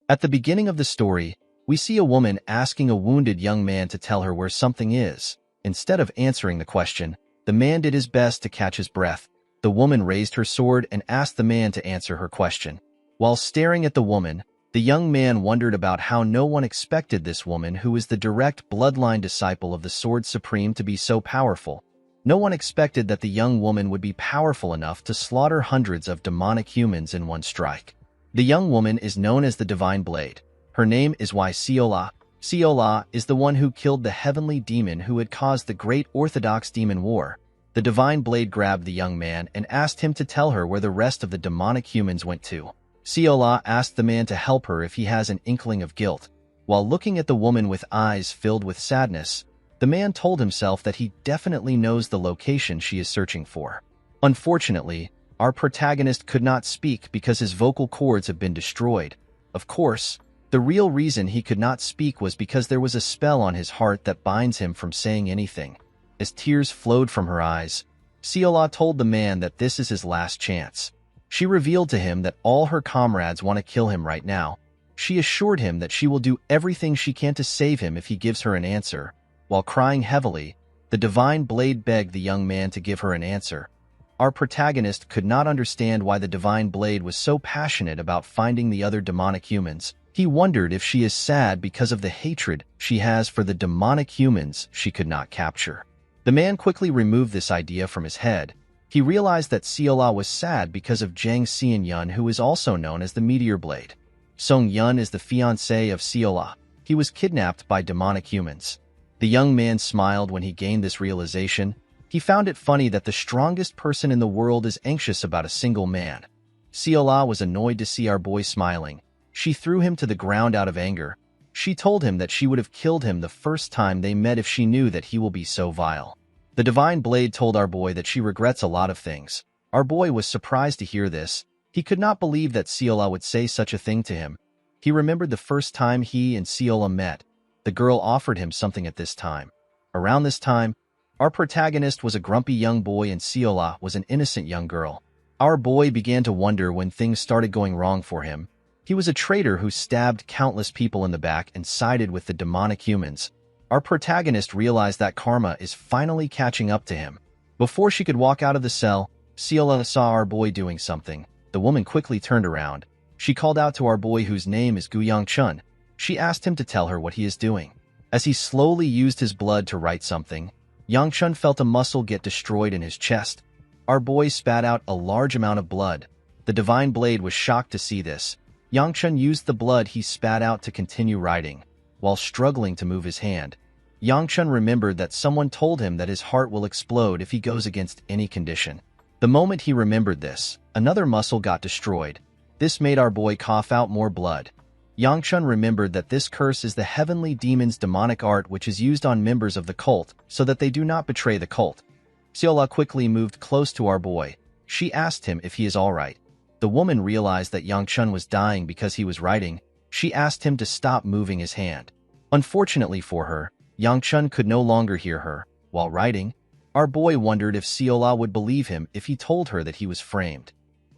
At the beginning of the story, we see a woman asking a wounded young man to tell her where something is. Instead of answering the question, the man did his best to catch his breath. The woman raised her sword and asked the man to answer her question. While staring at the woman, the young man wondered about how no one expected this woman, who is the direct bloodline disciple of the Sword Supreme, to be so powerful. No one expected that the young woman would be powerful enough to slaughter hundreds of demonic humans in one strike. The young woman is known as the Divine Blade. Her name is Yahello. Yahello is the one who killed the heavenly demon who had caused the Great Orthodox Demon War. The Divine Blade grabbed the young man and asked him to tell her where the rest of the demonic humans went to. Yahello asked the man to help her if he has an inkling of guilt. While looking at the woman with eyes filled with sadness, the man told himself that he definitely knows the location she is searching for. Unfortunately, our protagonist could not speak because his vocal cords have been destroyed. Of course, the real reason he could not speak was because there was a spell on his heart that binds him from saying anything. As tears flowed from her eyes, Yahello told the man that this is his last chance. She revealed to him that all her comrades want to kill him right now. She assured him that she will do everything she can to save him if he gives her an answer. While crying heavily, the Divine Blade begged the young man to give her an answer. Our protagonist could not understand why the Divine Blade was so passionate about finding the other demonic humans. He wondered if she is sad because of the hatred she has for the demonic humans she could not capture. The man quickly removed this idea from his head. He realized that Yahello was sad because of Jang Seon-yun, who is also known as the Meteor Blade. Song-yun is the fiancé of Yahello. He was kidnapped by demonic humans. The young man smiled when he gained this realization. He found it funny that the strongest person in the world is anxious about a single man. Yahello was annoyed to see our boy smiling. She threw him to the ground out of anger. She told him that she would have killed him the first time they met if she knew that he will be so vile. The Divine Blade told our boy that she regrets a lot of things. Our boy was surprised to hear this. He could not believe that Yahello would say such a thing to him. He remembered the first time he and Yahello met. The girl offered him something at this time. Around this time, our protagonist was a grumpy young boy and Yahello was an innocent young girl. Our boy began to wonder when things started going wrong for him. He was a traitor who stabbed countless people in the back and sided with the demonic humans. Our protagonist realized that karma is finally catching up to him. Before she could walk out of the cell, Yahello saw our boy doing something. The woman quickly turned around. She called out to our boy, whose name is Gu Yongchun. She asked him to tell her what he is doing. As he slowly used his blood to write something, Yongchun felt a muscle get destroyed in his chest. Our boy spat out a large amount of blood. The Divine Blade was shocked to see this. Yongchun used the blood he spat out to continue writing. While struggling to move his hand, Yongchun remembered that someone told him that his heart will explode if he goes against any condition. The moment he remembered this, another muscle got destroyed. This made our boy cough out more blood. Yongchun remembered that this curse is the heavenly demon's demonic art, which is used on members of the cult so that they do not betray the cult. Yahello quickly moved close to our boy. She asked him if he is all right. The woman realized that Yongchun was dying because he was writing. She asked him to stop moving his hand. Unfortunately for her, Yongchun could no longer hear her. While writing, our boy wondered if Yahello would believe him if he told her that he was framed.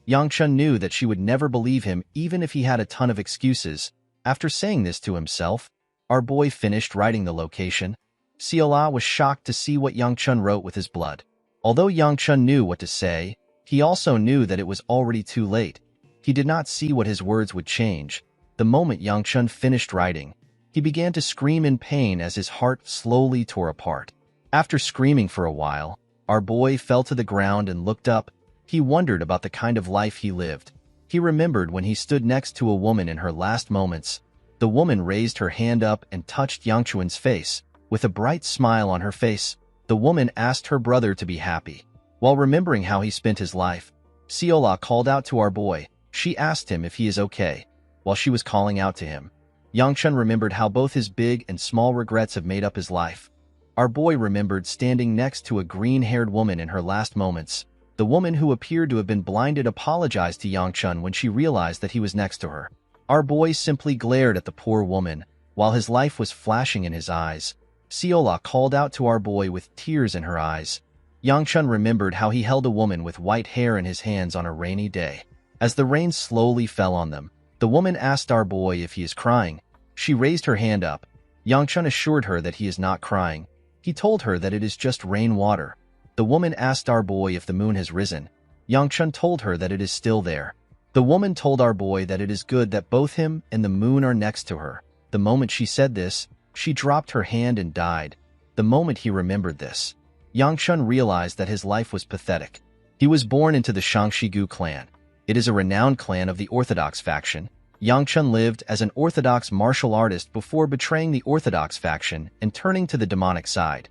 Yongchun knew that she would never believe him even if he had a ton of excuses. After saying this to himself, our boy finished writing the location. Yahello was shocked to see what Yongchun wrote with his blood. Although Yongchun knew what to say, he also knew that it was already too late. He did not see what his words would change. The moment Yongchun finished writing, he began to scream in pain as his heart slowly tore apart. After screaming for a while, our boy fell to the ground and looked up. He wondered about the kind of life he lived. He remembered when he stood next to a woman in her last moments. The woman raised her hand up and touched Yongchun's face. With a bright smile on her face, the woman asked her brother to be happy. While remembering how he spent his life, Yahello called out to our boy. She asked him if he is okay. While she was calling out to him, Yongchun remembered how both his big and small regrets have made up his life. Our boy remembered standing next to a green-haired woman in her last moments. The woman, who appeared to have been blinded, apologized to Yongchun when she realized that he was next to her. Our boy simply glared at the poor woman, while his life was flashing in his eyes. Yahello called out to our boy with tears in her eyes. Yongchun remembered how he held a woman with white hair in his hands on a rainy day. As the rain slowly fell on them, The woman asked our boy if he is crying. She raised her hand up. Yangchun assured her that he is not crying. He told her that it is just rainwater. The woman asked our boy if the moon has risen. Yangchun told her that it is still there. The woman told our boy that it is good that both him and the moon are next to her. The moment she said this, she dropped her hand and died. The moment he remembered this, Yangchun realized that his life was pathetic. He was born into the Shangshigu clan. It is a renowned clan of the Orthodox faction. Yangchun lived as an Orthodox martial artist before betraying the Orthodox faction and turning to the demonic side.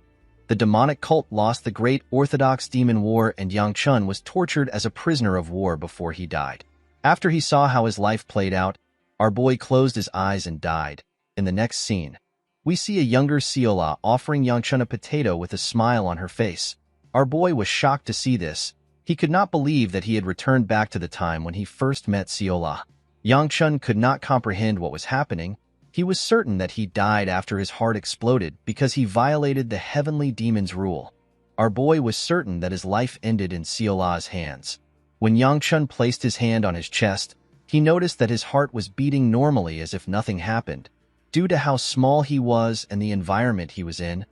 The demonic cult lost the Great Orthodox Demon War, and Yangchun was tortured as a prisoner of war before he died. After he saw how his life played out, our boy closed his eyes and died. In the next scene, we see a younger Seola offering Yangchun a potato with a smile on her face. Our boy was shocked to see this. He could not believe that he had returned back to the time when he first met Seola. Yangchun could not comprehend what was happening. He was certain that he died after his heart exploded because he violated the heavenly demon's rule. Our boy was certain that his life ended in Seola's hands. When Yangchun placed his hand on his chest, he noticed that his heart was beating normally as if nothing happened. Due to how small he was and the environment he was in,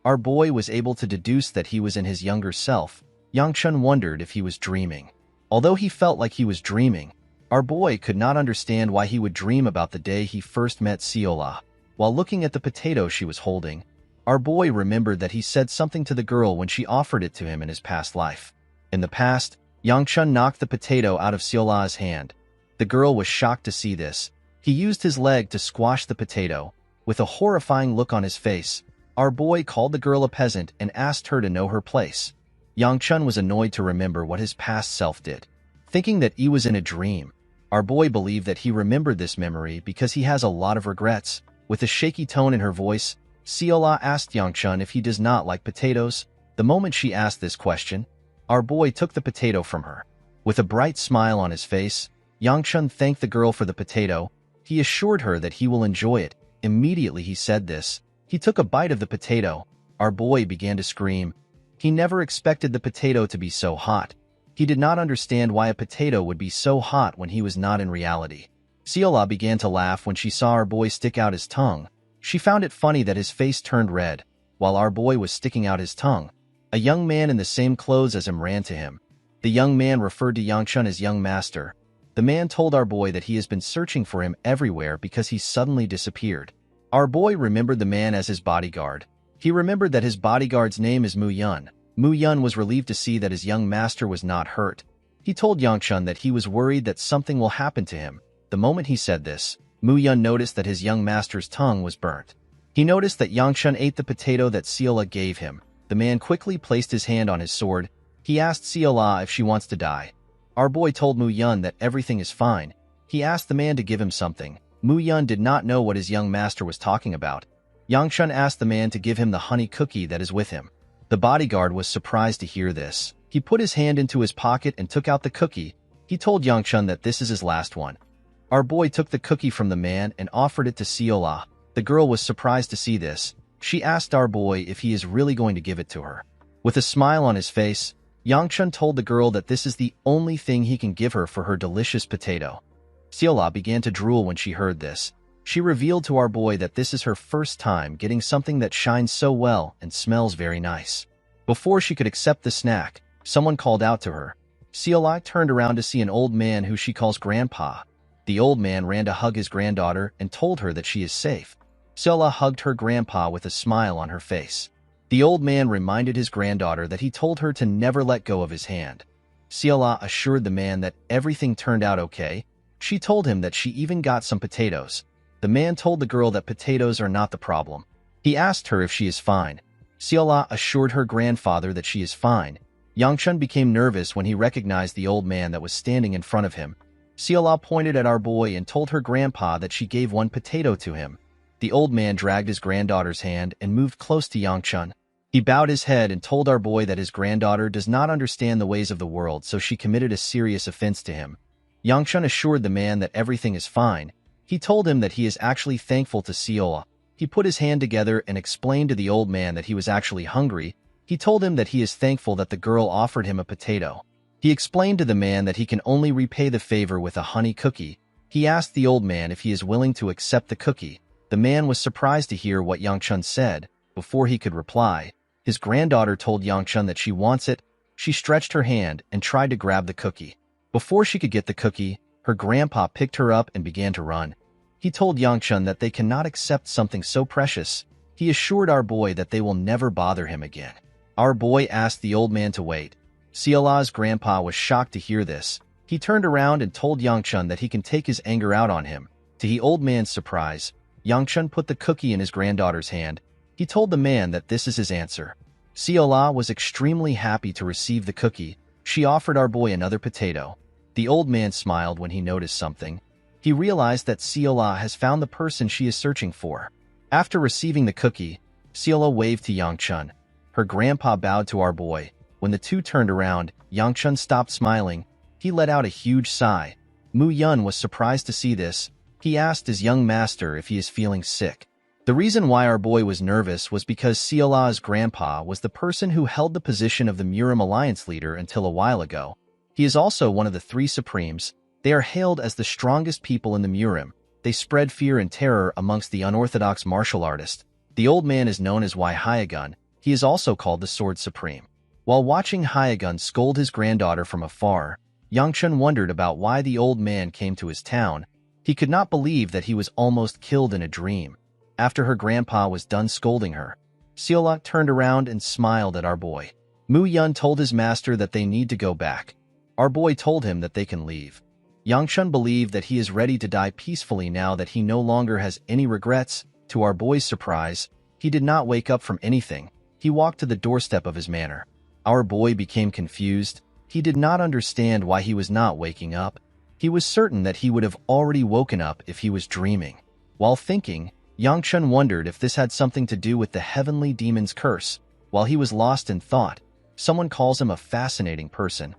our boy was able to deduce that he was in his younger self. Yangchun wondered if he was dreaming. Although he felt like he was dreaming, our boy could not understand why he would dream about the day he first met Seola. While looking at the potato she was holding, our boy remembered that he said something to the girl when she offered it to him in his past life. In the past, Yangchun knocked the potato out of Seola's hand. The girl was shocked to see this. He used his leg to squash the potato. With a horrifying look on his face, our boy called the girl a peasant and asked her to know her place. Yangchun was annoyed to remember what his past self did. Thinking that he was in a dream, our boy believed that he remembered this memory because he has a lot of regrets. With a shaky tone in her voice, Seola asked Yangchun if he does not like potatoes. The moment she asked this question, our boy took the potato from her. With a bright smile on his face, Yangchun thanked the girl for the potato. He assured her that he will enjoy it. Immediately he said this, he took a bite of the potato. Our boy began to scream. He never expected the potato to be so hot. He did not understand why a potato would be so hot when he was not in reality. Seola began to laugh when she saw our boy stick out his tongue. She found it funny that his face turned red. While our boy was sticking out his tongue, a young man in the same clothes as him ran to him. The young man referred to Yangchun as young master. The man told our boy that he has been searching for him everywhere because he suddenly disappeared. Our boy remembered the man as his bodyguard. He remembered that his bodyguard's name is Mu Yun. Mu Yun was relieved to see that his young master was not hurt. He told Yangchun that he was worried that something will happen to him. The moment he said this, Mu Yun noticed that his young master's tongue was burnt. He noticed that Yangchun ate the potato that Seola gave him. The man quickly placed his hand on his sword. He asked Seola if she wants to die. Our boy told Mu Yun that everything is fine. He asked the man to give him something. Mu Yun did not know what his young master was talking about. Yangchun asked the man to give him the honey cookie that is with him. The bodyguard was surprised to hear this. He put his hand into his pocket and took out the cookie. He told Yangchun that this is his last one. Our boy took the cookie from the man and offered it to Seola. The girl was surprised to see this. She asked our boy if he is really going to give it to her. With a smile on his face, Yangchun told the girl that this is the only thing he can give her for her delicious potato. Seola began to drool when she heard this. She revealed to our boy that this is her first time getting something that shines so well and smells very nice. Before she could accept the snack, someone called out to her. Seola turned around to see an old man who she calls Grandpa. The old man ran to hug his granddaughter and told her that she is safe. Seola hugged her grandpa with a smile on her face. The old man reminded his granddaughter that he told her to never let go of his hand. Seola assured the man that everything turned out okay. She told him that she even got some potatoes. The man told the girl that potatoes are not the problem. He asked her if she is fine. Seola assured her grandfather that she is fine. Yangchun became nervous when he recognized the old man that was standing in front of him. Seola pointed at our boy and told her grandpa that she gave one potato to him. The old man dragged his granddaughter's hand and moved close to Yangchun. He bowed his head and told our boy that his granddaughter does not understand the ways of the world, so she committed a serious offense to him. Yangchun assured the man that everything is fine. He told him that he is actually thankful to Seola. He put his hand together and explained to the old man that he was actually hungry. He told him that he is thankful that the girl offered him a potato. He explained to the man that he can only repay the favor with a honey cookie. He asked the old man if he is willing to accept the cookie. The man was surprised to hear what Yangchun said. Before he could reply, his granddaughter told Yangchun that she wants it. She stretched her hand and tried to grab the cookie. Before she could get the cookie, her grandpa picked her up and began to run. He told Yangchun that they cannot accept something so precious. He assured our boy that they will never bother him again. Our boy asked the old man to wait. Siola's grandpa was shocked to hear this. He turned around and told Yangchun that he can take his anger out on him. To the old man's surprise, Yangchun put the cookie in his granddaughter's hand. He told the man that this is his answer. Siola was extremely happy to receive the cookie. She offered our boy another potato. The old man smiled when he noticed something. He realized that Siola has found the person she is searching for. After receiving the cookie, Siola waved to Yangchun. Her grandpa bowed to our boy. When the two turned around, Yangchun stopped smiling. He let out a huge sigh. Mu Yun was surprised to see this. He asked his young master if he is feeling sick. The reason why our boy was nervous was because Siola's grandpa was the person who held the position of the Murim Alliance leader until a while ago. He is also one of the three Supremes. They are hailed as the strongest people in the Murim. They spread fear and terror amongst the unorthodox martial artists. The old man is known as Hyagun. He is also called the Sword Supreme. While watching Hyagun scold his granddaughter from afar, Yangchun wondered about why the old man came to his town. He could not believe that he was almost killed in a dream. After her grandpa was done scolding her, Siola turned around and smiled at our boy. Mu Yun told his master that they need to go back. Our boy told him that they can leave. Yangchun believed that he is ready to die peacefully now that he no longer has any regrets. To our boy's surprise, he did not wake up from anything. He walked to the doorstep of his manor. Our boy became confused. He did not understand why he was not waking up. He was certain that he would have already woken up if he was dreaming. While thinking, Yangchun wondered if this had something to do with the heavenly demon's curse. While he was lost in thought, someone calls him a fascinating person.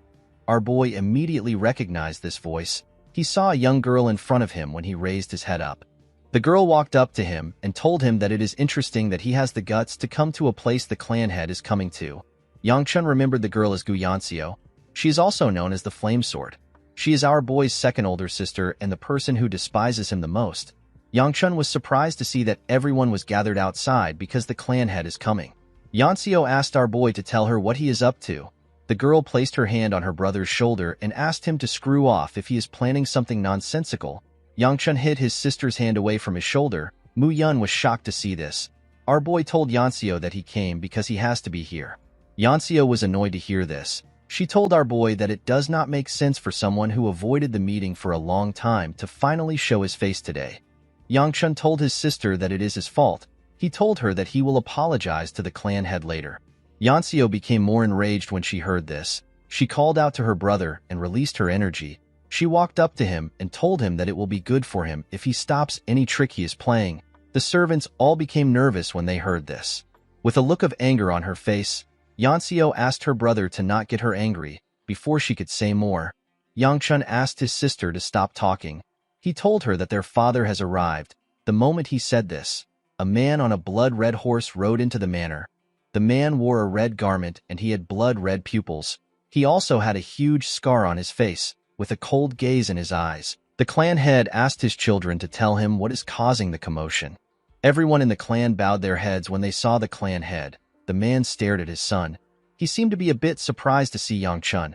Our boy immediately recognized this voice. He saw a young girl in front of him when he raised his head up. The girl walked up to him and told him that it is interesting that he has the guts to come to a place the clan head is coming to. Yangchun remembered the girl as Gu Yanxiu. She is also known as the Flame Sword. She is our boy's second older sister and the person who despises him the most. Yangchun was surprised to see that everyone was gathered outside because the clan head is coming. Yanxiu asked our boy to tell her what he is up to. The girl placed her hand on her brother's shoulder and asked him to screw off if he is planning something nonsensical. Yangchun hid his sister's hand away from his shoulder. Mu Yun was shocked to see this. Our boy told Yanxiu that he came because he has to be here. Yanxiu was annoyed to hear this. She told our boy that it does not make sense for someone who avoided the meeting for a long time to finally show his face today. Yangchun told his sister that it is his fault. He told her that he will apologize to the clan head later. Yanxiu became more enraged when she heard this. She called out to her brother and released her energy. She walked up to him and told him that it will be good for him if he stops any trick he is playing. The servants all became nervous when they heard this. With a look of anger on her face, Yanxiu asked her brother to not get her angry. Before she could say more, Yangchun asked his sister to stop talking. He told her that their father has arrived. The moment he said this, a man on a blood-red horse rode into the manor. The man wore a red garment and he had blood-red pupils. He also had a huge scar on his face, with a cold gaze in his eyes. The clan head asked his children to tell him what is causing the commotion. Everyone in the clan bowed their heads when they saw the clan head. The man stared at his son. He seemed to be a bit surprised to see Yangchun.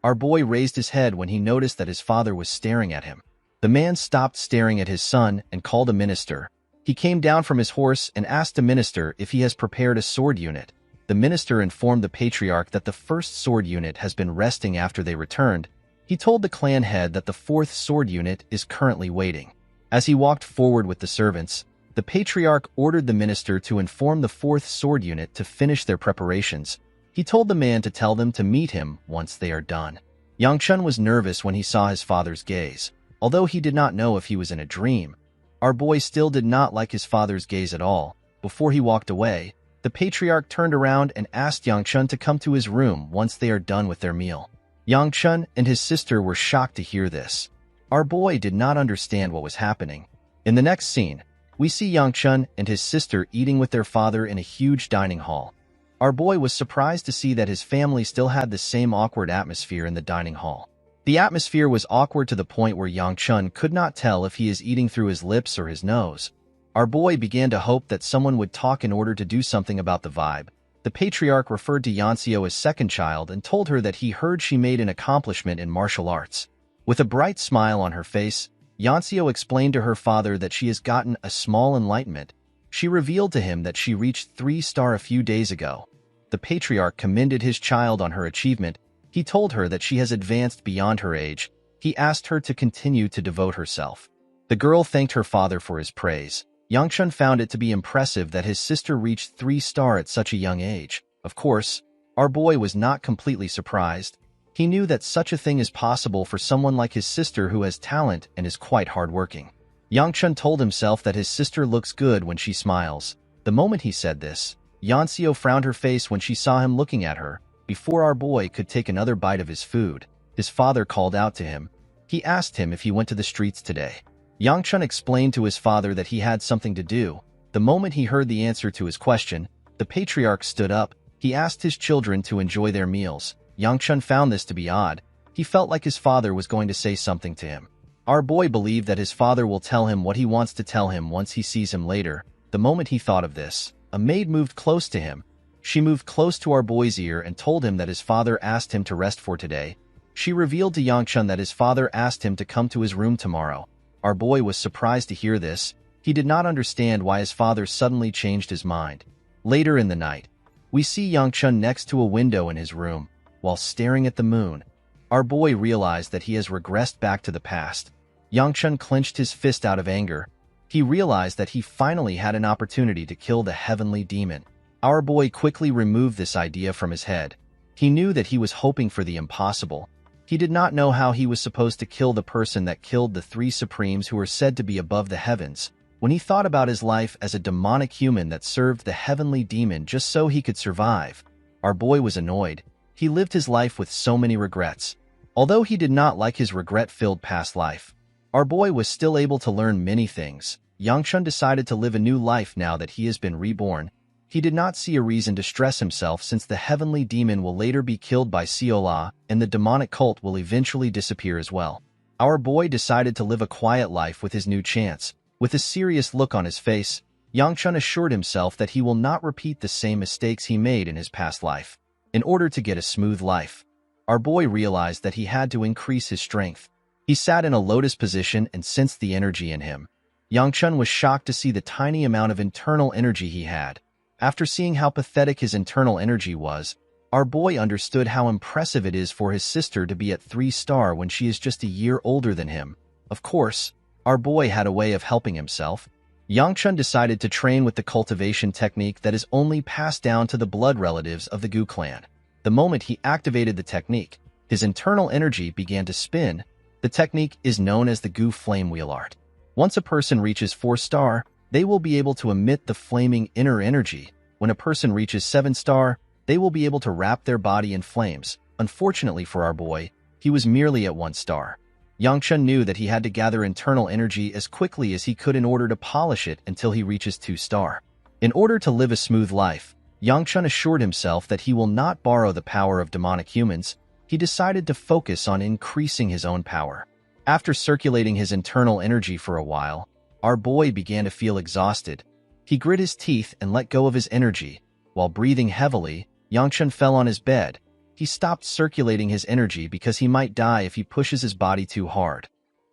Our boy raised his head when he noticed that his father was staring at him. The man stopped staring at his son and called a minister. He came down from his horse and asked the minister if he has prepared a sword unit. The minister informed the patriarch that the first sword unit has been resting after they returned. He told the clan head that the fourth sword unit is currently waiting. As he walked forward with the servants, the patriarch ordered the minister to inform the fourth sword unit to finish their preparations. He told the man to tell them to meet him once they are done. Yangchun was nervous when he saw his father's gaze. Although he did not know if he was in a dream, our boy still did not like his father's gaze at all. Before he walked away, the patriarch turned around and asked Yangchun to come to his room once they are done with their meal. Yangchun and his sister were shocked to hear this. Our boy did not understand what was happening. In the next scene, we see Yangchun and his sister eating with their father in a huge dining hall. Our boy was surprised to see that his family still had the same awkward atmosphere in the dining hall. The atmosphere was awkward to the point where Yangchun could not tell if he is eating through his lips or his nose. Our boy began to hope that someone would talk in order to do something about the vibe. The patriarch referred to Yanseo as second child and told her that he heard she made an accomplishment in martial arts. With a bright smile on her face, Yanseo explained to her father that she has gotten a small enlightenment. She revealed to him that she reached 3-star a few days ago. The patriarch commended his child on her achievement. He told her that she has advanced beyond her age. He asked her to continue to devote herself. The girl thanked her father for his praise. Yangchun found it to be impressive that his sister reached 3-star at such a young age. Of course, our boy was not completely surprised. He knew that such a thing is possible for someone like his sister who has talent and is quite hardworking. Yangchun told himself that his sister looks good when she smiles. The moment he said this, Yanseo frowned her face when she saw him looking at her. Before our boy could take another bite of his food, his father called out to him. He asked him if he went to the streets today. Yangchun explained to his father that he had something to do. The moment he heard the answer to his question, the patriarch stood up. He asked his children to enjoy their meals. Yangchun found this to be odd. He felt like his father was going to say something to him. Our boy believed that his father will tell him what he wants to tell him once he sees him later. The moment he thought of this, a maid moved close to him. She moved close to our boy's ear and told him that his father asked him to rest for today. She revealed to Yangchun that his father asked him to come to his room tomorrow. Our boy was surprised to hear this. He did not understand why his father suddenly changed his mind. Later in the night, we see Yangchun next to a window in his room, while staring at the moon. Our boy realized that he has regressed back to the past. Yangchun clenched his fist out of anger. He realized that he finally had an opportunity to kill the heavenly demon. Our boy quickly removed this idea from his head. He knew that he was hoping for the impossible. He did not know how he was supposed to kill the person that killed the 3 supremes who were said to be above the heavens. When he thought about his life as a demonic human that served the heavenly demon just so he could survive, our boy was annoyed. He lived his life with so many regrets. Although he did not like his regret-filled past life, our boy was still able to learn many things. Yangchun decided to live a new life now that he has been reborn. He did not see a reason to stress himself since the heavenly demon will later be killed by Seola and the demonic cult will eventually disappear as well. Our boy decided to live a quiet life with his new chance. With a serious look on his face, Yangchun assured himself that he will not repeat the same mistakes he made in his past life. In order to get a smooth life, our boy realized that he had to increase his strength. He sat in a lotus position and sensed the energy in him. Yangchun was shocked to see the tiny amount of internal energy he had. After seeing how pathetic his internal energy was, our boy understood how impressive it is for his sister to be at 3-star when she is just a year older than him. Of course, our boy had a way of helping himself. Yangchun decided to train with the cultivation technique that is only passed down to the blood relatives of the Gu clan. The moment he activated the technique, his internal energy began to spin. The technique is known as the Gu flame wheel art. Once a person reaches 4-star, they will be able to emit the flaming inner energy. When a person reaches 7-star, they will be able to wrap their body in flames. Unfortunately for our boy, he was merely at 1-star. Yangchun knew that he had to gather internal energy as quickly as he could in order to polish it until he reaches 2-star. In order to live a smooth life, Yangchun assured himself that he will not borrow the power of demonic humans. He decided to focus on increasing his own power. After circulating his internal energy for a while, our boy began to feel exhausted. He grit his teeth and let go of his energy. While breathing heavily, Yangchun fell on his bed. He stopped circulating his energy because he might die if he pushes his body too hard.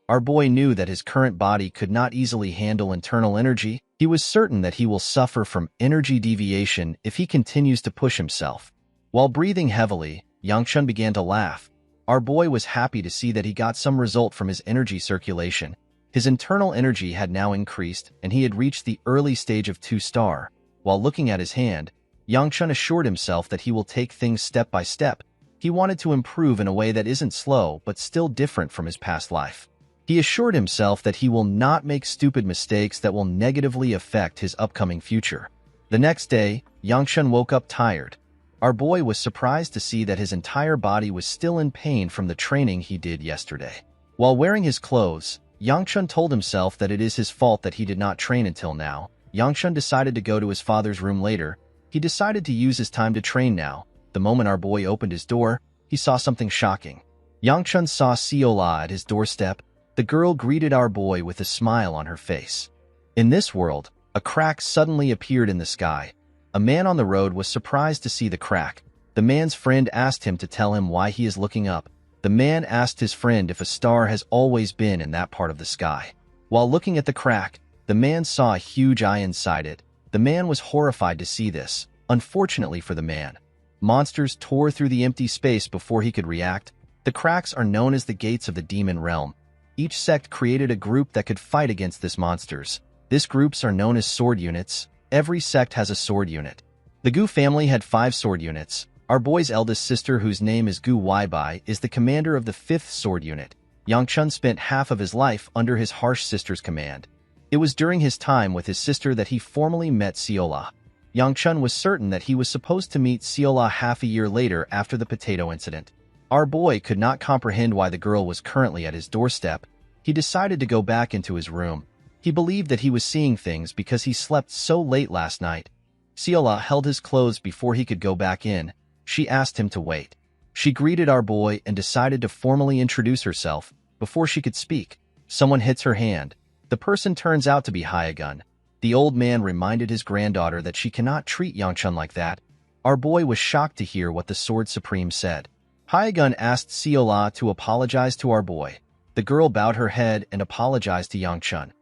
Our boy knew that his current body could not easily handle internal energy. He was certain that he will suffer from energy deviation if he continues to push himself. While breathing heavily, Yangchun began to laugh. Our boy was happy to see that he got some result from his energy circulation. His internal energy had now increased, and he had reached the early stage of 2-star. While looking at his hand, Yangchun assured himself that he will take things step by step. He wanted to improve in a way that isn't slow but still different from his past life. He assured himself that he will not make stupid mistakes that will negatively affect his upcoming future. The next day, Yangchun woke up tired. Our boy was surprised to see that his entire body was still in pain from the training he did yesterday. While wearing his clothes, Yangchun told himself that it is his fault that he did not train until now. Yangchun decided to go to his father's room later. He decided to use his time to train now. The moment our boy opened his door, he saw something shocking. Yangchun saw Seola at his doorstep. The girl greeted our boy with a smile on her face. In this world, a crack suddenly appeared in the sky. A man on the road was surprised to see the crack. The man's friend asked him to tell him why he is looking up. The man asked his friend if a star has always been in that part of the sky. While looking at the crack, the man saw a huge eye inside it. The man was horrified to see this. Unfortunately for the man, monsters tore through the empty space before he could react. The cracks are known as the gates of the demon realm. Each sect created a group that could fight against these monsters. These groups are known as sword units. Every sect has a sword unit. The Gu family had 5 sword units. Our boy's eldest sister, whose name is Gu Weibai, is the commander of the 5th sword unit. Yangchun spent half of his life under his harsh sister's command. It was during his time with his sister that he formally met Seola. Yangchun was certain that he was supposed to meet Seola half a year later after the potato incident. Our boy could not comprehend why the girl was currently at his doorstep. He decided to go back into his room. He believed that he was seeing things because he slept so late last night. Seola held his clothes before he could go back in. She asked him to wait. She greeted our boy and decided to formally introduce herself. Before she could speak, someone hits her hand. The person turns out to be Hyagun. The old man reminded his granddaughter that she cannot treat Yangchun like that. Our boy was shocked to hear what the Sword Supreme said. Hyagun asked Seola to apologize to our boy. The girl bowed her head and apologized to Yangchun.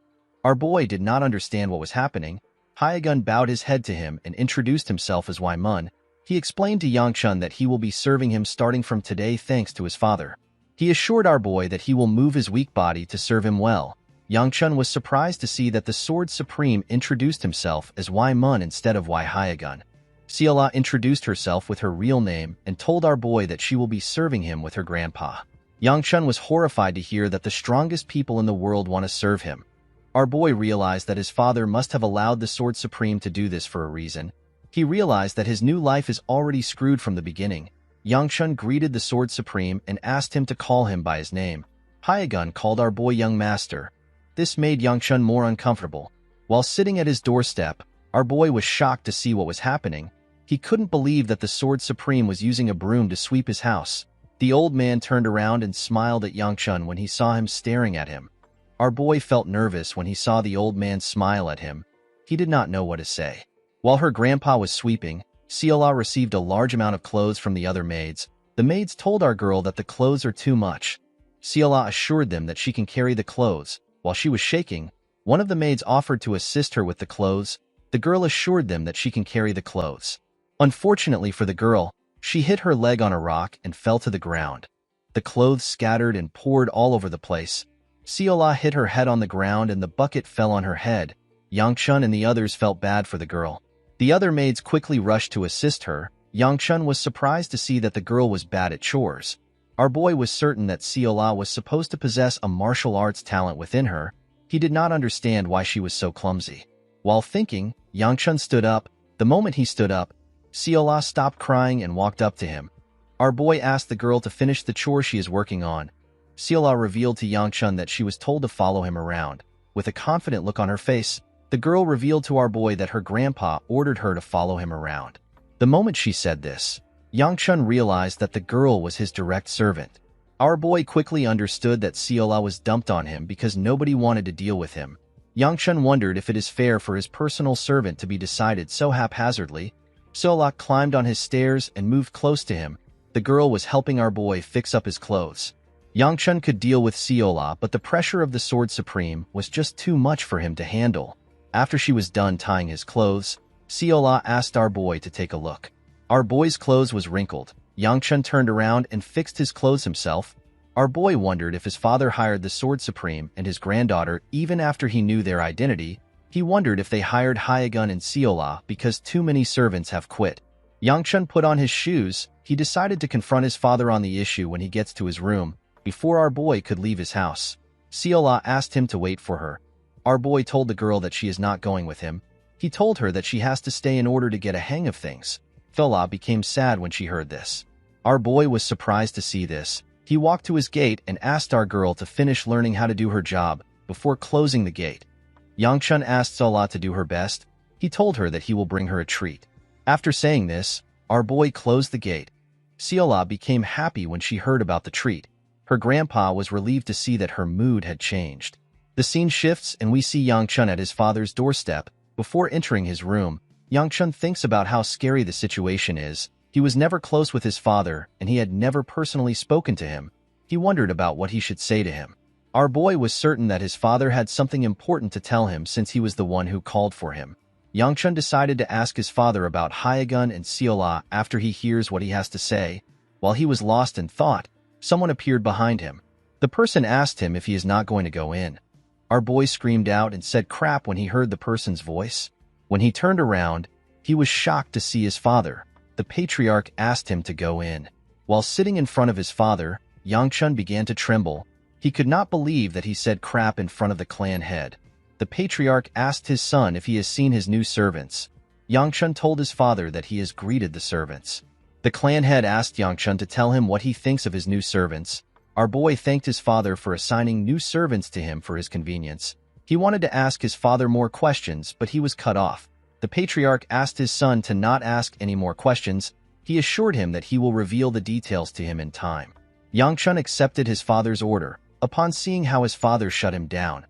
Our boy did not understand what was happening. Hyagun bowed his head to him and introduced himself as Waimun. He explained to Yangchun that he will be serving him starting from today thanks to his father. He assured our boy that he will move his weak body to serve him well. Yangchun was surprised to see that the Sword Supreme introduced himself as Waimun instead of Wai Hyagun. Seola introduced herself with her real name and told our boy that she will be serving him with her grandpa. Yangchun was horrified to hear that the strongest people in the world want to serve him. Our boy realized that his father must have allowed the Sword Supreme to do this for a reason. He realized that his new life is already screwed from the beginning. Yangchun greeted the Sword Supreme and asked him to call him by his name. Hyagun called our boy Young Master. This made Yangchun more uncomfortable. While sitting at his doorstep, our boy was shocked to see what was happening. He couldn't believe that the Sword Supreme was using a broom to sweep his house. The old man turned around and smiled at Yangchun when he saw him staring at him. Our boy felt nervous when he saw the old man smile at him. He did not know what to say. While her grandpa was sweeping, Seola received a large amount of clothes from the other maids. The maids told our girl that the clothes are too much. Seola assured them that she can carry the clothes. While she was shaking, one of the maids offered to assist her with the clothes. The girl assured them that she can carry the clothes. Unfortunately for the girl, she hit her leg on a rock and fell to the ground. The clothes scattered and poured all over the place. Seola hit her head on the ground and the bucket fell on her head. Yangchun and the others felt bad for the girl. The other maids quickly rushed to assist her. Yangchun was surprised to see that the girl was bad at chores. Our boy was certain that Seola was supposed to possess a martial arts talent within her. He did not understand why she was so clumsy. While thinking, Yangchun stood up. The moment he stood up, Seola stopped crying and walked up to him. Our boy asked the girl to finish the chore she is working on. Seola revealed to Yangchun that she was told to follow him around. With a confident look on her face, the girl revealed to our boy that her grandpa ordered her to follow him around. The moment she said this, Yangchun realized that the girl was his direct servant. Our boy quickly understood that Seola was dumped on him because nobody wanted to deal with him. Yangchun wondered if it is fair for his personal servant to be decided so haphazardly. Seola climbed on his stairs and moved close to him. The girl was helping our boy fix up his clothes. Yangchun could deal with Seola, but the pressure of the Sword Supreme was just too much for him to handle. After she was done tying his clothes, Seola asked our boy to take a look. Our boy's clothes was wrinkled. Yangchun turned around and fixed his clothes himself. Our boy wondered if his father hired the Sword Supreme and his granddaughter even after he knew their identity. He wondered if they hired Hyagun and Seola because too many servants have quit. Yangchun put on his shoes. He decided to confront his father on the issue when he gets to his room, before our boy could leave his house. Seola asked him to wait for her. Our boy told the girl that she is not going with him. He told her that she has to stay in order to get a hang of things. Seola became sad when she heard this. Our boy was surprised to see this. He walked to his gate and asked our girl to finish learning how to do her job before closing the gate. Yangchun asked Seola to do her best. He told her that he will bring her a treat. After saying this, our boy closed the gate. Seola became happy when she heard about the treat. Her grandpa was relieved to see that her mood had changed. The scene shifts and we see Yangchun at his father's doorstep. Before entering his room, Yangchun thinks about how scary the situation is. He was never close with his father, and he had never personally spoken to him. He wondered about what he should say to him. Our boy was certain that his father had something important to tell him since he was the one who called for him. Yangchun decided to ask his father about Hyagun and Seola after he hears what he has to say. While he was lost in thought, someone appeared behind him. The person asked him if he is not going to go in. Our boy screamed out and said crap when he heard the person's voice. When he turned around, he was shocked to see his father. The patriarch asked him to go in. While sitting in front of his father, Yangchun began to tremble. He could not believe that he said crap in front of the clan head. The patriarch asked his son if he has seen his new servants. Yangchun told his father that he has greeted the servants. The clan head asked Yangchun to tell him what he thinks of his new servants. Our boy thanked his father for assigning new servants to him for his convenience. He wanted to ask his father more questions, but he was cut off. The patriarch asked his son to not ask any more questions. He assured him that he will reveal the details to him in time. Yangchun accepted his father's order. Upon seeing how his father shut him down,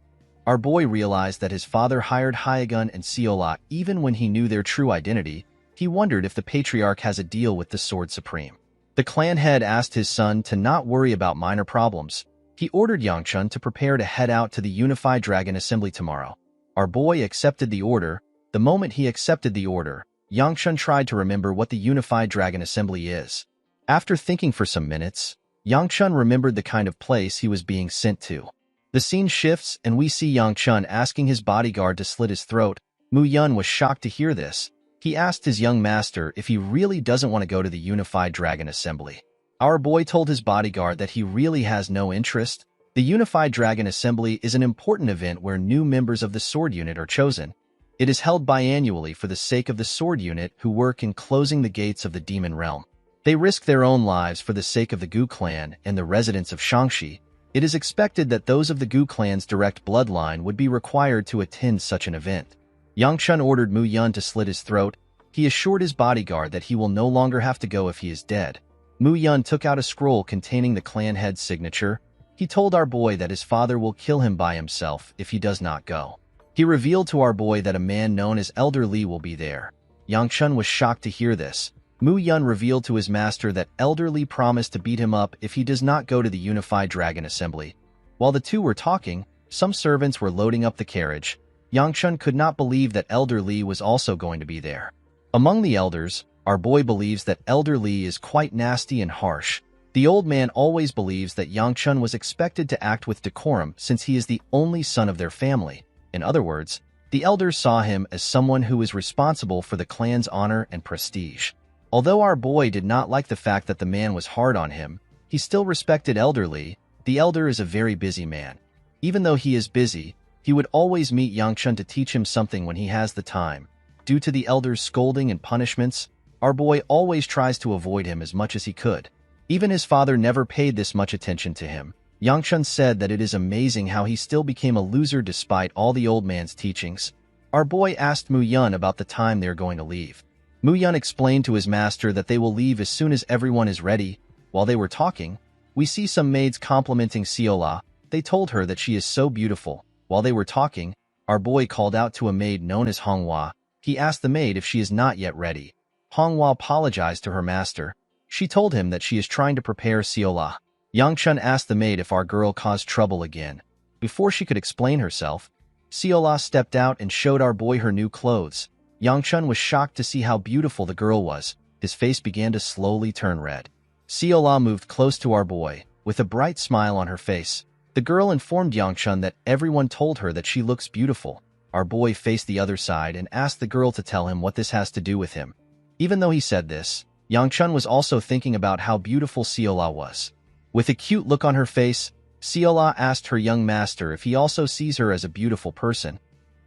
our boy realized that his father hired Hyagun and Seola even when he knew their true identity. He wondered if the patriarch has a deal with the Sword Supreme. The clan head asked his son to not worry about minor problems. He ordered Yangchun to prepare to head out to the Unified Dragon Assembly tomorrow. Our boy accepted the order. The moment he accepted the order, Yangchun tried to remember what the Unified Dragon Assembly is. After thinking for some minutes, Yangchun remembered the kind of place he was being sent to. The scene shifts and we see Yangchun asking his bodyguard to slit his throat. Mu Yun was shocked to hear this. He asked his young master if he really doesn't want to go to the Unified Dragon Assembly. Our boy told his bodyguard that he really has no interest. The Unified Dragon Assembly is an important event where new members of the Sword Unit are chosen. It is held biannually for the sake of the Sword Unit who work in closing the gates of the Demon Realm. They risk their own lives for the sake of the Gu clan and the residents of Shangxi. It is expected that those of the Gu clan's direct bloodline would be required to attend such an event. Yangchun ordered Mu Yun to slit his throat. He assured his bodyguard that he will no longer have to go if he is dead. Mu Yun took out a scroll containing the clan head's signature. He told our boy that his father will kill him by himself if he does not go. He revealed to our boy that a man known as Elder Li will be there. Yangchun was shocked to hear this. Mu Yun revealed to his master that Elder Li promised to beat him up if he does not go to the Unified Dragon Assembly. While the two were talking, some servants were loading up the carriage. Yangchun could not believe that Elder Li was also going to be there. Among the elders, our boy believes that Elder Li is quite nasty and harsh. The old man always believes that Yangchun was expected to act with decorum since he is the only son of their family. In other words, the elders saw him as someone who is responsible for the clan's honor and prestige. Although our boy did not like the fact that the man was hard on him, he still respected Elder Li. The elder is a very busy man. Even though he is busy, he would always meet Yangchun to teach him something when he has the time. Due to the elder's scolding and punishments, our boy always tries to avoid him as much as he could. Even his father never paid this much attention to him. Yangchun said that it is amazing how he still became a loser despite all the old man's teachings. Our boy asked Mu Yun about the time they are going to leave. Mu Yun explained to his master that they will leave as soon as everyone is ready. While they were talking, we see some maids complimenting Seola. They told her that she is so beautiful. While they were talking, our boy called out to a maid known as Honghua. He asked the maid if she is not yet ready. Honghua apologized to her master. She told him that she is trying to prepare Seola. Yangchun asked the maid if our girl caused trouble again. Before she could explain herself, Seola stepped out and showed our boy her new clothes. Yangchun was shocked to see how beautiful the girl was. His face began to slowly turn red. Seola moved close to our boy, with a bright smile on her face. The girl informed Yangchun that everyone told her that she looks beautiful. Our boy faced the other side and asked the girl to tell him what this has to do with him. Even though he said this, Yangchun was also thinking about how beautiful Seola was. With a cute look on her face, Seola asked her young master if he also sees her as a beautiful person.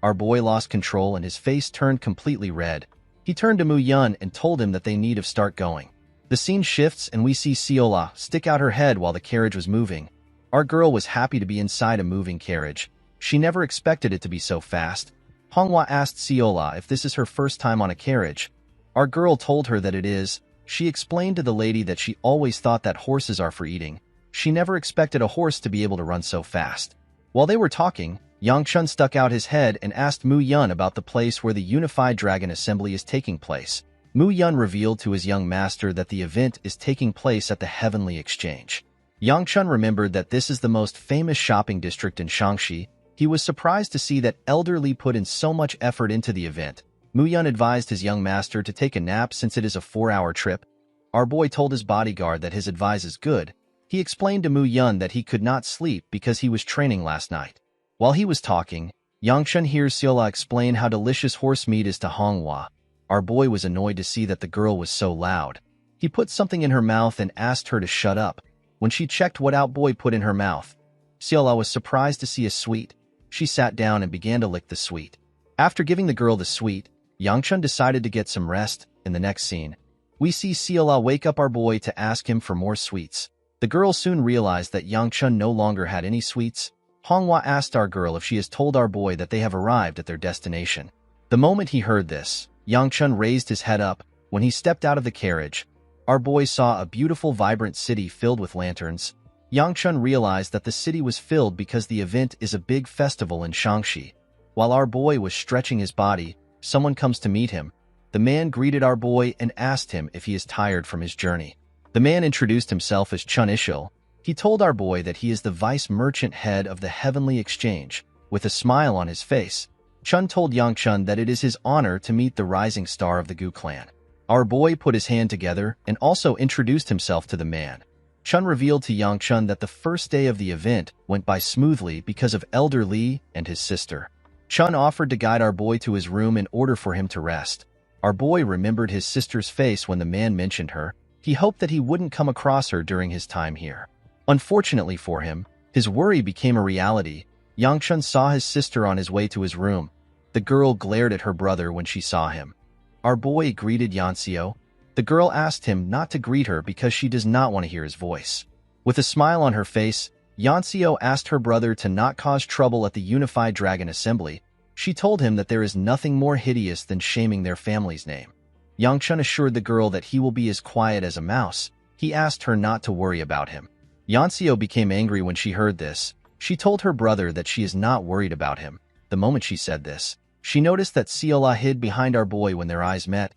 Our boy lost control and his face turned completely red. He turned to Mu Yun and told him that they need to start going. The scene shifts and we see Seola stick out her head while the carriage was moving. Our girl was happy to be inside a moving carriage. She never expected it to be so fast. Honghua asked Seola if this is her first time on a carriage. Our girl told her that it is. She explained to the lady that she always thought that horses are for eating. She never expected a horse to be able to run so fast. While they were talking, Yangchun stuck out his head and asked Mu Yun about the place where the Unified Dragon Assembly is taking place. Mu Yun revealed to his young master that the event is taking place at the Heavenly Exchange. Yangchun remembered that this is the most famous shopping district in Shaanxi. He was surprised to see that Elder Li put in so much effort into the event. Mu Yun advised his young master to take a nap since it is a 4-hour trip. Our boy told his bodyguard that his advice is good. He explained to Mu Yun that he could not sleep because he was training last night. While he was talking, Yangchun hears Siola explain how delicious horse meat is to Manhwa. Our boy was annoyed to see that the girl was so loud. He put something in her mouth and asked her to shut up. When she checked what our boy put in her mouth, Siola was surprised to see a sweet. She sat down and began to lick the sweet. After giving the girl the sweet, Yangchun decided to get some rest. In the next scene, we see Siola wake up our boy to ask him for more sweets. The girl soon realized that Yangchun no longer had any sweets. Manhwa asked our girl if she has told our boy that they have arrived at their destination. The moment he heard this, Yangchun raised his head up. When he stepped out of the carriage, our boy saw a beautiful, vibrant city filled with lanterns. Yangchun realized that the city was filled because the event is a big festival in Shaanxi. While our boy was stretching his body, someone comes to meet him. The man greeted our boy and asked him if he is tired from his journey. The man introduced himself as Chun Ishil. He told our boy that he is the vice merchant head of the Heavenly Exchange. With a smile on his face, Chun told Yangchun that it is his honor to meet the rising star of the Gu clan. Our boy put his hand together and also introduced himself to the man. Chun revealed to Yangchun that the first day of the event went by smoothly because of Elder Li and his sister. Chun offered to guide our boy to his room in order for him to rest. Our boy remembered his sister's face when the man mentioned her. He hoped that he wouldn't come across her during his time here. Unfortunately for him, his worry became a reality. Yangchun saw his sister on his way to his room. The girl glared at her brother when she saw him. Our boy greeted Yanxio. The girl asked him not to greet her because she does not want to hear his voice. With a smile on her face, Yanxio asked her brother to not cause trouble at the Unified Dragon Assembly. She told him that there is nothing more hideous than shaming their family's name. Yangchun assured the girl that he will be as quiet as a mouse. He asked her not to worry about him. Yanxio became angry when she heard this. She told her brother that she is not worried about him. The moment she said this, she noticed that Siola hid behind our boy when their eyes met.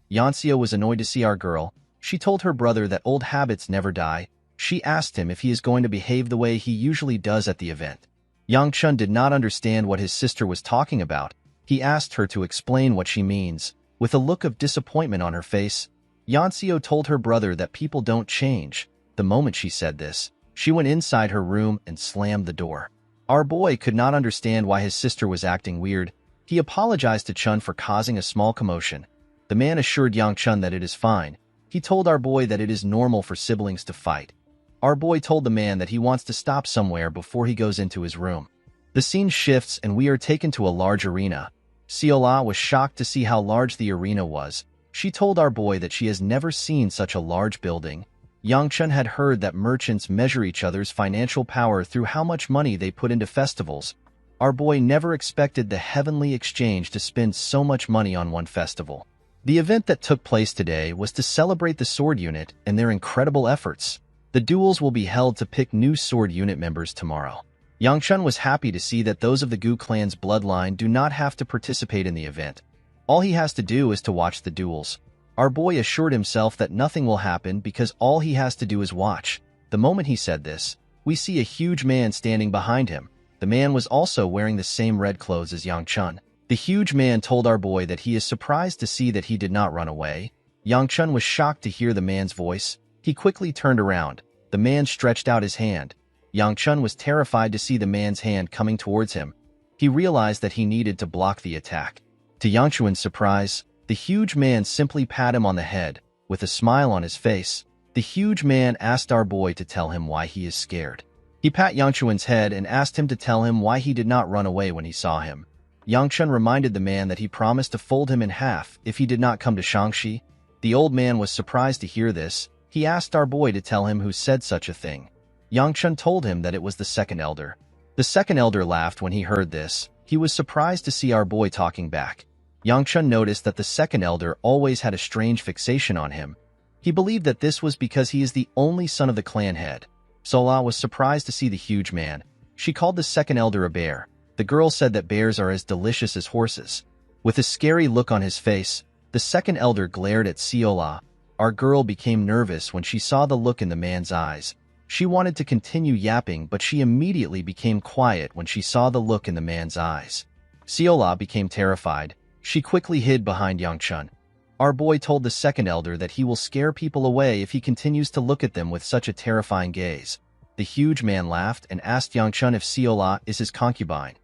Yanxio was annoyed to see our girl. She told her brother that old habits never die. She asked him if he is going to behave the way he usually does at the event. Yangchun did not understand what his sister was talking about. He asked her to explain what she means. With a look of disappointment on her face, Yanxio told her brother that people don't change. The moment she said this, she went inside her room and slammed the door. Our boy could not understand why his sister was acting weird. He apologized to Chun for causing a small commotion. The man assured Yangchun that it is fine. He told our boy that it is normal for siblings to fight. Our boy told the man that he wants to stop somewhere before he goes into his room. The scene shifts and we are taken to a large arena. Siola was shocked to see how large the arena was. She told our boy that she has never seen such a large building. Yangchun had heard that merchants measure each other's financial power through how much money they put into festivals. Our boy never expected the Heavenly Exchange to spend so much money on one festival. The event that took place today was to celebrate the sword unit and their incredible efforts. The duels will be held to pick new sword unit members tomorrow. Yangchun was happy to see that those of the Gu clan's bloodline do not have to participate in the event. All he has to do is to watch the duels. Our boy assured himself that nothing will happen because all he has to do is watch. The moment he said this, we see a huge man standing behind him. The man was also wearing the same red clothes as Yangchun. The huge man told our boy that he is surprised to see that he did not run away. Yangchun was shocked to hear the man's voice. He quickly turned around. The man stretched out his hand. Yangchun was terrified to see the man's hand coming towards him. He realized that he needed to block the attack. To Yangchun's surprise, the huge man simply pat him on the head. With a smile on his face, the huge man asked our boy to tell him why he is scared. He pat Yangchun's head and asked him to tell him why he did not run away when he saw him. Yangchun reminded the man that he promised to fold him in half if he did not come to Shaanxi. The old man was surprised to hear this. He asked our boy to tell him who said such a thing. Yangchun told him that it was the second elder. The second elder laughed when he heard this. He was surprised to see our boy talking back. Yangchun noticed that the second elder always had a strange fixation on him. He believed that this was because he is the only son of the clan head. Sola was surprised to see the huge man. She called the second elder a bear. The girl said that bears are as delicious as horses. With a scary look on his face, the second elder glared at Sola. Our girl became nervous when she saw the look in the man's eyes. She wanted to continue yapping, but she immediately became quiet when she saw the look in the man's eyes. Sola became terrified. She quickly hid behind Yangchun. Our boy told the second elder that he will scare people away if he continues to look at them with such a terrifying gaze. The huge man laughed and asked Yangchun if Sola is his concubine.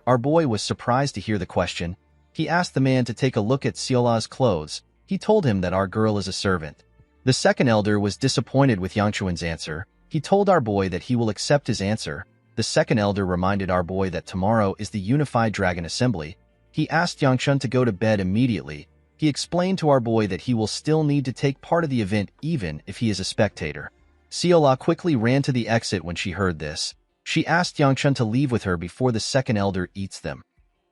Our boy was surprised to hear the question. He asked the man to take a look at Sola's clothes. He told him that our girl is a servant. The second elder was disappointed with Yangchun's answer. He told our boy that he will accept his answer. The second elder reminded our boy that tomorrow is the Unified Dragon Assembly. He asked Yangchun to go to bed immediately. He explained to our boy that he will still need to take part of the event even if he is a spectator. Sola quickly ran to the exit when she heard this. She asked Yangchun to leave with her before the second elder eats them.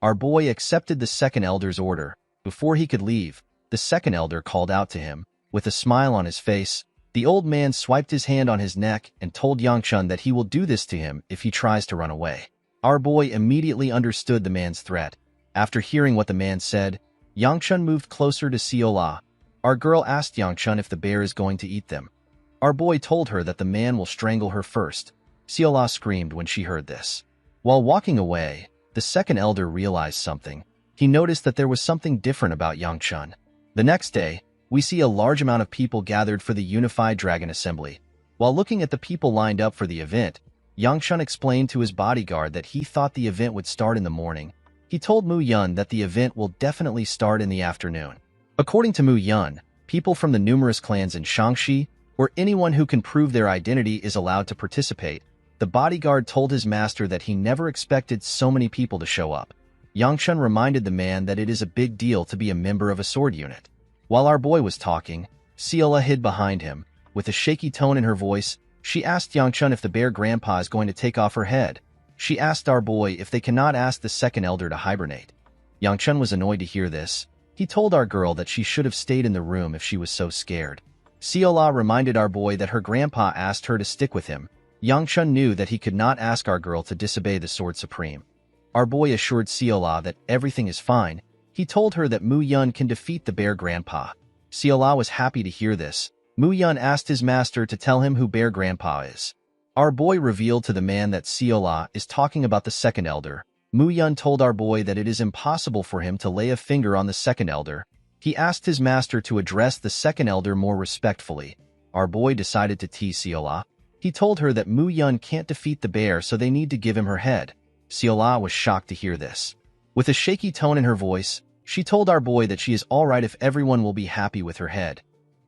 Our boy accepted the second elder's order. Before he could leave, the second elder called out to him. With a smile on his face, the old man swiped his hand on his neck and told Yangchun that he will do this to him if he tries to run away. Our boy immediately understood the man's threat. After hearing what the man said, Yangchun moved closer to Sola. Our girl asked Yangchun if the bear is going to eat them. Our boy told her that the man will strangle her first. Sola screamed when she heard this. While walking away, the second elder realized something. He noticed that there was something different about Yangchun. The next day, we see a large amount of people gathered for the Unified Dragon Assembly. While looking at the people lined up for the event, Yangchun explained to his bodyguard that he thought the event would start in the morning. He told Mu Yun that the event will definitely start in the afternoon. According to Mu Yun, people from the numerous clans in Shangxi, or anyone who can prove their identity, is allowed to participate. The bodyguard told his master that he never expected so many people to show up. Yangchun reminded the man that it is a big deal to be a member of a sword unit. While our boy was talking, Sola hid behind him. With a shaky tone in her voice, she asked Yangchun if the bear grandpa is going to take off her head. She asked our boy if they cannot ask the second elder to hibernate. Yangchun was annoyed to hear this. He told our girl that she should have stayed in the room if she was so scared. Sola reminded our boy that her grandpa asked her to stick with him. Yangchun knew that he could not ask our girl to disobey the Sword Supreme. Our boy assured Sola that everything is fine. He told her that Mu Yun can defeat the bear grandpa. Sola was happy to hear this. Mu Yun asked his master to tell him who bear grandpa is. Our boy revealed to the man that Sola is talking about the second elder. Mu Yun told our boy that it is impossible for him to lay a finger on the second elder. He asked his master to address the second elder more respectfully. Our boy decided to tease Sola. He told her that Mu Yun can't defeat the bear, so they need to give him her head. Sola was shocked to hear this. With a shaky tone in her voice, she told our boy that she is alright if everyone will be happy with her head.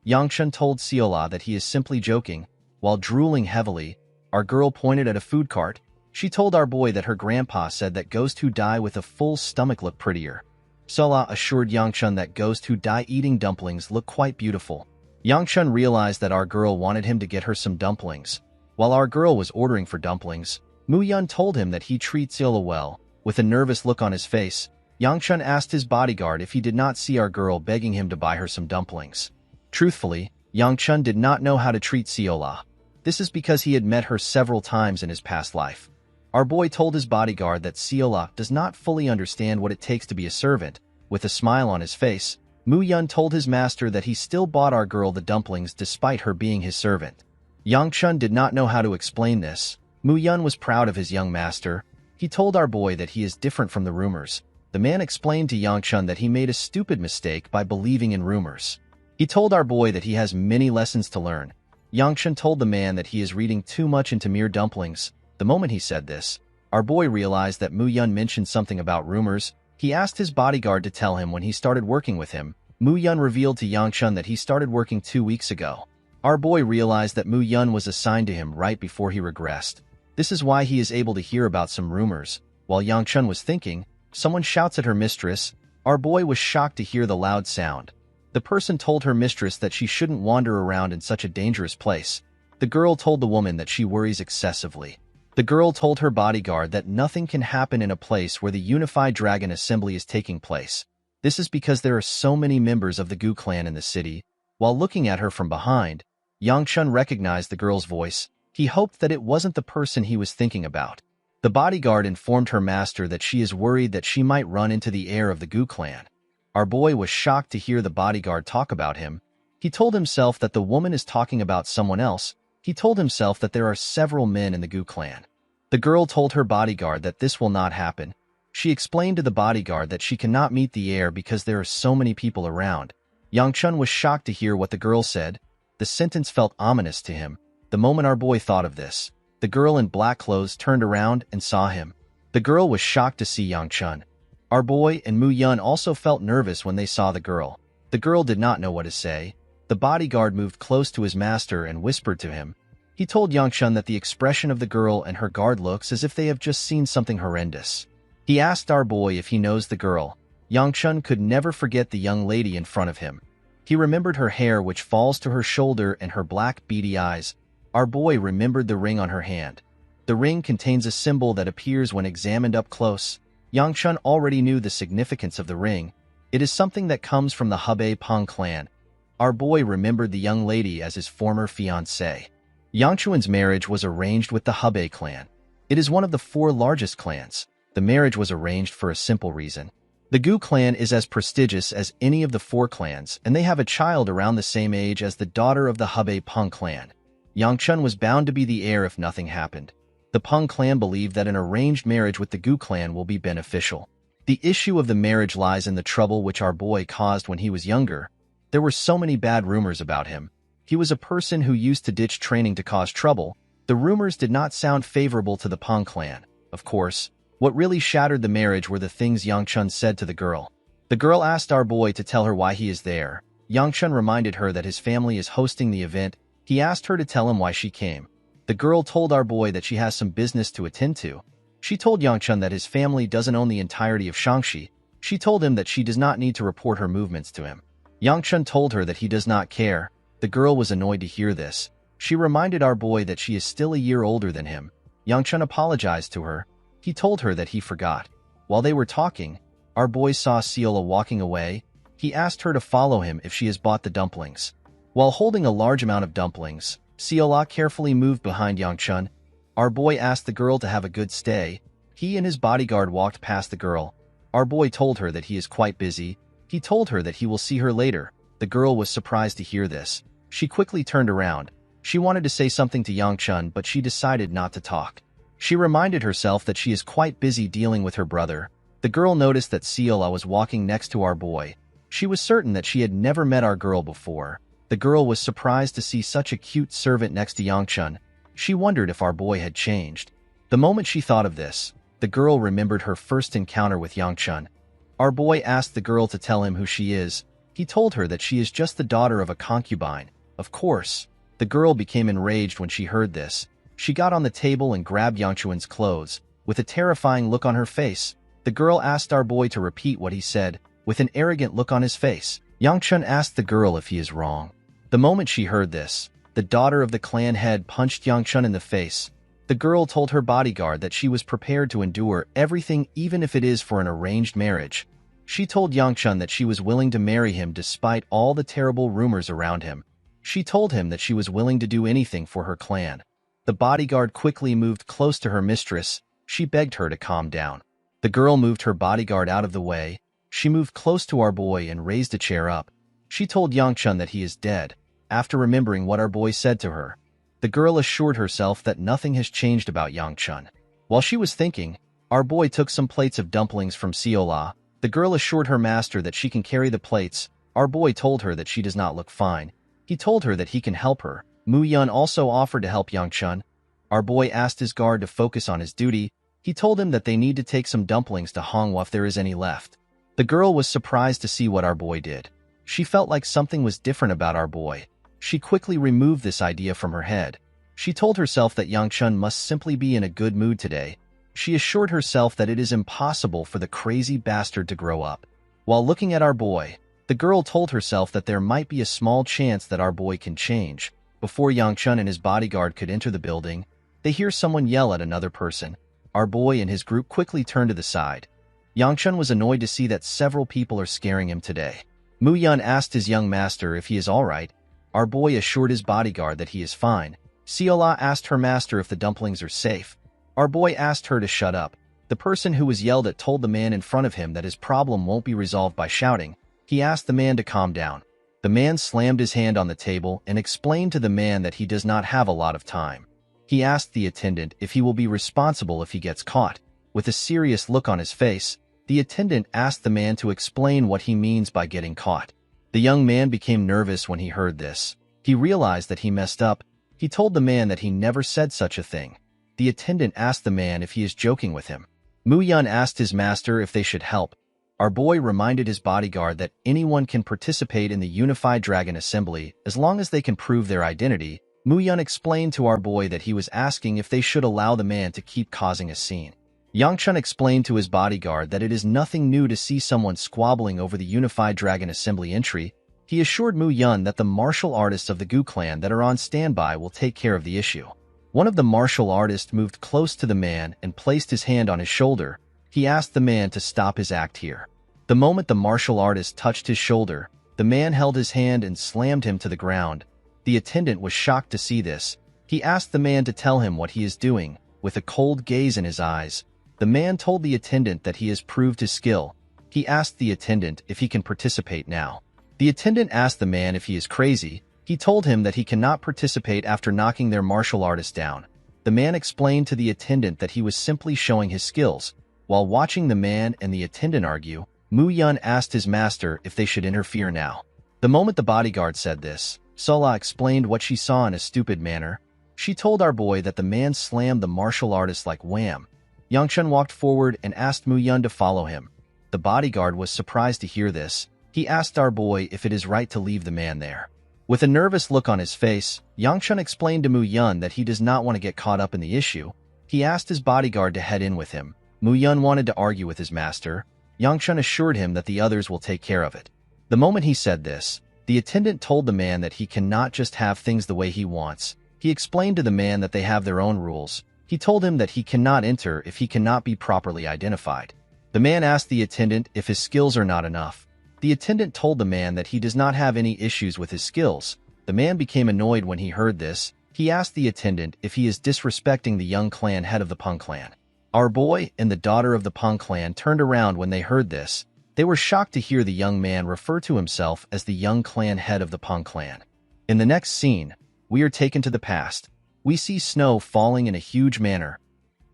Yangchun told Sola that he is simply joking. While drooling heavily, our girl pointed at a food cart. She told our boy that her grandpa said that ghosts who die with a full stomach look prettier. Sola assured Yangchun that ghosts who die eating dumplings look quite beautiful. Yangchun realized that our girl wanted him to get her some dumplings. While our girl was ordering for dumplings, Mu Yun told him that he treats Sola well. With a nervous look on his face, Yangchun asked his bodyguard if he did not see our girl begging him to buy her some dumplings. Truthfully, Yangchun did not know how to treat Sola. This is because he had met her several times in his past life. Our boy told his bodyguard that Sola does not fully understand what it takes to be a servant. With a smile on his face, Mu Yun told his master that he still bought our girl the dumplings despite her being his servant. Yangchun did not know how to explain this. Mu Yun was proud of his young master. He told our boy that he is different from the rumors. The man explained to Yangchun that he made a stupid mistake by believing in rumors. He told our boy that he has many lessons to learn. Yangchun told the man that he is reading too much into mere dumplings. The moment he said this, our boy realized that Mu Yun mentioned something about rumors. He asked his bodyguard to tell him when he started working with him. Mu Yun revealed to Yangchun that he started working 2 weeks ago. Our boy realized that Mu Yun was assigned to him right before he regressed. This is why he is able to hear about some rumors. While Yangchun was thinking, someone shouts at her mistress. Our boy was shocked to hear the loud sound. The person told her mistress that she shouldn't wander around in such a dangerous place. The girl told the woman that she worries excessively. The girl told her bodyguard that nothing can happen in a place where the Unified Dragon Assembly is taking place. This is because there are so many members of the Gu clan in the city. While looking at her from behind, Yangchun recognized the girl's voice. He hoped that it wasn't the person he was thinking about. The bodyguard informed her master that she is worried that she might run into the heir of the Gu clan. Our boy was shocked to hear the bodyguard talk about him. He told himself that the woman is talking about someone else. He told himself that there are several men in the Gu clan. The girl told her bodyguard that this will not happen. She explained to the bodyguard that she cannot meet the heir because there are so many people around. Yangchun was shocked to hear what the girl said. The sentence felt ominous to him. The moment our boy thought of this, the girl in black clothes turned around and saw him. The girl was shocked to see Yangchun. Our boy and Mu Yun also felt nervous when they saw the girl. The girl did not know what to say. The bodyguard moved close to his master and whispered to him. He told Yangchun that the expression of the girl and her guard looks as if they have just seen something horrendous. He asked our boy if he knows the girl. Yangchun could never forget the young lady in front of him. He remembered her hair which falls to her shoulder and her black beady eyes. Our boy remembered the ring on her hand. The ring contains a symbol that appears when examined up close. Yangchun already knew the significance of the ring. It is something that comes from the Hebei Peng clan. Our boy remembered the young lady as his former fiancée. Yangchun's marriage was arranged with the Hebei clan. It is one of the 4 largest clans. The marriage was arranged for a simple reason. The Gu clan is as prestigious as any of the 4 clans, and they have a child around the same age as the daughter of the Hebei Peng clan. Yangchun was bound to be the heir if nothing happened. The Peng clan believed that an arranged marriage with the Gu clan will be beneficial. The issue of the marriage lies in the trouble which our boy caused when he was younger. There were so many bad rumors about him. He was a person who used to ditch training to cause trouble. The rumors did not sound favorable to the Peng clan. Of course, what really shattered the marriage were the things Yangchun said to the girl. The girl asked our boy to tell her why he is there. Yangchun reminded her that his family is hosting the event. He asked her to tell him why she came. The girl told our boy that she has some business to attend to. She told Yangchun that his family doesn't own the entirety of Shangxi. She told him that she does not need to report her movements to him. Yangchun told her that he does not care. The girl was annoyed to hear this. She reminded our boy that she is still a year older than him. Yangchun apologized to her. He told her that he forgot. While they were talking, our boy saw Ciola walking away. He asked her to follow him if she has bought the dumplings. While holding a large amount of dumplings, Ciola carefully moved behind Yangchun. Our boy asked the girl to have a good stay. He and his bodyguard walked past the girl. Our boy told her that he is quite busy. He told her that he will see her later. The girl was surprised to hear this. She quickly turned around. She wanted to say something to Yangchun, but she decided not to talk. She reminded herself that she is quite busy dealing with her brother. The girl noticed that Ciola was walking next to our boy. She was certain that she had never met our girl before. The girl was surprised to see such a cute servant next to Yangchun. She wondered if our boy had changed. The moment she thought of this, the girl remembered her first encounter with Yangchun. Our boy asked the girl to tell him who she is. He told her that she is just the daughter of a concubine. Of course, the girl became enraged when she heard this. She got on the table and grabbed Yangchun's clothes. With a terrifying look on her face, the girl asked our boy to repeat what he said. With an arrogant look on his face, Yangchun asked the girl if he is wrong. The moment she heard this, the daughter of the clan head punched Yangchun in the face. The girl told her bodyguard that she was prepared to endure everything even if it is for an arranged marriage. She told Yangchun that she was willing to marry him despite all the terrible rumors around him. She told him that she was willing to do anything for her clan. The bodyguard quickly moved close to her mistress. She begged her to calm down. The girl moved her bodyguard out of the way. She moved close to our boy and raised a chair up. She told Yangchun that he is dead. After remembering what our boy said to her, the girl assured herself that nothing has changed about Yangchun. While she was thinking, our boy took some plates of dumplings from Ciola. The girl assured her master that she can carry the plates. Our boy told her that she does not look fine. He told her that he can help her. Mu Yun also offered to help Yangchun. Our boy asked his guard to focus on his duty. He told him that they need to take some dumplings to Honghua if there is any left. The girl was surprised to see what our boy did. She felt like something was different about our boy. She quickly removed this idea from her head. She told herself that Yangchun must simply be in a good mood today. She assured herself that it is impossible for the crazy bastard to grow up. While looking at our boy, the girl told herself that there might be a small chance that our boy can change. Before Yangchun and his bodyguard could enter the building, they hear someone yell at another person. Our boy and his group quickly turn to the side. Yangchun was annoyed to see that several people are scaring him today. Mu Yun asked his young master if he is all right. Our boy assured his bodyguard that he is fine. Seola asked her master if the dumplings are safe. Our boy asked her to shut up. The person who was yelled at told the man in front of him that his problem won't be resolved by shouting. He asked the man to calm down. The man slammed his hand on the table and explained to the man that he does not have a lot of time. He asked the attendant if he will be responsible if he gets caught. With a serious look on his face, the attendant asked the man to explain what he means by getting caught. The young man became nervous when he heard this. He realized that he messed up. He told the man that he never said such a thing. The attendant asked the man if he is joking with him. Mu-yun asked his master if they should help. Our boy reminded his bodyguard that anyone can participate in the Unified Dragon Assembly as long as they can prove their identity. Mu-yun explained to our boy that he was asking if they should allow the man to keep causing a scene. Yang-chun explained to his bodyguard that it is nothing new to see someone squabbling over the Unified Dragon Assembly entry. He assured Mu-yun that the martial artists of the Gu clan that are on standby will take care of the issue. One of the martial artists moved close to the man and placed his hand on his shoulder. He asked the man to stop his act here. The moment the martial artist touched his shoulder, the man held his hand and slammed him to the ground. The attendant was shocked to see this. He asked the man to tell him what he is doing. With a cold gaze in his eyes, the man told the attendant that he has proved his skill. He asked the attendant if he can participate now. The attendant asked the man if he is crazy. He told him that he cannot participate after knocking their martial artist down. The man explained to the attendant that he was simply showing his skills. While watching the man and the attendant argue, Mu-yun asked his master if they should interfere now. The moment the bodyguard said this, Sola explained what she saw in a stupid manner. She told our boy that the man slammed the martial artist like wham. Yang-chun walked forward and asked Mu-yun to follow him. The bodyguard was surprised to hear this. He asked our boy if it is right to leave the man there. With a nervous look on his face, Yang-chun explained to Mu-yun that he does not want to get caught up in the issue. He asked his bodyguard to head in with him. Mu-yun wanted to argue with his master. Yang-chun assured him that the others will take care of it. The moment he said this, the attendant told the man that he cannot just have things the way he wants. He explained to the man that they have their own rules. He told him that he cannot enter if he cannot be properly identified. The man asked the attendant if his skills are not enough. The attendant told the man that he does not have any issues with his skills. The man became annoyed when he heard this. He asked the attendant if he is disrespecting the young clan head of the Peng clan. Our boy and the daughter of the Peng clan turned around when they heard this. They were shocked to hear the young man refer to himself as the young clan head of the Peng clan. In the next scene, we are taken to the past. We see snow falling in a huge manner.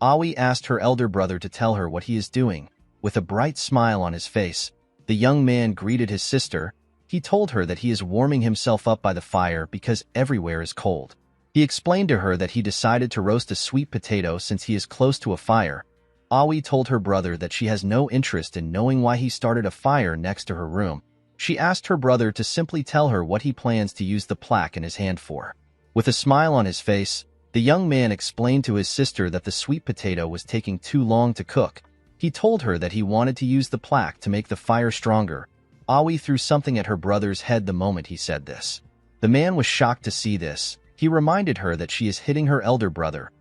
Aoi asked her elder brother to tell her what he is doing. With a bright smile on his face, the young man greeted his sister. He told her that he is warming himself up by the fire because everywhere is cold. He explained to her that he decided to roast a sweet potato since he is close to a fire. Aoi told her brother that she has no interest in knowing why he started a fire next to her room. She asked her brother to simply tell her what he plans to use the plaque in his hand for. With a smile on his face, the young man explained to his sister that the sweet potato was taking too long to cook. He told her that he wanted to use the plaque to make the fire stronger. Aoi threw something at her brother's head the moment he said this. The man was shocked to see this. He reminded her that she is hitting her elder brother.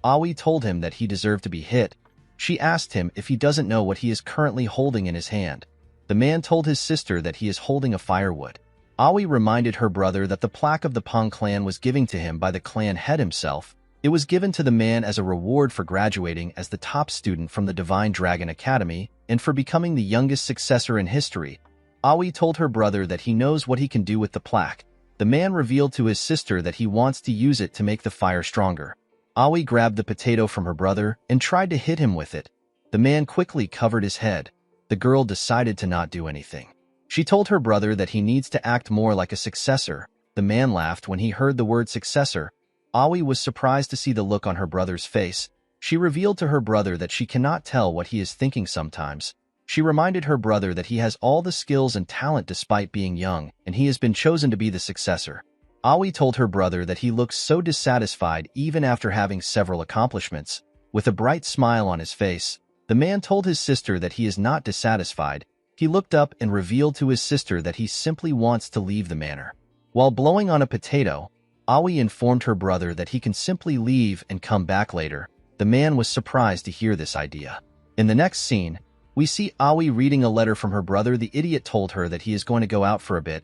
Aoi told him that he deserved to be hit. She asked him if he doesn't know what he is currently holding in his hand. The man told his sister that he is holding a firewood. Aoi reminded her brother that the plaque of the Peng clan was given to him by the clan head himself. It was given to the man as a reward for graduating as the top student from the Divine Dragon Academy and for becoming the youngest successor in history. Aoi told her brother that he knows what he can do with the plaque. The man revealed to his sister that he wants to use it to make the fire stronger. Aoi grabbed the potato from her brother and tried to hit him with it. The man quickly covered his head. The girl decided to not do anything. She told her brother that he needs to act more like a successor. The man laughed when he heard the word successor. Aoi was surprised to see the look on her brother's face. She revealed to her brother that she cannot tell what he is thinking sometimes. She reminded her brother that he has all the skills and talent despite being young, and he has been chosen to be the successor. Aoi told her brother that he looks so dissatisfied even after having several accomplishments. With a bright smile on his face, the man told his sister that he is not dissatisfied. He looked up and revealed to his sister that he simply wants to leave the manor. While blowing on a potato, Aoi informed her brother that he can simply leave and come back later. The man was surprised to hear this idea. In the next scene, we see Aoi reading a letter from her brother. The idiot told her that he is going to go out for a bit.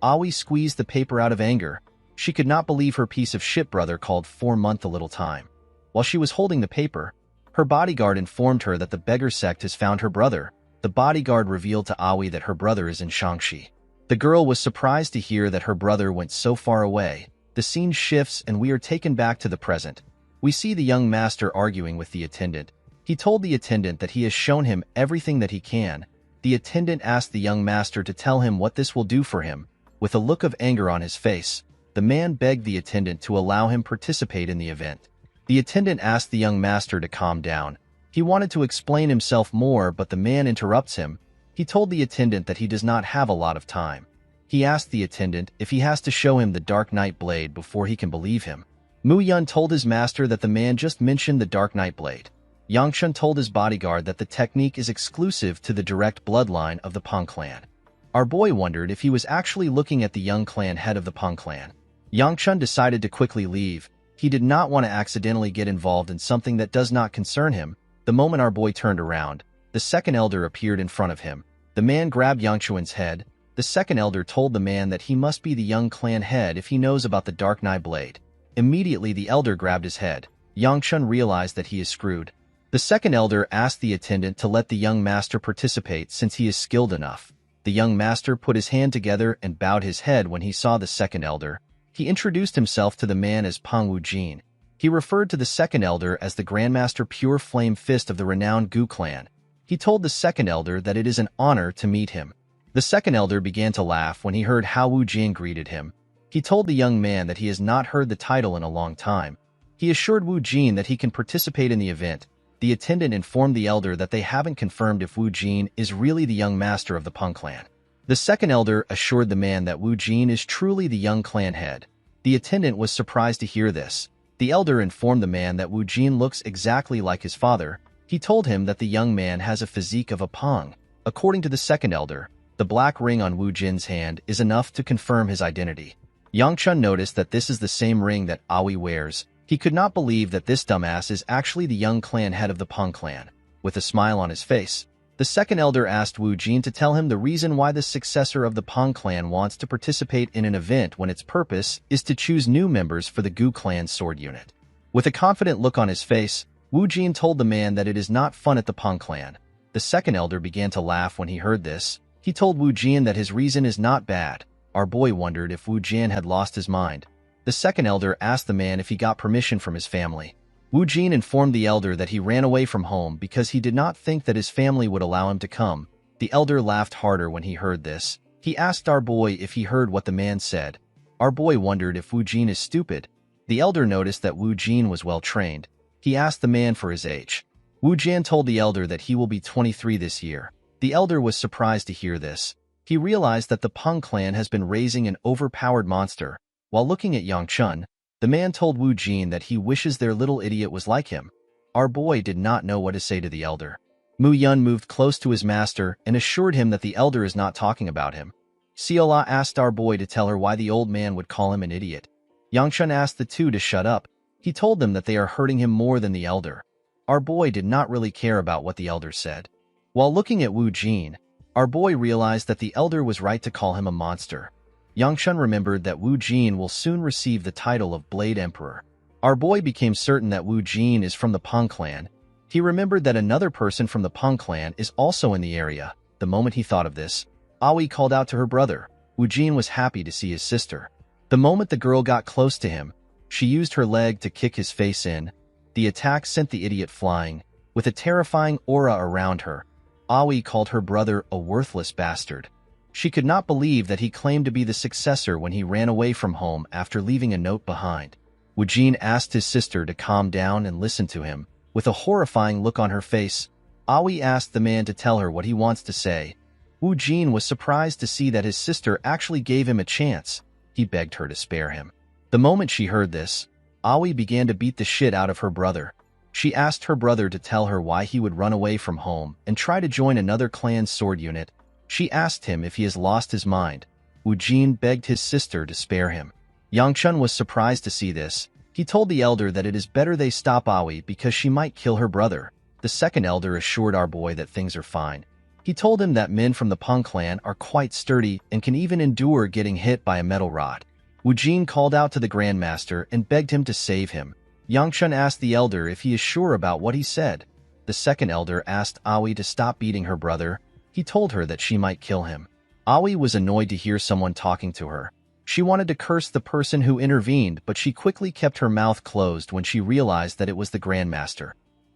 Aoi squeezed the paper out of anger. She could not believe her piece of shit brother called 4 month a little time. While she was holding the paper, her bodyguard informed her that the beggar sect has found her brother. The bodyguard revealed to Aoi that her brother is in Shangxi. The girl was surprised to hear that her brother went so far away. The scene shifts and we are taken back to the present. We see the young master arguing with the attendant. He told the attendant that he has shown him everything that he can. The attendant asked the young master to tell him what this will do for him. With a look of anger on his face, the man begged the attendant to allow him participate in the event. The attendant asked the young master to calm down. He wanted to explain himself more, but the man interrupts him. He told the attendant that he does not have a lot of time. He asked the attendant if he has to show him the Dark Knight blade before he can believe him. Mu Yun told his master that the man just mentioned the Dark Knight blade. Yangshun told his bodyguard that the technique is exclusive to the direct bloodline of the Peng clan. Our boy wondered if he was actually looking at the young clan head of the Peng clan. Yangshun decided to quickly leave. He did not want to accidentally get involved in something that does not concern him. The moment our boy turned around, the second elder appeared in front of him. The man grabbed Yangchuan's head. The second elder told the man that he must be the young clan head if he knows about the Dark Knight blade. Immediately the elder grabbed his head. Yangchun realized that he is screwed. The second elder asked the attendant to let the young master participate since he is skilled enough. The young master put his hand together and bowed his head when he saw the second elder. He introduced himself to the man as Peng Wujin. He referred to the second elder as the Grandmaster Pure Flame Fist of the renowned Gu clan. He told the second elder that it is an honor to meet him. The second elder began to laugh when he heard how Wu Jin greeted him. He told the young man that he has not heard the title in a long time. He assured Wu Jin that he can participate in the event. The attendant informed the elder that they haven't confirmed if Wu Jin is really the young master of the Peng clan. The second elder assured the man that Wu Jin is truly the young clan head. The attendant was surprised to hear this. The elder informed the man that Wu Jin looks exactly like his father. He told him that the young man has a physique of a Peng. According to the second elder, the black ring on Wu Jin's hand is enough to confirm his identity. Yangchun noticed that this is the same ring that Aoi wears. He could not believe that this dumbass is actually the young clan head of the Peng clan. With a smile on his face, the second elder asked Wu Jin to tell him the reason why the successor of the Peng clan wants to participate in an event when its purpose is to choose new members for the Gu clan sword unit. With a confident look on his face, Wu Jin told the man that it is not fun at the Peng clan. The second elder began to laugh when he heard this. He told Wu Jin that his reason is not bad. Our boy wondered if Wu Jin had lost his mind. The second elder asked the man if he got permission from his family. Wu Jin informed the elder that he ran away from home because he did not think that his family would allow him to come. The elder laughed harder when he heard this. He asked our boy if he heard what the man said. Our boy wondered if Wu Jin is stupid. The elder noticed that Wu Jin was well trained. He asked the man for his age. Wu Jin told the elder that he will be 23 this year. The elder was surprised to hear this. He realized that the Peng clan has been raising an overpowered monster. While looking at Yangchun, the man told Wu Jin that he wishes their little idiot was like him. Our boy did not know what to say to the elder. Mu Yun moved close to his master and assured him that the elder is not talking about him. Siola asked our boy to tell her why the old man would call him an idiot. Yangchun asked the two to shut up. He told them that they are hurting him more than the elder. Our boy did not really care about what the elder said. While looking at Wu Jin, our boy realized that the elder was right to call him a monster. Yangchun remembered that Wu Jin will soon receive the title of Blade Emperor. Our boy became certain that Wu Jin is from the Peng clan. He remembered that another person from the Peng clan is also in the area. The moment he thought of this, Aoi called out to her brother. Wu Jin was happy to see his sister. The moment the girl got close to him, she used her leg to kick his face in. The attack sent the idiot flying. With a terrifying aura around her, Aoi called her brother a worthless bastard. She could not believe that he claimed to be the successor when he ran away from home after leaving a note behind. Wu Jin asked his sister to calm down and listen to him. With a horrifying look on her face, Aoi asked the man to tell her what he wants to say. Wu Jin was surprised to see that his sister actually gave him a chance. He begged her to spare him. The moment she heard this, Aoi began to beat the shit out of her brother. She asked her brother to tell her why he would run away from home and try to join another clan's sword unit. She asked him if he has lost his mind. Wu Jin begged his sister to spare him. Yangchun was surprised to see this. He told the elder that it is better they stop Aoi because she might kill her brother. The second elder assured our boy that things are fine. He told him that men from the Peng clan are quite sturdy and can even endure getting hit by a metal rod. Wu Jin called out to the Grandmaster and begged him to save him. Yangchun asked the elder if he is sure about what he said. The second elder asked Aoi to stop beating her brother. He told her that she might kill him. Aoi was annoyed to hear someone talking to her. She wanted to curse the person who intervened, but she quickly kept her mouth closed when she realized that it was the Grandmaster.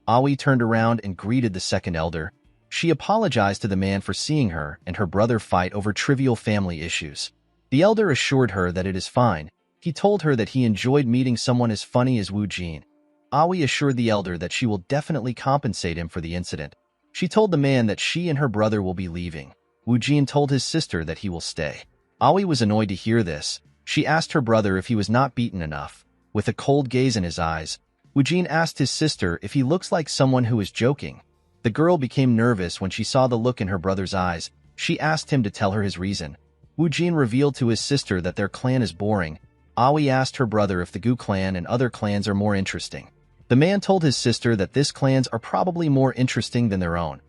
Aoi turned around and greeted the second elder. She apologized to the man for seeing her and her brother fight over trivial family issues. The elder assured her that it is fine. He told her that he enjoyed meeting someone as funny as Wu Jin. Aoi assured the elder that she will definitely compensate him for the incident. She told the man that she and her brother will be leaving. Wu Jin told his sister that he will stay. Aoi was annoyed to hear this. She asked her brother if he was not beaten enough. With a cold gaze in his eyes, Wu Jin asked his sister if he looks like someone who is joking. The girl became nervous when she saw the look in her brother's eyes. She asked him to tell her his reason. Wu Jin revealed to his sister that their clan is boring. Aoi asked her brother if the Gu clan and other clans are more interesting. The man told his sister that this clans are probably more interesting than their own.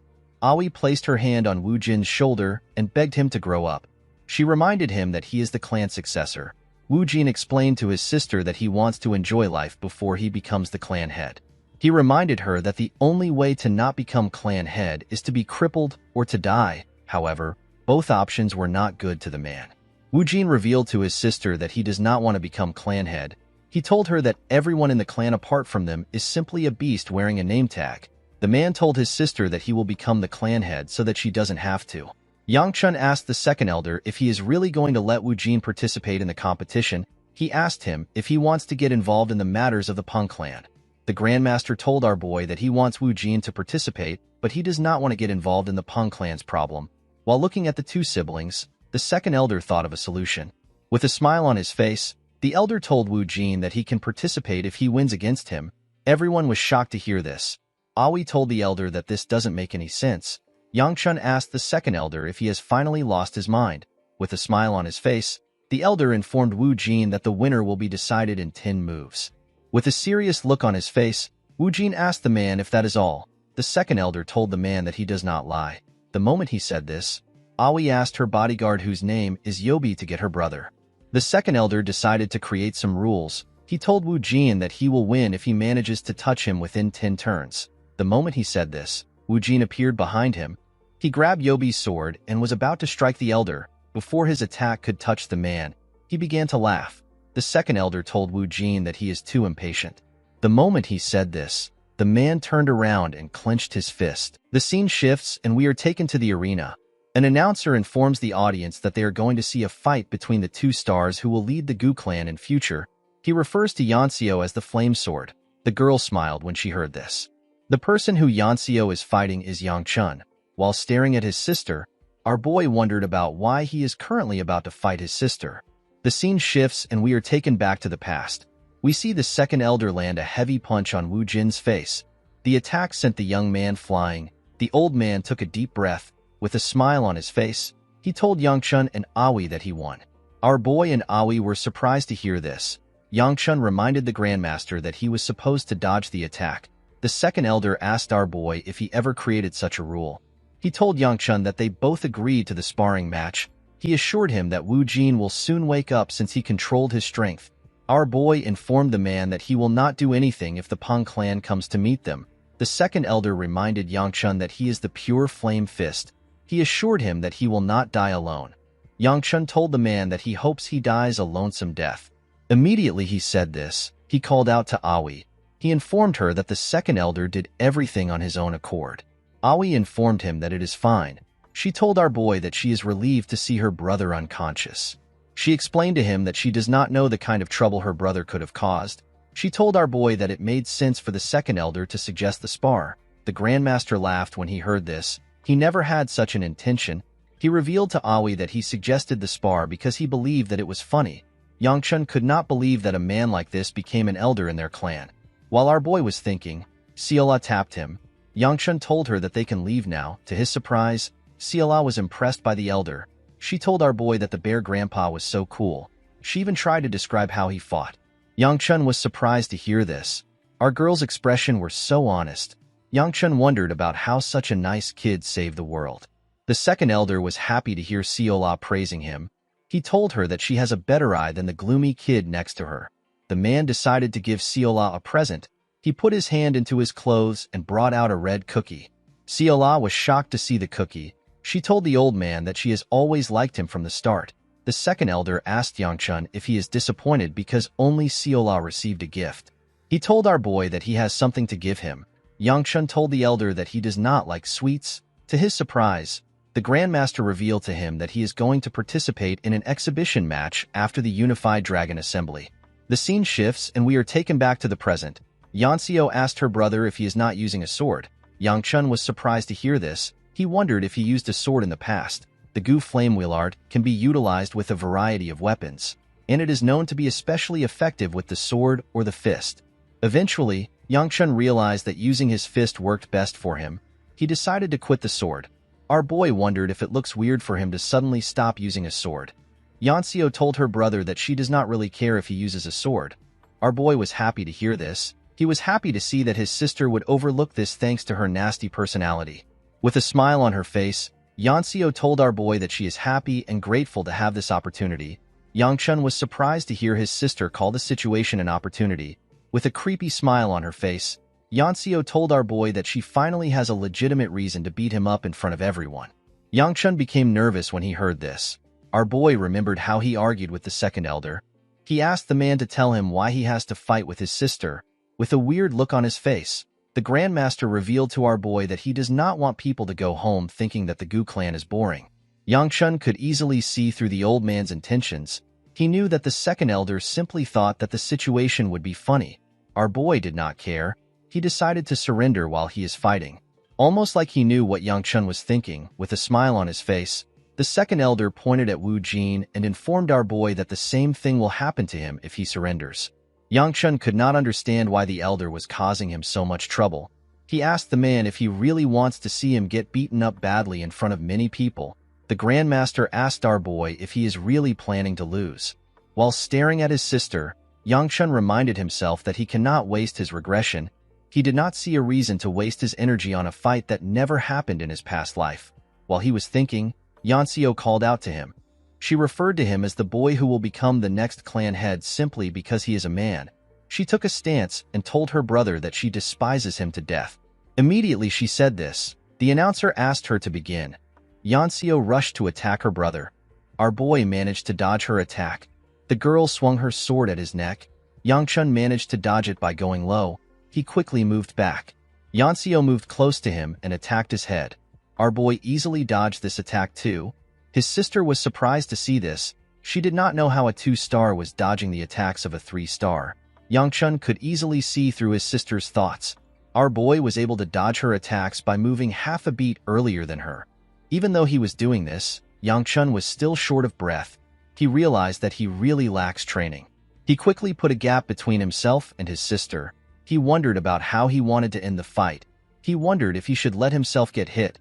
Aoi placed her hand on Wu Jin's shoulder and begged him to grow up. She reminded him that he is the clan successor. Wu Jin explained to his sister that he wants to enjoy life before he becomes the clan head. He reminded her that the only way to not become clan head is to be crippled or to die. However, both options were not good to the man. Wu Jin revealed to his sister that he does not want to become clan head. He told her that everyone in the clan apart from them is simply a beast wearing a name tag. The man told his sister that he will become the clan head so that she doesn't have to. Yangchun asked the second elder if he is really going to let Wu Jin participate in the competition. He asked him if he wants to get involved in the matters of the Peng clan. The Grandmaster told our boy that he wants Wu Jin to participate, but he does not want to get involved in the Peng clan's problem. While looking at the two siblings, the second elder thought of a solution. With a smile on his face, the elder told Wu Jin that he can participate if he wins against him. Everyone was shocked to hear this. Aoi told the elder that this doesn't make any sense. Yangchun asked the second elder if he has finally lost his mind. With a smile on his face, the elder informed Wu Jin that the winner will be decided in 10 moves. With a serious look on his face, Wu Jin asked the man if that is all. The second elder told the man that he does not lie. The moment he said this, Aoi asked her bodyguard whose name is Yobi to get her brother. The second elder decided to create some rules. He told Wu Jin that he will win if he manages to touch him within 10 turns. The moment he said this, Wu Jin appeared behind him. He grabbed Yobi's sword and was about to strike the elder. Before his attack could touch the man, he began to laugh. The second elder told Wu Jin that he is too impatient. The moment he said this, the man turned around and clenched his fist. The scene shifts and we are taken to the arena. An announcer informs the audience that they are going to see a fight between the two stars who will lead the Gu clan in future. He refers to Yanxio as the Flame Sword. The girl smiled when she heard this. The person who Yanxio is fighting is Yangchun. While staring at his sister, our boy wondered about why he is currently about to fight his sister. The scene shifts and we are taken back to the past. We see the second elder land a heavy punch on Wu Jin's face. The attack sent the young man flying. The old man took a deep breath. With a smile on his face, he told Yangchun and Aoi that he won. Our boy and Aoi were surprised to hear this. Yangchun reminded the Grandmaster that he was supposed to dodge the attack. The second elder asked our boy if he ever created such a rule. He told Yangchun that they both agreed to the sparring match. He assured him that Wu Jin will soon wake up since he controlled his strength. Our boy informed the man that he will not do anything if the Peng clan comes to meet them. The second elder reminded Yangchun that he is the pure flame fist. He assured him that he will not die alone. Yangchun told the man that he hopes he dies a lonesome death. Immediately he said this, he called out to Aoi. He informed her that the second elder did everything on his own accord. Aoi informed him that it is fine. She told our boy that she is relieved to see her brother unconscious. She explained to him that she does not know the kind of trouble her brother could have caused. She told our boy that it made sense for the second elder to suggest the spar. The Grandmaster laughed when he heard this. He never had such an intention. He revealed to Aoi that he suggested the spar because he believed that it was funny. Yangchun could not believe that a man like this became an elder in their clan. While our boy was thinking, Ciela tapped him. Yangchun told her that they can leave now. To his surprise, Ciela was impressed by the elder. She told our boy that the bear grandpa was so cool. She even tried to describe how he fought. Yangchun was surprised to hear this. Our girl's expression were so honest. Yangchun wondered about how such a nice kid saved the world. The second elder was happy to hear Ciela praising him. He told her that she has a better eye than the gloomy kid next to her. The man decided to give Seola a present. He put his hand into his clothes and brought out a red cookie. Seola was shocked to see the cookie. She told the old man that she has always liked him from the start. The second elder asked Yangchun if he is disappointed because only Seola received a gift. He told our boy that he has something to give him. Yangchun told the elder that he does not like sweets. To his surprise, the Grandmaster revealed to him that he is going to participate in an exhibition match after the Unified Dragon Assembly. The scene shifts and we are taken back to the present. Yanseo asked her brother if he is not using a sword. Yangchun was surprised to hear this. He wondered if he used a sword in the past. The Gu Flame Wheel art can be utilized with a variety of weapons, and it is known to be especially effective with the sword or the fist. Eventually, Yangchun realized that using his fist worked best for him. He decided to quit the sword. Our boy wondered if it looks weird for him to suddenly stop using a sword. Yanseo told her brother that she does not really care if he uses a sword. Our boy was happy to hear this. He was happy to see that his sister would overlook this thanks to her nasty personality. With a smile on her face, Yanseo told our boy that she is happy and grateful to have this opportunity. Yangchun was surprised to hear his sister call the situation an opportunity. With a creepy smile on her face, Yanseo told our boy that she finally has a legitimate reason to beat him up in front of everyone. Yangchun became nervous when he heard this. Our boy remembered how he argued with the second elder. He asked the man to tell him why he has to fight with his sister. With a weird look on his face, the Grandmaster revealed to our boy that he does not want people to go home thinking that the Gu clan is boring. Yangchun could easily see through the old man's intentions. He knew that the second elder simply thought that the situation would be funny. Our boy did not care. He decided to surrender while he is fighting. Almost like he knew what Yangchun was thinking, with a smile on his face, the second elder pointed at Wu Jin and informed our boy that the same thing will happen to him if he surrenders. Yangchun could not understand why the elder was causing him so much trouble. He asked the man if he really wants to see him get beaten up badly in front of many people. The Grandmaster asked our boy if he is really planning to lose. While staring at his sister, Yangchun reminded himself that he cannot waste his regression. He did not see a reason to waste his energy on a fight that never happened in his past life. While he was thinking, Yanseo called out to him. She referred to him as the boy who will become the next clan head simply because he is a man. She took a stance and told her brother that she despises him to death. Immediately she said this, the announcer asked her to begin. Yanseo rushed to attack her brother. Our boy managed to dodge her attack. The girl swung her sword at his neck. Yangchun managed to dodge it by going low. He quickly moved back. Yanseo moved close to him and attacked his head. Our boy easily dodged this attack too. His sister was surprised to see this. She did not know how a 2-star was dodging the attacks of a 3-star. Yangchun could easily see through his sister's thoughts. Our boy was able to dodge her attacks by moving half a beat earlier than her. Even though he was doing this, Yangchun was still short of breath. He realized that he really lacks training. He quickly put a gap between himself and his sister. He wondered about how he wanted to end the fight. He wondered if he should let himself get hit.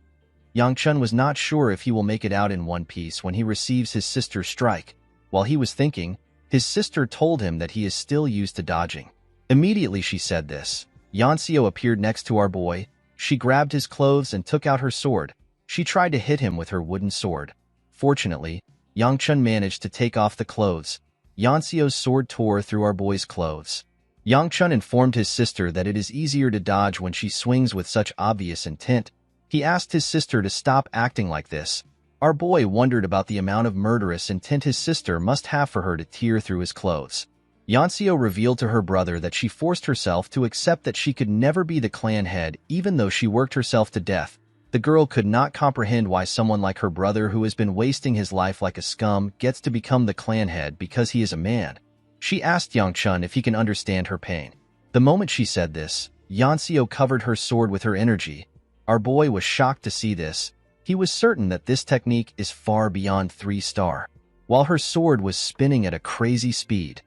Yangchun was not sure if he will make it out in one piece when he receives his sister's strike. While he was thinking, his sister told him that he is still used to dodging. Immediately she said this. Yanseo appeared next to our boy. She grabbed his clothes and took out her sword. She tried to hit him with her wooden sword. Fortunately, Yangchun managed to take off the clothes. Yanseo's sword tore through our boy's clothes. Yangchun informed his sister that it is easier to dodge when she swings with such obvious intent. He asked his sister to stop acting like this. Our boy wondered about the amount of murderous intent his sister must have for her to tear through his clothes. Yanseo revealed to her brother that she forced herself to accept that she could never be the clan head even though she worked herself to death. The girl could not comprehend why someone like her brother who has been wasting his life like a scum gets to become the clan head because he is a man. She asked Yangchun if he can understand her pain. The moment she said this, Yanseo covered her sword with her energy. Our boy was shocked to see this. He was certain that this technique is far beyond 3-star. While her sword was spinning at a crazy speed,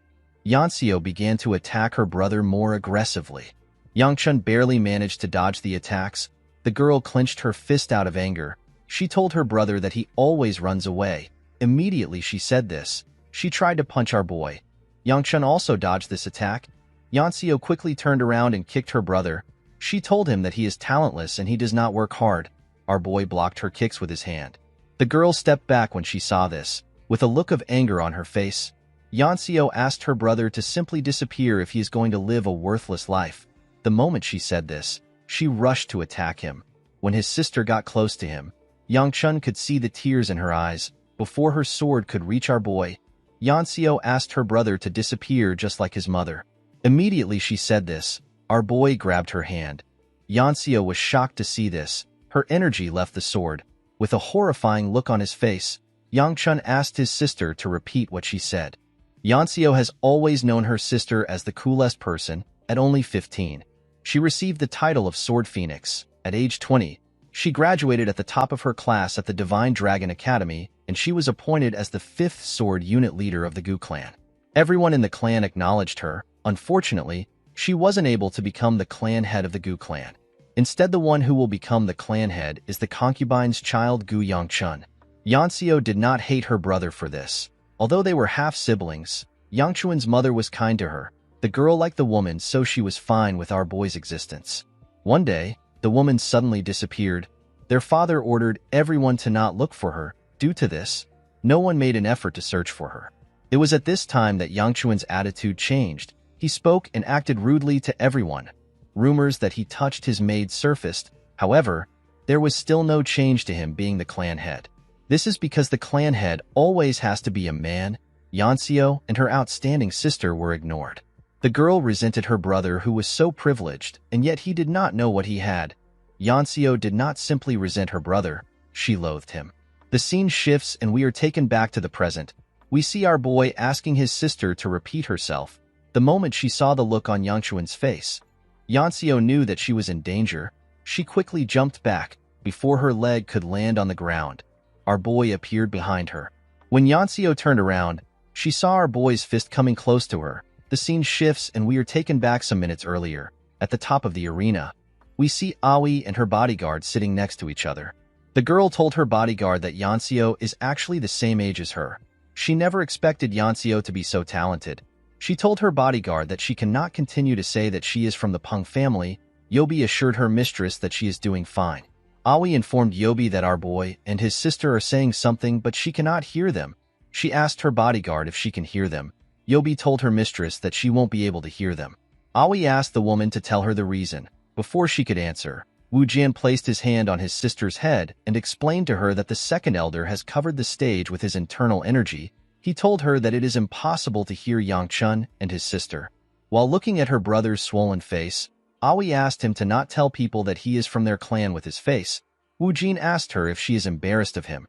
Yanseo began to attack her brother more aggressively. Yangchun barely managed to dodge the attacks. The girl clenched her fist out of anger. She told her brother that he always runs away. Immediately she said this. She tried to punch our boy. Yangchun also dodged this attack. Yanseo quickly turned around and kicked her brother. She told him that he is talentless and he does not work hard. Our boy blocked her kicks with his hand. The girl stepped back when she saw this. With a look of anger on her face, Yanseo asked her brother to simply disappear if he is going to live a worthless life. The moment she said this, she rushed to attack him. When his sister got close to him, Yangchun could see the tears in her eyes. Before her sword could reach our boy, Yanseo asked her brother to disappear just like his mother. Immediately she said this, our boy grabbed her hand. Yanseo was shocked to see this. Her energy left the sword. With a horrifying look on his face, Yangchun asked his sister to repeat what she said. Yanseo has always known her sister as the coolest person. At only 15, she received the title of Sword Phoenix. At age 20, she graduated at the top of her class at the Divine Dragon Academy, and she was appointed as the 5th sword unit leader of the Gu clan. Everyone in the clan acknowledged her. Unfortunately, she wasn't able to become the clan head of the Gu clan. Instead, the one who will become the clan head is the concubine's child Gu Yangchun. Yanseo did not hate her brother for this. Although they were half-siblings, Yangchun's mother was kind to her. The girl liked the woman, so she was fine with our boy's existence. One day, the woman suddenly disappeared. Their father ordered everyone to not look for her. Due to this, no one made an effort to search for her. It was at this time that Yangchun's attitude changed. He spoke and acted rudely to everyone. Rumors that he touched his maid surfaced. However, there was still no change to him being the clan head. This is because the clan head always has to be a man. Yanseo and her outstanding sister were ignored. The girl resented her brother who was so privileged, and yet he did not know what he had. Yanseo did not simply resent her brother, she loathed him. The scene shifts and we are taken back to the present. We see our boy asking his sister to repeat herself. The moment she saw the look on Yangchun's face, Yanseo knew that she was in danger. She quickly jumped back before her leg could land on the ground. Our boy appeared behind her. When Yanseo turned around, she saw our boy's fist coming close to her. The scene shifts and we are taken back some minutes earlier. At the top of the arena, we see Aoi and her bodyguard sitting next to each other. The girl told her bodyguard that Yanseo is actually the same age as her. She never expected Yanseo to be so talented. She told her bodyguard that she cannot continue to say that she is from the Peng family. Yobi assured her mistress that she is doing fine. Aoi informed Yobi that our boy and his sister are saying something but she cannot hear them. She asked her bodyguard if she can hear them. Yobi told her mistress that she won't be able to hear them. Aoi asked the woman to tell her the reason. Before she could answer, Wu Jian placed his hand on his sister's head and explained to her that the second elder has covered the stage with his internal energy. He told her that it is impossible to hear Yangchun and his sister. While looking at her brother's swollen face, Aoi asked him to not tell people that he is from their clan with his face. Wu Jin asked her if she is embarrassed of him.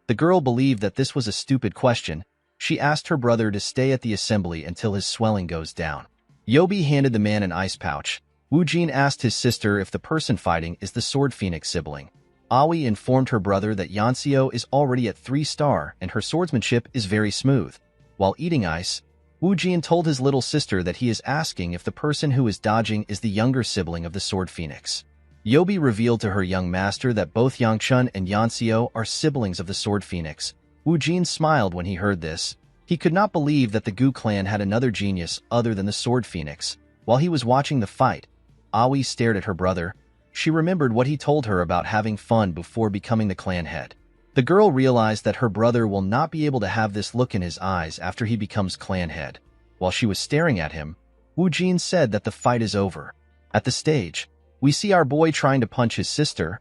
The girl believed that this was a stupid question. She asked her brother to stay at the assembly until his swelling goes down. Yobi handed the man an ice pouch. Wu Jin asked his sister if the person fighting is the Sword Phoenix sibling. Aoi informed her brother that Yanseo is already at 3-star and her swordsmanship is very smooth. While eating ice, Wu Jin told his little sister that he is asking if the person who is dodging is the younger sibling of the Sword Phoenix. Yobi revealed to her young master that both Yangchun and Yanseo are siblings of the Sword Phoenix. Wu Jin smiled when he heard this. He could not believe that the Gu clan had another genius other than the Sword Phoenix. While he was watching the fight, Aoi stared at her brother. She remembered what he told her about having fun before becoming the clan head. The girl realized that her brother will not be able to have this look in his eyes after he becomes clan head. While she was staring at him, Wu Jin said that the fight is over. At the stage, we see our boy trying to punch his sister.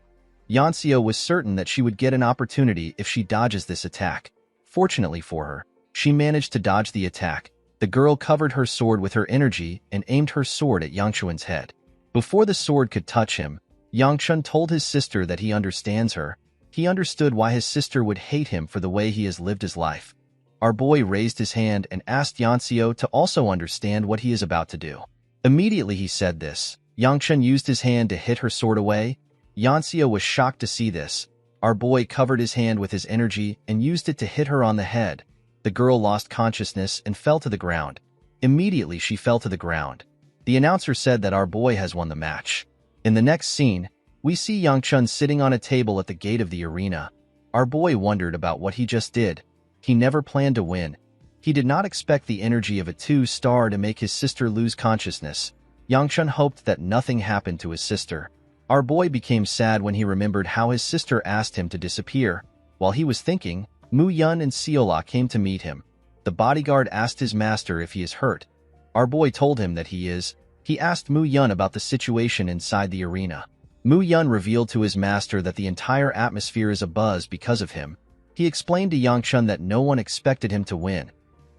Yanseo was certain that she would get an opportunity if she dodges this attack. Fortunately for her, she managed to dodge the attack. The girl covered her sword with her energy and aimed her sword at Yangchun's head. Before the sword could touch him, Yangchun told his sister that he understands her. He understood why his sister would hate him for the way he has lived his life. Our boy raised his hand and asked Yanseo to also understand what he is about to do. Immediately he said this. Yangchun used his hand to hit her sword away. Yanseo was shocked to see this. Our boy covered his hand with his energy and used it to hit her on the head. The girl lost consciousness and fell to the ground. Immediately she fell to the ground. The announcer said that our boy has won the match. In the next scene, we see Yangchun sitting on a table at the gate of the arena. Our boy wondered about what he just did. He never planned to win. He did not expect the energy of a 2-star to make his sister lose consciousness. Yangchun hoped that nothing happened to his sister. Our boy became sad when he remembered how his sister asked him to disappear. While he was thinking, Mu Yun and Seola came to meet him. The bodyguard asked his master if he is hurt. Our boy told him that he is. He asked Mu Yun about the situation inside the arena. Mu Yun revealed to his master that the entire atmosphere is abuzz because of him. He explained to Yangchun that no one expected him to win.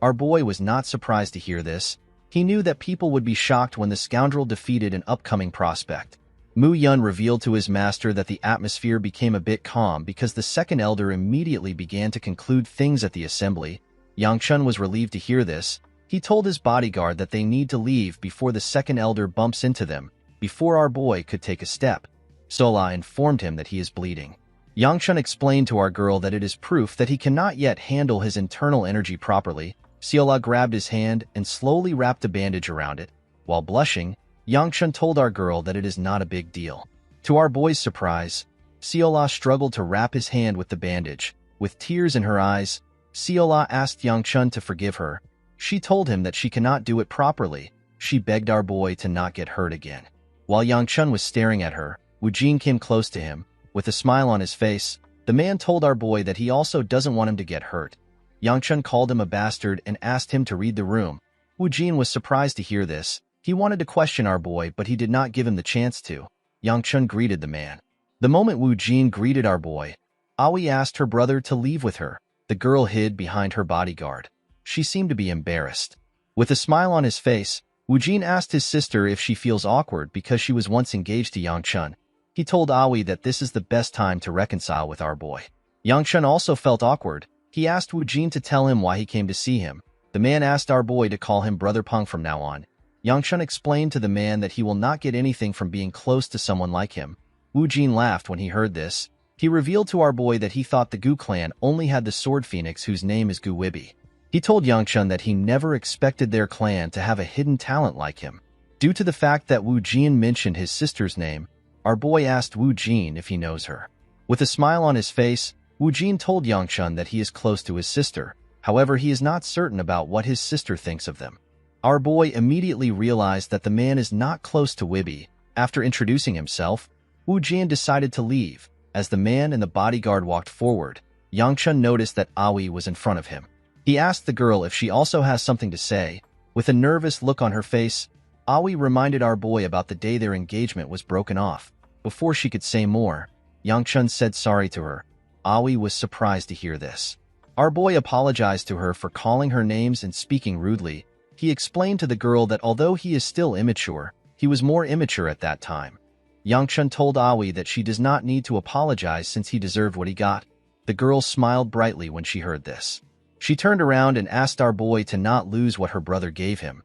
Our boy was not surprised to hear this. He knew that people would be shocked when the scoundrel defeated an upcoming prospect. Mu Yun revealed to his master that the atmosphere became a bit calm because the second elder immediately began to conclude things at the assembly. Yangchun was relieved to hear this. He told his bodyguard that they need to leave before the second elder bumps into them, before our boy could take a step. Sola informed him that he is bleeding. Yangchun explained to our girl that it is proof that he cannot yet handle his internal energy properly. Seola grabbed his hand and slowly wrapped a bandage around it. While blushing, Yangchun told our girl that it is not a big deal. To our boy's surprise, Seola struggled to wrap his hand with the bandage. With tears in her eyes, Seola asked Yangchun to forgive her. She told him that she cannot do it properly. She begged our boy to not get hurt again. While Yangchun was staring at her, Woojin came close to him. With a smile on his face, the man told our boy that he also doesn't want him to get hurt. Yangchun called him a bastard and asked him to read the room. Woojin was surprised to hear this. He wanted to question our boy, but he did not give him the chance to. Yangchun greeted the man. The moment Woojin greeted our boy, Aoi asked her brother to leave with her. The girl hid behind her bodyguard. She seemed to be embarrassed. With a smile on his face, Woojin asked his sister if she feels awkward because she was once engaged to Yangchun. He told Aoi that this is the best time to reconcile with our boy. Yangchun also felt awkward. He asked Woojin to tell him why he came to see him. The man asked our boy to call him Brother Peng from now on. Yangchun explained to the man that he will not get anything from being close to someone like him. Woojin laughed when he heard this. He revealed to our boy that he thought the Gu clan only had the Sword Phoenix whose name is Gu Wibi. He told Yangchun that he never expected their clan to have a hidden talent like him. Due to the fact that Woojin mentioned his sister's name, our boy asked Woojin if he knows her. With a smile on his face, Woojin told Yangchun that he is close to his sister. However, he is not certain about what his sister thinks of them. Our boy immediately realized that the man is not close to Wibi. After introducing himself, Woojin decided to leave. As the man and the bodyguard walked forward, Yangchun noticed that Aoi was in front of him. He asked the girl if she also has something to say. With a nervous look on her face, Aoi reminded our boy about the day their engagement was broken off. Before she could say more, Yangchun said sorry to her. Aoi was surprised to hear this. Our boy apologized to her for calling her names and speaking rudely. He explained to the girl that although he is still immature, he was more immature at that time. Yangchun told Aoi that she does not need to apologize since he deserved what he got. The girl smiled brightly when she heard this. She turned around and asked our boy to not lose what her brother gave him.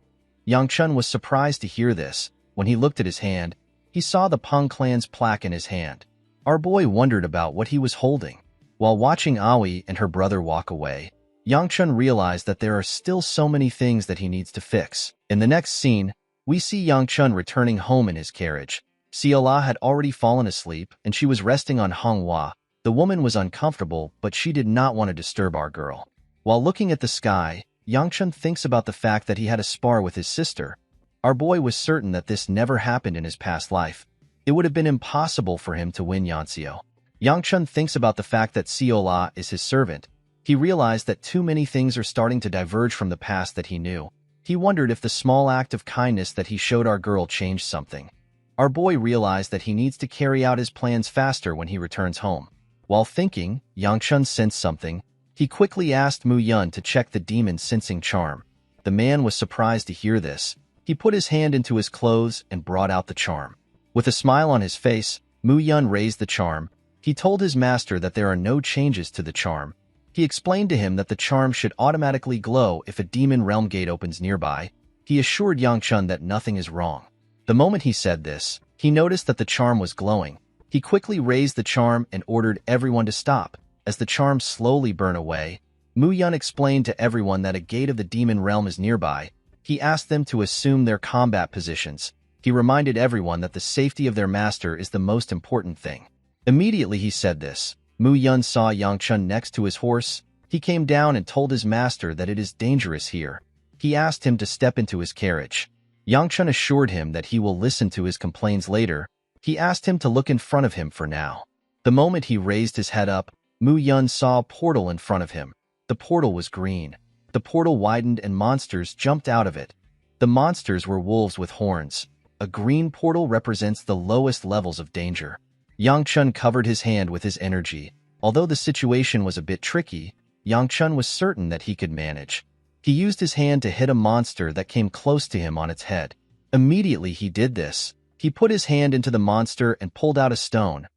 Yangchun was surprised to hear this. When he looked at his hand, he saw the Peng clan's plaque in his hand. Our boy wondered about what he was holding. While watching Aoi and her brother walk away, Yangchun realized that there are still so many things that he needs to fix. In the next scene, we see Yangchun returning home in his carriage. Seola had already fallen asleep, and she was resting on Manhwa. The woman was uncomfortable, but she did not want to disturb our girl. While looking at the sky, Yangchun thinks about the fact that he had a spar with his sister. Our boy was certain that this never happened in his past life. It would have been impossible for him to win Yanseo. Yangchun thinks about the fact that Seola is his servant. He realized that too many things are starting to diverge from the past that he knew. He wondered if the small act of kindness that he showed our girl changed something. Our boy realized that he needs to carry out his plans faster when he returns home. While thinking, Yangchun sensed something. He quickly asked Mu Yun to check the demon sensing charm. The man was surprised to hear this. He put his hand into his clothes and brought out the charm. With a smile on his face, Mu Yun raised the charm. He told his master that there are no changes to the charm. He explained to him that the charm should automatically glow if a demon realm gate opens nearby. He assured Yangchun that nothing is wrong. The moment he said this, he noticed that the charm was glowing. He quickly raised the charm and ordered everyone to stop. As the charm slowly burned away, Mu Yun explained to everyone that a gate of the demon realm is nearby. He asked them to assume their combat positions. He reminded everyone that the safety of their master is the most important thing. Immediately he said this, Mu Yun saw Yangchun next to his horse. He came down and told his master that it is dangerous here. He asked him to step into his carriage. Yangchun assured him that he will listen to his complaints later. He asked him to look in front of him for now. The moment he raised his head up, Mu Yun saw a portal in front of him. The portal was green. The portal widened and monsters jumped out of it. The monsters were wolves with horns. A green portal represents the lowest levels of danger. Yang Chun covered his hand with his energy. Although the situation was a bit tricky, Yang Chun was certain that he could manage. He used his hand to hit a monster that came close to him on its head. Immediately he did this. He put his hand into the monster and pulled out a stone.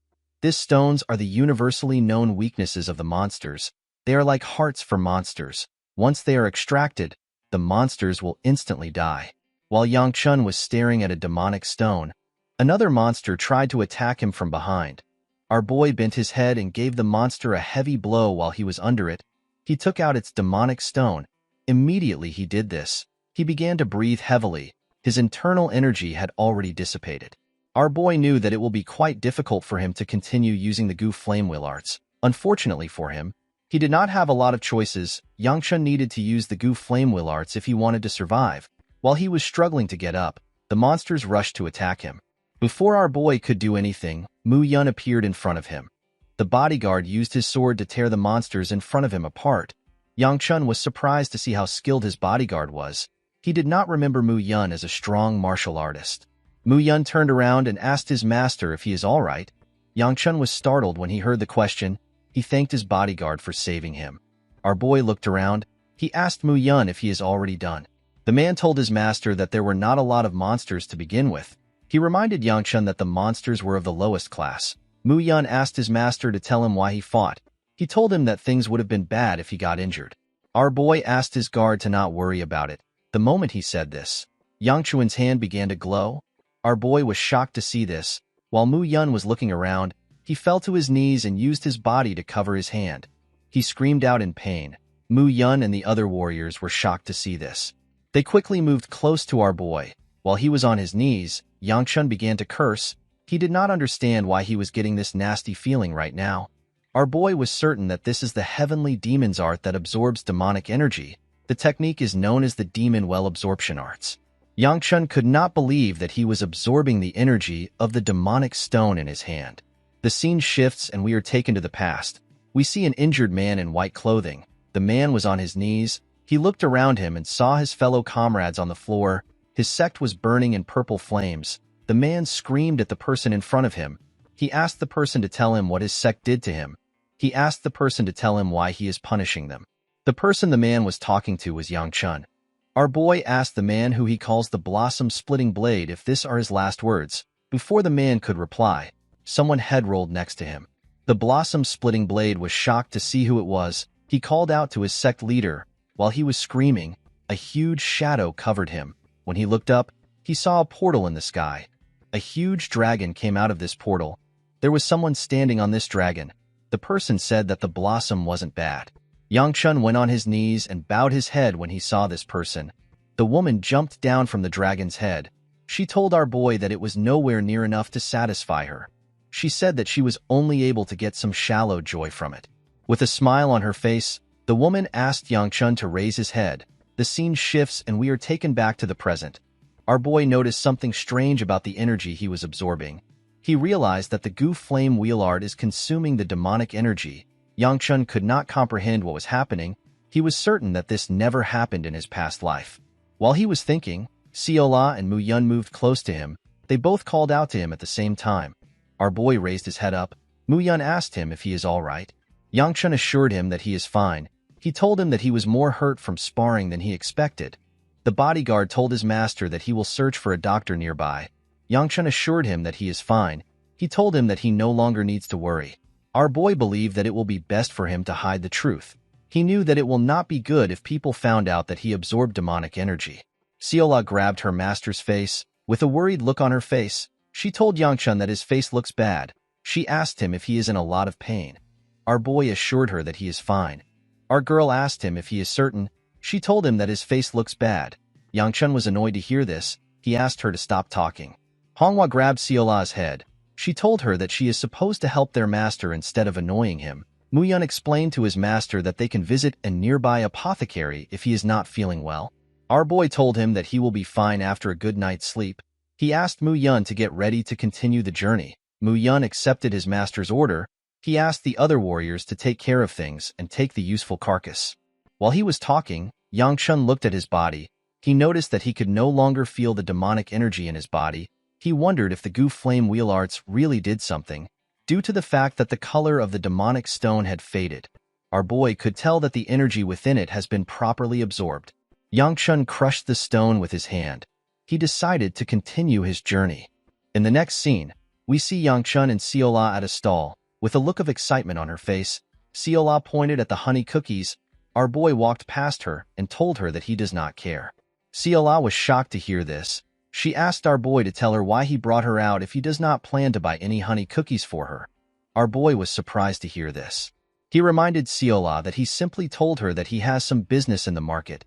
These stones are the universally known weaknesses of the monsters. They are like hearts for monsters. Once they are extracted, the monsters will instantly die. While Yang Chun was staring at a demonic stone, another monster tried to attack him from behind. Our boy bent his head and gave the monster a heavy blow while he was under it. He took out its demonic stone. Immediately he did this. He began to breathe heavily. His internal energy had already dissipated. Our boy knew that it will be quite difficult for him to continue using the Gu Flame Wheel arts. Unfortunately for him, he did not have a lot of choices. Yang Chun needed to use the Gu Flame Wheel arts if he wanted to survive. While he was struggling to get up, the monsters rushed to attack him. Before our boy could do anything, Mu Yun appeared in front of him. The bodyguard used his sword to tear the monsters in front of him apart. Yang Chun was surprised to see how skilled his bodyguard was. He did not remember Mu Yun as a strong martial artist. Mu Yun turned around and asked his master if he is all right. Yang Chun was startled when he heard the question. He thanked his bodyguard for saving him. Our boy looked around. He asked Mu Yun if he is already done. The man told his master that there were not a lot of monsters to begin with. He reminded Yang Chun that the monsters were of the lowest class. Mu Yun asked his master to tell him why he fought. He told him that things would have been bad if he got injured. Our boy asked his guard to not worry about it. The moment he said this, Yang Chun's hand began to glow. Our boy was shocked to see this. While Mu Yun was looking around, he fell to his knees and used his body to cover his hand. He screamed out in pain. Mu Yun and the other warriors were shocked to see this. They quickly moved close to our boy. While he was on his knees, Yang Chun began to curse. He did not understand why he was getting this nasty feeling right now. Our boy was certain that this is the heavenly demon's art that absorbs demonic energy. The technique is known as the demon well absorption arts. Yang Chun could not believe that he was absorbing the energy of the demonic stone in his hand. The scene shifts and we are taken to the past. We see an injured man in white clothing. The man was on his knees. He looked around him and saw his fellow comrades on the floor. His sect was burning in purple flames. The man screamed at the person in front of him. He asked the person to tell him what his sect did to him. He asked the person to tell him why he is punishing them. The person the man was talking to was Yang Chun. Our boy asked the man who he calls the blossom-splitting blade if this are his last words. Before the man could reply, someone head rolled next to him. The blossom-splitting blade was shocked to see who it was. He called out to his sect leader. While he was screaming, a huge shadow covered him. When he looked up, he saw a portal in the sky. A huge dragon came out of this portal. There was someone standing on this dragon. The person said that the blossom wasn't bad. Yang Chun went on his knees and bowed his head when he saw this person. The woman jumped down from the dragon's head. She told our boy that it was nowhere near enough to satisfy her. She said that she was only able to get some shallow joy from it. With a smile on her face, the woman asked Yang Chun to raise his head. The scene shifts and we are taken back to the present. Our boy noticed something strange about the energy he was absorbing. He realized that the Gu Flame Wheel art is consuming the demonic energy. Yang Chun could not comprehend what was happening. He was certain that this never happened in his past life. While he was thinking, Siola and Mu Yun moved close to him. They both called out to him at the same time. Our boy raised his head up. Mu Yun asked him if he is all right. Yang Chun assured him that he is fine. He told him that he was more hurt from sparring than he expected. The bodyguard told his master that he will search for a doctor nearby. Yang Chun assured him that he is fine. He told him that he no longer needs to worry. Our boy believed that it will be best for him to hide the truth. He knew that it will not be good if people found out that he absorbed demonic energy. Siola grabbed her master's face. With a worried look on her face, she told Yang Chun that his face looks bad. She asked him if he is in a lot of pain. Our boy assured her that he is fine. Our girl asked him if he is certain. She told him that his face looks bad. Yang Chun was annoyed to hear this. He asked her to stop talking. Manhwa grabbed Siola's head. She told her that she is supposed to help their master instead of annoying him. Mu Yun explained to his master that they can visit a nearby apothecary if he is not feeling well. Our boy told him that he will be fine after a good night's sleep. He asked Mu Yun to get ready to continue the journey. Mu Yun accepted his master's order. He asked the other warriors to take care of things and take the useful carcass. While he was talking, Yangchun looked at his body. He noticed that he could no longer feel the demonic energy in his body. He wondered if the Gu Flame Wheel Arts really did something, due to the fact that the color of the demonic stone had faded. Our boy could tell that the energy within it has been properly absorbed. Yangchun crushed the stone with his hand. He decided to continue his journey. In the next scene, we see Yangchun and Siola at a stall. With a look of excitement on her face, Siola pointed at the honey cookies. Our boy walked past her and told her that he does not care. Siola was shocked to hear this. She asked our boy to tell her why he brought her out if he does not plan to buy any honey cookies for her. Our boy was surprised to hear this. He reminded Siola that he simply told her that he has some business in the market.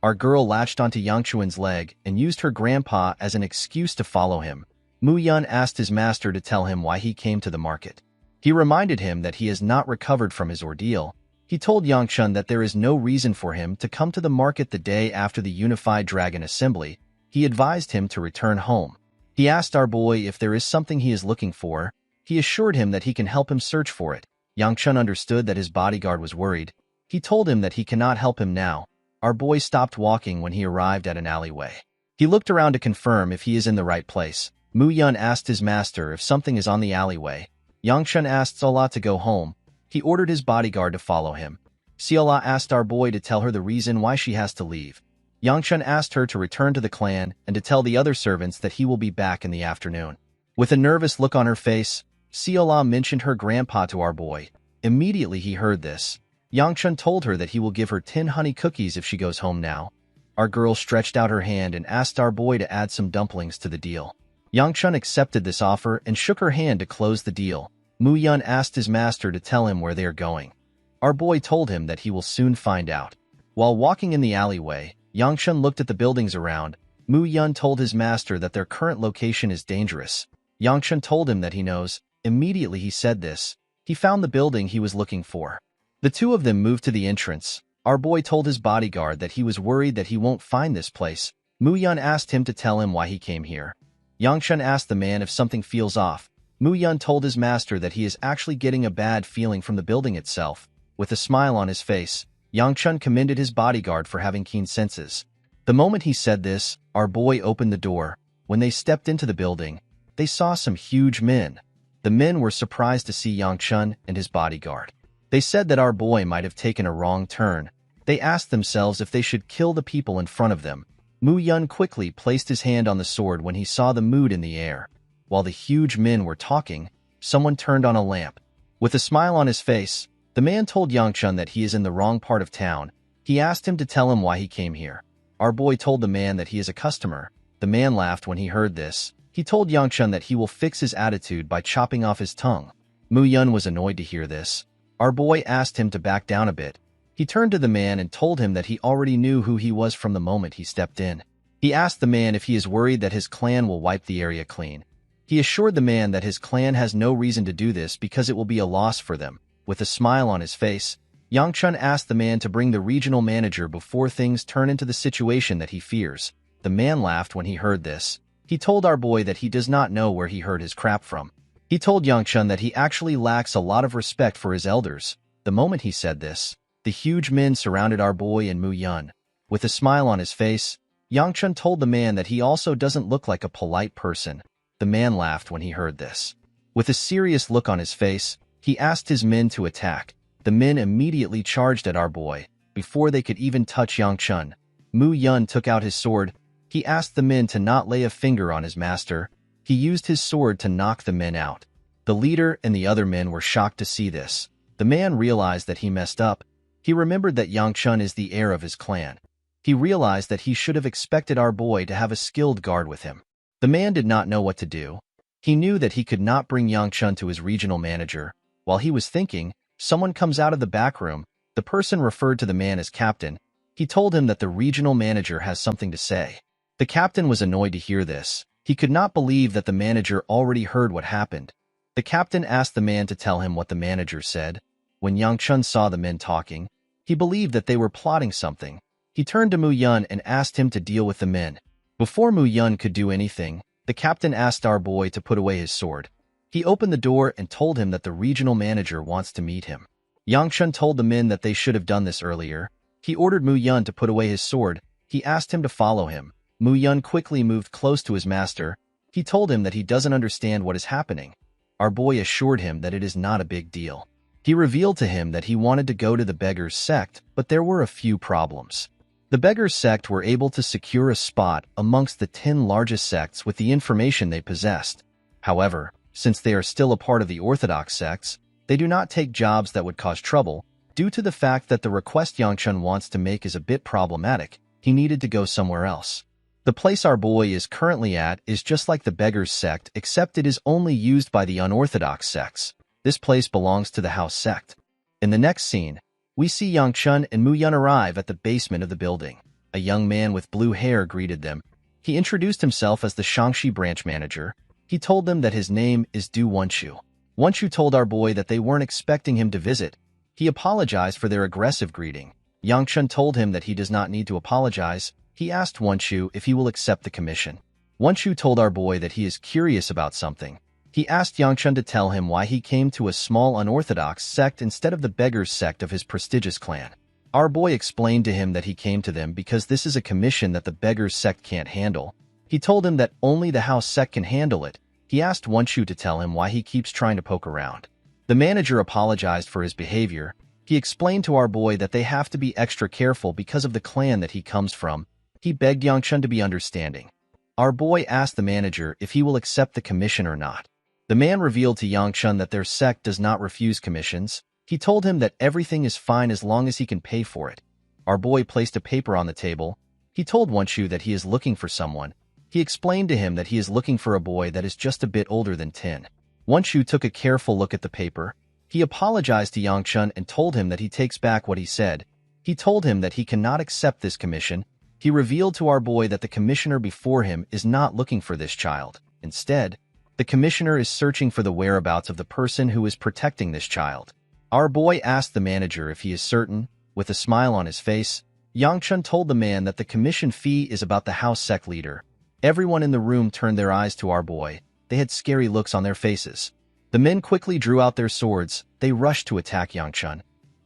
Our girl latched onto Yangchuan's leg and used her grandpa as an excuse to follow him. Mu Yun asked his master to tell him why he came to the market. He reminded him that he has not recovered from his ordeal. He told Yangchun that there is no reason for him to come to the market the day after the Unified Dragon Assembly. He advised him to return home. He asked our boy if there is something he is looking for. He assured him that he can help him search for it. Yangchun understood that his bodyguard was worried. He told him that he cannot help him now. Our boy stopped walking when he arrived at an alleyway. He looked around to confirm if he is in the right place. Mu Yun asked his master if something is on the alleyway. Yangchun asked Siola to go home. He ordered his bodyguard to follow him. Siola asked our boy to tell her the reason why she has to leave. Yangchun asked her to return to the clan and to tell the other servants that he will be back in the afternoon. With a nervous look on her face, Siola mentioned her grandpa to our boy. Immediately he heard this. Yangchun told her that he will give her 10 honey cookies if she goes home now. Our girl stretched out her hand and asked our boy to add some dumplings to the deal. Yangchun accepted this offer and shook her hand to close the deal. Mu Yun asked his master to tell him where they are going. Our boy told him that he will soon find out. While walking in the alleyway, Yangchun looked at the buildings around. Mu Yun told his master that their current location is dangerous. Yangchun told him that he knows. Immediately he said this. He found the building he was looking for. The two of them moved to the entrance. Our boy told his bodyguard that he was worried that he won't find this place. Mu Yun asked him to tell him why he came here. Yangchun asked the man if something feels off. Mu Yun told his master that he is actually getting a bad feeling from the building itself. With a smile on his face, Yangchun commended his bodyguard for having keen senses. The moment he said this, our boy opened the door. When they stepped into the building, they saw some huge men. The men were surprised to see Yangchun and his bodyguard. They said that our boy might have taken a wrong turn. They asked themselves if they should kill the people in front of them. Mu Yun quickly placed his hand on the sword when he saw the mood in the air. While the huge men were talking, someone turned on a lamp. With a smile on his face, the man told Yangchun that he is in the wrong part of town. He asked him to tell him why he came here. Our boy told the man that he is a customer. The man laughed when he heard this. He told Yangchun that he will fix his attitude by chopping off his tongue. Mu Yun was annoyed to hear this. Our boy asked him to back down a bit. He turned to the man and told him that he already knew who he was from the moment he stepped in. He asked the man if he is worried that his clan will wipe the area clean. He assured the man that his clan has no reason to do this because it will be a loss for them. With a smile on his face, Yangchun asked the man to bring the regional manager before things turn into the situation that he fears. The man laughed when he heard this. He told our boy that he does not know where he heard his crap from. He told Yangchun that he actually lacks a lot of respect for his elders. The moment he said this, the huge men surrounded our boy and Mu Yun. With a smile on his face, Yangchun told the man that he also doesn't look like a polite person. The man laughed when he heard this. With a serious look on his face, he asked his men to attack. The men immediately charged at our boy. Before they could even touch Yangchun, Mu Yun took out his sword. He asked the men to not lay a finger on his master. He used his sword to knock the men out. The leader and the other men were shocked to see this. The man realized that he messed up. He remembered that Yangchun is the heir of his clan. He realized that he should have expected our boy to have a skilled guard with him. The man did not know what to do. He knew that he could not bring Yangchun to his regional manager. While he was thinking, someone comes out of the back room. The person referred to the man as captain. He told him that the regional manager has something to say. The captain was annoyed to hear this. He could not believe that the manager already heard what happened. The captain asked the man to tell him what the manager said. When Yangchun saw the men talking, he believed that they were plotting something. He turned to Mu Yun and asked him to deal with the men. Before Mu Yun could do anything, the captain asked our boy to put away his sword. He opened the door and told him that the regional manager wants to meet him. Yang Chun told the men that they should have done this earlier. He ordered Mu Yun to put away his sword. He asked him to follow him. Mu Yun quickly moved close to his master. He told him that he doesn't understand what is happening. Our boy assured him that it is not a big deal. He revealed to him that he wanted to go to the beggars' sect, but there were a few problems. The beggars' sect were able to secure a spot amongst the 10 largest sects with the information they possessed. However, since they are still a part of the orthodox sects, they do not take jobs that would cause trouble. Due to the fact that the request Yang Chun wants to make is a bit problematic, he needed to go somewhere else. The place our boy is currently at is just like the beggars' sect, except it is only used by the unorthodox sects. This place belongs to the house sect. In the next scene, we see Yang Chun and Mu Yun arrive at the basement of the building. A young man with blue hair greeted them. He introduced himself as the Shangxi branch manager. He told them that his name is Du Wenshu. Wenshu told our boy that they weren't expecting him to visit. He apologized for their aggressive greeting. Yang Chun told him that he does not need to apologize. He asked Wenshu if he will accept the commission. Wenshu told our boy that he is curious about something. He asked Yang Chun to tell him why he came to a small unorthodox sect instead of the beggars sect of his prestigious clan. Our boy explained to him that he came to them because this is a commission that the beggars sect can't handle. He told him that only the house sect can handle it. He asked Wenshu to tell him why he keeps trying to poke around. The manager apologized for his behavior. He explained to our boy that they have to be extra careful because of the clan that he comes from. He begged Yang Chun to be understanding. Our boy asked the manager if he will accept the commission or not. The man revealed to Yang Chun that their sect does not refuse commissions. He told him that everything is fine as long as he can pay for it. Our boy placed a paper on the table. He told Wenshu that he is looking for someone. He explained to him that he is looking for a boy that is just a bit older than 10. Wenshu took a careful look at the paper. He apologized to Yang Chun and told him that he takes back what he said. He told him that he cannot accept this commission. He revealed to our boy that the commissioner before him is not looking for this child. Instead, the commissioner is searching for the whereabouts of the person who is protecting this child. Our boy asked the manager if he is certain. With a smile on his face, Yang Chun told the man that the commission fee is about the house sect leader. Everyone in the room turned their eyes to our boy. They had scary looks on their faces. The men quickly drew out their swords. They rushed to attack Yang Chun.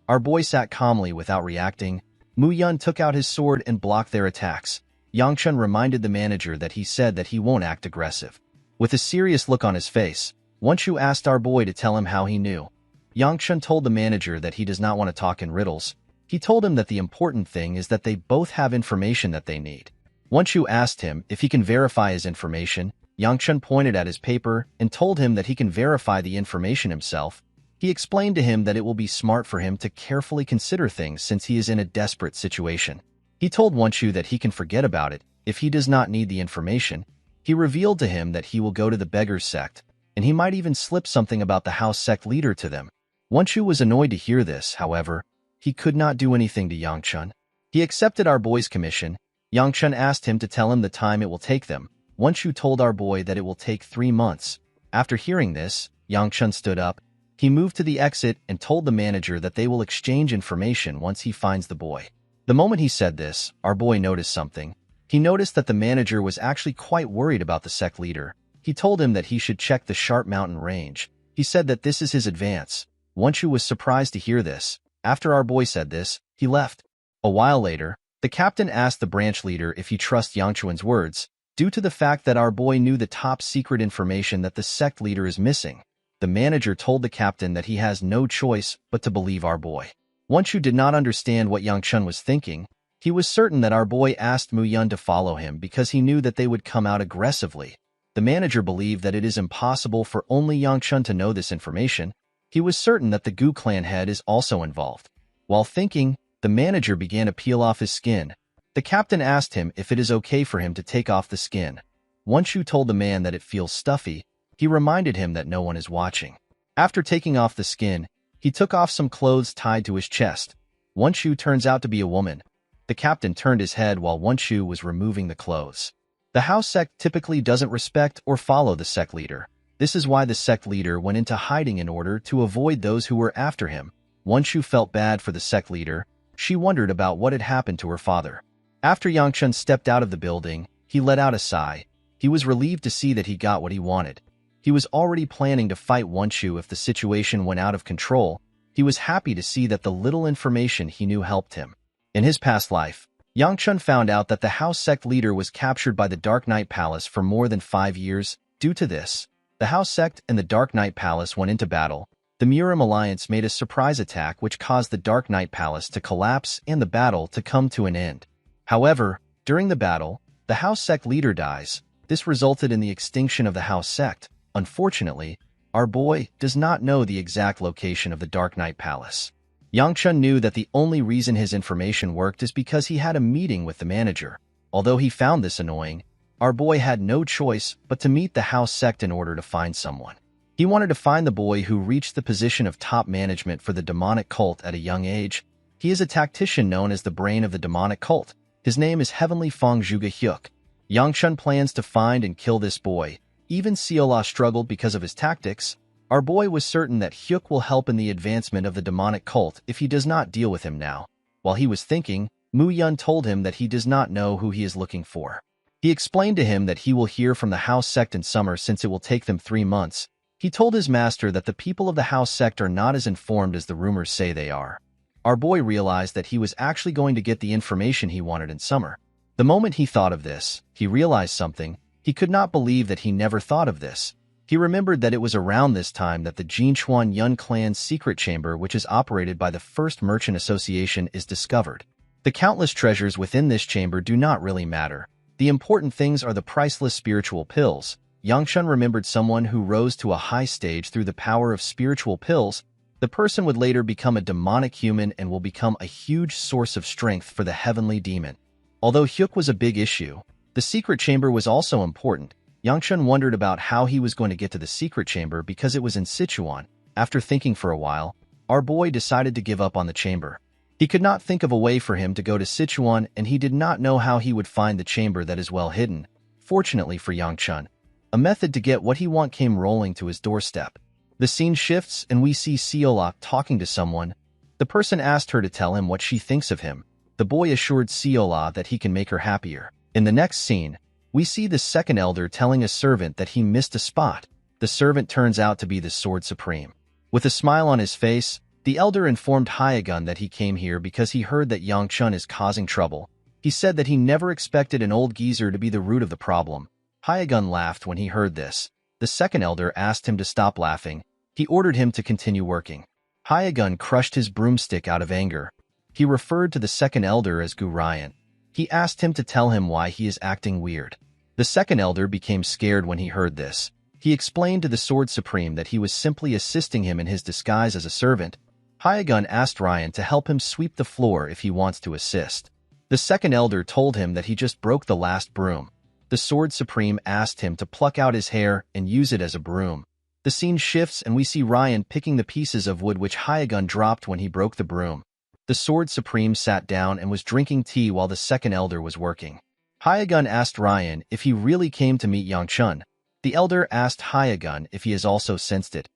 Our boy sat calmly without reacting. Mu Yun took out his sword and blocked their attacks. Yang Chun reminded the manager that he said that he won't act aggressive. With a serious look on his face, Wenshu asked our boy to tell him how he knew. Yang Chun told the manager that he does not want to talk in riddles. He told him that the important thing is that they both have information that they need. Wenshu asked him if he can verify his information. Yang Chun pointed at his paper and told him that he can verify the information himself. He explained to him that it will be smart for him to carefully consider things since he is in a desperate situation. He told Wenshu that he can forget about it if he does not need the information. He revealed to him that he will go to the beggars sect, and he might even slip something about the house sect leader to them. Wenshu was annoyed to hear this, however. He could not do anything to Yang Chun. He accepted our boy's commission. Yang Chun asked him to tell him the time it will take them. Wenshu told our boy that it will take 3 months. After hearing this, Yang Chun stood up. He moved to the exit and told the manager that they will exchange information once he finds the boy. The moment he said this, our boy noticed something. He noticed that the manager was actually quite worried about the sect leader. He told him that he should check the Sharp Mountain range. He said that this is his advance. Wenshu was surprised to hear this. After our boy said this, he left. A while later, the captain asked the branch leader if he trusts Yang Chun's words, due to the fact that our boy knew the top secret information that the sect leader is missing. The manager told the captain that he has no choice but to believe our boy. Wenshu did not understand what Yang Chun was thinking. He was certain that our boy asked Mu Yun to follow him because he knew that they would come out aggressively. The manager believed that it is impossible for only Yang Chun to know this information. He was certain that the Gu clan head is also involved. While thinking, the manager began to peel off his skin. The captain asked him if it is okay for him to take off the skin. Wenshu told the man that it feels stuffy. He reminded him that no one is watching. After taking off the skin, he took off some clothes tied to his chest. Wenshu turns out to be a woman. The captain turned his head while Wenshu was removing the clothes. The house sect typically doesn't respect or follow the sect leader. This is why the sect leader went into hiding in order to avoid those who were after him. Wenshu felt bad for the sect leader. She wondered about what had happened to her father. After Yang Chun stepped out of the building, he let out a sigh. He was relieved to see that he got what he wanted. He was already planning to fight Wonchu if the situation went out of control. He was happy to see that the little information he knew helped him. In his past life, Yangchun found out that the house sect leader was captured by the Dark Knight Palace for more than 5 years. Due to this, the house sect and the Dark Knight Palace went into battle. The Murim Alliance made a surprise attack which caused the Dark Knight Palace to collapse and the battle to come to an end. However, during the battle, the house sect leader dies. This resulted in the extinction of the house sect. Unfortunately, our boy does not know the exact location of the Dark Knight Palace. Yangchun knew that the only reason his information worked is because he had a meeting with the manager. Although he found this annoying, our boy had no choice but to meet the house sect in order to find someone. He wanted to find the boy who reached the position of top management for the demonic cult at a young age. He is a tactician known as the brain of the demonic cult. His name is Heavenly Fong Zhuge Hyuk. Yangchun plans to find and kill this boy. Even Seola struggled because of his tactics. Our boy was certain that Hyuk will help in the advancement of the demonic cult if he does not deal with him now. While he was thinking, Mu Yun told him that he does not know who he is looking for. He explained to him that he will hear from the house sect in summer since it will take them 3 months. He told his master that the people of the house sect are not as informed as the rumors say they are. Our boy realized that he was actually going to get the information he wanted in summer. The moment he thought of this, he realized something. He could not believe that he never thought of this. He remembered that it was around this time that the Jinchuan Yun clan's secret chamber, which is operated by the First Merchant Association, is discovered. The countless treasures within this chamber do not really matter. The important things are the priceless spiritual pills. Yangchun remembered someone who rose to a high stage through the power of spiritual pills. The person would later become a demonic human and will become a huge source of strength for the heavenly demon. Although Hyuk was a big issue, the secret chamber was also important. Yangchun wondered about how he was going to get to the secret chamber because it was in Sichuan. After thinking for a while, our boy decided to give up on the chamber. He could not think of a way for him to go to Sichuan, and he did not know how he would find the chamber that is well hidden. Fortunately for Yangchun, a method to get what he want came rolling to his doorstep. The scene shifts and we see Seola talking to someone. The person asked her to tell him what she thinks of him. The boy assured Seola that he can make her happier. In the next scene, we see the second elder telling a servant that he missed a spot. The servant turns out to be the Sword Supreme. With a smile on his face, the elder informed Hyagun that he came here because he heard that Yangchun is causing trouble. He said that he never expected an old geezer to be the root of the problem. Hyagun laughed when he heard this. The second elder asked him to stop laughing. He ordered him to continue working. Hyagun crushed his broomstick out of anger. He referred to the second elder as Gu Ryan. He asked him to tell him why he is acting weird. The second elder became scared when he heard this. He explained to the Sword Supreme that he was simply assisting him in his disguise as a servant. Hyagun asked Ryan to help him sweep the floor if he wants to assist. The second elder told him that he just broke the last broom. The Sword Supreme asked him to pluck out his hair and use it as a broom. The scene shifts and we see Ryan picking the pieces of wood which Hyagun dropped when he broke the broom. The Sword Supreme sat down and was drinking tea while the second elder was working. Hyagun asked Ryan if he really came to meet Yangchun. The elder asked Hyagun if he has also sensed it.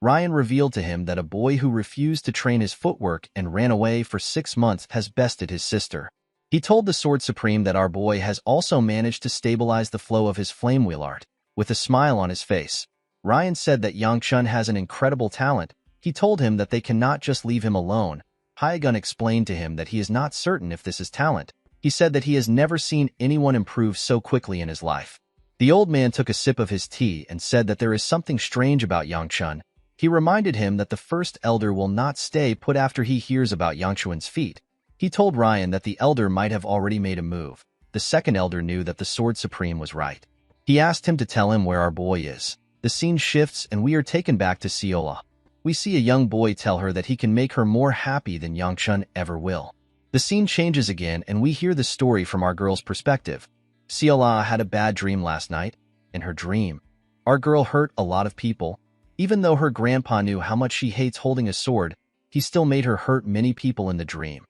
Ryan revealed to him that a boy who refused to train his footwork and ran away for 6 months has bested his sister. He told the Sword Supreme that our boy has also managed to stabilize the flow of his flame wheel art. With a smile on his face, Ryan said that Yangchun has an incredible talent. He told him that they cannot just leave him alone. Hyagun explained to him that he is not certain if this is talent. He said that he has never seen anyone improve so quickly in his life. The old man took a sip of his tea and said that there is something strange about Yangchun. He reminded him that the first elder will not stay put after he hears about Yangchun's feat. He told Ryan that the elder might have already made a move. The second elder knew that the Sword Supreme was right. He asked him to tell him where our boy is. The scene shifts and we are taken back to Seola. We see a young boy tell her that he can make her more happy than Yangchun ever will. The scene changes again and we hear the story from our girl's perspective. Seola had a bad dream last night. In her dream, our girl hurt a lot of people. Even though her grandpa knew how much she hates holding a sword, he still made her hurt many people in the dream.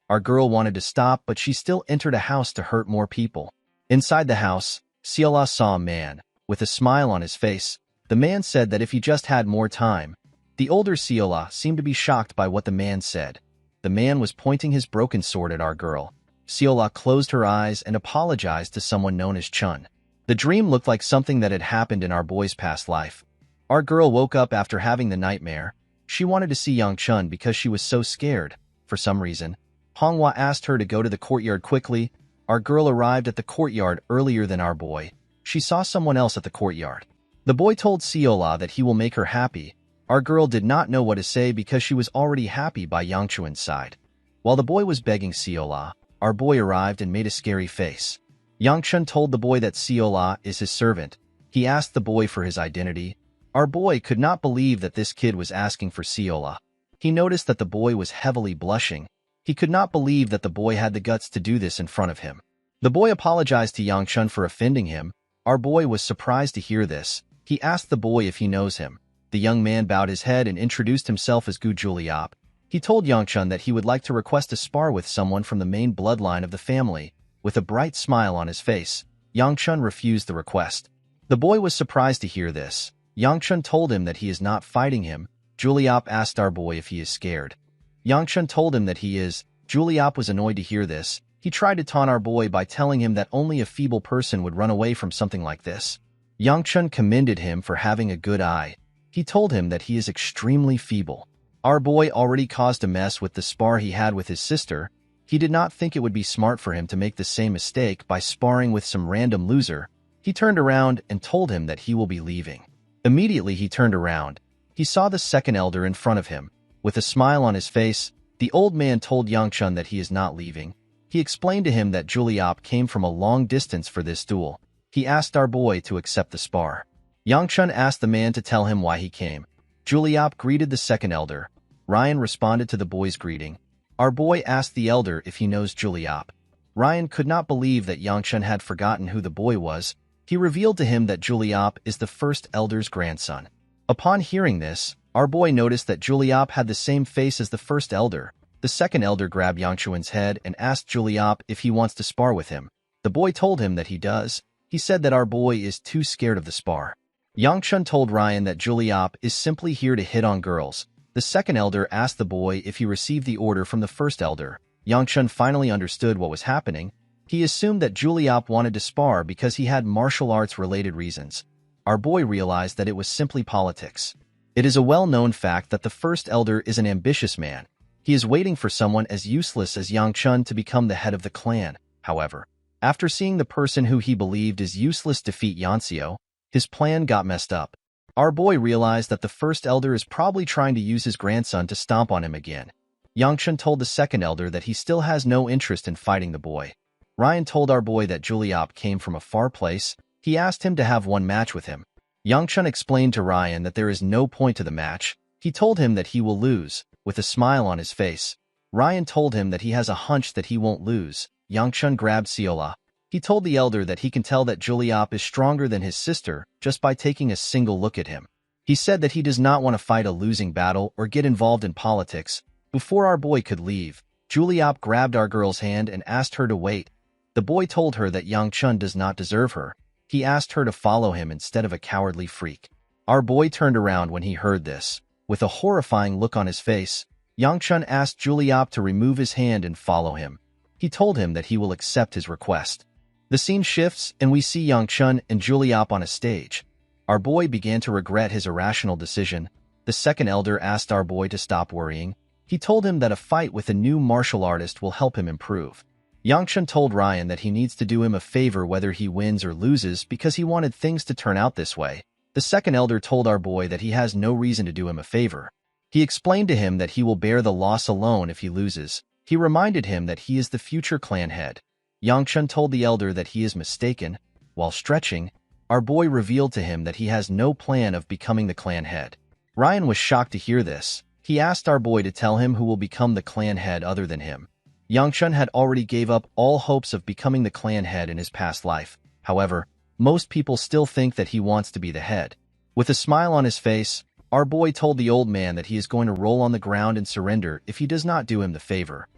Our girl wanted to stop, but she still entered a house to hurt more people. Inside the house, Seola saw a man. With a smile on his face, the man said that if he just had more time. The older Seola seemed to be shocked by what the man said. The man was pointing his broken sword at our girl. Seola closed her eyes and apologized to someone known as Chun. The dream looked like something that had happened in our boy's past life. Our girl woke up after having the nightmare. She wanted to see Yang Chun because she was so scared. For some reason, Manhwa asked her to go to the courtyard quickly. Our girl arrived at the courtyard earlier than our boy. She saw someone else at the courtyard. The boy told Seola that he will make her happy. Our girl did not know what to say because she was already happy by Yang Chun's side. While the boy was begging Seola, our boy arrived and made a scary face. Yang Chun told the boy that Seola is his servant. He asked the boy for his identity. Our boy could not believe that this kid was asking for Seola. He noticed that the boy was heavily blushing. He could not believe that the boy had the guts to do this in front of him. The boy apologized to Yang Chun for offending him. Our boy was surprised to hear this. He asked the boy if he knows him. The young man bowed his head and introduced himself as Gu Juliap. He told Yang Chun that he would like to request a spar with someone from the main bloodline of the family. With a bright smile on his face, Yang Chun refused the request. The boy was surprised to hear this. Yang Chun told him that he is not fighting him. Juliap asked our boy if he is scared. Yang Chun told him that he is. Juliap was annoyed to hear this. He tried to taunt our boy by telling him that only a feeble person would run away from something like this. Yang Chun commended him for having a good eye. He told him that he is extremely feeble. Our boy already caused a mess with the spar he had with his sister. He did not think it would be smart for him to make the same mistake by sparring with some random loser. He turned around and told him that he will be leaving. Immediately he turned around. He saw the second elder in front of him. With a smile on his face, the old man told Yang Chun that he is not leaving. He explained to him that Juliap came from a long distance for this duel. He asked our boy to accept the spar. Yang Chun asked the man to tell him why he came. Juliap greeted the second elder. Ryan responded to the boy's greeting. Our boy asked the elder if he knows Juliap. Ryan could not believe that Yang Chun had forgotten who the boy was. He revealed to him that Juliap is the first elder's grandson. Upon hearing this, our boy noticed that Juliap had the same face as the first elder. The second elder grabbed Yang Chun's head and asked Juliap if he wants to spar with him. The boy told him that he does. He said that our boy is too scared of the spar. Yang Chun told Ryan that Juliap is simply here to hit on girls. The second elder asked the boy if he received the order from the first elder. Yang Chun finally understood what was happening. He assumed that Juliap wanted to spar because he had martial arts-related reasons. Our boy realized that it was simply politics. It is a well-known fact that the first elder is an ambitious man. He is waiting for someone as useless as Yang Chun to become the head of the clan. However, after seeing the person who he believed is useless defeat Yanseo, his plan got messed up. Our boy realized that the first elder is probably trying to use his grandson to stomp on him again. Yang Chun told the second elder that he still has no interest in fighting the boy. Ryan told our boy that Juliap came from a far place. He asked him to have one match with him. Yang Chun explained to Ryan that there is no point to the match. He told him that he will lose. With a smile on his face, Ryan told him that he has a hunch that he won't lose. Yang Chun grabbed Seola. He told the elder that he can tell that Juliap is stronger than his sister just by taking a single look at him. He said that he does not want to fight a losing battle or get involved in politics. Before our boy could leave, Juliap grabbed our girl's hand and asked her to wait. The boy told her that Yang Chun does not deserve her. He asked her to follow him instead of a cowardly freak. Our boy turned around when he heard this. With a horrifying look on his face, Yang Chun asked Juliap to remove his hand and follow him. He told him that he will accept his request. The scene shifts and we see Yang Chun and Juliap on a stage. Our boy began to regret his irrational decision. The second elder asked our boy to stop worrying. He told him that a fight with a new martial artist will help him improve. Yang Chun told Ryan that he needs to do him a favor whether he wins or loses because he wanted things to turn out this way. The second elder told our boy that he has no reason to do him a favor. He explained to him that he will bear the loss alone if he loses. He reminded him that he is the future clan head. Yang Chun told the elder that he is mistaken. While stretching, our boy revealed to him that he has no plan of becoming the clan head. Ryan was shocked to hear this. He asked our boy to tell him who will become the clan head other than him. Yang Chun had already gave up all hopes of becoming the clan head in his past life. However, most people still think that he wants to be the head. With a smile on his face, our boy told the old man that he is going to roll on the ground and surrender if he does not do him the favor.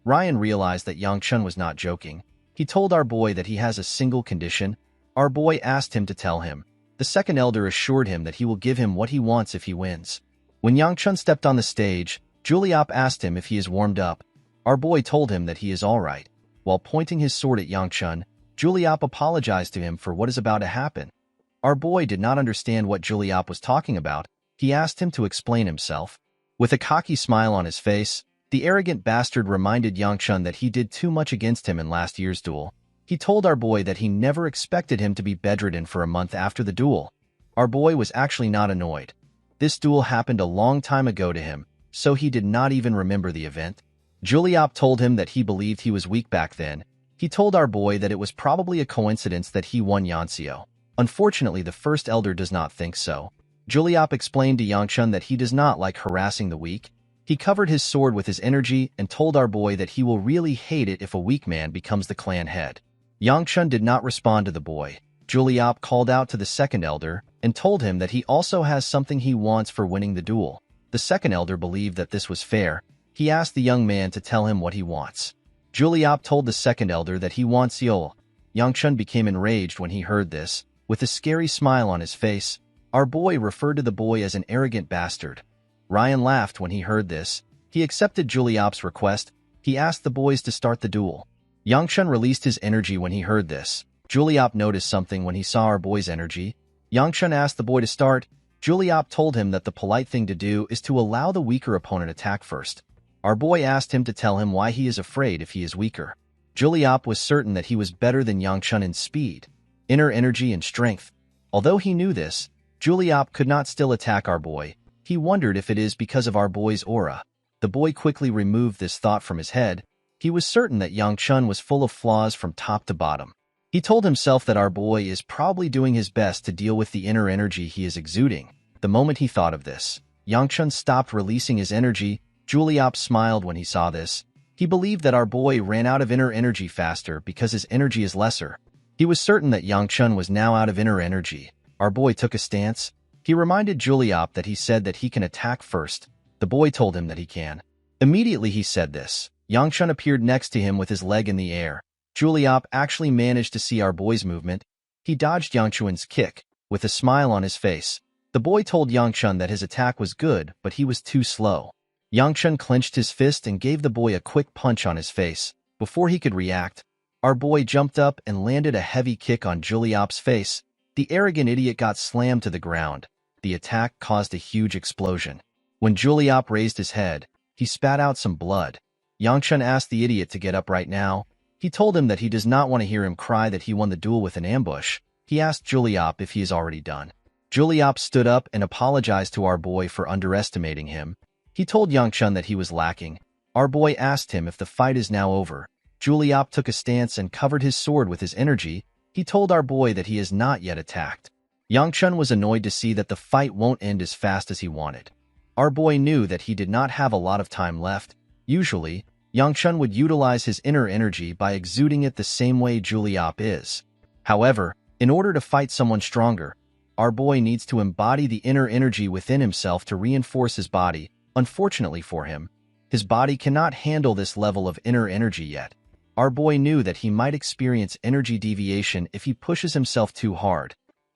Ryan realized that Yang Chun was not joking. He told our boy that he has a single condition. Our boy asked him to tell him. The second elder assured him that he will give him what he wants if he wins. When Yang Chun stepped on the stage, Juliap asked him if he is warmed up. Our boy told him that he is alright. While pointing his sword at Yang Chun, Juliap apologized to him for what is about to happen. Our boy did not understand what Juliop was talking about. He asked him to explain himself. With a cocky smile on his face, the arrogant bastard reminded Yangchun that he did too much against him in last year's duel. He told our boy that he never expected him to be bedridden for a month after the duel. Our boy was actually not annoyed. This duel happened a long time ago to him, so he did not even remember the event. Juliop told him that he believed he was weak back then. He told our boy that it was probably a coincidence that he won Yanxio. Unfortunately, the first elder does not think so. Juliop explained to Yangchun that he does not like harassing the weak. He covered his sword with his energy and told our boy that he will really hate it if a weak man becomes the clan head. Yangchun did not respond to the boy. Juliop called out to the second elder and told him that he also has something he wants for winning the duel. The second elder believed that this was fair. He asked the young man to tell him what he wants. Juliop told the second elder that he wants Yahello. Yangchun became enraged when he heard this. With a scary smile on his face, our boy referred to the boy as an arrogant bastard. Ryan laughed when he heard this. He accepted Juliop's request. He asked the boys to start the duel. Yangchun released his energy when he heard this. Juliop noticed something when he saw our boy's energy. Yangchun asked the boy to start. Juliop told him that the polite thing to do is to allow the weaker opponent attack first. Our boy asked him to tell him why he is afraid if he is weaker. Juliop was certain that he was better than Yangchun in speed, inner energy, and strength. Although he knew this, Juliop could not still attack our boy. He wondered if it is because of our boy's aura. The boy quickly removed this thought from his head. He was certain that Yangchun was full of flaws from top to bottom. He told himself that our boy is probably doing his best to deal with the inner energy he is exuding. The moment he thought of this, Yangchun stopped releasing his energy. Juliop smiled when he saw this. He believed that our boy ran out of inner energy faster because his energy is lesser. He was certain that Yangchun was now out of inner energy. Our boy took a stance. He reminded Juliop that he said that he can attack first. The boy told him that he can. Immediately he said this, Yangchun appeared next to him with his leg in the air. Juliop actually managed to see our boy's movement. He dodged Yangchun's kick. With a smile on his face, the boy told Yangchun that his attack was good, but he was too slow. Yangchun clenched his fist and gave the boy a quick punch on his face. Before he could react, our boy jumped up and landed a heavy kick on Juliop's face. The arrogant idiot got slammed to the ground. The attack caused a huge explosion. When Juliop raised his head, he spat out some blood. Yangchun asked the idiot to get up right now. He told him that he does not want to hear him cry that he won the duel with an ambush. He asked Juliop if he is already done. Juliop stood up and apologized to our boy for underestimating him. He told Yangchun that he was lacking. Our boy asked him if the fight is now over. Juliop took a stance and covered his sword with his energy. He told our boy that he is not yet attacked. Yangchun was annoyed to see that the fight won't end as fast as he wanted. Our boy knew that he did not have a lot of time left. Usually, Yangchun would utilize his inner energy by exuding it the same way Juliop is. However, in order to fight someone stronger, our boy needs to embody the inner energy within himself to reinforce his body. Unfortunately for him, his body cannot handle this level of inner energy yet. Our boy knew that he might experience energy deviation if he pushes himself too hard.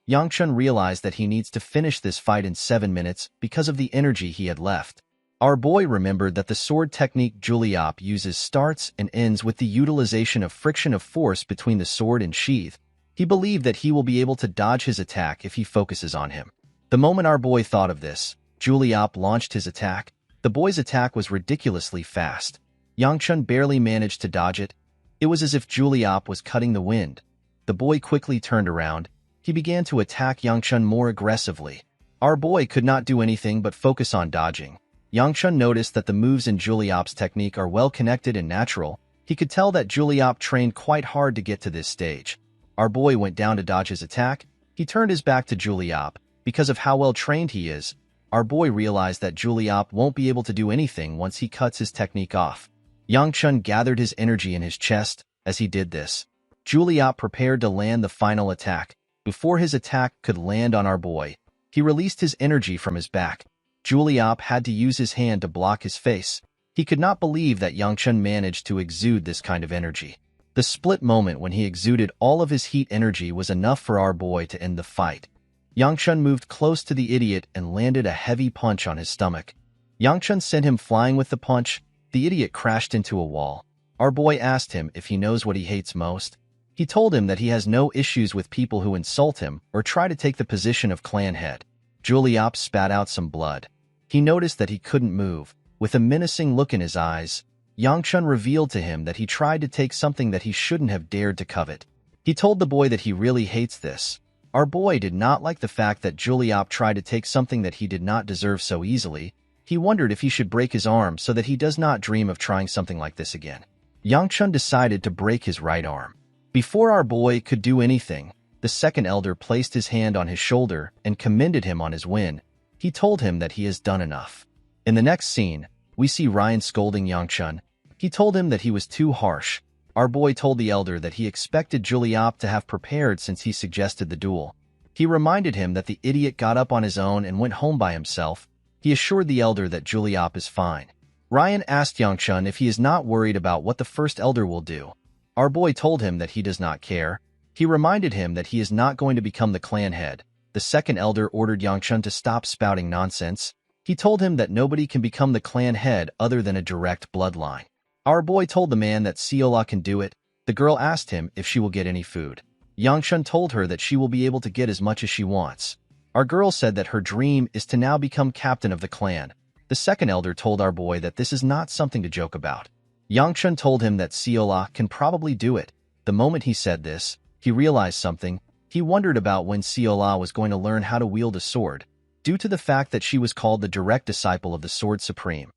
Yangchun realized that he needs to finish this fight in 7 minutes because of the energy he had left. Our boy remembered that the sword technique Juliop uses starts and ends with the utilization of friction of force between the sword and sheath. He believed that he will be able to dodge his attack if he focuses on him. The moment our boy thought of this, Juliop launched his attack. The boy's attack was ridiculously fast. Yangchun barely managed to dodge it. It was as if Juliop was cutting the wind. The boy quickly turned around. He began to attack Yangchun more aggressively. Our boy could not do anything but focus on dodging. Yangchun noticed that the moves in Juliop's technique are well connected and natural. He could tell that Juliop trained quite hard to get to this stage. Our boy went down to dodge his attack. He turned his back to Juliop. Because of how well trained he is, our boy realized that Juliop won't be able to do anything once he cuts his technique off. Yangchun gathered his energy in his chest. As he did this, Juliop prepared to land the final attack. Before his attack could land on our boy, he released his energy from his back. Juliop had to use his hand to block his face. He could not believe that Yangchun managed to exude this kind of energy. The split moment when he exuded all of his heat energy was enough for our boy to end the fight. Yangchun moved close to the idiot and landed a heavy punch on his stomach. Yangchun sent him flying with the punch. The idiot crashed into a wall. Our boy asked him if he knows what he hates most. He told him that he has no issues with people who insult him or try to take the position of clan head. Juliop spat out some blood. He noticed that he couldn't move. With a menacing look in his eyes, Yangchun revealed to him that he tried to take something that he shouldn't have dared to covet. He told the boy that he really hates this. Our boy did not like the fact that Juliop tried to take something that he did not deserve so easily. He wondered if he should break his arm so that he does not dream of trying something like this again. Yangchun decided to break his right arm. Before our boy could do anything, the second elder placed his hand on his shoulder and commended him on his win. He told him that he has done enough. In the next scene, we see Ryan scolding Yangchun. He told him that he was too harsh. Our boy told the elder that he expected Juliop to have prepared since he suggested the duel. He reminded him that the idiot got up on his own and went home by himself. He assured the elder that Juliop is fine. Ryan asked Yangchun if he is not worried about what the first elder will do. Our boy told him that he does not care. He reminded him that he is not going to become the clan head. The second elder ordered Yangchun to stop spouting nonsense. He told him that nobody can become the clan head other than a direct bloodline. Our boy told the man that Seola can do it. The girl asked him if she will get any food. Yangchun told her that she will be able to get as much as she wants. Our girl said that her dream is to now become captain of the clan. The second elder told our boy that this is not something to joke about. Yangchun told him that Seola can probably do it. The moment he said this, he realized something. He wondered about when Seola was going to learn how to wield a sword, due to the fact that she was called the direct disciple of the Sword Supreme.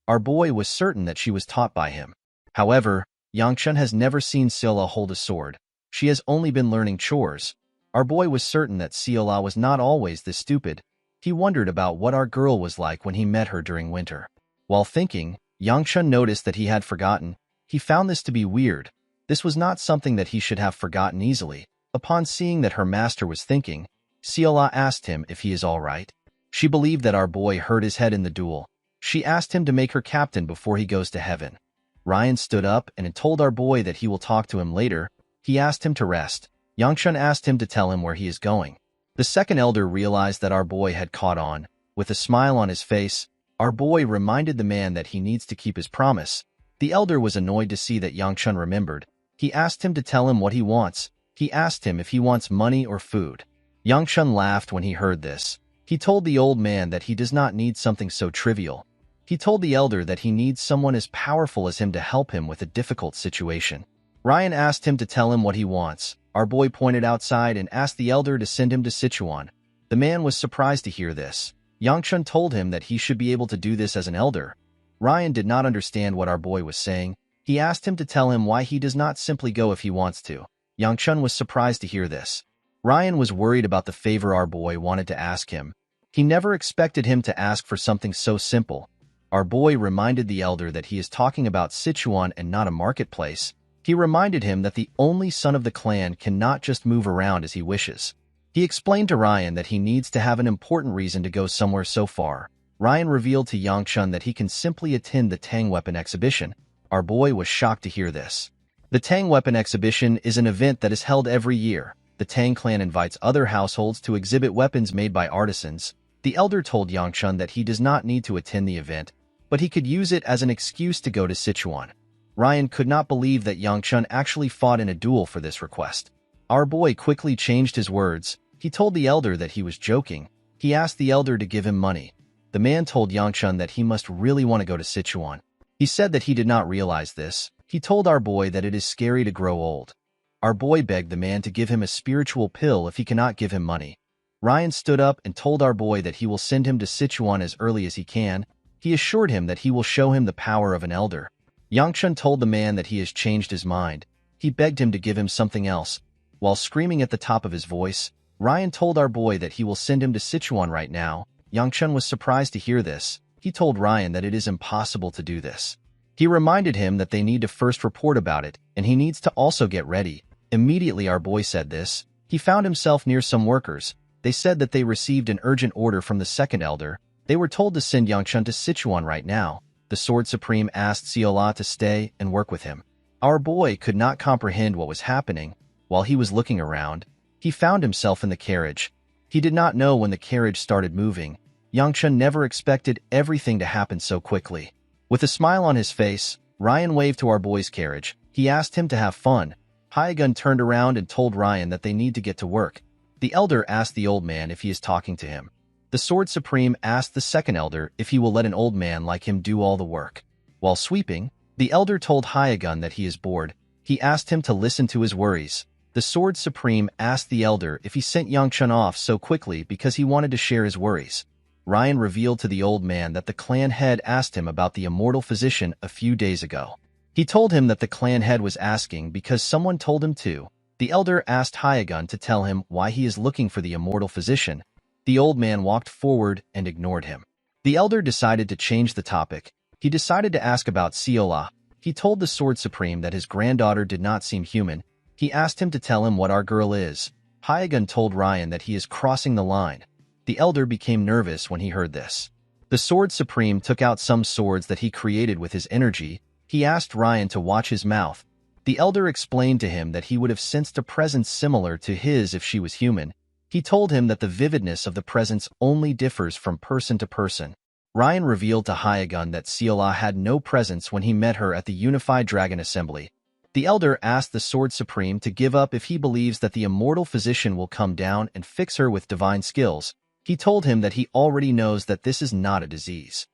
Our boy was certain that she was taught by him. However, Yangchun has never seen Seola hold a sword. She has only been learning chores. Our boy was certain that Seola was not always this stupid. He wondered about what our girl was like when he met her during winter. While thinking, Yangchun noticed that he had forgotten. He found this to be weird. This was not something that he should have forgotten easily. Upon seeing that her master was thinking, Seola asked him if he is all right. She believed that our boy hurt his head in the duel. She asked him to make her captain before he goes to heaven. Ryan stood up and told our boy that he will talk to him later. He asked him to rest. Yangchun asked him to tell him where he is going. The second elder realized that our boy had caught on. With a smile on his face, our boy reminded the man that he needs to keep his promise. The elder was annoyed to see that Yangchun remembered. He asked him to tell him what he wants. He asked him if he wants money or food. Yangchun laughed when he heard this. He told the old man that he does not need something so trivial. He told the elder that he needs someone as powerful as him to help him with a difficult situation. Ryan asked him to tell him what he wants. Our boy pointed outside and asked the elder to send him to Sichuan. The man was surprised to hear this. Yangchun told him that he should be able to do this as an elder. Ryan did not understand what our boy was saying. He asked him to tell him why he does not simply go if he wants to. Yangchun was surprised to hear this. Ryan was worried about the favor our boy wanted to ask him. He never expected him to ask for something so simple. Our boy reminded the elder that he is talking about Sichuan and not a marketplace. He reminded him that the only son of the clan cannot just move around as he wishes. He explained to Ryan that he needs to have an important reason to go somewhere so far. Ryan revealed to Yangchun that he can simply attend the Tang Weapon Exhibition. Our boy was shocked to hear this. The Tang Weapon Exhibition is an event that is held every year. The Tang clan invites other households to exhibit weapons made by artisans. The elder told Yangchun that he does not need to attend the event, but he could use it as an excuse to go to Sichuan. Ryan could not believe that Yangchun actually fought in a duel for this request. Our boy quickly changed his words. He told the elder that he was joking. He asked the elder to give him money. The man told Yangchun that he must really want to go to Sichuan. He said that he did not realize this. He told our boy that it is scary to grow old. Our boy begged the man to give him a spiritual pill if he cannot give him money. Ryan stood up and told our boy that he will send him to Sichuan as early as he can. He assured him that he will show him the power of an elder. Yangchun told the man that he has changed his mind. He begged him to give him something else. While screaming at the top of his voice, Ryan told our boy that he will send him to Sichuan right now. Yangchun was surprised to hear this. He told Ryan that it is impossible to do this. He reminded him that they need to first report about it, and he needs to also get ready. Immediately our boy said this. He found himself near some workers. They said that they received an urgent order from the second elder. They were told to send Yangchun to Sichuan right now. The Sword Supreme asked Seola to stay and work with him. Our boy could not comprehend what was happening. While he was looking around, he found himself in the carriage. He did not know when the carriage started moving. Yangchun never expected everything to happen so quickly. With a smile on his face, Ryan waved to our boy's carriage. He asked him to have fun. Hyagun turned around and told Ryan that they need to get to work. The elder asked the old man if he is talking to him. The Sword Supreme asked the second elder if he will let an old man like him do all the work. While sweeping, the elder told Hyagun that he is bored. He asked him to listen to his worries. The Sword Supreme asked the elder if he sent Yangchun off so quickly because he wanted to share his worries. Ryan revealed to the old man that the clan head asked him about the immortal physician a few days ago. He told him that the clan head was asking because someone told him to. The elder asked Hyagun to tell him why he is looking for the immortal physician. The old man walked forward and ignored him. The elder decided to change the topic. He decided to ask about Seola. He told the Sword Supreme that his granddaughter did not seem human. He asked him to tell him what our girl is. Hyagun told Ryan that he is crossing the line. The elder became nervous when he heard this. The Sword Supreme took out some swords that he created with his energy. He asked Ryan to watch his mouth. The elder explained to him that he would have sensed a presence similar to his if she was human. He told him that the vividness of the presence only differs from person to person. Ryan revealed to Hyagun that Seola had no presence when he met her at the Unified Dragon Assembly. The elder asked the Sword Supreme to give up if he believes that the immortal physician will come down and fix her with divine skills. He told him that he already knows that this is not a disease.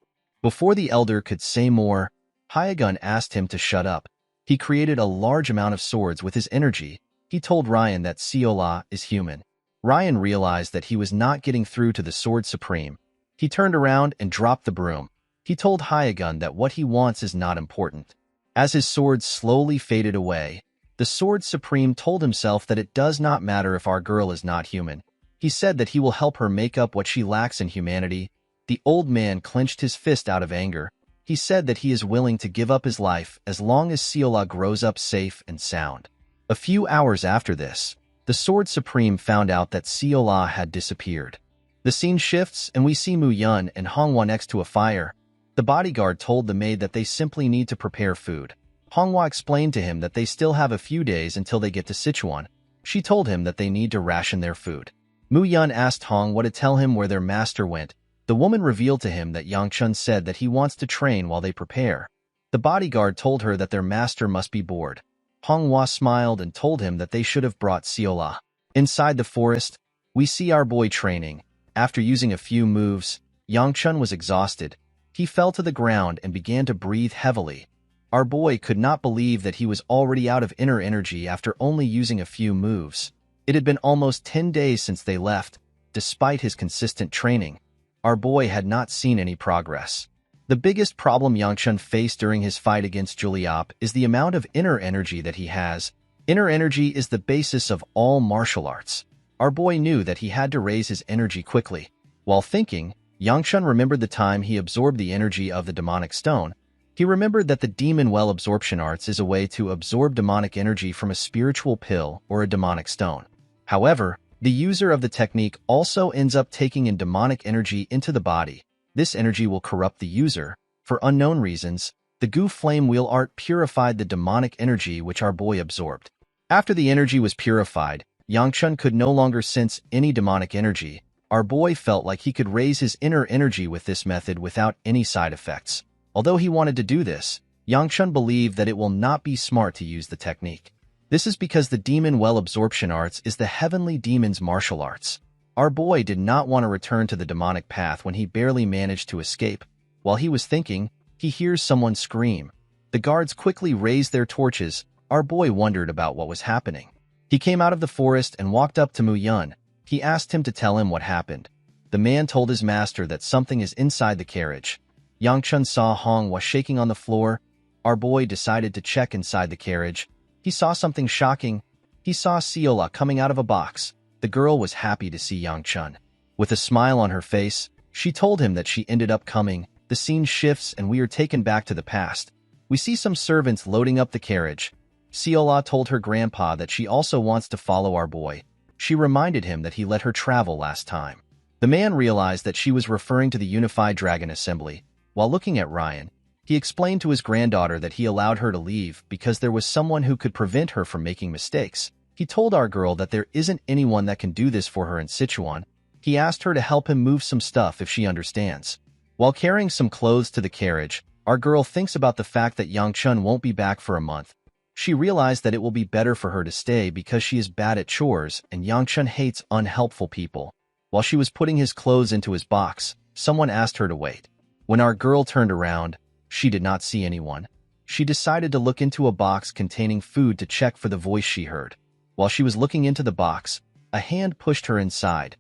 Before the elder could say more, Hyagun asked him to shut up. He created a large amount of swords with his energy. He told Ryan that Seola is human. Ryan realized that he was not getting through to the Sword Supreme. He turned around and dropped the broom. He told Hyagun that what he wants is not important. As his sword slowly faded away, the Sword Supreme told himself that it does not matter if our girl is not human. He said that he will help her make up what she lacks in humanity. The old man clenched his fist out of anger. He said that he is willing to give up his life as long as Seola grows up safe and sound. A few hours after this, the Sword Supreme found out that Seola had disappeared. The scene shifts and we see Mu Yun and Honghua next to a fire. The bodyguard told the maid that they simply need to prepare food. Honghua explained to him that they still have a few days until they get to Sichuan. She told him that they need to ration their food. Mu Yun asked Honghua to tell him where their master went. The woman revealed to him that Yangchun said that he wants to train while they prepare. The bodyguard told her that their master must be bored. Honghua smiled and told him that they should have brought Seola. Inside the forest, we see our boy training. After using a few moves, Yangchun was exhausted. He fell to the ground and began to breathe heavily. Our boy could not believe that he was already out of inner energy after only using a few moves. It had been almost 10 days since they left. Despite his consistent training, our boy had not seen any progress. The biggest problem Yangchun faced during his fight against Juliop is the amount of inner energy that he has. Inner energy is the basis of all martial arts. Our boy knew that he had to raise his energy quickly. While thinking, Yangchun remembered the time he absorbed the energy of the demonic stone. He remembered that the demon well absorption arts is a way to absorb demonic energy from a spiritual pill or a demonic stone. However, the user of the technique also ends up taking in demonic energy into the body. This energy will corrupt the user. For unknown reasons, the Gu Flame Wheel art purified the demonic energy which our boy absorbed. After the energy was purified, Yangchun could no longer sense any demonic energy. Our boy felt like he could raise his inner energy with this method without any side effects. Although he wanted to do this, Yangchun believed that it will not be smart to use the technique. This is because the demon well absorption arts is the heavenly demon's martial arts. Our boy did not want to return to the demonic path when he barely managed to escape. While he was thinking, he hears someone scream. The guards quickly raised their torches. Our boy wondered about what was happening. He came out of the forest and walked up to Mu Yun. He asked him to tell him what happened. The man told his master that something is inside the carriage. Yangchun saw Honghua shaking on the floor. Our boy decided to check inside the carriage. He saw something shocking. He saw Seola coming out of a box. The girl was happy to see Yangchun. With a smile on her face, she told him that she ended up coming. The scene shifts and we are taken back to the past. We see some servants loading up the carriage. Seola told her grandpa that she also wants to follow our boy. She reminded him that he let her travel last time. The man realized that she was referring to the Unified Dragon Assembly. While looking at Ryan, he explained to his granddaughter that he allowed her to leave because there was someone who could prevent her from making mistakes. He told our girl that there isn't anyone that can do this for her in Sichuan. He asked her to help him move some stuff if she understands. While carrying some clothes to the carriage, our girl thinks about the fact that Yangchun won't be back for a month. She realized that it will be better for her to stay because she is bad at chores and Yangchun hates unhelpful people. While she was putting his clothes into his box, someone asked her to wait. When our girl turned around, she did not see anyone. She decided to look into a box containing food to check for the voice she heard. While she was looking into the box, a hand pushed her inside.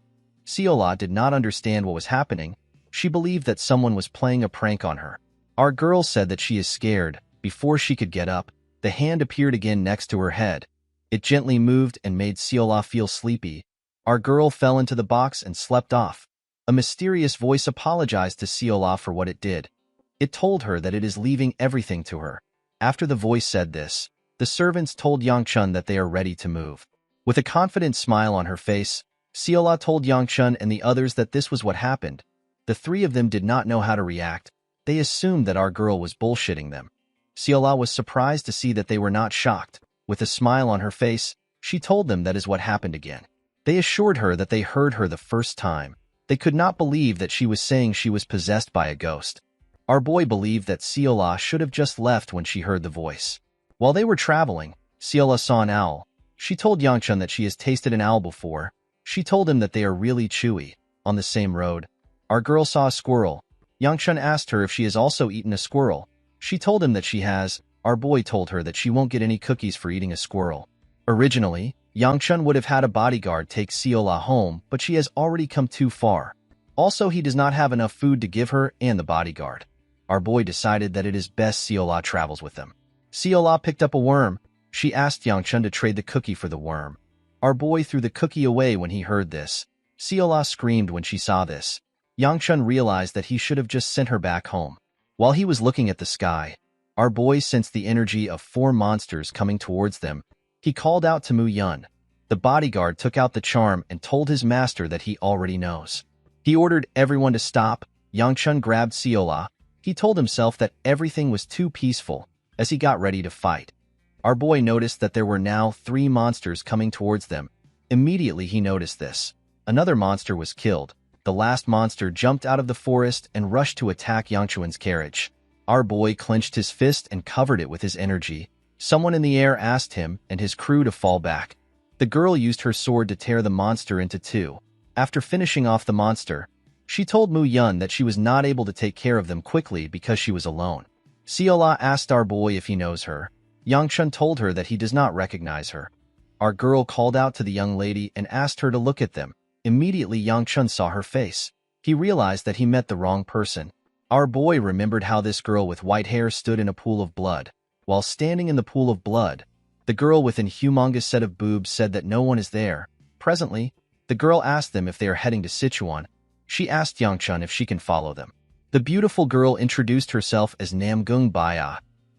Seola did not understand what was happening. She believed that someone was playing a prank on her. Our girl said that she is scared. Before she could get up, the hand appeared again next to her head. It gently moved and made Seola feel sleepy. Our girl fell into the box and slept off. A mysterious voice apologized to Seola for what it did. It told her that it is leaving everything to her. After the voice said this, the servants told Yangchun that they are ready to move. With a confident smile on her face, Seola told Yangchun and the others that this was what happened. The three of them did not know how to react. They assumed that our girl was bullshitting them. Seola was surprised to see that they were not shocked. With a smile on her face, she told them that is what happened again. They assured her that they heard her the first time. They could not believe that she was saying she was possessed by a ghost. Our boy believed that Seola should have just left when she heard the voice. While they were traveling, Seola saw an owl. She told Yangchun that she has tasted an owl before. She told him that they are really chewy. On the same road, our girl saw a squirrel. Yangchun asked her if she has also eaten a squirrel. She told him that she has. Our boy told her that she won't get any cookies for eating a squirrel. Originally, Yangchun would have had a bodyguard take Seola home, but she has already come too far. Also, he does not have enough food to give her and the bodyguard. Our boy decided that it is best Seola travels with them. Seola picked up a worm. She asked Yangchun to trade the cookie for the worm. Our boy threw the cookie away when he heard this. Seola screamed when she saw this. Yangchun realized that he should have just sent her back home. While he was looking at the sky, our boy sensed the energy of 4 monsters coming towards them. He called out to Mu Yun. The bodyguard took out the charm and told his master that he already knows. He ordered everyone to stop. Yangchun grabbed Seola. He told himself that everything was too peaceful as he got ready to fight. Our boy noticed that there were now 3 monsters coming towards them. Immediately he noticed this. Another monster was killed. The last monster jumped out of the forest and rushed to attack Yangchun's carriage. Our boy clenched his fist and covered it with his energy. Someone in the air asked him and his crew to fall back. The girl used her sword to tear the monster into 2. After finishing off the monster, she told Mu Yun that she was not able to take care of them quickly because she was alone. Seola asked our boy if he knows her. Yangchun told her that he does not recognize her. Our girl called out to the young lady and asked her to look at them. Immediately Yangchun saw her face. He realized that he met the wrong person. Our boy remembered how this girl with white hair stood in a pool of blood. While standing in the pool of blood, the girl with an humongous set of boobs said that no one is there. Presently, the girl asked them if they are heading to Sichuan. She asked Yangchun if she can follow them. The beautiful girl introduced herself as Namgung Baya.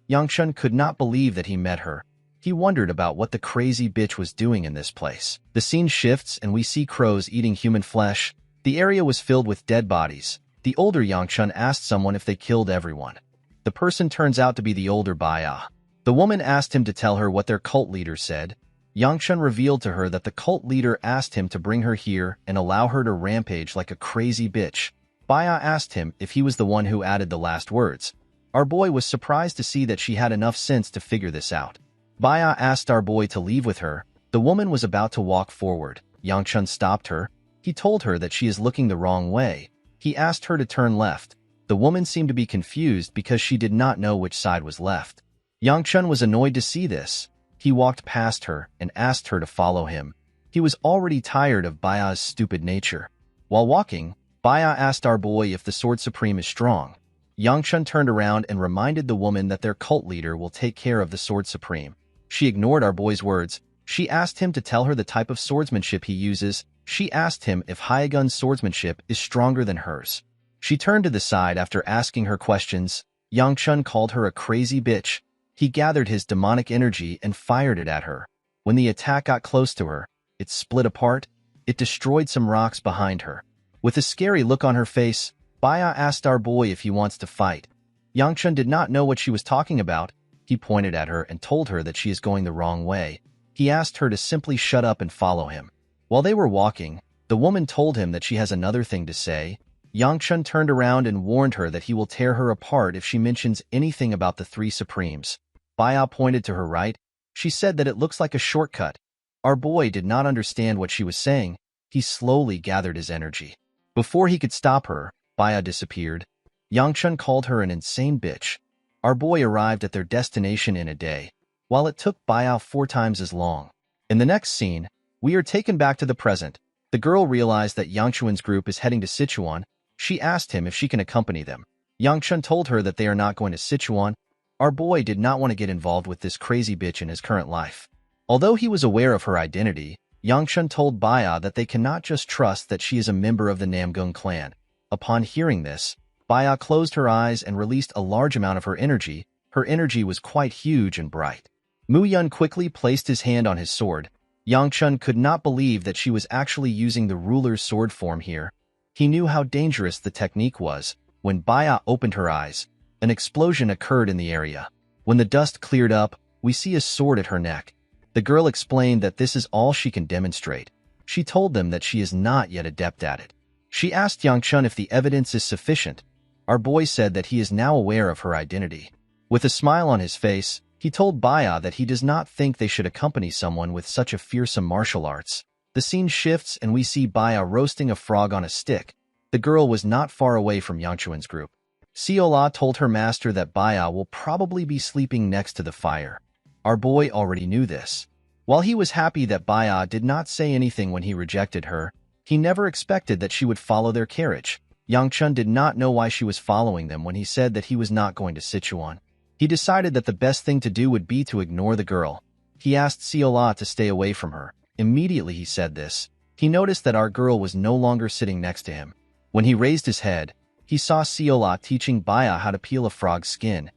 Yangchun could not believe that he met her. He wondered about what the crazy bitch was doing in this place. The scene shifts and we see crows eating human flesh. The area was filled with dead bodies. The older Yangchun asked someone if they killed everyone. The person turns out to be the older Baya. The woman asked him to tell her what their cult leader said. Yangchun revealed to her that the cult leader asked him to bring her here and allow her to rampage like a crazy bitch. Baya asked him if he was the one who added the last words. Our boy was surprised to see that she had enough sense to figure this out. Baya asked our boy to leave with her. The woman was about to walk forward. Yangchun stopped her. He told her that she is looking the wrong way. He asked her to turn left. The woman seemed to be confused because she did not know which side was left. Yangchun was annoyed to see this. He walked past her and asked her to follow him. He was already tired of Baya's stupid nature. While walking, Baya asked our boy if the Sword Supreme is strong. Yangchun turned around and reminded the woman that their cult leader will take care of the Sword Supreme. She ignored our boy's words. She asked him to tell her the type of swordsmanship he uses. She asked him if Hyagun's swordsmanship is stronger than hers. She turned to the side after asking her questions. Yangchun called her a crazy bitch. He gathered his demonic energy and fired it at her. When the attack got close to her, it split apart. It destroyed some rocks behind her. With a scary look on her face, Baya asked our boy if he wants to fight. Yangchun did not know what she was talking about. He pointed at her and told her that she is going the wrong way. He asked her to simply shut up and follow him. While they were walking, the woman told him that she has another thing to say. Yangchun turned around and warned her that he will tear her apart if she mentions anything about the 3 Supremes. Baya pointed to her right. She said that it looks like a shortcut. Our boy did not understand what she was saying. He slowly gathered his energy. Before he could stop her, Baya disappeared. Yangchun called her an insane bitch. Our boy arrived at their destination in a day, while it took Baya 4 times as long. In the next scene, we are taken back to the present. The girl realized that Yangchun's group is heading to Sichuan. She asked him if she can accompany them. Yangchun told her that they are not going to Sichuan. Our boy did not want to get involved with this crazy bitch in his current life. Although he was aware of her identity, Yangchun told Baya that they cannot just trust that she is a member of the Namgung clan. Upon hearing this, Baya closed her eyes and released a large amount of her energy. Her energy was quite huge and bright. Mu Yun quickly placed his hand on his sword. Yangchun could not believe that she was actually using the ruler's sword form here. He knew how dangerous the technique was. When Baya opened her eyes, an explosion occurred in the area. When the dust cleared up, we see a sword at her neck. The girl explained that this is all she can demonstrate. She told them that she is not yet adept at it. She asked Yangchun if the evidence is sufficient. Our boy said that he is now aware of her identity. With a smile on his face, he told Baya that he does not think they should accompany someone with such a fearsome martial arts. The scene shifts and we see Baya roasting a frog on a stick. The girl was not far away from Yangchun's group. Siola told her master that Baya will probably be sleeping next to the fire. Our boy already knew this. While he was happy that Baya did not say anything when he rejected her, he never expected that she would follow their carriage. Yangchun did not know why she was following them when he said that he was not going to Sichuan. He decided that the best thing to do would be to ignore the girl. He asked Siola to stay away from her. Immediately he said this, he noticed that our girl was no longer sitting next to him. When he raised his head, he saw Siola teaching Baya how to peel a frog's skin.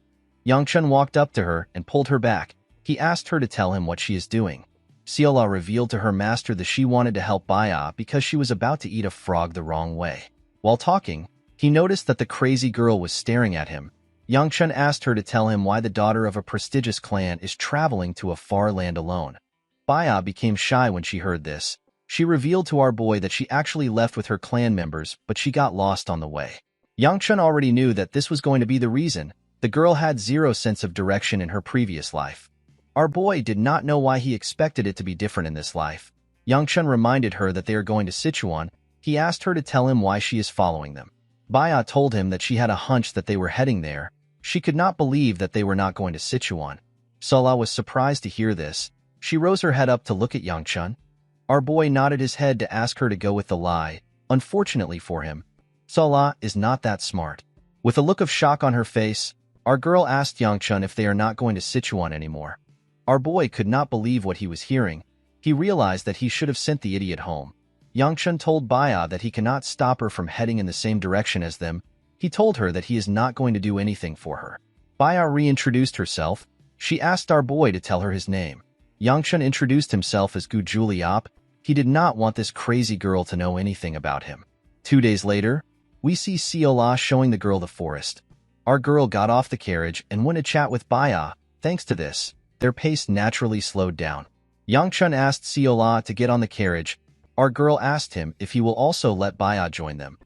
Yangchun walked up to her and pulled her back. He asked her to tell him what she is doing. Siola revealed to her master that she wanted to help Baya because she was about to eat a frog the wrong way. While talking, he noticed that the crazy girl was staring at him. Yangchun asked her to tell him why the daughter of a prestigious clan is traveling to a far land alone. Baya became shy when she heard this. She revealed to our boy that she actually left with her clan members, but she got lost on the way. Yangchun already knew that this was going to be the reason. The girl had zero sense of direction in her previous life. Our boy did not know why he expected it to be different in this life. Yangchun reminded her that they are going to Sichuan. He asked her to tell him why she is following them. Baya told him that she had a hunch that they were heading there. She could not believe that they were not going to Sichuan. Sola was surprised to hear this. She rose her head up to look at Yangchun. Our boy nodded his head to ask her to go with the lie. Unfortunately for him, Sola is not that smart. With a look of shock on her face, our girl asked Yangchun if they are not going to Sichuan anymore. Our boy could not believe what he was hearing. He realized that he should have sent the idiot home. Yangchun told Baya that he cannot stop her from heading in the same direction as them. He told her that he is not going to do anything for her. Baya reintroduced herself. She asked our boy to tell her his name. Yangchun introduced himself as Gu Juliop. He did not want this crazy girl to know anything about him. 2 days later, we see Siola showing the girl the forest. Our girl got off the carriage and went to chat with Baya. Thanks to this, their pace naturally slowed down. Yangchun asked Siola to get on the carriage. Our girl asked him if he will also let Baya join them.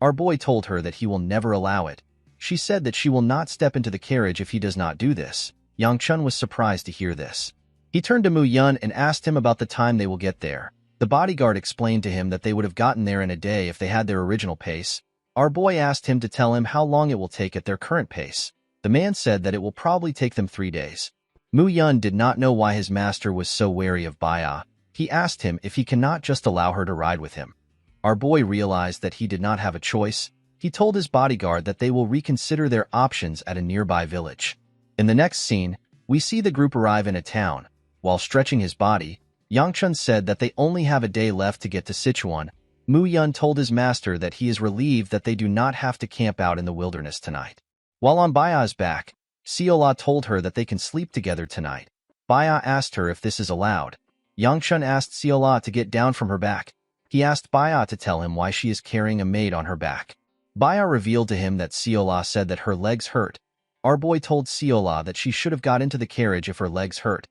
Our boy told her that he will never allow it. She said that she will not step into the carriage if he does not do this. Yangchun was surprised to hear this. He turned to Mu Yun and asked him about the time they will get there. The bodyguard explained to him that they would have gotten there in a day if they had their original pace. Our boy asked him to tell him how long it will take at their current pace. The man said that it will probably take them 3 days. Mu Yun did not know why his master was so wary of Baya. He asked him if he cannot just allow her to ride with him. Our boy realized that he did not have a choice. He told his bodyguard that they will reconsider their options at a nearby village. In the next scene, we see the group arrive in a town. While stretching his body, Yangchun said that they only have a day left to get to Sichuan. Mu Yun told his master that he is relieved that they do not have to camp out in the wilderness tonight. While on Baya's back, Siola told her that they can sleep together tonight. Baya asked her if this is allowed. Yangchun asked Siola to get down from her back. He asked Baya to tell him why she is carrying a maid on her back. Baya revealed to him that Siola said that her legs hurt. Our boy told Siola that she should have got into the carriage if her legs hurt.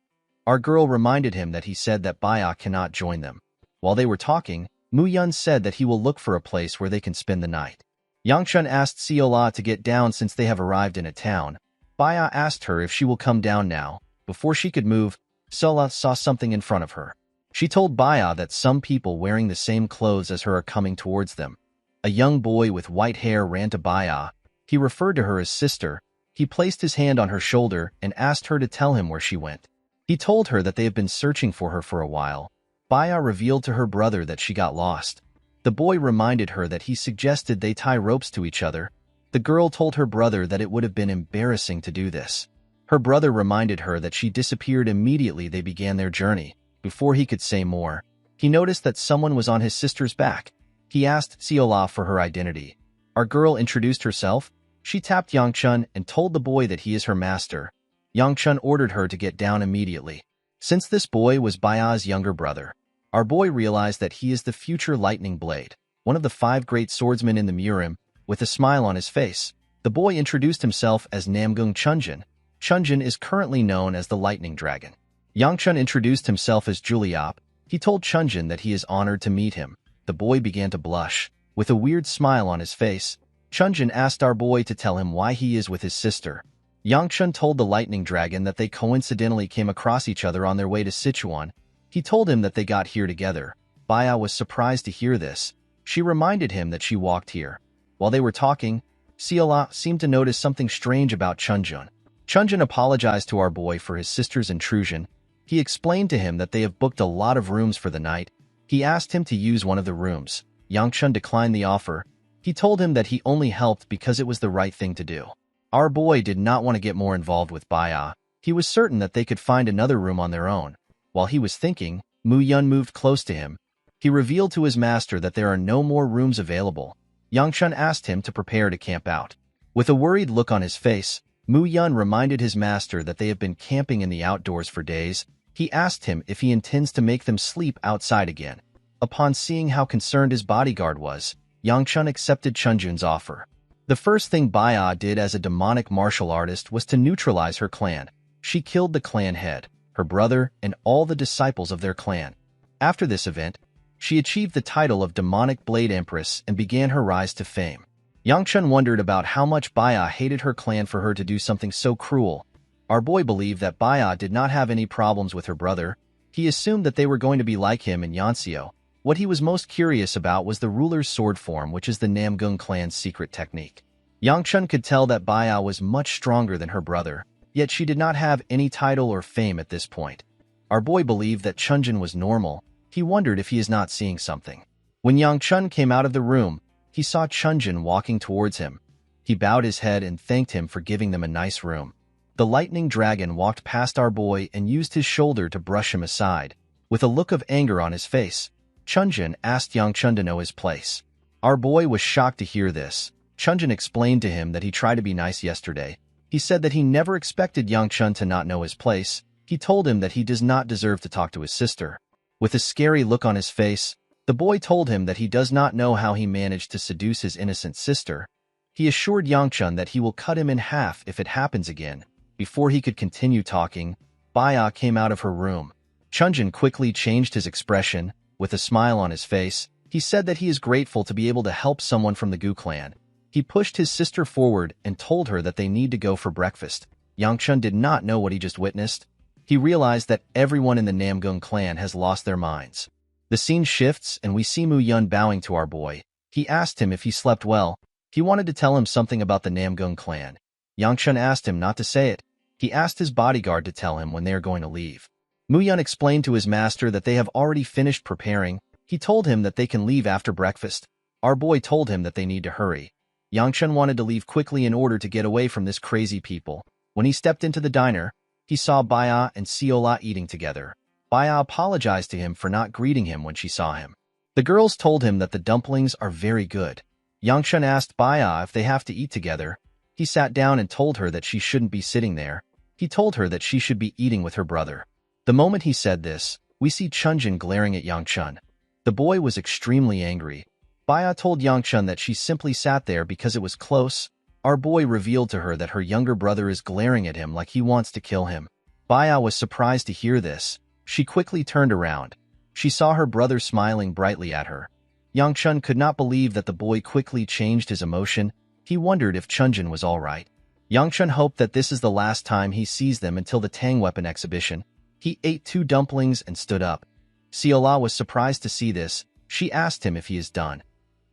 Our girl reminded him that he said that Baya cannot join them. While they were talking, Mu Yun said that he will look for a place where they can spend the night. Yangchun asked Siola to get down since they have arrived in a town. Baya asked her if she will come down now. Before she could move, Sola saw something in front of her. She told Baya that some people wearing the same clothes as her are coming towards them. A young boy with white hair ran to Baya. He referred to her as sister. He placed his hand on her shoulder and asked her to tell him where she went. He told her that they have been searching for her for a while. Baya revealed to her brother that she got lost. The boy reminded her that he suggested they tie ropes to each other. The girl told her brother that it would have been embarrassing to do this. Her brother reminded her that she disappeared immediately they began their journey. Before he could say more, he noticed that someone was on his sister's back. He asked Siola for her identity. Our girl introduced herself. She tapped Yangchun and told the boy that he is her master. Yangchun ordered her to get down immediately. Since this boy was Baya's younger brother, our boy realized that he is the future Lightning Blade, one of the 5 great swordsmen in the Murim. With a smile on his face, the boy introduced himself as Namgung Chunjin. Chunjin is currently known as the Lightning Dragon. Yangchun introduced himself as Juliop. He told Chunjin that he is honored to meet him. The boy began to blush. With a weird smile on his face, Chunjin asked our boy to tell him why he is with his sister. Yangchun told the Lightning Dragon that they coincidentally came across each other on their way to Sichuan. He told him that they got here together. Baya was surprised to hear this. She reminded him that she walked here. While they were talking, Siola seemed to notice something strange about Chunjin. Chunjin apologized to our boy for his sister's intrusion. He explained to him that they have booked a lot of rooms for the night. He asked him to use one of the rooms. Yangchun declined the offer. He told him that he only helped because it was the right thing to do. Our boy did not want to get more involved with Baya. He was certain that they could find another room on their own. While he was thinking, Mu Yun moved close to him. He revealed to his master that there are no more rooms available. Yangchun asked him to prepare to camp out. With a worried look on his face, Mu Yun reminded his master that they have been camping in the outdoors for days. He asked him if he intends to make them sleep outside again. Upon seeing how concerned his bodyguard was, Yangchun accepted Chunjun's offer. The first thing Baya did as a demonic martial artist was to neutralize her clan. She killed the clan head, her brother, and all the disciples of their clan. After this event, she achieved the title of Demonic Blade Empress and began her rise to fame. Yangchun wondered about how much Baya hated her clan for her to do something so cruel. Our boy believed that Baya did not have any problems with her brother. He assumed that they were going to be like him in Yansio. What he was most curious about was the ruler's sword form, which is the Namgung clan's secret technique. Yangchun could tell that Baya was much stronger than her brother, yet she did not have any title or fame at this point. Our boy believed that Chunjin was normal. He wondered if he is not seeing something. When Yangchun came out of the room, he saw Chunjin walking towards him. He bowed his head and thanked him for giving them a nice room. The Lightning Dragon walked past our boy and used his shoulder to brush him aside. With a look of anger on his face, Chunjin asked Yangchun to know his place. Our boy was shocked to hear this. Chunjin explained to him that he tried to be nice yesterday. He said that he never expected Yangchun to not know his place. He told him that he does not deserve to talk to his sister. With a scary look on his face, the boy told him that he does not know how he managed to seduce his innocent sister. He assured Yangchun that he will cut him in half if it happens again. Before he could continue talking, Baya came out of her room. Chunjin quickly changed his expression. With a smile on his face, he said that he is grateful to be able to help someone from the Gu clan. He pushed his sister forward and told her that they need to go for breakfast. Yangchun did not know what he just witnessed. He realized that everyone in the Namgung clan has lost their minds. The scene shifts and we see Mu Yun bowing to our boy. He asked him if he slept well. He wanted to tell him something about the Namgung clan. Yangchun asked him not to say it. He asked his bodyguard to tell him when they are going to leave. Mu Yun explained to his master that they have already finished preparing. He told him that they can leave after breakfast. Our boy told him that they need to hurry. Yangchun wanted to leave quickly in order to get away from this crazy people. When he stepped into the diner, he saw Baya and Siola eating together. Baya apologized to him for not greeting him when she saw him. The girls told him that the dumplings are very good. Yangchun asked Baya if they have to eat together. He sat down and told her that she shouldn't be sitting there. He told her that she should be eating with her brother. The moment he said this, we see Chunjin glaring at Yangchun. The boy was extremely angry. Baya told Yangchun that she simply sat there because it was close. Our boy revealed to her that her younger brother is glaring at him like he wants to kill him. Baya was surprised to hear this. She quickly turned around. She saw her brother smiling brightly at her. Yangchun could not believe that the boy quickly changed his emotion. He wondered if Chunjin was all right. Yangchun hoped that this is the last time he sees them until the Tang weapon exhibition. He ate 2 dumplings and stood up. Siola was surprised to see this. She asked him if he is done.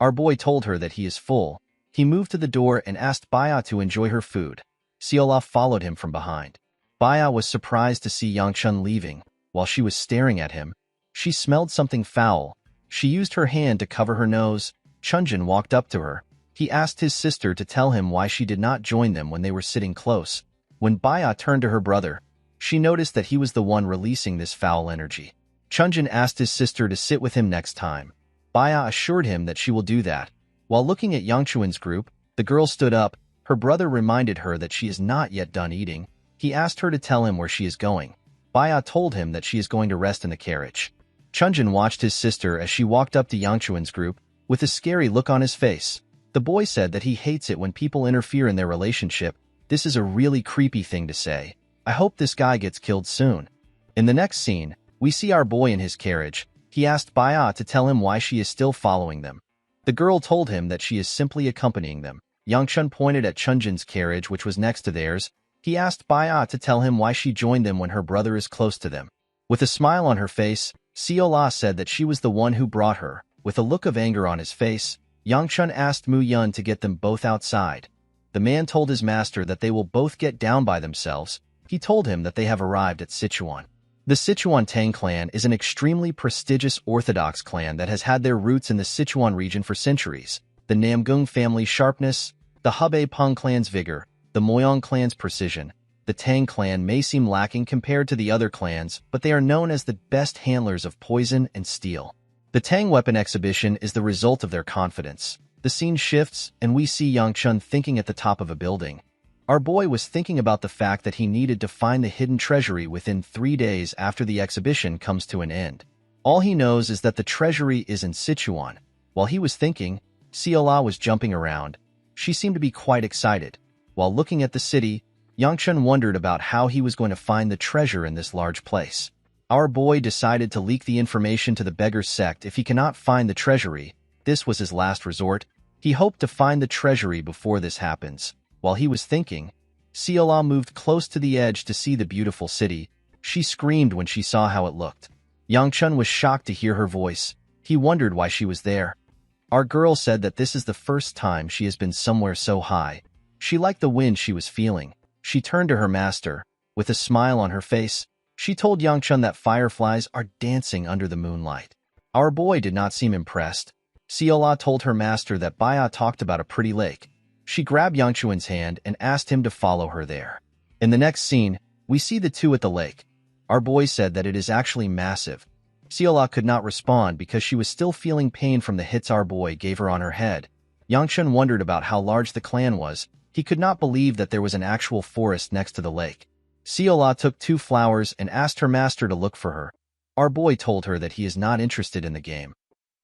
Our boy told her that he is full. He moved to the door and asked Baya to enjoy her food. Siola followed him from behind. Baya was surprised to see Yangchun leaving. While she was staring at him, she smelled something foul. She used her hand to cover her nose. Chunjin walked up to her. He asked his sister to tell him why she did not join them when they were sitting close. When Baya turned to her brother, she noticed that he was the one releasing this foul energy. Chunjin asked his sister to sit with him next time. Baya assured him that she will do that. While looking at Yangchuan's group, the girl stood up. Her brother reminded her that she is not yet done eating. He asked her to tell him where she is going. Baya told him that she is going to rest in the carriage. Chunjin watched his sister as she walked up to Yangchuan's group, with a scary look on his face. The boy said that he hates it when people interfere in their relationship. This is a really creepy thing to say. I hope this guy gets killed soon. In the next scene, we see our boy in his carriage. He asked Baya to tell him why she is still following them. The girl told him that she is simply accompanying them. Yangchun pointed at Chunjin's carriage, which was next to theirs. He asked Baya to tell him why she joined them when her brother is close to them. With a smile on her face, Siola said that she was the one who brought her. With a look of anger on his face, Yangchun asked Mu Yun to get them both outside. The man told his master that they will both get down by themselves. He told him that they have arrived at Sichuan. The Sichuan Tang clan is an extremely prestigious orthodox clan that has had their roots in the Sichuan region for centuries. The Namgung family's sharpness, the Hebei Peng clan's vigor, the Moyong clan's precision. The Tang clan may seem lacking compared to the other clans, but they are known as the best handlers of poison and steel. The Tang weapon exhibition is the result of their confidence. The scene shifts, and we see Yangchun thinking at the top of a building. Our boy was thinking about the fact that he needed to find the hidden treasury within 3 days after the exhibition comes to an end. All he knows is that the treasury is in Sichuan. While he was thinking, Siola was jumping around. She seemed to be quite excited. While looking at the city, Yangchun wondered about how he was going to find the treasure in this large place. Our boy decided to leak the information to the beggar sect if he cannot find the treasury. This was his last resort. He hoped to find the treasury before this happens. While he was thinking, Siola moved close to the edge to see the beautiful city. She screamed when she saw how it looked. Yangchun was shocked to hear her voice. He wondered why she was there. Our girl said that this is the first time she has been somewhere so high. She liked the wind she was feeling. She turned to her master. With a smile on her face, she told Yangchun that fireflies are dancing under the moonlight. Our boy did not seem impressed. Siola told her master that Baya talked about a pretty lake. She grabbed Yangchuan's hand and asked him to follow her there. In the next scene, we see the two at the lake. Our boy said that it is actually massive. Siola could not respond because she was still feeling pain from the hits our boy gave her on her head. Yangchun wondered about how large the clan was. He could not believe that there was an actual forest next to the lake. Siola took 2 flowers and asked her master to look for her. Our boy told her that he is not interested in the game.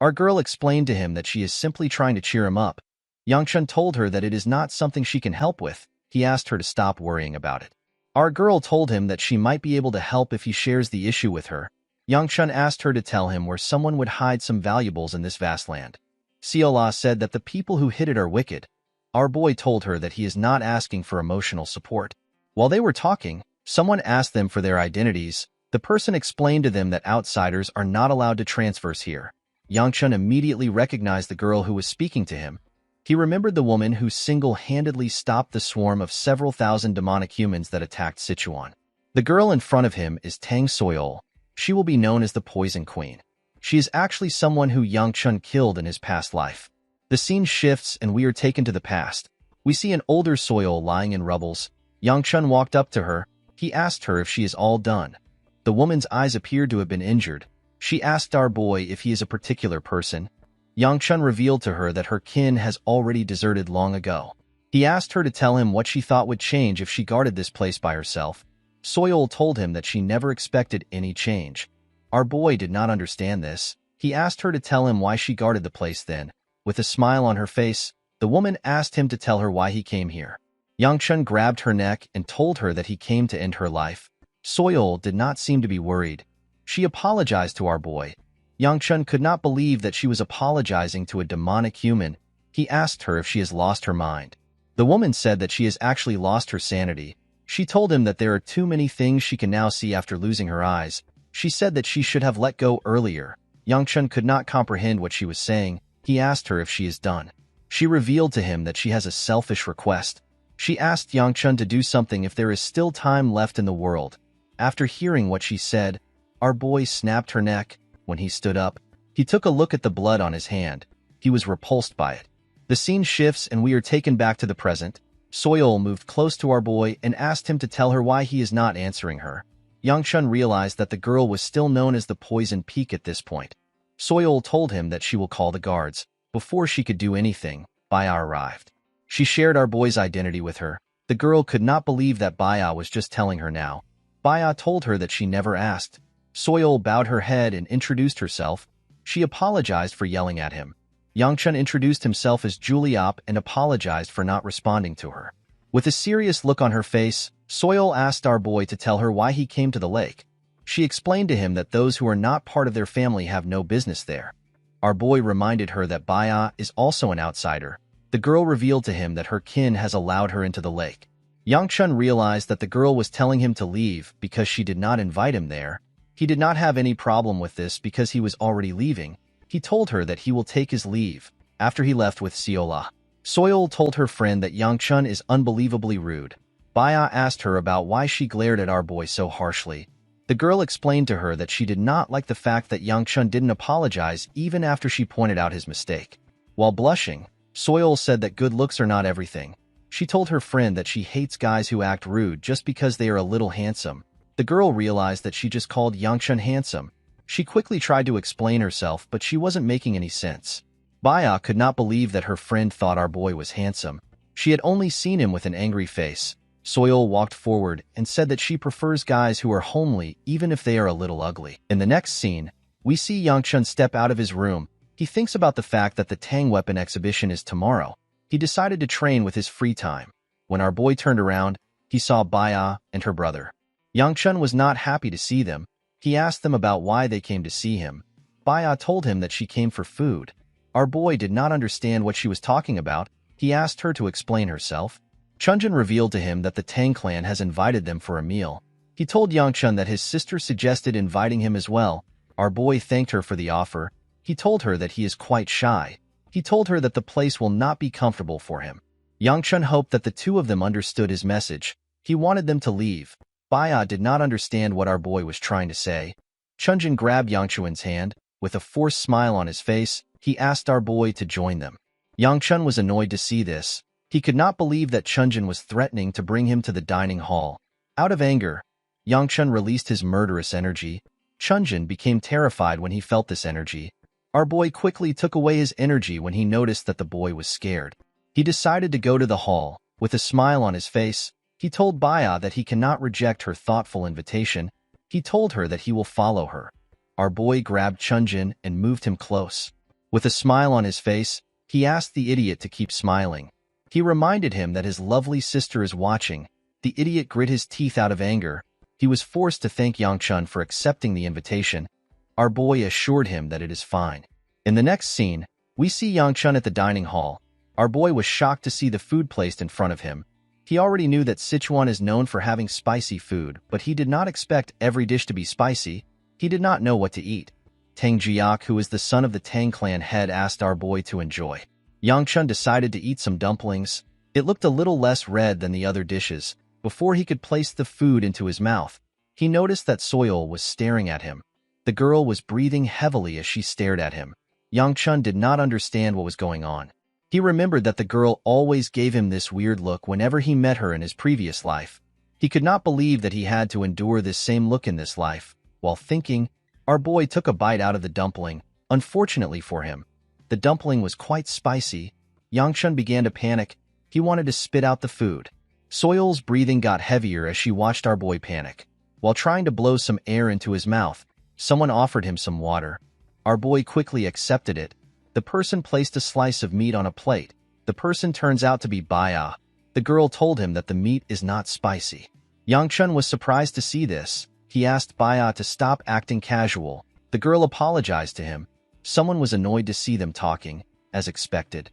Our girl explained to him that she is simply trying to cheer him up. Yangchun told her that it is not something she can help with. He asked her to stop worrying about it. Our girl told him that she might be able to help if he shares the issue with her. Yangchun asked her to tell him where someone would hide some valuables in this vast land. Siola said that the people who hid it are wicked. Our boy told her that he is not asking for emotional support. While they were talking, someone asked them for their identities. The person explained to them that outsiders are not allowed to transverse here. Yangchun immediately recognized the girl who was speaking to him. He remembered the woman who single-handedly stopped the swarm of several thousand demonic humans that attacked Sichuan. The girl in front of him is Tang Soyol. She will be known as the Poison Queen. She is actually someone who Yangchun killed in his past life. The scene shifts and we are taken to the past. We see an older Soyol lying in rubbles. Yangchun walked up to her. He asked her if she is all done. The woman's eyes appeared to have been injured. She asked our boy if he is a particular person. Yangchun revealed to her that her kin has already deserted long ago. He asked her to tell him what she thought would change if she guarded this place by herself. Soyol told him that she never expected any change. Our boy did not understand this. He asked her to tell him why she guarded the place then. With a smile on her face, the woman asked him to tell her why he came here. Yangchun grabbed her neck and told her that he came to end her life. Soyol did not seem to be worried. She apologized to our boy. Yangchun could not believe that she was apologizing to a demonic human. He asked her if she has lost her mind. The woman said that she has actually lost her sanity. She told him that there are too many things she can now see after losing her eyes. She said that she should have let go earlier. Yangchun could not comprehend what she was saying. He asked her if she is done. She revealed to him that she has a selfish request. She asked Yangchun to do something if there is still time left in the world. After hearing what she said, our boy snapped her neck. When he stood up, he took a look at the blood on his hand. He was repulsed by it. The scene shifts and we are taken back to the present. Soyeol moved close to our boy and asked him to tell her why he is not answering her. Yangchun realized that the girl was still known as the Poison Peak at this point. Soyeol told him that she will call the guards. Before she could do anything, Baya arrived. She shared our boy's identity with her. The girl could not believe that Baya was just telling her now. Baya told her that she never asked. Soyeol bowed her head and introduced herself. She apologized for yelling at him. Yangchun introduced himself as Juliop and apologized for not responding to her. With a serious look on her face, Soyeol asked our boy to tell her why he came to the lake. She explained to him that those who are not part of their family have no business there. Our boy reminded her that Baya is also an outsider. The girl revealed to him that her kin has allowed her into the lake. Yangchun realized that the girl was telling him to leave because she did not invite him there. He did not have any problem with this because he was already leaving. He told her that he will take his leave. After he left with Seola, Soyeol told her friend that Yangchun is unbelievably rude. Baya asked her about why she glared at our boy so harshly. The girl explained to her that she did not like the fact that Yangchun didn't apologize even after she pointed out his mistake. While blushing, Soyeol said that good looks are not everything. She told her friend that she hates guys who act rude just because they are a little handsome. The girl realized that she just called Yangchun handsome. She quickly tried to explain herself, but she wasn't making any sense. Baya could not believe that her friend thought our boy was handsome. She had only seen him with an angry face. Soyeol walked forward and said that she prefers guys who are homely even if they are a little ugly. In the next scene, we see Yangchun step out of his room. He thinks about the fact that the Tang weapon exhibition is tomorrow. He decided to train with his free time. When our boy turned around, he saw Baya and her brother. Yangchun was not happy to see them. He asked them about why they came to see him. Baya told him that she came for food. Our boy did not understand what she was talking about. He asked her to explain herself. Chunjin revealed to him that the Tang clan has invited them for a meal. He told Yangchun that his sister suggested inviting him as well. Our boy thanked her for the offer. He told her that he is quite shy. He told her that the place will not be comfortable for him. Yangchun hoped that the two of them understood his message. He wanted them to leave. Baya did not understand what our boy was trying to say. Chunjin grabbed Yangchun's hand. With a forced smile on his face, he asked our boy to join them. Yangchun was annoyed to see this. He could not believe that Chunjin was threatening to bring him to the dining hall. Out of anger, Yangchun released his murderous energy. Chunjin became terrified when he felt this energy. Our boy quickly took away his energy when he noticed that the boy was scared. He decided to go to the hall. With a smile on his face, he told Baya that he cannot reject her thoughtful invitation. He told her that he will follow her. Our boy grabbed Chunjin and moved him close. With a smile on his face, he asked the idiot to keep smiling. He reminded him that his lovely sister is watching. The idiot grit his teeth out of anger. He was forced to thank Yangchun for accepting the invitation. Our boy assured him that it is fine. In the next scene, we see Yangchun at the dining hall. Our boy was shocked to see the food placed in front of him. He already knew that Sichuan is known for having spicy food, but he did not expect every dish to be spicy. He did not know what to eat. Tang Jiak, who is the son of the Tang clan head, asked our boy to enjoy. Yangchun decided to eat some dumplings. It looked a little less red than the other dishes. Before he could place the food into his mouth, he noticed that Soyeol was staring at him. The girl was breathing heavily as she stared at him. Yangchun did not understand what was going on. He remembered that the girl always gave him this weird look whenever he met her in his previous life. He could not believe that he had to endure this same look in this life. While thinking, our boy took a bite out of the dumpling. Unfortunately for him, the dumpling was quite spicy. Yangchun began to panic. He wanted to spit out the food. Soyeol's breathing got heavier as she watched our boy panic. While trying to blow some air into his mouth, someone offered him some water. Our boy quickly accepted it. The person placed a slice of meat on a plate. The person turns out to be Baya. The girl told him that the meat is not spicy. Yangchun was surprised to see this. He asked Baya to stop acting casual. The girl apologized to him. Someone was annoyed to see them talking, as expected.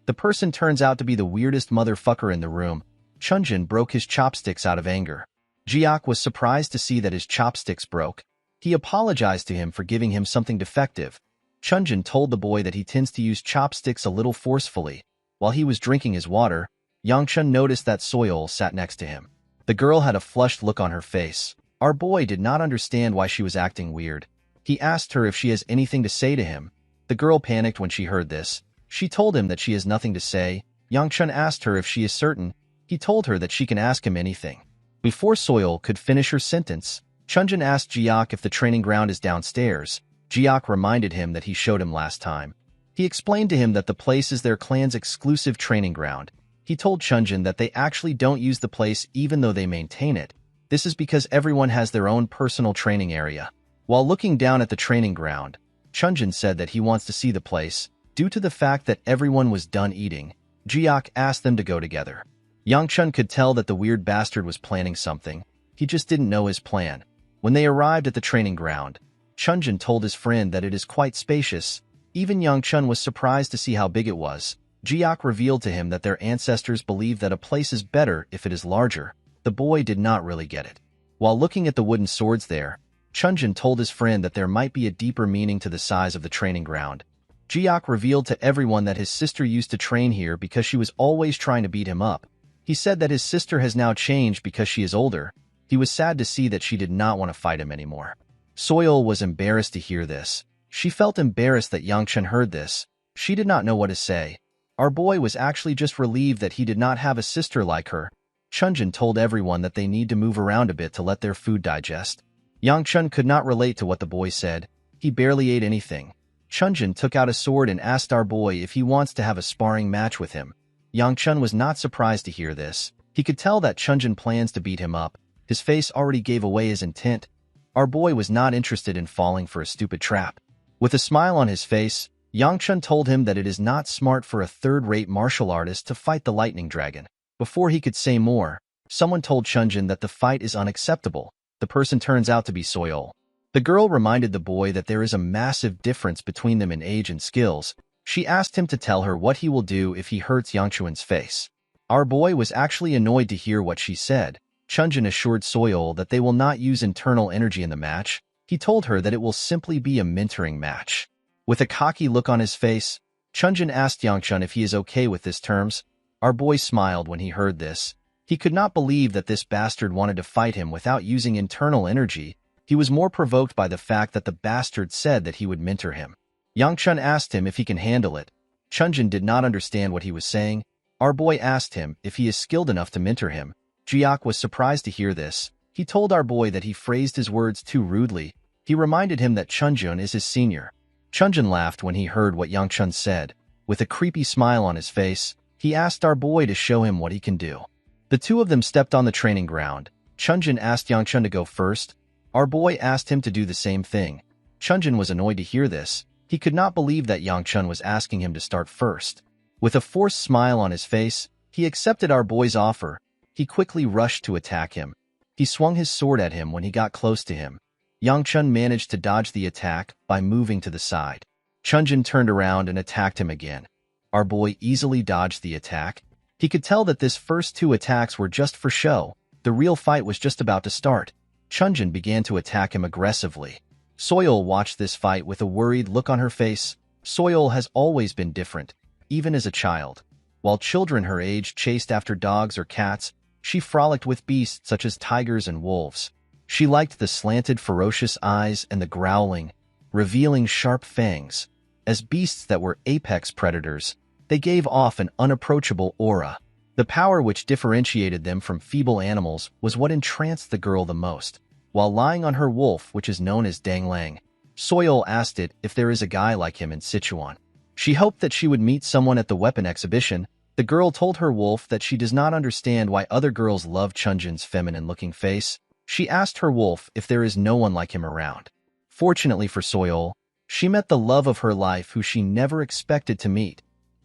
The person turns out to be the weirdest motherfucker in the room. Chunjin broke his chopsticks out of anger. Jiak was surprised to see that his chopsticks broke. He apologized to him for giving him something defective. Chunjin told the boy that he tends to use chopsticks a little forcefully. While he was drinking his water, Yangchun noticed that Soyeol sat next to him. The girl had a flushed look on her face. Our boy did not understand why she was acting weird. He asked her if she has anything to say to him. The girl panicked when she heard this. She told him that she has nothing to say. Yangchun asked her if she is certain. He told her that she can ask him anything. Before Soyeol could finish her sentence, Chunjin asked Jiak if the training ground is downstairs. Jiak reminded him that he showed him last time. He explained to him that the place is their clan's exclusive training ground. He told Chunjin that they actually don't use the place even though they maintain it. This is because everyone has their own personal training area. While looking down at the training ground, Chunjin said that he wants to see the place. Due to the fact that everyone was done eating, Jiak asked them to go together. Yangchun could tell that the weird bastard was planning something. He just didn't know his plan. When they arrived at the training ground, Chunjin told his friend that it is quite spacious. Even Yangchun was surprised to see how big it was. Jiak revealed to him that their ancestors believe that a place is better if it is larger. The boy did not really get it. While looking at the wooden swords there, Chunjin told his friend that there might be a deeper meaning to the size of the training ground. Jiak revealed to everyone that his sister used to train here because she was always trying to beat him up. He said that his sister has now changed because she is older. He was sad to see that she did not want to fight him anymore. Soyeol was embarrassed to hear this. She felt embarrassed that Yangchun heard this. She did not know what to say. Our boy was actually just relieved that he did not have a sister like her. Chunjin told everyone that they need to move around a bit to let their food digest. Yangchun could not relate to what the boy said. He barely ate anything. Chunjin took out a sword and asked our boy if he wants to have a sparring match with him. Yangchun was not surprised to hear this. He could tell that Chunjin plans to beat him up. His face already gave away his intent. Our boy was not interested in falling for a stupid trap. With a smile on his face, Yangchun told him that it is not smart for a third-rate martial artist to fight the lightning dragon. Before he could say more, someone told Chunjin that the fight is unacceptable. The person turns out to be Soyeol. The girl reminded the boy that there is a massive difference between them in age and skills. She asked him to tell her what he will do if he hurts Yangchun's face. Our boy was actually annoyed to hear what she said. Chunjin assured Soyeol that they will not use internal energy in the match. He told her that it will simply be a mentoring match. With a cocky look on his face, Chunjin asked Yangchun if he is okay with this terms. Our boy smiled when he heard this. He could not believe that this bastard wanted to fight him without using internal energy. He was more provoked by the fact that the bastard said that he would mentor him. Yangchun asked him if he can handle it. Chunjin did not understand what he was saying. Our boy asked him if he is skilled enough to mentor him. Jiak was surprised to hear this. He told our boy that he phrased his words too rudely. He reminded him that Chunjin is his senior. Chunjin laughed when he heard what Yangchun said. With a creepy smile on his face, he asked our boy to show him what he can do. The two of them stepped on the training ground. Chunjin asked Yangchun to go first. Our boy asked him to do the same thing. Chunjin was annoyed to hear this. He could not believe that Yangchun was asking him to start first. With a forced smile on his face, he accepted our boy's offer. He quickly rushed to attack him. He swung his sword at him when he got close to him. Yangchun managed to dodge the attack by moving to the side. Chunjin turned around and attacked him again. Our boy easily dodged the attack. He could tell that this first two attacks were just for show. The real fight was just about to start. Chunjin began to attack him aggressively. Soyeol watched this fight with a worried look on her face. Soyeol has always been different, even as a child. While children her age chased after dogs or cats, she frolicked with beasts such as tigers and wolves. She liked the slanted, ferocious eyes and the growling, revealing sharp fangs. As beasts that were apex predators, they gave off an unapproachable aura. The power which differentiated them from feeble animals was what entranced the girl the most. While lying on her wolf, which is known as Danglang, Soyeol asked it if there is a guy like him in Sichuan. She hoped that she would meet someone at the weapon exhibition. The girl told her wolf that she does not understand why other girls love Chunjin's feminine-looking face. She asked her wolf if there is no one like him around. Fortunately for Soyeol, she met the love of her life who she never expected to meet.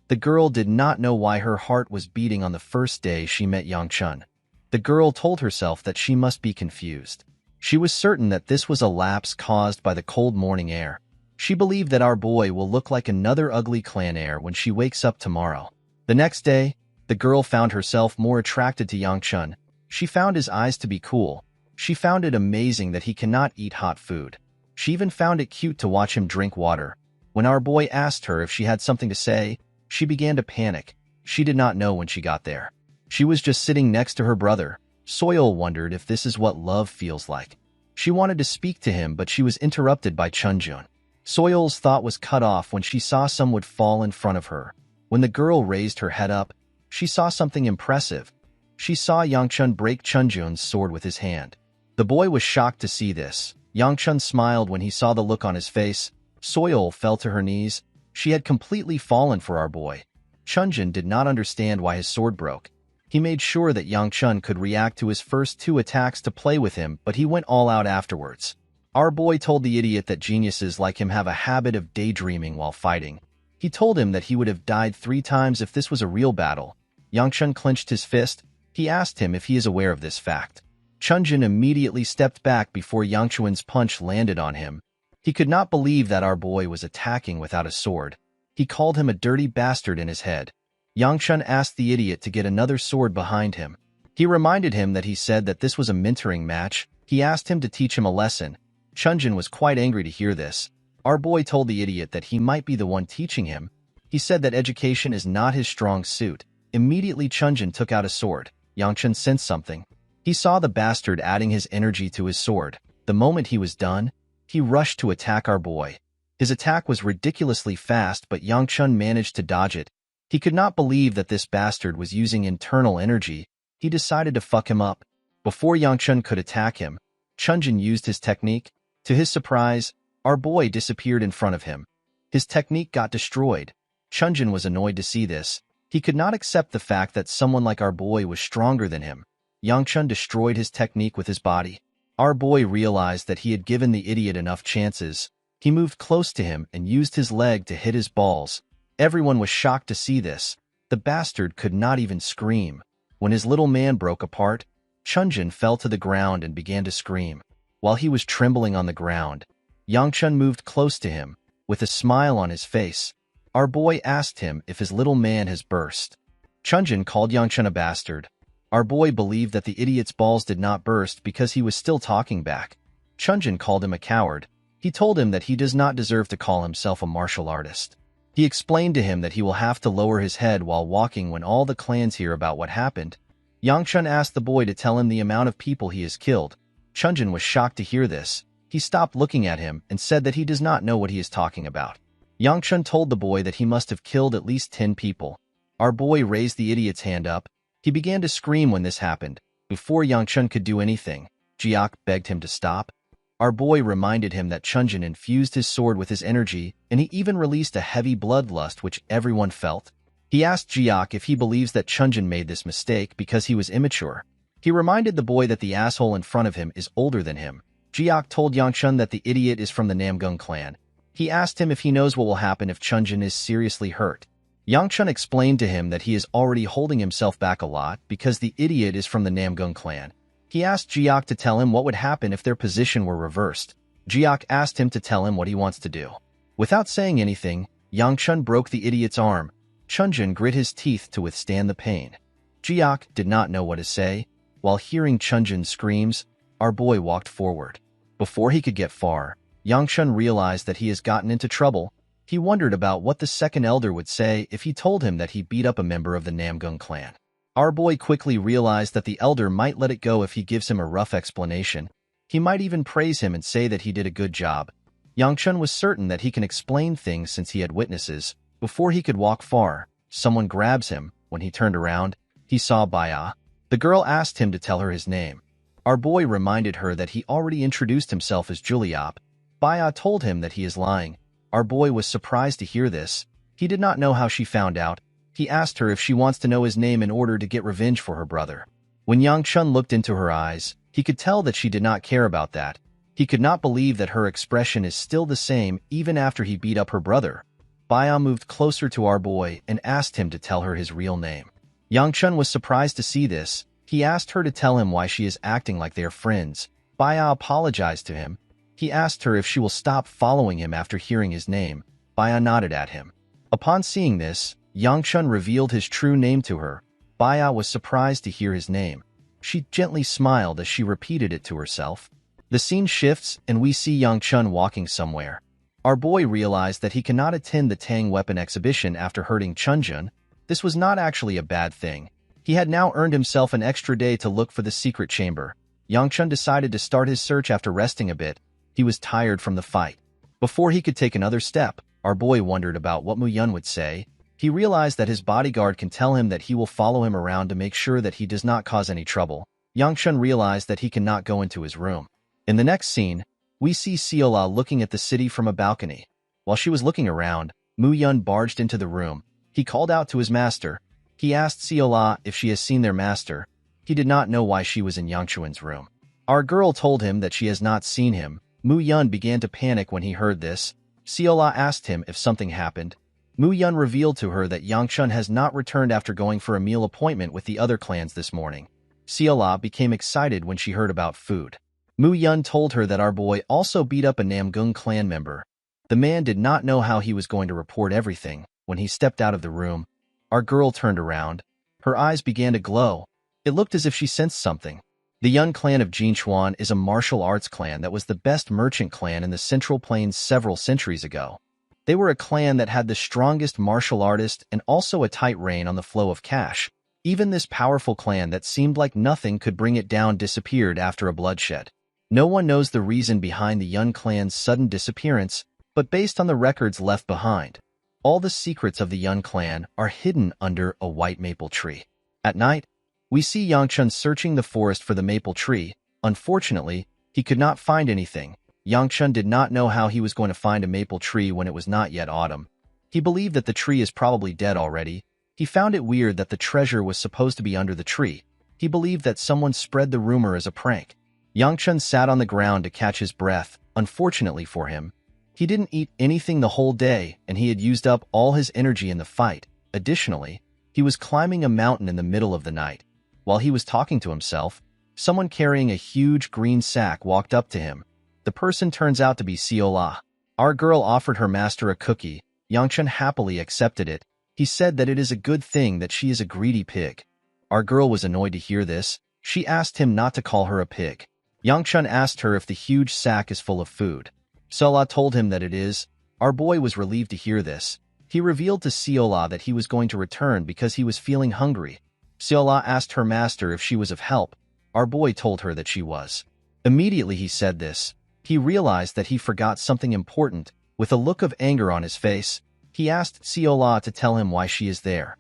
The girl did not know why her heart was beating on the first day she met Yangchun. The girl told herself that she must be confused. She was certain that this was a lapse caused by the cold morning air. She believed that our boy will look like another ugly clan heir when she wakes up tomorrow. The next day, The girl found herself more attracted to Yangchun. She found his eyes to be cool. She found it amazing that he cannot eat hot food. She even found it cute to watch him drink water. When our boy asked her if she had something to say, she began to panic. She did not know when she got there. She was just sitting next to her brother. Soil wondered if this is what love feels like. She wanted to speak to him, but she was interrupted by Chunjun. Soil's thought was cut off when she saw some would fall in front of her. When the girl raised her head up, she saw something impressive. She saw Yangchun break Chunjun's sword with his hand. The boy was shocked to see this. Yangchun smiled when he saw the look on his face. Soil fell to her knees. She had completely fallen for our boy. Chunjun did not understand why his sword broke. He made sure that Yangchun could react to his first 2 attacks to play with him, but he went all out afterwards. Our boy told the idiot that geniuses like him have a habit of daydreaming while fighting. He told him that he would have died 3 times if this was a real battle. Yangchun clenched his fist. He asked him if he is aware of this fact. Chunjun immediately stepped back before Yangchun's punch landed on him. He could not believe that our boy was attacking without a sword. He called him a dirty bastard in his head. Yangchun asked the idiot to get another sword behind him. He reminded him that he said that this was a mentoring match. He asked him to teach him a lesson. Chunjun was quite angry to hear this. Our boy told the idiot that he might be the one teaching him. He said that education is not his strong suit. Immediately Chunjun took out a sword. Yangchun sensed something. He saw the bastard adding his energy to his sword. The moment he was done, he rushed to attack our boy. His attack was ridiculously fast, but Yangchun managed to dodge it. He could not believe that this bastard was using internal energy. He decided to fuck him up. Before Yangchun could attack him, Chunjun used his technique. To his surprise, our boy disappeared in front of him. His technique got destroyed. Chunjun was annoyed to see this. He could not accept the fact that someone like our boy was stronger than him. Yangchun destroyed his technique with his body. Our boy realized that he had given the idiot enough chances. He moved close to him and used his leg to hit his balls. Everyone was shocked to see this. The bastard could not even scream. When his little man broke apart, Chunjun fell to the ground and began to scream. While he was trembling on the ground, Yangchun moved close to him. With a smile on his face, our boy asked him if his little man has burst. Chunjun called Yangchun a bastard. Our boy believed that the idiot's balls did not burst because he was still talking back. Chunjun called him a coward. He told him that he does not deserve to call himself a martial artist. He explained to him that he will have to lower his head while walking when all the clans hear about what happened. Yangchun asked the boy to tell him the amount of people he has killed. Chunjun was shocked to hear this. He stopped looking at him and said that he does not know what he is talking about. Yangchun told the boy that he must have killed at least 10 people. Our boy raised the idiot's hand up. He began to scream when this happened. Before Yangchun could do anything, Jiak begged him to stop. Our boy reminded him that Chunjun infused his sword with his energy, and he even released a heavy bloodlust which everyone felt. He asked Jiak if he believes that Chunjun made this mistake because he was immature. He reminded the boy that the asshole in front of him is older than him. Jiak told Yangchun that the idiot is from the Namgung clan. He asked him if he knows what will happen if Chunjun is seriously hurt. Yangchun explained to him that he is already holding himself back a lot because the idiot is from the Namgung clan. He asked Jiak to tell him what would happen if their position were reversed. Jiak asked him to tell him what he wants to do. Without saying anything, Yangchun broke the idiot's arm. Chunjun grit his teeth to withstand the pain. Jiak did not know what to say. While hearing Chunjun's screams, our boy walked forward. Before he could get far, Yangchun realized that he has gotten into trouble. He wondered about what the second elder would say if he told him that he beat up a member of the Namgung clan. Our boy quickly realized that the elder might let it go if he gives him a rough explanation. He might even praise him and say that he did a good job. Yangchun was certain that he can explain things since he had witnesses. Before he could walk far, someone grabs him. When he turned around, he saw Baya. The girl asked him to tell her his name. Our boy reminded her that he already introduced himself as Juliop. Baya told him that he is lying. Our boy was surprised to hear this. He did not know how she found out. He asked her if she wants to know his name in order to get revenge for her brother. When Yangchun looked into her eyes, he could tell that she did not care about that. He could not believe that her expression is still the same even after he beat up her brother. Baya moved closer to our boy and asked him to tell her his real name. Yangchun was surprised to see this. He asked her to tell him why she is acting like they are friends. Baya apologized to him. He asked her if she will stop following him after hearing his name. Baya nodded at him. Upon seeing this, Yangchun revealed his true name to her. Baya was surprised to hear his name. She gently smiled as she repeated it to herself. The scene shifts and we see Yangchun walking somewhere. Our boy realized that he cannot attend the Tang weapon exhibition after hurting Chunjun. This was not actually a bad thing. He had now earned himself an extra day to look for the secret chamber. Yangchun decided to start his search after resting a bit. He was tired from the fight. Before he could take another step, our boy wondered about what Mu Yun would say. He realized that his bodyguard can tell him that he will follow him around to make sure that he does not cause any trouble. Yangchun realized that he cannot go into his room. In the next scene, we see Seola looking at the city from a balcony. While she was looking around, Mu Yun barged into the room. He called out to his master. He asked Seola if she has seen their master. He did not know why she was in Yangchun's room. Our girl told him that she has not seen him. Mu Yun began to panic when he heard this. Seola asked him if something happened. Mu Yun revealed to her that Yangchun has not returned after going for a meal appointment with the other clans this morning. Seola became excited when she heard about food. Mu Yun told her that our boy also beat up a Namgung clan member. The man did not know how he was going to report everything. When he stepped out of the room, our girl turned around. Her eyes began to glow. It looked as if she sensed something. The Yun clan of Jinchuan is a martial arts clan that was the best merchant clan in the Central Plains several centuries ago. They were a clan that had the strongest martial artist and also a tight rein on the flow of cash. Even this powerful clan that seemed like nothing could bring it down disappeared after a bloodshed. No one knows the reason behind the Yun clan's sudden disappearance, but based on the records left behind, all the secrets of the Yun clan are hidden under a white maple tree. At night, we see Yangchun searching the forest for the maple tree. Unfortunately, he could not find anything. Yangchun did not know how he was going to find a maple tree when it was not yet autumn. He believed that the tree is probably dead already. He found it weird that the treasure was supposed to be under the tree. He believed that someone spread the rumor as a prank. Yangchun sat on the ground to catch his breath. Unfortunately for him, he didn't eat anything the whole day, and he had used up all his energy in the fight. Additionally, he was climbing a mountain in the middle of the night. While he was talking to himself, someone carrying a huge green sack walked up to him. The person turns out to be Seola. Our girl offered her master a cookie. Yangchun happily accepted it. He said that it is a good thing that she is a greedy pig. Our girl was annoyed to hear this. She asked him not to call her a pig. Yangchun asked her if the huge sack is full of food. Seola told him that it is. Our boy was relieved to hear this. He revealed to Seola that he was going to return because he was feeling hungry. Seola asked her master if she was of help. Our boy told her that she was. Immediately he said this. He realized that he forgot something important. With a look of anger on his face, he asked Seola to tell him why she is there.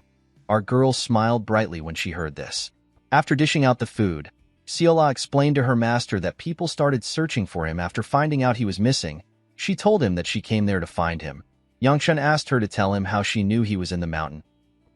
Our girl smiled brightly when she heard this. After dishing out the food, Seola explained to her master that people started searching for him after finding out he was missing. She told him that she came there to find him. Yangchun asked her to tell him how she knew he was in the mountain.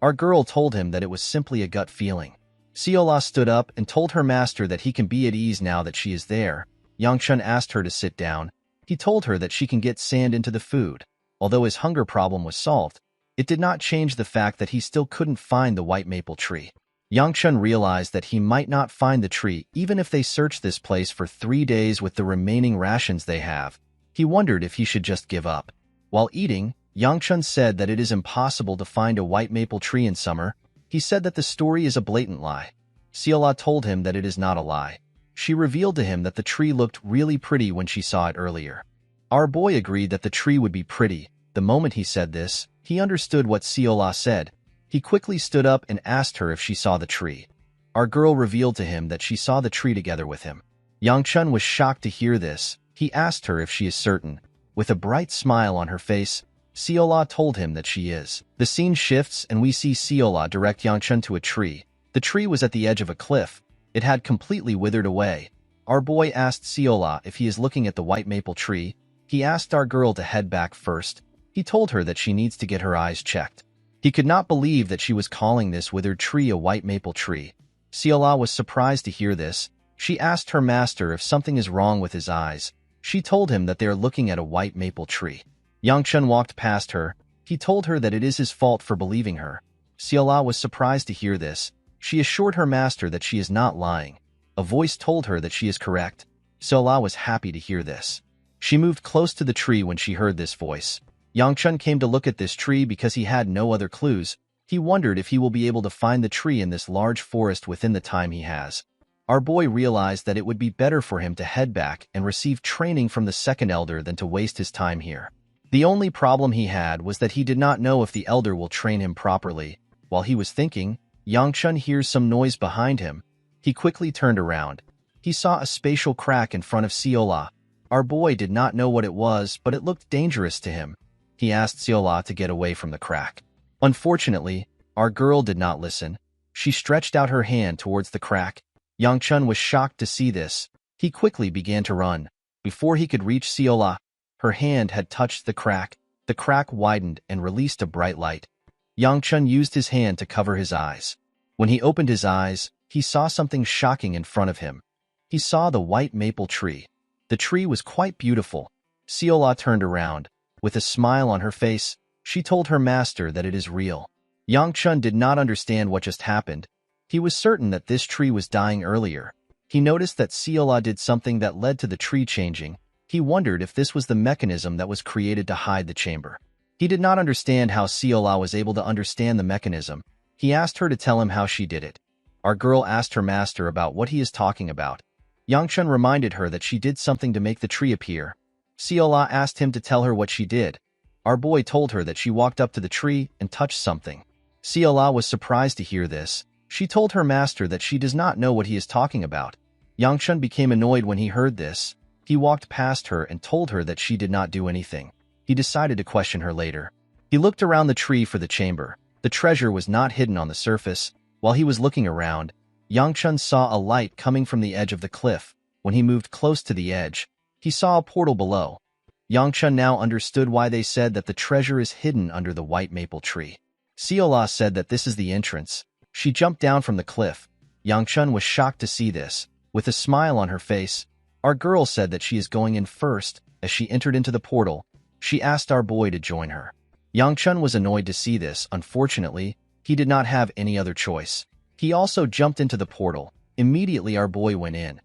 Our girl told him that it was simply a gut feeling. Seola stood up and told her master that he can be at ease now that she is there. Yangchun asked her to sit down. He told her that she can get sand into the food. Although his hunger problem was solved, it did not change the fact that he still couldn't find the white maple tree. Yangchun realized that he might not find the tree even if they search this place for 3 days with the remaining rations they have. He wondered if he should just give up. While eating, Yangchun said that it is impossible to find a white maple tree in summer. He said that the story is a blatant lie. Seola told him that it is not a lie. She revealed to him that the tree looked really pretty when she saw it earlier. Our boy agreed that the tree would be pretty. The moment he said this, he understood what Seola said. He quickly stood up and asked her if she saw the tree. Our girl revealed to him that she saw the tree together with him. Yangchun was shocked to hear this. He asked her if she is certain. With a bright smile on her face, Seola told him that she is. The scene shifts and we see Seola direct Yangchun to a tree. The tree was at the edge of a cliff. It had completely withered away. Our boy asked Seola if he is looking at the white maple tree. He asked our girl to head back first. He told her that she needs to get her eyes checked. He could not believe that she was calling this withered tree a white maple tree. Seola was surprised to hear this. She asked her master if something is wrong with his eyes. She told him that they are looking at a white maple tree. Yangchun walked past her. He told her that it is his fault for believing her. Seola was surprised to hear this. She assured her master that she is not lying. A voice told her that she is correct. Seola was happy to hear this. She moved close to the tree when she heard this voice. Yangchun came to look at this tree because he had no other clues. He wondered if he will be able to find the tree in this large forest within the time he has. Our boy realized that it would be better for him to head back and receive training from the second elder than to waste his time here. The only problem he had was that he did not know if the elder will train him properly. While he was thinking, Yangchun hears some noise behind him. He quickly turned around. He saw a spatial crack in front of Siola. Our boy did not know what it was, but it looked dangerous to him. He asked Siola to get away from the crack. Unfortunately, our girl did not listen. She stretched out her hand towards the crack. Yangchun was shocked to see this. He quickly began to run. Before he could reach Siola, her hand had touched the crack. The crack widened and released a bright light. Yangchun used his hand to cover his eyes. When he opened his eyes, he saw something shocking in front of him. He saw the white maple tree. The tree was quite beautiful. Siola turned around. With a smile on her face, she told her master that it is real. Yangchun did not understand what just happened. He was certain that this tree was dying earlier. He noticed that Siola did something that led to the tree changing. He wondered if this was the mechanism that was created to hide the chamber. He did not understand how Siola was able to understand the mechanism. He asked her to tell him how she did it. Our girl asked her master about what he is talking about. Yangchun reminded her that she did something to make the tree appear. Siola asked him to tell her what she did. Our boy told her that she walked up to the tree and touched something. Siola was surprised to hear this. She told her master that she does not know what he is talking about. Yangchun became annoyed when he heard this. He walked past her and told her that she did not do anything. He decided to question her later. He looked around the tree for the chamber. The treasure was not hidden on the surface. While he was looking around, Yangchun saw a light coming from the edge of the cliff. When he moved close to the edge, he saw a portal below. Yangchun now understood why they said that the treasure is hidden under the white maple tree. Siola said that this is the entrance. She jumped down from the cliff. Yangchun was shocked to see this. With a smile on her face, our girl said that she is going in first. As she entered into the portal, she asked our boy to join her. Yangchun was annoyed to see this. Unfortunately, he did not have any other choice. He also jumped into the portal. Immediately our boy went in.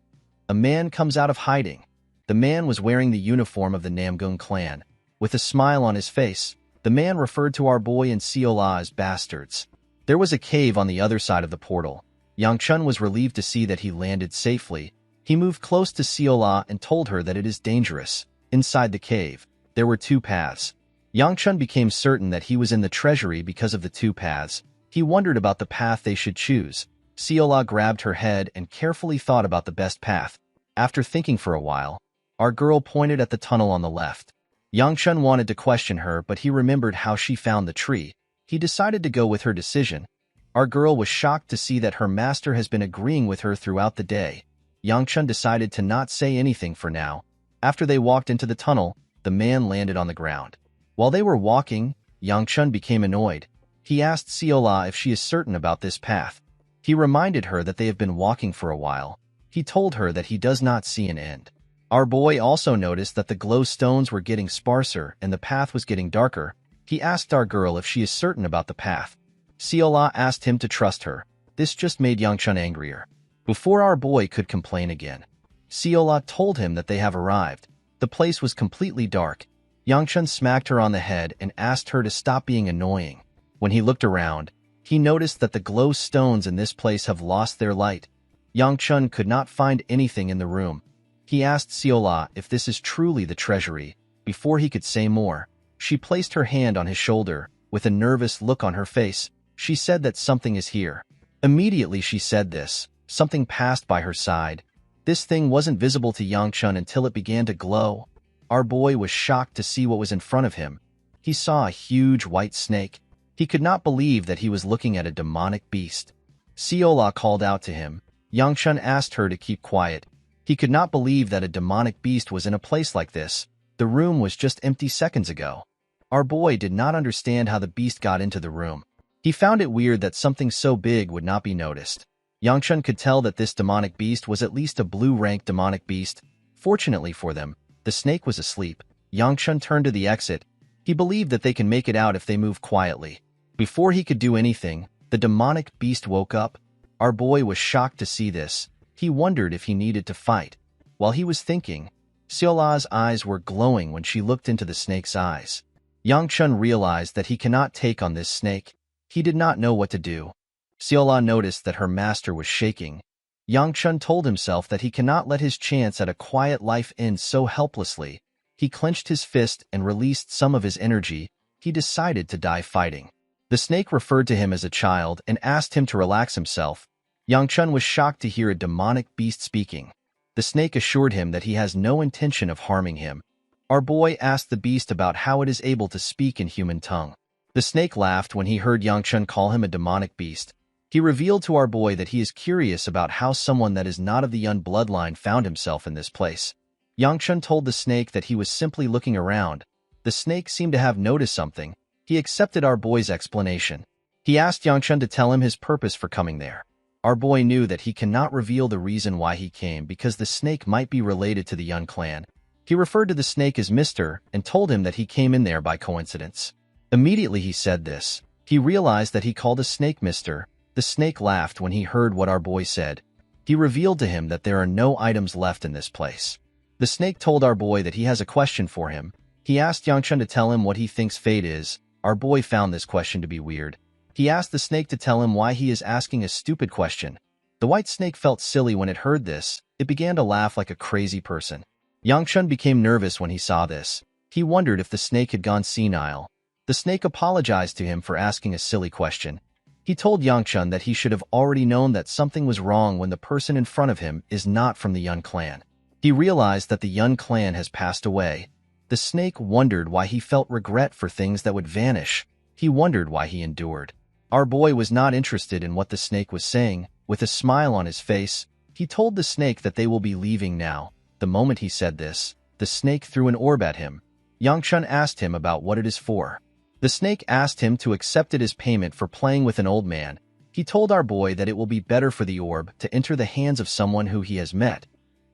A man comes out of hiding. The man was wearing the uniform of the Namgung clan. With a smile on his face, the man referred to our boy and Siola as bastards. There was a cave on the other side of the portal. Yangchun was relieved to see that he landed safely. He moved close to Siola and told her that it is dangerous. Inside the cave, there were two paths. Yangchun became certain that he was in the treasury because of the two paths. He wondered about the path they should choose. Siola grabbed her head and carefully thought about the best path. After thinking for a while, our girl pointed at the tunnel on the left. Yangchun wanted to question her, but he remembered how she found the tree. He decided to go with her decision. Our girl was shocked to see that her master has been agreeing with her throughout the day. Yangchun decided to not say anything for now. After they walked into the tunnel, the man landed on the ground. While they were walking, Yangchun became annoyed. He asked Siola if she is certain about this path. He reminded her that they have been walking for a while. He told her that he does not see an end. Our boy also noticed that the glow stones were getting sparser and the path was getting darker. He asked our girl if she is certain about the path. Siola asked him to trust her. This just made Yangchun angrier. Before our boy could complain again, Siola told him that they have arrived. The place was completely dark. Yangchun smacked her on the head and asked her to stop being annoying. When he looked around, he noticed that the glow stones in this place have lost their light. Yangchun could not find anything in the room. He asked Siola if this is truly the treasury. Before he could say more, she placed her hand on his shoulder. With a nervous look on her face, she said that something is here. Immediately she said this, something passed by her side. This thing wasn't visible to Yangchun until it began to glow. Our boy was shocked to see what was in front of him. He saw a huge white snake. He could not believe that he was looking at a demonic beast. Siola called out to him. Yangchun asked her to keep quiet. He could not believe that a demonic beast was in a place like this. The room was just empty seconds ago. Our boy did not understand how the beast got into the room. He found it weird that something so big would not be noticed. Yangchun could tell that this demonic beast was at least a blue-ranked demonic beast. Fortunately for them, the snake was asleep. Yangchun turned to the exit. He believed that they can make it out if they move quietly. Before he could do anything, the demonic beast woke up. Our boy was shocked to see this. He wondered if he needed to fight. While he was thinking, Siola's eyes were glowing when she looked into the snake's eyes. Yangchun realized that he cannot take on this snake. He did not know what to do. Seola noticed that her master was shaking. Yangchun told himself that he cannot let his chance at a quiet life end so helplessly. He clenched his fist and released some of his energy. He decided to die fighting. The snake referred to him as a child and asked him to relax himself. Yangchun was shocked to hear a demonic beast speaking. The snake assured him that he has no intention of harming him. Our boy asked the beast about how it is able to speak in human tongue. The snake laughed when he heard Yangchun call him a demonic beast. He revealed to our boy that he is curious about how someone that is not of the Yun bloodline found himself in this place. Yangchun told the snake that he was simply looking around. The snake seemed to have noticed something. He accepted our boy's explanation. He asked Yangchun to tell him his purpose for coming there. Our boy knew that he cannot reveal the reason why he came because the snake might be related to the Yun clan. He referred to the snake as Mr. and told him that he came in there by coincidence. Immediately he said this. He realized that he called a snake Mr. The snake laughed when he heard what our boy said. He revealed to him that there are no items left in this place. The snake told our boy that he has a question for him. He asked Yangchun to tell him what he thinks fate is. Our boy found this question to be weird. He asked the snake to tell him why he is asking a stupid question. The white snake felt silly when it heard this. It began to laugh like a crazy person. Yangchun became nervous when he saw this. He wondered if the snake had gone senile. The snake apologized to him for asking a silly question. He told Yangchun that he should have already known that something was wrong when the person in front of him is not from the Yun clan. He realized that the Yun clan has passed away. The snake wondered why he felt regret for things that would vanish. He wondered why he endured. Our boy was not interested in what the snake was saying. With a smile on his face, he told the snake that they will be leaving now. The moment he said this, the snake threw an orb at him. Yangchun asked him about what it is for. The snake asked him to accept it as payment for playing with an old man. He told our boy that it will be better for the orb to enter the hands of someone who he has met.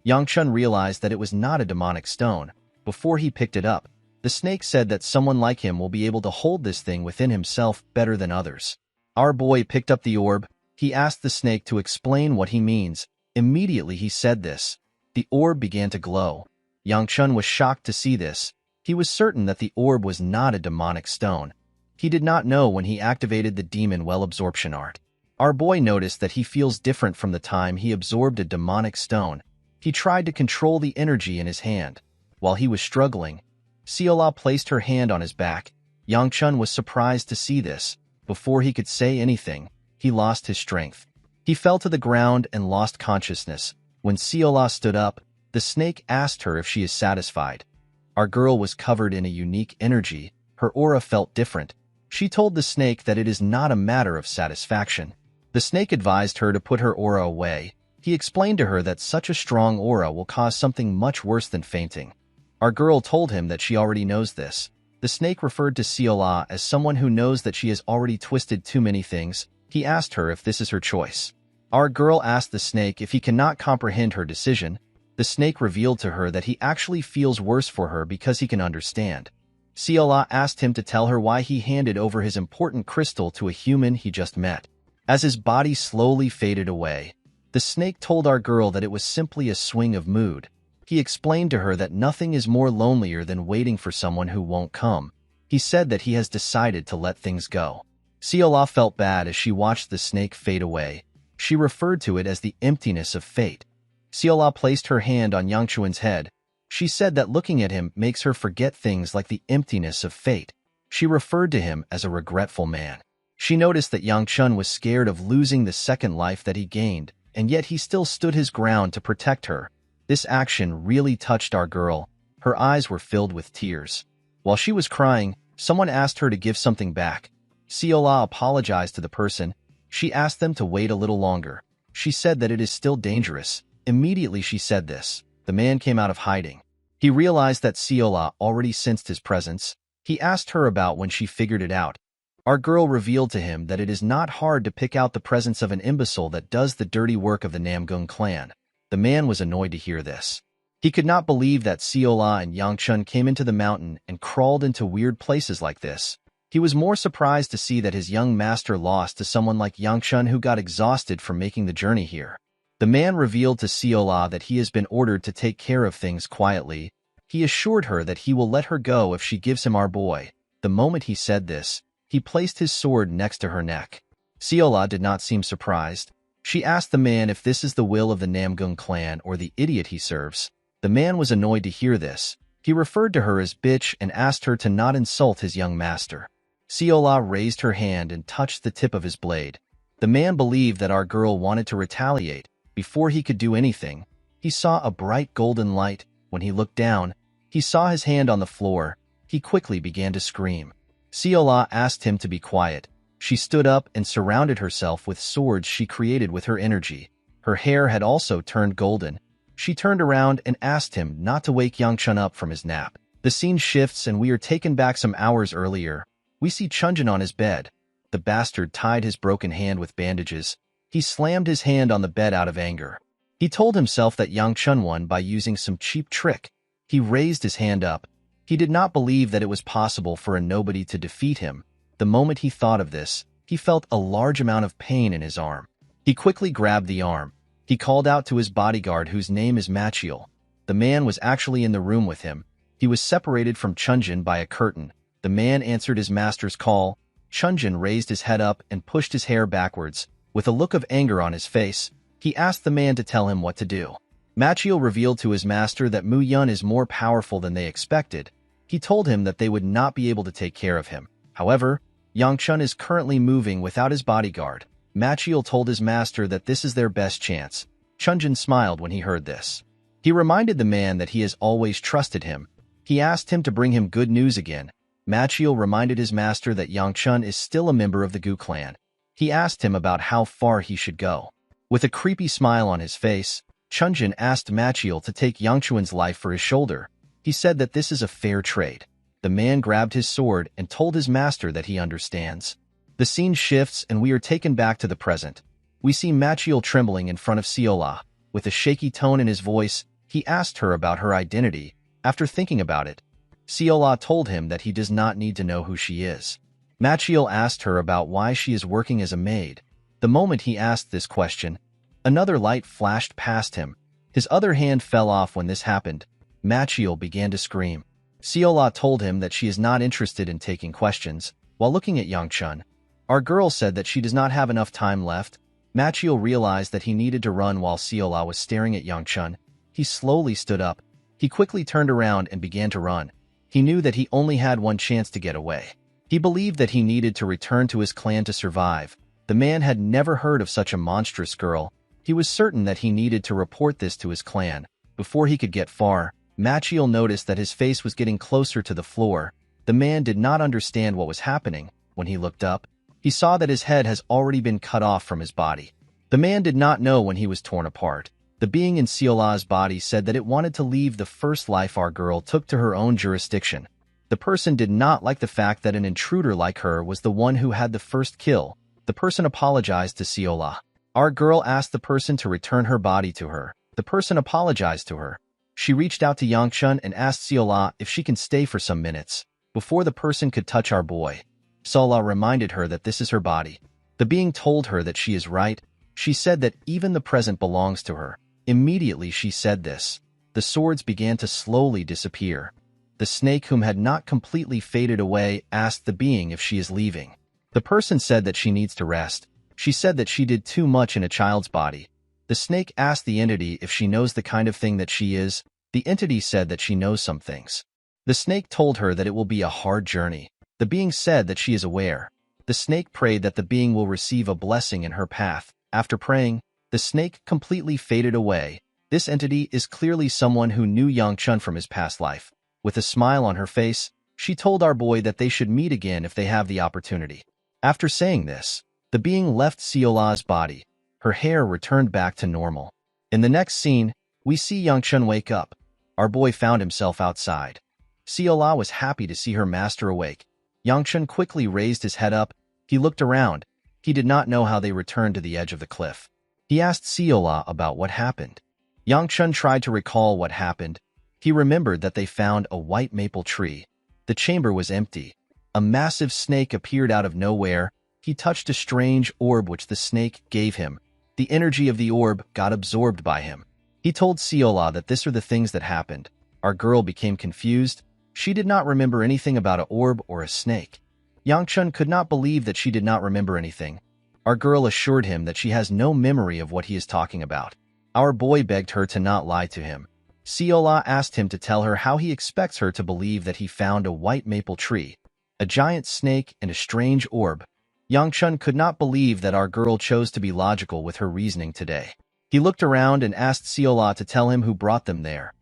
Yangchun realized that it was not a demonic stone. Before he picked it up, the snake said that someone like him will be able to hold this thing within himself better than others. Our boy picked up the orb. He asked the snake to explain what he means. Immediately he said this. The orb began to glow. Yangchun was shocked to see this. He was certain that the orb was not a demonic stone. He did not know when he activated the demon well absorption art. Our boy noticed that he feels different from the time he absorbed a demonic stone. He tried to control the energy in his hand. While he was struggling, Seola placed her hand on his back. Yangchun was surprised to see this. Before he could say anything, he lost his strength. He fell to the ground and lost consciousness. When Seola stood up, the snake asked her if she is satisfied. Our girl was covered in a unique energy. Her aura felt different. She told the snake that it is not a matter of satisfaction. The snake advised her to put her aura away. He explained to her that such a strong aura will cause something much worse than fainting. Our girl told him that she already knows this. The snake referred to Seola as someone who knows that she has already twisted too many things. He asked her if this is her choice. Our girl asked the snake if he cannot comprehend her decision. The snake revealed to her that he actually feels worse for her because he can understand. Seola asked him to tell her why he handed over his important crystal to a human he just met. As his body slowly faded away, the snake told our girl that it was simply a swing of mood. He explained to her that nothing is more lonelier than waiting for someone who won't come. He said that he has decided to let things go. Seola felt bad as she watched the snake fade away. She referred to it as the emptiness of fate. Seola placed her hand on Yangchun's head. She said that looking at him makes her forget things like the emptiness of fate. She referred to him as a regretful man. She noticed that Yangchun was scared of losing the second life that he gained, and yet he still stood his ground to protect her. This action really touched our girl. Her eyes were filled with tears. While she was crying, someone asked her to give something back. Seola apologized to the person. She asked them to wait a little longer. She said that it is still dangerous. Immediately she said this, the man came out of hiding. He realized that Seola already sensed his presence. He asked her about when she figured it out. Our girl revealed to him that it is not hard to pick out the presence of an imbecile that does the dirty work of the Namgung clan. The man was annoyed to hear this. He could not believe that Seola and Yangchun came into the mountain and crawled into weird places like this. He was more surprised to see that his young master lost to someone like Yangchun who got exhausted from making the journey here. The man revealed to Seola that he has been ordered to take care of things quietly. He assured her that he will let her go if she gives him our boy. The moment he said this, He placed his sword next to her neck. Seola did not seem surprised. She asked the man if this is the will of the Namgung clan or the idiot he serves. The man was annoyed to hear this. He referred to her as bitch and asked her to not insult his young master. Seola raised her hand and touched the tip of his blade. The man believed that our girl wanted to retaliate. Before he could do anything, he saw a bright golden light. When he looked down, he saw his hand on the floor. He quickly began to scream. Seola asked him to be quiet. She stood up and surrounded herself with swords she created with her energy. Her hair had also turned golden. She turned around and asked him not to wake Yangchun up from his nap. The scene shifts and we are taken back some hours earlier. We see Chunjin on his bed. The bastard tied his broken hand with bandages. He slammed his hand on the bed out of anger. He told himself that Yangchun won by using some cheap trick. He raised his hand up. He did not believe that it was possible for a nobody to defeat him. The moment he thought of this, he felt a large amount of pain in his arm. He quickly grabbed the arm. He called out to his bodyguard whose name is Machiel. The man was actually in the room with him. He was separated from Chunjin by a curtain. The man answered his master's call. Chunjin raised his head up and pushed his hair backwards. With a look of anger on his face, he asked the man to tell him what to do. Machiel revealed to his master that Mu Yun is more powerful than they expected. He told him that they would not be able to take care of him. However, Yangchun is currently moving without his bodyguard. Machiel told his master that this is their best chance. Chunjin smiled when he heard this. He reminded the man that he has always trusted him. He asked him to bring him good news again. Machiel reminded his master that Yangchun is still a member of the Gu clan. He asked him about how far he should go. With a creepy smile on his face, Chunjin asked Machiel to take Yangchun's life for his shoulder. He said that this is a fair trade. The man grabbed his sword and told his master that he understands. The scene shifts and we are taken back to the present. We see Machiel trembling in front of Seola. With a shaky tone in his voice, he asked her about her identity. After thinking about it, Seola told him that he does not need to know who she is. Machiel asked her about why she is working as a maid. The moment he asked this question, another light flashed past him. His other hand fell off when this happened. Machiel began to scream. Seola told him that she is not interested in taking questions. While looking at Yangchun, our girl said that she does not have enough time left. Machiel realized that he needed to run while Seola was staring at Yangchun. He slowly stood up. He quickly turned around and began to run. He knew that he only had one chance to get away. He believed that he needed to return to his clan to survive. The man had never heard of such a monstrous girl. He was certain that he needed to report this to his clan. Before he could get far, Machiel noticed that his face was getting closer to the floor. The man did not understand what was happening. When he looked up, he saw that his head has already been cut off from his body. The man did not know when he was torn apart. The being in Seola's body said that it wanted to leave the first life our girl took to her own jurisdiction. The person did not like the fact that an intruder like her was the one who had the first kill. The person apologized to Seola. Our girl asked the person to return her body to her. The person apologized to her. She reached out to Yangchun and asked Seola if she can stay for some minutes. Before the person could touch our boy, Seola reminded her that this is her body. The being told her that she is right. She said that even the present belongs to her. Immediately she said this. The swords began to slowly disappear. The snake, whom had not completely faded away, asked the being if she is leaving. The person said that she needs to rest. She said that she did too much in a child's body. The snake asked the entity if she knows the kind of thing that she is. The entity said that she knows some things. The snake told her that it will be a hard journey. The being said that she is aware. The snake prayed that the being will receive a blessing in her path. After praying, the snake completely faded away. This entity is clearly someone who knew Yangchun from his past life. With a smile on her face, she told our boy that they should meet again if they have the opportunity. After saying this, the being left Seola's body. Her hair returned back to normal. In the next scene, we see Yangchun wake up. Our boy found himself outside. Seola was happy to see her master awake. Yangchun quickly raised his head up. He looked around. He did not know how they returned to the edge of the cliff. He asked Seola about what happened. Yangchun tried to recall what happened. He remembered that they found a white maple tree. The chamber was empty. A massive snake appeared out of nowhere. He touched a strange orb which the snake gave him. The energy of the orb got absorbed by him. He told Seola that these are the things that happened. Our girl became confused. She did not remember anything about an orb or a snake. Yang could not believe that she did not remember anything. Our girl assured him that she has no memory of what he is talking about. Our boy begged her to not lie to him. Siola asked him to tell her how he expects her to believe that he found a white maple tree, a giant snake, and a strange orb. Yang could not believe that our girl chose to be logical with her reasoning today. He looked around and asked Siola to tell him who brought them there.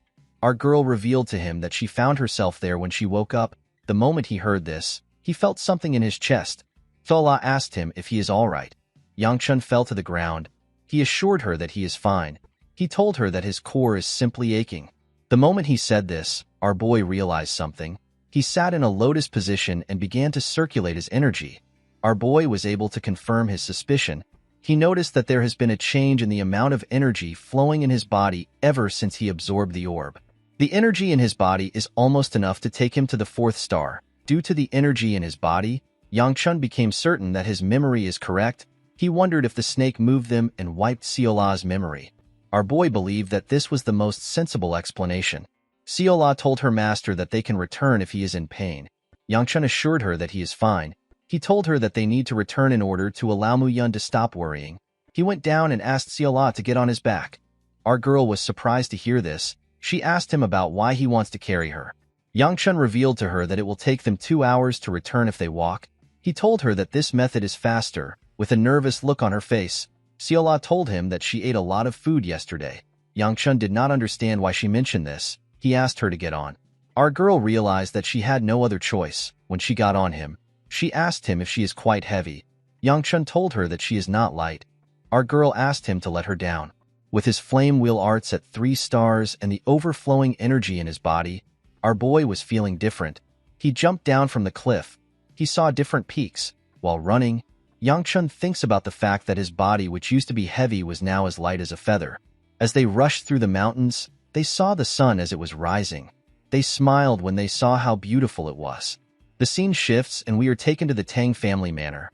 Our girl revealed to him that she found herself there when she woke up. The moment he heard this, he felt something in his chest. Siola asked him if he is all right. Yang fell to the ground. He assured her that he is fine. He told her that his core is simply aching. The moment he said this, our boy realized something. He sat in a lotus position and began to circulate his energy. Our boy was able to confirm his suspicion. He noticed that there has been a change in the amount of energy flowing in his body ever since he absorbed the orb. The energy in his body is almost enough to take him to the 4th star. Due to the energy in his body, Yang became certain that his memory is correct. He wondered if the snake moved them and wiped Siola's memory. Our boy believed that this was the most sensible explanation. Siola told her master that they can return if he is in pain. Yang assured her that he is fine. He told her that they need to return in order to allow Muyun to stop worrying. He went down and asked Siola to get on his back. Our girl was surprised to hear this. She asked him about why he wants to carry her. Yang revealed to her that it will take them 2 hours to return if they walk. He told her that this method is faster. With a nervous look on her face, Siola told him that she ate a lot of food yesterday. Yang did not understand why she mentioned this. He asked her to get on. Our girl realized that she had no other choice. When she got on him, she asked him if she is quite heavy. Yang told her that she is not light. Our girl asked him to let her down. With his flame wheel arts at 3 stars and the overflowing energy in his body, our boy was feeling different. He jumped down from the cliff. He saw different peaks. While running, Yang thinks about the fact that his body, which used to be heavy, was now as light as a feather. As they rushed through the mountains, they saw the sun as it was rising. They smiled when they saw how beautiful it was. The scene shifts and we are taken to the Tang family manor.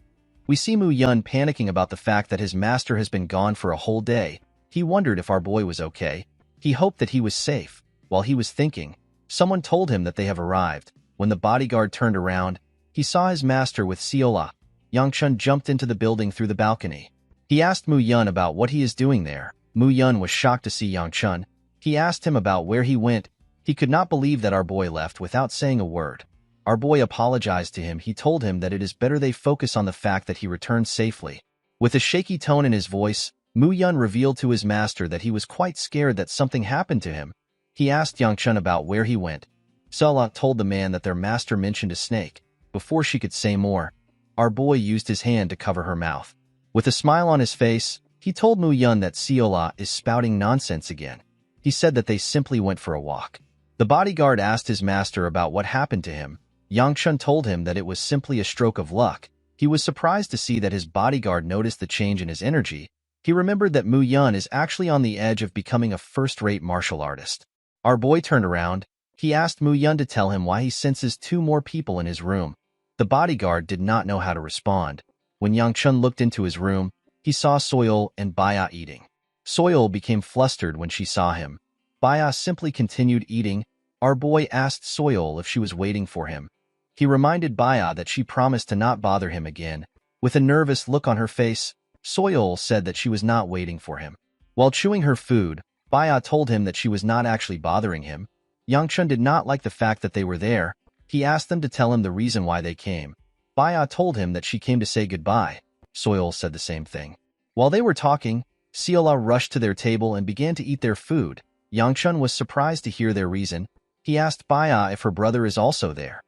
We see Muyun panicking about the fact that his master has been gone for a whole day. He wondered if our boy was okay. He hoped that he was safe. While he was thinking, someone told him that they have arrived. When the bodyguard turned around, he saw his master with Siola. Yang jumped into the building through the balcony. He asked Muyun about what he is doing there. Muyun was shocked to see Yang. He asked him about where he went. He could not believe that our boy left without saying a word. Our boy apologized to him. He told him that it is better they focus on the fact that he returned safely. With a shaky tone in his voice, Muyun revealed to his master that he was quite scared that something happened to him. He asked Yang about where he went. Siola told the man that their master mentioned a snake. Before she could say more, our boy used his hand to cover her mouth. With a smile on his face, he told Muyun that Siola is spouting nonsense again. He said that they simply went for a walk. The bodyguard asked his master about what happened to him. Yang told him that it was simply a stroke of luck. He was surprised to see that his bodyguard noticed the change in his energy. He remembered that Muyun is actually on the edge of becoming a first-rate martial artist. Our boy turned around. He asked Muyun to tell him why he senses 2 more people in his room. The bodyguard did not know how to respond. When Yang looked into his room, he saw Soil and Baya eating. Soil became flustered when she saw him. Baya simply continued eating. Our boy asked Soil if she was waiting for him. He reminded Baya that she promised to not bother him again. With a nervous look on her face, Soil said that she was not waiting for him. While chewing her food, Baya told him that she was not actually bothering him. Yang did not like the fact that they were there. He asked them to tell him the reason why they came. Baya told him that she came to say goodbye. Soil said the same thing. While they were talking, Siola rushed to their table and began to eat their food. Yang was surprised to hear their reason. He asked Baya if her brother is also there.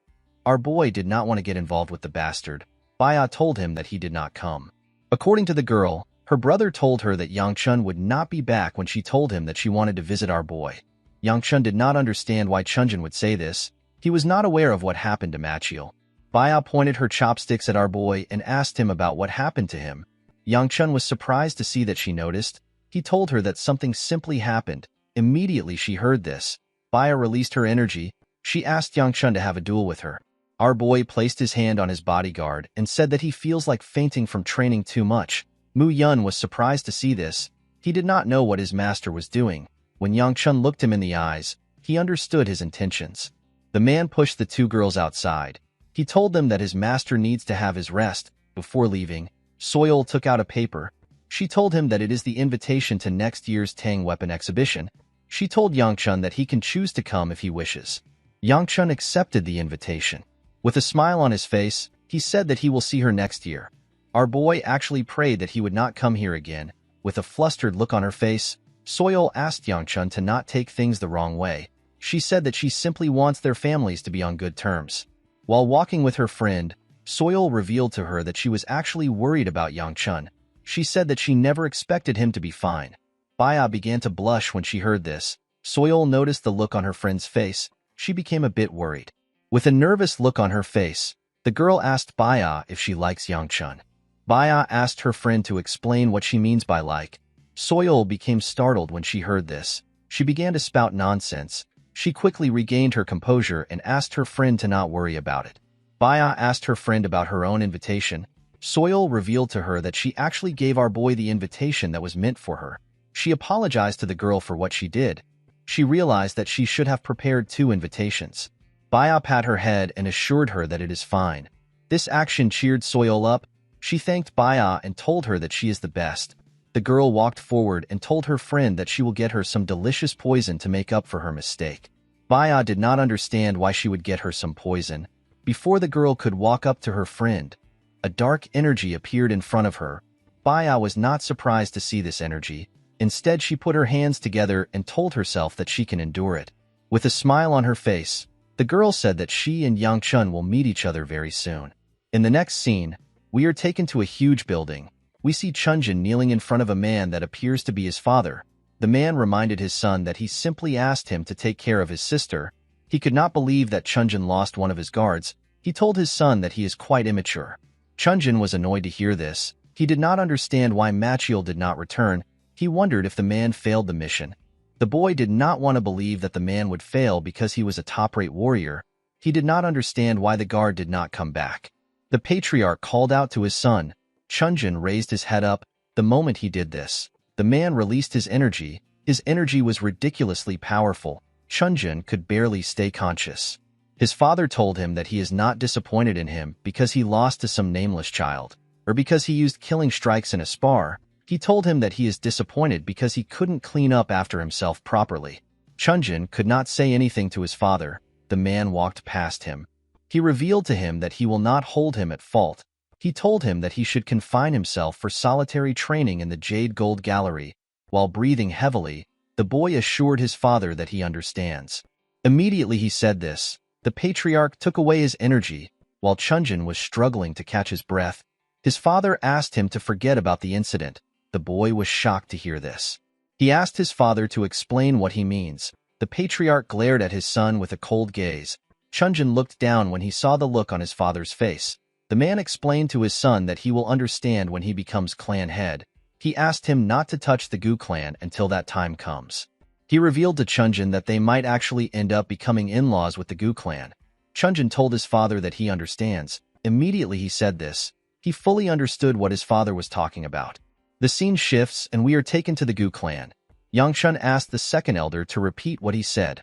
Our boy did not want to get involved with the bastard. Baya told him that he did not come. According to the girl, her brother told her that Yang would not be back when she told him that she wanted to visit our boy. Yang did not understand why Chunjin would say this. He was not aware of what happened to Machiel. Baya pointed her chopsticks at our boy and asked him about what happened to him. Yang was surprised to see that she noticed. He told her that something simply happened. Immediately she heard this, Baya released her energy. She asked Yang to have a duel with her. Our boy placed his hand on his bodyguard and said that he feels like fainting from training too much. Muyun was surprised to see this. He did not know what his master was doing. When Yang looked him in the eyes, he understood his intentions. The man pushed the 2 girls outside. He told them that his master needs to have his rest. Before leaving, Soil took out a paper. She told him that it is the invitation to next year's Tang weapon exhibition. She told Yangchun that he can choose to come if he wishes. Yangchun accepted the invitation. With a smile on his face, he said that he will see her next year. Our boy actually prayed that he would not come here again. With a flustered look on her face, Soil asked Yangchun to not take things the wrong way. She said that she simply wants their families to be on good terms. While walking with her friend, Soil revealed to her that she was actually worried about Yangchun. She said that she never expected him to be fine. Baya began to blush when she heard this. Soil noticed the look on her friend's face. She became a bit worried. With a nervous look on her face, the girl asked Baya if she likes Yangchun. Baya asked her friend to explain what she means by like. Soil became startled when she heard this. She began to spout nonsense. She quickly regained her composure and asked her friend to not worry about it. Baya asked her friend about her own invitation. Soil revealed to her that she actually gave our boy the invitation that was meant for her. She apologized to the girl for what she did. She realized that she should have prepared 2 invitations. Baya pat her head and assured her that it is fine. This action cheered Soil up. She thanked Baya and told her that she is the best. The girl walked forward and told her friend that she will get her some delicious poison to make up for her mistake. Baya did not understand why she would get her some poison. Before the girl could walk up to her friend, a dark energy appeared in front of her. Baya was not surprised to see this energy. Instead, she put her hands together and told herself that she can endure it. With a smile on her face, the girl said that she and Yangchun will meet each other very soon. In the next scene, we are taken to a huge building. We see Chunjin kneeling in front of a man that appears to be his father. The man reminded his son that he simply asked him to take care of his sister. He could not believe that Chunjin lost one of his guards. He told his son that he is quite immature. Chunjin was annoyed to hear this. He did not understand why Machiel did not return. He wondered if the man failed the mission. The boy did not want to believe that the man would fail because he was a top-rate warrior. He did not understand why the guard did not come back. The patriarch called out to his son. Chunjin raised his head up. The moment he did this, the man released his energy. His energy was ridiculously powerful. Chunjin could barely stay conscious. His father told him that he is not disappointed in him because he lost to some nameless child, or because he used killing strikes in a spar. He told him that he is disappointed because he couldn't clean up after himself properly. Chunjin could not say anything to his father. The man walked past him. He revealed to him that he will not hold him at fault. He told him that he should confine himself for solitary training in the Jade Gold Gallery. While breathing heavily, the boy assured his father that he understands. Immediately he said this, the patriarch took away his energy. While Chunjin was struggling to catch his breath, his father asked him to forget about the incident. The boy was shocked to hear this. He asked his father to explain what he means. The patriarch glared at his son with a cold gaze. Chunjin looked down when he saw the look on his father's face. The man explained to his son that he will understand when he becomes clan head. He asked him not to touch the Gu clan until that time comes. He revealed to Chunjin that they might actually end up becoming in-laws with the Gu clan. Chunjin told his father that he understands. Immediately he said this. He fully understood what his father was talking about. The scene shifts and we are taken to the Gu clan. Yangchun asked the second elder to repeat what he said.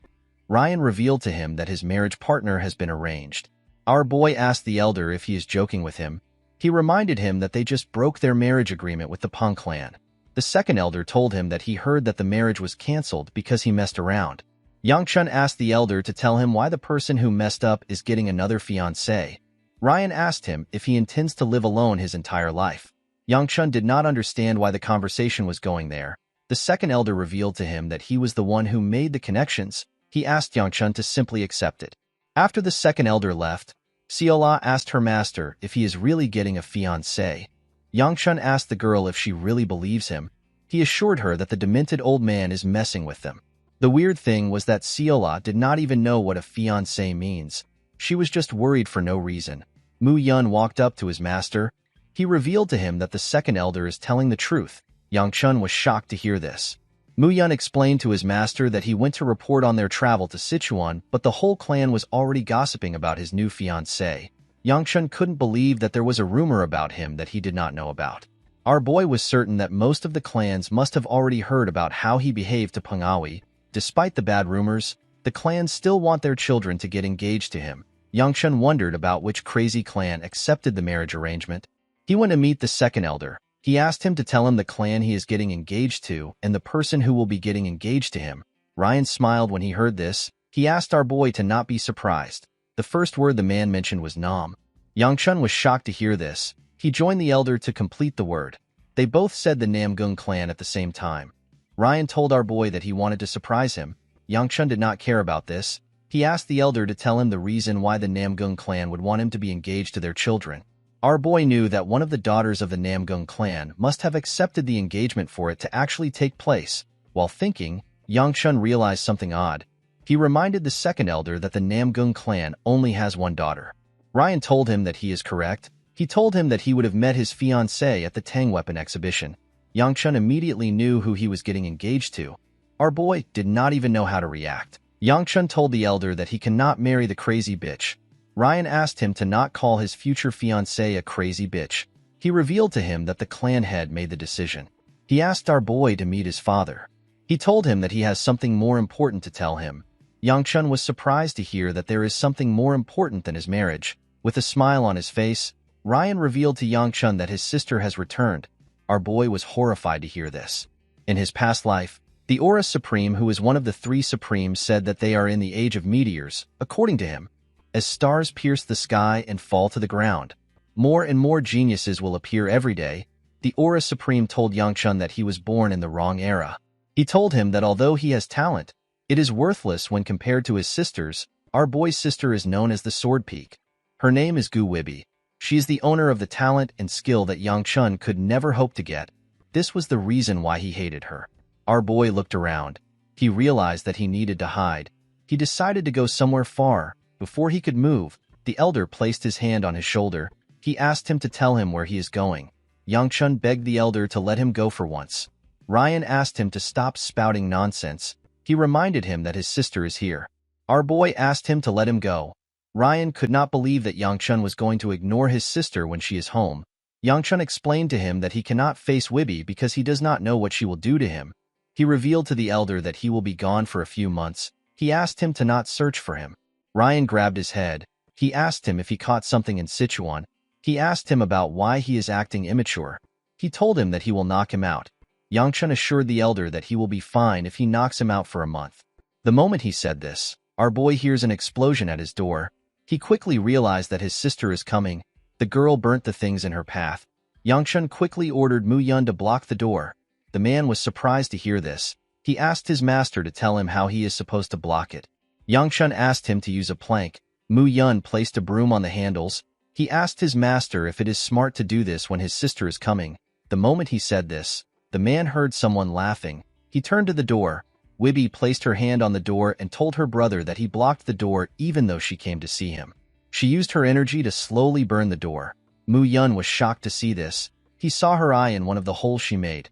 Ryan revealed to him that his marriage partner has been arranged. Our boy asked the elder if he is joking with him. He reminded him that they just broke their marriage agreement with the Peng clan. The second elder told him that he heard that the marriage was cancelled because he messed around. Yangchun asked the elder to tell him why the person who messed up is getting another fiancé. Ryan asked him if he intends to live alone his entire life. Yangchun did not understand why the conversation was going there. The second elder revealed to him that he was the one who made the connections. He asked Yangchun to simply accept it. After the second elder left, Siola asked her master if he is really getting a fiancé. Yangchun asked the girl if she really believes him. He assured her that the demented old man is messing with them. The weird thing was that Siola did not even know what a fiancé means. She was just worried for no reason. Mu Yun walked up to his master. He revealed to him that the second elder is telling the truth. Yangchun was shocked to hear this. Mu Yun explained to his master that he went to report on their travel to Sichuan, but the whole clan was already gossiping about his new fiancée. Yangchun couldn't believe that there was a rumor about him that he did not know about. Our boy was certain that most of the clans must have already heard about how he behaved to Peng Aoi. Despite the bad rumors, the clans still want their children to get engaged to him. Yangchun wondered about which crazy clan accepted the marriage arrangement. He went to meet the second elder. He asked him to tell him the clan he is getting engaged to and the person who will be getting engaged to him. Ryan smiled when he heard this. He asked our boy to not be surprised. The first word the man mentioned was Nam. Yangchun was shocked to hear this. He joined the elder to complete the word. They both said the Namgung clan at the same time. Ryan told our boy that he wanted to surprise him. Yangchun did not care about this. He asked the elder to tell him the reason why the Namgung clan would want him to be engaged to their children. Our boy knew that one of the daughters of the Namgung clan must have accepted the engagement for it to actually take place. While thinking, Yangchun realized something odd. He reminded the second elder that the Namgung clan only has one daughter. Ryan told him that he is correct. He told him that he would have met his fiancée at the Tang Weapon exhibition. Yangchun immediately knew who he was getting engaged to. Our boy did not even know how to react. Yangchun told the elder that he cannot marry the crazy bitch. Ryan asked him to not call his future fiancée a crazy bitch. He revealed to him that the clan head made the decision. He asked our boy to meet his father. He told him that he has something more important to tell him. Yangchun was surprised to hear that there is something more important than his marriage. With a smile on his face, Ryan revealed to Yangchun that his sister has returned. Our boy was horrified to hear this. In his past life, the Aura Supreme, who is one of the three Supremes, said that they are in the age of meteors, according to him. As stars pierce the sky and fall to the ground, more and more geniuses will appear every day. The Aura Supreme told Yangchun that he was born in the wrong era. He told him that although he has talent, it is worthless when compared to his sisters. Our boy's sister is known as the Sword Peak. Her name is Gu Wibi. She is the owner of the talent and skill that Yangchun could never hope to get. This was the reason why he hated her. Our boy looked around. He realized that he needed to hide. He decided to go somewhere far. Before he could move, the elder placed his hand on his shoulder. He asked him to tell him where he is going. Yangchun begged the elder to let him go for once. Ryan asked him to stop spouting nonsense. He reminded him that his sister is here. Our boy asked him to let him go. Ryan could not believe that Yangchun was going to ignore his sister when she is home. Yangchun explained to him that he cannot face Wibi because he does not know what she will do to him. He revealed to the elder that he will be gone for a few months. He asked him to not search for him. Ryan grabbed his head. He asked him if he caught something in Sichuan. He asked him about why he is acting immature. He told him that he will knock him out. Yangchun assured the elder that he will be fine if he knocks him out for a month. The moment he said this, our boy hears an explosion at his door. He quickly realized that his sister is coming. The girl burnt the things in her path. Yangchun quickly ordered Mu Yun to block the door. The man was surprised to hear this. He asked his master to tell him how he is supposed to block it. Yangchun asked him to use a plank. Mu Yun placed a broom on the handles. He asked his master if it is smart to do this when his sister is coming. The moment he said this, the man heard someone laughing. He turned to the door. Wibi placed her hand on the door and told her brother that he blocked the door even though she came to see him. She used her energy to slowly burn the door. Mu Yun was shocked to see this. He saw her eye in one of the holes she made.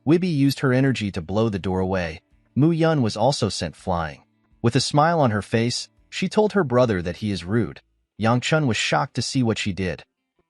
Wibi used her energy to blow the door away. Mu Yun was also sent flying. With a smile on her face, she told her brother that he is rude. Yangchun was shocked to see what she did.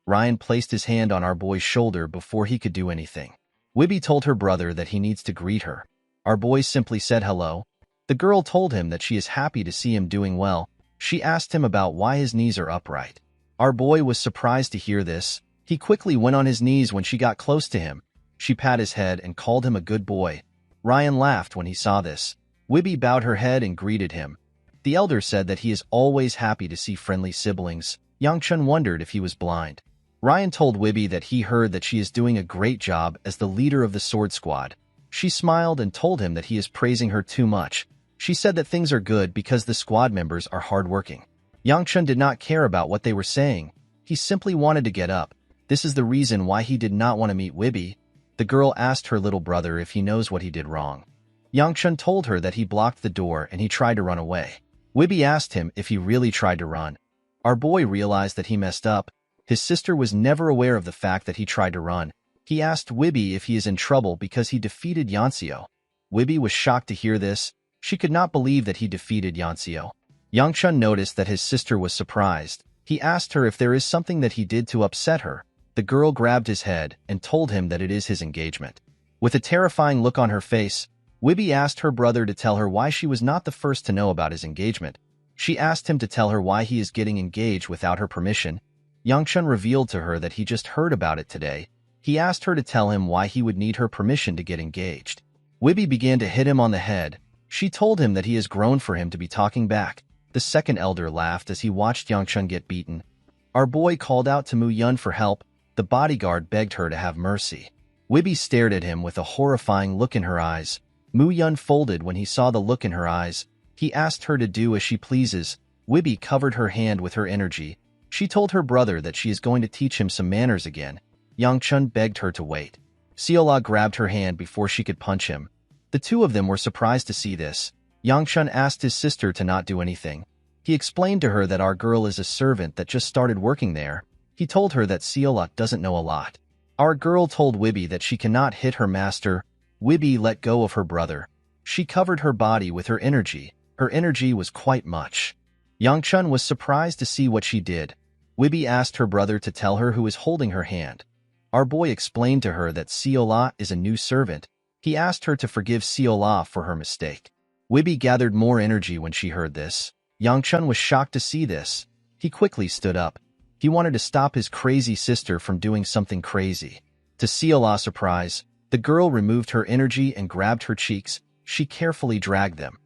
Ryan placed his hand on our boy's shoulder before he could do anything. Wibi told her brother that he needs to greet her. Our boy simply said hello. The girl told him that she is happy to see him doing well. She asked him about why his knees are upright. Our boy was surprised to hear this. He quickly went on his knees when she got close to him. She patted his head and called him a good boy. Ryan laughed when he saw this. Wibi bowed her head and greeted him. The elder said that he is always happy to see friendly siblings. Yangchun wondered if he was blind. Ryan told Wibi that he heard that she is doing a great job as the leader of the sword squad. She smiled and told him that he is praising her too much. She said that things are good because the squad members are hardworking. Yangchun did not care about what they were saying. He simply wanted to get up. This is the reason why he did not want to meet Wibi. The girl asked her little brother if he knows what he did wrong. Yangchun told her that he blocked the door and he tried to run away. Wibi asked him if he really tried to run. Our boy realized that he messed up. His sister was never aware of the fact that he tried to run. He asked Wibi if he is in trouble because he defeated Yanxio. Wibi was shocked to hear this. She could not believe that he defeated Yanxio. Yangchun noticed that his sister was surprised. He asked her if there is something that he did to upset her. The girl grabbed his head and told him that it is his engagement. With a terrifying look on her face, Wibi asked her brother to tell her why she was not the first to know about his engagement. She asked him to tell her why he is getting engaged without her permission. Yangchun revealed to her that he just heard about it today. He asked her to tell him why he would need her permission to get engaged. Wibby began to hit him on the head. She told him that he has grown for him to be talking back. The second elder laughed as he watched Yangchun get beaten. Our boy called out to Mu Yun for help. The bodyguard begged her to have mercy. Wibby stared at him with a horrifying look in her eyes. Mu Yun folded when he saw the look in her eyes. He asked her to do as she pleases. Wibby covered her hand with her energy. She told her brother that she is going to teach him some manners again. Yangchun begged her to wait. Seola grabbed her hand before she could punch him. The two of them were surprised to see this. Yangchun asked his sister to not do anything. He explained to her that our girl is a servant that just started working there. He told her that Seola doesn't know a lot. Our girl told Wibby that she cannot hit her master. Wibby let go of her brother. She covered her body with her energy. Her energy was quite much. Yangchun was surprised to see what she did. Wibby asked her brother to tell her who is holding her hand. Our boy explained to her that Seola is a new servant. He asked her to forgive Seola for her mistake. Wibby gathered more energy when she heard this. Yangchun was shocked to see this. He quickly stood up. He wanted to stop his crazy sister from doing something crazy. To Seola's surprise, the girl removed her energy and grabbed her cheeks. She carefully dragged them.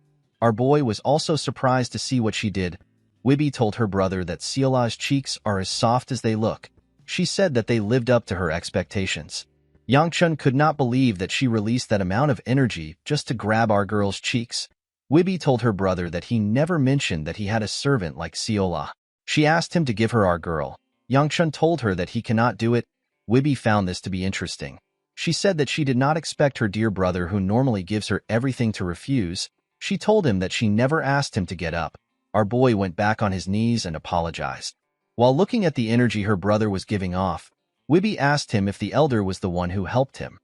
Our boy was also surprised to see what she did. Wibby told her brother that Seola's cheeks are as soft as they look. She said that they lived up to her expectations. Yangchun could not believe that she released that amount of energy just to grab our girl's cheeks. Wibby told her brother that he never mentioned that he had a servant like Seola. She asked him to give her our girl. Yangchun told her that he cannot do it. Wibby found this to be interesting. She said that she did not expect her dear brother, who normally gives her everything, to refuse. She told him that she never asked him to get up. Our boy went back on his knees and apologized. While looking at the energy her brother was giving off, Wibby asked him if the elder was the one who helped him.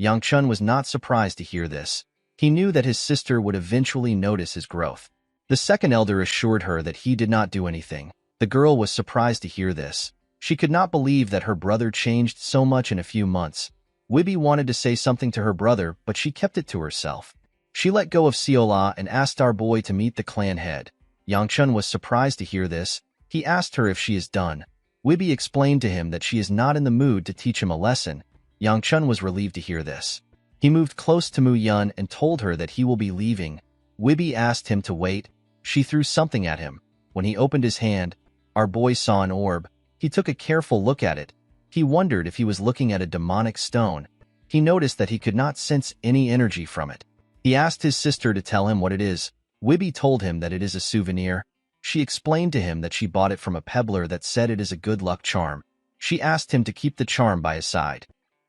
Yangchun was not surprised to hear this. He knew that his sister would eventually notice his growth. The second elder assured her that he did not do anything. The girl was surprised to hear this. She could not believe that her brother changed so much in a few months. Wibby wanted to say something to her brother, but she kept it to herself. She let go of Seola and asked our boy to meet the clan head. Yangchun was surprised to hear this. He asked her if she is done. Wibby explained to him that she is not in the mood to teach him a lesson. Yangchun was relieved to hear this. He moved close to Mu Yun and told her that he will be leaving. Wibby asked him to wait. She threw something at him. When he opened his hand, our boy saw an orb. He took a careful look at it. He wondered if he was looking at a demonic stone. He noticed that he could not sense any energy from it. He asked his sister to tell him what it is. Wibby told him that it is a souvenir. She explained to him that she bought it from a peddler that said it is a good luck charm. She asked him to keep the charm by his side.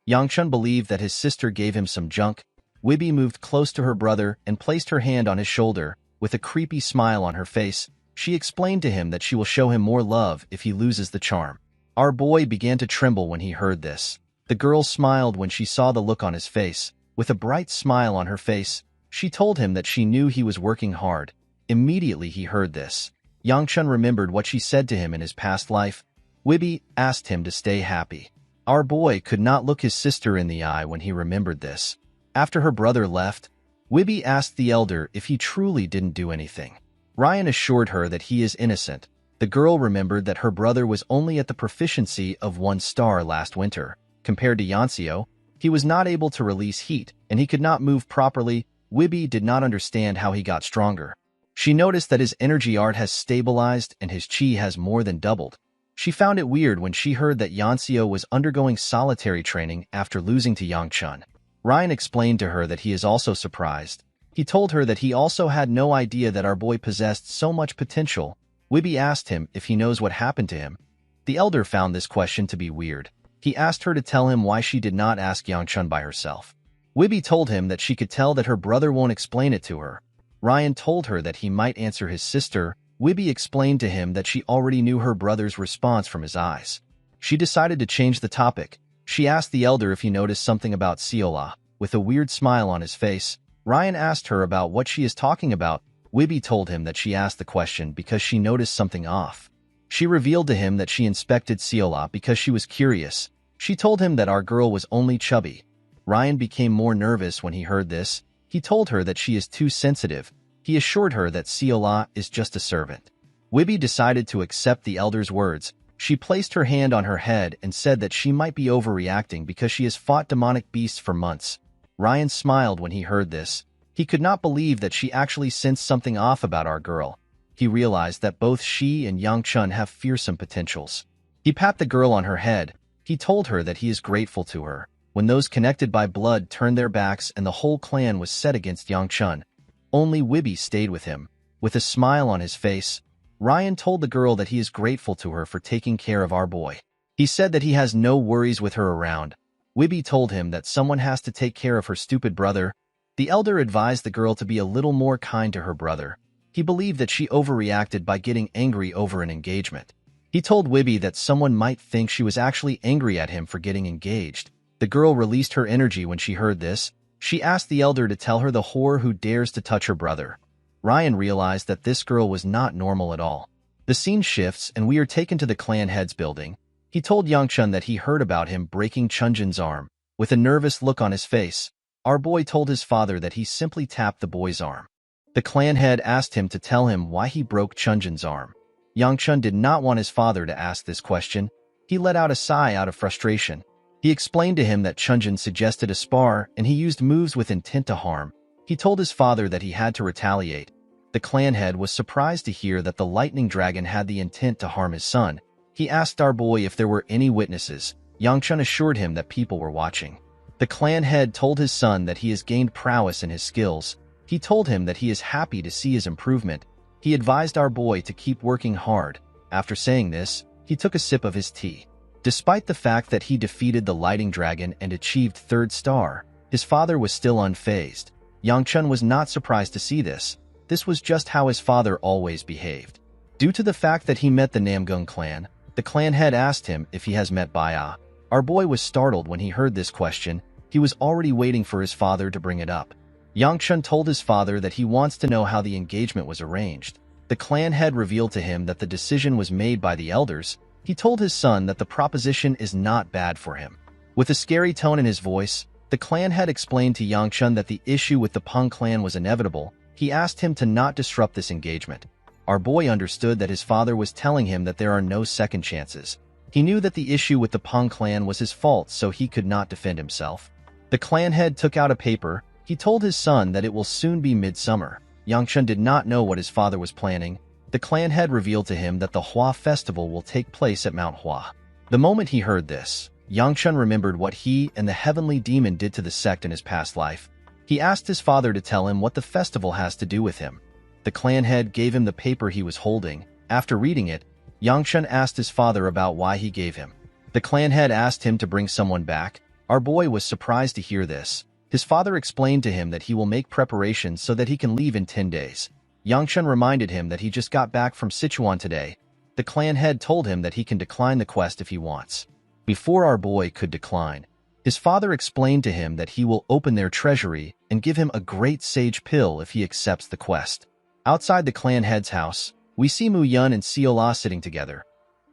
Yangchun believed that his sister gave him some junk. Wibby moved close to her brother and placed her hand on his shoulder. With a creepy smile on her face, she explained to him that she will show him more love if he loses the charm. Our boy began to tremble when he heard this. The girl smiled when she saw the look on his face. With a bright smile on her face, she told him that she knew he was working hard. Immediately he heard this. Yangchun remembered what she said to him in his past life. Wibby asked him to stay happy. Our boy could not look his sister in the eye when he remembered this. After her brother left, Wibby asked the elder if he truly didn't do anything. Ryan assured her that he is innocent. The girl remembered that her brother was only at the proficiency of 1 star last winter. Compared to Yansio, he was not able to release heat, and he could not move properly. Wibby did not understand how he got stronger. She noticed that his energy art has stabilized and his chi has more than doubled. She found it weird when she heard that Yansio was undergoing solitary training after losing to Yangchun. Ryan explained to her that he is also surprised. He told her that he also had no idea that our boy possessed so much potential. Wibby asked him if he knows what happened to him. The elder found this question to be weird. He asked her to tell him why she did not ask Yangchun by herself. Wibby told him that she could tell that her brother won't explain it to her. Ryan told her that he might answer his sister. Wibby explained to him that she already knew her brother's response from his eyes. She decided to change the topic. She asked the elder if he noticed something about Seola. With a weird smile on his face, Ryan asked her about what she is talking about. Wibby told him that she asked the question because she noticed something off. She revealed to him that she inspected Seola because she was curious. She told him that our girl was only chubby. Ryan became more nervous when he heard this. He told her that she is too sensitive. He assured her that Seola is just a servant. Wibby decided to accept the elder's words. She placed her hand on her head and said that she might be overreacting because she has fought demonic beasts for months. Ryan smiled when he heard this. He could not believe that she actually sensed something off about our girl. He realized that both she and Yang-chun have fearsome potentials. He patted the girl on her head. He told her that he is grateful to her. When those connected by blood turned their backs and the whole clan was set against Yang-chun, only Wibby stayed with him. With a smile on his face, Ryan told the girl that he is grateful to her for taking care of our boy. He said that he has no worries with her around. Wibby told him that someone has to take care of her stupid brother. The elder advised the girl to be a little more kind to her brother. He believed that she overreacted by getting angry over an engagement. He told Wibby that someone might think she was actually angry at him for getting engaged. The girl released her energy when she heard this. She asked the elder to tell her the whore who dares to touch her brother. Ryan realized that this girl was not normal at all. The scene shifts and we are taken to the clan head's building. He told Yang-chun that he heard about him breaking Chunjin's arm. With a nervous look on his face, our boy told his father that he simply tapped the boy's arm. The clan head asked him to tell him why he broke Chunjin's arm. Yang-chun did not want his father to ask this question. He let out a sigh out of frustration. He explained to him that Chunjin suggested a spar and he used moves with intent to harm. He told his father that he had to retaliate. The clan head was surprised to hear that the lightning dragon had the intent to harm his son. He asked our boy if there were any witnesses. Yang-chun assured him that people were watching. The clan head told his son that he has gained prowess in his skills. He told him that he is happy to see his improvement. He advised our boy to keep working hard. After saying this, he took a sip of his tea. Despite the fact that he defeated the lighting dragon and achieved 3rd star, his father was still unfazed. Yang-chun was not surprised to see this. This was just how his father always behaved. Due to the fact that he met the Namgung clan, the clan head asked him if he has met Baya. Our boy was startled when he heard this question. He was already waiting for his father to bring it up. Yang-chun told his father that he wants to know how the engagement was arranged. The clan head revealed to him that the decision was made by the elders. He told his son that the proposition is not bad for him. With a scary tone in his voice, the clan head explained to Yang-chun that the issue with the Peng clan was inevitable. He asked him to not disrupt this engagement. Our boy understood that his father was telling him that there are no second chances. He knew that the issue with the Peng clan was his fault, so he could not defend himself. The clan head took out a paper. He told his son that it will soon be midsummer. Yang-chun did not know what his father was planning. The clan head revealed to him that the Hua festival will take place at Mount Hua. The moment he heard this, Yang-chun remembered what he and the heavenly demon did to the sect in his past life. He asked his father to tell him what the festival has to do with him. The clan head gave him the paper he was holding. After reading it, Yang-chun asked his father about why he gave him. The clan head asked him to bring someone back. Our boy was surprised to hear this. His father explained to him that he will make preparations so that he can leave in 10 days. Yang-chun reminded him that he just got back from Sichuan today. The clan head told him that he can decline the quest if he wants. Before our boy could decline, his father explained to him that he will open their treasury and give him a great sage pill if he accepts the quest. Outside the clan head's house, we see Mu Yun and Seola sitting together.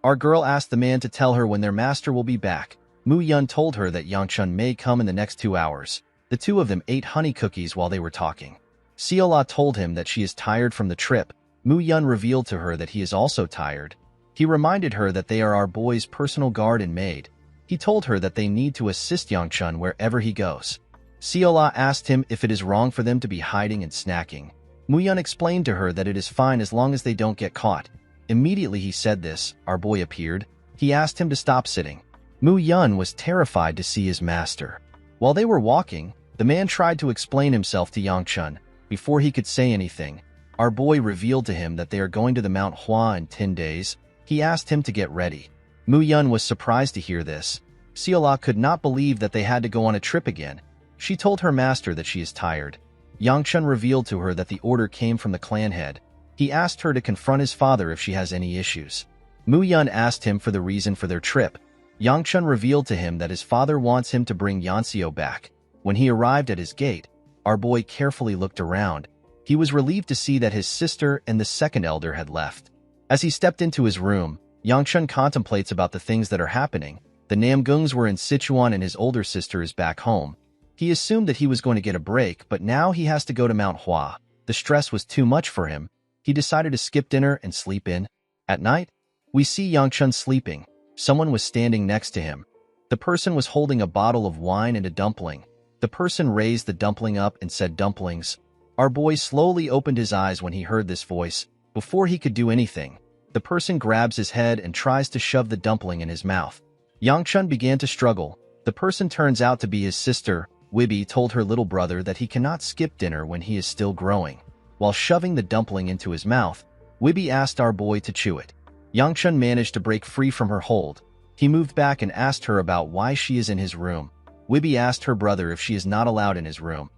Our girl asked the man to tell her when their master will be back. Mu Yun told her that Yang-chun may come in the next 2 hours. The two of them ate honey cookies while they were talking. Seola told him that she is tired from the trip. Mu Yun revealed to her that he is also tired. He reminded her that they are our boy's personal guard and maid. He told her that they need to assist Yang-chun wherever he goes. Seola asked him if it is wrong for them to be hiding and snacking. Mu Yun explained to her that it is fine as long as they don't get caught. Immediately he said this, our boy appeared. He asked him to stop sitting. Mu Yun was terrified to see his master. While they were walking, the man tried to explain himself to Yang-chun. Before he could say anything, our boy revealed to him that they are going to the Mount Hua in 10 days. He asked him to get ready. Mu Yun was surprised to hear this. Seola could not believe that they had to go on a trip again. She told her master that she is tired. Yang-chun revealed to her that the order came from the clan head. He asked her to confront his father if she has any issues. Mu Yun asked him for the reason for their trip. Yang-chun revealed to him that his father wants him to bring Yanseo back. When he arrived at his gate, our boy carefully looked around. He was relieved to see that his sister and the second elder had left. As he stepped into his room, Yang-chun contemplates about the things that are happening. The Namgungs were in Sichuan and his older sister is back home. He assumed that he was going to get a break, but now he has to go to Mount Hua. The stress was too much for him. He decided to skip dinner and sleep in. At night, we see Yangchun sleeping. Someone was standing next to him. The person was holding a bottle of wine and a dumpling. The person raised the dumpling up and said, "Dumplings." Our boy slowly opened his eyes when he heard this voice. Before he could do anything, the person grabs his head and tries to shove the dumpling in his mouth. Yangchun began to struggle. The person turns out to be his sister. Wibby told her little brother that he cannot skip dinner when he is still growing. While shoving the dumpling into his mouth, Wibby asked our boy to chew it. Yangchun managed to break free from her hold. He moved back and asked her about why she is in his room. Wibby asked her brother if she is not allowed in his room.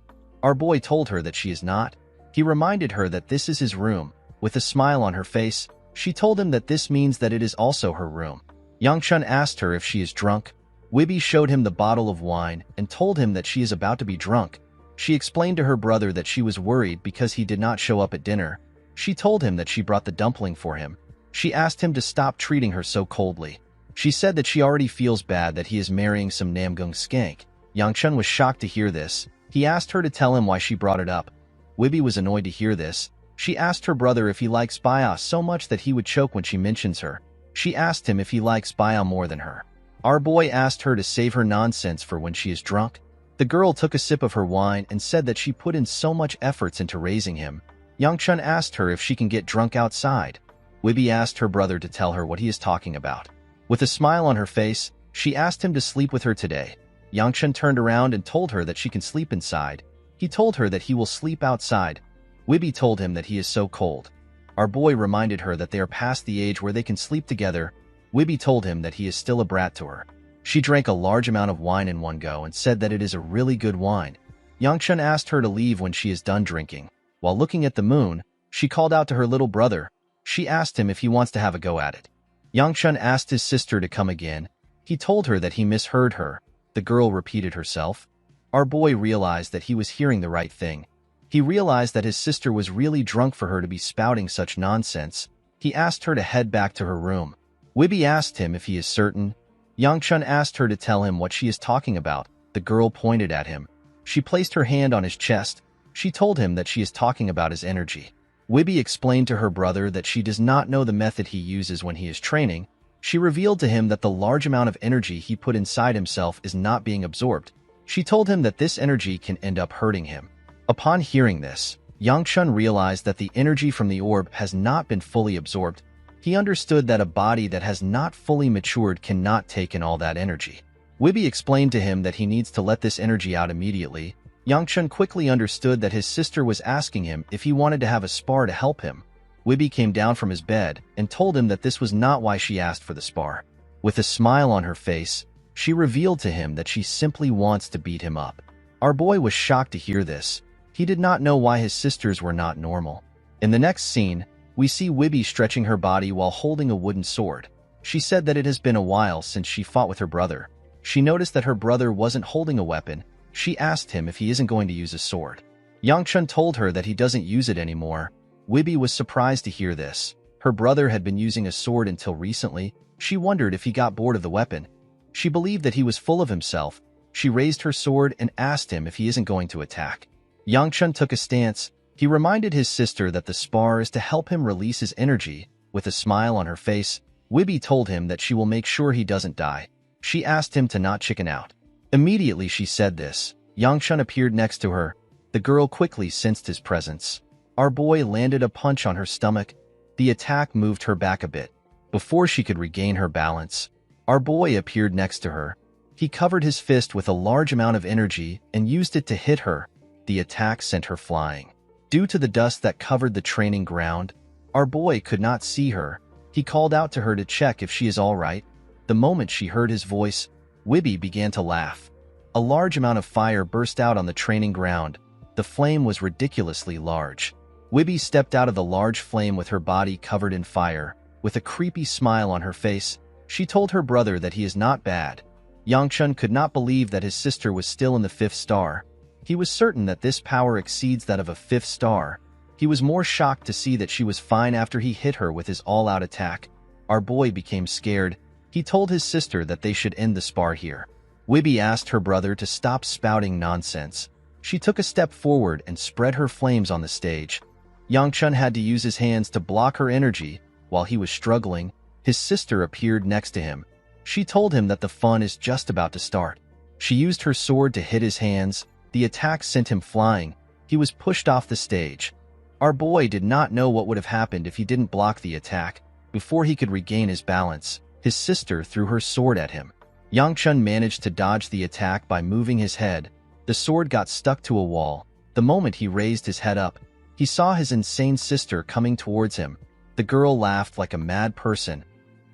Our boy told her that she is not. He reminded her that this is his room. With a smile on her face, she told him that this means that it is also her room. Yangchun asked her if she is drunk. Wibby showed him the bottle of wine and told him that she is about to be drunk. She explained to her brother that she was worried because he did not show up at dinner. She told him that she brought the dumpling for him. She asked him to stop treating her so coldly. She said that she already feels bad that he is marrying some Namgung skank. Yangchun was shocked to hear this. He asked her to tell him why she brought it up. Wibby was annoyed to hear this. She asked her brother if he likes Baya so much that he would choke when she mentions her. She asked him if he likes Baya more than her. Our boy asked her to save her nonsense for when she is drunk. The girl took a sip of her wine and said that she put in so much efforts into raising him. Yangchun asked her if she can get drunk outside. Wibby asked her brother to tell her what he is talking about. With a smile on her face, she asked him to sleep with her today. Yangchun turned around and told her that she can sleep inside. He told her that he will sleep outside. Wibby told him that he is so cold. Our boy reminded her that they are past the age where they can sleep together. Wibby told him that he is still a brat to her. She drank a large amount of wine in one go and said that it is a really good wine. Yangchun asked her to leave when she is done drinking. While looking at the moon, she called out to her little brother. She asked him if he wants to have a go at it. Yangchun asked his sister to come again. He told her that he misheard her. The girl repeated herself. Our boy realized that he was hearing the right thing. He realized that his sister was really drunk for her to be spouting such nonsense. He asked her to head back to her room. Wibby asked him if he is certain. Yangchun asked her to tell him what she is talking about. The girl pointed at him. She placed her hand on his chest. She told him that she is talking about his energy. Wibby explained to her brother that she does not know the method he uses when he is training. She revealed to him that the large amount of energy he put inside himself is not being absorbed. She told him that this energy can end up hurting him. Upon hearing this, Yangchun realized that the energy from the orb has not been fully absorbed. He understood that a body that has not fully matured cannot take in all that energy. Wibby explained to him that he needs to let this energy out immediately. Yangchun quickly understood that his sister was asking him if he wanted to have a spar to help him. Wibby came down from his bed and told him that this was not why she asked for the spar. With a smile on her face, she revealed to him that she simply wants to beat him up. Our boy was shocked to hear this. He did not know why his sisters were not normal. In the next scene, we see Wibby stretching her body while holding a wooden sword. She said that it has been a while since she fought with her brother. She noticed that her brother wasn't holding a weapon. She asked him if he isn't going to use a sword. Yangchun told her that he doesn't use it anymore. Wibby was surprised to hear this. Her brother had been using a sword until recently. She wondered if he got bored of the weapon. She believed that he was full of himself. She raised her sword and asked him if he isn't going to attack. Yangchun took a stance. He reminded his sister that the spar is to help him release his energy. With a smile on her face, Wibby told him that she will make sure he doesn't die. She asked him to not chicken out. Immediately she said this, Yangchun appeared next to her. The girl quickly sensed his presence. Our boy landed a punch on her stomach. The attack moved her back a bit. Before she could regain her balance, our boy appeared next to her. He covered his fist with a large amount of energy and used it to hit her. The attack sent her flying. Due to the dust that covered the training ground, our boy could not see her. He called out to her to check if she is all right. The moment she heard his voice, Wibby began to laugh. A large amount of fire burst out on the training ground. The flame was ridiculously large. Wibby stepped out of the large flame with her body covered in fire. With a creepy smile on her face, she told her brother that he is not bad. Yangchun could not believe that his sister was still in the 5th star. He was certain that this power exceeds that of a 5th star. He was more shocked to see that she was fine after he hit her with his all-out attack. Our boy became scared. He told his sister that they should end the spar here. Wibby asked her brother to stop spouting nonsense. She took a step forward and spread her flames on the stage. Yangchun had to use his hands to block her energy. While he was struggling, his sister appeared next to him. She told him that the fun is just about to start. She used her sword to hit his hands. The attack sent him flying. He was pushed off the stage. Our boy did not know what would have happened if he didn't block the attack. Before he could regain his balance, his sister threw her sword at him. Yangchun managed to dodge the attack by moving his head. The sword got stuck to a wall. The moment he raised his head up, he saw his insane sister coming towards him. The girl laughed like a mad person.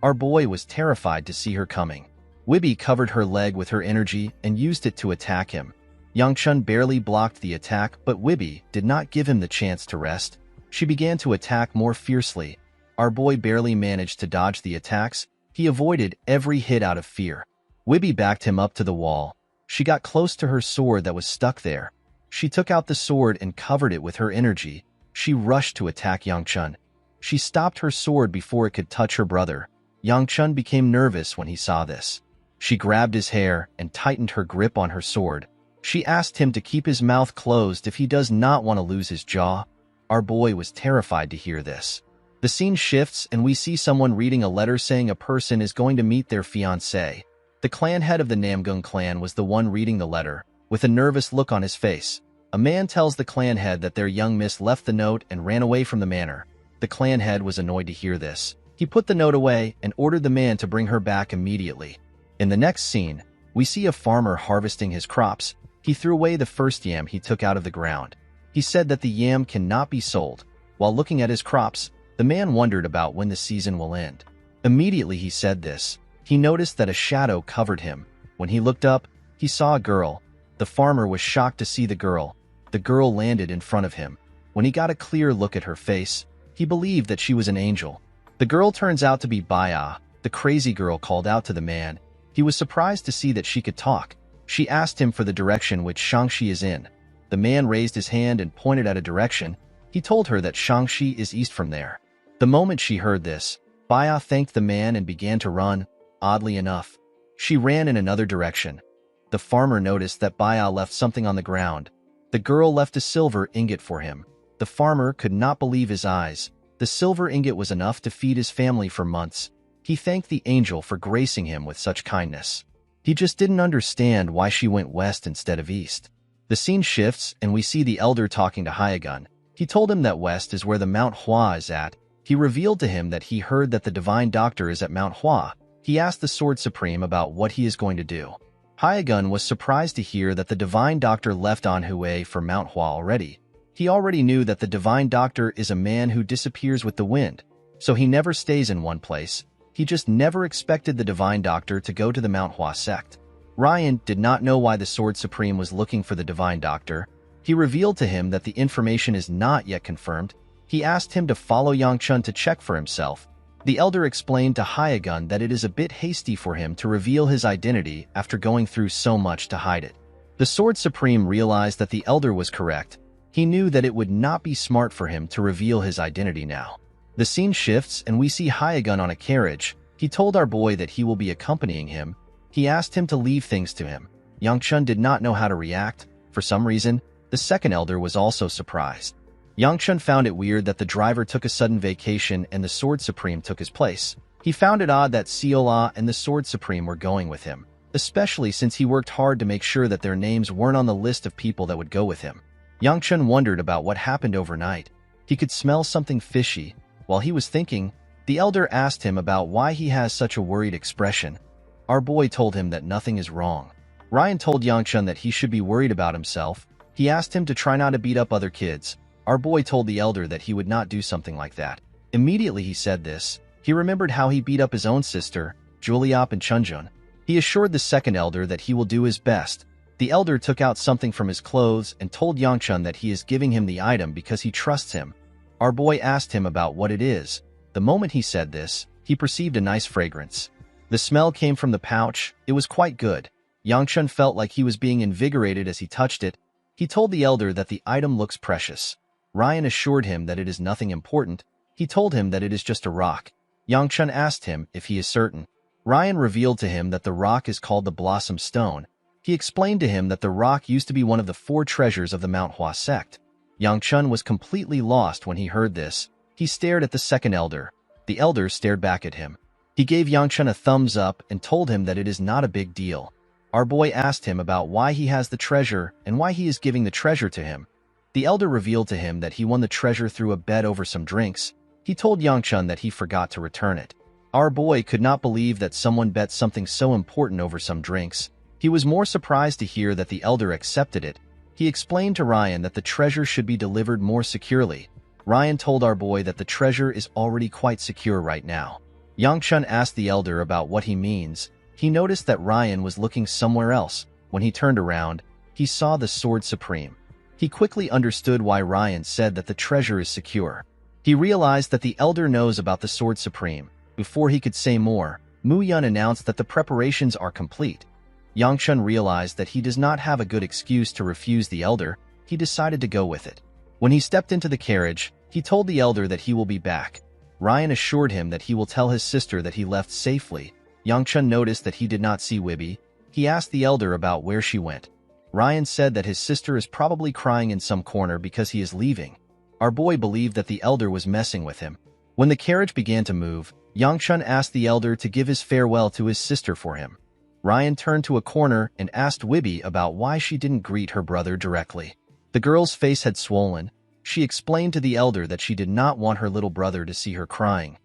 Our boy was terrified to see her coming. Wibby covered her leg with her energy and used it to attack him. Yangchun barely blocked the attack, but Wibby did not give him the chance to rest. She began to attack more fiercely. Our boy barely managed to dodge the attacks. He avoided every hit out of fear. Wibby backed him up to the wall. She got close to her sword that was stuck there. She took out the sword and covered it with her energy. She rushed to attack Yangchun. She stopped her sword before it could touch her brother. Yangchun became nervous when he saw this. She grabbed his hair and tightened her grip on her sword. She asked him to keep his mouth closed if he does not want to lose his jaw. Our boy was terrified to hear this. The scene shifts and we see someone reading a letter saying a person is going to meet their fiancé. The clan head of the Namgung clan was the one reading the letter, with a nervous look on his face. A man tells the clan head that their young miss left the note and ran away from the manor. The clan head was annoyed to hear this. He put the note away and ordered the man to bring her back immediately. In the next scene, we see a farmer harvesting his crops. He threw away the first yam he took out of the ground. He said that the yam cannot be sold. While looking at his crops, the man wondered about when the season will end. Immediately he said this, he noticed that a shadow covered him. When he looked up, he saw a girl. The farmer was shocked to see the girl. The girl landed in front of him. When he got a clear look at her face, he believed that she was an angel. The girl turns out to be Baya. The crazy girl called out to the man. He was surprised to see that she could talk. She asked him for the direction which Shangxi is in. The man raised his hand and pointed at a direction. He told her that Shangxi is east from there. The moment she heard this, Baya thanked the man and began to run. Oddly enough, she ran in another direction. The farmer noticed that Baya left something on the ground. The girl left a silver ingot for him. The farmer could not believe his eyes. The silver ingot was enough to feed his family for months. He thanked the angel for gracing him with such kindness. He just didn't understand why she went west instead of east. The scene shifts and we see the elder talking to Hyagun. He told him that west is where the Mount Hua is at. He revealed to him that he heard that the divine doctor is at Mount Hua. He asked the Sword Supreme about what he is going to do. Hyagun was surprised to hear that the divine doctor left Anhui for Mount Hua already. He already knew that the divine doctor is a man who disappears with the wind, so he never stays in one place. He just never expected the divine doctor to go to the Mount Hua sect. Ryan did not know why the Sword Supreme was looking for the divine doctor. He revealed to him that the information is not yet confirmed. He asked him to follow Yangchun to check for himself. The elder explained to Hyagun that it is a bit hasty for him to reveal his identity after going through so much to hide it. The Sword Supreme realized that the elder was correct. He knew that it would not be smart for him to reveal his identity now. The scene shifts and we see Hyagun on a carriage. He told our boy that he will be accompanying him. He asked him to leave things to him. Yangchun did not know how to react. For some reason, the second elder was also surprised. Yangchun found it weird that the driver took a sudden vacation and the Sword Supreme took his place. He found it odd that Seola and the Sword Supreme were going with him, especially since he worked hard to make sure that their names weren't on the list of people that would go with him. Yangchun wondered about what happened overnight. He could smell something fishy. While he was thinking, the elder asked him about why he has such a worried expression. Our boy told him that nothing is wrong. Ryan told Yangchun that he should be worried about himself. He asked him to try not to beat up other kids. Our boy told the elder that he would not do something like that. Immediately he said this, he remembered how he beat up his own sister, Juliop and Chunjun. He assured the second elder that he will do his best. The elder took out something from his clothes and told Yangchun that he is giving him the item because he trusts him. Our boy asked him about what it is. The moment he said this, he perceived a nice fragrance. The smell came from the pouch. It was quite good. Yangchun felt like he was being invigorated as he touched it. He told the elder that the item looks precious. Ryan assured him that it is nothing important. He told him that it is just a rock. Yangchun asked him if he is certain. Ryan revealed to him that the rock is called the Blossom Stone. He explained to him that the rock used to be one of the 4 treasures of the Manhwa sect. Yang Chun was completely lost when he heard this. He stared at the second elder. The elder stared back at him. He gave Yang Chun a thumbs up and told him that it is not a big deal. Our boy asked him about why he has the treasure and why he is giving the treasure to him. The elder revealed to him that he won the treasure through a bet over some drinks. He told Yang Chun that he forgot to return it. Our boy could not believe that someone bet something so important over some drinks. He was more surprised to hear that the elder accepted it. He explained to Ryan that the treasure should be delivered more securely. Ryan told our boy that the treasure is already quite secure right now. Yang Chun asked the elder about what he means. He noticed that Ryan was looking somewhere else. When he turned around, he saw the Sword Supreme. He quickly understood why Ryan said that the treasure is secure. He realized that the elder knows about the Sword Supreme. Before he could say more, Mu Yun announced that the preparations are complete. Yang Chun realized that he does not have a good excuse to refuse the elder. He decided to go with it. When he stepped into the carriage, he told the elder that he will be back. Ryan assured him that he will tell his sister that he left safely. Yang Chun noticed that he did not see Wibby. He asked the elder about where she went. Ryan said that his sister is probably crying in some corner because he is leaving. Our boy believed that the elder was messing with him. When the carriage began to move, Yang Chun asked the elder to give his farewell to his sister for him. Ryan turned to a corner and asked Wibby about why she didn't greet her brother directly. The girl's face had swollen. She explained to the elder that she did not want her little brother to see her crying.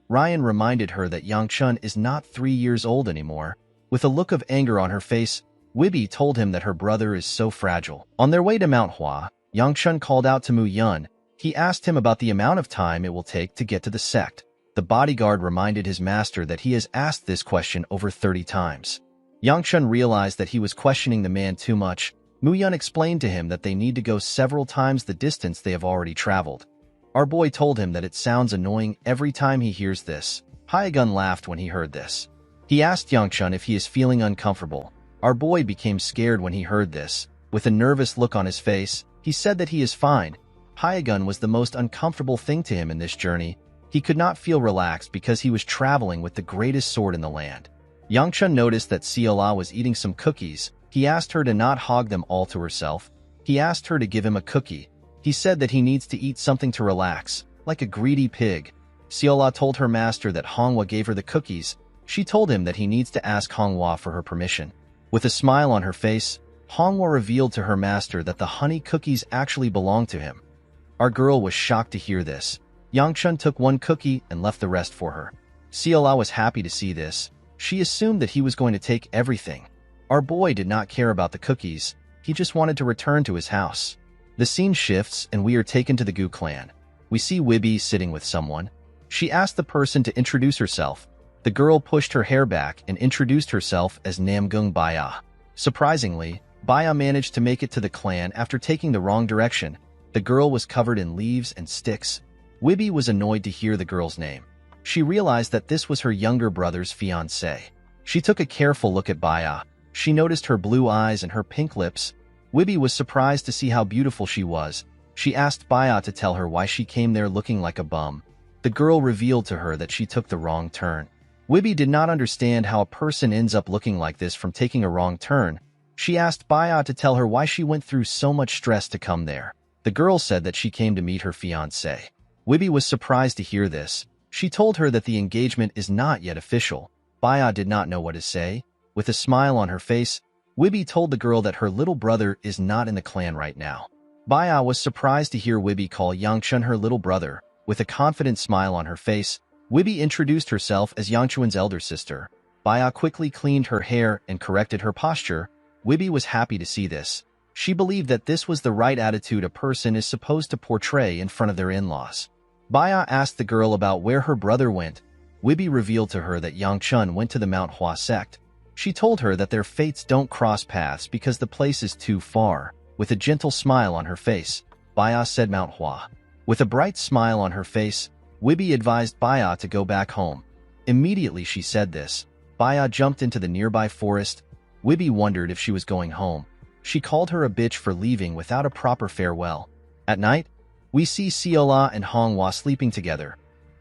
Ryan reminded her that Yang Chun is not 3 years old anymore. With a look of anger on her face, Wibby told him that her brother is so fragile. On their way to Manhwa, Yang Chun called out to Mu Yun. He asked him about the amount of time it will take to get to the sect. The bodyguard reminded his master that he has asked this question over 30 times. Yang Chun realized that he was questioning the man too much. Mu Yun explained to him that they need to go several times the distance they have already traveled. Our boy told him that it sounds annoying every time he hears this. Hyagun laughed when he heard this. He asked Yang Chun if he is feeling uncomfortable. Our boy became scared when he heard this. With a nervous look on his face, he said that he is fine. Hyagun was the most uncomfortable thing to him in this journey. He could not feel relaxed because he was traveling with the greatest sword in the land. Yang Chun noticed that Siola was eating some cookies. He asked her to not hog them all to herself. He asked her to give him a cookie. He said that he needs to eat something to relax, like a greedy pig. Siola told her master that Hongwa gave her the cookies. She told him that he needs to ask Hongwa for her permission. With a smile on her face, Hongwa revealed to her master that the honey cookies actually belonged to him. Our girl was shocked to hear this. Yang Chun took one cookie and left the rest for her. Siola was happy to see this. She assumed that he was going to take everything. Our boy did not care about the cookies. He just wanted to return to his house. The scene shifts and we are taken to the Gu clan. We see Wibby sitting with someone. She asked the person to introduce herself. The girl pushed her hair back and introduced herself as Namgung Baya. Surprisingly, Baya managed to make it to the clan after taking the wrong direction. The girl was covered in leaves and sticks. Wibby was annoyed to hear the girl's name. She realized that this was her younger brother's fiancé. She took a careful look at Baya. She noticed her blue eyes and her pink lips. Wibby was surprised to see how beautiful she was. She asked Baya to tell her why she came there looking like a bum. The girl revealed to her that she took the wrong turn. Wibby did not understand how a person ends up looking like this from taking a wrong turn. She asked Baya to tell her why she went through so much stress to come there. The girl said that she came to meet her fiancé. Wibby was surprised to hear this. She told her that the engagement is not yet official. Baya did not know what to say. With a smile on her face, Wibby told the girl that her little brother is not in the clan right now. Baya was surprised to hear Wibby call Yang Chun her little brother. With a confident smile on her face, Wibby introduced herself as Yang Chun's elder sister. Baya quickly cleaned her hair and corrected her posture. Wibby was happy to see this. She believed that this was the right attitude a person is supposed to portray in front of their in-laws. Baya asked the girl about where her brother went. Wibby revealed to her that Yang Chun went to the Manhwa sect. She told her that their fates don't cross paths because the place is too far. With a gentle smile on her face, Baya said Manhwa. With a bright smile on her face, Wibby advised Baya to go back home. Immediately she said this, Baya jumped into the nearby forest. Wibby wondered if she was going home. She called her a bitch for leaving without a proper farewell. At night, we see Siola and Hongwa sleeping together.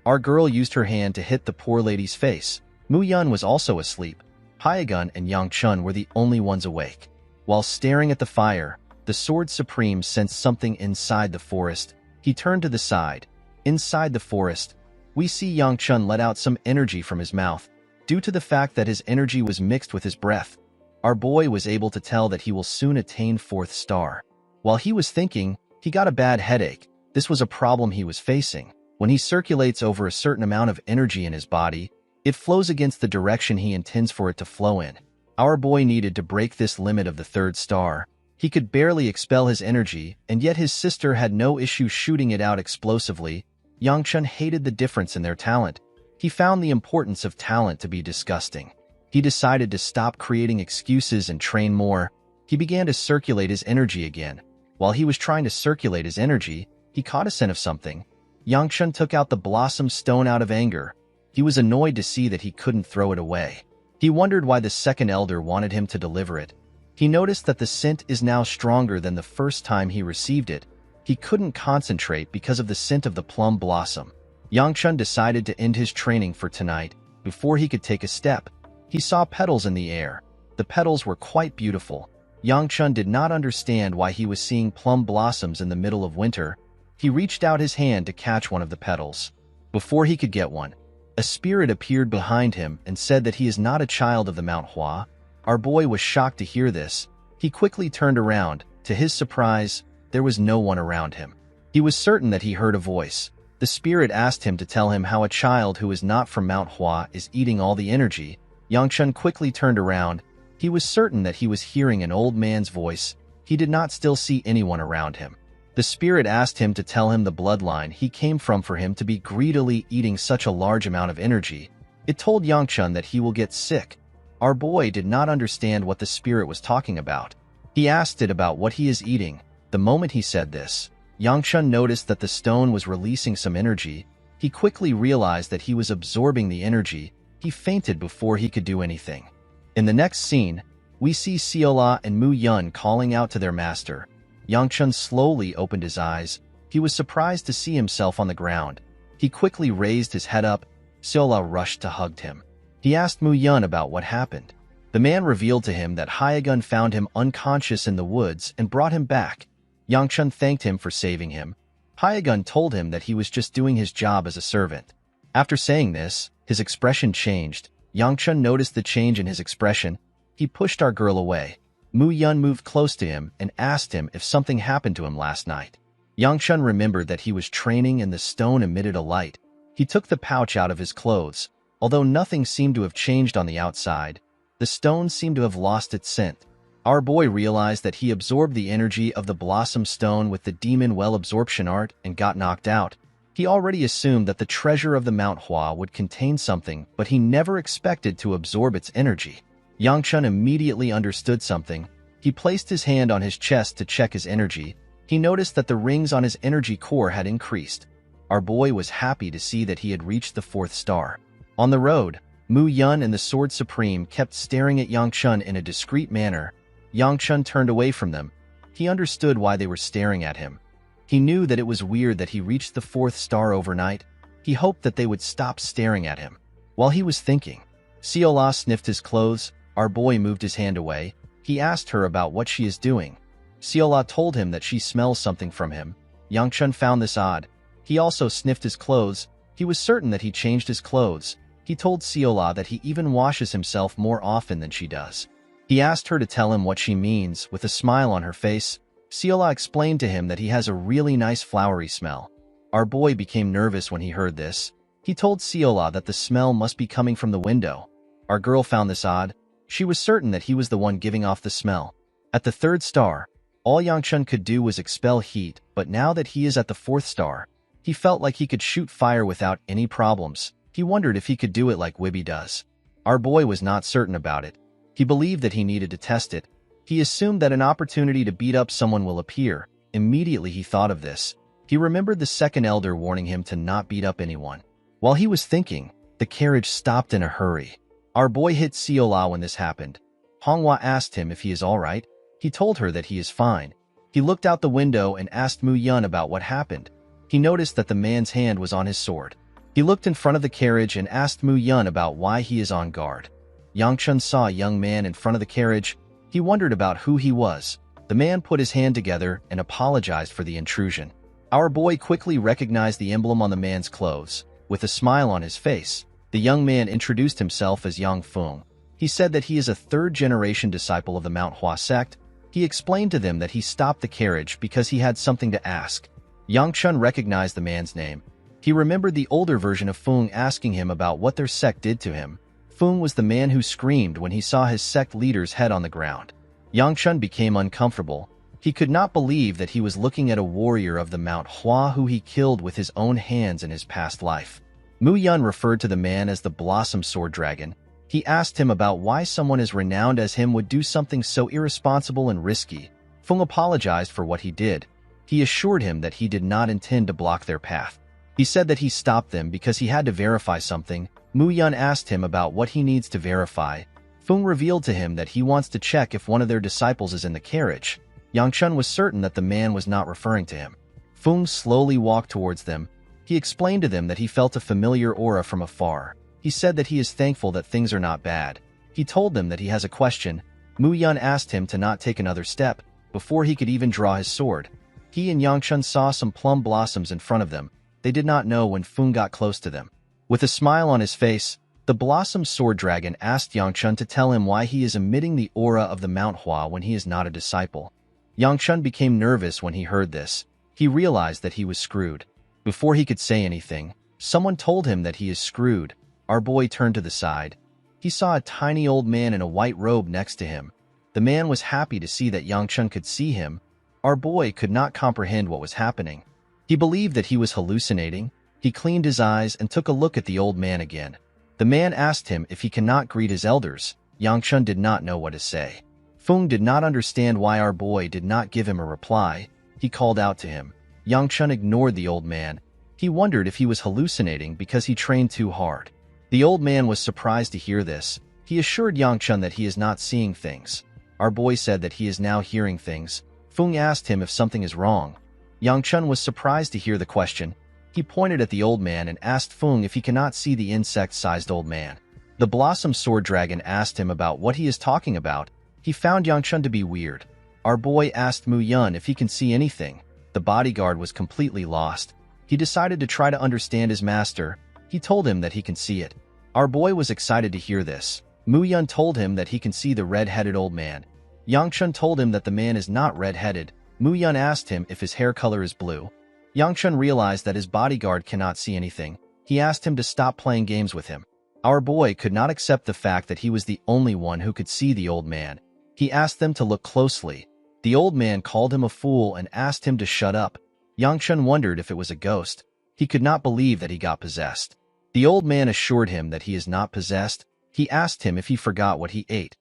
Our girl used her hand to hit the poor lady's face. Mu Yun was also asleep. Hyagun and Yangchun were the only ones awake. While staring at the fire, the Sword Supreme sensed something inside the forest. He turned to the side. Inside the forest, we see Yangchun let out some energy from his mouth. Due to the fact that his energy was mixed with his breath, our boy was able to tell that he will soon attain 4th star. While he was thinking, he got a bad headache. This was a problem he was facing. When he circulates over a certain amount of energy in his body, it flows against the direction he intends for it to flow in. Our boy needed to break this limit of the 3rd star. He could barely expel his energy, and yet his sister had no issue shooting it out explosively. Yangchun hated the difference in their talent. He found the importance of talent to be disgusting. He decided to stop creating excuses and train more. He began to circulate his energy again. While he was trying to circulate his energy, he caught a scent of something. Yangchun took out the blossom stone out of anger. He was annoyed to see that he couldn't throw it away. He wondered why the second elder wanted him to deliver it. He noticed that the scent is now stronger than the first time he received it. He couldn't concentrate because of the scent of the plum blossom. Yangchun decided to end his training for tonight. Before he could take a step, he saw petals in the air. The petals were quite beautiful. Yangchun did not understand why he was seeing plum blossoms in the middle of winter. He reached out his hand to catch one of the petals. Before he could get one, a spirit appeared behind him and said that he is not a child of the Manhwa. Our boy was shocked to hear this. He quickly turned around. To his surprise, there was no one around him. He was certain that he heard a voice. The spirit asked him to tell him how a child who is not from Manhwa is eating all the energy. Yangchun quickly turned around. He was certain that he was hearing an old man's voice. He did not still see anyone around him. The spirit asked him to tell him the bloodline he came from for him to be greedily eating such a large amount of energy. It told Yangchun that he will get sick. Our boy did not understand what the spirit was talking about. He asked it about what he is eating. The moment he said this, Yangchun noticed that the stone was releasing some energy. He quickly realized that he was absorbing the energy. He fainted before he could do anything. In the next scene, we see Seola and Mu Yun calling out to their master. Yangchun slowly opened his eyes. He was surprised to see himself on the ground. He quickly raised his head up. Seola rushed to hug him. He asked Mu Yun about what happened. The man revealed to him that Hyagun found him unconscious in the woods and brought him back. Yangchun thanked him for saving him. Hyagun told him that he was just doing his job as a servant. After saying this, his expression changed. Yangchun noticed the change in his expression. He pushed our girl away. Mu Yun moved close to him and asked him if something happened to him last night. Yangchun remembered that he was training and the stone emitted a light. He took the pouch out of his clothes. Although nothing seemed to have changed on the outside, the stone seemed to have lost its scent. Our boy realized that he absorbed the energy of the blossom stone with the demon well absorption art and got knocked out. He already assumed that the treasure of the Manhwa would contain something, but he never expected to absorb its energy. Yangchun immediately understood something. He placed his hand on his chest to check his energy. He noticed that the rings on his energy core had increased. Our boy was happy to see that he had reached the 4th star. On the road, Mu Yun and the Sword Supreme kept staring at Yangchun in a discreet manner. Yangchun turned away from them. He understood why they were staring at him. He knew that it was weird that he reached the 4th star overnight. He hoped that they would stop staring at him. While he was thinking, Seola sniffed his clothes. Our boy moved his hand away. He asked her about what she is doing. Seola told him that she smells something from him. Yangchun found this odd. He also sniffed his clothes. He was certain that he changed his clothes. He told Seola that he even washes himself more often than she does. He asked her to tell him what she means. With a smile on her face, Seola explained to him that he has a really nice flowery smell. Our boy became nervous when he heard this. He told Seola that the smell must be coming from the window. Our girl found this odd. She was certain that he was the one giving off the smell. At the 3rd star, all Yangchun could do was expel heat, but now that he is at the 4th star, he felt like he could shoot fire without any problems. He wondered if he could do it like Wibby does. Our boy was not certain about it. He believed that he needed to test it. He assumed that an opportunity to beat up someone will appear. Immediately he thought of this. He remembered the second elder warning him to not beat up anyone. While he was thinking, the carriage stopped in a hurry. Our boy hit Seola when this happened. Honghua asked him if he is alright. He told her that he is fine. He looked out the window and asked Mu Yun about what happened. He noticed that the man's hand was on his sword. He looked in front of the carriage and asked Mu Yun about why he is on guard. Yangchun saw a young man in front of the carriage. He wondered about who he was. The man put his hand together and apologized for the intrusion. Our boy quickly recognized the emblem on the man's clothes. With a smile on his face, the young man introduced himself as Yang Feng. He said that he is a third-generation disciple of the Manhwa sect. He explained to them that he stopped the carriage because he had something to ask. Yangchun recognized the man's name. He remembered the older version of Feng asking him about what their sect did to him. Feng was the man who screamed when he saw his sect leader's head on the ground. Yangchun became uncomfortable. He could not believe that he was looking at a warrior of the Mount Hua who he killed with his own hands in his past life. Mu Yun referred to the man as the Blossom Sword Dragon. He asked him about why someone as renowned as him would do something so irresponsible and risky. Feng apologized for what he did. He assured him that he did not intend to block their path. He said that he stopped them because he had to verify something. Mu Yun asked him about what he needs to verify. Feng revealed to him that he wants to check if one of their disciples is in the carriage. Yangchun was certain that the man was not referring to him. Feng slowly walked towards them. He explained to them that he felt a familiar aura from afar. He said that he is thankful that things are not bad. He told them that he has a question. Mu Yun asked him to not take another step before he could even draw his sword. He and Yangchun saw some plum blossoms in front of them. They did not know when Feng got close to them. With a smile on his face, the Blossom Sword Dragon asked Yangchun to tell him why he is emitting the aura of the Mount Hua when he is not a disciple. Yangchun became nervous when he heard this. He realized that he was screwed. Before he could say anything, someone told him that he is screwed. Our boy turned to the side. He saw a tiny old man in a white robe next to him. The man was happy to see that Yangchun could see him. Our boy could not comprehend what was happening. He believed that he was hallucinating. He cleaned his eyes and took a look at the old man again. The man asked him if he cannot greet his elders. Yangchun did not know what to say. Feng did not understand why our boy did not give him a reply. He called out to him. Yangchun ignored the old man. He wondered if he was hallucinating because he trained too hard. The old man was surprised to hear this. He assured Yangchun that he is not seeing things. Our boy said that he is now hearing things. Feng asked him if something is wrong. Yangchun was surprised to hear the question. He pointed at the old man and asked Feng if he cannot see the insect-sized old man. The Blossom Sword Dragon asked him about what he is talking about. He found Yangchun to be weird. Our boy asked Mu Yun if he can see anything. The bodyguard was completely lost. He decided to try to understand his master. He told him that he can see it. Our boy was excited to hear this. Mu Yun told him that he can see the red-headed old man. Yangchun told him that the man is not red-headed. Mu Yun asked him if his hair color is blue. Yangchun realized that his bodyguard cannot see anything. He asked him to stop playing games with him. Our boy could not accept the fact that he was the only one who could see the old man. He asked them to look closely. The old man called him a fool and asked him to shut up. Yangchun wondered if it was a ghost. He could not believe that he got possessed. The old man assured him that he is not possessed. He asked him if he forgot what he ate.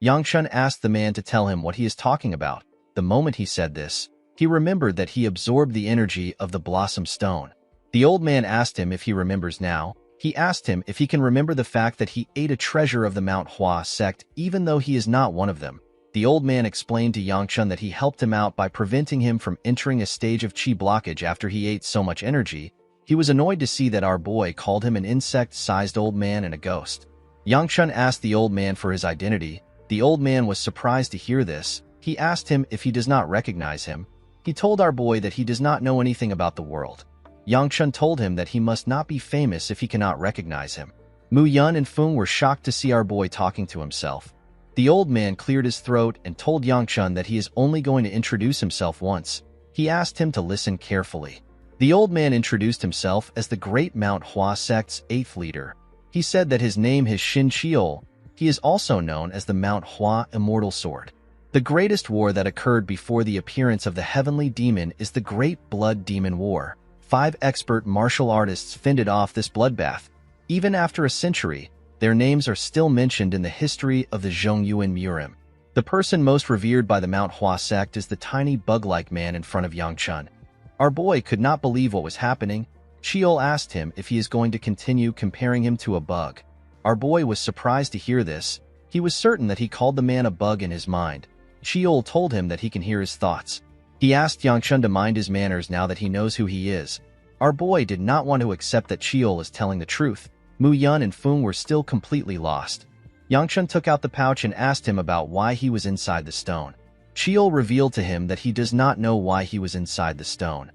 Yangchun asked the man to tell him what he is talking about. The moment he said this, he remembered that he absorbed the energy of the Blossom Stone. The old man asked him if he remembers now. He asked him if he can remember the fact that he ate a treasure of the Mount Hua sect even though he is not one of them. The old man explained to Yangchun that he helped him out by preventing him from entering a stage of chi blockage after he ate so much energy. He was annoyed to see that our boy called him an insect-sized old man and a ghost. Yangchun asked the old man for his identity. The old man was surprised to hear this. He asked him if he does not recognize him. He told our boy that he does not know anything about the world. Yangchun told him that he must not be famous if he cannot recognize him. Mu Yun and Feng were shocked to see our boy talking to himself. The old man cleared his throat and told Yangchun that he is only going to introduce himself once. He asked him to listen carefully. The old man introduced himself as the Great Mount Hua sect's 8th leader. He said that his name is Xin Chiol. He is also known as the Mount Hua Immortal Sword. The greatest war that occurred before the appearance of the heavenly demon is the Great Blood Demon War. 5 expert martial artists fended off this bloodbath. Even after a century, their names are still mentioned in the history of the Zhongyuan Murim. The person most revered by the Mount Hua sect is the tiny bug-like man in front of Yangchun. Our boy could not believe what was happening. Chiol asked him if he is going to continue comparing him to a bug. Our boy was surprised to hear this. He was certain that he called the man a bug in his mind. Chiol told him that he can hear his thoughts. He asked Yangchun to mind his manners now that he knows who he is. Our boy did not want to accept that Chiol is telling the truth. Mu Yun and Feng were still completely lost. Yangchun took out the pouch and asked him about why he was inside the stone. Chiol revealed to him that he does not know why he was inside the stone.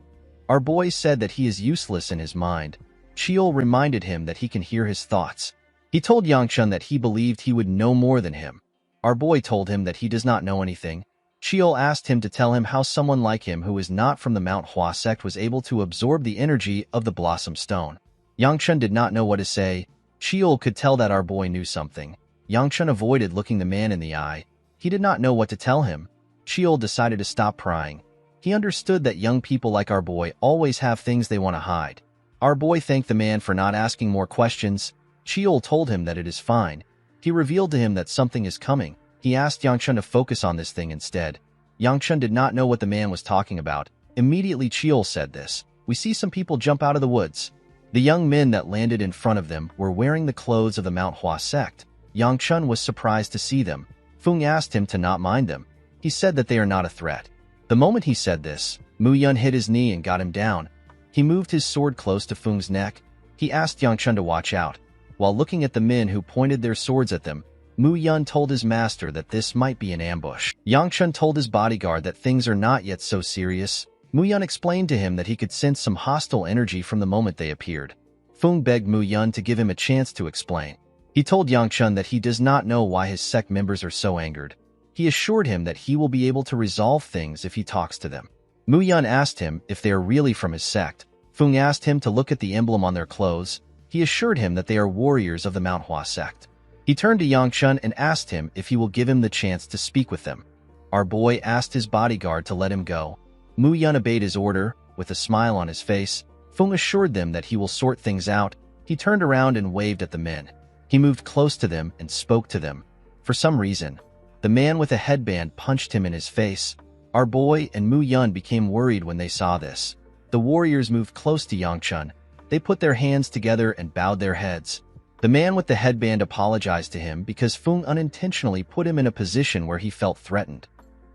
Our boy said that he is useless in his mind. Chiol reminded him that he can hear his thoughts. He told Yangchun that he believed he would know more than him. Our boy told him that he does not know anything. Chiol asked him to tell him how someone like him who is not from the Manhwa sect was able to absorb the energy of the Blossom Stone. Yangchun did not know what to say. Chiol could tell that our boy knew something. Yangchun avoided looking the man in the eye. He did not know what to tell him. Chiol decided to stop prying. He understood that young people like our boy always have things they want to hide. Our boy thanked the man for not asking more questions. Chiol told him that it is fine. He revealed to him that something is coming. He asked Yangchun to focus on this thing instead. Yangchun did not know what the man was talking about. Immediately Chiol said this. We see some people jump out of the woods. The young men that landed in front of them were wearing the clothes of the Manhwa sect. Yangchun was surprised to see them. Fung asked him to not mind them. He said that they are not a threat. The moment he said this, Mu Yun hit his knee and got him down. He moved his sword close to Fung's neck. He asked Yangchun to watch out. While looking at the men who pointed their swords at them, Mu Yun told his master that this might be an ambush. Yangchun told his bodyguard that things are not yet so serious. Mu Yun explained to him that he could sense some hostile energy from the moment they appeared. Fung begged Mu Yun to give him a chance to explain. He told Yangchun that he does not know why his sect members are so angered. He assured him that he will be able to resolve things if he talks to them. Mu Yun asked him if they are really from his sect. Fung asked him to look at the emblem on their clothes. He assured him that they are warriors of the Manhwa sect. He turned to Yangchun and asked him if he will give him the chance to speak with them. Our boy asked his bodyguard to let him go. Mu Yun obeyed his order. With a smile on his face, Fung assured them that he will sort things out. He turned around and waved at the men. He moved close to them and spoke to them. For some reason, the man with a headband punched him in his face. Our boy and Mu Yun became worried when they saw this. The warriors moved close to Yangchun. They put their hands together and bowed their heads. The man with the headband apologized to him because Fung unintentionally put him in a position where he felt threatened.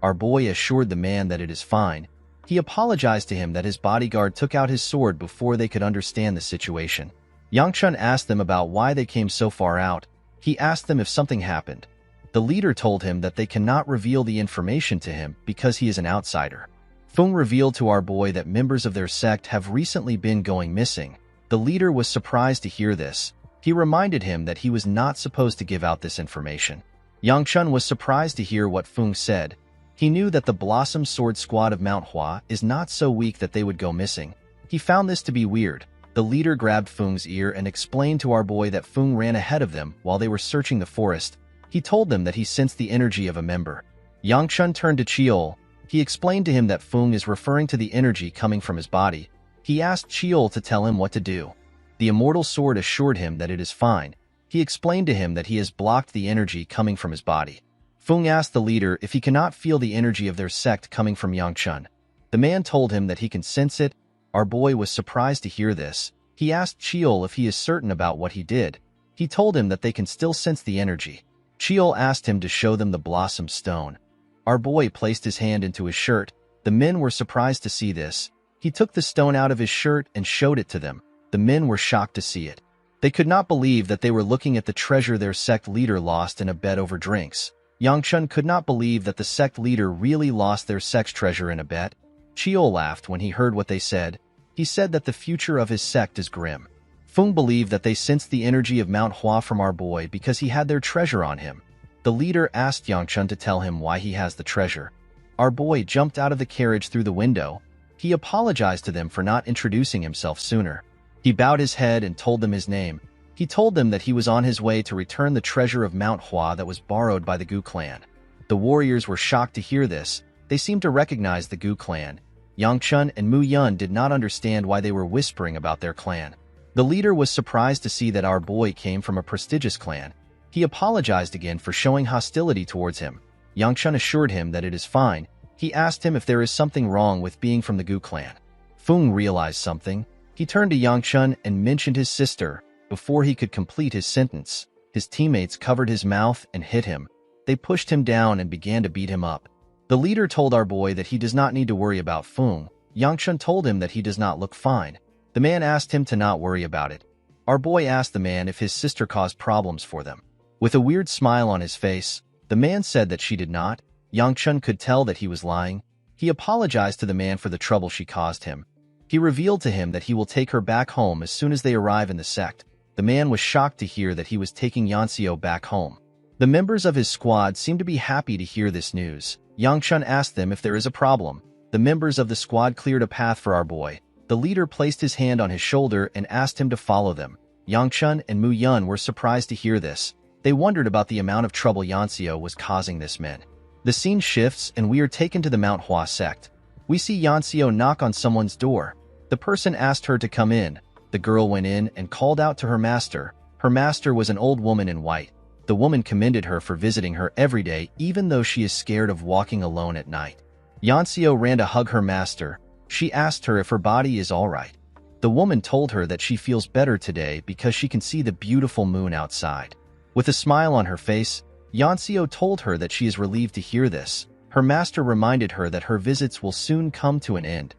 Our boy assured the man that it is fine. He apologized to him that his bodyguard took out his sword before they could understand the situation. Yangchun asked them about why they came so far out. He asked them if something happened. The leader told him that they cannot reveal the information to him because he is an outsider. Fung revealed to our boy that members of their sect have recently been going missing. The leader was surprised to hear this. He reminded him that he was not supposed to give out this information. Yangchun was surprised to hear what Fung said. He knew that the Blossom Sword Squad of Manhwa is not so weak that they would go missing. He found this to be weird. The leader grabbed Fung's ear and explained to our boy that Fung ran ahead of them while they were searching the forest. He told them that he sensed the energy of a member. Yangchun turned to Chiol. He explained to him that Fung is referring to the energy coming from his body. He asked Chiol to tell him what to do. The immortal sword assured him that it is fine. He explained to him that he has blocked the energy coming from his body. Fung asked the leader if he cannot feel the energy of their sect coming from Yangchun. The man told him that he can sense it. Our boy was surprised to hear this. He asked Chiol if he is certain about what he did. He told him that they can still sense the energy. Chiol asked him to show them the Blossom Stone. Our boy placed his hand into his shirt. The men were surprised to see this. He took the stone out of his shirt and showed it to them. The men were shocked to see it. They could not believe that they were looking at the treasure their sect leader lost in a bet over drinks. Yangchun could not believe that the sect leader really lost their sect's treasure in a bet. Chiol laughed when he heard what they said. He said that the future of his sect is grim. Fung believed that they sensed the energy of Manhwa from our boy because he had their treasure on him. The leader asked Yangchun to tell him why he has the treasure. Our boy jumped out of the carriage through the window. He apologized to them for not introducing himself sooner. He bowed his head and told them his name. He told them that he was on his way to return the treasure of Manhwa that was borrowed by the Gu clan. The warriors were shocked to hear this. They seemed to recognize the Gu clan. Yangchun and Mu Yun did not understand why they were whispering about their clan. The leader was surprised to see that our boy came from a prestigious clan. He apologized again for showing hostility towards him. Yangchun assured him that it is fine. He asked him if there is something wrong with being from the Gu clan. Fung realized something. He turned to Yangchun and mentioned his sister. Before he could complete his sentence, his teammates covered his mouth and hit him. They pushed him down and began to beat him up. The leader told our boy that he does not need to worry about Fung. Yangchun told him that he does not look fine. The man asked him to not worry about it. Our boy asked the man if his sister caused problems for them. With a weird smile on his face, the man said that she did not. Yangchun could tell that he was lying. He apologized to the man for the trouble she caused him. He revealed to him that he will take her back home as soon as they arrive in the sect. The man was shocked to hear that he was taking Yanxiu back home. The members of his squad seemed to be happy to hear this news. Yangchun asked them if there is a problem. The members of the squad cleared a path for our boy. The leader placed his hand on his shoulder and asked him to follow them. Yangchun and Mu Yun were surprised to hear this. They wondered about the amount of trouble Yanxiu was causing this man. The scene shifts and we are taken to the Manhwa sect. We see Yanxiu knock on someone's door. The person asked her to come in. The girl went in and called out to her master. Her master was an old woman in white. The woman commended her for visiting her every day, even though she is scared of walking alone at night. Yanxiu ran to hug her master. She asked her if her body is all right. The woman told her that she feels better today because she can see the beautiful moon outside. With a smile on her face, Yanxiu told her that she is relieved to hear this. Her master reminded her that her visits will soon come to an end.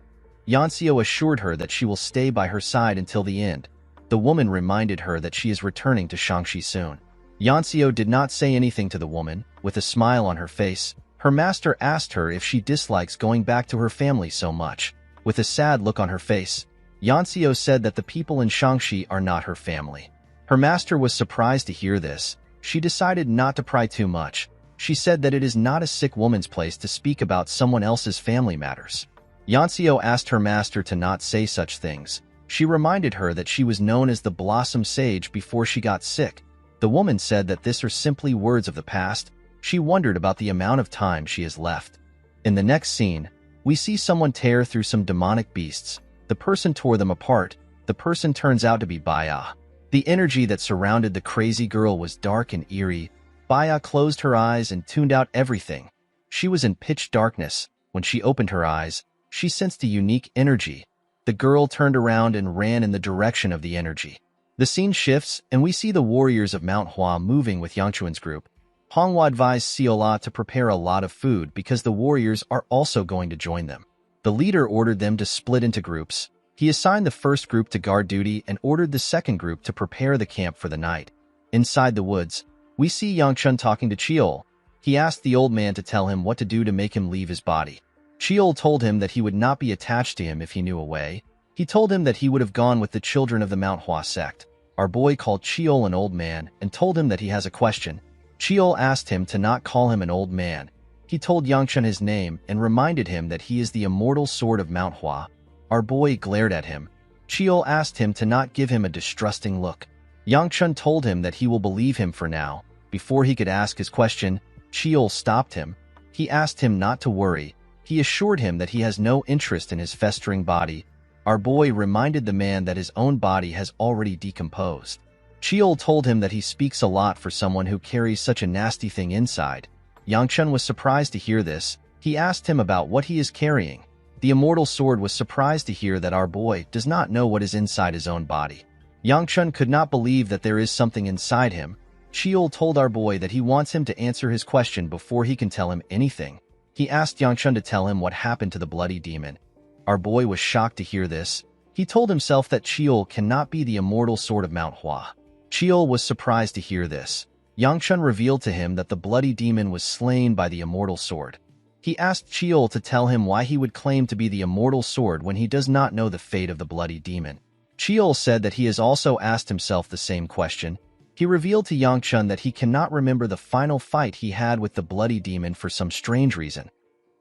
Yanxiu assured her that she will stay by her side until the end. The woman reminded her that she is returning to Shangxi soon. Yanxiu did not say anything to the woman. With a smile on her face, her master asked her if she dislikes going back to her family so much. With a sad look on her face, Yanxiu said that the people in Shangxi are not her family. Her master was surprised to hear this. She decided not to pry too much. She said that it is not a sick woman's place to speak about someone else's family matters. Yanxiu asked her master to not say such things. She reminded her that she was known as the Blossom Sage before she got sick. The woman said that this are simply words of the past. She wondered about the amount of time she has left. In the next scene, we see someone tear through some demonic beasts. The person tore them apart. The person turns out to be Baya. The energy that surrounded the crazy girl was dark and eerie. Baya closed her eyes and tuned out everything. She was in pitch darkness. When she opened her eyes, she sensed a unique energy. The girl turned around and ran in the direction of the energy. The scene shifts, and we see the warriors of Manhwa moving with Yangchuan's group. Honghua advised Siola to prepare a lot of food because the warriors are also going to join them. The leader ordered them to split into groups. He assigned the first group to guard duty and ordered the second group to prepare the camp for the night. Inside the woods, we see Yangchun talking to Chiol. He asked the old man to tell him what to do to make him leave his body. Chiol told him that he would not be attached to him if he knew a way. He told him that he would have gone with the children of the Manhwa sect. Our boy called Chiol an old man and told him that he has a question. Chiol asked him to not call him an old man. He told Yangchun his name and reminded him that he is the immortal sword of Manhwa. Our boy glared at him. Chiol asked him to not give him a distrusting look. Yangchun told him that he will believe him for now. Before he could ask his question, Chiol stopped him. He asked him not to worry. He assured him that he has no interest in his festering body. Our boy reminded the man that his own body has already decomposed. Chiol told him that he speaks a lot for someone who carries such a nasty thing inside. Yangchun was surprised to hear this. He asked him about what he is carrying. The immortal sword was surprised to hear that our boy does not know what is inside his own body. Yangchun could not believe that there is something inside him. Chiol told our boy that he wants him to answer his question before he can tell him anything. He asked Yangchun to tell him what happened to the bloody demon. Our boy was shocked to hear this. He told himself that Chiol cannot be the immortal sword of Manhwa. Chiol was surprised to hear this. Yangchun revealed to him that the bloody demon was slain by the immortal sword. He asked Chiol to tell him why he would claim to be the immortal sword when he does not know the fate of the bloody demon. Chiol said that he has also asked himself the same question. He revealed to Yangchun that he cannot remember the final fight he had with the bloody demon for some strange reason.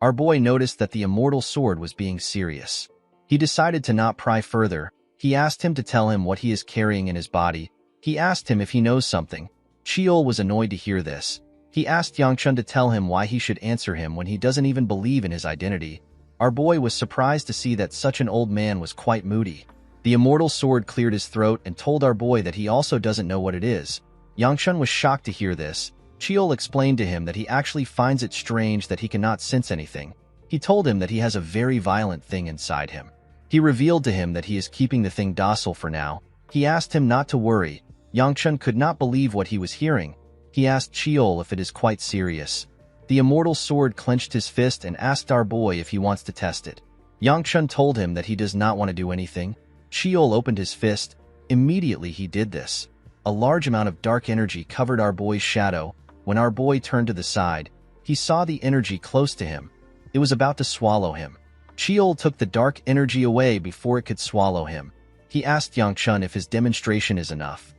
Our boy noticed that the immortal sword was being serious. He decided to not pry further. He asked him to tell him what he is carrying in his body. He asked him if he knows something. Chiol was annoyed to hear this. He asked Yangchun to tell him why he should answer him when he doesn't even believe in his identity. Our boy was surprised to see that such an old man was quite moody. The immortal sword cleared his throat and told our boy that he also doesn't know what it is. Yangchun was shocked to hear this. Chiol explained to him that he actually finds it strange that he cannot sense anything. He told him that he has a very violent thing inside him. He revealed to him that he is keeping the thing docile for now. He asked him not to worry. Yangchun could not believe what he was hearing. He asked Chiol if it is quite serious. The immortal sword clenched his fist and asked our boy if he wants to test it. Yangchun told him that he does not want to do anything. Chiol opened his fist. Immediately he did this. A large amount of dark energy covered our boy's shadow. When our boy turned to the side, he saw the energy close to him. It was about to swallow him. Cheol took the dark energy away before it could swallow him. He asked Yangchun if his demonstration is enough.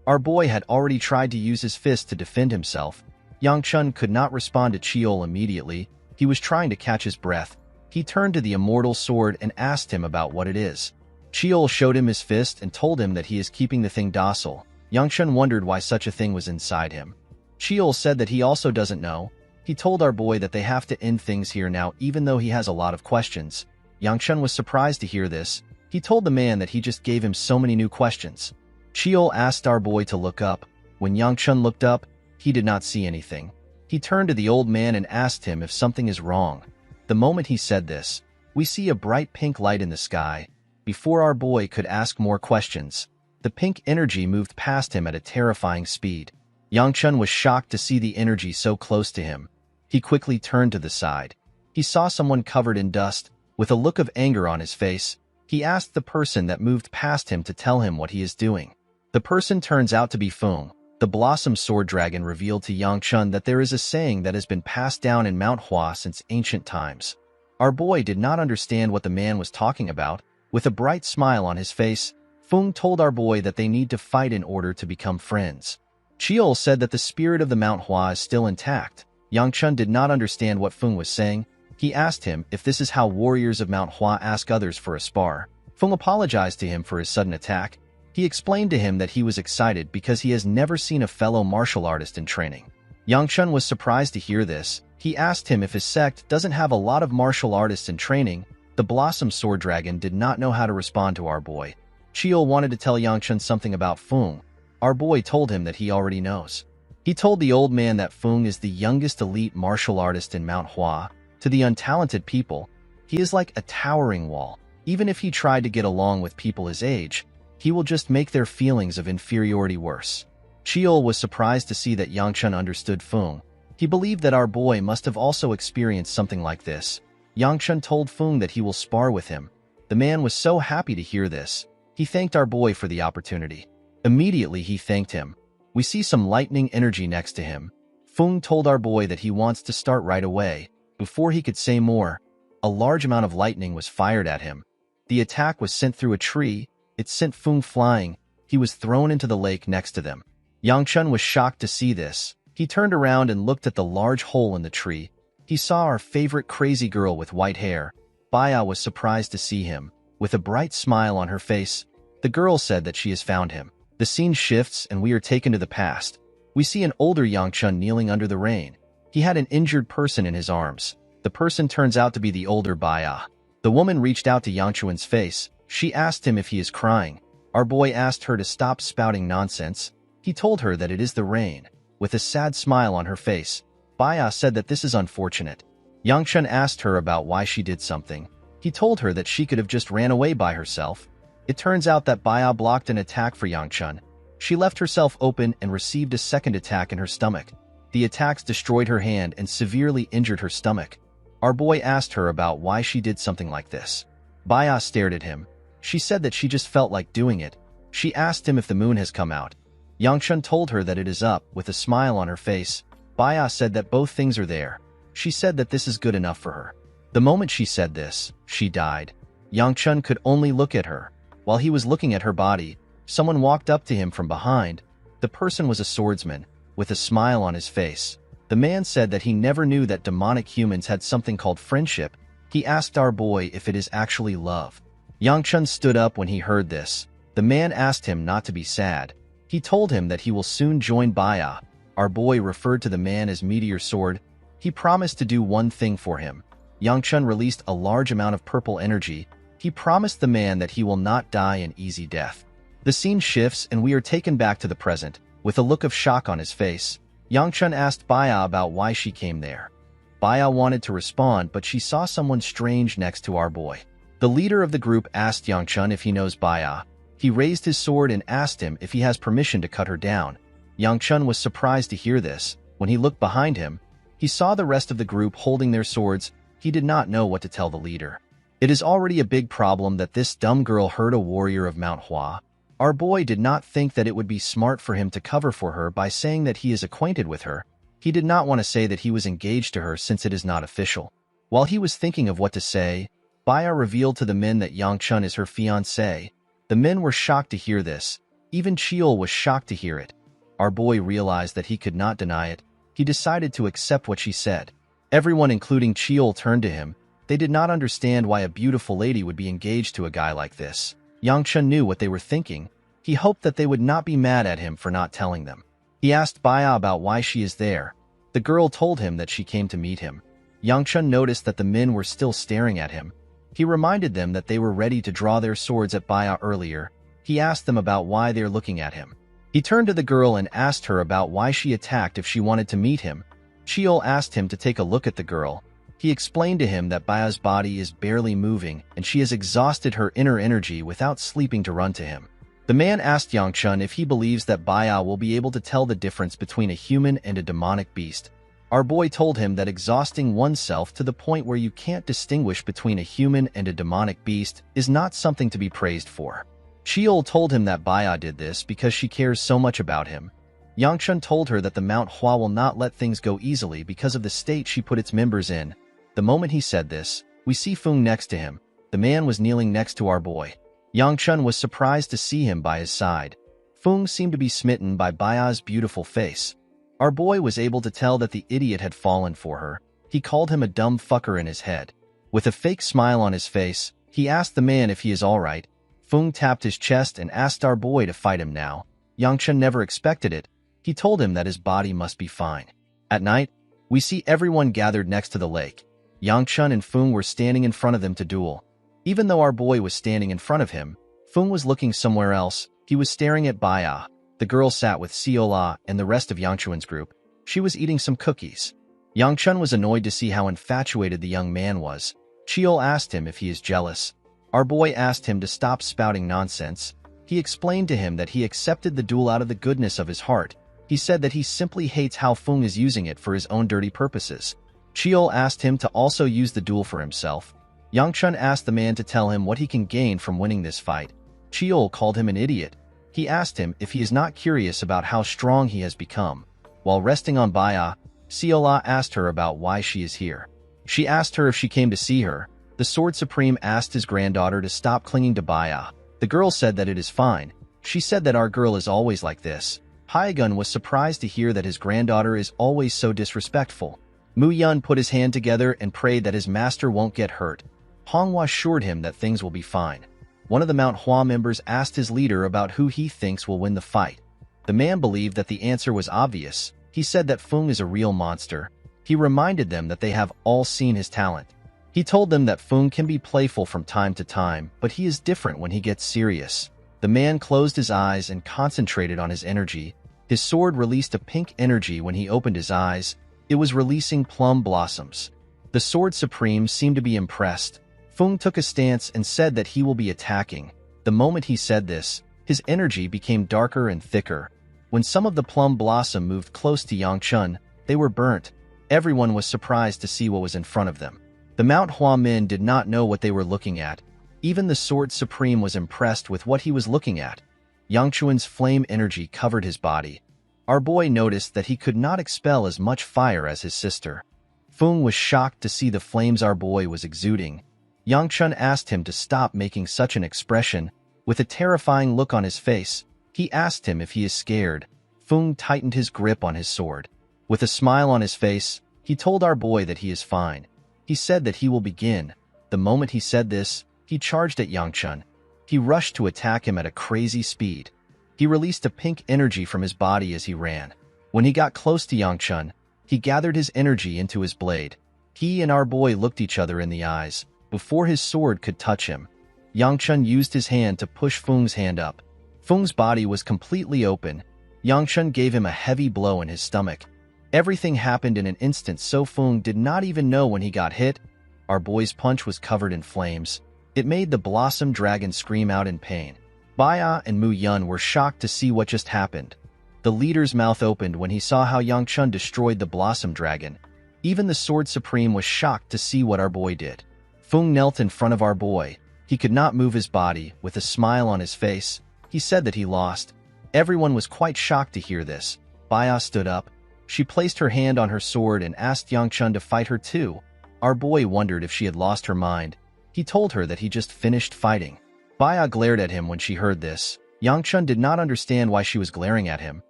Our boy had already tried to use his fist to defend himself. Yangchun could not respond to Cheol immediately. He was trying to catch his breath. He turned to the immortal sword and asked him about what it is. Cheol showed him his fist and told him that he is keeping the thing docile. Yangchun wondered why such a thing was inside him. Cheol said that he also doesn't know. He told our boy that they have to end things here now even though he has a lot of questions. Yangchun was surprised to hear this. He told the man that he just gave him so many new questions. Cheol asked our boy to look up. When Yangchun looked up, he did not see anything. He turned to the old man and asked him if something is wrong. The moment he said this, we see a bright pink light in the sky. Before our boy could ask more questions, the pink energy moved past him at a terrifying speed. Yangchun was shocked to see the energy so close to him. He quickly turned to the side. He saw someone covered in dust. With a look of anger on his face, he asked the person that moved past him to tell him what he is doing. The person turns out to be Feng. The Blossom Sword Dragon revealed to Yangchun that there is a saying that has been passed down in Manhwa since ancient times. Our boy did not understand what the man was talking about. With a bright smile on his face, Feng told our boy that they need to fight in order to become friends. Cheol said that the spirit of the Manhwa is still intact. Yangchun did not understand what Feng was saying. He asked him if this is how warriors of Manhwa ask others for a spar. Feng apologized to him for his sudden attack. He explained to him that he was excited because he has never seen a fellow martial artist in training. Yangchun was surprised to hear this. He asked him if his sect doesn't have a lot of martial artists in training. The Blossom Sword Dragon did not know how to respond to our boy. Cheol wanted to tell Yangchun something about Feng. Our boy told him that he already knows. He told the old man that Feng is the youngest elite martial artist in Manhwa. To the untalented people, he is like a towering wall. Even if he tried to get along with people his age, he will just make their feelings of inferiority worse. Cheol was surprised to see that Yangchun understood Feng. He believed that our boy must have also experienced something like this. Yangchun told Feng that he will spar with him. The man was so happy to hear this. He thanked our boy for the opportunity. Immediately he thanked him. We see some lightning energy next to him. Feng told our boy that he wants to start right away. Before he could say more, a large amount of lightning was fired at him. The attack was sent through a tree. It sent Feng flying. He was thrown into the lake next to them. Yangchun was shocked to see this. He turned around and looked at the large hole in the tree. He saw our favorite crazy girl with white hair. Baya was surprised to see him. With a bright smile on her face, the girl said that she has found him. The scene shifts and we are taken to the past. We see an older Yangchun kneeling under the rain. He had an injured person in his arms. The person turns out to be the older Baya. The woman reached out to Yangchun's face. She asked him if he is crying. Our boy asked her to stop spouting nonsense. He told her that it is the rain. With a sad smile on her face, Baya said that this is unfortunate. Yangchun asked her about why she did something. He told her that she could have just ran away by herself. It turns out that Baya blocked an attack for Yangchun. She left herself open and received a second attack in her stomach. The attacks destroyed her hand and severely injured her stomach. Our boy asked her about why she did something like this. Baya stared at him. She said that she just felt like doing it. She asked him if the moon has come out. Yangchun told her that it is up. With a smile on her face, Baya said that both things are there. She said that this is good enough for her. The moment she said this, she died. Yangchun could only look at her. While he was looking at her body, someone walked up to him from behind. The person was a swordsman, with a smile on his face. The man said that he never knew that demonic humans had something called friendship. He asked our boy if it is actually love. Yangchun stood up when he heard this. The man asked him not to be sad. He told him that he will soon join Baya. Our boy referred to the man as Meteor Sword. He promised to do one thing for him. Yangchun released a large amount of purple energy. He promised the man that he will not die an easy death. The scene shifts and we are taken back to the present. With a look of shock on his face, Yangchun asked Baya about why she came there. Baya wanted to respond, but she saw someone strange next to our boy. The leader of the group asked Yangchun if he knows Baya. He raised his sword and asked him if he has permission to cut her down. Yangchun was surprised to hear this. When he looked behind him, he saw the rest of the group holding their swords. He did not know what to tell the leader. It is already a big problem that this dumb girl hurt a warrior of Manhwa. Our boy did not think that it would be smart for him to cover for her by saying that he is acquainted with her. He did not want to say that he was engaged to her since it is not official. While he was thinking of what to say, Baya revealed to the men that Yangchun is her fiancé. The men were shocked to hear this. Even Cheol was shocked to hear it. Our boy realized that he could not deny it. He decided to accept what she said. Everyone, including Cheol, turned to him. They did not understand why a beautiful lady would be engaged to a guy like this. Yangchun knew what they were thinking. He hoped that they would not be mad at him for not telling them. He asked Baya about why she is there. The girl told him that she came to meet him. Yangchun noticed that the men were still staring at him. He reminded them that they were ready to draw their swords at Baya earlier. He asked them about why they're looking at him. He turned to the girl and asked her about why she attacked if she wanted to meet him. Cheol asked him to take a look at the girl. He explained to him that Baya's body is barely moving and she has exhausted her inner energy without sleeping to run to him. The man asked Yangchun if he believes that Baya will be able to tell the difference between a human and a demonic beast. Our boy told him that exhausting oneself to the point where you can't distinguish between a human and a demonic beast is not something to be praised for. Cheol told him that Baya did this because she cares so much about him. Yangchun told her that the Manhwa will not let things go easily because of the state she put its members in. The moment he said this, we see Fung next to him. The man was kneeling next to our boy. Yangchun was surprised to see him by his side. Fung seemed to be smitten by Baya's beautiful face. Our boy was able to tell that the idiot had fallen for her. He called him a dumb fucker in his head. With a fake smile on his face, he asked the man if he is alright. Fung tapped his chest and asked our boy to fight him now. Yangchun never expected it. He told him that his body must be fine. At night, we see everyone gathered next to the lake. Yangchun and Fung were standing in front of them to duel. Even though our boy was standing in front of him, Fung was looking somewhere else. He was staring at Baya. The girl sat with Seola and the rest of Yangchun's group. She was eating some cookies. Yangchun was annoyed to see how infatuated the young man was. Cheol asked him if he is jealous. Our boy asked him to stop spouting nonsense. He explained to him that he accepted the duel out of the goodness of his heart. He said that he simply hates how Fung is using it for his own dirty purposes. Cheol asked him to also use the duel for himself. Yangchun asked the man to tell him what he can gain from winning this fight. Cheol called him an idiot. He asked him if he is not curious about how strong he has become. While resting on Baya, Seola asked her about why she is here. She asked her if she came to see her. The Sword Supreme asked his granddaughter to stop clinging to Baya. The girl said that it is fine. She said that our girl is always like this. Hyegun was surprised to hear that his granddaughter is always so disrespectful. Mu Yun put his hand together and prayed that his master won't get hurt. Honghua assured him that things will be fine. One of the Manhwa members asked his leader about who he thinks will win the fight. The man believed that the answer was obvious. He said that Fung is a real monster. He reminded them that they have all seen his talent. He told them that Fung can be playful from time to time, but he is different when he gets serious. The man closed his eyes and concentrated on his energy. His sword released a pink energy when he opened his eyes. It was releasing plum blossoms. The Sword Supreme seemed to be impressed. Fung took a stance and said that he will be attacking. The moment he said this, his energy became darker and thicker. When some of the plum blossom moved close to Yangchun, they were burnt. Everyone was surprised to see what was in front of them. The Manhwa men did not know what they were looking at. Even the Sword Supreme was impressed with what he was looking at. Yangchun's flame energy covered his body. Our boy noticed that he could not expel as much fire as his sister. Fung was shocked to see the flames our boy was exuding. Yangchun asked him to stop making such an expression. With a terrifying look on his face, he asked him if he is scared. Fung tightened his grip on his sword. With a smile on his face, he told our boy that he is fine. He said that he will begin. The moment he said this, he charged at Yangchun. He rushed to attack him at a crazy speed. He released a pink energy from his body as he ran. When he got close to Yangchun, he gathered his energy into his blade. He and our boy looked each other in the eyes. Before his sword could touch him, Yangchun used his hand to push Fung's hand up. Fung's body was completely open. Yangchun gave him a heavy blow in his stomach. Everything happened in an instant, so Fung did not even know when he got hit. Our boy's punch was covered in flames. It made the Blossom Dragon scream out in pain. Baya and Mu Yun were shocked to see what just happened. The leader's mouth opened when he saw how Yangchun destroyed the Blossom Dragon. Even the Sword Supreme was shocked to see what our boy did. Fung knelt in front of our boy. He could not move his body. With a smile on his face, he He said that he lost. Everyone was quite shocked to hear this. Baya stood up. She placed her hand on her sword and asked Yangchun to fight her too. Our boy wondered if she had lost her mind. He told her that he just finished fighting. Baya glared at him when she heard this. Yangchun did not understand why she was glaring at him.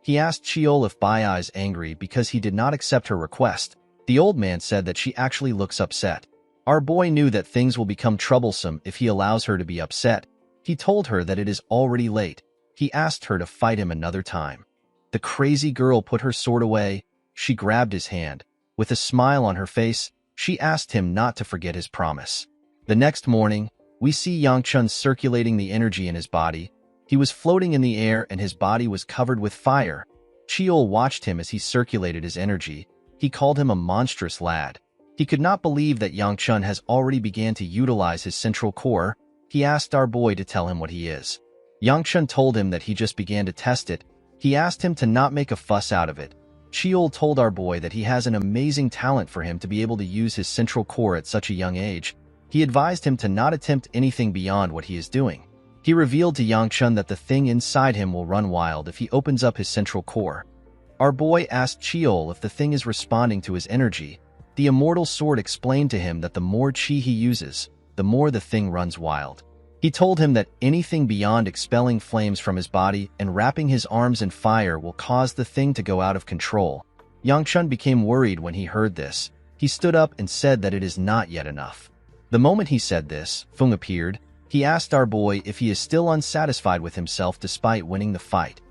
He asked Chiol if Baya is angry because he did not accept her request. The old man said that she actually looks upset. Our boy knew that things will become troublesome if he allows her to be upset. He told her that it is already late. He asked her to fight him another time. The crazy girl put her sword away. She grabbed his hand. With a smile on her face, she asked him not to forget his promise. The next morning, we see Yangchun circulating the energy in his body. He was floating in the air and his body was covered with fire. Chiol watched him as he circulated his energy. He called him a monstrous lad. He could not believe that Yangchun has already began to utilize his central core. He asked our boy to tell him what he is. Yangchun told him that he just began to test it. He asked him to not make a fuss out of it. Chiol told our boy that he has an amazing talent for him to be able to use his central core at such a young age. He advised him to not attempt anything beyond what he is doing. He revealed to Yangchun that the thing inside him will run wild if he opens up his central core. Our boy asked Chiol if the thing is responding to his energy. The immortal sword explained to him that the more chi he uses, the more the thing runs wild. He told him that anything beyond expelling flames from his body and wrapping his arms in fire will cause the thing to go out of control. Yangchun became worried when he heard this. He stood up and said that it is not yet enough. The moment he said this, Feng appeared. He asked our boy if he is still unsatisfied with himself despite winning the fight.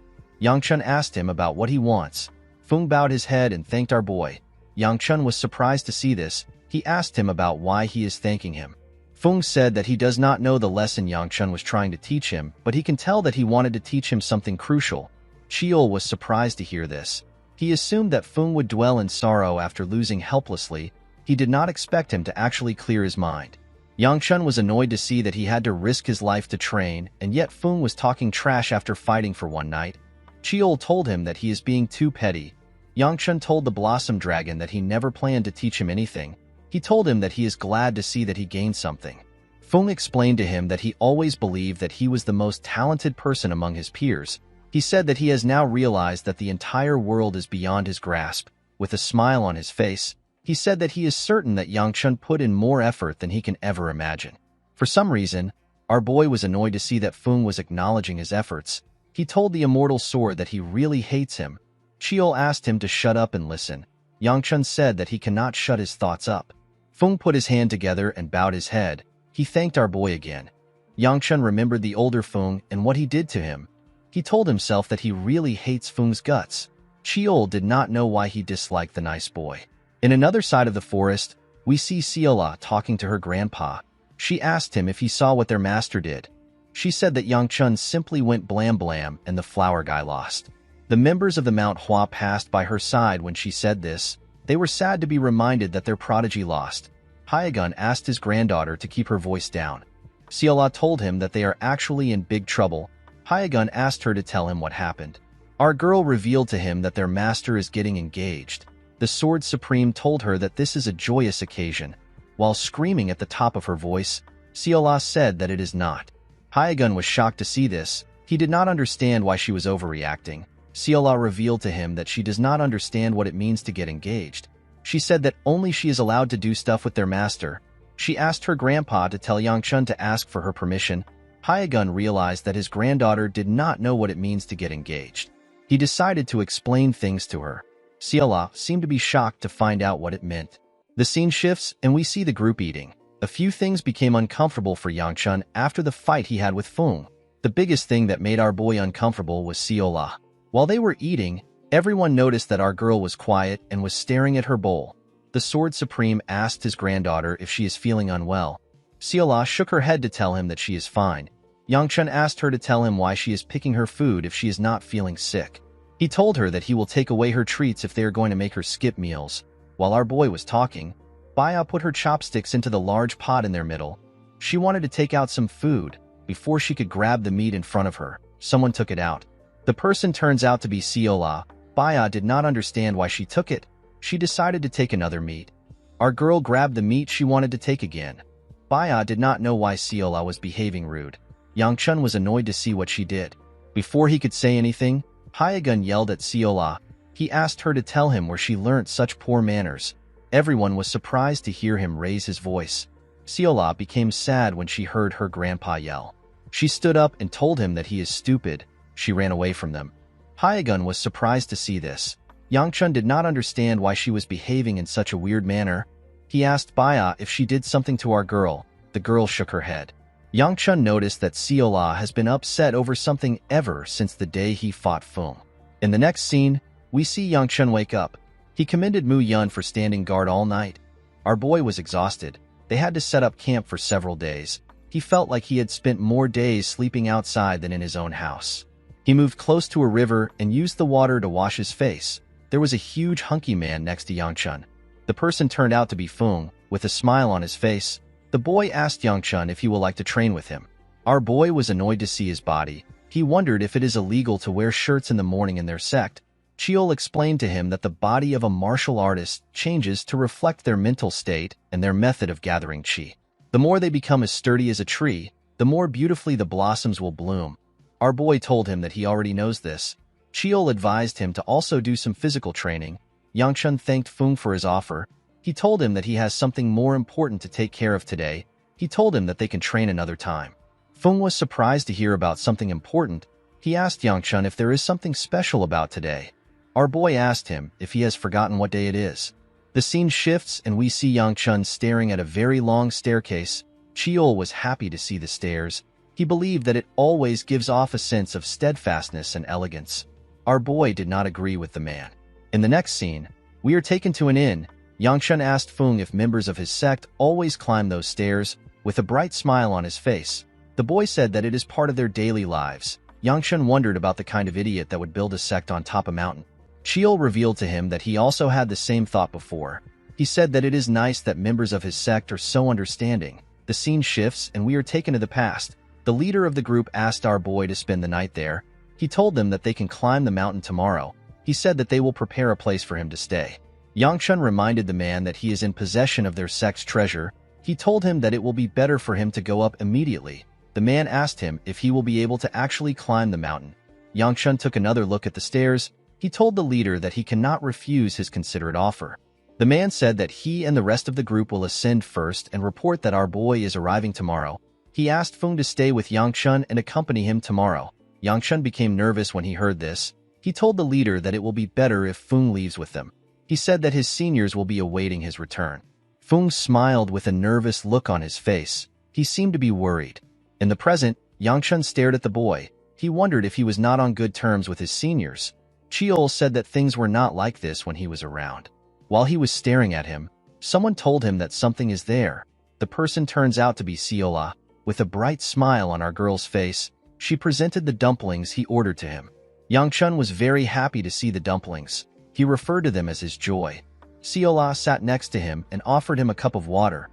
Yangchun asked him about what he wants. Feng bowed his head and thanked our boy. Yangchun was surprised to see this. He asked him about why he is thanking him. Feng said that he does not know the lesson Yangchun was trying to teach him, but he can tell that he wanted to teach him something crucial. Chiol was surprised to hear this. He assumed that Feng would dwell in sorrow after losing helplessly. He did not expect him to actually clear his mind. Yangchun was annoyed to see that he had to risk his life to train, and yet Feng was talking trash after fighting for one night. Chiol told him that he is being too petty. Yangchun told the Blossom Dragon that he never planned to teach him anything. He told him that he is glad to see that he gained something. Feng explained to him that he always believed that he was the most talented person among his peers. He said that he has now realized that the entire world is beyond his grasp. With a smile on his face, he said that he is certain that Yangchun put in more effort than he can ever imagine. For some reason, our boy was annoyed to see that Feng was acknowledging his efforts. He told the immortal sword that he really hates him. Chiol asked him to shut up and listen. Yangchun said that he cannot shut his thoughts up. Feng put his hand together and bowed his head. He thanked our boy again. Yangchun remembered the older Feng and what he did to him. He told himself that he really hates Feng's guts. Chiol did not know why he disliked the nice boy. In another side of the forest, we see Siola talking to her grandpa. She asked him if he saw what their master did. She said that Yangchun simply went blam blam and the flower guy lost. The members of the Mount Hua passed by her side when she said this. They were sad to be reminded that their prodigy lost. Hyagun asked his granddaughter to keep her voice down. Siola told him that they are actually in big trouble. Hyagun asked her to tell him what happened. Our girl revealed to him that their master is getting engaged. The Sword Supreme told her that this is a joyous occasion. While screaming at the top of her voice, Siola said that it is not. Hyagun was shocked to see this. He did not understand why she was overreacting. Siola revealed to him that she does not understand what it means to get engaged. She said that only she is allowed to do stuff with their master. She asked her grandpa to tell Yangchun to ask for her permission. Hyagun realized that his granddaughter did not know what it means to get engaged. He decided to explain things to her. Siola seemed to be shocked to find out what it meant. The scene shifts and we see the group eating. A few things became uncomfortable for Yangchun after the fight he had with Feng. The biggest thing that made our boy uncomfortable was Siola. While they were eating, everyone noticed that our girl was quiet and was staring at her bowl. The Sword Supreme asked his granddaughter if she is feeling unwell. Siola shook her head to tell him that she is fine. Yangchun asked her to tell him why she is picking her food if she is not feeling sick. He told her that he will take away her treats if they are going to make her skip meals. While our boy was talking, Baya put her chopsticks into the large pot in their middle. She wanted to take out some food. Before she could grab the meat in front of her, someone took it out. The person turns out to be Siola. Baya did not understand why she took it. She decided to take another meat. Our girl grabbed the meat she wanted to take again. Baya did not know why Siola was behaving rude. Yangchun was annoyed to see what she did. Before he could say anything, Hyagun yelled at Seola. He asked her to tell him where she learnt such poor manners. Everyone was surprised to hear him raise his voice. Seola became sad when she heard her grandpa yell. She stood up and told him that he is stupid. She ran away from them. Hyagun was surprised to see this. Yangchun did not understand why she was behaving in such a weird manner. He asked Baya if she did something to our girl. The girl shook her head. Yangchun noticed that Seola has been upset over something ever since the day he fought Fung. In the next scene, we see Yangchun wake up. He commended Mu Yun for standing guard all night. Our boy was exhausted. They had to set up camp for several days. He felt like he had spent more days sleeping outside than in his own house. He moved close to a river and used the water to wash his face. There was a huge hunky man next to Yangchun. The person turned out to be Fung, with a smile on his face. The boy asked Yangchun if he would like to train with him. Our boy was annoyed to see his body. He wondered if it is illegal to wear shirts in the morning in their sect. Chiol explained to him that the body of a martial artist changes to reflect their mental state and their method of gathering chi. The more they become as sturdy as a tree, the more beautifully the blossoms will bloom. Our boy told him that he already knows this. Chiol advised him to also do some physical training. Yangchun thanked Fung for his offer. He told him that he has something more important to take care of today. He told him that they can train another time. Fung was surprised to hear about something important. He asked Yangchun if there is something special about today. Our boy asked him if he has forgotten what day it is. The scene shifts and we see Yangchun staring at a very long staircase. Chiol was happy to see the stairs. He believed that it always gives off a sense of steadfastness and elegance. Our boy did not agree with the man. In the next scene, we are taken to an inn. Yangchun asked Fung if members of his sect always climb those stairs. With a bright smile on his face, the boy said that it is part of their daily lives. Yangchun wondered about the kind of idiot that would build a sect on top of a mountain. Chiol revealed to him that he also had the same thought before. He said that it is nice that members of his sect are so understanding. The scene shifts and we are taken to the past. The leader of the group asked our boy to spend the night there. He told them that they can climb the mountain tomorrow. He said that they will prepare a place for him to stay. Yangchun reminded the man that he is in possession of their sect's treasure. He told him that it will be better for him to go up immediately. The man asked him if he will be able to actually climb the mountain. Yangchun took another look at the stairs. He told the leader that he cannot refuse his considerate offer. The man said that he and the rest of the group will ascend first and report that our boy is arriving tomorrow. He asked Fung to stay with Yangchun and accompany him tomorrow. Yangchun became nervous when he heard this. He told the leader that it will be better if Fung leaves with them. He said that his seniors will be awaiting his return. Fung smiled with a nervous look on his face. He seemed to be worried. In the present, Yangchun stared at the boy. He wondered if he was not on good terms with his seniors. Chiol said that things were not like this when he was around. While he was staring at him, someone told him that something is there. The person turns out to be Seola. With a bright smile on our girl's face, she presented the dumplings he ordered to him. Yangchun was very happy to see the dumplings. He referred to them as his joy. Seola sat next to him and offered him a cup of water.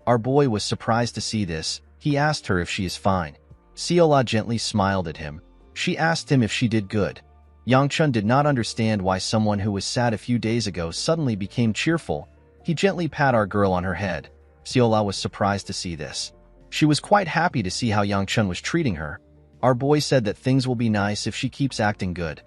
Our boy was surprised to see this. He asked her if she is fine. Seola gently smiled at him. She asked him if she did good. Yangchun did not understand why someone who was sad a few days ago suddenly became cheerful. He gently pat our girl on her head. Seola was surprised to see this. She was quite happy to see how Yangchun was treating her. Our boy said that things will be nice if she keeps acting good.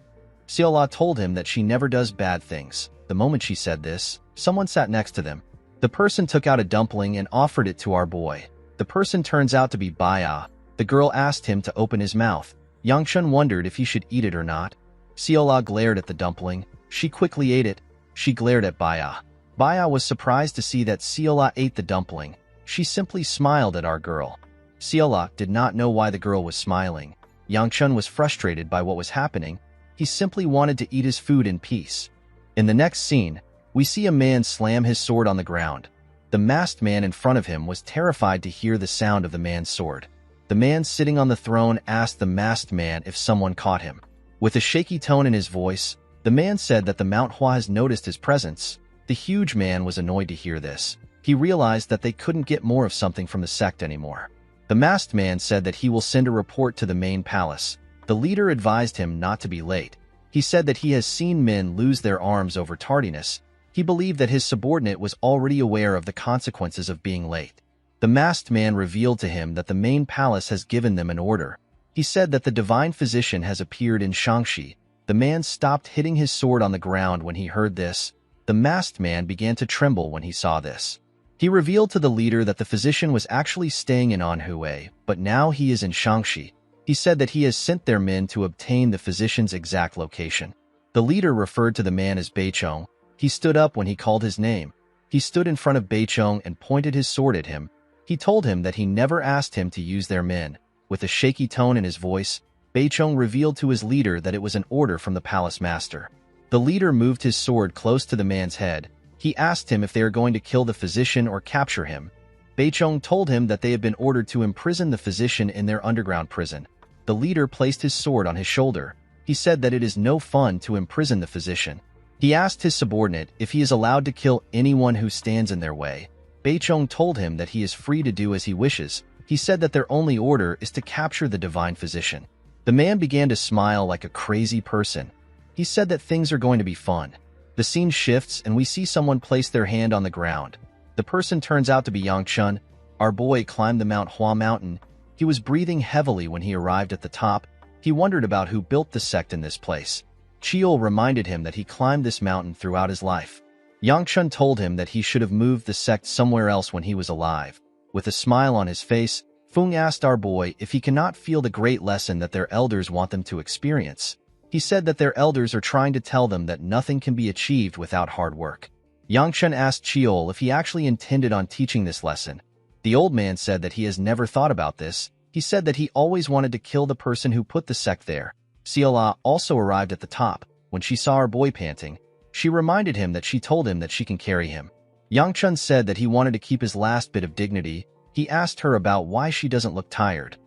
Seola told him that she never does bad things. The moment she said this, someone sat next to them. The person took out a dumpling and offered it to our boy. The person turns out to be Baya. The girl asked him to open his mouth. Yangchun wondered if he should eat it or not. Seola glared at the dumpling. She quickly ate it. She glared at Baya. Baya was surprised to see that Seola ate the dumpling. She simply smiled at our girl. Seola did not know why the girl was smiling. Yangchun was frustrated by what was happening. He simply wanted to eat his food in peace. In the next scene, we see a man slam his sword on the ground. The masked man in front of him was terrified to hear the sound of the man's sword. The man sitting on the throne asked the masked man if someone caught him. With a shaky tone in his voice, the man said that the Manhwa has noticed his presence. The huge man was annoyed to hear this. He realized that they couldn't get more of something from the sect anymore. The masked man said that he will send a report to the main palace. The leader advised him not to be late. He said that he has seen men lose their arms over tardiness. He believed that his subordinate was already aware of the consequences of being late. The masked man revealed to him that the main palace has given them an order. He said that the divine physician has appeared in Shangxi. The man stopped hitting his sword on the ground when he heard this. The masked man began to tremble when he saw this. He revealed to the leader that the physician was actually staying in Anhui, but now he is in Shangxi. He said that he has sent their men to obtain the physician's exact location. The leader referred to the man as Beichong. He stood up when he called his name. He stood in front of Beichong and pointed his sword at him. He told him that he never asked him to use their men. With a shaky tone in his voice, Beichong revealed to his leader that it was an order from the palace master. The leader moved his sword close to the man's head. He asked him if they are going to kill the physician or capture him. Beichong told him that they had been ordered to imprison the physician in their underground prison. The leader placed his sword on his shoulder. He said that it is no fun to imprison the physician. He asked his subordinate if he is allowed to kill anyone who stands in their way. Beichong told him that he is free to do as he wishes. He said that their only order is to capture the divine physician. The man began to smile like a crazy person. He said that things are going to be fun. The scene shifts and we see someone place their hand on the ground. The person turns out to be Yangchun. Our boy climbed the Manhwa mountain. He was breathing heavily when he arrived at the top. He wondered about who built the sect in this place. Chiol reminded him that he climbed this mountain throughout his life. Yangchun told him that he should have moved the sect somewhere else when he was alive. With a smile on his face, Fung asked our boy if he cannot feel the great lesson that their elders want them to experience. He said that their elders are trying to tell them that nothing can be achieved without hard work. Yangchun asked Chiol if he actually intended on teaching this lesson. The old man said that he has never thought about this. He said that he always wanted to kill the person who put the sect there. Ciola also arrived at the top. When she saw our boy panting, she reminded him that she told him that she can carry him. Yangchun said that he wanted to keep his last bit of dignity. He asked her about why she doesn't look tired.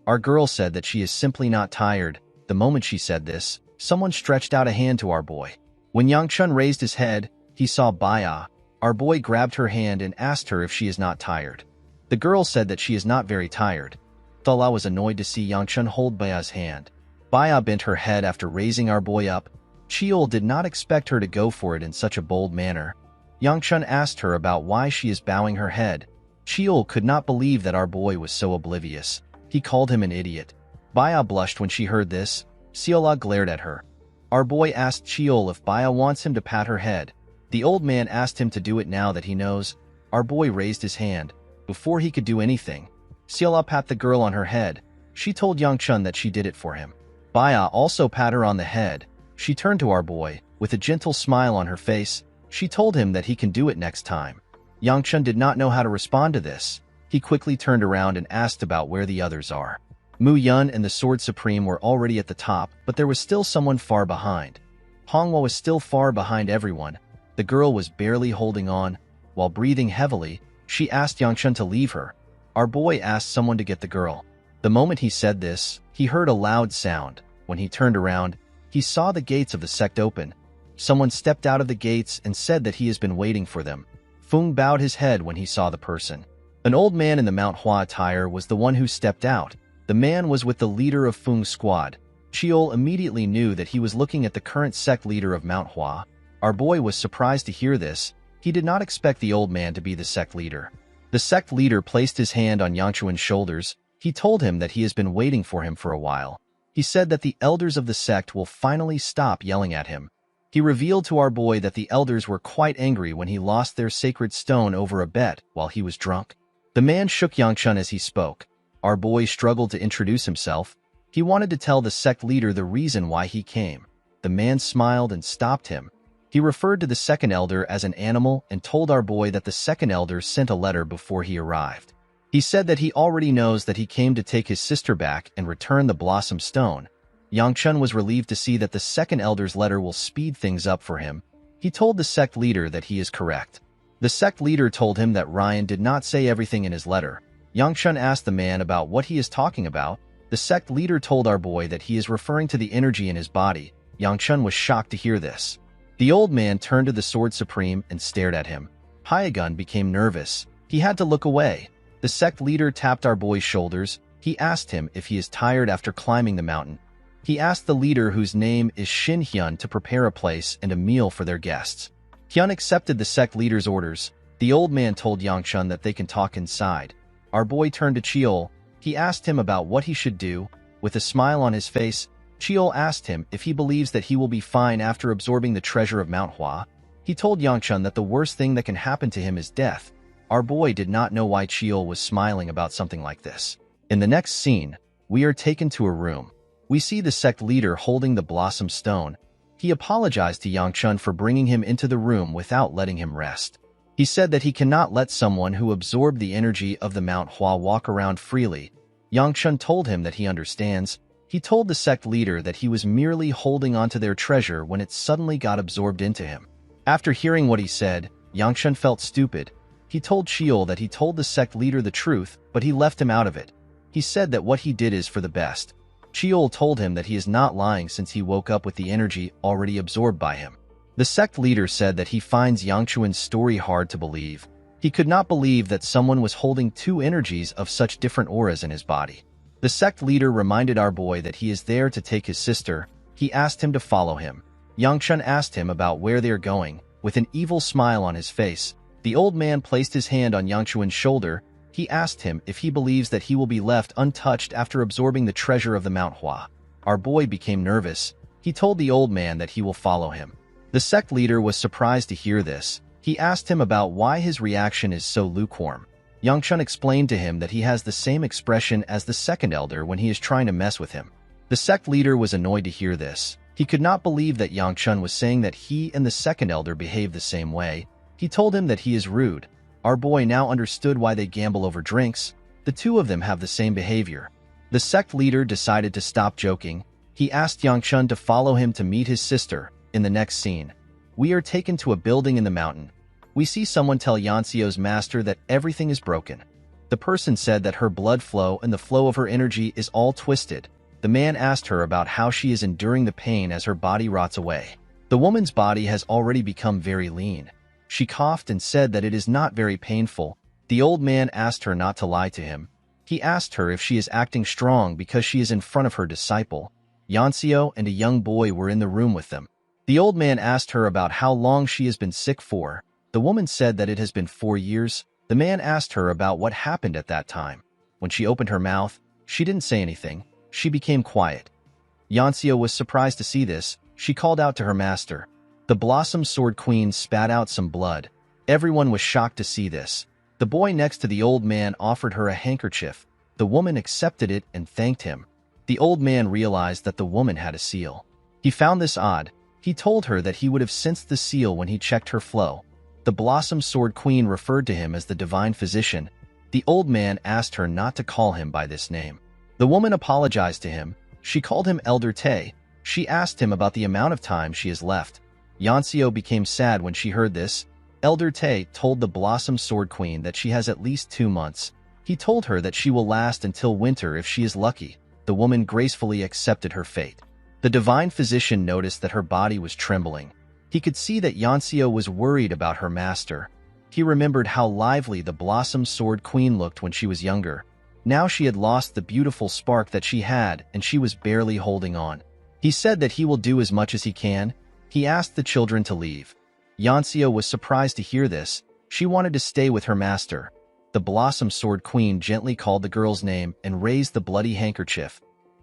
Our girl said that she is simply not tired. The moment she said this, someone stretched out a hand to our boy. When Yangchun raised his head, he saw Baya. Our boy grabbed her hand and asked her if she is not tired. The girl said that she is not very tired. Thala was annoyed to see Yangchun hold Baya's hand. Baya bent her head after raising our boy up. Chiol did not expect her to go for it in such a bold manner. Yangchun asked her about why she is bowing her head. Chiol could not believe that our boy was so oblivious. He called him an idiot. Baya blushed when she heard this. Ciola glared at her. Our boy asked Chiol if Baya wants him to pat her head. The old man asked him to do it now that he knows. Our boy raised his hand. Before he could do anything, Ciola pat the girl on her head. She told Yangchun that she did it for him. Baya also pat her on the head. She turned to our boy. With a gentle smile on her face, she told him that he can do it next time. Yangchun did not know how to respond to this. He quickly turned around and asked about where the others are. Mu Yun and the Sword Supreme were already at the top, but there was still someone far behind. Hongwa was still far behind everyone. The girl was barely holding on. While breathing heavily, she asked Yangchun to leave her. Our boy asked someone to get the girl. The moment he said this, he heard a loud sound. When he turned around, he saw the gates of the sect open. Someone stepped out of the gates and said that he has been waiting for them. Fung bowed his head when he saw the person. An old man in the Manhwa attire was the one who stepped out. The man was with the leader of Fung's squad. Chiol immediately knew that he was looking at the current sect leader of Manhwa. Our boy was surprised to hear this. He did not expect the old man to be the sect leader. The sect leader placed his hand on Yangchuan's shoulders. He told him that he has been waiting for him for a while. He said that the elders of the sect will finally stop yelling at him. He revealed to our boy that the elders were quite angry when he lost their sacred stone over a bet while he was drunk. The man shook Yangchun as he spoke. Our boy struggled to introduce himself. He wanted to tell the sect leader the reason why he came. The man smiled and stopped him. He referred to the second elder as an animal and told our boy that the second elder sent a letter before he arrived. He said that he already knows that he came to take his sister back and return the Blossom Stone. Yangchun was relieved to see that the second elder's letter will speed things up for him. He told the sect leader that he is correct. The sect leader told him that Ryan did not say everything in his letter. Yangchun asked the man about what he is talking about. The sect leader told our boy that he is referring to the energy in his body. Yangchun was shocked to hear this. The old man turned to the Sword Supreme and stared at him. Hyagun became nervous. He had to look away. The sect leader tapped our boy's shoulders. He asked him if he is tired after climbing the mountain. He asked the leader, whose name is Shin Hyun, to prepare a place and a meal for their guests. Hyun accepted the sect leader's orders. The old man told Yangchun that they can talk inside. Our boy turned to Cheol. He asked him about what he should do. With a smile on his face, Cheol asked him if he believes that he will be fine after absorbing the treasure of Manhwa. He told Yangchun that the worst thing that can happen to him is death. Our boy did not know why Cheol was smiling about something like this. In the next scene, we are taken to a room. We see the sect leader holding the Blossom Stone. He apologized to Yangchun for bringing him into the room without letting him rest. He said that he cannot let someone who absorbed the energy of the Manhwa walk around freely. Yangchun told him that he understands. He told the sect leader that he was merely holding onto their treasure when it suddenly got absorbed into him. After hearing what he said, Yangchun felt stupid. He told Cheol that he told the sect leader the truth, but he left him out of it. He said that what he did is for the best. Cheol told him that he is not lying since he woke up with the energy already absorbed by him. The sect leader said that he finds Yangchun's story hard to believe. He could not believe that someone was holding two energies of such different auras in his body. The sect leader reminded our boy that he is there to take his sister. He asked him to follow him. Yangchun asked him about where they are going. With an evil smile on his face, the old man placed his hand on Yangchun's shoulder. He asked him if he believes that he will be left untouched after absorbing the treasure of the Manhwa. Our boy became nervous. He told the old man that he will follow him. The sect leader was surprised to hear this. He asked him about why his reaction is so lukewarm. Yangchun explained to him that he has the same expression as the second elder when he is trying to mess with him. The sect leader was annoyed to hear this. He could not believe that Yangchun was saying that he and the second elder behave the same way. He told him that he is rude. Our boy now understood why they gamble over drinks. The two of them have the same behavior. The sect leader decided to stop joking. He asked Yangchun to follow him to meet his sister. In the next scene, we are taken to a building in the mountain. We see someone tell Yansio's master that everything is broken. The person said that her blood flow and the flow of her energy is all twisted. The man asked her about how she is enduring the pain as her body rots away. The woman's body has already become very lean. She coughed and said that it is not very painful. The old man asked her not to lie to him. He asked her if she is acting strong because she is in front of her disciple. Yansio and a young boy were in the room with them. The old man asked her about how long she has been sick for. The woman said that it has been 4 years. The man asked her about what happened at that time. When she opened her mouth, she didn't say anything. She became quiet. Yansio was surprised to see this. She called out to her master. The Blossom Sword Queen spat out some blood. Everyone was shocked to see this. The boy next to the old man offered her a handkerchief. The woman accepted it and thanked him. The old man realized that the woman had a seal. He found this odd. He told her that he would have sensed the seal when he checked her flow. The Blossom Sword Queen referred to him as the Divine Physician. The old man asked her not to call him by this name. The woman apologized to him. She called him Elder Tay. She asked him about the amount of time she has left. Yansio became sad when she heard this. Elder Tay told the Blossom Sword Queen that she has at least 2 months. He told her that she will last until winter if she is lucky. The woman gracefully accepted her fate. The Divine Physician noticed that her body was trembling. He could see that Yansio was worried about her master. He remembered how lively the Blossom Sword Queen looked when she was younger. Now she had lost the beautiful spark that she had, and she was barely holding on. He said that he will do as much as he can. He asked the children to leave. Yansio was surprised to hear this. She wanted to stay with her master. The Blossom Sword Queen gently called the girl's name and raised the bloody handkerchief.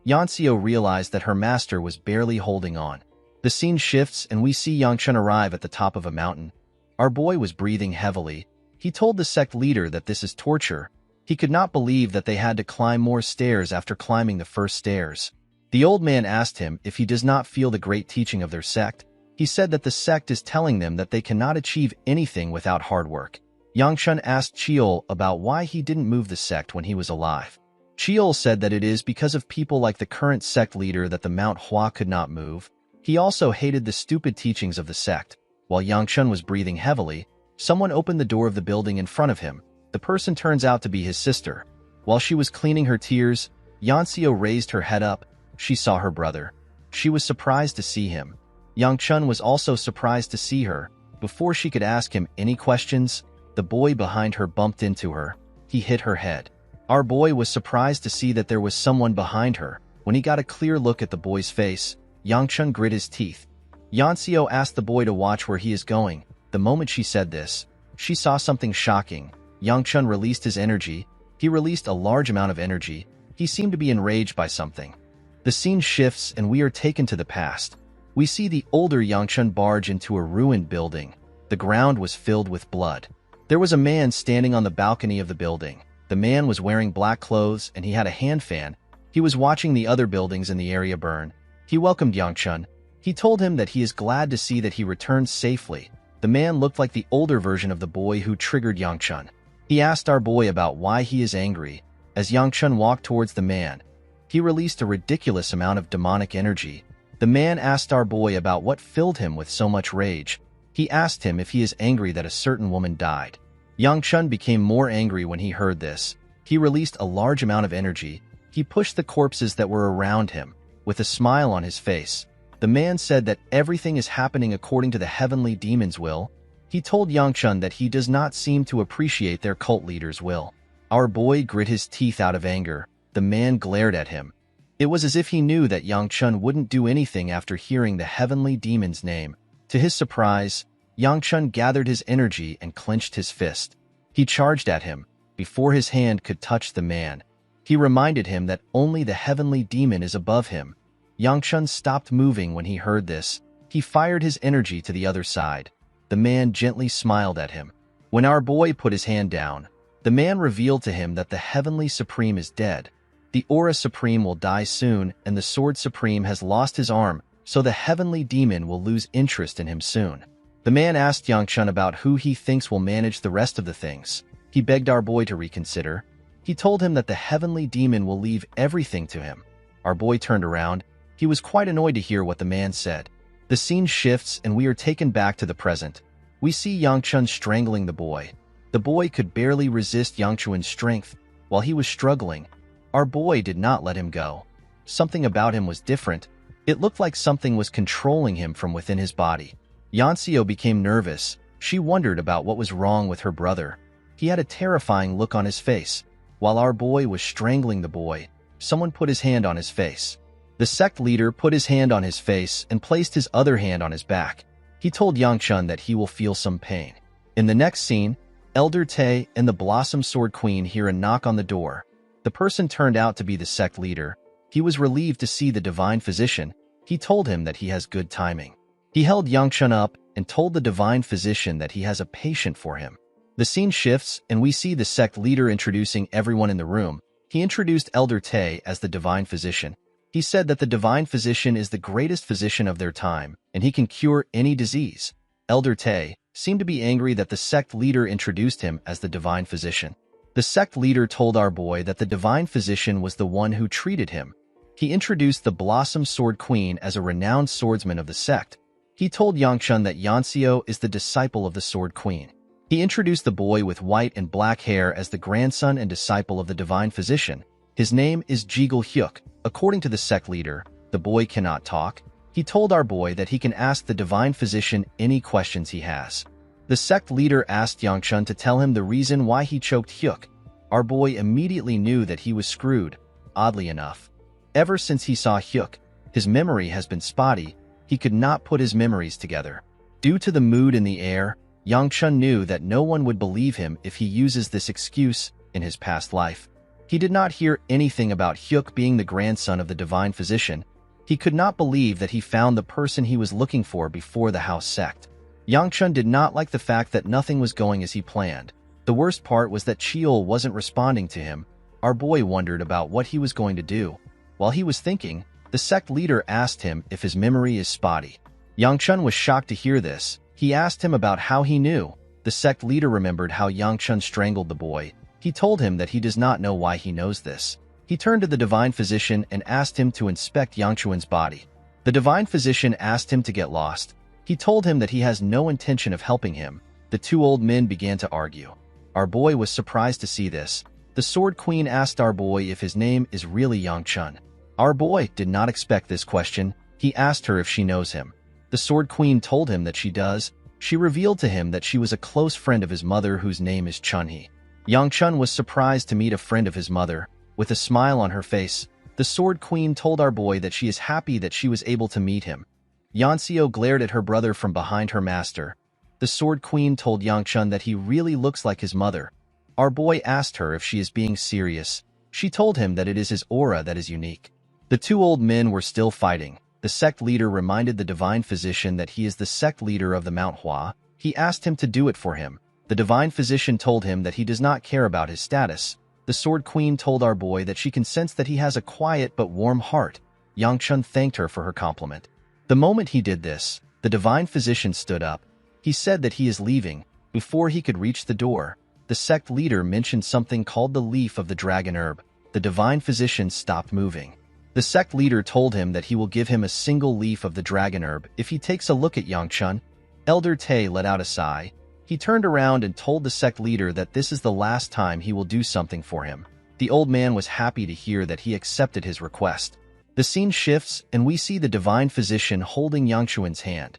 Yansio realized that her master was barely holding on. The scene shifts and we see Yangchun arrive at the top of a mountain. Our boy was breathing heavily. He told the sect leader that this is torture. He could not believe that they had to climb more stairs after climbing the first stairs. The old man asked him if he does not feel the great teaching of their sect. He said that the sect is telling them that they cannot achieve anything without hard work. Yangchun asked Cheol about why he didn't move the sect when he was alive. Cheol said that it is because of people like the current sect leader that the Manhwa could not move. He also hated the stupid teachings of the sect. While Yangchun was breathing heavily, someone opened the door of the building in front of him. The person turns out to be his sister. While she was cleaning her tears, Yansio raised her head up. She saw her brother. She was surprised to see him. Yangchun was also surprised to see her. Before she could ask him any questions, the boy behind her bumped into her. He hit her head. Our boy was surprised to see that there was someone behind her. When he got a clear look at the boy's face, Yangchun grit his teeth. Yansio asked the boy to watch where he is going. The moment she said this, she saw something shocking. Yangchun released his energy. He He released a large amount of energy. He seemed to be enraged by something. The scene shifts and we are taken to the past. We see the older Yangchun barge into a ruined building. The ground was filled with blood. There was a man standing on the balcony of the building. The man was wearing black clothes and he had a hand fan. He was watching the other buildings in the area burn. He welcomed Yangchun. He told him that he is glad to see that he returned safely. The man looked like the older version of the boy who triggered Yangchun. He asked our boy about why he is angry. As Yangchun walked towards the man, he released a ridiculous amount of demonic energy. The man asked our boy about what filled him with so much rage. He asked him if he is angry that a certain woman died. Yangchun became more angry when he heard this. He released a large amount of energy. He pushed the corpses that were around him. With a smile on his face, the man said that everything is happening according to the heavenly demon's will. He told Yangchun that he does not seem to appreciate their cult leader's will. Our boy grit his teeth out of anger. The man glared at him. It was as if he knew that Yangchun wouldn't do anything after hearing the heavenly demon's name. To his surprise, Yangchun gathered his energy and clenched his fist. He charged at him. Before his hand could touch the man, he reminded him that only the heavenly demon is above him. Yangchun stopped moving when he heard this. He fired his energy to the other side. The man gently smiled at him. When our boy put his hand down, the man revealed to him that the Heavenly Supreme is dead. The Aura Supreme will die soon, and the Sword Supreme has lost his arm, so the Heavenly Demon will lose interest in him soon. The man asked Yangchun about who he thinks will manage the rest of the things. He begged our boy to reconsider. He told him that the Heavenly Demon will leave everything to him. Our boy turned around. He was quite annoyed to hear what the man said. The scene shifts and we are taken back to the present. We see Yangchun strangling the boy. The boy could barely resist Yangchun's strength. While he was struggling, our boy did not let him go. Something about him was different. It looked like something was controlling him from within his body. Yanxio became nervous. She wondered about what was wrong with her brother. He had a terrifying look on his face. While our boy was strangling the boy, someone put his hand on his face. The sect leader put his hand on his face and placed his other hand on his back. He told Yangchun that he will feel some pain. In the next scene, Elder Tay and the Blossom Sword Queen hear a knock on the door. The person turned out to be the sect leader. He was relieved to see the divine physician. He told him that he has good timing. He held Yangchun up and told the divine physician that he has a patient for him. The scene shifts and we see the sect leader introducing everyone in the room. He introduced Elder Tay as the divine physician. He said that the divine physician is the greatest physician of their time, and he can cure any disease. Elder Tay seemed to be angry that the sect leader introduced him as the divine physician. The sect leader told our boy that the divine physician was the one who treated him. He introduced the Blossom Sword Queen as a renowned swordsman of the sect. He told Yangchun that Yanxio is the disciple of the Sword Queen. He introduced the boy with white and black hair as the grandson and disciple of the divine physician. His name is Jigul Hyuk. According to the sect leader, the boy cannot talk. He told our boy that he can ask the divine physician any questions he has. The sect leader asked Yangchun to tell him the reason why he choked Hyuk. Our boy immediately knew that he was screwed. Oddly enough, ever since he saw Hyuk, his memory has been spotty. He could not put his memories together. Due to the mood in the air, Yangchun knew that no one would believe him if he uses this excuse in his past life. He did not hear anything about Hyuk being the grandson of the divine physician. He could not believe that he found the person he was looking for before the house sect. Yangchun did not like the fact that nothing was going as he planned. The worst part was that Cheol wasn't responding to him. Our boy wondered about what he was going to do. While he was thinking, the sect leader asked him if his memory is spotty. Yangchun was shocked to hear this. He asked him about how he knew. The sect leader remembered how Yangchun strangled the boy. He told him that he does not know why he knows this. He turned to the divine physician and asked him to inspect Yangchun's body. The divine physician asked him to get lost. He told him that he has no intention of helping him. The two old men began to argue. Our boy was surprised to see this. The Sword Queen asked our boy if his name is really Yangchun. Our boy did not expect this question. He asked her if she knows him. The Sword Queen told him that she does. She revealed to him that she was a close friend of his mother whose name is Chunhee. Yangchun was surprised to meet a friend of his mother. With a smile on her face, the Sword Queen told our boy that she is happy that she was able to meet him. Yanxio glared at her brother from behind her master. The Sword Queen told Yangchun that he really looks like his mother. Our boy asked her if she is being serious. She told him that it is his aura that is unique. The two old men were still fighting. The sect leader reminded the divine physician that he is the sect leader of the Manhwa. He asked him to do it for him. The divine physician told him that he does not care about his status. The Sword Queen told our boy that she can sense that he has a quiet but warm heart. Yangchun thanked her for her compliment. The moment he did this, the divine physician stood up. He said that he is leaving. Before he could reach the door, the sect leader mentioned something called the leaf of the dragon herb. The divine physician stopped moving. The sect leader told him that he will give him a single leaf of the dragon herb if he takes a look at Yangchun. Elder Tay let out a sigh. He turned around and told the sect leader that this is the last time he will do something for him. The old man was happy to hear that he accepted his request. The scene shifts, and we see the divine physician holding Yangchun's hand.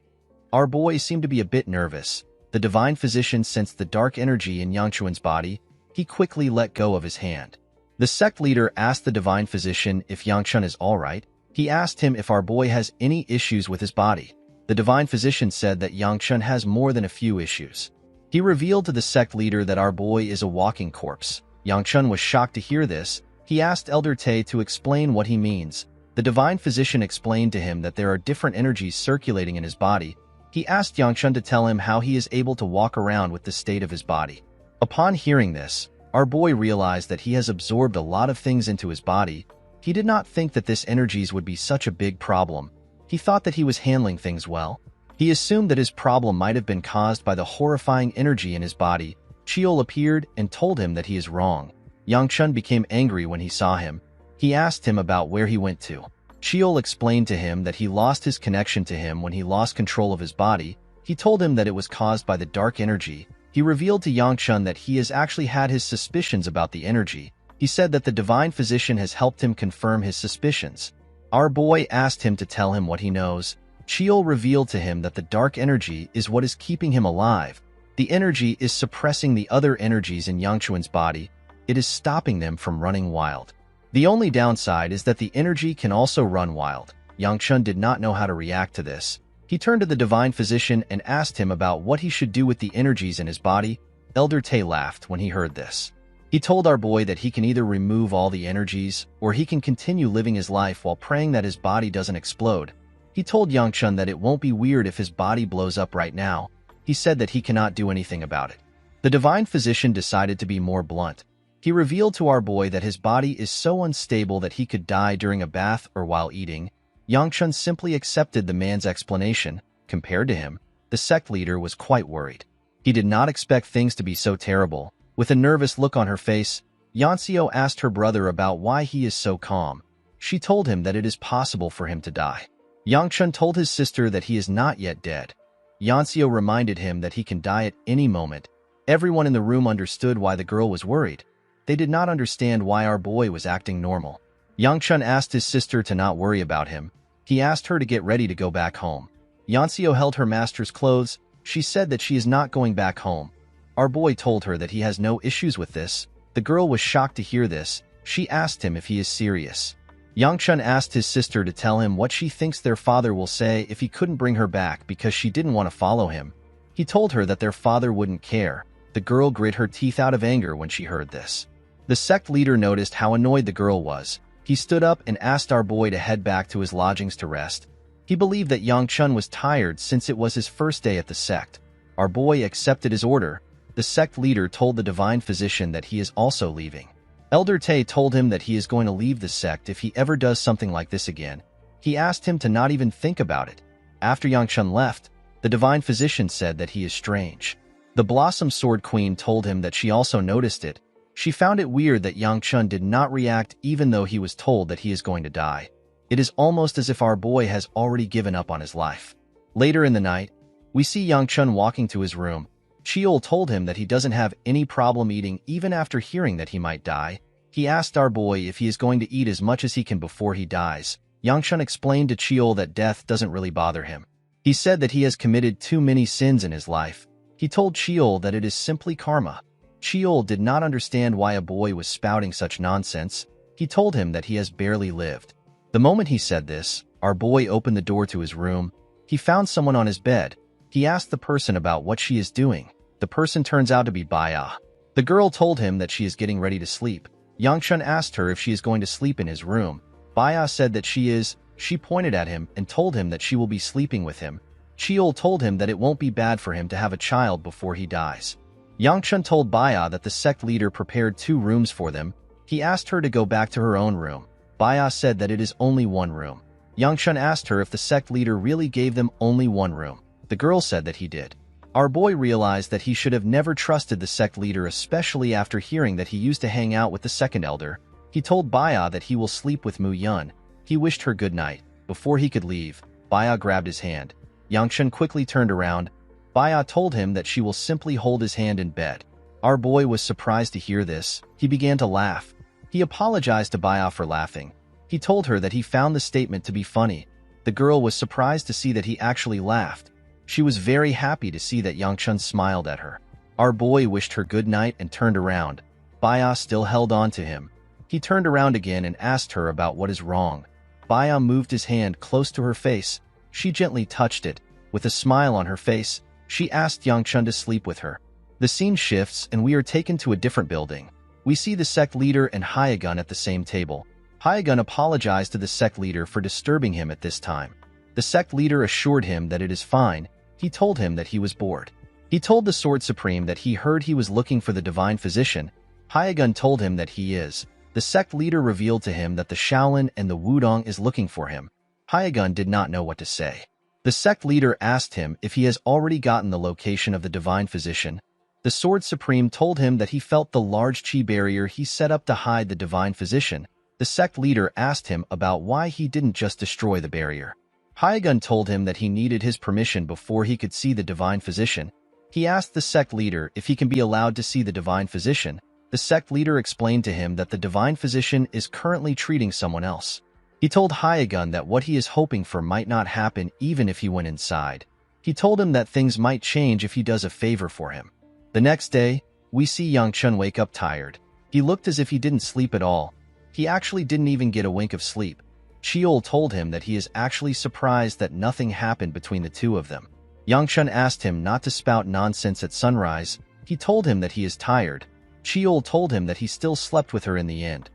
Our boy seemed to be a bit nervous. The divine physician sensed the dark energy in Yangchun's body. He quickly let go of his hand. The sect leader asked the divine physician if Yangchun is alright. He asked him if our boy has any issues with his body. The divine physician said that Yangchun has more than a few issues. He revealed to the sect leader that our boy is a walking corpse. Yangchun was shocked to hear this. He asked Elder Tay to explain what he means. The divine physician explained to him that there are different energies circulating in his body. He asked Yangchun to tell him how he is able to walk around with the state of his body. Upon hearing this, our boy realized that he has absorbed a lot of things into his body. He did not think that this energies would be such a big problem. He thought that he was handling things well. He assumed that his problem might have been caused by the horrifying energy in his body. Chiol appeared and told him that he is wrong. Yangchun became angry when he saw him. He asked him about where he went to. Chiol explained to him that he lost his connection to him when he lost control of his body. He told him that it was caused by the dark energy. He revealed to Yangchun that he has actually had his suspicions about the energy. He said that the divine physician has helped him confirm his suspicions. Our boy asked him to tell him what he knows. Chiol revealed to him that the dark energy is what is keeping him alive. The energy is suppressing the other energies in Yangchun's body. It is stopping them from running wild. The only downside is that the energy can also run wild. Yangchun did not know how to react to this. He turned to the divine physician and asked him about what he should do with the energies in his body. Elder Tay laughed when he heard this. He told our boy that he can either remove all the energies, or he can continue living his life while praying that his body doesn't explode. He told Yangchun that it won't be weird if his body blows up right now. He said that he cannot do anything about it. The divine physician decided to be more blunt. He revealed to our boy that his body is so unstable that he could die during a bath or while eating. Yangchun simply accepted the man's explanation. Compared to him, the sect leader was quite worried. He did not expect things to be so terrible. With a nervous look on her face, Yanxio asked her brother about why he is so calm. She told him that it is possible for him to die. Yangchun told his sister that he is not yet dead. Yanxio reminded him that he can die at any moment. Everyone in the room understood why the girl was worried. They did not understand why our boy was acting normal. Yangchun asked his sister to not worry about him. He asked her to get ready to go back home. Yanxio held her master's clothes. She said that she is not going back home. Our boy told her that he has no issues with this. The girl was shocked to hear this. She asked him if he is serious. Yangchun asked his sister to tell him what she thinks their father will say if he couldn't bring her back because she didn't want to follow him. He told her that their father wouldn't care. The girl grit her teeth out of anger when she heard this. The sect leader noticed how annoyed the girl was. He stood up and asked our boy to head back to his lodgings to rest. He believed that Yangchun was tired since it was his first day at the sect. Our boy accepted his order. The sect leader told the divine physician that he is also leaving. Elder Tay told him that he is going to leave the sect if he ever does something like this again. He asked him to not even think about it. After Yangchun left, the divine physician said that he is strange. The Blossom Sword Queen told him that she also noticed it. She found it weird that Yangchun did not react even though he was told that he is going to die. It is almost as if our boy has already given up on his life. Later in the night, we see Yangchun walking to his room. Chiol told him that he doesn't have any problem eating even after hearing that he might die. He asked our boy if he is going to eat as much as he can before he dies. Yangchun explained to Chiol that death doesn't really bother him. He said that he has committed too many sins in his life. He told Chiol that it is simply karma. Chiol did not understand why a boy was spouting such nonsense. He told him that he has barely lived. The moment he said this, our boy opened the door to his room. He found someone on his bed. He asked the person about what she is doing. The person turns out to be Baya. The girl told him that she is getting ready to sleep. Yangchun asked her if she is going to sleep in his room. Baya said that she is. She pointed at him and told him that she will be sleeping with him. Cheol told him that it won't be bad for him to have a child before he dies. Yangchun told Baya that the sect leader prepared 2 rooms for them. He asked her to go back to her own room. Baya said that it is only 1 room. Yangchun asked her if the sect leader really gave them only 1 room. The girl said that he did. Our boy realized that he should have never trusted the sect leader, especially after hearing that he used to hang out with the second elder. He told Baya that he will sleep with Mu Yun. He wished her good night. Before he could leave, Baya grabbed his hand. Yangchun quickly turned around. Baya told him that she will simply hold his hand in bed. Our boy was surprised to hear this. He began to laugh. He apologized to Baya for laughing. He told her that he found the statement to be funny. The girl was surprised to see that he actually laughed. She was very happy to see that Yangchun smiled at her. Our boy wished her good night and turned around. Baya still held on to him. He turned around again and asked her about what is wrong. Baya moved his hand close to her face. She gently touched it. With a smile on her face, she asked Yangchun to sleep with her. The scene shifts and we are taken to a different building. We see the sect leader and Hyagun at the same table. Hyagun apologized to the sect leader for disturbing him at this time. The sect leader assured him that it is fine. He told him that he was bored. He told the Sword Supreme that he heard he was looking for the Divine Physician. Hyagun told him that he is. The sect leader revealed to him that the Shaolin and the Wudong is looking for him. Hyagun did not know what to say. The sect leader asked him if he has already gotten the location of the Divine Physician. The Sword Supreme told him that he felt the large chi barrier he set up to hide the Divine Physician. The sect leader asked him about why he didn't just destroy the barrier. Hyagun told him that he needed his permission before he could see the Divine Physician. He asked the sect leader if he can be allowed to see the Divine Physician. The sect leader explained to him that the Divine Physician is currently treating someone else. He told Hyagun that what he is hoping for might not happen even if he went inside. He told him that things might change if he does a favor for him. The next day, we see Yangchun wake up tired. He looked as if he didn't sleep at all. He actually didn't even get a wink of sleep. Cheol told him that he is actually surprised that nothing happened between the two of them. Yangchun asked him not to spout nonsense at sunrise. He told him that he is tired. Cheol told him that he still slept with her in the end.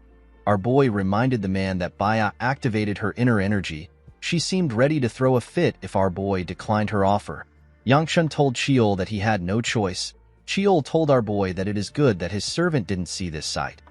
Our boy reminded the man that Baya activated her inner energy. She seemed ready to throw a fit if our boy declined her offer. Yangchun told Cheol that he had no choice. Cheol told our boy that it is good that his servant didn't see this sight.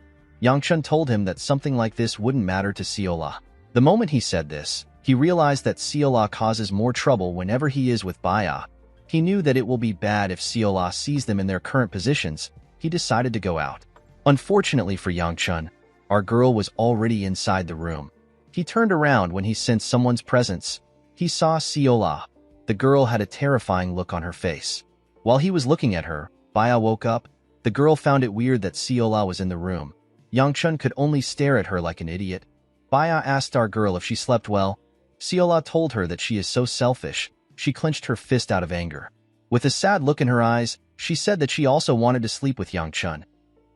Yangchun told him that something like this wouldn't matter to Seola. The moment he said this, he realized that Seola causes more trouble whenever he is with Baya. He knew that it will be bad if Seola sees them in their current positions. He decided to go out. Unfortunately for Yangchun, our girl was already inside the room. He turned around when he sensed someone's presence. He saw Seola. The girl had a terrifying look on her face. While he was looking at her, Baya woke up. The girl found it weird that Seola was in the room. Yangchun could only stare at her like an idiot. Baya asked our girl if she slept well. Seola told her that she is so selfish. She clenched her fist out of anger. With a sad look in her eyes, she said that she also wanted to sleep with Yangchun.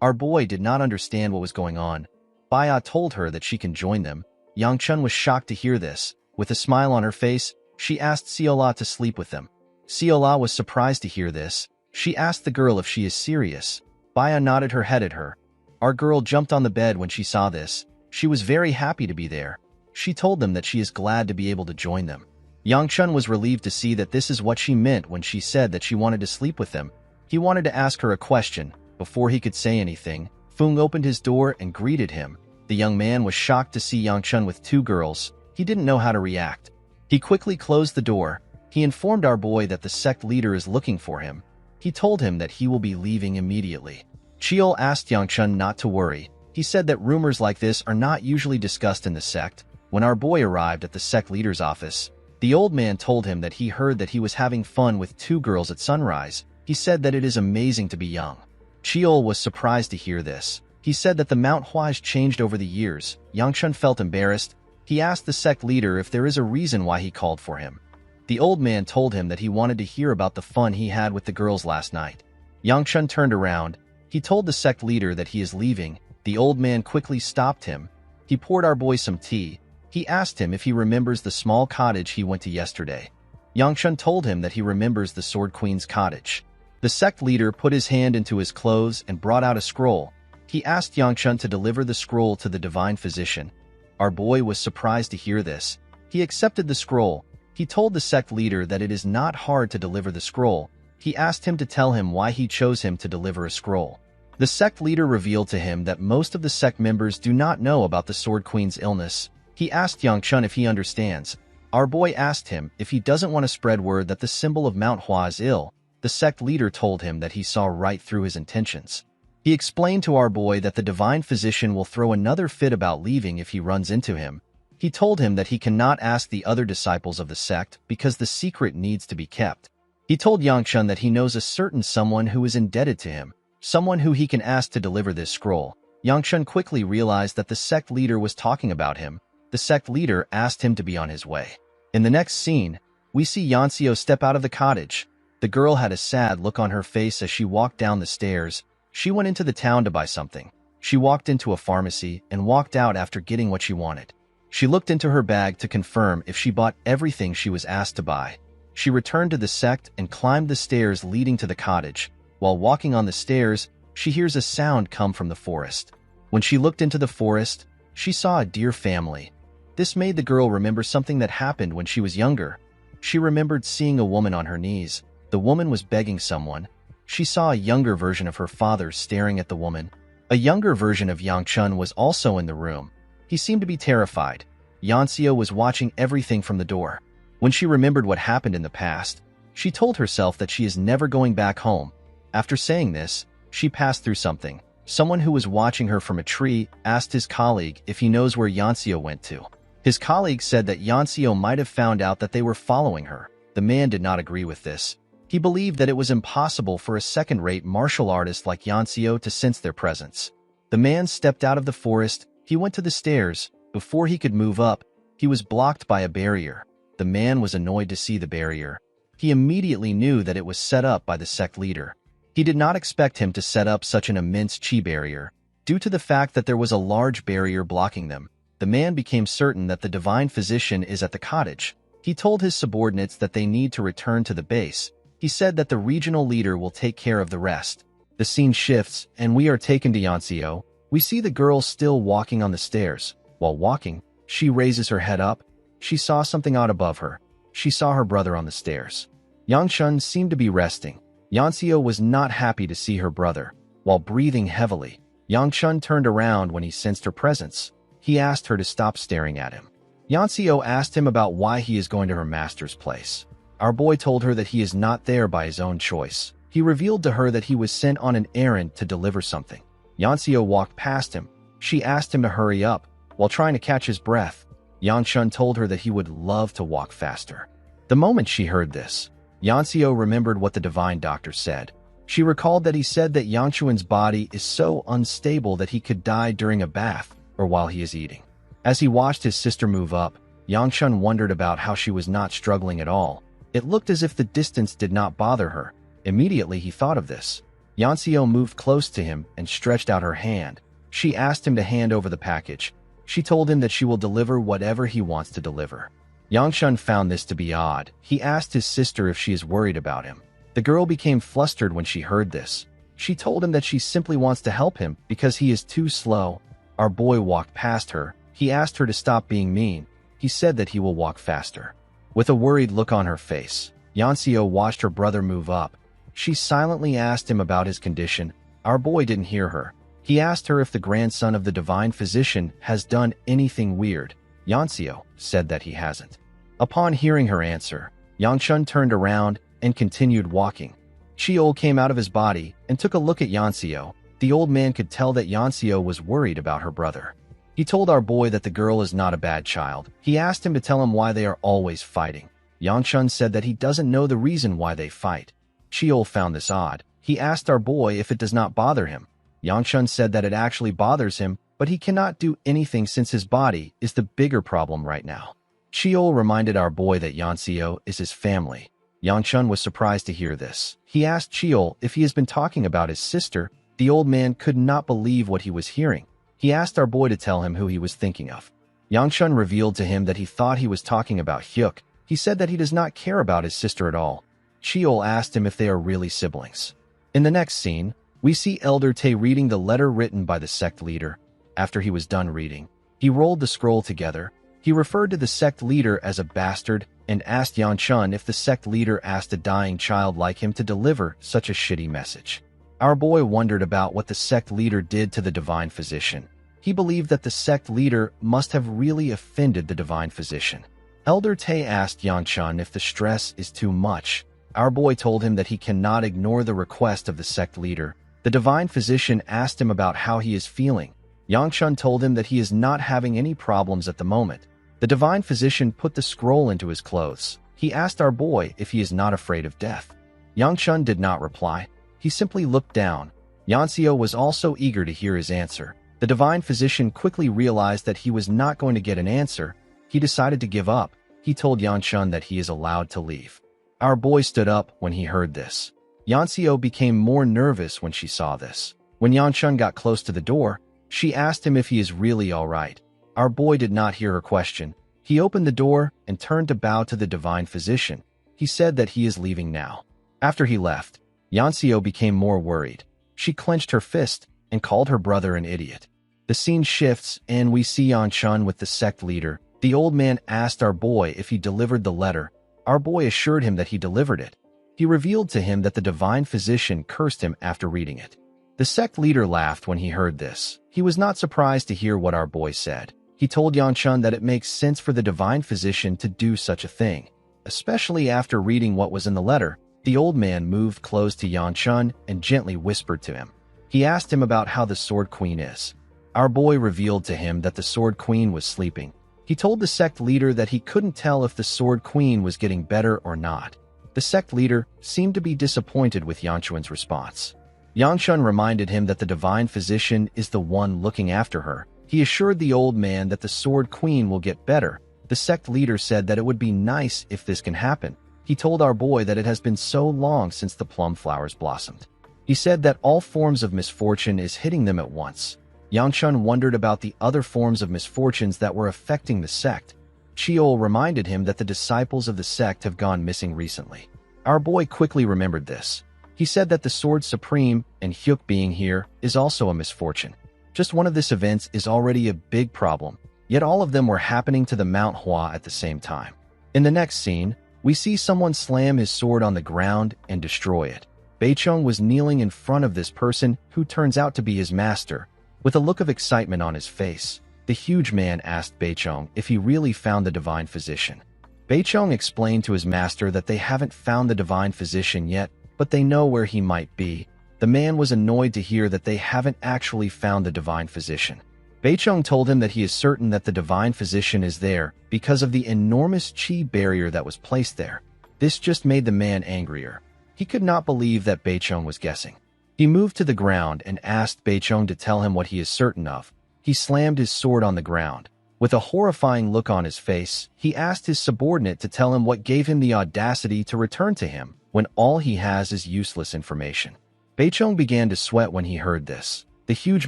Our boy did not understand what was going on. Baya told her that she can join them. Yangchun was shocked to hear this. With a smile on her face, she asked Seola to sleep with them. Seola was surprised to hear this. She asked the girl if she is serious. Baya nodded her head at her. Our girl jumped on the bed when she saw this. She was very happy to be there. She told them that she is glad to be able to join them. Yangchun was relieved to see that this is what she meant when she said that she wanted to sleep with them. He wanted to ask her a question. Before he could say anything, Fung opened his door and greeted him. The young man was shocked to see Yangchun with 2 girls. He didn't know how to react. He quickly closed the door. He informed our boy that the sect leader is looking for him. He told him that he will be leaving immediately. Cheol asked Yangchun not to worry. He said that rumors like this are not usually discussed in the sect. When our boy arrived at the sect leader's office, the old man told him that he heard that he was having fun with 2 girls at sunrise. He said that it is amazing to be young. Cheol was surprised to hear this. He said that the Manhwa has changed over the years. Yangchun felt embarrassed. He asked the sect leader if there is a reason why he called for him. The old man told him that he wanted to hear about the fun he had with the girls last night. Yangchun turned around. He told the sect leader that he is leaving. The old man quickly stopped him. He poured our boy some tea. He asked him if he remembers the small cottage he went to yesterday. Yangchun told him that he remembers the Sword Queen's cottage. The sect leader put his hand into his clothes and brought out a scroll. He asked Yangchun to deliver the scroll to the divine physician. Our boy was surprised to hear this. He accepted the scroll. He told the sect leader that it is not hard to deliver the scroll. He asked him to tell him why he chose him to deliver a scroll. The sect leader revealed to him that most of the sect members do not know about the Sword Queen's illness. He asked Yangchun if he understands. Our boy asked him if he doesn't want to spread word that the symbol of Manhwa is ill. The sect leader told him that he saw right through his intentions. He explained to our boy that the divine physician will throw another fit about leaving if he runs into him. He told him that he cannot ask the other disciples of the sect because the secret needs to be kept. He told Yangchun that he knows a certain someone who is indebted to him, someone who he can ask to deliver this scroll. Yangchun quickly realized that the sect leader was talking about him. The sect leader asked him to be on his way. In the next scene, we see Yanxio step out of the cottage. The girl had a sad look on her face as she walked down the stairs. She went into the town to buy something. She walked into a pharmacy and walked out after getting what she wanted. She looked into her bag to confirm if she bought everything she was asked to buy. She returned to the sect and climbed the stairs leading to the cottage. While walking on the stairs, she hears a sound come from the forest. When she looked into the forest, she saw a deer family. This made the girl remember something that happened when she was younger. She remembered seeing a woman on her knees. The woman was begging someone. She saw a younger version of her father staring at the woman. A younger version of Yangchun was also in the room. He seemed to be terrified. Yanxio was watching everything from the door. When she remembered what happened in the past, she told herself that she is never going back home. After saying this, she passed through something. Someone who was watching her from a tree asked his colleague if he knows where Yanxio went to. His colleague said that Yanxio might have found out that they were following her. The man did not agree with this. He believed that it was impossible for a second-rate martial artist like Yanxio to sense their presence. The man stepped out of the forest. He went to the stairs. Before he could move up, he was blocked by a barrier. The man was annoyed to see the barrier. He immediately knew that it was set up by the sect leader. He did not expect him to set up such an immense chi barrier. Due to the fact that there was a large barrier blocking them, the man became certain that the divine physician is at the cottage. He told his subordinates that they need to return to the base. He said that the regional leader will take care of the rest. The scene shifts, and we are taken to Yanxio. We see the girl still walking on the stairs. While walking, she raises her head up. She saw something odd above her. She saw her brother on the stairs. Yangchun seemed to be resting. Yanxio was not happy to see her brother. While breathing heavily, Yangchun turned around when he sensed her presence. He asked her to stop staring at him. Yanxio asked him about why he is going to her master's place. Our boy told her that he is not there by his own choice. He revealed to her that he was sent on an errand to deliver something. Yanxio walked past him. She asked him to hurry up. While trying to catch his breath, Yangchun told her that he would love to walk faster. The moment she heard this, Yanxio remembered what the divine doctor said. She recalled that he said that Yangchun's body is so unstable that he could die during a bath or while he is eating. As he watched his sister move up, Yangchun wondered about how she was not struggling at all. It looked as if the distance did not bother her. Immediately he thought of this. Yanxio moved close to him and stretched out her hand. She asked him to hand over the package. She told him that she will deliver whatever he wants to deliver. Yangchun found this to be odd. He asked his sister if she is worried about him. The girl became flustered when she heard this. She told him that she simply wants to help him because he is too slow. Our boy walked past her. He asked her to stop being mean. He said that he will walk faster. With a worried look on her face, Yanxio watched her brother move up. She silently asked him about his condition. Our boy didn't hear her. He asked her if the grandson of the divine physician has done anything weird. Yanxio said that he hasn't. Upon hearing her answer, Yangchun turned around and continued walking. Chiol came out of his body and took a look at Yanxio. The old man could tell that Yanxio was worried about her brother. He told our boy that the girl is not a bad child. He asked him to tell him why they are always fighting. Yangchun said that he doesn't know the reason why they fight. Chiol found this odd. He asked our boy if it does not bother him. Yangchun said that it actually bothers him, but he cannot do anything since his body is the bigger problem right now. Chiol reminded our boy that Yanxio is his family. Yangchun was surprised to hear this. He asked Chiol if he has been talking about his sister. The old man could not believe what he was hearing. He asked our boy to tell him who he was thinking of. Yangchun revealed to him that he thought he was talking about Hyuk. He said that he does not care about his sister at all. Sheol asked him if they are really siblings. In the next scene, we see Elder Tay reading the letter written by the sect leader. After he was done reading, he rolled the scroll together. He referred to the sect leader as a bastard and asked Yan Chun if the sect leader asked a dying child like him to deliver such a shitty message. Our boy wondered about what the sect leader did to the divine physician. He believed that the sect leader must have really offended the divine physician. Elder Tay asked Yan Chun if the stress is too much. Our boy told him that he cannot ignore the request of the sect leader. The divine physician asked him about how he is feeling. Yan Chun told him that he is not having any problems at the moment. The divine physician put the scroll into his clothes. He asked our boy if he is not afraid of death. Yang Chun did not reply. He simply looked down. Yansio was also eager to hear his answer. The divine physician quickly realized that he was not going to get an answer. He decided to give up. He told Yan Chun that he is allowed to leave. Our boy stood up when he heard this. Yansio became more nervous when she saw this. When Yan Chun got close to the door, she asked him if he is really all right. Our boy did not hear her question. He opened the door and turned to bow to the divine physician. He said that he is leaving now. After he left, Yansio became more worried. She clenched her fist and called her brother an idiot. The scene shifts and we see Yan Chun with the sect leader. The old man asked our boy if he delivered the letter. Our boy assured him that he delivered it. He revealed to him that the divine physician cursed him after reading it. The sect leader laughed when he heard this. He was not surprised to hear what our boy said. He told Yan Chun that it makes sense for the divine physician to do such a thing. Especially after reading what was in the letter, the old man moved close to Yan Chun and gently whispered to him. He asked him about how the Sword Queen is. Our boy revealed to him that the Sword Queen was sleeping. He told the sect leader that he couldn't tell if the Sword Queen was getting better or not. The sect leader seemed to be disappointed with Yan Chun's response. Yan Chun reminded him that the divine physician is the one looking after her. He assured the old man that the Sword Queen will get better. The sect leader said that it would be nice if this can happen. He told our boy that it has been so long since the plum flowers blossomed. He said that all forms of misfortune is hitting them at once. Yan Chun wondered about the other forms of misfortunes that were affecting the sect. Sheol reminded him that the disciples of the sect have gone missing recently. Our boy quickly remembered this. He said that the Sword Supreme and Hyuk being here is also a misfortune. Just one of these events is already a big problem, yet all of them were happening to the Manhwa at the same time. In the next scene, we see someone slam his sword on the ground and destroy it. Beichong was kneeling in front of this person who turns out to be his master. With a look of excitement on his face, the huge man asked Beichong if he really found the divine physician. Beichong explained to his master that they haven't found the divine physician yet, but they know where he might be. The man was annoyed to hear that they haven't actually found the divine physician. Beichong told him that he is certain that the divine physician is there because of the enormous chi barrier that was placed there. This just made the man angrier. He could not believe that Beichong was guessing. He moved to the ground and asked Beichong to tell him what he is certain of. He slammed his sword on the ground. With a horrifying look on his face, he asked his subordinate to tell him what gave him the audacity to return to him when all he has is useless information. Beichong began to sweat when he heard this. The huge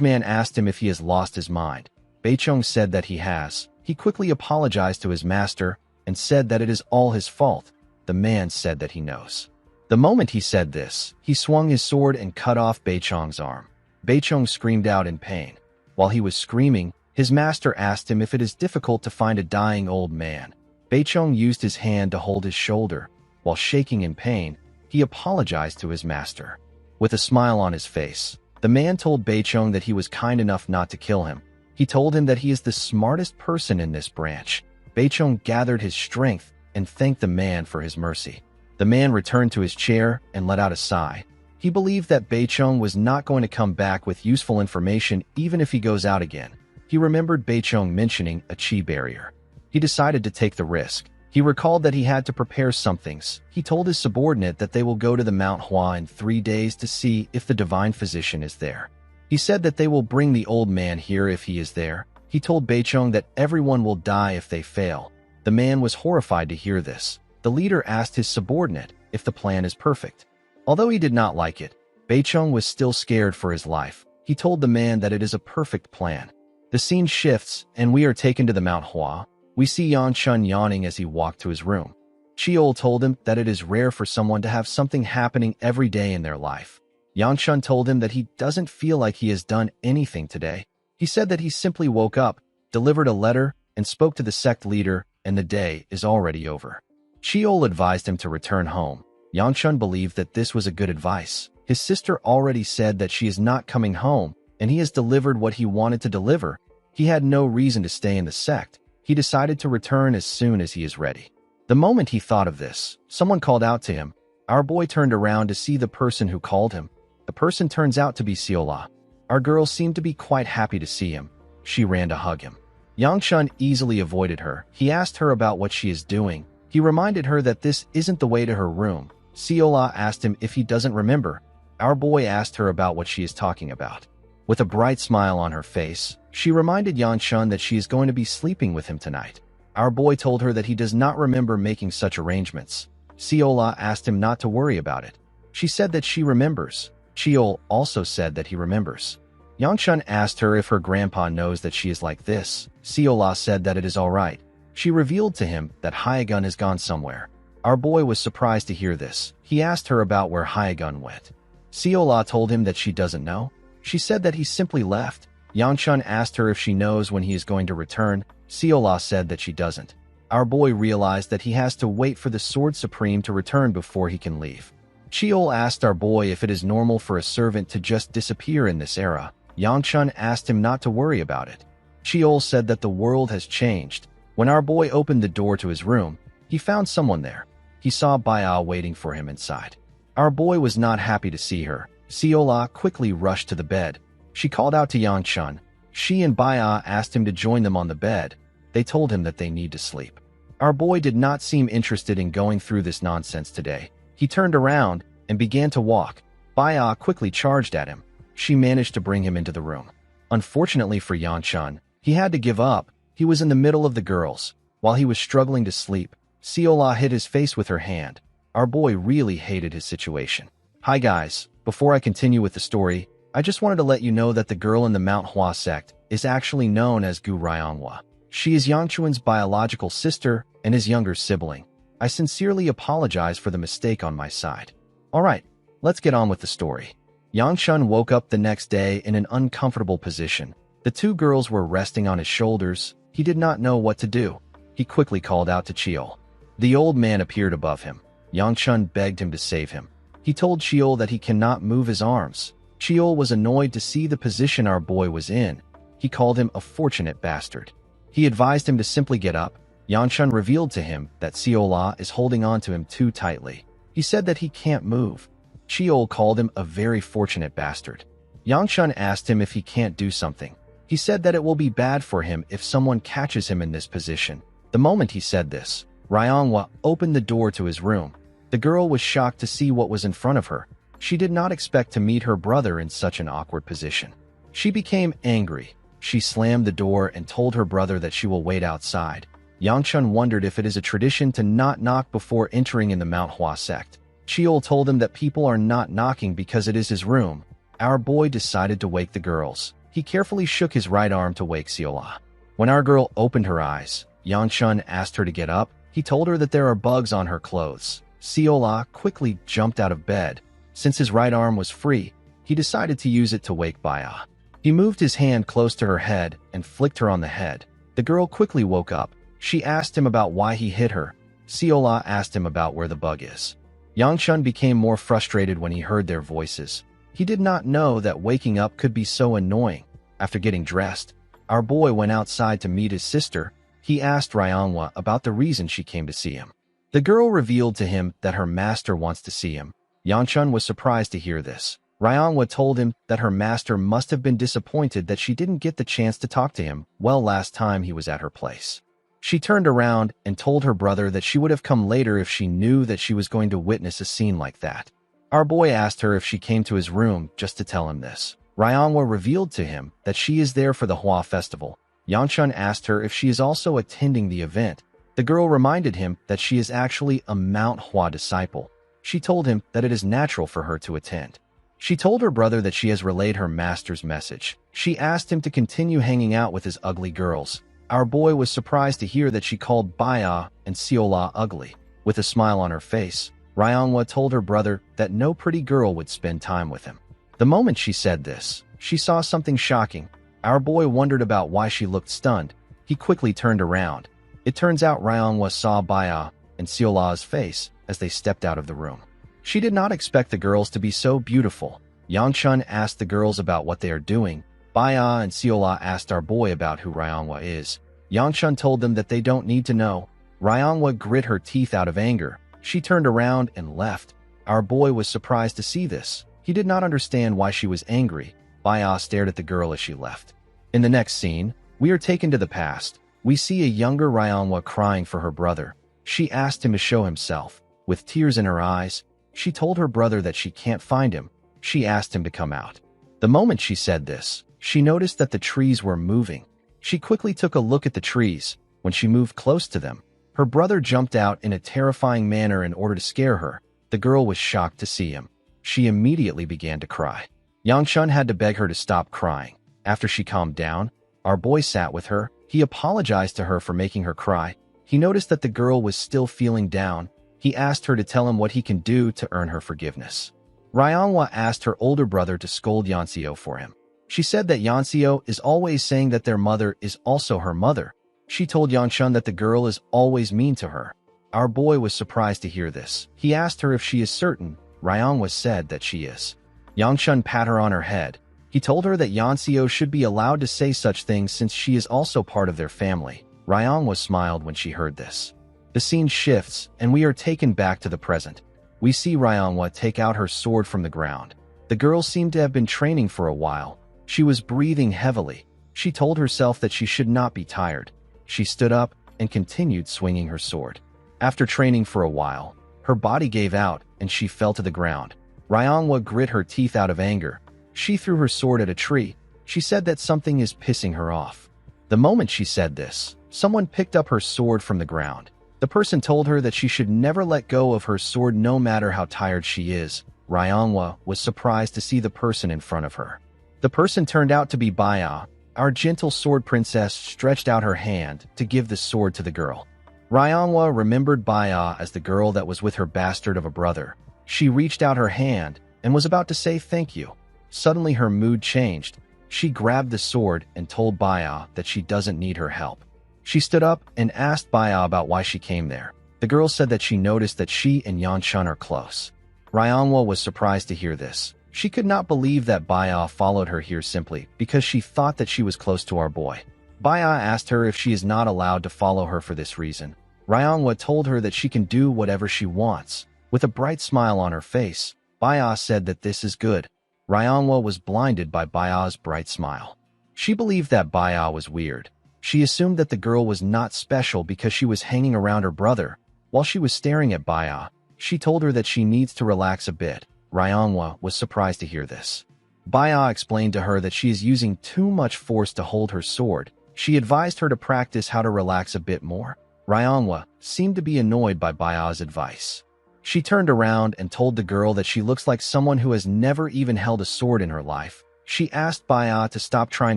man asked him if he has lost his mind. Beichong said that he has. He quickly apologized to his master and said that it is all his fault. The man said that he knows. The moment he said this, he swung his sword and cut off Beichong's arm. Beichong screamed out in pain. While he was screaming, his master asked him if it is difficult to find a dying old man. Beichong used his hand to hold his shoulder. While shaking in pain, he apologized to his master. With a smile on his face, the man told Beichong that he was kind enough not to kill him. He told him that he is the smartest person in this branch. Beichong gathered his strength and thanked the man for his mercy. The man returned to his chair and let out a sigh. He believed that Beichong was not going to come back with useful information even if he goes out again. He remembered Beichong mentioning a chi barrier. He decided to take the risk. He recalled that he had to prepare some things. He told his subordinate that they will go to the Manhwa in 3 days to see if the divine physician is there. He said that they will bring the old man here if he is there. He told Beichong that everyone will die if they fail. The man was horrified to hear this. The leader asked his subordinate if the plan is perfect. Although he did not like it, Beichong was still scared for his life. He told the man that it is a perfect plan. The scene shifts and we are taken to the Manhwa. We see Yan Chun yawning as he walked to his room. Cheol told him that it is rare for someone to have something happening every day in their life. Yangchun told him that he doesn't feel like he has done anything today. He said that he simply woke up, delivered a letter, and spoke to the sect leader, and the day is already over. Cheol advised him to return home. Yangchun believed that this was a good advice. His sister already said that she is not coming home, and he has delivered what he wanted to deliver. He had no reason to stay in the sect. He decided to return as soon as he is ready. The moment he thought of this, someone called out to him. Our boy turned around to see the person who called him. The person turns out to be Seola. Our girl seemed to be quite happy to see him. She ran to hug him. Yangchun easily avoided her. He asked her about what she is doing. He reminded her that this isn't the way to her room. Seola asked him if he doesn't remember. Our boy asked her about what she is talking about. With a bright smile on her face, she reminded Yangchun that she is going to be sleeping with him tonight. Our boy told her that he does not remember making such arrangements. Seola asked him not to worry about it. She said that she remembers. Cheol also said that he remembers. Yangchun asked her if her grandpa knows that she is like this. Seola said that it is all right. She revealed to him that Hyagun has gone somewhere. Our boy was surprised to hear this. He asked her about where Hyagun went. Seola told him that she doesn't know. She said that he simply left. Yangchun asked her if she knows when he is going to return. Seola said that she doesn't. Our boy realized that he has to wait for the Sword Supreme to return before he can leave. Cheol asked our boy if it is normal for a servant to just disappear in this era. Yangchun asked him not to worry about it. Cheol said that the world has changed. When our boy opened the door to his room, he found someone there. He saw Baya waiting for him inside. Our boy was not happy to see her. Seola quickly rushed to the bed. She called out to Yangchun. She and Baya asked him to join them on the bed. They told him that they need to sleep. Our boy did not seem interested in going through this nonsense today. He turned around and began to walk. Baya quickly charged at him. She managed to bring him into the room. Unfortunately for Yangchun, he had to give up. He was in the middle of the girls. While he was struggling to sleep, Seola hit his face with her hand. Our boy really hated his situation. Hi guys, before I continue with the story, I just wanted to let you know that the girl in the Manhwa sect is actually known as Gu Ryonghwa. She is Yangchun's biological sister and his younger sibling. I sincerely apologize for the mistake on my side. Alright, let's get on with the story. Yangchun woke up the next day in an uncomfortable position. The two girls were resting on his shoulders. He did not know what to do. He quickly called out to Cheol. The old man appeared above him. Yangchun begged him to save him. He told Cheol that he cannot move his arms. Cheol was annoyed to see the position our boy was in. He called him a fortunate bastard. He advised him to simply get up. Yangchun revealed to him that Seola is holding on to him too tightly. He said that he can't move. Cheol called him a very fortunate bastard. Yangchun asked him if he can't do something. He said that it will be bad for him if someone catches him in this position. The moment he said this, Ryonghwa opened the door to his room. The girl was shocked to see what was in front of her. She did not expect to meet her brother in such an awkward position. She became angry. She slammed the door and told her brother that she will wait outside. Yangchun wondered if it is a tradition to not knock before entering in the Manhwa sect. Cheol told him that people are not knocking because it is his room. Our boy decided to wake the girls. He carefully shook his right arm to wake Seola. When our girl opened her eyes, Yangchun asked her to get up. He told her that there are bugs on her clothes. Seola quickly jumped out of bed. Since his right arm was free, he decided to use it to wake Baya. He moved his hand close to her head and flicked her on the head. The girl quickly woke up. She asked him about why he hit her. Seola asked him about where the bug is. Yangchun became more frustrated when he heard their voices. He did not know that waking up could be so annoying. After getting dressed, our boy went outside to meet his sister. He asked Ryonghwa about the reason she came to see him. The girl revealed to him that her master wants to see him. Yangchun was surprised to hear this. Ryonghwa told him that her master must have been disappointed that she didn't get the chance to talk to him well last time he was at her place. She turned around and told her brother that she would have come later if she knew that she was going to witness a scene like that. Our boy asked her if she came to his room just to tell him this. Ryonghwa revealed to him that she is there for the Hua festival. Yangchun asked her if she is also attending the event. The girl reminded him that she is actually a Mount Hua disciple. She told him that it is natural for her to attend. She told her brother that she has relayed her master's message. She asked him to continue hanging out with his ugly girls. Our boy was surprised to hear that she called Baya and Seola ugly. With a smile on her face, Ryongwa told her brother that no pretty girl would spend time with him. The moment she said this, she saw something shocking. Our boy wondered about why she looked stunned. He quickly turned around. It turns out Ryongwa saw Baya and Seola's face as they stepped out of the room. She did not expect the girls to be so beautiful. Yangchun asked the girls about what they are doing. Baya and Seola asked our boy about who Ryongwa is. Yangchun told them that they don't need to know. Ryongwa grit her teeth out of anger. She turned around and left. Our boy was surprised to see this. He did not understand why she was angry. Baya stared at the girl as she left. In the next scene, we are taken to the past. We see a younger Ryongwa crying for her brother. She asked him to show himself. With tears in her eyes, she told her brother that she can't find him. She asked him to come out. The moment she said this, she noticed that the trees were moving. She quickly took a look at the trees. When she moved close to them, her brother jumped out in a terrifying manner in order to scare her. The girl was shocked to see him. She immediately began to cry. Yangchun had to beg her to stop crying. After she calmed down, our boy sat with her. He apologized to her for making her cry. He noticed that the girl was still feeling down. He asked her to tell him what he can do to earn her forgiveness. Ryongwa asked her older brother to scold Yanseo for him. She said that Yanseo is always saying that their mother is also her mother. She told Yangchun that the girl is always mean to her. Our boy was surprised to hear this. He asked her if she is certain. Ryongwa said that she is. Yangchun pat her on her head. He told her that Yanseo should be allowed to say such things since she is also part of their family. Ryongwa smiled when she heard this. The scene shifts, and we are taken back to the present. We see Ryongwa take out her sword from the ground. The girl seemed to have been training for a while. She was breathing heavily. She told herself that she should not be tired. She stood up and continued swinging her sword. After training for a while, her body gave out and she fell to the ground. Ryongwa grit her teeth out of anger. She threw her sword at a tree. She said that something is pissing her off. The moment she said this, someone picked up her sword from the ground. The person told her that she should never let go of her sword no matter how tired she is. Ryongwa was surprised to see the person in front of her. The person turned out to be Baya. Our gentle sword princess stretched out her hand to give the sword to the girl. Ryongwa remembered Baya as the girl that was with her bastard of a brother. She reached out her hand and was about to say thank you. Suddenly her mood changed. She grabbed the sword and told Baya that she doesn't need her help. She stood up and asked Baya about why she came there. The girl said that she noticed that she and Yanchun are close. Ryongwa was surprised to hear this. She could not believe that Baya followed her here simply because she thought that she was close to our boy. Baya asked her if she is not allowed to follow her for this reason. Ryongwa told her that she can do whatever she wants. With a bright smile on her face, Baya said that this is good. Ryongwa was blinded by Baya's bright smile. She believed that Baya was weird. She assumed that the girl was not special because she was hanging around her brother. While she was staring at Baya, she told her that she needs to relax a bit. Ryongwa was surprised to hear this. Baya explained to her that she is using too much force to hold her sword. She advised her to practice how to relax a bit more. Ryongwa seemed to be annoyed by Baya's advice. She turned around and told the girl that she looks like someone who has never even held a sword in her life. She asked Baya to stop trying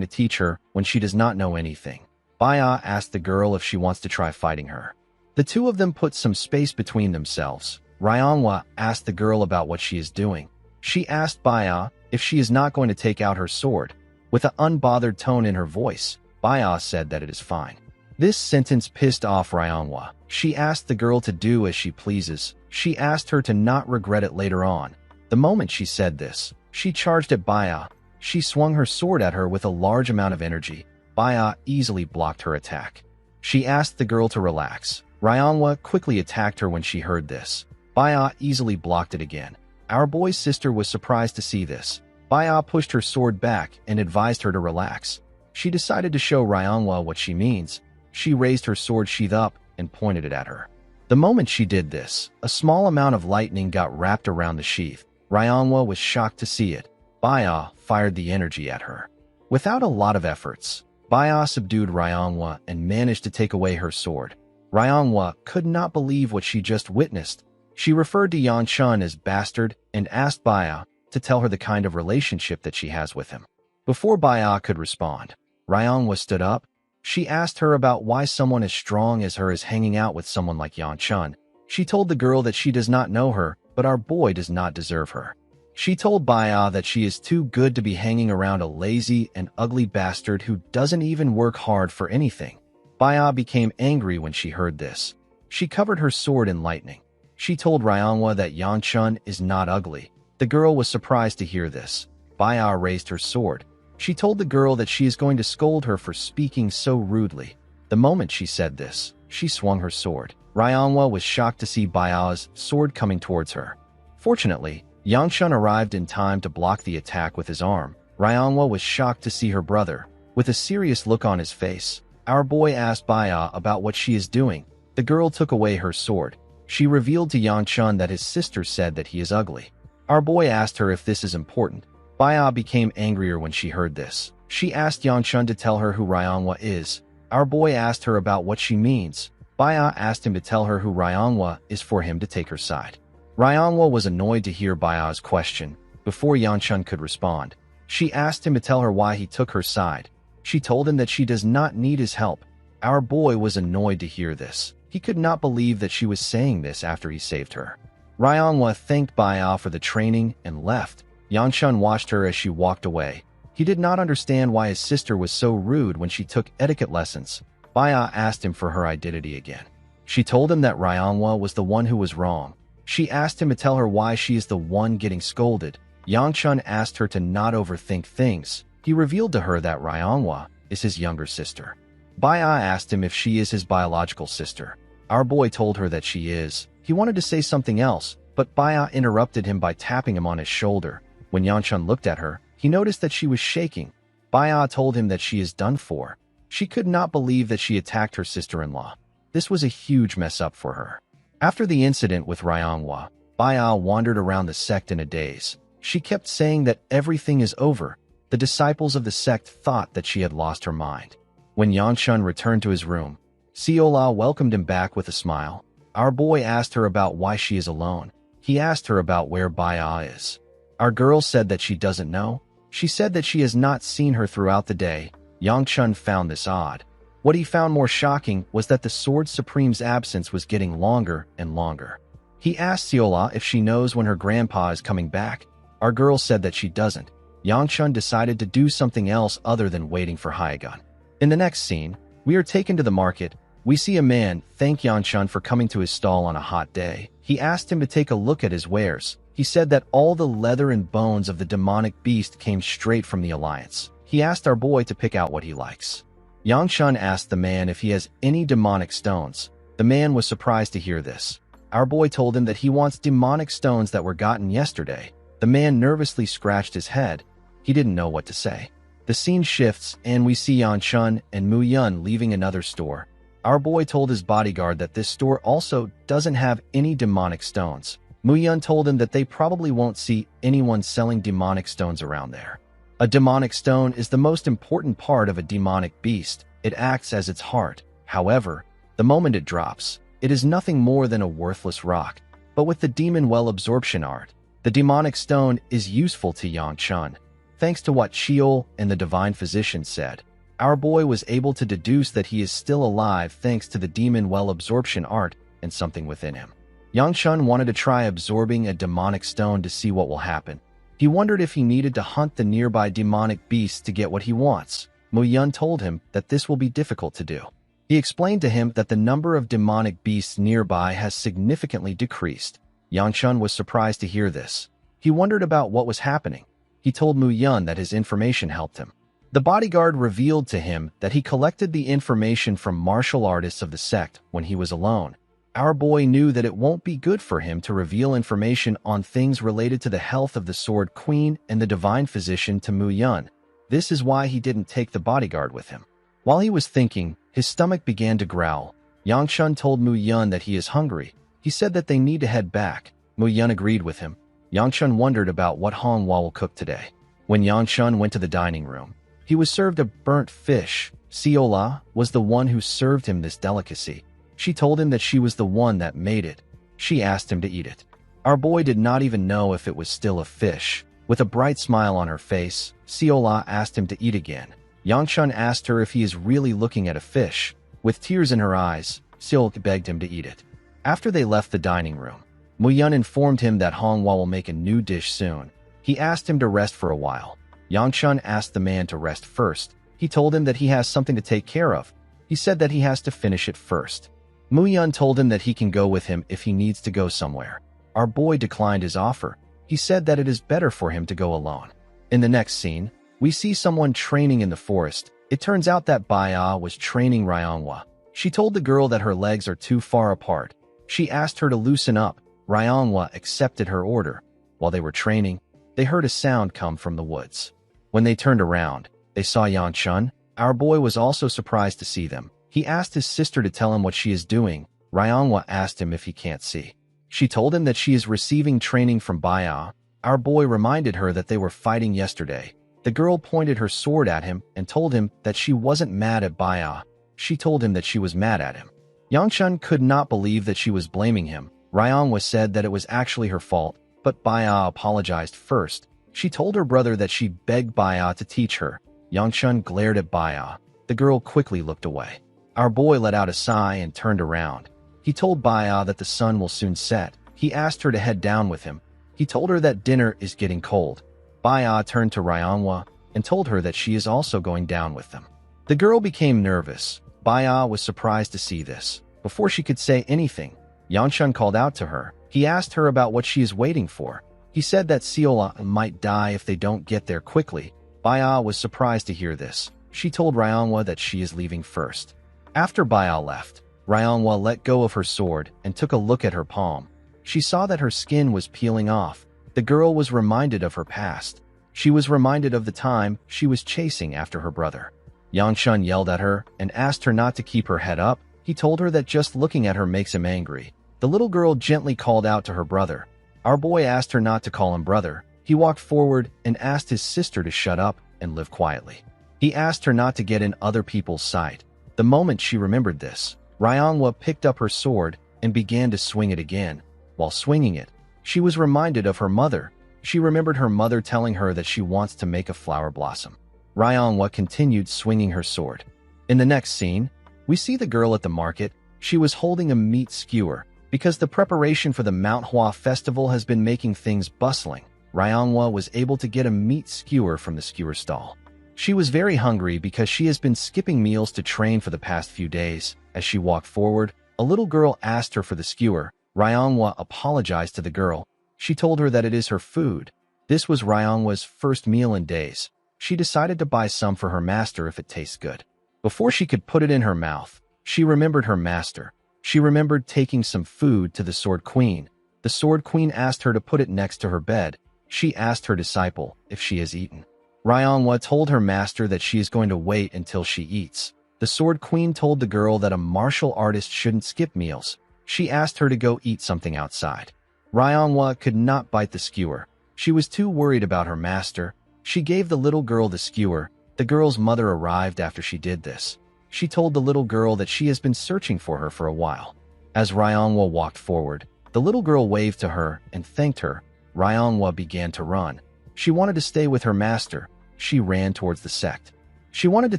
to teach her when she does not know anything. Baya asked the girl if she wants to try fighting her. The two of them put some space between themselves. Ryongwa asked the girl about what she is doing. She asked Baya if she is not going to take out her sword. With an unbothered tone in her voice, Baya said that it is fine. This sentence pissed off Ryongwa. She asked the girl to do as she pleases. She asked her to not regret it later on. The moment she said this, she charged at Baya. She swung her sword at her with a large amount of energy. Baya easily blocked her attack. She asked the girl to relax. Ryongwa quickly attacked her when she heard this. Baya easily blocked it again. Our boy's sister was surprised to see this. Baya pushed her sword back and advised her to relax. She decided to show Ryongwa what she means. She raised her sword sheath up and pointed it at her. The moment she did this, a small amount of lightning got wrapped around the sheath. Ryongwa was shocked to see it. Baya fired the energy at her. Without a lot of efforts, Baya subdued Ryongwa and managed to take away her sword. Ryongwa could not believe what she just witnessed. She referred to Yanchun as bastard and asked Baya to tell her the kind of relationship that she has with him. Before Baya could respond, Ryongwa stood up. She asked her about why someone as strong as her is hanging out with someone like Yanchun. She told the girl that she does not know her, but our boy does not deserve her. She told Baya that she is too good to be hanging around a lazy and ugly bastard who doesn't even work hard for anything. Baya became angry when she heard this. She covered her sword in lightning. She told Ryangwa that Yangchun is not ugly. The girl was surprised to hear this. Baya raised her sword. She told the girl that she is going to scold her for speaking so rudely. The moment she said this, she swung her sword. Ryangwa was shocked to see Baya's sword coming towards her. Fortunately, Yangchun arrived in time to block the attack with his arm. Ryangwa was shocked to see her brother. With a serious look on his face, our boy asked Baya about what she is doing. The girl took away her sword. She revealed to Yangchun that his sister said that he is ugly. Our boy asked her if this is important. Baya became angrier when she heard this. She asked Yangchun to tell her who Ryangwa is. Our boy asked her about what she means. Baya asked him to tell her who Ryangwa is for him to take her side. Ryangwa was annoyed to hear Baya's question. Before Yangchun could respond, she asked him to tell her why he took her side. She told him that she does not need his help. Our boy was annoyed to hear this. He could not believe that she was saying this after he saved her. Ryangwa thanked Baya for the training and left. Yangchun watched her as she walked away. He did not understand why his sister was so rude when she took etiquette lessons. Baya asked him for her identity again. She told him that Ryangwa was the one who was wrong. She asked him to tell her why she is the one getting scolded. Yangchun asked her to not overthink things. He revealed to her that Ryangwa is his younger sister. Baya asked him if she is his biological sister. Our boy told her that she is. He wanted to say something else, but Baya interrupted him by tapping him on his shoulder. When Yangchun looked at her, he noticed that she was shaking. Baya told him that she is done for. She could not believe that she attacked her sister-in-law. This was a huge mess up for her. After the incident with Ryangwa, Baya wandered around the sect in a daze. She kept saying that everything is over. The disciples of the sect thought that she had lost her mind. When Yangchun returned to his room, Siola welcomed him back with a smile. Our boy asked her about why she is alone. He asked her about where Baya is. Our girl said that she doesn't know. She said that she has not seen her throughout the day. Yangchun found this odd. What he found more shocking was that the Sword Supreme's absence was getting longer and longer. He asked Siola if she knows when her grandpa is coming back. Our girl said that she doesn't. Yangchun decided to do something else other than waiting for Hyagun. In the next scene, we are taken to the market. We see a man thank Yangchun for coming to his stall on a hot day. He asked him to take a look at his wares. He said that all the leather and bones of the demonic beast came straight from the Alliance. He asked our boy to pick out what he likes. Yangchun asked the man if he has any demonic stones. The man was surprised to hear this. Our boy told him that he wants demonic stones that were gotten yesterday. The man nervously scratched his head. He didn't know what to say. The scene shifts and we see Yangchun and Mu Yun leaving another store. Our boy told his bodyguard that this store also doesn't have any demonic stones. Mu Yun told him that they probably won't see anyone selling demonic stones around there. A demonic stone is the most important part of a demonic beast. It acts as its heart. However, the moment it drops, it is nothing more than a worthless rock. But with the demon well absorption art, the demonic stone is useful to Yangchun. Thanks to what Sheol and the divine physician said, our boy was able to deduce that he is still alive thanks to the demon well absorption art and something within him. Yangchun wanted to try absorbing a demonic stone to see what will happen. He wondered if he needed to hunt the nearby demonic beasts to get what he wants. Mu Yun told him that this will be difficult to do. He explained to him that the number of demonic beasts nearby has significantly decreased. Yangchun was surprised to hear this. He wondered about what was happening. He told Mu Yun that his information helped him. The bodyguard revealed to him that he collected the information from martial artists of the sect when he was alone. Our boy knew that it won't be good for him to reveal information on things related to the health of the Sword Queen and the divine physician to Mu Yun. This is why he didn't take the bodyguard with him. While he was thinking, his stomach began to growl. Yangchun told Mu Yun that he is hungry. He said that they need to head back. Mu Yun agreed with him. Yangchun wondered about what Manhwa will cook today. When Yangchun went to the dining room, he was served a burnt fish. Siola was the one who served him this delicacy. She told him that she was the one that made it. She asked him to eat it. Our boy did not even know if it was still a fish. With a bright smile on her face, Siola asked him to eat again. Yangchun asked her if he is really looking at a fish. With tears in her eyes, Siola begged him to eat it. After they left the dining room, Muyun informed him that Honghua will make a new dish soon. He asked him to rest for a while. Yangchun asked the man to rest first. He told him that he has something to take care of. He said that he has to finish it first. Muyun told him that he can go with him if he needs to go somewhere. Our boy declined his offer. He said that it is better for him to go alone. In the next scene, we see someone training in the forest. It turns out that Baya was training Ryonghua. She told the girl that her legs are too far apart. She asked her to loosen up. Ryonghua accepted her order. While they were training, they heard a sound come from the woods. When they turned around, they saw Yangchun. Our boy was also surprised to see them. He asked his sister to tell him what she is doing. Ryonghua asked him if he can't see. She told him that she is receiving training from Baya. Our boy reminded her that they were fighting yesterday. The girl pointed her sword at him and told him that she wasn't mad at Baya. She told him that she was mad at him. Yangchun could not believe that she was blaming him. Ryonghua said that it was actually her fault, but Baya apologized first. She told her brother that she begged Baya to teach her. Yangchun glared at Baya. The girl quickly looked away. Our boy let out a sigh and turned around. He told Baya that the sun will soon set. He asked her to head down with him. He told her that dinner is getting cold. Baya turned to Ryonghua and told her that she is also going down with them. The girl became nervous. Baya was surprised to see this. Before she could say anything, Yangchun called out to her. He asked her about what she is waiting for. He said that Seola might die if they don't get there quickly. Baya was surprised to hear this. She told Ryonghua that she is leaving first. After Baya left, Ryonghua let go of her sword and took a look at her palm. She saw that her skin was peeling off. The girl was reminded of her past. She was reminded of the time she was chasing after her brother. Yangchun yelled at her and asked her not to keep her head up. He told her that just looking at her makes him angry. The little girl gently called out to her brother. Our boy asked her not to call him brother. He walked forward and asked his sister to shut up and live quietly. He asked her not to get in other people's sight. The moment she remembered this, Ryonghua picked up her sword and began to swing it again. While swinging it, she was reminded of her mother. She remembered her mother telling her that she wants to make a flower blossom. Ryonghua continued swinging her sword. In the next scene, we see the girl at the market. She was holding a meat skewer. Because the preparation for the Manhwa festival has been making things bustling, Ryonghua was able to get a meat skewer from the skewer stall. She was very hungry because she has been skipping meals to train for the past few days. As she walked forward, a little girl asked her for the skewer. Ryonghua apologized to the girl. She told her that it is her food. This was Ryonghua's first meal in days. She decided to buy some for her master if it tastes good. Before she could put it in her mouth, she remembered her master. She remembered taking some food to the Sword Queen. The Sword Queen asked her to put it next to her bed. She asked her disciple if she has eaten. Ryonghua told her master that she is going to wait until she eats. The Sword Queen told the girl that a martial artist shouldn't skip meals. She asked her to go eat something outside. Ryonghua could not bite the skewer. She was too worried about her master. She gave the little girl the skewer. The girl's mother arrived after she did this. She told the little girl that she has been searching for her for a while. As Ryonghua walked forward, the little girl waved to her and thanked her. Ryonghua began to run. She wanted to stay with her master. She ran towards the sect. She wanted to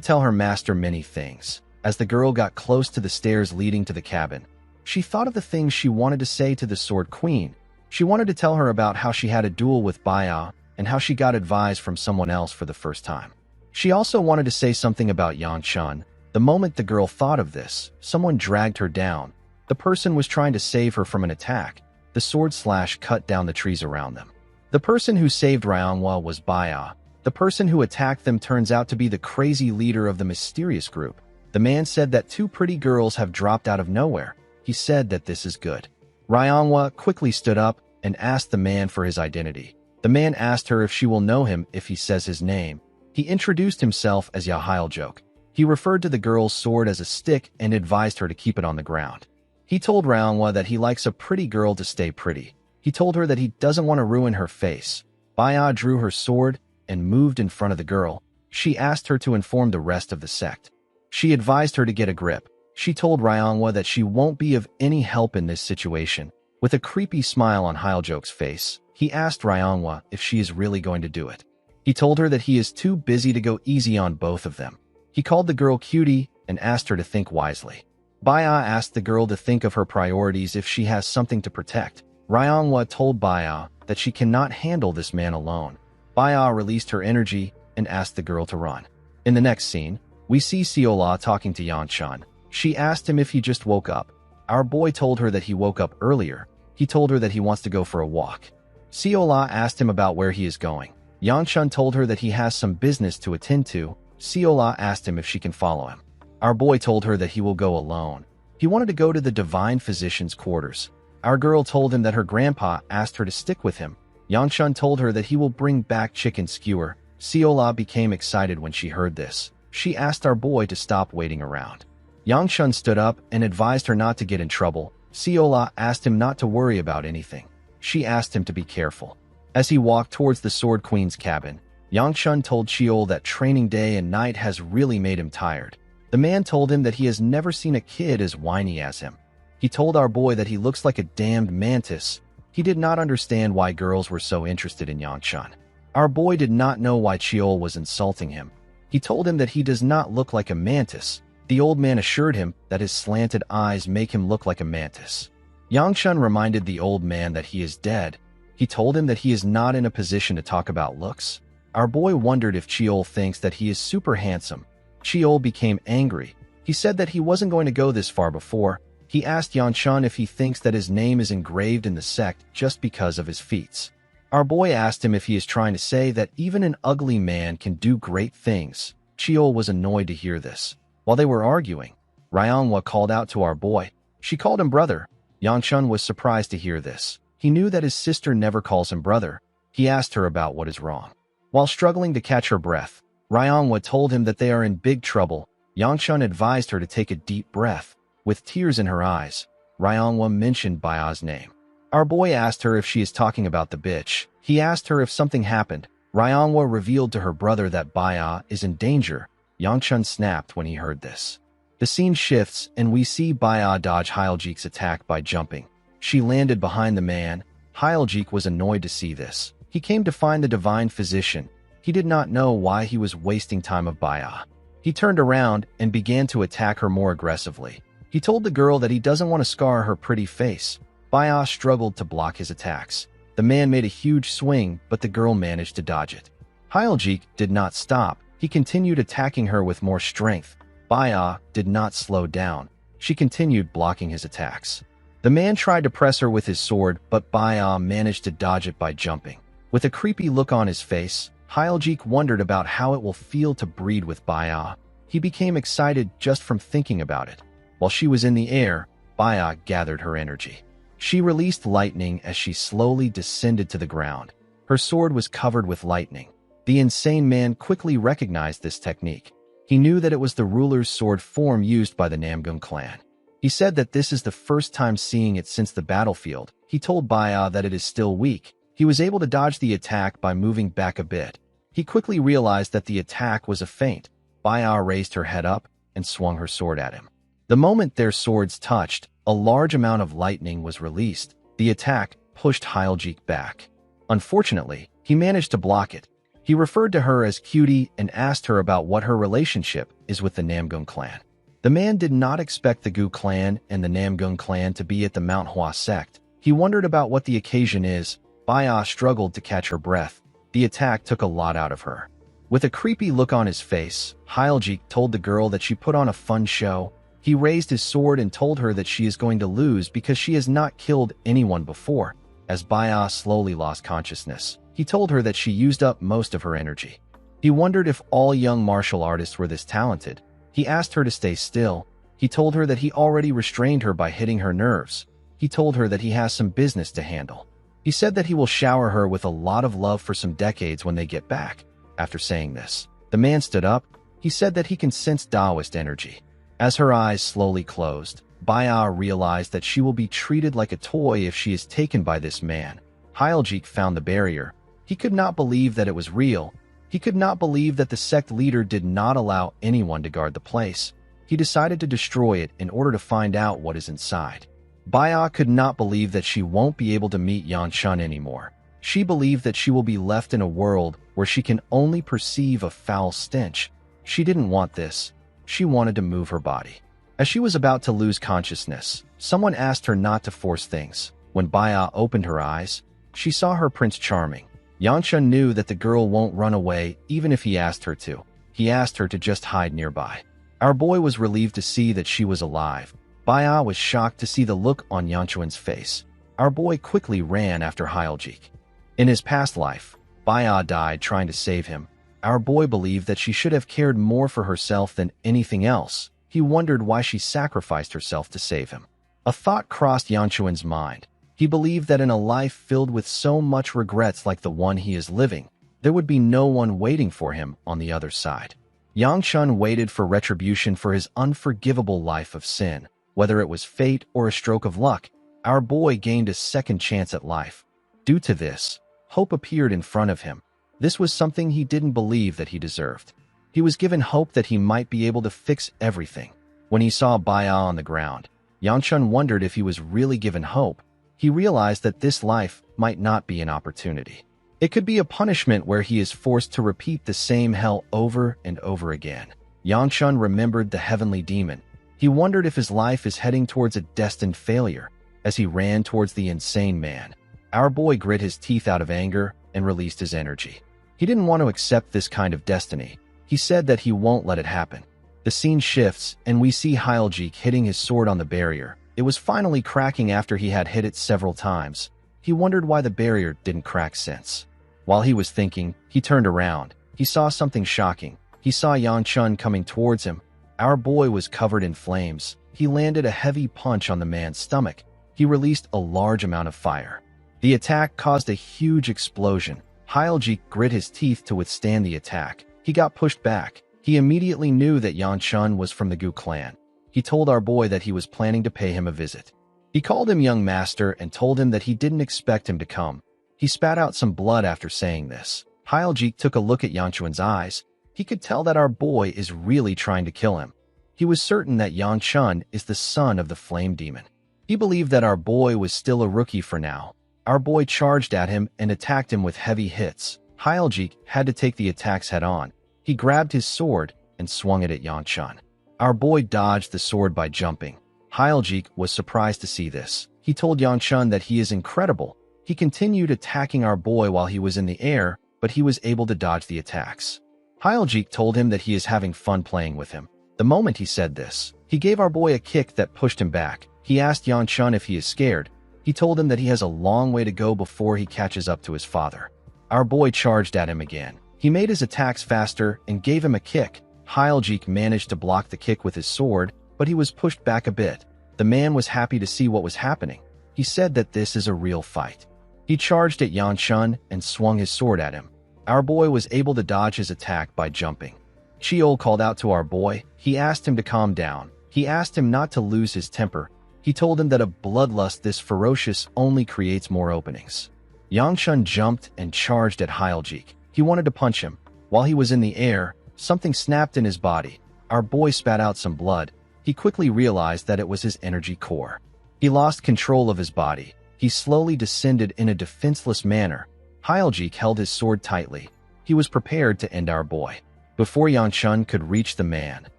tell her master many things. As the girl got close to the stairs leading to the cabin, she thought of the things she wanted to say to the Sword Queen. She wanted to tell her about how she had a duel with Baya and how she got advice from someone else for the first time. She also wanted to say something about Yangchun. The moment the girl thought of this, someone dragged her down. The person was trying to save her from an attack. The sword slash cut down the trees around them. The person who saved Ryonghua was Baya. The person who attacked them turns out to be the crazy leader of the mysterious group. The man said that two pretty girls have dropped out of nowhere. He said that this is good. Ryonghua quickly stood up and asked the man for his identity. The man asked her if she will know him if he says his name. He introduced himself as Yahello. He referred to the girl's sword as a stick and advised her to keep it on the ground. He told Ryonghua that he likes a pretty girl to stay pretty. He told her that he doesn't want to ruin her face. Baya drew her sword and moved in front of the girl. She asked her to inform the rest of the sect. She advised her to get a grip. She told Ryonghua that she won't be of any help in this situation. With a creepy smile on Hyljok's face, he asked Ryonghua if she is really going to do it. He told her that he is too busy to go easy on both of them. He called the girl cutie and asked her to think wisely. Baya asked the girl to think of her priorities if she has something to protect. Ryongwa told Baya that she cannot handle this man alone. Baya released her energy and asked the girl to run. In the next scene, we see Seola talking to Yanshan. She asked him if he just woke up. Our boy told her that he woke up earlier. He told her that he wants to go for a walk. Seola asked him about where he is going. Yanshan told her that he has some business to attend to. Seola asked him if she can follow him. Our boy told her that he will go alone. He wanted to go to the divine physician's quarters. Our girl told him that her grandpa asked her to stick with him. Yanshan told her that he will bring back chicken skewer. Seola became excited when she heard this. She asked our boy to stop waiting around. Yanshan stood up and advised her not to get in trouble. Seola asked him not to worry about anything. She asked him to be careful. As he walked towards the Sword Queen's cabin, Yangshan told Cheol that training day and night has really made him tired. The man told him that he has never seen a kid as whiny as him. He told our boy that he looks like a damned mantis. He did not understand why girls were so interested in Yangshan. Our boy did not know why Cheol was insulting him. He told him that he does not look like a mantis. The old man assured him that his slanted eyes make him look like a mantis. Yangshan reminded the old man that he is dead. He told him that he is not in a position to talk about looks. Our boy wondered if Cheol thinks that he is super handsome. Cheol became angry. He said that he wasn't going to go this far before. He asked Yanshan if he thinks that his name is engraved in the sect just because of his feats. Our boy asked him if he is trying to say that even an ugly man can do great things. Cheol was annoyed to hear this. While they were arguing, Ryongwa called out to our boy. She called him brother. Yanshan was surprised to hear this. He knew that his sister never calls him brother. He asked her about what is wrong. While struggling to catch her breath, Ryongwa told him that they are in big trouble. Yangshan advised her to take a deep breath. With tears in her eyes, Ryongwa mentioned Baya's name. Our boy asked her if she is talking about the bitch. He asked her if something happened. Ryongwa revealed to her brother that Baya is in danger. Yangshan snapped when he heard this. The scene shifts and we see Baya dodge Hyeljik's attack by jumping. She landed behind the man. Hyeljik was annoyed to see this. He came to find the divine physician. He did not know why he was wasting time of Baya. He turned around and began to attack her more aggressively. He told the girl that he doesn't want to scar her pretty face. Baya struggled to block his attacks. The man made a huge swing, but the girl managed to dodge it. Hyeljik did not stop. He continued attacking her with more strength. Baya did not slow down. She continued blocking his attacks. The man tried to press her with his sword, but Baya managed to dodge it by jumping. With a creepy look on his face, Hyeljik wondered about how it will feel to breed with Baya. He became excited just from thinking about it. While she was in the air, Baya gathered her energy. She released lightning as she slowly descended to the ground. Her sword was covered with lightning. The insane man quickly recognized this technique. He knew that it was the ruler's sword form used by the Namgung clan. He said that this is the first time seeing it since the battlefield. He told Baya that it is still weak. He was able to dodge the attack by moving back a bit. He quickly realized that the attack was a feint. Baya raised her head up and swung her sword at him. The moment their swords touched, a large amount of lightning was released. The attack pushed Hyeljik back. Unfortunately, he managed to block it. He referred to her as cutie and asked her about what her relationship is with the Namgung clan. The man did not expect the Gu clan and the Namgung clan to be at the Manhwa sect. He wondered about what the occasion is. Baya struggled to catch her breath. The attack took a lot out of her. With a creepy look on his face, Hyeljik told the girl that she put on a fun show. He raised his sword and told her that she is going to lose because she has not killed anyone before. As Baya slowly lost consciousness, he told her that she used up most of her energy. He wondered if all young martial artists were this talented. He asked her to stay still. He told her that he already restrained her by hitting her nerves. He told her that he has some business to handle. He said that he will shower her with a lot of love for some decades when they get back. After saying this, the man stood up. He said that he can sense Taoist energy. As her eyes slowly closed, Baya realized that she will be treated like a toy if she is taken by this man. Hyeljik found the barrier. He could not believe that it was real. He could not believe that the sect leader did not allow anyone to guard the place. He decided to destroy it in order to find out what is inside. Baya could not believe that she won't be able to meet Yanshan anymore. She believed that she will be left in a world where she can only perceive a foul stench. She didn't want this. She wanted to move her body. As she was about to lose consciousness, someone asked her not to force things. When Baya opened her eyes, she saw her Prince Charming. Yanchun knew that the girl won't run away even if he asked her to. He asked her to just hide nearby. Our boy was relieved to see that she was alive. Baya was shocked to see the look on Yanchun's face. Our boy quickly ran after Hyeljik. In his past life, Baya died trying to save him. Our boy believed that she should have cared more for herself than anything else. He wondered why she sacrificed herself to save him. A thought crossed Yanchun's mind. He believed that in a life filled with so much regrets like the one he is living, there would be no one waiting for him on the other side. Yanchun waited for retribution for his unforgivable life of sin. Whether it was fate or a stroke of luck, our boy gained a second chance at life. Due to this, hope appeared in front of him. This was something he didn't believe that he deserved. He was given hope that he might be able to fix everything. When he saw Baya on the ground, Yanchun wondered if he was really given hope. He realized that this life might not be an opportunity. It could be a punishment where he is forced to repeat the same hell over and over again. Yanchun remembered the heavenly demon. He wondered if his life is heading towards a destined failure. As he ran towards the insane man, our boy grit his teeth out of anger and released his energy. He didn't want to accept this kind of destiny. He said that he won't let it happen. The scene shifts, and we see Hyeljik hitting his sword on the barrier. It was finally cracking after he had hit it several times. He wondered why the barrier didn't crack since. While he was thinking, he turned around. He saw something shocking. He saw Yanchun coming towards him. Our boy was covered in flames. He landed a heavy punch on the man's stomach. He released a large amount of fire. The attack caused a huge explosion. Hyeljik grit his teeth to withstand the attack. He got pushed back. He immediately knew that Yanchun was from the Gu clan. He told our boy that he was planning to pay him a visit. He called him young master and told him that he didn't expect him to come. He spat out some blood after saying this. Hyeljik took a look at Yanchun's eyes. He could tell that our boy is really trying to kill him. He was certain that Yanchun is the son of the flame demon. He believed that our boy was still a rookie for now. Our boy charged at him and attacked him with heavy hits. Hyeljik had to take the attacks head on. He grabbed his sword and swung it at Yanchun. Our boy dodged the sword by jumping. Hyeljik was surprised to see this. He told Yanchun that he is incredible. He continued attacking our boy while he was in the air, but he was able to dodge the attacks. Hyeljik told him that he is having fun playing with him. The moment he said this, he gave our boy a kick that pushed him back. He asked Yanchun if he is scared. He told him that he has a long way to go before he catches up to his father. Our boy charged at him again. He made his attacks faster and gave him a kick. Hyeljik managed to block the kick with his sword, but he was pushed back a bit. The man was happy to see what was happening. He said that this is a real fight. He charged at Yanchun and swung his sword at him. Our boy was able to dodge his attack by jumping. Chiol called out to our boy. He asked him to calm down. He asked him not to lose his temper. He told him that a bloodlust this ferocious only creates more openings. Yanchun jumped and charged at Hyeljik. He wanted to punch him. While he was in the air, something snapped in his body. Our boy spat out some blood. He quickly realized that it was his energy core. He lost control of his body. He slowly descended in a defenseless manner. Hyeljik held his sword tightly. He was prepared to end our boy. Before Yanchun could reach the man,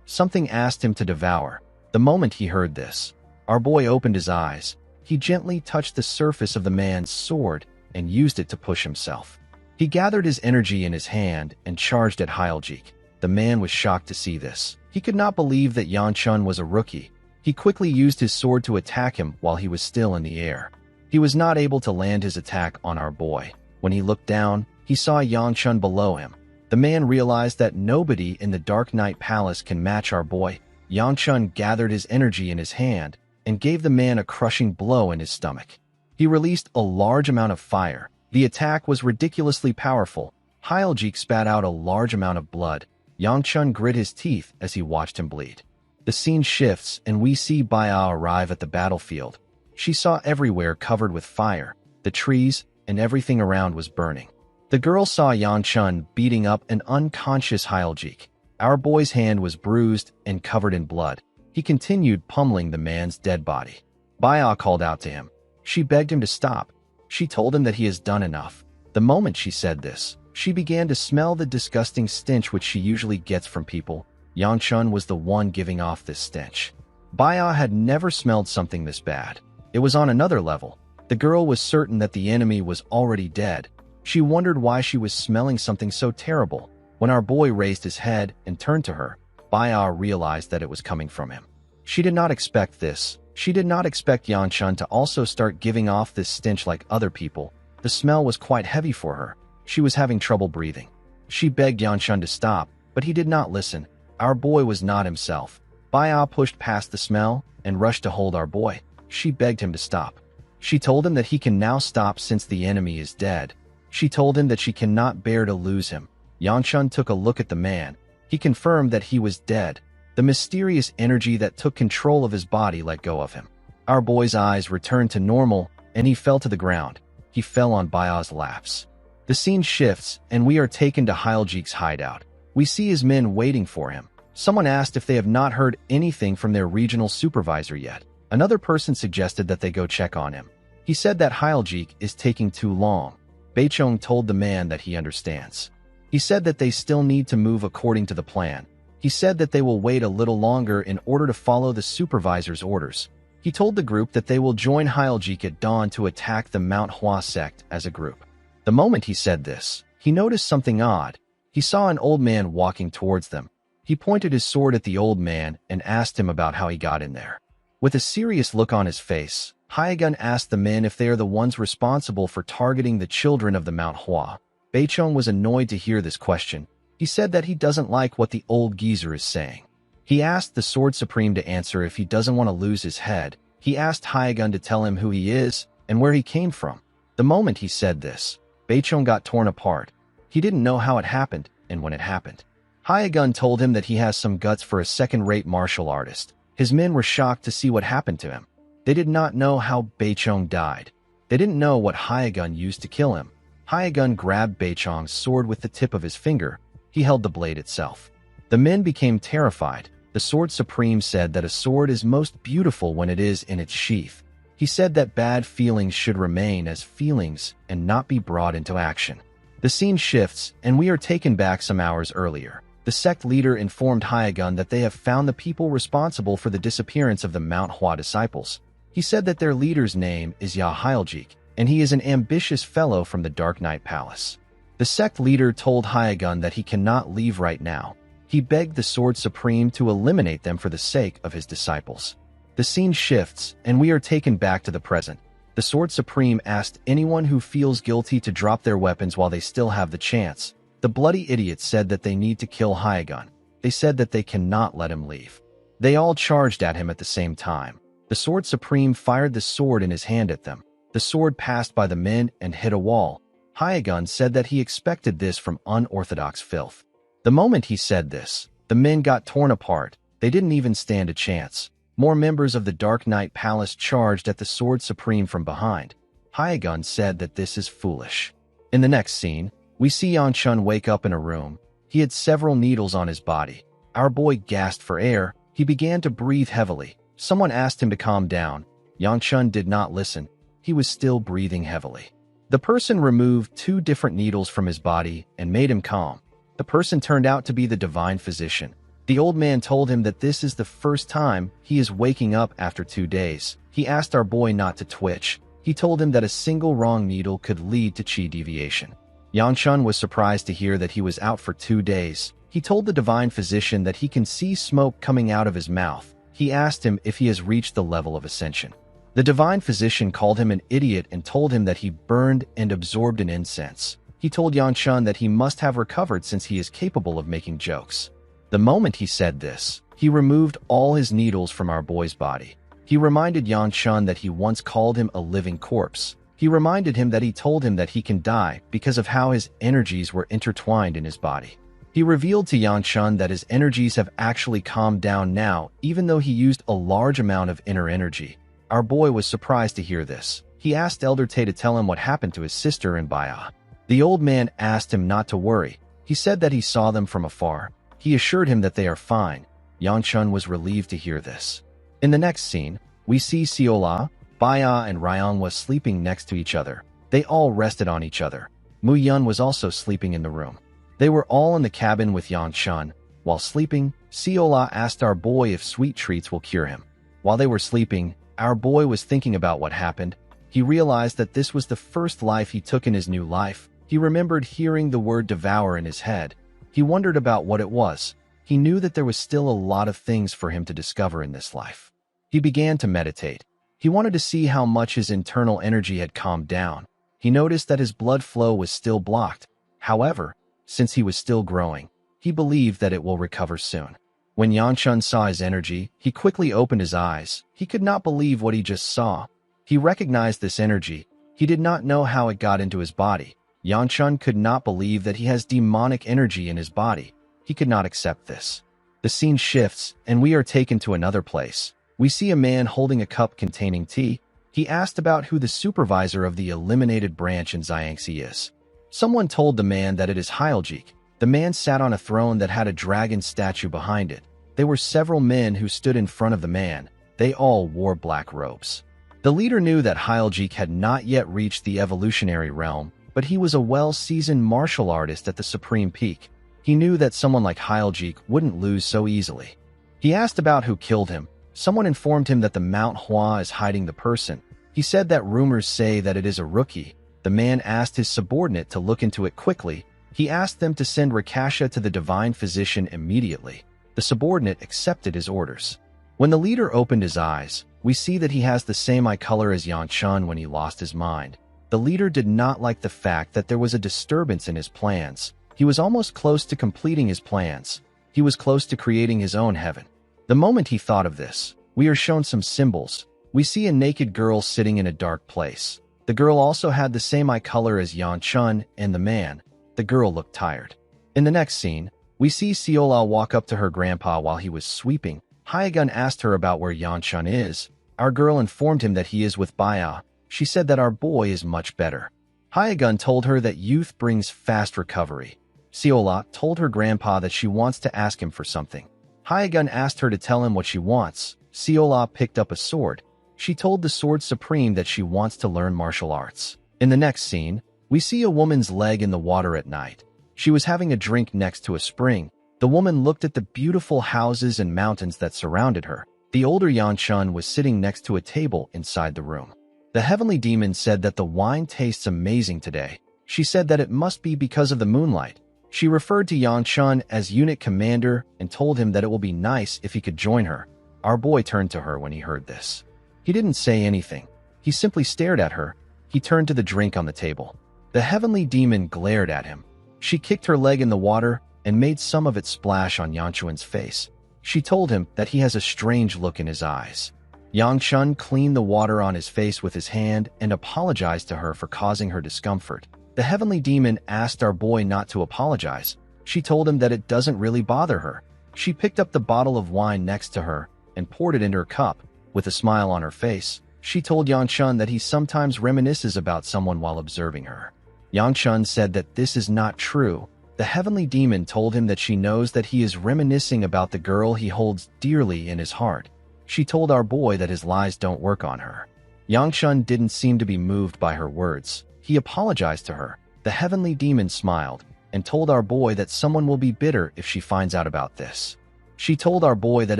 something asked him to devour. The moment he heard this, our boy opened his eyes. He gently touched the surface of the man's sword and used it to push himself. He gathered his energy in his hand and charged at Hyeljik. The man was shocked to see this. He could not believe that Yanchun was a rookie. He quickly used his sword to attack him while he was still in the air. He was not able to land his attack on our boy. When he looked down, he saw Yanchun below him. The man realized that nobody in the Dark Knight Palace can match our boy. Yanchun gathered his energy in his hand and gave the man a crushing blow in his stomach. He released a large amount of fire. The attack was ridiculously powerful. Hyeljik spat out a large amount of blood. Yanchun grit his teeth as he watched him bleed. The scene shifts and we see Baya arrive at the battlefield. She saw everywhere covered with fire. The trees and everything around was burning. The girl saw Yanchun beating up an unconscious Hyeljik. Our boy's hand was bruised and covered in blood. He continued pummeling the man's dead body. Baya called out to him. She begged him to stop. She told him that he has done enough. The moment she said this, she began to smell the disgusting stench which she usually gets from people. Yanchun was the one giving off this stench. Baya had never smelled something this bad. It was on another level. The girl was certain that the enemy was already dead. She wondered why she was smelling something so terrible. When our boy raised his head and turned to her, Baya realized that it was coming from him. She did not expect this. She did not expect Yanchun to also start giving off this stench like other people. The smell was quite heavy for her. She was having trouble breathing. She begged Yanchun to stop, but he did not listen. Our boy was not himself. Baya pushed past the smell and rushed to hold our boy. She begged him to stop. She told him that he can now stop since the enemy is dead. She told him that she cannot bear to lose him. Yanchun took a look at the man. He confirmed that he was dead. The mysterious energy that took control of his body let go of him. Our boy's eyes returned to normal, and he fell to the ground. He fell on Baya's laps. The scene shifts, and we are taken to Hyljik's hideout. We see his men waiting for him. Someone asked if they have not heard anything from their regional supervisor yet. Another person suggested that they go check on him. He said that Hyljik is taking too long. Beichong told the man that he understands. He said that they still need to move according to the plan. He said that they will wait a little longer in order to follow the supervisor's orders. He told the group that they will join Hyljik at dawn to attack the Manhwa sect as a group. The moment he said this, he noticed something odd. He saw an old man walking towards them. He pointed his sword at the old man and asked him about how he got in there. With a serious look on his face, Hyegun asked the men if they are the ones responsible for targeting the children of the Manhwa. Beichong was annoyed to hear this question. He said that he doesn't like what the old geezer is saying. He asked the Sword Supreme to answer if he doesn't want to lose his head. He asked Hyegun to tell him who he is and where he came from. The moment he said this, Beichong got torn apart. He didn't know how it happened and when it happened. Hyegun told him that he has some guts for a second-rate martial artist. His men were shocked to see what happened to him. They did not know how Beichong died. They didn't know what Hyegun used to kill him. Hyegun grabbed Beichong's sword with the tip of his finger. He held the blade itself. The men became terrified. The Sword Supreme said that a sword is most beautiful when it is in its sheath. He said that bad feelings should remain as feelings and not be brought into action. The scene shifts, and we are taken back some hours earlier. The sect leader informed Hyegun that they have found the people responsible for the disappearance of the Manhwa disciples. He said that their leader's name is Yahello, and he is an ambitious fellow from the Dark Knight Palace. The sect leader told Hyegun that he cannot leave right now. He begged the Sword Supreme to eliminate them for the sake of his disciples. The scene shifts, and we are taken back to the present. The Sword Supreme asked anyone who feels guilty to drop their weapons while they still have the chance. The bloody idiots said that they need to kill Hyegun. They said that they cannot let him leave. They all charged at him at the same time. The Sword Supreme fired the sword in his hand at them. The sword passed by the men and hit a wall. Hyegun said that he expected this from unorthodox filth. The moment he said this, the men got torn apart. They didn't even stand a chance. More members of the Dark Knight Palace charged at the Sword Supreme from behind. Hyegun said that this is foolish. In the next scene, we see Yanchun wake up in a room. He had several needles on his body. Our boy gasped for air. He began to breathe heavily. Someone asked him to calm down. Yanchun did not listen. He was still breathing heavily. The person removed 2 different needles from his body and made him calm. The person turned out to be the divine physician. The old man told him that this is the first time he is waking up after 2 days. He asked our boy not to twitch. He told him that a single wrong needle could lead to chi deviation. Yanchun was surprised to hear that he was out for 2 days. He told the divine physician that he can see smoke coming out of his mouth. He asked him if he has reached the level of ascension. The divine physician called him an idiot and told him that he burned and absorbed an incense. He told Yanchun that he must have recovered since he is capable of making jokes. The moment he said this, he removed all his needles from our boy's body. He reminded Yanchun that he once called him a living corpse. He reminded him that he told him that he can die because of how his energies were intertwined in his body. He revealed to Yanchun that his energies have actually calmed down now, even though he used a large amount of inner energy. Our boy was surprised to hear this. He asked Elder Tay to tell him what happened to his sister and Baya. The old man asked him not to worry. He said that he saw them from afar. He assured him that they are fine. Yanchun was relieved to hear this. In the next scene, we see Siola, Baya, and Ryongwa sleeping next to each other. They all rested on each other. Muyun was also sleeping in the room. They were all in the cabin with Yanchun. While sleeping, Siola asked our boy if sweet treats will cure him. While they were sleeping, our boy was thinking about what happened. He realized that this was the first life he took in his new life. He remembered hearing the word devour in his head. He wondered about what it was. He knew that there was still a lot of things for him to discover in this life. He began to meditate. He wanted to see how much his internal energy had calmed down. He noticed that his blood flow was still blocked. However, since he was still growing, he believed that it will recover soon. When Yanchun saw his energy, he quickly opened his eyes. He could not believe what he just saw. He recognized this energy. He did not know how it got into his body. Yanchun could not believe that he has demonic energy in his body. He could not accept this. The scene shifts, and we are taken to another place. We see a man holding a cup containing tea. He asked about who the supervisor of the eliminated branch in Xiangxi is. Someone told the man that it is Hyeljik. The man sat on a throne that had a dragon statue behind it. There were several men who stood in front of the man. They all wore black robes. The leader knew that Hyeljik had not yet reached the evolutionary realm, but he was a well-seasoned martial artist at the supreme peak. He knew that someone like Hyeljik wouldn't lose so easily. He asked about who killed him. Someone informed him that the Manhwa is hiding the person. He said that rumors say that it is a rookie. The man asked his subordinate to look into it quickly. He asked them to send Rakasha to the divine physician immediately. The subordinate accepted his orders. When the leader opened his eyes, we see that he has the same eye color as Yanchun when he lost his mind. The leader did not like the fact that there was a disturbance in his plans. He was almost close to completing his plans. He was close to creating his own heaven. The moment he thought of this, we are shown some symbols. We see a naked girl sitting in a dark place. The girl also had the same eye color as Yanchun and the man. The girl looked tired. In the next scene, we see Siola walk up to her grandpa while he was sweeping. Hyegun asked her about where Yanchun is. Our girl informed him that he is with Baya. She said that our boy is much better. Hyegun told her that youth brings fast recovery. Siola told her grandpa that she wants to ask him for something. Hyegun asked her to tell him what she wants. Siola picked up a sword. She told the Sword Supreme that she wants to learn martial arts. In the next scene, we see a woman's leg in the water at night. She was having a drink next to a spring. The woman looked at the beautiful houses and mountains that surrounded her. The older Yanchun was sitting next to a table inside the room. The heavenly demon said that the wine tastes amazing today. She said that it must be because of the moonlight. She referred to Yanchun as unit commander and told him that it will be nice if he could join her. Our boy turned to her when he heard this. He didn't say anything. He simply stared at her. He turned to the drink on the table. The heavenly demon glared at him. She kicked her leg in the water and made some of it splash on Yanchun's face. She told him that he has a strange look in his eyes. Yanchun cleaned the water on his face with his hand and apologized to her for causing her discomfort. The heavenly demon asked our boy not to apologize. She told him that it doesn't really bother her. She picked up the bottle of wine next to her and poured it into her cup. With a smile on her face, she told Yanchun that he sometimes reminisces about someone while observing her. Yanchun said that this is not true. The heavenly demon told him that she knows that he is reminiscing about the girl he holds dearly in his heart. She told our boy that his lies don't work on her. Yanchun didn't seem to be moved by her words. He apologized to her. The heavenly demon smiled and told our boy that someone will be bitter if she finds out about this. She told our boy that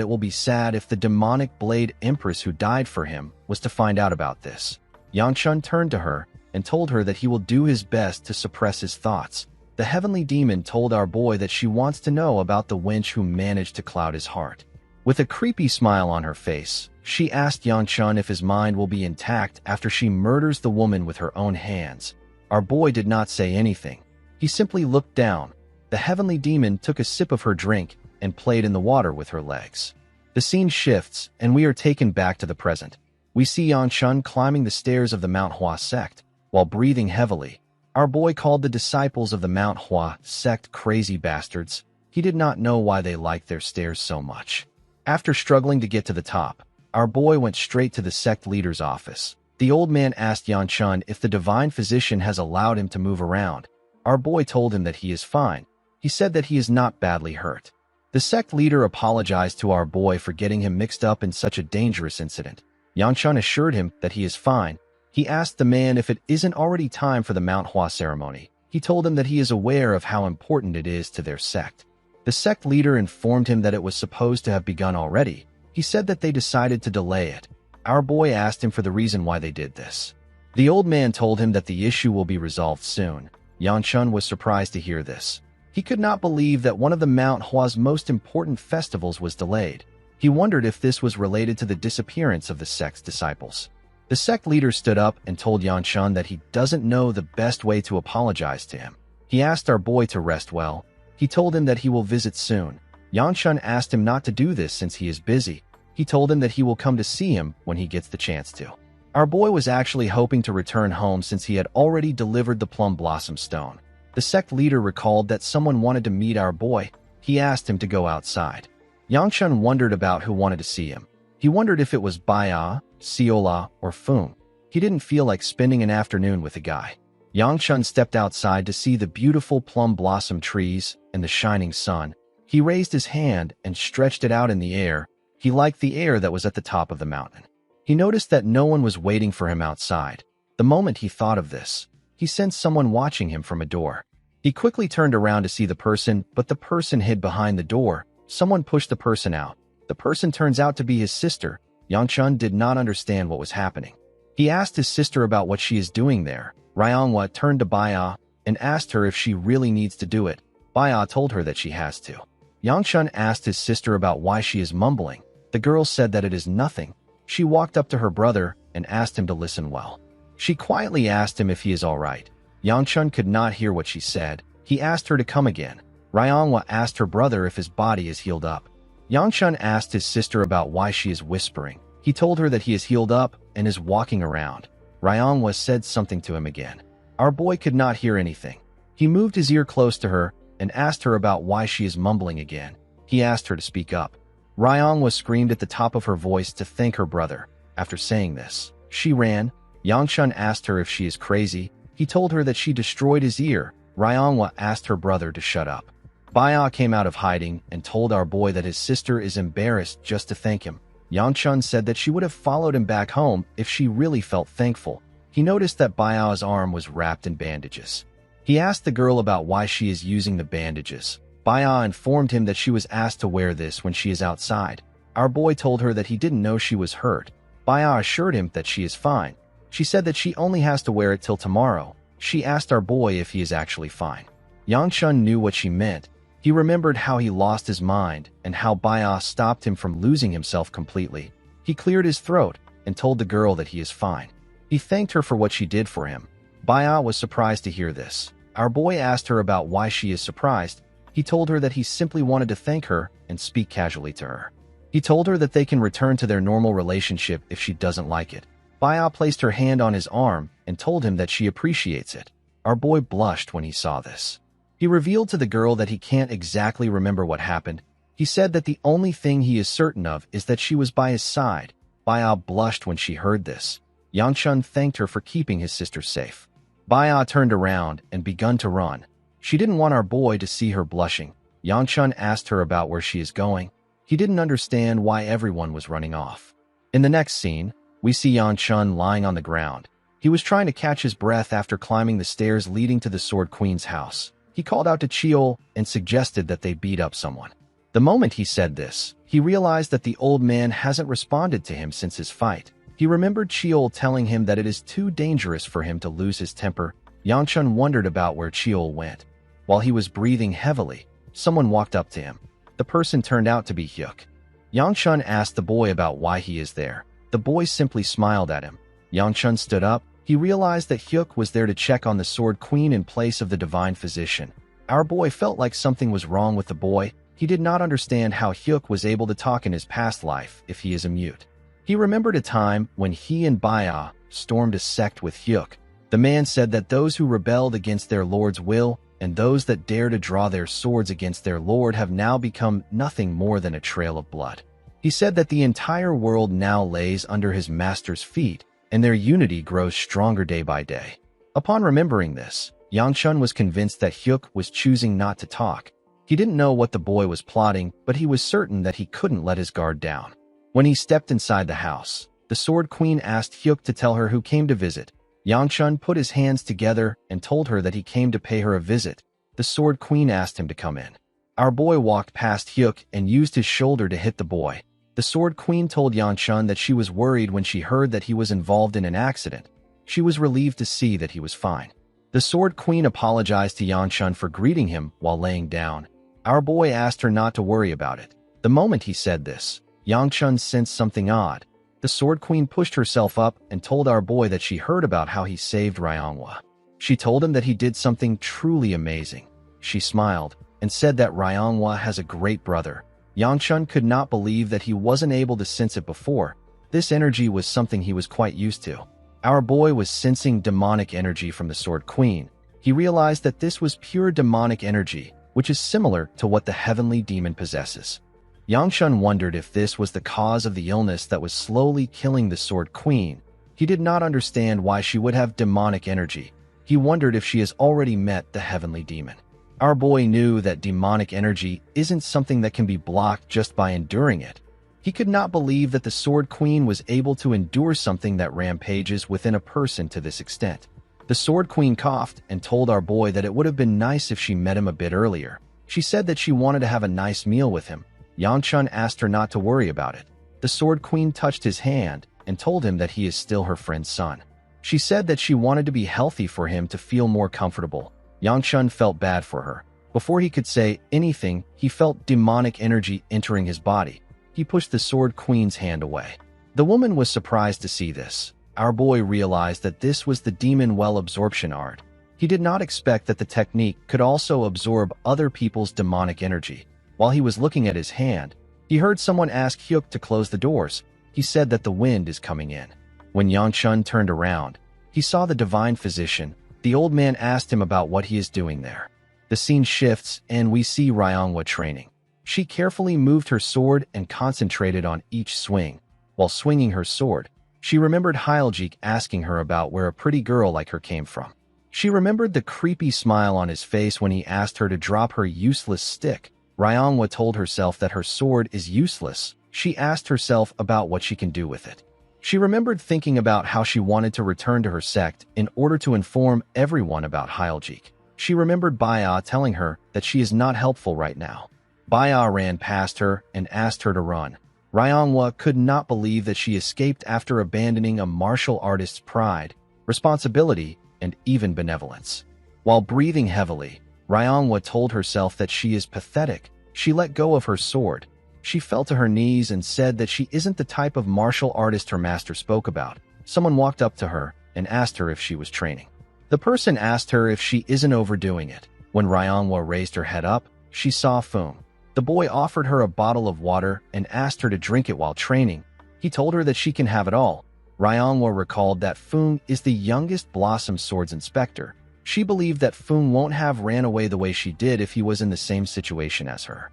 it will be sad if the demonic blade empress who died for him was to find out about this. Yanchun turned to her and told her that he will do his best to suppress his thoughts. The heavenly demon told our boy that she wants to know about the wench who managed to cloud his heart. With a creepy smile on her face, she asked Yanchun if his mind will be intact after she murders the woman with her own hands. Our boy did not say anything. He simply looked down. The heavenly demon took a sip of her drink and played in the water with her legs. The scene shifts, and we are taken back to the present. We see Yanchun climbing the stairs of the Manhwa sect. While breathing heavily, our boy called the disciples of the Manhwa sect crazy bastards. He did not know why they liked their stairs so much. After struggling to get to the top, our boy went straight to the sect leader's office. The old man asked Yanchun if the divine physician has allowed him to move around. Our boy told him that he is fine. He said that he is not badly hurt. The sect leader apologized to our boy for getting him mixed up in such a dangerous incident. Yanchun assured him that he is fine. He asked the man if it isn't already time for the Manhwa ceremony. He told him that he is aware of how important it is to their sect. The sect leader informed him that it was supposed to have begun already. He said that they decided to delay it. Our boy asked him for the reason why they did this. The old man told him that the issue will be resolved soon. Yanchun was surprised to hear this. He could not believe that one of the Manhwa's most important festivals was delayed. He wondered if this was related to the disappearance of the sect's disciples. The sect leader stood up and told Yanchun that he doesn't know the best way to apologize to him. He asked our boy to rest well. He told him that he will visit soon. Yanchun asked him not to do this since he is busy. He told him that he will come to see him when he gets the chance to. Our boy was actually hoping to return home since he had already delivered the plum blossom stone. The sect leader recalled that someone wanted to meet our boy. He asked him to go outside. Yanchun wondered about who wanted to see him. He wondered if it was Baya, Siola, or Fung. He didn't feel like spending an afternoon with a guy. Yanchun stepped outside to see the beautiful plum blossom trees and the shining sun. He raised his hand and stretched it out in the air. He liked the air that was at the top of the mountain. He noticed that no one was waiting for him outside. The moment he thought of this, he sensed someone watching him from a door. He quickly turned around to see the person, but the person hid behind the door. Someone pushed the person out. The person turns out to be his sister. Yanchun did not understand what was happening. He asked his sister about what she is doing there. Ryongwa turned to Baya and asked her if she really needs to do it. Baya told her that she has to. Yanchun asked his sister about why she is mumbling. The girl said that it is nothing. She walked up to her brother and asked him to listen well. She quietly asked him if he is all right. Yanchun could not hear what she said. He asked her to come again. Ryongwa asked her brother if his body is healed up. Yanchun asked his sister about why she is whispering. He told her that he is healed up and is walking around. Ryongwa said something to him again. Our boy could not hear anything. He moved his ear close to her and asked her about why she is mumbling again. He asked her to speak up. Ryongwa screamed at the top of her voice to thank her brother. After saying this, she ran. Yanchun asked her if she is crazy. He told her that she destroyed his ear. Ryongwa asked her brother to shut up. Baya came out of hiding and told our boy that his sister is embarrassed just to thank him. Yanchun said that she would have followed him back home if she really felt thankful. He noticed that Baya's arm was wrapped in bandages. He asked the girl about why she is using the bandages. Baya informed him that she was asked to wear this when she is outside. Our boy told her that he didn't know she was hurt. Baya assured him that she is fine. She said that she only has to wear it till tomorrow. She asked our boy if he is actually fine. Yanchun knew what she meant. He remembered how he lost his mind and how Baya stopped him from losing himself completely. He cleared his throat and told the girl that he is fine. He thanked her for what she did for him. Baya was surprised to hear this. Our boy asked her about why she is surprised. He told her that he simply wanted to thank her and speak casually to her. He told her that they can return to their normal relationship if she doesn't like it. Baya placed her hand on his arm and told him that she appreciates it. Our boy blushed when he saw this. He revealed to the girl that he can't exactly remember what happened. He said that the only thing he is certain of is that she was by his side. Baya blushed when she heard this. Yanchun thanked her for keeping his sister safe. Baya turned around and begun to run. She didn't want our boy to see her blushing. Yanchun asked her about where she is going. He didn't understand why everyone was running off. In the next scene, we see Yanchun lying on the ground. He was trying to catch his breath after climbing the stairs leading to the Sword Queen's house. He called out to Cheol and suggested that they beat up someone. The moment he said this, he realized that the old man hasn't responded to him since his fight. He remembered Cheol telling him that it is too dangerous for him to lose his temper. Yanchun wondered about where Cheol went. While he was breathing heavily, someone walked up to him. The person turned out to be Hyuk. Yanchun asked the boy about why he is there. The boy simply smiled at him. Yanchun stood up. He realized that Hyuk was there to check on the Sword Queen in place of the Divine Physician. Our boy felt like something was wrong with the boy. He did not understand how Hyuk was able to talk in his past life if he is a mute. He remembered a time when he and Baya stormed a sect with Hyuk. The man said that those who rebelled against their lord's will and those that dare to draw their swords against their lord have now become nothing more than a trail of blood. He said that the entire world now lays under his master's feet, and their unity grows stronger day by day. Upon remembering this, Yanchun was convinced that Hyuk was choosing not to talk. He didn't know what the boy was plotting, but he was certain that he couldn't let his guard down. When he stepped inside the house, the Sword Queen asked Hyuk to tell her who came to visit. Yanchun put his hands together and told her that he came to pay her a visit. The Sword Queen asked him to come in. Our boy walked past Hyuk and used his shoulder to hit the boy. The The Sword Queen told Yanchun that she was worried when she heard that he was involved in an accident. She was relieved to see that he was fine. The Sword Queen apologized to Yanchun for greeting him while laying down. Our boy asked her not to worry about it. The moment he said this, Yanchun sensed something odd. The Sword Queen pushed herself up and told our boy that she heard about how he saved Ryongwa. She told him that he did something truly amazing. She smiled and said that Ryongwa has a great brother. Yanchun could not believe that he wasn't able to sense it before. This energy was something he was quite used to. Our boy was sensing demonic energy from the Sword Queen. He realized that this was pure demonic energy, which is similar to what the heavenly demon possesses. Yanchun wondered if this was the cause of the illness that was slowly killing the Sword Queen. He did not understand why she would have demonic energy. He wondered if she has already met the heavenly demon. Our boy knew that demonic energy isn't something that can be blocked just by enduring it. He could not believe that the Sword Queen was able to endure something that rampages within a person to this extent. The Sword Queen coughed and told our boy that it would have been nice if she met him a bit earlier. She said that she wanted to have a nice meal with him. Yanchun asked her not to worry about it. The Sword Queen touched his hand and told him that he is still her friend's son. She said that she wanted to be healthy for him to feel more comfortable. Yanchun felt bad for her. Before he could say anything, he felt demonic energy entering his body. He pushed the Sword Queen's hand away. The woman was surprised to see this. Our boy realized that this was the demon well absorption art. He did not expect that the technique could also absorb other people's demonic energy. While he was looking at his hand, he heard someone ask Hyuk to close the doors. He said that the wind is coming in. When Yanchun turned around, he saw the divine physician. The old man asked him about what he is doing there. The scene shifts and we see Ryongwa training. She carefully moved her sword and concentrated on each swing. While swinging her sword, she remembered Hyljik asking her about where a pretty girl like her came from. She remembered the creepy smile on his face when he asked her to drop her useless stick. Ryongwa told herself that her sword is useless. She asked herself about what she can do with it. She remembered thinking about how she wanted to return to her sect in order to inform everyone about Hyljik. She remembered Baya telling her that she is not helpful right now. Baya ran past her and asked her to run. Ryongwa could not believe that she escaped after abandoning a martial artist's pride, responsibility, and even benevolence. While breathing heavily, Ryongwa told herself that she is pathetic. She let go of her sword. She fell to her knees and said that she isn't the type of martial artist her master spoke about. Someone walked up to her and asked her if she was training. The person asked her if she isn't overdoing it. When Ryongwa raised her head up, she saw Fung. The boy offered her a bottle of water and asked her to drink it while training. He told her that she can have it all. Ryongwa recalled that Fung is the youngest Blossom Swords Inspector. She believed that Fung won't have ran away the way she did if he was in the same situation as her.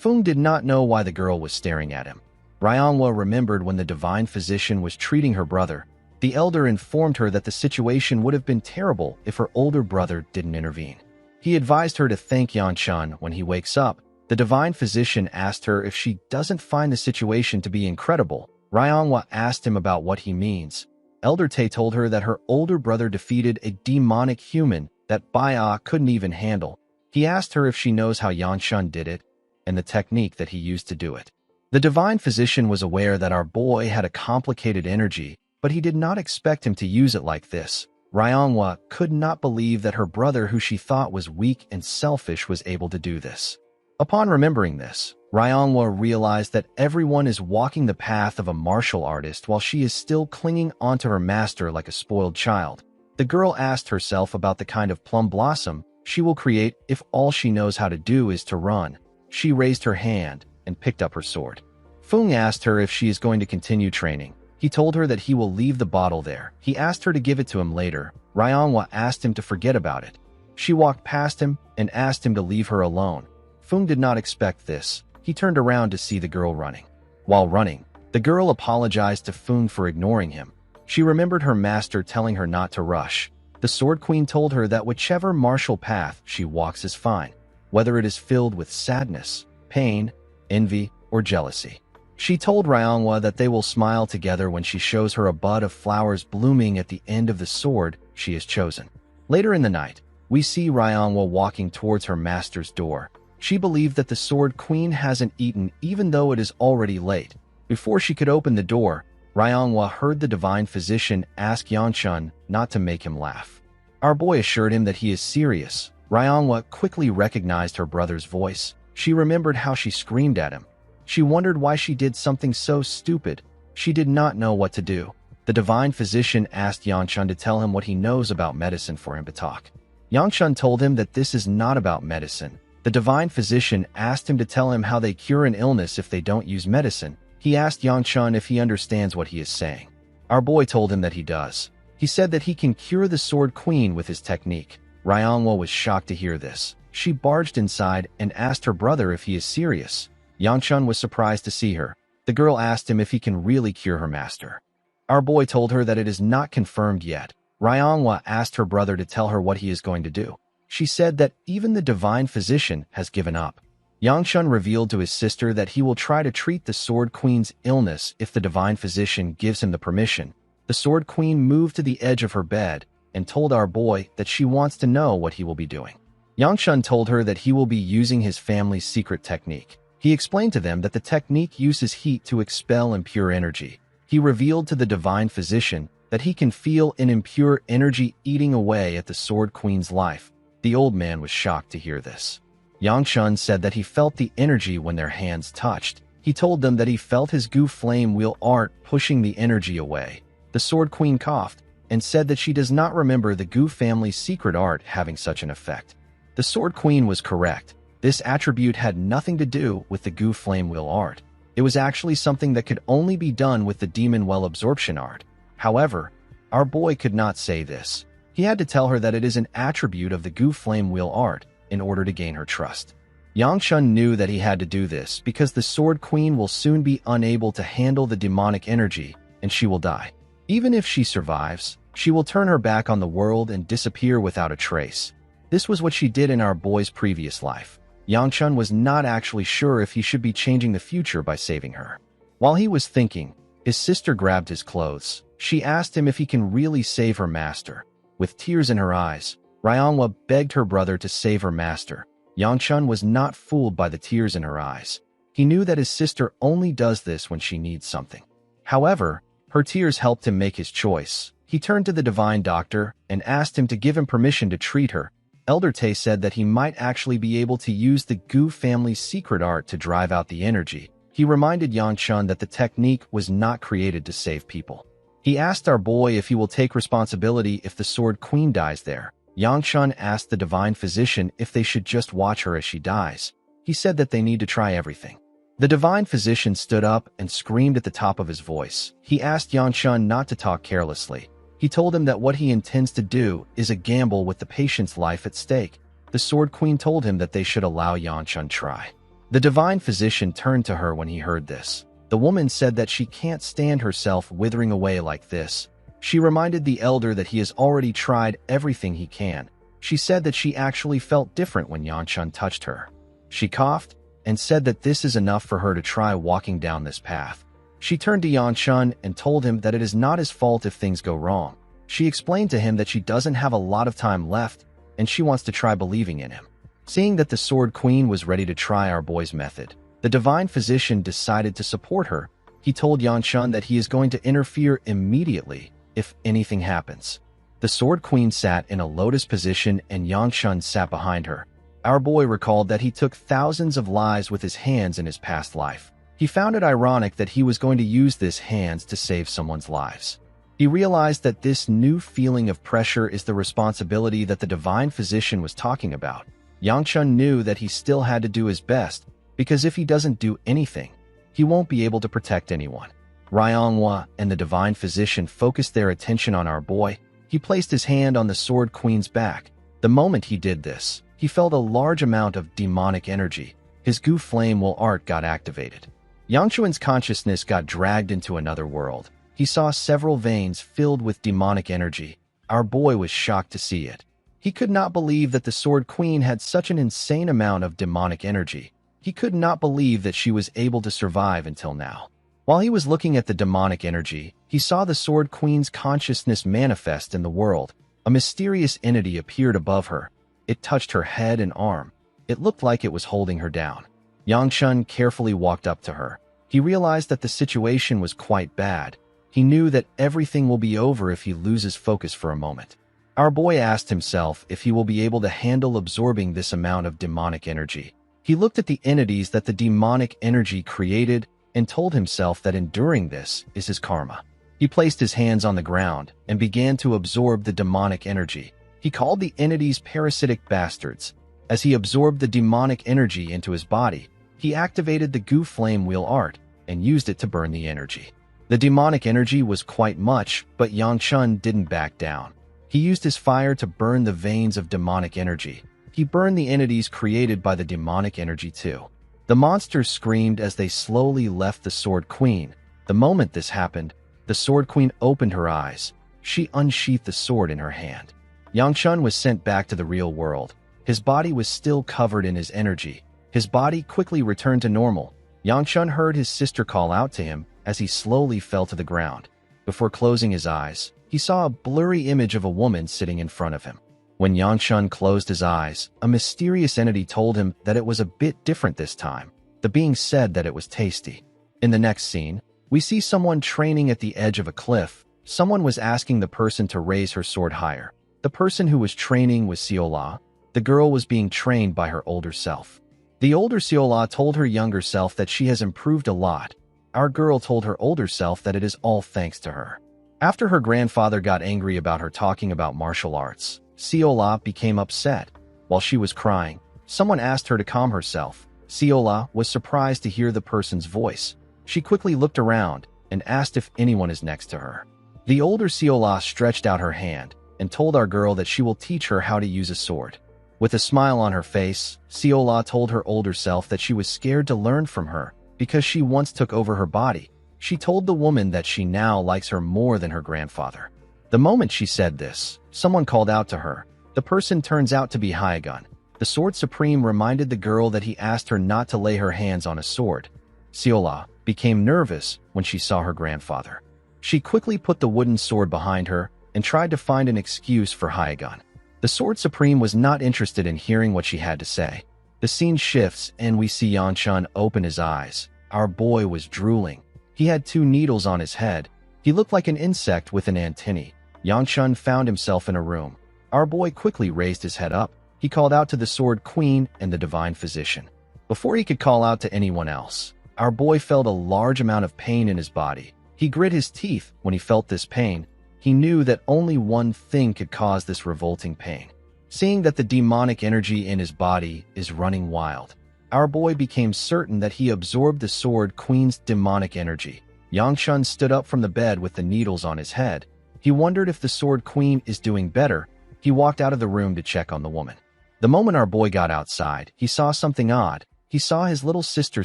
Fung did not know why the girl was staring at him. Ryongwa remembered when the divine physician was treating her brother. The elder informed her that the situation would have been terrible if her older brother didn't intervene. He advised her to thank Yanchun when he wakes up. The divine physician asked her if she doesn't find the situation to be incredible. Ryongwa asked him about what he means. Elder Tae told her that her older brother defeated a demonic human that Baya couldn't even handle. He asked her if she knows how Yanchun did it and the technique that he used to do it. The divine physician was aware that our boy had a complicated energy, but he did not expect him to use it like this. Ryongwa could not believe that her brother, who she thought was weak and selfish, was able to do this. Upon remembering this, Ryongwa realized that everyone is walking the path of a martial artist while she is still clinging onto her master like a spoiled child. The girl asked herself about the kind of plum blossom she will create if all she knows how to do is to run. She raised her hand and picked up her sword. Fung asked her if she is going to continue training. He told her that he will leave the bottle there. He asked her to give it to him later. Ryongwa asked him to forget about it. She walked past him and asked him to leave her alone. Fung did not expect this. He turned around to see the girl running. While running, the girl apologized to Fung for ignoring him. She remembered her master telling her not to rush. The Sword Queen told her that whichever martial path she walks is fine, whether it is filled with sadness, pain, envy, or jealousy. She told Ryongwa that they will smile together when she shows her a bud of flowers blooming at the end of the sword she has chosen. Later in the night, we see Ryongwa walking towards her master's door. She believed that the Sword Queen hasn't eaten even though it is already late. Before she could open the door, Ryonghwa heard the divine physician ask Yanchun not to make him laugh. Our boy assured him that he is serious. Ryonghwa quickly recognized her brother's voice. She remembered how she screamed at him. She wondered why she did something so stupid. She did not know what to do. The divine physician asked Yanchun to tell him what he knows about medicine for him to talk. Yanchun told him that this is not about medicine. The divine physician asked him to tell him how they cure an illness if they don't use medicine. He asked Yanchun if he understands what he is saying. Our boy told him that he does. He said that he can cure the Sword Queen with his technique. Ryonghwa was shocked to hear this. She barged inside and asked her brother if he is serious. Yanchun was surprised to see her. The girl asked him if he can really cure her master. Our boy told her that it is not confirmed yet. Ryonghwa asked her brother to tell her what he is going to do. She said that even the divine physician has given up. Yanchun revealed to his sister that he will try to treat the Sword Queen's illness if the divine physician gives him the permission. The Sword Queen moved to the edge of her bed and told our boy that she wants to know what he will be doing. Yanchun told her that he will be using his family's secret technique. He explained to them that the technique uses heat to expel impure energy. He revealed to the divine physician that he can feel an impure energy eating away at the Sword Queen's life. The old man was shocked to hear this. Yanchun said that he felt the energy when their hands touched. He told them that he felt his goo flame wheel art pushing the energy away. The Sword Queen coughed and said that she does not remember the goo family's secret art having such an effect. The Sword Queen was correct. This attribute had nothing to do with the goo flame wheel art. It was actually something that could only be done with the demon well absorption art. However, our boy could not say this. He had to tell her that it is an attribute of the goo flame wheel art in order to gain her trust. Yanchun knew that he had to do this because the Sword Queen will soon be unable to handle the demonic energy and she will die. Even if she survives, she will turn her back on the world and disappear without a trace. This was what she did in our boy's previous life. Yanchun was not actually sure if he should be changing the future by saving her. While he was thinking, his sister grabbed his clothes. She asked him if he can really save her master. With tears in her eyes, Ryonghwa begged her brother to save her master. Yanchun was not fooled by the tears in her eyes. He knew that his sister only does this when she needs something. However, her tears helped him make his choice. He turned to the divine doctor and asked him to give him permission to treat her. Elder Tay said that he might actually be able to use the goo family's secret art to drive out the energy. He reminded Yanchun that the technique was not created to save people. He asked our boy if he will take responsibility if the Sword Queen dies there. Yanchun asked the divine physician if they should just watch her as she dies. He said that they need to try everything. The divine physician stood up and screamed at the top of his voice. He asked Yanchun not to talk carelessly. He told him that what he intends to do is a gamble with the patient's life at stake. The Sword Queen told him that they should allow Yanchun try. The divine physician turned to her when he heard this. The woman said that she can't stand herself withering away like this. She reminded the elder that he has already tried everything he can. She said that she actually felt different when Yanchun touched her. She coughed and said that this is enough for her to try walking down this path. She turned to Yanchun and told him that it is not his fault if things go wrong. She explained to him that she doesn't have a lot of time left and she wants to try believing in him. Seeing that the Sword Queen was ready to try our boy's method, the divine physician decided to support her. He told Yanchun that he is going to interfere immediately if anything happens. The Sword Queen sat in a lotus position and Yanchun sat behind her. Our boy recalled that he took thousands of lives with his hands in his past life. He found it ironic that he was going to use this hands to save someone's lives. He realized that this new feeling of pressure is the responsibility that the divine physician was talking about. Yanchun knew that he still had to do his best, because if he doesn't do anything, he won't be able to protect anyone. Ryonghwa and the divine physician focused their attention on our boy. He placed his hand on the Sword Queen's back. The moment he did this, he felt a large amount of demonic energy. His goo flame will art got activated. Yanchun's consciousness got dragged into another world. He saw several veins filled with demonic energy. Our boy was shocked to see it. He could not believe that the Sword Queen had such an insane amount of demonic energy. He could not believe that she was able to survive until now. While he was looking at the demonic energy, he saw the Sword Queen's consciousness manifest in the world. A mysterious entity appeared above her. It touched her head and arm. It looked like it was holding her down. Yanchun carefully walked up to her. He realized that the situation was quite bad. He knew that everything will be over if he loses focus for a moment. Our boy asked himself if he will be able to handle absorbing this amount of demonic energy. He looked at the entities that the demonic energy created and told himself that enduring this is his karma. He placed his hands on the ground and began to absorb the demonic energy. He called the entities parasitic bastards. As he absorbed the demonic energy into his body, he activated the goo flame wheel art and used it to burn the energy. The demonic energy was quite much, but Yangchun didn't back down. He used his fire to burn the veins of demonic energy. He burned the entities created by the demonic energy too. The monsters screamed as they slowly left the Sword Queen. The moment this happened, the Sword Queen opened her eyes. She unsheathed the sword in her hand. Yangchun was sent back to the real world. His body was still covered in his energy. His body quickly returned to normal. Yangchun heard his sister call out to him as he slowly fell to the ground. Before closing his eyes, he saw a blurry image of a woman sitting in front of him. When Yangchun closed his eyes, a mysterious entity told him that it was a bit different this time. The being said that it was tasty. In the next scene, we see someone training at the edge of a cliff. Someone was asking the person to raise her sword higher. The person who was training was Siola. The girl was being trained by her older self. The older Siola told her younger self that she has improved a lot. Our girl told her older self that it is all thanks to her. After her grandfather got angry about her talking about martial arts, Siola became upset. While she was crying, someone asked her to calm herself. Siola was surprised to hear the person's voice. She quickly looked around and asked if anyone is next to her. The older Siola stretched out her hand and told our girl that she will teach her how to use a sword. With a smile on her face, Siola told her older self that she was scared to learn from her because she once took over her body. She told the woman that she now likes her more than her grandfather. The moment she said this, someone called out to her. The person turns out to be Hyagun. The Sword Supreme reminded the girl that he asked her not to lay her hands on a sword. Siola became nervous when she saw her grandfather. She quickly put the wooden sword behind her and tried to find an excuse for Hyagun. The Sword Supreme was not interested in hearing what she had to say. The scene shifts and we see Yangchun open his eyes. Our boy was drooling. He had 2 needles on his head. He looked like an insect with an antennae. Yangchun found himself in a room. Our boy quickly raised his head up. He called out to the Sword Queen and the Divine Physician. Before he could call out to anyone else, our boy felt a large amount of pain in his body. He grit his teeth when he felt this pain. He knew that only one thing could cause this revolting pain. Seeing that the demonic energy in his body is running wild, our boy became certain that he absorbed the Sword Queen's demonic energy. Yangchun stood up from the bed with the needles on his head. He wondered if the Sword Queen is doing better. He walked out of the room to check on the woman. The moment our boy got outside, he saw something odd. He saw his little sister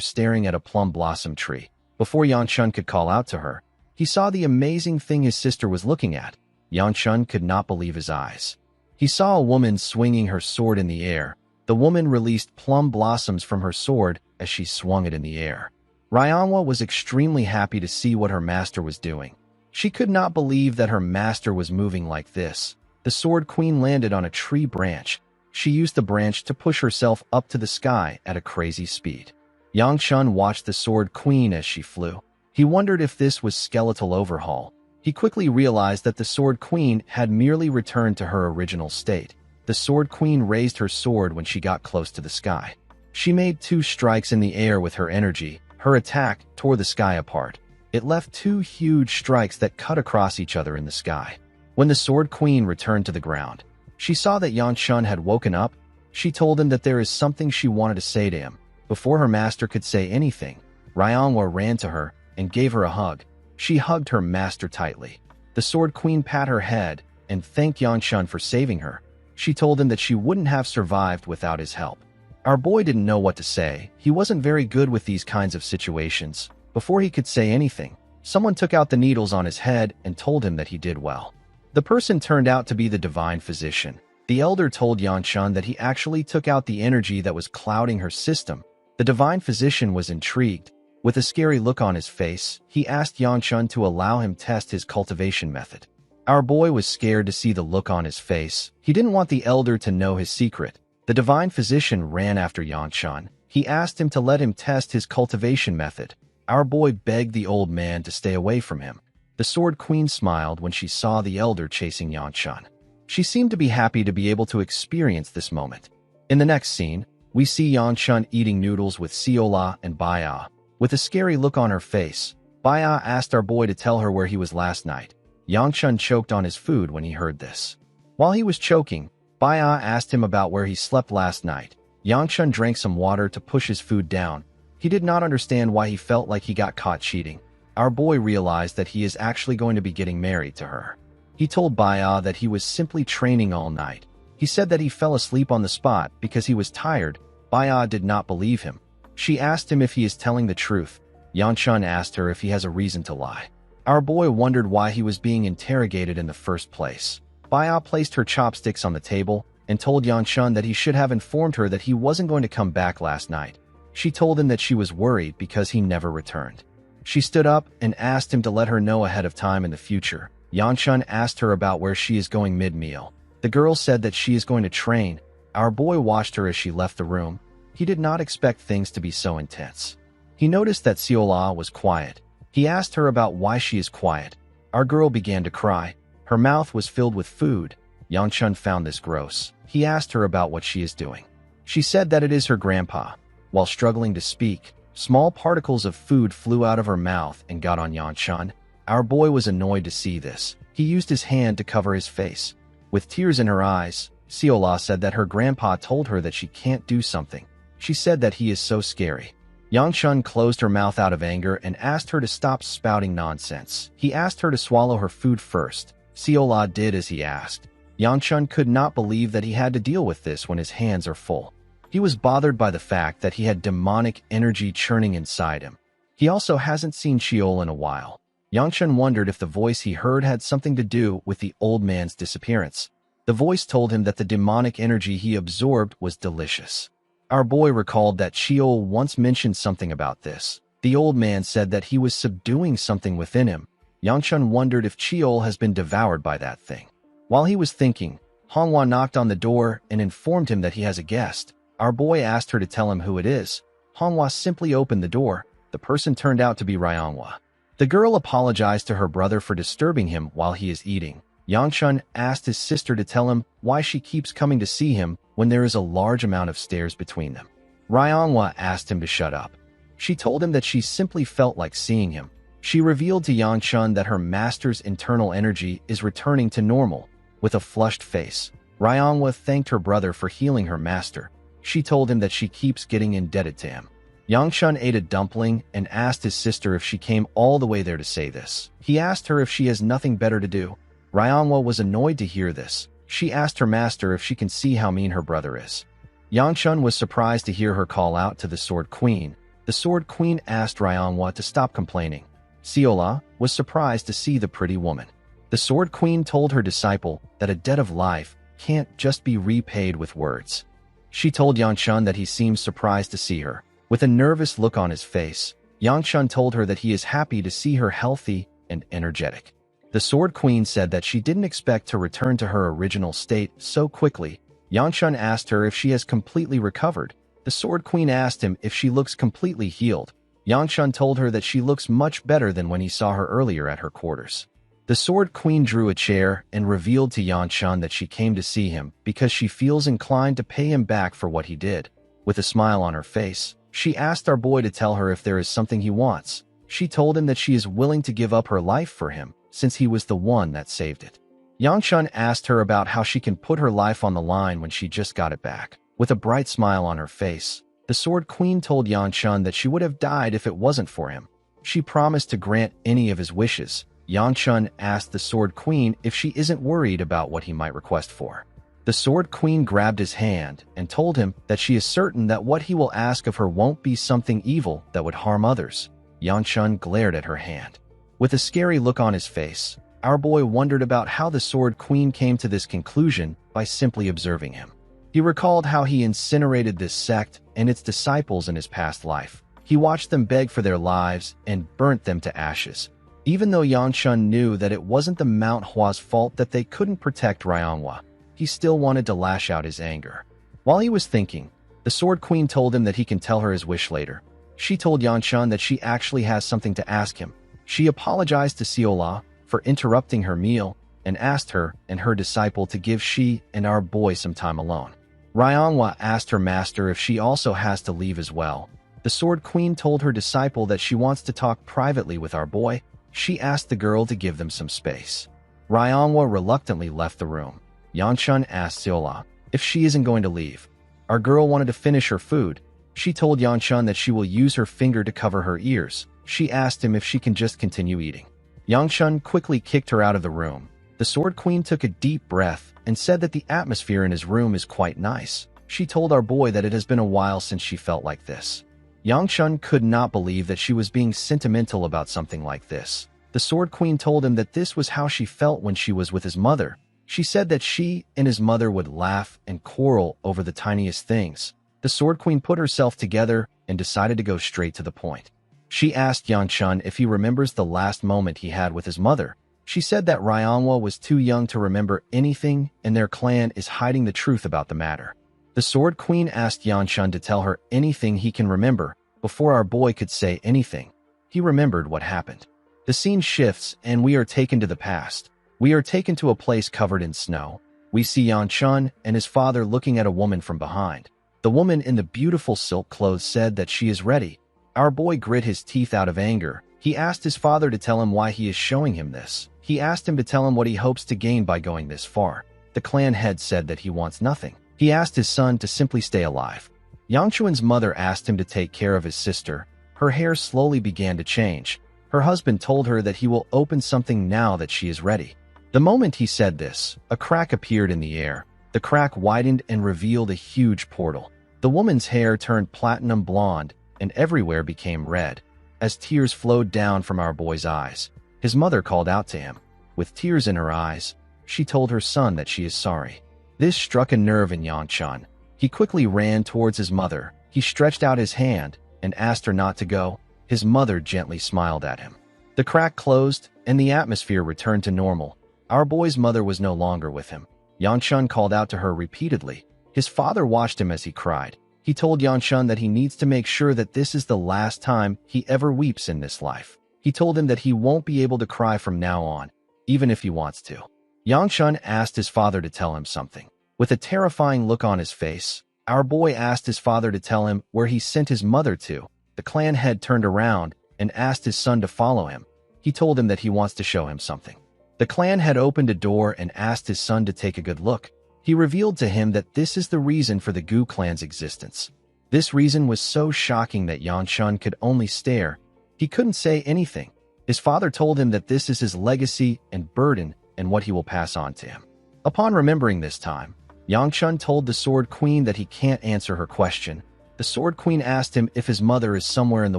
staring at a plum blossom tree. Before Yangchun could call out to her, he saw the amazing thing his sister was looking at. Yangchun could not believe his eyes. He saw a woman swinging her sword in the air. The woman released plum blossoms from her sword as she swung it in the air. Ryanhwa was extremely happy to see what her master was doing. She could not believe that her master was moving like this. The Sword Queen landed on a tree branch. She used the branch to push herself up to the sky at a crazy speed. Yangchun watched the Sword Queen as she flew. He wondered if this was skeletal overhaul. He quickly realized that the Sword Queen had merely returned to her original state. The Sword Queen raised her sword when she got close to the sky. She made 2 strikes in the air with her energy. Her attack tore the sky apart. It left 2 huge strikes that cut across each other in the sky. When the Sword Queen returned to the ground, she saw that Yangchun had woken up. She told him that there is something she wanted to say to him. Before her master could say anything, Ryanhwa ran to her and gave her a hug. She hugged her master tightly. The Sword Queen pat her head and thanked Yangchun for saving her. She told him that she wouldn't have survived without his help. Our boy didn't know what to say. He wasn't very good with these kinds of situations. Before he could say anything, someone took out the needles on his head and told him that he did well. The person turned out to be the Divine Physician. The elder told Yangchun that he actually took out the energy that was clouding her system. The Divine Physician was intrigued. With a scary look on his face, he asked Yangchun to allow him test his cultivation method. Our boy was scared to see the look on his face. He didn't want the elder to know his secret. The Divine Physician ran after Yangchun. He asked him to let him test his cultivation method. Our boy begged the old man to stay away from him. The Sword Queen smiled when she saw the elder chasing Yangshan. She seemed to be happy to be able to experience this moment. In the next scene, we see Yangshan eating noodles with Siola and Baya. With a scary look on her face, Baya asked our boy to tell her where he was last night. Yangshan choked on his food when he heard this. While he was choking, Baya asked him about where he slept last night. Yangshan drank some water to push his food down. He did not understand why he felt like he got caught cheating. Our boy realized that he is actually going to be getting married to her. He told Baya that he was simply training all night. He said that he fell asleep on the spot because he was tired. Baya did not believe him. She asked him if he is telling the truth. Yangshan asked her if he has a reason to lie. Our boy wondered why he was being interrogated in the first place. Baya placed her chopsticks on the table and told Yangshan that he should have informed her that he wasn't going to come back last night. She told him that she was worried because he never returned. She stood up and asked him to let her know ahead of time in the future. Yangshan asked her about where she is going mid-meal. The girl said that she is going to train. Our boy watched her as she left the room. He did not expect things to be so intense. He noticed that Siola was quiet. He asked her about why she is quiet. Our girl began to cry. Her mouth was filled with food. Yangshan found this gross. He asked her about what she is doing. She said that it is her grandpa. While struggling to speak, small particles of food flew out of her mouth and got on Yangshan. Our boy was annoyed to see this. He used his hand to cover his face. With tears in her eyes, Siola said that her grandpa told her that she can't do something. She said that he is so scary. Yangshan closed her mouth out of anger and asked her to stop spouting nonsense. He asked her to swallow her food first. Siola did as he asked. Yangshan could not believe that he had to deal with this when his hands are full. He was bothered by the fact that he had demonic energy churning inside him. He also hasn't seen Sheol in a while. Yangshan wondered if the voice he heard had something to do with the old man's disappearance. The voice told him that the demonic energy he absorbed was delicious. Our boy recalled that Sheol once mentioned something about this. The old man said that he was subduing something within him. Yangshan wondered if Sheol has been devoured by that thing. While he was thinking, Manhwa knocked on the door and informed him that he has a guest. Our boy asked her to tell him who it is. Manhwa simply opened the door. The person turned out to be Manhwa. The girl apologized to her brother for disturbing him while he is eating. Yangshan asked his sister to tell him why she keeps coming to see him when there is a large amount of stairs between them. Manhwa asked him to shut up. She told him that she simply felt like seeing him. She revealed to Yangshan that her master's internal energy is returning to normal. With a flushed face, Manhwa thanked her brother for healing her master. She told him that she keeps getting indebted to him. Yangshan ate a dumpling and asked his sister if she came all the way there to say this. He asked her if she has nothing better to do. Manhwa was annoyed to hear this. She asked her master if she can see how mean her brother is. Yangshan was surprised to hear her call out to the Sword Queen. The Sword Queen asked Manhwa to stop complaining. Siola was surprised to see the pretty woman. The Sword Queen told her disciple that a debt of life can't just be repaid with words. She told Yangshan that he seemed surprised to see her. With a nervous look on his face, Yangshan told her that he is happy to see her healthy and energetic. The Sword Queen said that she didn't expect to return to her original state so quickly. Yangshan asked her if she has completely recovered. The Sword Queen asked him if she looks completely healed. Yangshan told her that she looks much better than when he saw her earlier at her quarters. The Sword Queen drew a chair and revealed to Yangshan that she came to see him because she feels inclined to pay him back for what he did. With a smile on her face, she asked our boy to tell her if there is something he wants. She told him that she is willing to give up her life for him, since he was the one that saved it. Yangshan asked her about how she can put her life on the line when she just got it back. With a bright smile on her face, the Sword Queen told Yangshan that she would have died if it wasn't for him. She promised to grant any of his wishes. Yangshan asked the Sword Queen if she isn't worried about what he might request for. The Sword Queen grabbed his hand and told him that she is certain that what he will ask of her won't be something evil that would harm others. Yangshan glared at her hand. With a scary look on his face, our boy wondered about how the Sword Queen came to this conclusion by simply observing him. He recalled how he incinerated this sect and its disciples in his past life. He watched them beg for their lives and burnt them to ashes. Even though Yangshan knew that it wasn't the Manhwa's fault that they couldn't protect Manhwa, he still wanted to lash out his anger. While he was thinking, the Sword Queen told him that he can tell her his wish later. She told Yanshun that she actually has something to ask him. She apologized to Siola for interrupting her meal and asked her and her disciple to give she and our boy some time alone. Ryongwa asked her master if she also has to leave as well. The Sword Queen told her disciple that she wants to talk privately with our boy. She asked the girl to give them some space. Ryongwa reluctantly left the room. Yanshun asked Siola if she isn't going to leave. Our girl wanted to finish her food. She told Yanshun that she will use her finger to cover her ears. She asked him if she can just continue eating. Yanshun quickly kicked her out of the room. The Sword Queen took a deep breath and said that the atmosphere in his room is quite nice. She told our boy that it has been a while since she felt like this. Yanshun could not believe that she was being sentimental about something like this. The Sword Queen told him that this was how she felt when she was with his mother. She said that she and his mother would laugh and quarrel over the tiniest things. The Sword Queen put herself together and decided to go straight to the point. She asked Yanshun if he remembers the last moment he had with his mother. She said that Ryongwa was too young to remember anything and their clan is hiding the truth about the matter. The Sword Queen asked Yanshun to tell her anything he can remember before our boy could say anything. He remembered what happened. The scene shifts and we are taken to the past. We are taken to a place covered in snow. We see Yanshun and his father looking at a woman from behind. The woman in the beautiful silk clothes said that she is ready. Our boy grit his teeth out of anger. He asked his father to tell him why he is showing him this. He asked him to tell him what he hopes to gain by going this far. The clan head said that he wants nothing. He asked his son to simply stay alive. Yangchuan's mother asked him to take care of his sister. Her hair slowly began to change. Her husband told her that he will open something now that she is ready. The moment he said this, a crack appeared in the air. The crack widened and revealed a huge portal. The woman's hair turned platinum blonde and everywhere became red. As tears flowed down from our boy's eyes, his mother called out to him. With tears in her eyes, she told her son that she is sorry. This struck a nerve in Yanshun. He quickly ran towards his mother. He stretched out his hand and asked her not to go. His mother gently smiled at him. The crack closed and the atmosphere returned to normal. Our boy's mother was no longer with him. Yanshun called out to her repeatedly. His father watched him as he cried. He told Yanshun that he needs to make sure that this is the last time he ever weeps in this life. He told him that he won't be able to cry from now on, even if he wants to. Yanshun asked his father to tell him something. With a terrifying look on his face, our boy asked his father to tell him where he sent his mother to. The clan head turned around and asked his son to follow him. He told him that he wants to show him something. The clan head opened a door and asked his son to take a good look. He revealed to him that this is the reason for the Gu clan's existence. This reason was so shocking that Yanshun could only stare. He couldn't say anything. His father told him that this is his legacy and burden and what he will pass on to him. Upon remembering this time, Yanshun told the Sword Queen that he can't answer her question. The Sword Queen asked him if his mother is somewhere in the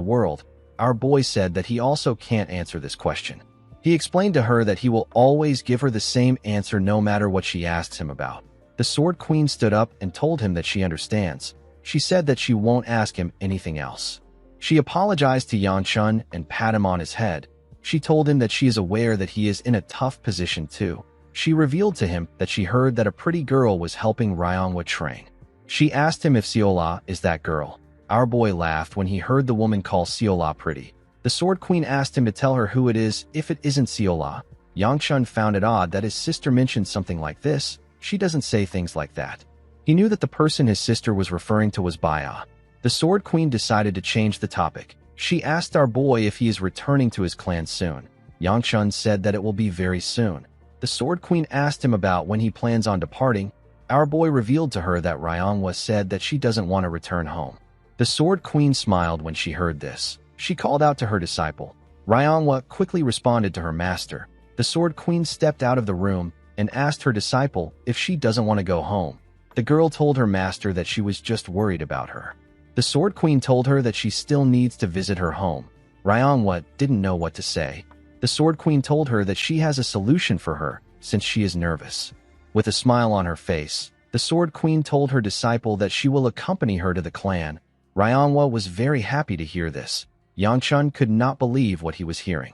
world. Our boy said that he also can't answer this question. He explained to her that he will always give her the same answer no matter what she asks him about. The Sword Queen stood up and told him that she understands. She said that she won't ask him anything else. She apologized to Yanshun and pat him on his head. She told him that she is aware that he is in a tough position too. She revealed to him that she heard that a pretty girl was helping Ryongwa train. She asked him if Siola is that girl. Our boy laughed when he heard the woman call Siola pretty. The Sword Queen asked him to tell her who it is if it isn't Siola. Yanshun found it odd that his sister mentioned something like this. She doesn't say things like that. He knew that the person his sister was referring to was Baya. The Sword Queen decided to change the topic. She asked our boy if he is returning to his clan soon. Yanshun said that it will be very soon. The Sword Queen asked him about when he plans on departing. Our boy revealed to her that Ryongwa said that she doesn't want to return home. The Sword Queen smiled when she heard this. She called out to her disciple. Ryongwa quickly responded to her master. The Sword Queen stepped out of the room and asked her disciple if she doesn't want to go home. The girl told her master that she was just worried about her. The Sword Queen told her that she still needs to visit her home. Ryongwa didn't know what to say. The Sword Queen told her that she has a solution for her since she is nervous. With a smile on her face, the Sword Queen told her disciple that she will accompany her to the clan. Ryongwa was very happy to hear this. Yanshun could not believe what he was hearing.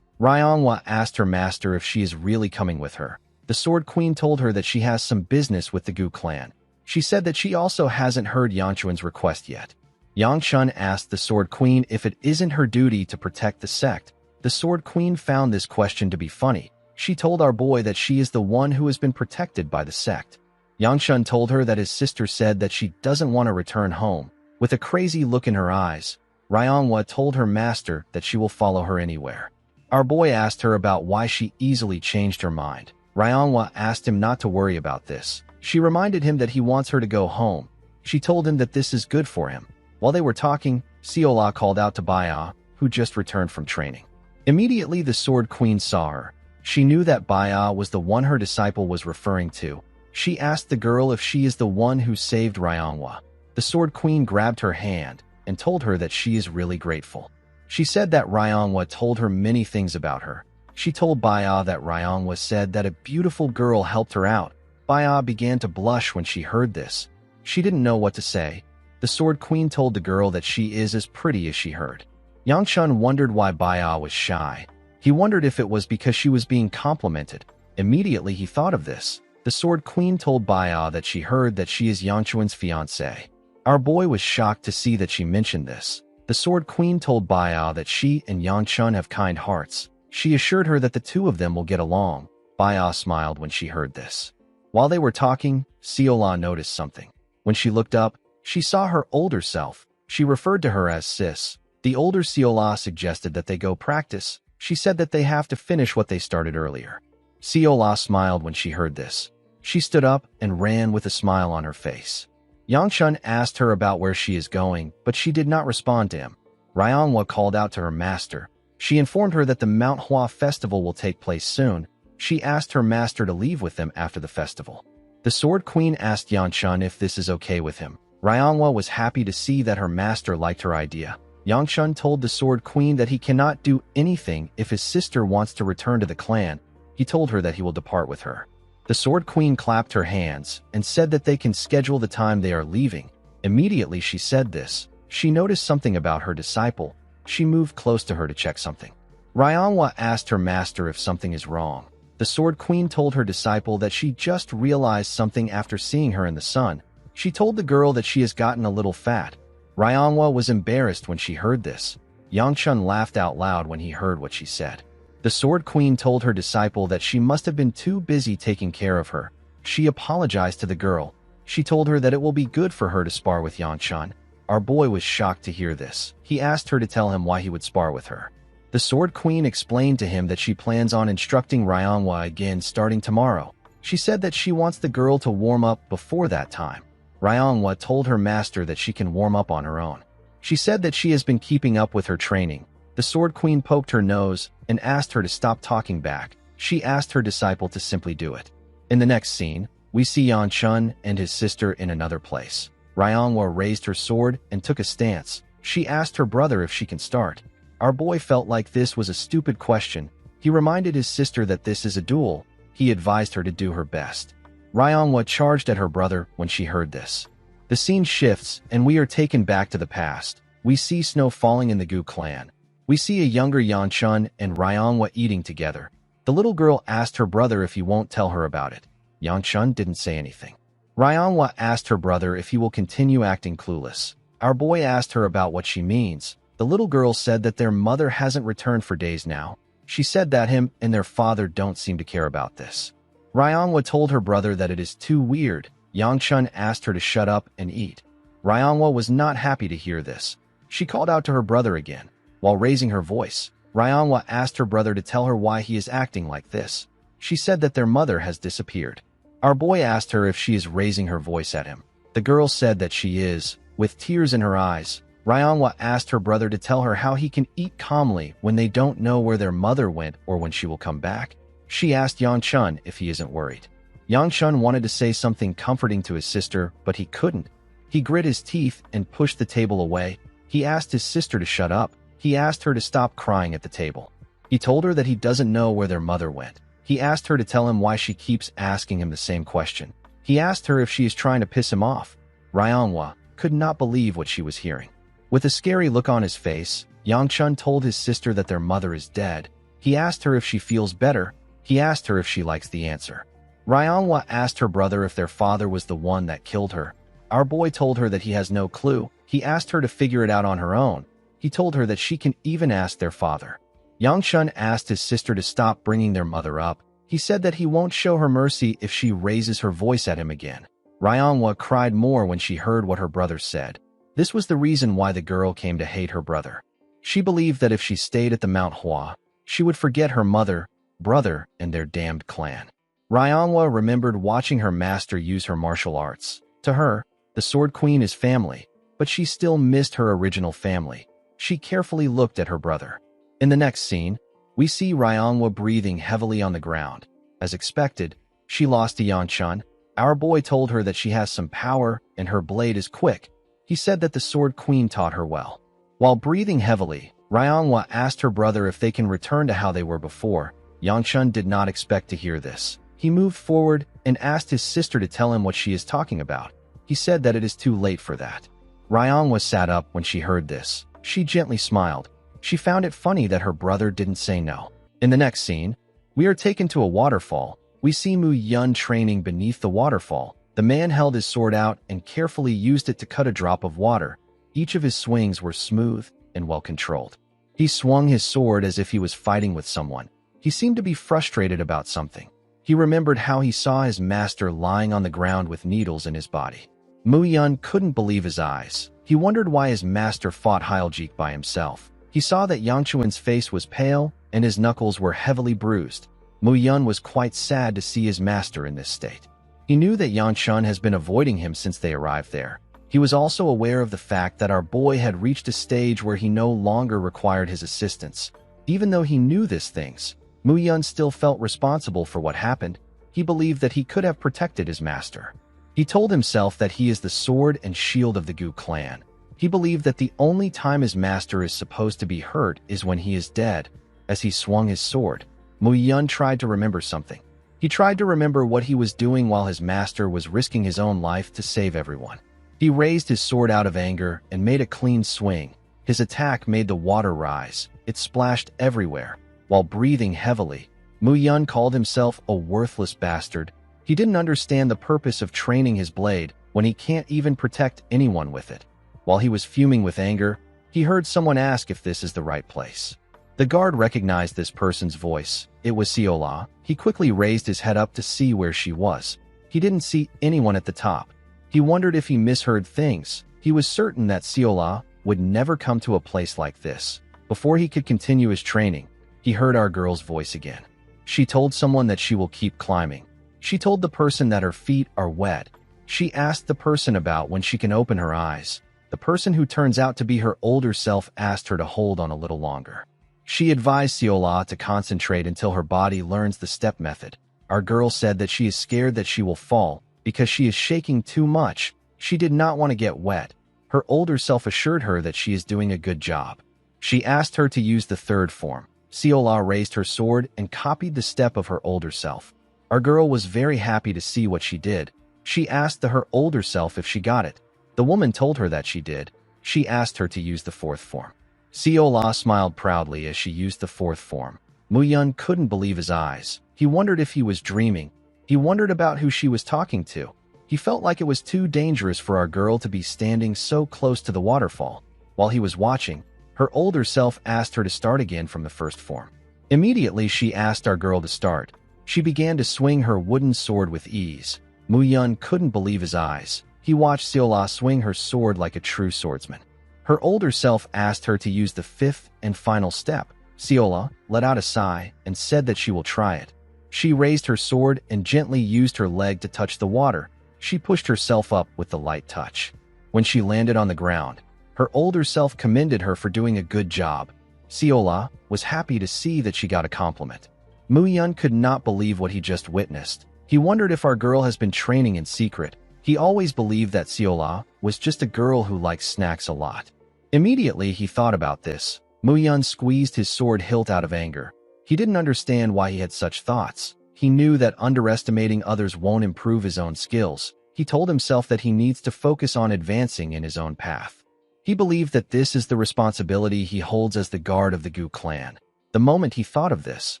Ryongwa asked her master if she is really coming with her. The Sword Queen told her that she has some business with the Gu clan. She said that she also hasn't heard Yanchuan's request yet. Yangchun asked the Sword Queen if it isn't her duty to protect the sect. The Sword Queen found this question to be funny. She told our boy that she is the one who has been protected by the sect. Yangchun told her that his sister said that she doesn't want to return home. With a crazy look in her eyes, Ryonghua told her master that she will follow her anywhere. Our boy asked her about why she easily changed her mind. Ryonghua asked him not to worry about this. She reminded him that he wants her to go home. She told him that this is good for him. While they were talking, Siola called out to Baya, who just returned from training. Immediately the Sword Queen saw her. She knew that Baya was the one her disciple was referring to. She asked the girl if she is the one who saved Ryonghua. The Sword Queen grabbed her hand and told her that she is really grateful. She said that Ryonghua told her many things about her. She told Baya that Ryonghua said that a beautiful girl helped her out. Baya began to blush when she heard this. She didn't know what to say. The Sword Queen told the girl that she is as pretty as she heard. Yangchun wondered why Baya was shy. He wondered if it was because she was being complimented. Immediately he thought of this. The Sword Queen told Baya that she heard that she is Yangchun's fiancée. Our boy was shocked to see that she mentioned this. The Sword Queen told Baya that she and Yangchun have kind hearts. She assured her that the two of them will get along. Baya smiled when she heard this. While they were talking, Siola noticed something. When she looked up, she saw her older self. She referred to her as Sis. The older Siola suggested that they go practice. She said that they have to finish what they started earlier. Siola smiled when she heard this. She stood up and ran with a smile on her face. Yangchun asked her about where she is going, but she did not respond to him. Ryonghua called out to her master. She informed her that the Manhwa festival will take place soon. She asked her master to leave with them after the festival. The Sword Queen asked Yangchun if this is okay with him. Ryonghua was happy to see that her master liked her idea. Yangchun told the Sword Queen that he cannot do anything if his sister wants to return to the clan. He told her that he will depart with her. The Sword Queen clapped her hands and said that they can schedule the time they are leaving. Immediately she said this. She noticed something about her disciple. She moved close to her to check something. Ryonghua asked her master if something is wrong. The Sword Queen told her disciple that she just realized something after seeing her in the sun. She told the girl that she has gotten a little fat. Ryonghua was embarrassed when she heard this. Yangchun laughed out loud when he heard what she said. The Sword Queen told her disciple that she must have been too busy taking care of her. She apologized to the girl. She told her that it will be good for her to spar with Yangchun. Our boy was shocked to hear this. He asked her to tell him why he would spar with her. The Sword Queen explained to him that she plans on instructing Ryonghua again starting tomorrow. She said that she wants the girl to warm up before that time. Ryonghua told her master that she can warm up on her own. She said that she has been keeping up with her training. The Sword Queen poked her nose and asked her to stop talking back. She asked her disciple to simply do it. In the next scene, we see Yangchun and his sister in another place. Ryonghua raised her sword and took a stance. She asked her brother if she can start. Our boy felt like this was a stupid question. He reminded his sister that this is a duel. He advised her to do her best. Ryonghua charged at her brother when she heard this. The scene shifts, and we are taken back to the past. We see snow falling in the Gu clan. We see a younger Yangchun and Ryonghua eating together. The little girl asked her brother if he won't tell her about it. Yangchun didn't say anything. Ryonghua asked her brother if he will continue acting clueless. Our boy asked her about what she means. The little girl said that their mother hasn't returned for days now. She said that him and their father don't seem to care about this. Ryonghua told her brother that it is too weird. Yangchun asked her to shut up and eat. Ryonghua was not happy to hear this. She called out to her brother again. While raising her voice, Ryonghua asked her brother to tell her why he is acting like this. She said that their mother has disappeared. Our boy asked her if she is raising her voice at him. The girl said that she is. With tears in her eyes, Ryonghua asked her brother to tell her how he can eat calmly when they don't know where their mother went or when she will come back. She asked Yangchun if he isn't worried. Yangchun wanted to say something comforting to his sister, but he couldn't. He grit his teeth and pushed the table away. He asked his sister to shut up. He asked her to stop crying at the table. He told her that he doesn't know where their mother went. He asked her to tell him why she keeps asking him the same question. He asked her if she is trying to piss him off. Ryonghua could not believe what she was hearing. With a scary look on his face, Yangchun told his sister that their mother is dead. He asked her if she feels better. He asked her if she likes the answer. Ryonghua asked her brother if their father was the one that killed her. Our boy told her that he has no clue. He asked her to figure it out on her own. He told her that she can even ask their father. Yangchun asked his sister to stop bringing their mother up. He said that he won't show her mercy if she raises her voice at him again. Ryonghwa cried more when she heard what her brother said. This was the reason why the girl came to hate her brother. She believed that if she stayed at the Mount Hua, she would forget her mother, brother, and their damned clan. Ryonghwa remembered watching her master use her martial arts. To her, the Sword Queen is family, but she still missed her original family. She carefully looked at her brother. In the next scene, we see Ryonghwa breathing heavily on the ground. As expected, she lost to Yangchun. Our boy told her that she has some power and her blade is quick. He said that the Sword Queen taught her well. While breathing heavily, Ryonghwa asked her brother if they can return to how they were before. Yangchun did not expect to hear this. He moved forward and asked his sister to tell him what she is talking about. He said that it is too late for that. Ryonghwa sat up when she heard this. She gently smiled. She found it funny that her brother didn't say no. In the next scene, we are taken to a waterfall. We see Mu Yun training beneath the waterfall. The man held his sword out and carefully used it to cut a drop of water. Each of his swings were smooth and well-controlled. He swung his sword as if he was fighting with someone. He seemed to be frustrated about something. He remembered how he saw his master lying on the ground with needles in his body. Mu Yun couldn't believe his eyes. He wondered why his master fought Hyljik by himself. He saw that Yangchuan's face was pale and his knuckles were heavily bruised. Mu Yun was quite sad to see his master in this state. He knew that Yangchun has been avoiding him since they arrived there. He was also aware of the fact that our boy had reached a stage where he no longer required his assistance. Even though he knew these things, Mu Yun still felt responsible for what happened. He believed that he could have protected his master. He told himself that he is the sword and shield of the Gu clan. He believed that the only time his master is supposed to be hurt is when he is dead. As he swung his sword, Mu Yun tried to remember something. He tried to remember what he was doing while his master was risking his own life to save everyone. He raised his sword out of anger and made a clean swing. His attack made the water rise. It splashed everywhere. While breathing heavily, Mu Yun called himself a worthless bastard. He didn't understand the purpose of training his blade when he can't even protect anyone with it. While he was fuming with anger, he heard someone ask if this is the right place. The guard recognized this person's voice. It was Siola. He quickly raised his head up to see where she was. He didn't see anyone at the top. He wondered if he misheard things. He was certain that Siola would never come to a place like this. Before he could continue his training, he heard our girl's voice again. She told someone that she will keep climbing. She told the person that her feet are wet. She asked the person about when she can open her eyes. The person who turns out to be her older self asked her to hold on a little longer. She advised Siola to concentrate until her body learns the step method. Our girl said that she is scared that she will fall because she is shaking too much. She did not want to get wet. Her older self assured her that she is doing a good job. She asked her to use the third form. Siola raised her sword and copied the step of her older self. Our girl was very happy to see what she did. She asked her older self if she got it. The woman told her that she did. She asked her to use the fourth form. Siola smiled proudly as she used the fourth form. Mu Yun couldn't believe his eyes. He wondered if he was dreaming. He wondered about who she was talking to. He felt like it was too dangerous for our girl to be standing so close to the waterfall. While he was watching, her older self asked her to start again from the first form. Immediately, she asked our girl to start. She began to swing her wooden sword with ease. Mu Yun couldn't believe his eyes. He watched Siola swing her sword like a true swordsman. Her older self asked her to use the fifth and final step. Siola let out a sigh and said that she will try it. She raised her sword and gently used her leg to touch the water. She pushed herself up with the light touch. When she landed on the ground, her older self commended her for doing a good job. Siola was happy to see that she got a compliment. Mu Yun could not believe what he just witnessed. He wondered if our girl has been training in secret. He always believed that Siola was just a girl who likes snacks a lot. Immediately, he thought about this. Mu Yun squeezed his sword hilt out of anger. He didn't understand why he had such thoughts. He knew that underestimating others won't improve his own skills. He told himself that he needs to focus on advancing in his own path. He believed that this is the responsibility he holds as the guard of the Gu clan. The moment he thought of this,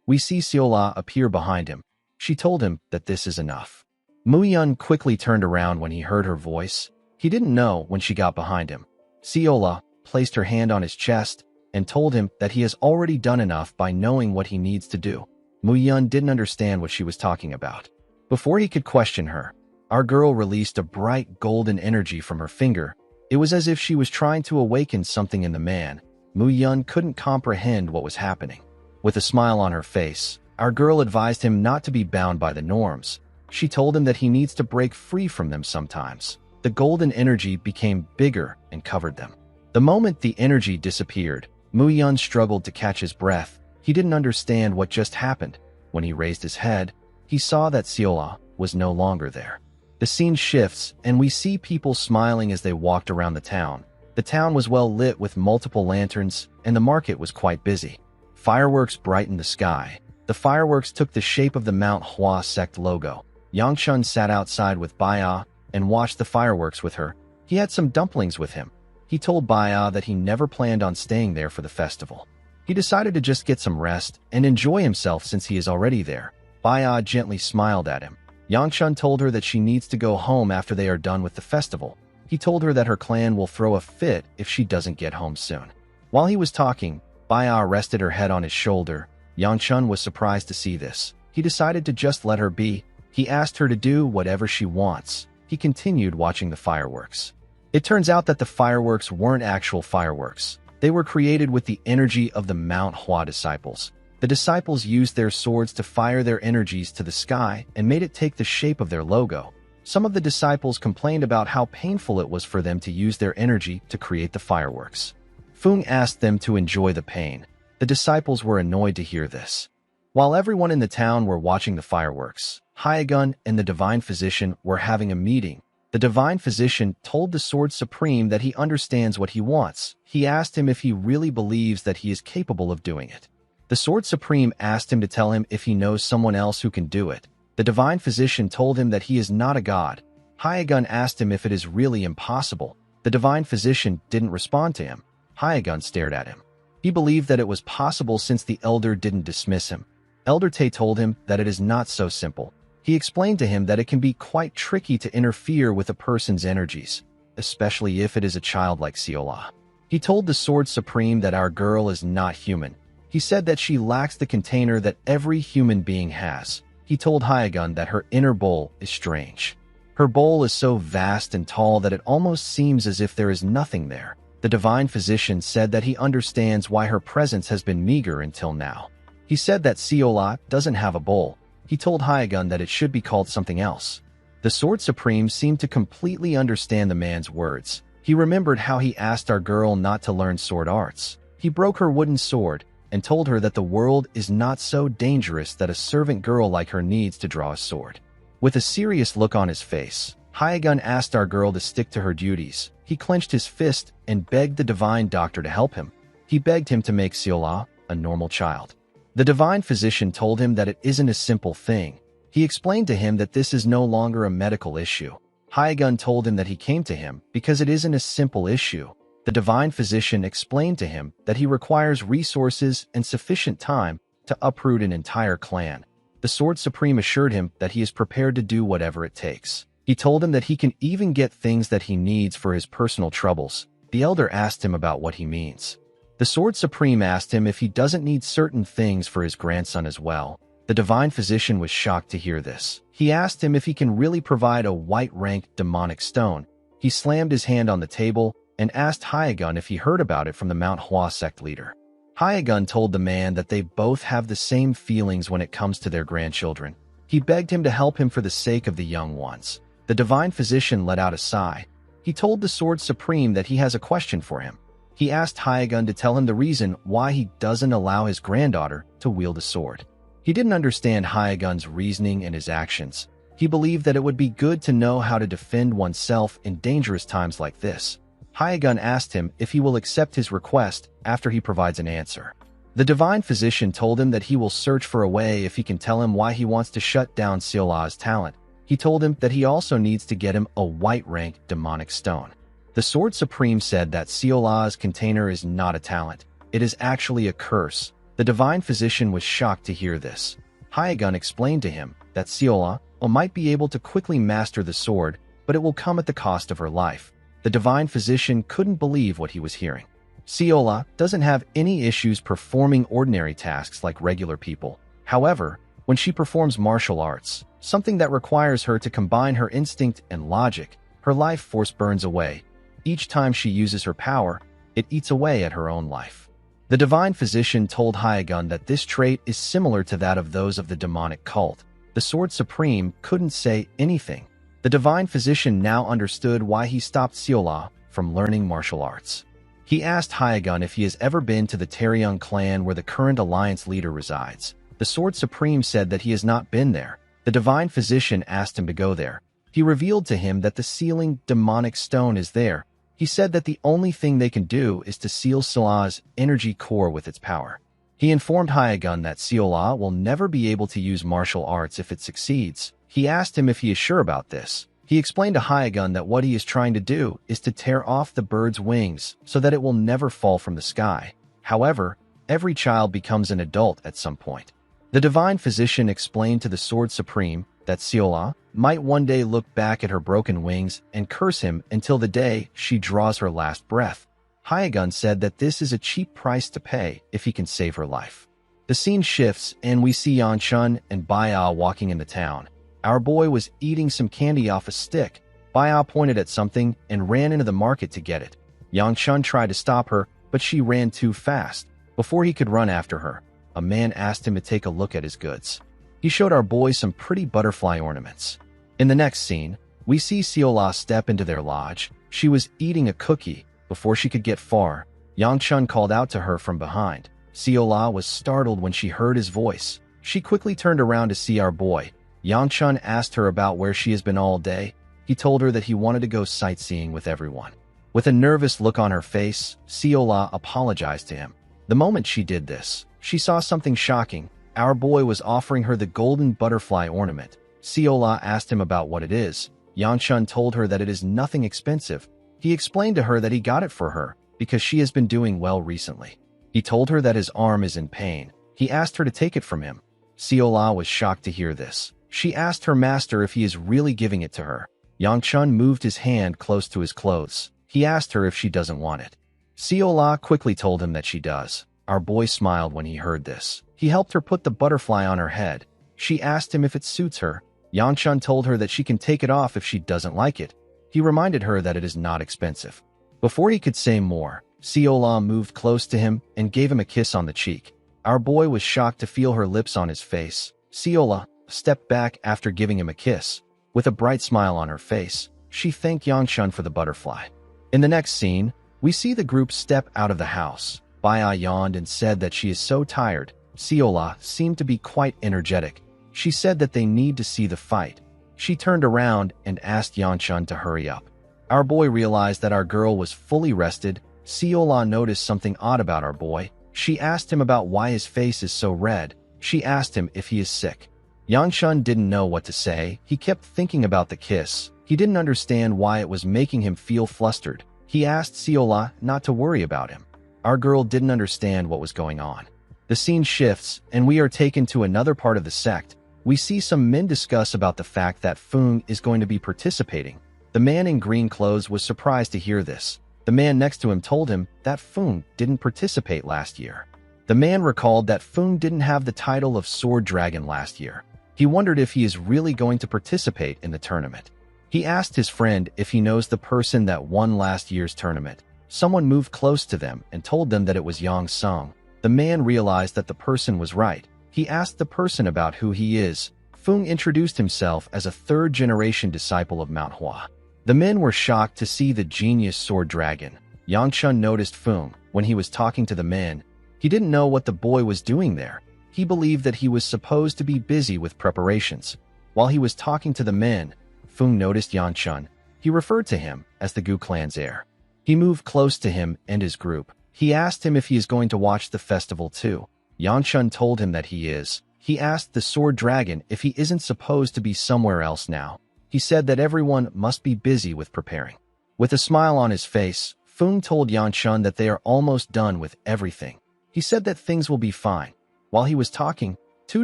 we see Siola appear behind him. She told him that this is enough. Mu Yun quickly turned around when he heard her voice. He didn't know when she got behind him. Seola placed her hand on his chest and told him that he has already done enough by knowing what he needs to do. Mu-yun didn't understand what she was talking about. Before he could question her, our girl released a bright golden energy from her finger. It was as if she was trying to awaken something in the man. Mu-yun couldn't comprehend what was happening. With a smile on her face, our girl advised him not to be bound by the norms. She told him that he needs to break free from them sometimes. The golden energy became bigger and covered them. The moment the energy disappeared, Mu-yun struggled to catch his breath. He didn't understand what just happened. When he raised his head, he saw that Seola was no longer there. The scene shifts, and we see people smiling as they walked around the town. The town was well lit with multiple lanterns, and the market was quite busy. Fireworks brightened the sky. The fireworks took the shape of the Manhwa sect logo. Yangchun sat outside with Baya and watched the fireworks with her. He had some dumplings with him. He told Baya that he never planned on staying there for the festival. He decided to just get some rest and enjoy himself since he is already there. Baya gently smiled at him. Yangchun told her that she needs to go home after they are done with the festival. He told her that her clan will throw a fit if she doesn't get home soon. While he was talking, Baya rested her head on his shoulder. Yangchun was surprised to see this. He decided to just let her be. He asked her to do whatever she wants. He continued watching the fireworks. It turns out that the fireworks weren't actual fireworks. They were created with the energy of the Manhwa disciples. The disciples used their swords to fire their energies to the sky and made it take the shape of their logo. Some of the disciples complained about how painful it was for them to use their energy to create the fireworks. Fung asked them to enjoy the pain. The disciples were annoyed to hear this. While everyone in the town were watching the fireworks, Hyagun and the Divine Physician were having a meeting. The Divine Physician told the Sword Supreme that he understands what he wants. He asked him if he really believes that he is capable of doing it. The Sword Supreme asked him to tell him if he knows someone else who can do it. The Divine Physician told him that he is not a god. Hyagun asked him if it is really impossible. The Divine Physician didn't respond to him. Hyagun stared at him. He believed that it was possible since the Elder didn't dismiss him. Elder Tay told him that it is not so simple. He explained to him that it can be quite tricky to interfere with a person's energies, especially if it is a child like Seola. He told the Sword Supreme that our girl is not human. He said that she lacks the container that every human being has. He told Hyagun that her inner bowl is strange. Her bowl is so vast and tall that it almost seems as if there is nothing there. The Divine Physician said that he understands why her presence has been meager until now. He said that Seola doesn't have a bowl. He told Hyagun that it should be called something else. The Sword Supreme seemed to completely understand the man's words. He remembered how he asked our girl not to learn sword arts. He broke her wooden sword and told her that the world is not so dangerous that a servant girl like her needs to draw a sword. With a serious look on his face, Hyagun asked our girl to stick to her duties. He clenched his fist and begged the Divine Doctor to help him. He begged him to make Seola a normal child. The Divine Physician told him that it isn't a simple thing. He explained to him that this is no longer a medical issue. Hyagun told him that he came to him because it isn't a simple issue. The Divine Physician explained to him that he requires resources and sufficient time to uproot an entire clan. The Sword Supreme assured him that he is prepared to do whatever it takes. He told him that he can even get things that he needs for his personal troubles. The Elder asked him about what he means. The Sword Supreme asked him if he doesn't need certain things for his grandson as well. The Divine Physician was shocked to hear this. He asked him if he can really provide a white-ranked demonic stone. He slammed his hand on the table and asked Hyagun if he heard about it from the Manhwa sect leader. Hyagun told the man that they both have the same feelings when it comes to their grandchildren. He begged him to help him for the sake of the young ones. The Divine Physician let out a sigh. He told the Sword Supreme that he has a question for him. He asked Hyagun to tell him the reason why he doesn't allow his granddaughter to wield a sword. He didn't understand Hyagun's reasoning and his actions. He believed that it would be good to know how to defend oneself in dangerous times like this. Hyagun asked him if he will accept his request after he provides an answer. The Divine Physician told him that he will search for a way if he can tell him why he wants to shut down Seola's talent. He told him that he also needs to get him a white-ranked demonic stone. The Sword Supreme said that Seola's container is not a talent. It is actually a curse. The Divine Physician was shocked to hear this. Hyagun explained to him that Seola might be able to quickly master the sword, but it will come at the cost of her life. The divine physician couldn't believe what he was hearing. Seola doesn't have any issues performing ordinary tasks like regular people. However, when she performs martial arts, something that requires her to combine her instinct and logic, her life force burns away. Each time she uses her power, it eats away at her own life. The divine physician told Hyagun that this trait is similar to that of those of the demonic cult. The Sword Supreme couldn't say anything. The divine physician now understood why he stopped Seola from learning martial arts. He asked Hyagun if he has ever been to the Taeryung clan where the current alliance leader resides. The Sword Supreme said that he has not been there. The divine physician asked him to go there. He revealed to him that the sealing demonic stone is there. He said that the only thing they can do is to seal Seola's energy core with its power. He informed Hyagun that Seola will never be able to use martial arts if it succeeds. He asked him if he is sure about this. He explained to Hyagun that what he is trying to do is to tear off the bird's wings so that it will never fall from the sky. However, every child becomes an adult at some point. The divine physician explained to the Sword Supreme that Seola might one day look back at her broken wings and curse him until the day she draws her last breath. Hyagun said that this is a cheap price to pay if he can save her life. The scene shifts and we see Yanchun and Baya walking in the town. Our boy was eating some candy off a stick. Baya pointed at something and ran into the market to get it. Yanchun tried to stop her, but she ran too fast. Before he could run after her, a man asked him to take a look at his goods. He showed our boy some pretty butterfly ornaments. In the next scene, we see Seola step into their lodge. She was eating a cookie. Before she could get far, Yangchun called out to her from behind. Seola was startled when she heard his voice. She quickly turned around to see our boy. Yangchun asked her about where she has been all day. He told her that he wanted to go sightseeing with everyone. With a nervous look on her face, Seola apologized to him. The moment she did this, she saw something shocking. Our boy was offering her the golden butterfly ornament. Seola asked him about what it is. Yangchun told her that it is nothing expensive. He explained to her that he got it for her because she has been doing well recently. He told her that his arm is in pain. He asked her to take it from him. Seola was shocked to hear this. She asked her master if he is really giving it to her. Yangchun moved his hand close to his clothes. He asked her if she doesn't want it. Seola quickly told him that she does. Our boy smiled when he heard this. He helped her put the butterfly on her head. She asked him if it suits her. Yangchun told her that she can take it off if she doesn't like it. He reminded her that it is not expensive. Before he could say more, Seola moved close to him and gave him a kiss on the cheek. Our boy was shocked to feel her lips on his face. Seola stepped back after giving him a kiss. With a bright smile on her face, she thanked Yangchun for the butterfly. In the next scene, we see the group step out of the house. Baya yawned and said that she is so tired. Seola seemed to be quite energetic. She said that they need to see the fight. She turned around and asked Yangchun to hurry up. Our boy realized that our girl was fully rested. Seola noticed something odd about our boy. She asked him about why his face is so red. She asked him if he is sick. Yangchun didn't know what to say. He kept thinking about the kiss. He didn't understand why it was making him feel flustered. He asked Seola not to worry about him. Our girl didn't understand what was going on. The scene shifts, and we are taken to another part of the sect. We see some men discuss about the fact that Fung is going to be participating. The man in green clothes was surprised to hear this. The man next to him told him that Fung didn't participate last year. The man recalled that Fung didn't have the title of Sword Dragon last year. He wondered if he is really going to participate in the tournament. He asked his friend if he knows the person that won last year's tournament. Someone moved close to them and told them that it was Yang Sung. The man realized that the person was right. He asked the person about who he is. Fung introduced himself as a third-generation disciple of Manhwa. The men were shocked to see the genius sword dragon. Yangchun noticed Fung when he was talking to the men. He didn't know what the boy was doing there. He believed that he was supposed to be busy with preparations. While he was talking to the men, Fung noticed Yangchun. He referred to him as the Gu clan's heir. He moved close to him and his group. He asked him if he is going to watch the festival too. Yangchun told him that he is. He asked the sword dragon if he isn't supposed to be somewhere else now. He said that everyone must be busy with preparing. With a smile on his face, Fung told Yangchun that they are almost done with everything. He said that things will be fine. While he was talking, two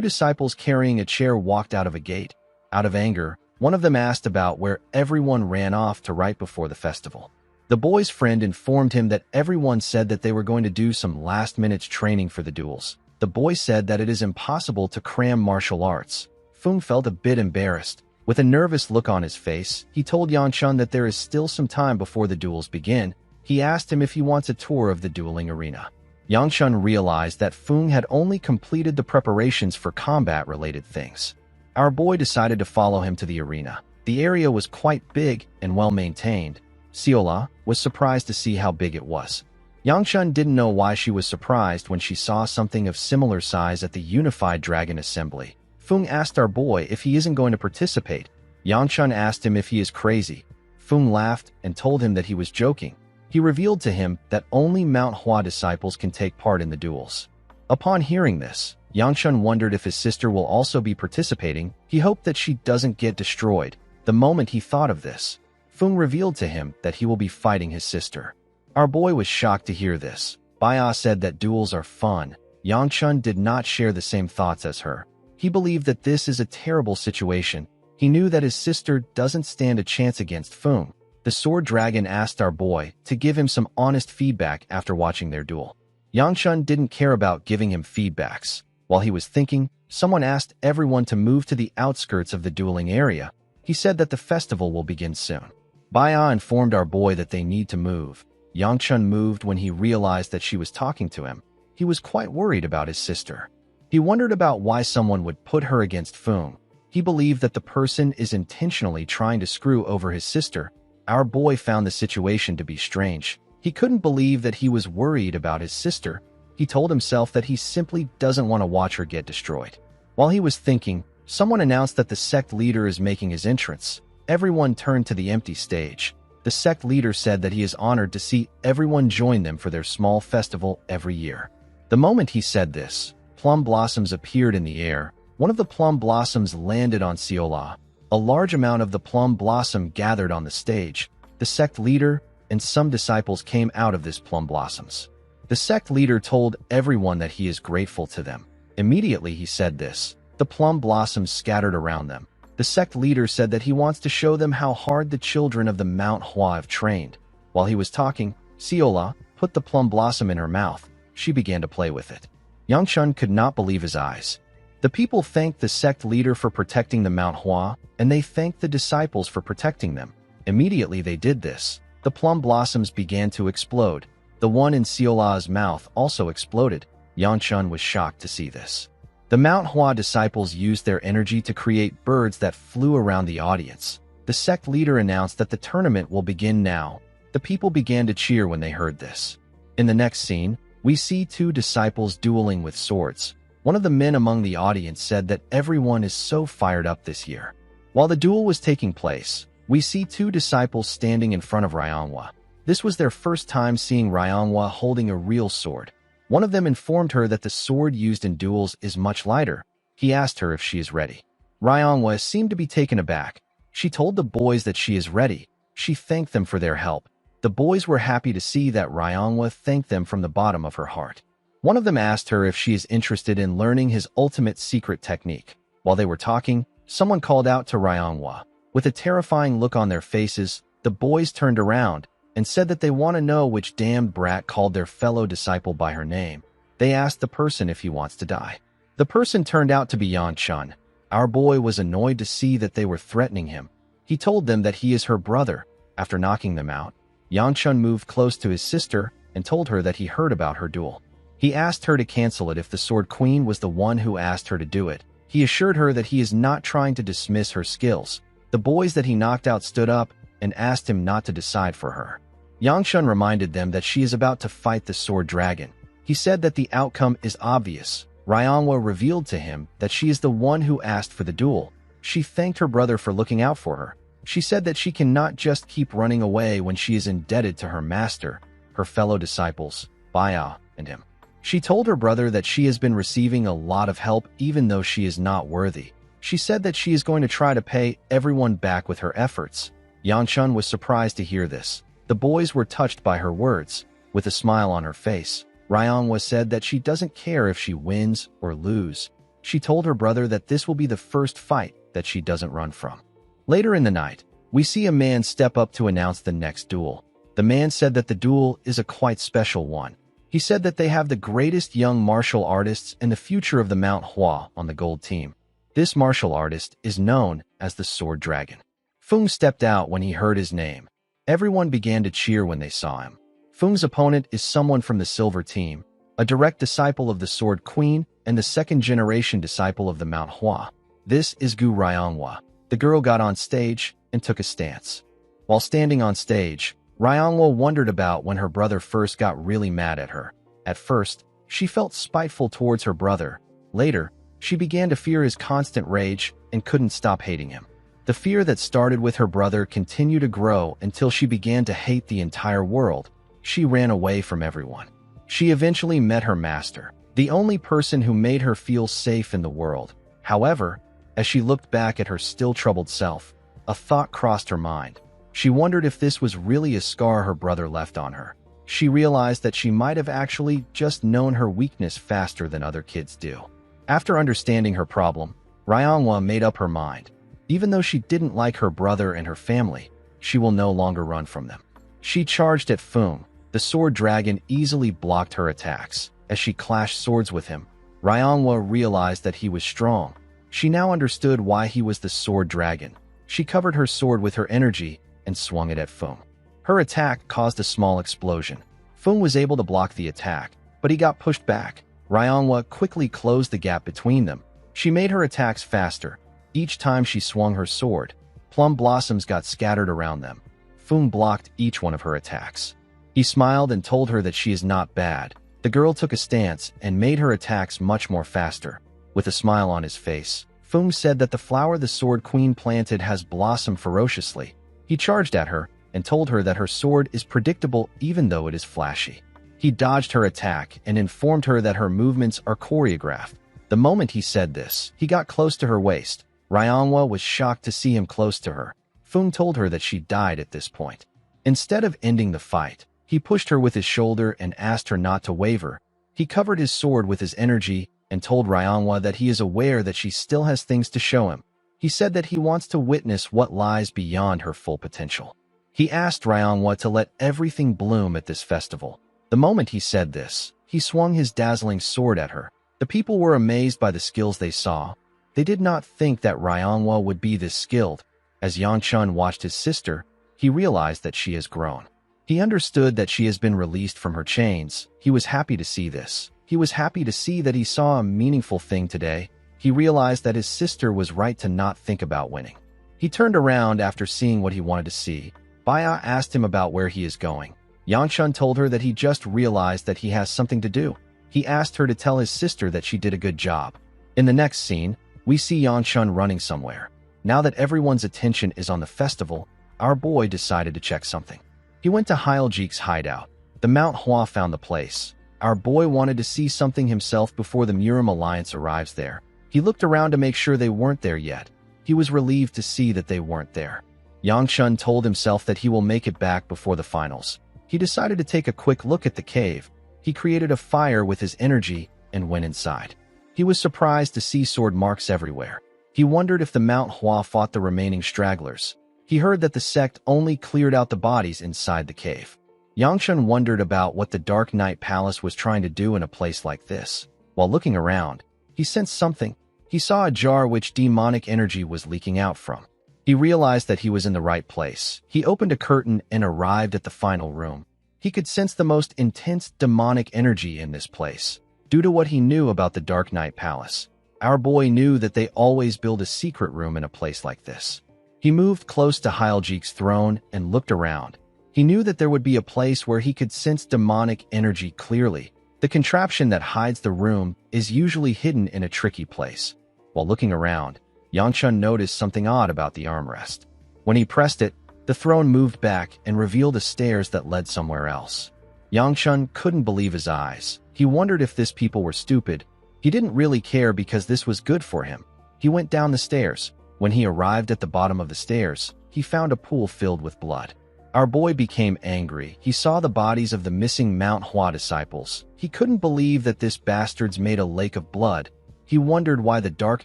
disciples carrying a chair walked out of a gate. Out of anger, one of them asked about where everyone ran off to right before the festival. The boy's friend informed him that everyone said that they were going to do some last-minute training for the duels. The boy said that it is impossible to cram martial arts. Fung felt a bit embarrassed. With a nervous look on his face, he told Yangchun that there is still some time before the duels begin. He asked him if he wants a tour of the dueling arena. Yangchun realized that Fung had only completed the preparations for combat-related things. Our boy decided to follow him to the arena. The area was quite big and well-maintained. Siola was surprised to see how big it was. Yangchun didn't know why she was surprised when she saw something of similar size at the Unified Dragon Assembly. Fung asked our boy if he isn't going to participate. Yangchun asked him if he is crazy. Fung laughed and told him that he was joking. He revealed to him that only Manhwa disciples can take part in the duels. Upon hearing this, Yangchun wondered if his sister will also be participating. He hoped that she doesn't get destroyed. The moment he thought of this, Fung revealed to him that he will be fighting his sister. Our boy was shocked to hear this. Baya said that duels are fun. Yangchun did not share the same thoughts as her. He believed that this is a terrible situation. He knew that his sister doesn't stand a chance against Fung. The sword dragon asked our boy to give him some honest feedback after watching their duel. Yangchun didn't care about giving him feedbacks. While he was thinking, someone asked everyone to move to the outskirts of the dueling area. He said that the festival will begin soon. Baya informed our boy that they need to move. Yangchun moved when he realized that she was talking to him. He was quite worried about his sister. He wondered about why someone would put her against Fung. He believed that the person is intentionally trying to screw over his sister. Our boy found the situation to be strange. He couldn't believe that he was worried about his sister. He told himself that he simply doesn't want to watch her get destroyed. While he was thinking, someone announced that the sect leader is making his entrance. Everyone turned to the empty stage. The sect leader said that he is honored to see everyone join them for their small festival every year. The moment he said this, plum blossoms appeared in the air. One of the plum blossoms landed on Siola. A large amount of the plum blossom gathered on the stage. The sect leader and some disciples came out of this plum blossoms. The sect leader told everyone that he is grateful to them. Immediately he said this. The plum blossoms scattered around them. The sect leader said that he wants to show them how hard the children of the Manhwa have trained. While he was talking, Siola put the plum blossom in her mouth. She began to play with it. Yangchun could not believe his eyes. The people thanked the sect leader for protecting the Manhwa, and they thanked the disciples for protecting them. Immediately they did this. The plum blossoms began to explode. The one in Siola's mouth also exploded. Yangchun was shocked to see this. The Manhwa disciples used their energy to create birds that flew around the audience. The sect leader announced that the tournament will begin now. The people began to cheer when they heard this. In the next scene, we see two disciples dueling with swords. One of the men among the audience said that everyone is so fired up this year. While the duel was taking place, we see two disciples standing in front of Ryanhwa. This was their first time seeing Ryanhwa holding a real sword. One of them informed her that the sword used in duels is much lighter. He asked her if she is ready. Ryanhwa seemed to be taken aback. She told the boys that she is ready. She thanked them for their help. The boys were happy to see that Ryanhwa thanked them from the bottom of her heart. One of them asked her if she is interested in learning his ultimate secret technique. While they were talking, someone called out to Ryanhwa. With a terrifying look on their faces, the boys turned around and said that they want to know which damned brat called their fellow disciple by her name. They asked the person if he wants to die. The person turned out to be Yangchun. Our boy was annoyed to see that they were threatening him. He told them that he is her brother. After knocking them out, Yangchun moved close to his sister and told her that he heard about her duel. He asked her to cancel it if the Sword Queen was the one who asked her to do it. He assured her that he is not trying to dismiss her skills. The boys that he knocked out stood up and asked him not to decide for her. Yangchun reminded them that she is about to fight the Sword Dragon. He said that the outcome is obvious. Ryanhwa revealed to him that she is the one who asked for the duel. She thanked her brother for looking out for her. She said that she cannot just keep running away when she is indebted to her master, her fellow disciples, Baya, and him. She told her brother that she has been receiving a lot of help even though she is not worthy. She said that she is going to try to pay everyone back with her efforts. Yangchun was surprised to hear this. The boys were touched by her words. With a smile on her face, Ryanhwa said that she doesn't care if she wins or lose. She told her brother that this will be the first fight that she doesn't run from. Later in the night, we see a man step up to announce the next duel. The man said that the duel is a quite special one. He said that they have the greatest young martial artists and the future of the Manhwa on the gold team. This martial artist is known as the Sword Dragon. Fung stepped out when he heard his name. Everyone began to cheer when they saw him. Fung's opponent is someone from the silver team, a direct disciple of the Sword Queen and the second-generation disciple of the Manhwa. This is Gu Ryongwa. The girl got on stage and took a stance. While standing on stage, Ryongwa wondered about when her brother first got really mad at her. At first, she felt spiteful towards her brother. Later, she began to fear his constant rage and couldn't stop hating him. The fear that started with her brother continued to grow until she began to hate the entire world. She ran away from everyone. She eventually met her master, the only person who made her feel safe in the world. However, as she looked back at her still troubled self, a thought crossed her mind. She wondered if this was really a scar her brother left on her. She realized that she might have actually just known her weakness faster than other kids do. After understanding her problem, Ryongwa made up her mind. Even though she didn't like her brother and her family, she will no longer run from them. She charged at Fung. The sword dragon easily blocked her attacks. As she clashed swords with him, Ryongwa realized that he was strong. She now understood why he was the sword dragon. She covered her sword with her energy and swung it at Fung. Her attack caused a small explosion. Fung was able to block the attack, but he got pushed back. Ryongwa quickly closed the gap between them. She made her attacks faster. Each time she swung her sword, plum blossoms got scattered around them. Fung blocked each one of her attacks. He smiled and told her that she is not bad. The girl took a stance and made her attacks much more faster. With a smile on his face, Fung said that the flower the Sword Queen planted has blossomed ferociously. He charged at her and told her that her sword is predictable even though it is flashy. He dodged her attack and informed her that her movements are choreographed. The moment he said this, he got close to her waist. Ryongwa was shocked to see him close to her. Fung told her that she died at this point. Instead of ending the fight, he pushed her with his shoulder and asked her not to waver. He covered his sword with his energy and told Ryongwa that he is aware that she still has things to show him. He said that he wants to witness what lies beyond her full potential. He asked Ryongwa to let everything bloom at this festival. The moment he said this, he swung his dazzling sword at her. The people were amazed by the skills they saw. They did not think that Ryongwa would be this skilled. As Yangchun watched his sister, he realized that she has grown. He understood that she has been released from her chains. He was happy to see this. He was happy to see that he saw a meaningful thing today. He realized that his sister was right to not think about winning. He turned around after seeing what he wanted to see. Baya asked him about where he is going. Yangchun told her that he just realized that he has something to do. He asked her to tell his sister that she did a good job. In the next scene, we see Yangchun running somewhere. Now that everyone's attention is on the festival, our boy decided to check something. He went to Hyljik's hideout. The Manhwa found the place. Our boy wanted to see something himself before the Murim Alliance arrives there. He looked around to make sure they weren't there yet. He was relieved to see that they weren't there. Yangchun told himself that he will make it back before the finals. He decided to take a quick look at the cave. He created a fire with his energy and went inside. He was surprised to see sword marks everywhere. He wondered if the Manhwa fought the remaining stragglers. He heard that the sect only cleared out the bodies inside the cave. Yangchun wondered about what the Dark Knight Palace was trying to do in a place like this. While looking around, he sensed something. He saw a jar which demonic energy was leaking out from. He realized that he was in the right place. He opened a curtain and arrived at the final room. He could sense the most intense demonic energy in this place. Due to what he knew about the Dark Knight Palace, our boy knew that they always build a secret room in a place like this. He moved close to Hyljik's throne and looked around. He knew that there would be a place where he could sense demonic energy clearly. The contraption that hides the room is usually hidden in a tricky place. While looking around, Yangchun noticed something odd about the armrest. When he pressed it, the throne moved back and revealed the stairs that led somewhere else. Yangchun couldn't believe his eyes. He wondered if these people were stupid. He didn't really care because this was good for him. He went down the stairs. When he arrived at the bottom of the stairs, he found a pool filled with blood. Our boy became angry. He saw the bodies of the missing Manhwa disciples. He couldn't believe that this bastards made a lake of blood. He wondered why the Dark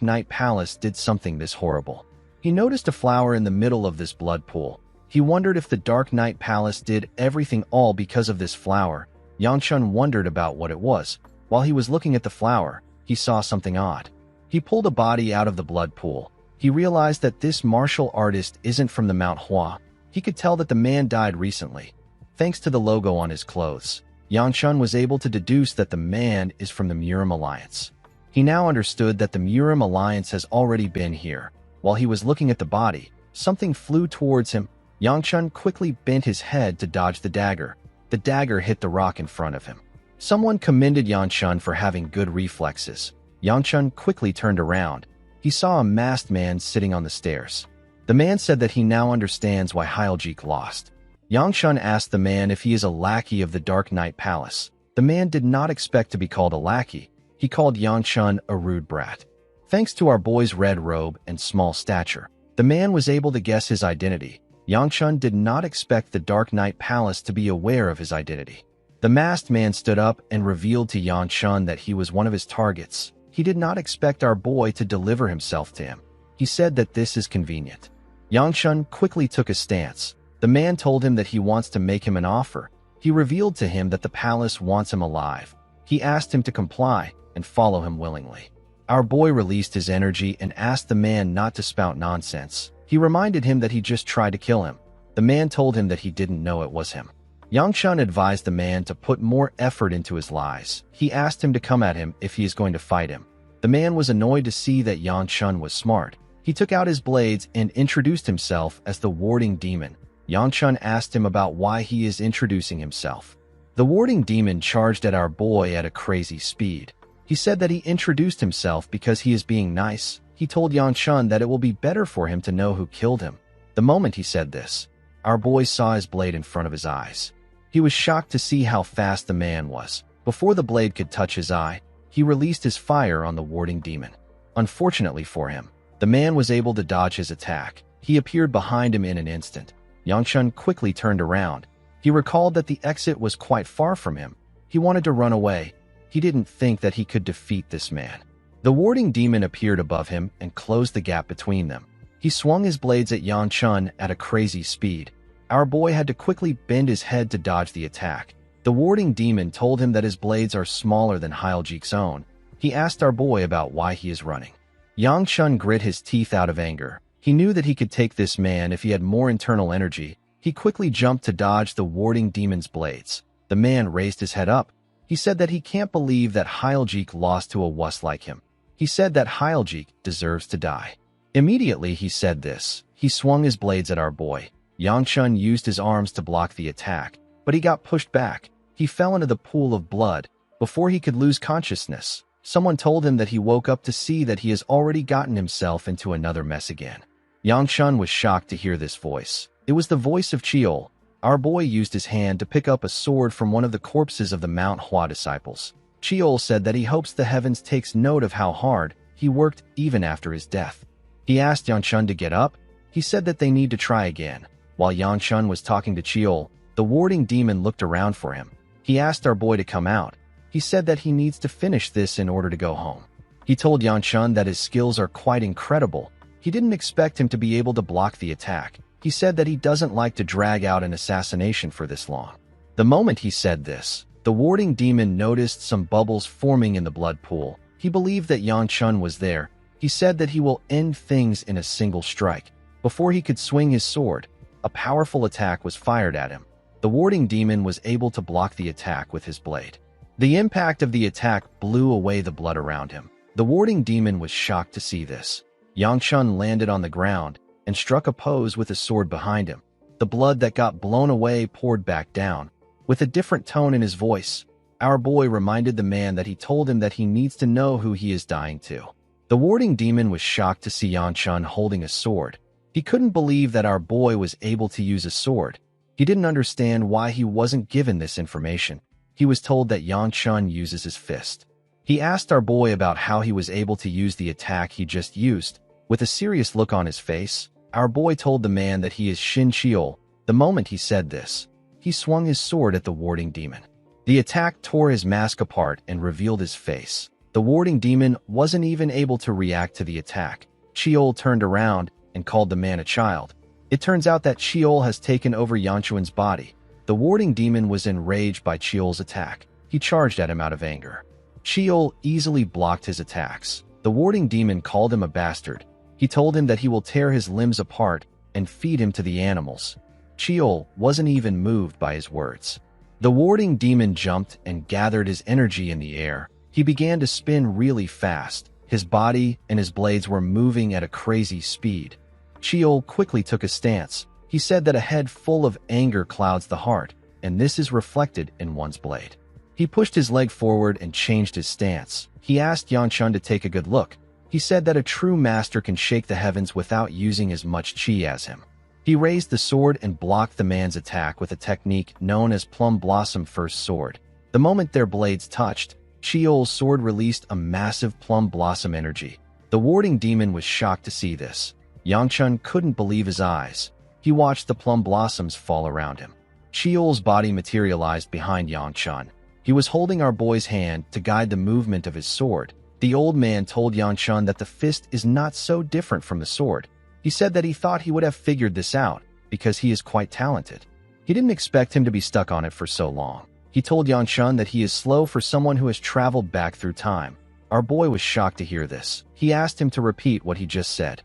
Knight Palace did something this horrible. He noticed a flower in the middle of this blood pool. He wondered if the Dark Knight Palace did everything all because of this flower. Yangchun wondered about what it was. While he was looking at the flower, he saw something odd. He pulled a body out of the blood pool. He realized that this martial artist isn't from the Manhwa. He could tell that the man died recently. Thanks to the logo on his clothes, Yangchun was able to deduce that the man is from the Murim Alliance. He now understood that the Murim Alliance has already been here. While he was looking at the body, something flew towards him. Yangchun quickly bent his head to dodge the dagger. The dagger hit the rock in front of him. Someone commended Yangchun for having good reflexes. Yangchun quickly turned around. He saw a masked man sitting on the stairs. The man said that he now understands why Hyeljik lost. Yangchun asked the man if he is a lackey of the Dark Knight Palace. The man did not expect to be called a lackey. He called Yangchun a rude brat. Thanks to our boy's red robe and small stature, the man was able to guess his identity. Yangchun did not expect the Dark Knight Palace to be aware of his identity. The masked man stood up and revealed to Yangchun that he was one of his targets. He did not expect our boy to deliver himself to him. He said that this is convenient. Yangchun quickly took a stance. The man told him that he wants to make him an offer. He revealed to him that the palace wants him alive. He asked him to comply and follow him willingly. Our boy released his energy and asked the man not to spout nonsense. He reminded him that he just tried to kill him. The man told him that he didn't know it was him. Yangchun advised the man to put more effort into his lies. He asked him to come at him if he is going to fight him. The man was annoyed to see that Yangchun was smart. He took out his blades and introduced himself as the warding demon. Yangchun asked him about why he is introducing himself. The warding demon charged at our boy at a crazy speed. He said that he introduced himself because he is being nice. He told Yangchun that it will be better for him to know who killed him. The moment he said this, our boy saw his blade in front of his eyes. He was shocked to see how fast the man was. Before the blade could touch his eye, he released his fire on the warding demon. Unfortunately for him, the man was able to dodge his attack. He appeared behind him in an instant. Yangchun quickly turned around. He recalled that the exit was quite far from him. He wanted to run away. He didn't think that he could defeat this man. The warding demon appeared above him and closed the gap between them. He swung his blades at Yangchun at a crazy speed. Our boy had to quickly bend his head to dodge the attack. The warding demon told him that his blades are smaller than Hyeljik's own. He asked our boy about why he is running. Yangchun grit his teeth out of anger. He knew that he could take this man if he had more internal energy. He quickly jumped to dodge the warding demon's blades. The man raised his head up. He said that he can't believe that Hyeljik lost to a wuss like him. He said that Hyeljik deserves to die. Immediately he said this. He swung his blades at our boy. Yangchun used his arms to block the attack, but he got pushed back. He fell into the pool of blood. Before he could lose consciousness, someone told him that he woke up to see that he has already gotten himself into another mess again. Yangchun was shocked to hear this voice. It was the voice of Chiol. Our boy used his hand to pick up a sword from one of the corpses of the Manhwa disciples. Chiol said that he hopes the heavens takes note of how hard he worked even after his death. He asked Yangchun to get up. He said that they need to try again. While Yangchun was talking to Chiol, the warding demon looked around for him. He asked our boy to come out. He said that he needs to finish this in order to go home. He told Yangchun that his skills are quite incredible. He didn't expect him to be able to block the attack. He said that he doesn't like to drag out an assassination for this long. The moment he said this, the warding demon noticed some bubbles forming in the blood pool. He believed that Yangchun was there. He said that he will end things in a single strike. Before he could swing his sword, a powerful attack was fired at him. The warding demon was able to block the attack with his blade. The impact of the attack blew away the blood around him. The warding demon was shocked to see this. Yangchun landed on the ground and struck a pose with a sword behind him. The blood that got blown away poured back down. With a different tone in his voice, our boy reminded the man that he told him that he needs to know who he is dying to. The warding demon was shocked to see Yangchun holding a sword. He couldn't believe that our boy was able to use a sword. He didn't understand why he wasn't given this information. He was told that Yangchun uses his fist. He asked our boy about how he was able to use the attack he just used. With a serious look on his face, our boy told the man that he is Shin Chiol. The moment he said this, he swung his sword at the warding demon. The attack tore his mask apart and revealed his face. The warding demon wasn't even able to react to the attack. Chiol turned around and called the man a child. It turns out that Sheol has taken over Yanchuan's body. The warding demon was enraged by Sheol's attack. He charged at him out of anger. Sheol easily blocked his attacks. The warding demon called him a bastard. He told him that he will tear his limbs apart and feed him to the animals. Sheol wasn't even moved by his words. The warding demon jumped and gathered his energy in the air. He began to spin really fast. His body and his blades were moving at a crazy speed. Sheol quickly took a stance. He said that a head full of anger clouds the heart, and this is reflected in one's blade. He pushed his leg forward and changed his stance. He asked Yanchun to take a good look. He said that a true master can shake the heavens without using as much chi as him. He raised the sword and blocked the man's attack with a technique known as Plum Blossom First Sword. The moment their blades touched, Sheol's sword released a massive plum blossom energy. The warding demon was shocked to see this. Yangchun couldn't believe his eyes. He watched the plum blossoms fall around him. Sheol's body materialized behind Yangchun. He was holding our boy's hand to guide the movement of his sword. The old man told Yangchun that the fist is not so different from the sword. He said that he thought he would have figured this out because he is quite talented. He didn't expect him to be stuck on it for so long. He told Yangchun that he is slow for someone who has traveled back through time. Our boy was shocked to hear this. He asked him to repeat what he just said.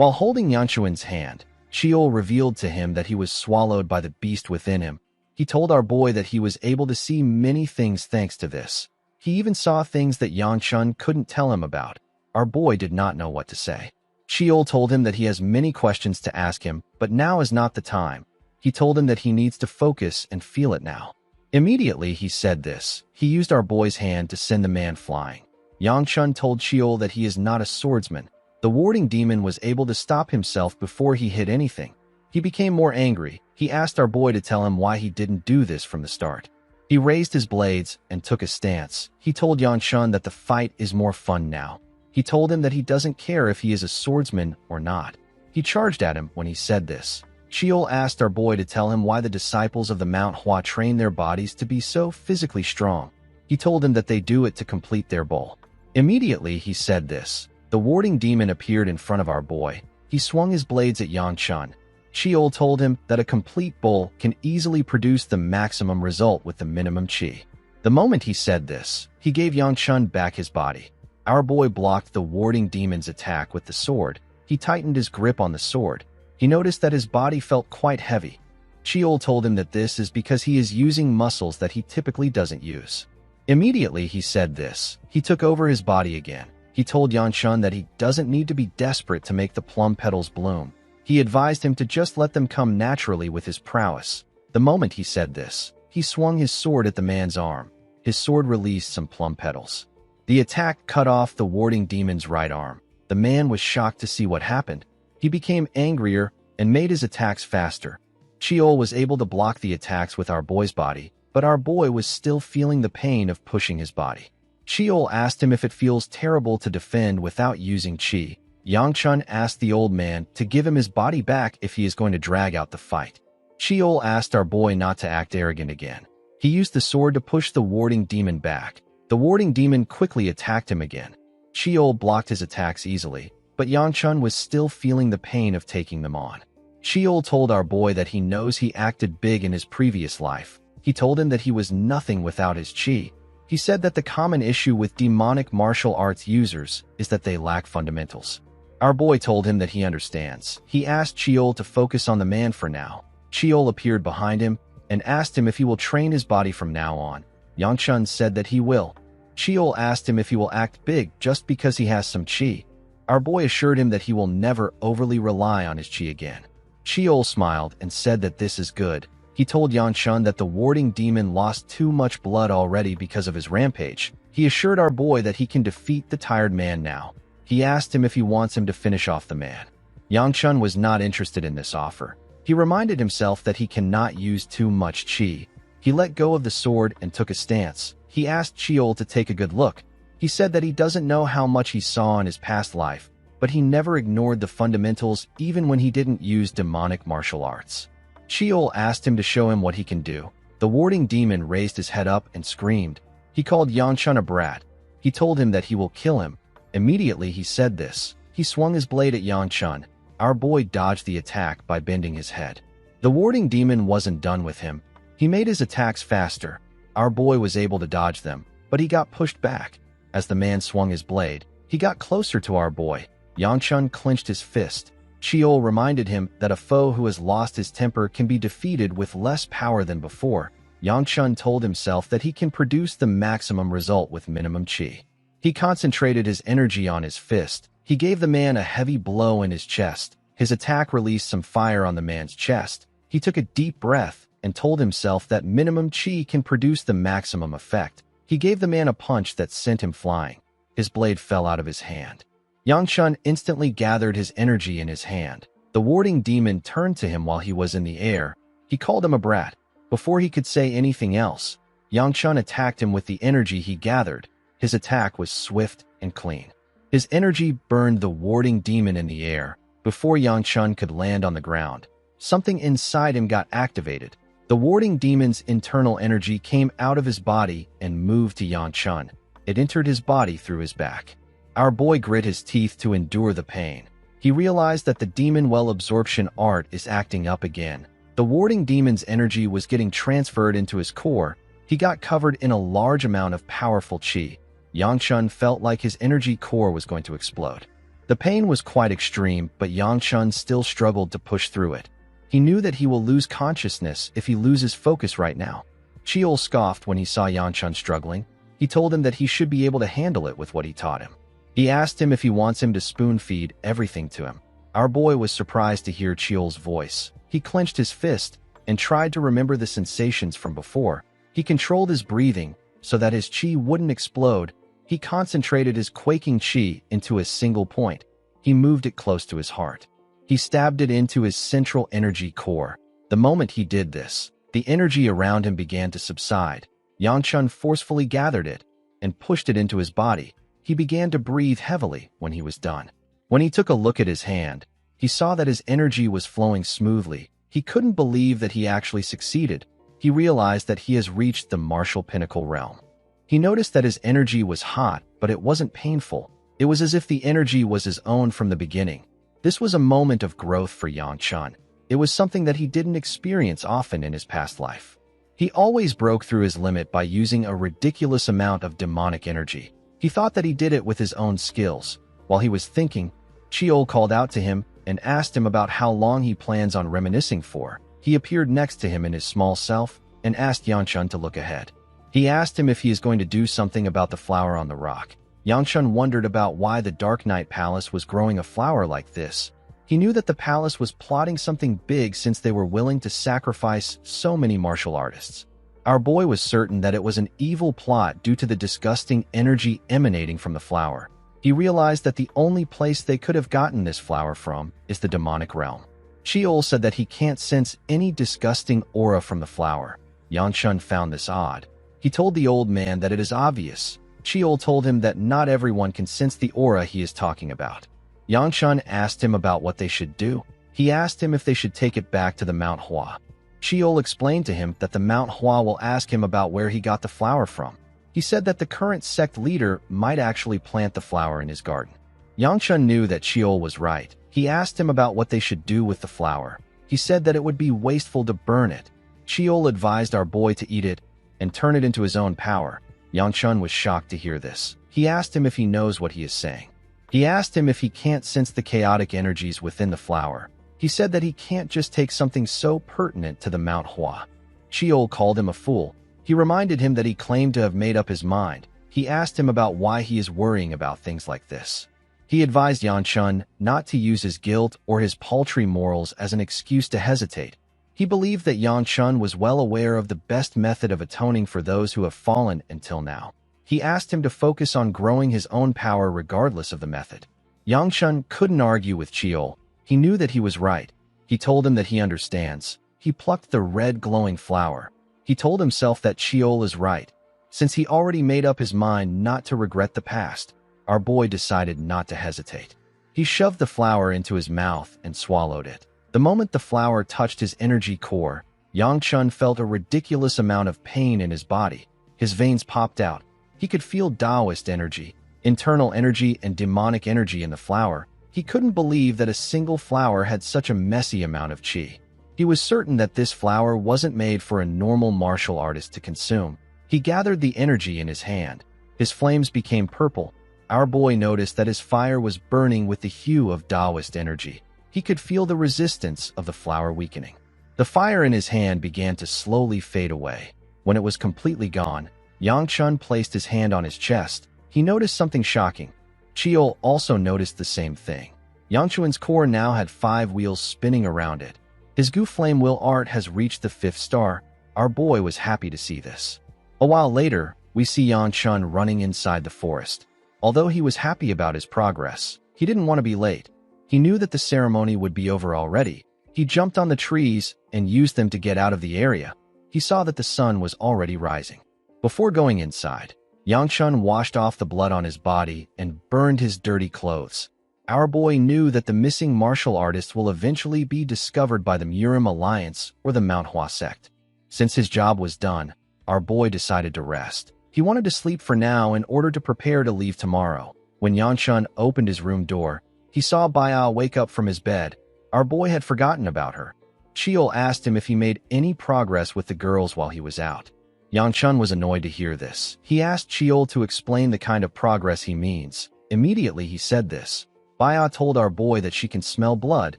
While holding Yangchun's hand, Sheol revealed to him that he was swallowed by the beast within him. He told our boy that he was able to see many things thanks to this. He even saw things that Yangchun couldn't tell him about. Our boy did not know what to say. Sheol told him that he has many questions to ask him, but now is not the time. He told him that he needs to focus and feel it now. Immediately he said this. He used our boy's hand to send the man flying. Yangchun told Sheol that he is not a swordsman. The warding demon was able to stop himself before he hit anything. He became more angry. He asked our boy to tell him why he didn't do this from the start. He raised his blades and took a stance. He told Yangchun that the fight is more fun now. He told him that he doesn't care if he is a swordsman or not. He charged at him when he said this. Sheol asked our boy to tell him why the disciples of the Manhwa train their bodies to be so physically strong. He told him that they do it to complete their goal. Immediately he said this. The warding demon appeared in front of our boy. He swung his blades at Yangchun. Sheol told him that a complete bowl can easily produce the maximum result with the minimum chi. The moment he said this, he gave Yangchun back his body. Our boy blocked the warding demon's attack with the sword. He tightened his grip on the sword. He noticed that his body felt quite heavy. Sheol told him that this is because he is using muscles that he typically doesn't use. Immediately he said this. He took over his body again. He told Yangchun that he doesn't need to be desperate to make the plum petals bloom. He advised him to just let them come naturally with his prowess. The moment he said this, he swung his sword at the man's arm. His sword released some plum petals. The attack cut off the warding demon's right arm. The man was shocked to see what happened. He became angrier and made his attacks faster. Sheol was able to block the attacks with our boy's body, but our boy was still feeling the pain of pushing his body. Sheol asked him if it feels terrible to defend without using chi. Yangchun asked the old man to give him his body back if he is going to drag out the fight. Sheol asked our boy not to act arrogant again. He used the sword to push the warding demon back. The warding demon quickly attacked him again. Sheol blocked his attacks easily, but Yangchun was still feeling the pain of taking them on. Sheol told our boy that he knows he acted big in his previous life. He told him that he was nothing without his chi. He said that the common issue with demonic martial arts users is that they lack fundamentals. Our boy told him that he understands. He asked Sheol to focus on the man for now. Sheol appeared behind him and asked him if he will train his body from now on. Yangchun said that he will. Sheol asked him if he will act big just because he has some chi. Our boy assured him that he will never overly rely on his chi again. Sheol smiled and said that this is good. He told Yangchun that the warding demon lost too much blood already because of his rampage. He assured our boy that he can defeat the tired man now. He asked him if he wants him to finish off the man. Yangchun was not interested in this offer. He reminded himself that he cannot use too much chi. He let go of the sword and took a stance. He asked Sheol to take a good look. He said that he doesn't know how much he saw in his past life, but he never ignored the fundamentals even when he didn't use demonic martial arts. Sheol asked him to show him what he can do. The warding demon raised his head up and screamed. He called Yangchun a brat. He told him that he will kill him. Immediately he said this. He swung his blade at Yangchun. Our boy dodged the attack by bending his head. The warding demon wasn't done with him. He made his attacks faster. Our boy was able to dodge them, but he got pushed back. As the man swung his blade, he got closer to our boy. Yangchun clenched his fist. Chiol reminded him that a foe who has lost his temper can be defeated with less power than before. Yangchun told himself that he can produce the maximum result with minimum chi. He concentrated his energy on his fist. He gave the man a heavy blow in his chest. His attack released some fire on the man's chest. He took a deep breath and told himself that minimum chi can produce the maximum effect. He gave the man a punch that sent him flying. His blade fell out of his hand. Yangchun instantly gathered his energy in his hand. The warding demon turned to him while he was in the air. He called him a brat. Before he could say anything else, Yangchun attacked him with the energy he gathered. His attack was swift and clean. His energy burned the warding demon in the air. Before Yangchun could land on the ground, something inside him got activated. The warding demon's internal energy came out of his body and moved to Yangchun. It entered his body through his back. Our boy grit his teeth to endure the pain. He realized that the demon well absorption art is acting up again. The warding demon's energy was getting transferred into his core. He got covered in a large amount of powerful chi. Yangchun felt like his energy core was going to explode. The pain was quite extreme, but Yangchun still struggled to push through it. He knew that he will lose consciousness if he loses focus right now. Chiol scoffed when he saw Yangchun struggling. He told him that he should be able to handle it with what he taught him. He asked him if he wants him to spoon-feed everything to him. Our boy was surprised to hear Chiol's voice. He clenched his fist and tried to remember the sensations from before. He controlled his breathing so that his chi wouldn't explode. He concentrated his quaking chi into a single point. He moved it close to his heart. He stabbed it into his central energy core. The moment he did this, the energy around him began to subside. Yangchun forcefully gathered it and pushed it into his body. He began to breathe heavily when he was done. When he took a look at his hand, he saw that his energy was flowing smoothly. He couldn't believe that he actually succeeded. He realized that he has reached the martial pinnacle realm. He noticed that his energy was hot, but it wasn't painful. It was as if the energy was his own from the beginning. This was a moment of growth for Yangchun. It was something that he didn't experience often in his past life. He always broke through his limit by using a ridiculous amount of demonic energy. He thought that he did it with his own skills. While he was thinking, Chiol called out to him and asked him about how long he plans on reminiscing for. He appeared next to him in his small self and asked Yangchun to look ahead. He asked him if he is going to do something about the flower on the rock. Yangchun wondered about why the Dark Knight Palace was growing a flower like this. He knew that the palace was plotting something big since they were willing to sacrifice so many martial artists. Our boy was certain that it was an evil plot due to the disgusting energy emanating from the flower. He realized that the only place they could have gotten this flower from is the demonic realm. Chiol said that he can't sense any disgusting aura from the flower. Yangchun found this odd. He told the old man that it is obvious. Chiol told him that not everyone can sense the aura he is talking about. Yangchun asked him about what they should do. He asked him if they should take it back to the Mount Hua. Chiol explained to him that the Mount Hua will ask him about where he got the flower from. He said that the current sect leader might actually plant the flower in his garden. Yangchun knew that Chiol was right. He asked him about what they should do with the flower. He said that it would be wasteful to burn it. Chiol advised our boy to eat it and turn it into his own power. Yangchun was shocked to hear this. He asked him if he knows what he is saying. He asked him if he can't sense the chaotic energies within the flower. He said that he can't just take something so pertinent to the Mount Hua. Chiol called him a fool. He reminded him that he claimed to have made up his mind. He asked him about why he is worrying about things like this. He advised Yangchun not to use his guilt or his paltry morals as an excuse to hesitate. He believed that Yangchun was well aware of the best method of atoning for those who have fallen until now. He asked him to focus on growing his own power regardless of the method. Yangchun couldn't argue with Chiol. He knew that he was right. He told him that he understands. He plucked the red glowing flower. He told himself that Chiol is right. Since he already made up his mind not to regret the past, our boy decided not to hesitate. He shoved the flower into his mouth and swallowed it. The moment the flower touched his energy core, Yangchun felt a ridiculous amount of pain in his body. His veins popped out. He could feel Taoist energy, internal energy, and demonic energy in the flower. He couldn't believe that a single flower had such a messy amount of chi. He was certain that this flower wasn't made for a normal martial artist to consume. He gathered the energy in his hand. His flames became purple. Our boy noticed that his fire was burning with the hue of Taoist energy. He could feel the resistance of the flower weakening. The fire in his hand began to slowly fade away. When it was completely gone, Yangchun placed his hand on his chest. He noticed something shocking. Chiol also noticed the same thing. Yangchun's core now had 5 wheels spinning around it. His Gu Flame Will art has reached the 5th star. Our boy was happy to see this. A while later, we see Yangchun running inside the forest. Although he was happy about his progress, he didn't want to be late. He knew that the ceremony would be over already. He jumped on the trees and used them to get out of the area. He saw that the sun was already rising. Before going inside, Yangchun washed off the blood on his body and burned his dirty clothes. Our boy knew that the missing martial artist will eventually be discovered by the Murim Alliance or the Manhwa sect. Since his job was done, our boy decided to rest. He wanted to sleep for now in order to prepare to leave tomorrow. When Yangchun opened his room door, he saw Baya wake up from his bed. Our boy had forgotten about her. Chiol asked him if he made any progress with the girls while he was out. Yangchun was annoyed to hear this. He asked Chiol to explain the kind of progress he means. Immediately he said this. Baya told our boy that she can smell blood.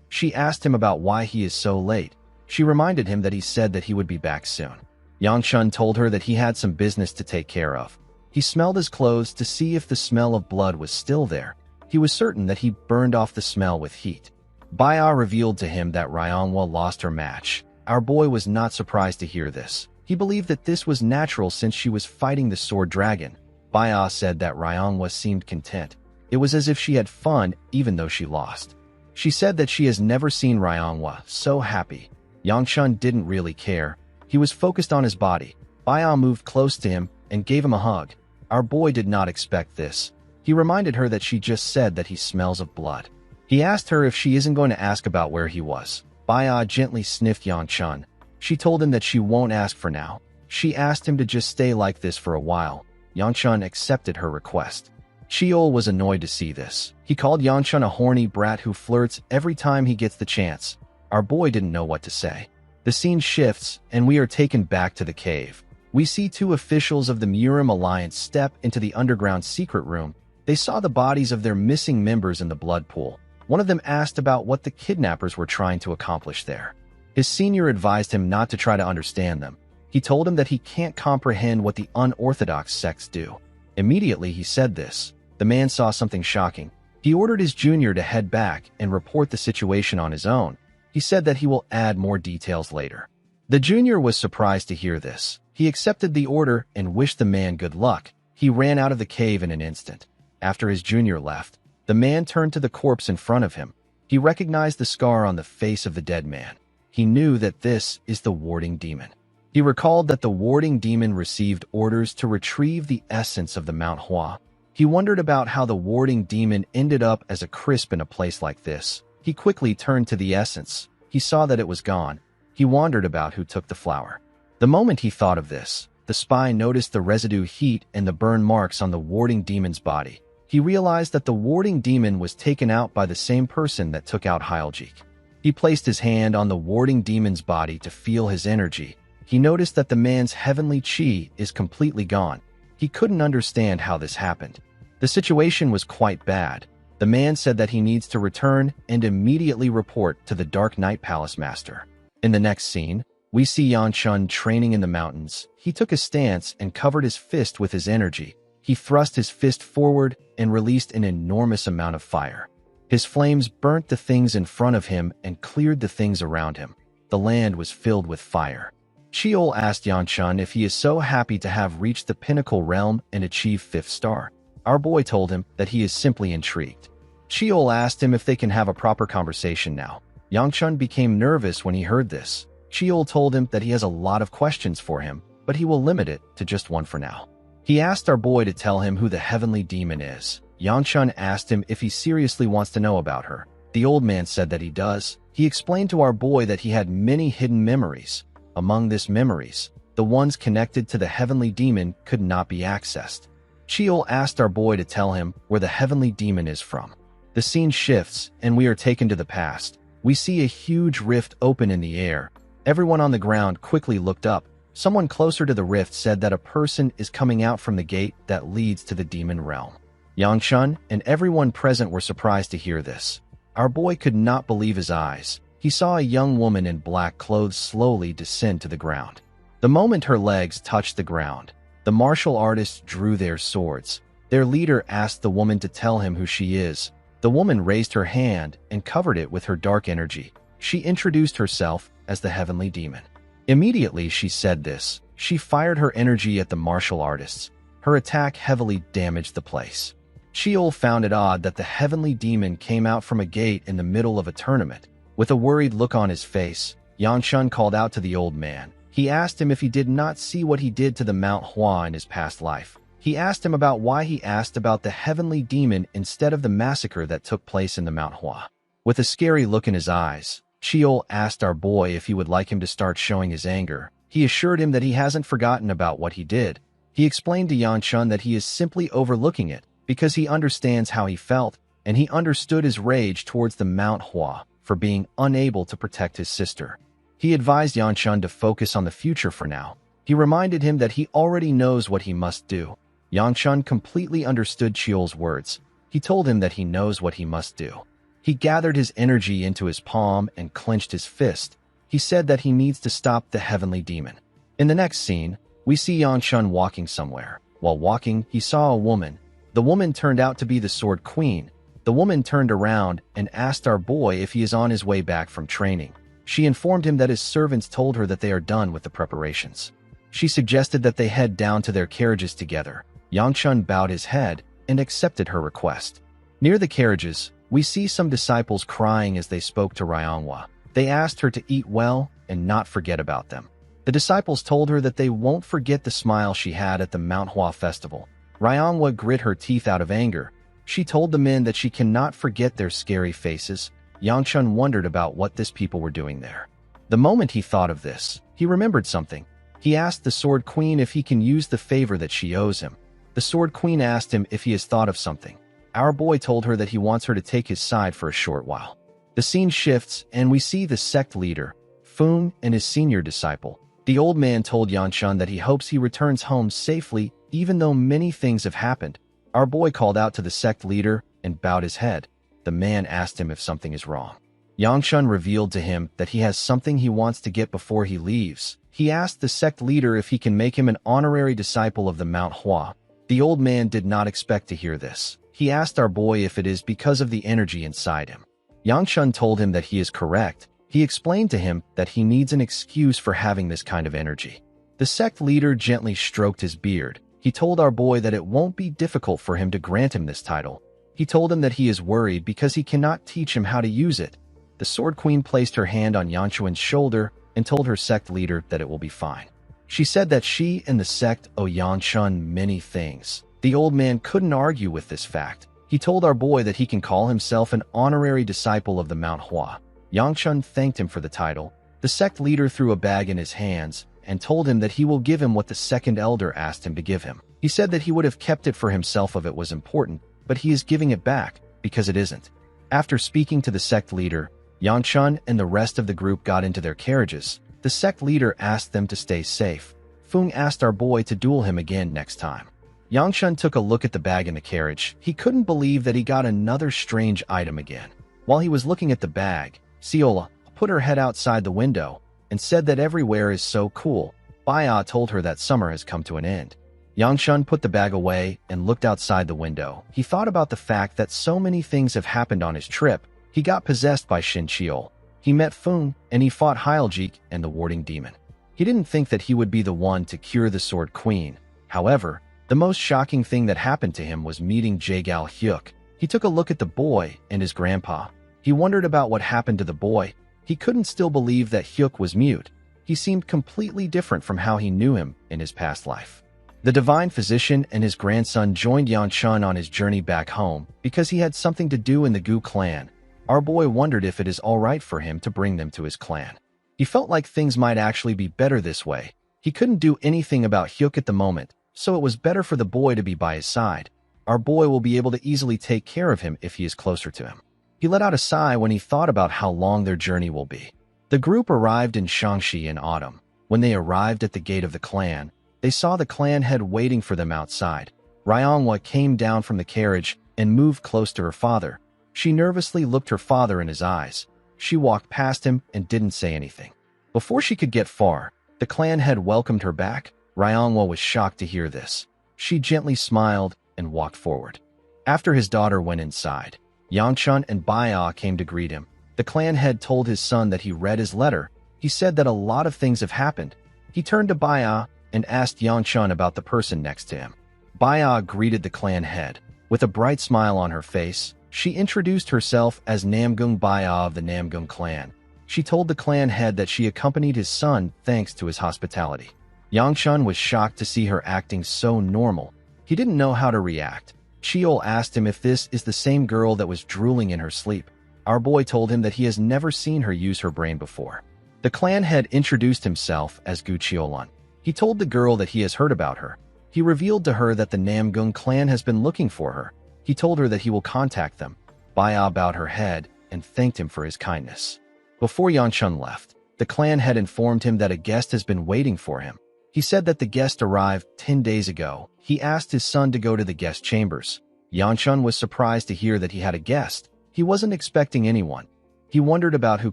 She asked him about why he is so late. She reminded him that he said that he would be back soon. Yangchun told her that he had some business to take care of. He smelled his clothes to see if the smell of blood was still there. He was certain that he burned off the smell with heat. Baya revealed to him that Ryongwa lost her match. Our boy was not surprised to hear this. He believed that this was natural since she was fighting the sword dragon. Baya said that Ryongwa seemed content. It was as if she had fun even though she lost. She said that she has never seen Ryongwa so happy. Yangchun didn't really care. He was focused on his body. Baya moved close to him and gave him a hug. Our boy did not expect this. He reminded her that she just said that he smells of blood. He asked her if she isn't going to ask about where he was. Baya gently sniffed Yangchun. She told him that she won't ask for now. She asked him to just stay like this for a while. Yangchun accepted her request. Chiol was annoyed to see this. He called Yangchun a horny brat who flirts every time he gets the chance. Our boy didn't know what to say. The scene shifts, and we are taken back to the cave. We see 2 officials of the Murim Alliance step into the underground secret room. They saw the bodies of their missing members in the blood pool. One of them asked about what the kidnappers were trying to accomplish there. His senior advised him not to try to understand them. He told him that he can't comprehend what the unorthodox sects do. Immediately he said this. The man saw something shocking. He ordered his junior to head back and report the situation on his own. He said that he will add more details later. The junior was surprised to hear this. He accepted the order and wished the man good luck. He ran out of the cave in an instant. After his junior left, the man turned to the corpse in front of him. He recognized the scar on the face of the dead man. He knew that this is the warding demon. He recalled that the warding demon received orders to retrieve the essence of the Manhwa. He wondered about how the warding demon ended up as a crisp in a place like this. He quickly turned to the essence. He saw that it was gone. He wondered about who took the flower. The moment he thought of this, the spy noticed the residue heat and the burn marks on the warding demon's body. He realized that the warding demon was taken out by the same person that took out Hyljik. He placed his hand on the warding demon's body to feel his energy. He noticed that the man's heavenly chi is completely gone. He couldn't understand how this happened. The situation was quite bad. The man said that he needs to return and immediately report to the Dark Knight Palace Master. In the next scene, we see Yangchun training in the mountains. He took a stance and covered his fist with his energy. He thrust his fist forward and released an enormous amount of fire. His flames burnt the things in front of him and cleared the things around him. The land was filled with fire. Chiol asked Yangchun if he is so happy to have reached the pinnacle realm and achieved 5th star. Our boy told him that he is simply intrigued. Chiol asked him if they can have a proper conversation now. Yangchun became nervous when he heard this. Chiol told him that he has a lot of questions for him, but he will limit it to just one for now. He asked our boy to tell him who the heavenly demon is. Yangchun asked him if he seriously wants to know about her. The old man said that he does. He explained to our boy that he had many hidden memories. Among these memories, the ones connected to the heavenly demon could not be accessed. Chiol asked our boy to tell him where the heavenly demon is from. The scene shifts, and we are taken to the past. We see a huge rift open in the air. Everyone on the ground quickly looked up. Someone closer to the rift said that a person is coming out from the gate that leads to the demon realm. Yangchun and everyone present were surprised to hear this. Our boy could not believe his eyes. He saw a young woman in black clothes slowly descend to the ground. The moment her legs touched the ground, the martial artists drew their swords. Their leader asked the woman to tell him who she is. The woman raised her hand and covered it with her dark energy. She introduced herself as the heavenly demon. Immediately she said this, she fired her energy at the martial artists. Her attack heavily damaged the place. Sheol found it odd that the heavenly demon came out from a gate in the middle of a tournament. With a worried look on his face, Yangchun called out to the old man. He asked him if he did not see what he did to the Manhwa in his past life. He asked him about why he asked about the heavenly demon instead of the massacre that took place in the Manhwa. With a scary look in his eyes, Sheol asked our boy if he would like him to start showing his anger. He assured him that he hasn't forgotten about what he did. He explained to Yangchun that he is simply overlooking it because he understands how he felt, and he understood his rage towards the Manhwa for being unable to protect his sister. He advised Yangchun to focus on the future for now. He reminded him that he already knows what he must do. Yangchun completely understood Sheol's words. He told him that he knows what he must do. He gathered his energy into his palm and clenched his fist. He said that he needs to stop the heavenly demon. In the next scene, we see Yangchun walking somewhere. While walking, he saw a woman. The woman turned out to be the Sword Queen. The woman turned around and asked our boy if he is on his way back from training. She informed him that his servants told her that they are done with the preparations. She suggested that they head down to their carriages together. Yangchun bowed his head and accepted her request. Near the carriages, we see some disciples crying as they spoke to Ryangwa. They asked her to eat well and not forget about them. The disciples told her that they won't forget the smile she had at the Manhwa festival. Ryangwa grit her teeth out of anger. She told the men that she cannot forget their scary faces. Yangchun wondered about what these people were doing there. The moment he thought of this, he remembered something. He asked the Sword Queen if he can use the favor that she owes him. The Sword Queen asked him if he has thought of something. Our boy told her that he wants her to take his side for a short while. The scene shifts, and we see the sect leader, Fung, and his senior disciple. The old man told Yangchun that he hopes he returns home safely, even though many things have happened. Our boy called out to the sect leader and bowed his head. The man asked him if something is wrong. Yangchun revealed to him that he has something he wants to get before he leaves. He asked the sect leader if he can make him an honorary disciple of the Manhwa. The old man did not expect to hear this. He asked our boy if it is because of the energy inside him. Yangchun told him that he is correct. He explained to him that he needs an excuse for having this kind of energy. The sect leader gently stroked his beard. He told our boy that it won't be difficult for him to grant him this title. He told him that he is worried because he cannot teach him how to use it. The Sword Queen placed her hand on Yangchun's shoulder and told her sect leader that it will be fine. She said that she and the sect owe Yangchun many things. The old man couldn't argue with this fact. He told our boy that he can call himself an honorary disciple of the Manhwa. Yangchun thanked him for the title. The sect leader threw a bag in his hands and told him that he will give him what the second elder asked him to give him. He said that he would have kept it for himself if it was important, but he is giving it back because it isn't. After speaking to the sect leader, Yangchun and the rest of the group got into their carriages. The sect leader asked them to stay safe. Fung asked our boy to duel him again next time. Yangchun took a look at the bag in the carriage. He couldn't believe that he got another strange item again. While he was looking at the bag, Seola put her head outside the window and said that everywhere is so cool. Baya told her that summer has come to an end. Yangchun put the bag away and looked outside the window. He thought about the fact that so many things have happened on his trip. He got possessed by Shin Cheol. He met Fung, and he fought Hyljik and the warding demon. He didn't think that he would be the one to cure the Sword Queen. However, the most shocking thing that happened to him was meeting Jagal Hyuk. He took a look at the boy and his grandpa. He wondered about what happened to the boy. He couldn't still believe that Hyuk was mute. He seemed completely different from how he knew him in his past life. The divine physician and his grandson joined Yangchun on his journey back home because he had something to do in the Gu clan. Our boy wondered if it is all right for him to bring them to his clan. He felt like things might actually be better this way. He couldn't do anything about Hyuk at the moment, so it was better for the boy to be by his side. Our boy will be able to easily take care of him if he is closer to him. He let out a sigh when he thought about how long their journey will be. The group arrived in Shangxi in autumn. When they arrived at the gate of the clan, they saw the clan head waiting for them outside. Ryongwa came down from the carriage and moved close to her father. She nervously looked her father in his eyes. She walked past him and didn't say anything. Before she could get far, the clan head welcomed her back. Ryongwa was shocked to hear this. She gently smiled and walked forward. After his daughter went inside, Yangchun and Baya came to greet him. The clan head told his son that he read his letter. He said that a lot of things have happened. He turned to Baya and asked Yangchun about the person next to him. Baya greeted the clan head. With a bright smile on her face, she introduced herself as Namgung Baya of the Namgung clan. She told the clan head that she accompanied his son thanks to his hospitality. Yangchun was shocked to see her acting so normal. He didn't know how to react. Chiol asked him if this is the same girl that was drooling in her sleep. Our boy told him that he has never seen her use her brain before. The clan head introduced himself as Gu Chiolan. He told the girl that he has heard about her. He revealed to her that the Namgung clan has been looking for her. He told her that he will contact them. Baya bowed her head and thanked him for his kindness. Before Yangchun left, the clan head informed him that a guest has been waiting for him. He said that the guest arrived 10 days ago. He asked his son to go to the guest chambers. Yangchun was surprised to hear that he had a guest. He wasn't expecting anyone. He wondered about who